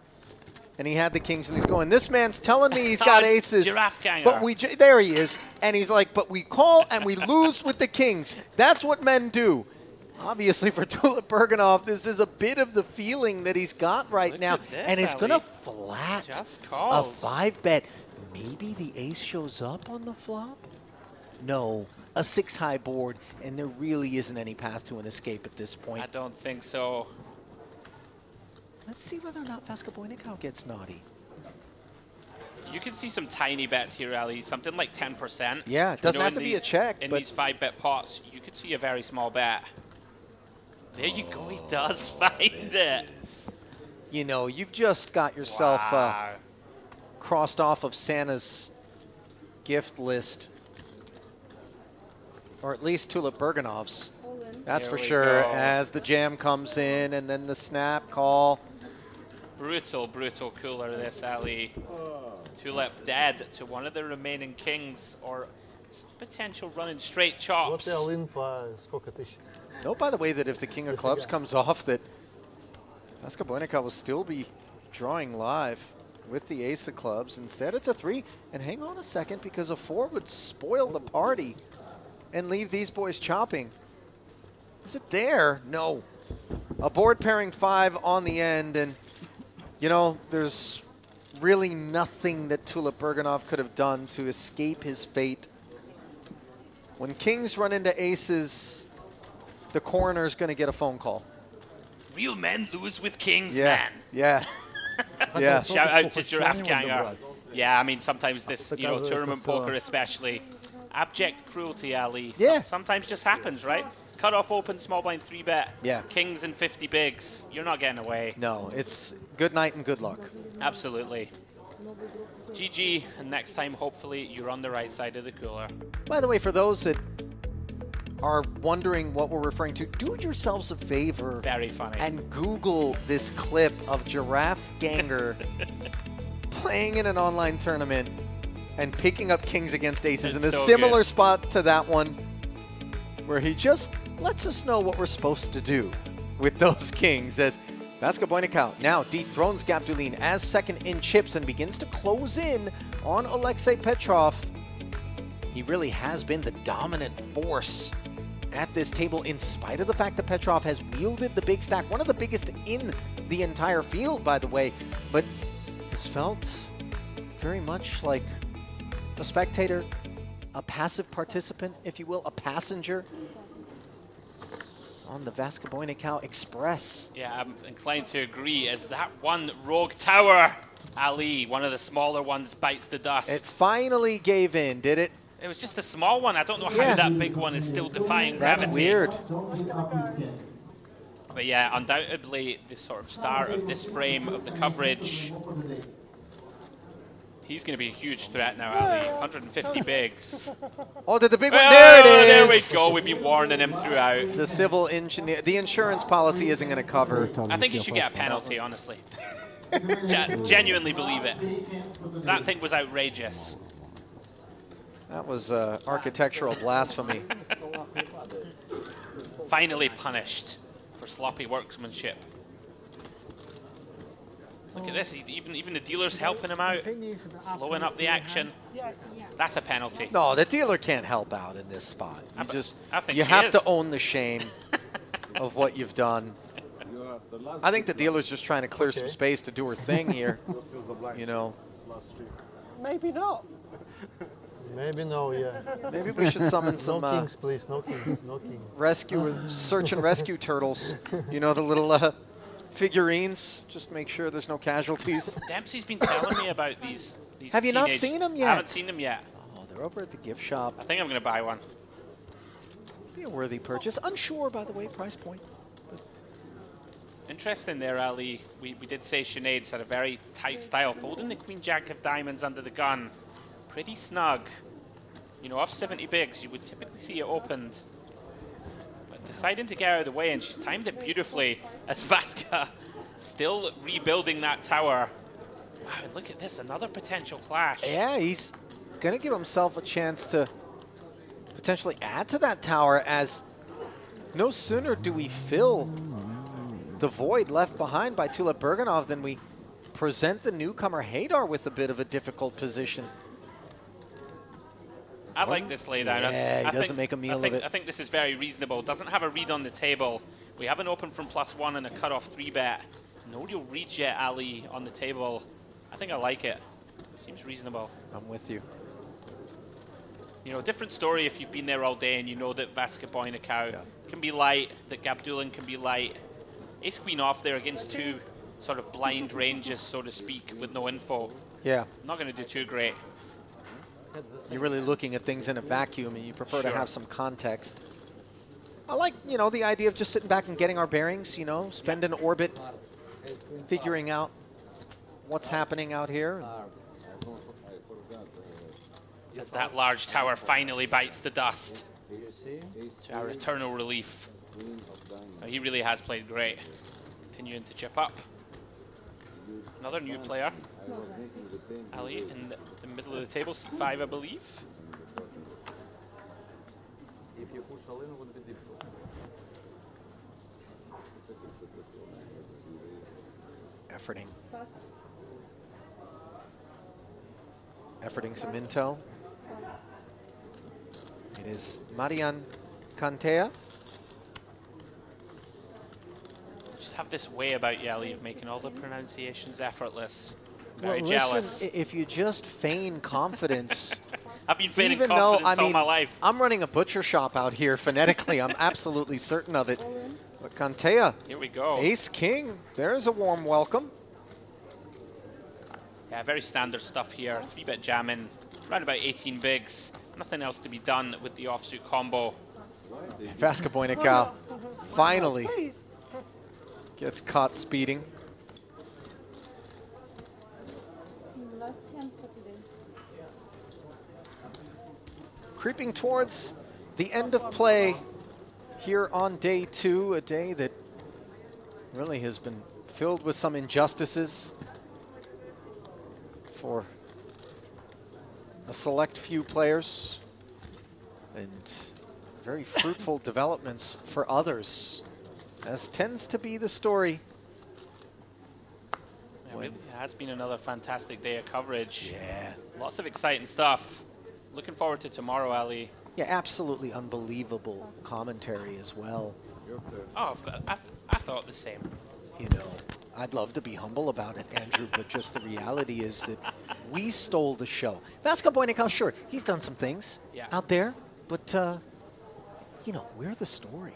and he had the kings, and he's going, this man's telling me he's got aces. Giraffe ganger. But there he is, and he's like, but we call and we lose with the kings. That's what men do. Obviously, for Tulip Berganov, this is a bit of the feeling that he's got right now, and he's going to flat a 5-bet. Maybe the ace shows up on the flop? No, a 6-high board, and there really isn't any path to an escape at this point. I don't think so. Let's see whether or not Vasca Boynikau gets naughty. You can see some tiny bets here, Ali, something like 10%. Yeah, it doesn't have to be a check. In but these 5-bet pots, you could see a very small bet. There you go, he does find it. You know, you've just got yourself crossed off of Santa's gift list. Or at least Tulip Berganov's. That's for sure, as the jam comes in, and then the snap call. Brutal, brutal cooler this, Ali. Tulip dead to one of the remaining kings, or potential running straight chops. Note, by the way, that if the king of clubs comes off, that Vasca Boynikau will still be drawing live with the ace of clubs. Instead, it's a 3. And hang on a second, because a 4 would spoil the party and leave these boys chopping. Is it there? No. A board pairing 5 on the end, and, you know, there's really nothing that Tulip Berganov could have done to escape his fate. When kings run into aces, the coroner's going to get a phone call. Real men lose with kings, Yeah, man. yeah, yeah. Shout out to Giraffe Ganger. Yeah, I mean, sometimes this, you know, tournament poker especially, abject cruelty, Ali. Yeah. Sometimes just happens, right? Cut off open, small blind 3-bet. Yeah. Kings and 50 bigs. You're not getting away. No, it's good night and good luck. Absolutely. GG, and next time, hopefully, you're on the right side of the cooler. By the way, for those that are wondering what we're referring to, do yourselves a favor. Very funny. And Google this clip of Giraffe Ganger playing in an online tournament and picking up kings against aces in a so similar good. spot to that one. where he just lets us know what we're supposed to do with those kings as Vasco Boinicau now dethrones Gabdulin as second in chips and begins to close in on Alexei Petrov. He really has been the dominant force at this table in spite of the fact that Petrov has wielded the big stack, one of the biggest in the entire field, by the way, but has felt very much like a spectator, a passive participant, if you will, a passenger on the Vasco Boinicau Express. Yeah, I'm inclined to agree. As that one rogue tower, Ali, one of the smaller ones, bites the dust. It finally gave in, did it? It was just a small one. I don't know how that big one is still defying That's gravity. weird. But yeah, undoubtedly the sort of star of this frame of the coverage. He's going to be a huge threat now, Ali. 150 bigs. Oh, did the big one? There it is. There we go. We've been warning him throughout. The civil engineer, the insurance policy isn't going to cover. I think he should get a penalty, honestly. Genuinely believe it. That thing was outrageous. That was architectural blasphemy. Finally punished for sloppy workmanship. Look at this, even the dealer's helping him out, slowing up the action. That's a penalty. No, the dealer can't help out in this spot. You she have is. to own the shame of what you've done. I think the dealer's just trying to clear some space to do her thing here. You know. Maybe not. Maybe no, yeah. Maybe we should summon some no kings, please. No kings. No kings. Search and rescue turtles. You know, the little figurines. Just make sure there's no casualties. Dempsey's been telling me about these Have you not seen them yet? I haven't seen them yet. Oh, they're over at the gift shop. I think I'm going to buy one. Be a worthy purchase. Unsure, by the way, price point. Interesting there, Ali. We did say Sinead's had a very tight style. Folding the Queen Jack of Diamonds under the gun. Pretty snug. You know, off 70 bigs, you would typically see it opened. But deciding to get out of the way, and she's timed it beautifully as Vasca still rebuilding that tower. Wow, look at this, another potential clash. Yeah, he's going to give himself a chance to potentially add to that tower as no sooner do we fill the void left behind by Tulip Bergenov than we present the newcomer Haydar with a bit of a difficult position. I like this laydown. Yeah, he doesn't make a meal of it. I think this is very reasonable. Doesn't have a read on the table. We have an open from +1 and a cutoff 3-bet. No real reach yet, Ali, on the table. I think I like it. Seems reasonable. I'm with you. You know, different story if you've been there all day and you know that Vasco Boinicau can be light, that Gabdulin can be light. Ace Queen off there against two sort of blind ranges, so to speak, with no info. Yeah. Not going to do too great. You're really looking at things in a vacuum and you prefer to have some context. I like, you know, the idea of just sitting back and getting our bearings, you know, spend an orbit figuring out what's happening out here. As that large tower finally bites the dust. To our eternal relief. Oh, he really has played great. Continuing to chip up. Another new player. Ali in the middle of the table, C5, I believe. If you push all in, it would be difficult. Efforting. Efforting some intel. It is Marian Cantea. Just have this way about you, Ali, of making all the pronunciations effortless. Very Well, jealous. listen, if you just feign confidence. I've been feigning even confidence though, I mean, all my life. I'm running a butcher shop out here phonetically. I'm absolutely certain of it. But Cantea. Here we go. Ace King. There's a warm welcome. Yeah, very standard stuff here. 3-bet jamming, around about 18 bigs. Nothing else to be done with the offsuit combo. Vasco Boinicau finally gets caught speeding. Creeping towards the end of play here on day 2, a day that really has been filled with some injustices for a select few players. And very fruitful developments for others, as tends to be the story. It has been another fantastic day of coverage. Yeah. Lots of exciting stuff. Looking forward to tomorrow, Ali. Yeah, absolutely unbelievable commentary as well. Oh, I thought the same. You know, I'd love to be humble about it, Andrew, but just the reality is that we stole the show. Vasco Boynikov, sure, he's done some things out there, but, you know, we're the story.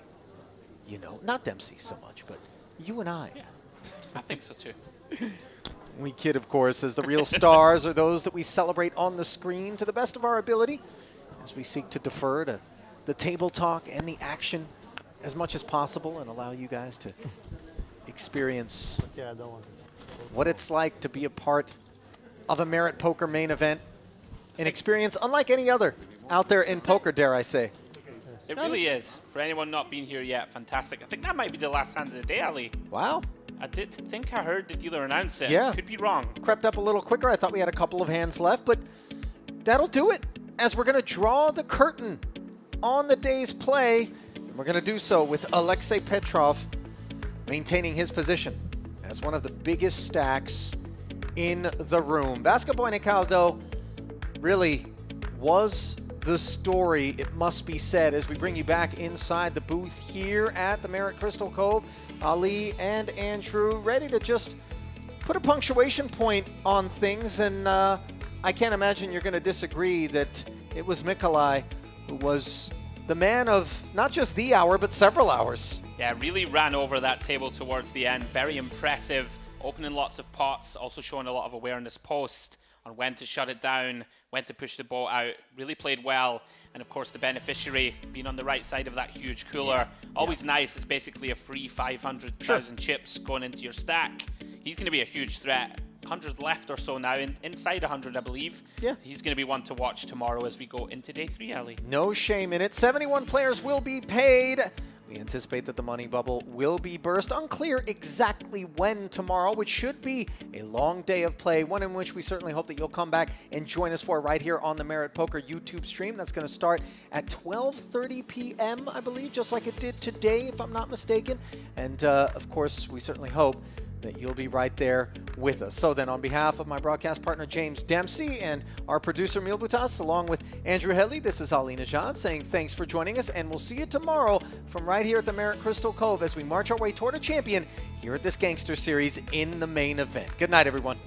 You know, not Dempsey so much, but you and I. Yeah, I think so too. We kid, of course, as the real stars are those that we celebrate on the screen to the best of our ability as we seek to defer to the table talk and the action as much as possible and allow you guys to experience what it's like to be a part of a Merit Poker main event, an experience unlike any other out there in poker, dare I say. It really is. For anyone not being here yet, fantastic. I think that might be the last hand of the day, Ali. Wow. I did think I heard the dealer announce it. Yeah. Could be wrong. Crept up a little quicker. I thought we had a couple of hands left, but that'll do it as we're going to draw the curtain on the day's play. And we're going to do so with Alexei Petrov maintaining his position as one of the biggest stacks in the room. Vasco Boynikov, though, really was the story, it must be said, as we bring you back inside the booth here at the Merit Crystal Cove. Ali and Andrew ready to just put a punctuation point on things, and I can't imagine you're going to disagree that it was Mikolai who was the man of not just the hour, but several hours. Yeah, really ran over that table towards the end. Very impressive, opening lots of pots, also showing a lot of awareness post on when to shut it down, when to push the boat out. Really played well. And of course, the beneficiary being on the right side of that huge cooler. Always nice. It's basically a free 500,000 chips going into your stack. He's going to be a huge threat. 100 left or so now, inside 100, I believe. Yeah. He's going to be one to watch tomorrow as we go into day 3, Ali. No shame in it. 71 players will be paid. We anticipate that the money bubble will be burst. Unclear exactly when tomorrow, which should be a long day of play, one in which we certainly hope that you'll come back and join us for right here on the Merit Poker YouTube stream. That's going to start at 12:30 p.m., I believe, just like it did today, if I'm not mistaken. And, of course, we certainly hope that you'll be right there with us. So then, on behalf of my broadcast partner, James Dempsey, and our producer, Emil Butas, along with Andrew Headley, this is Ali Najad saying thanks for joining us, and we'll see you tomorrow from right here at the Merit Crystal Cove as we march our way toward a champion here at this Gangster Series in the main event. Good night, everyone.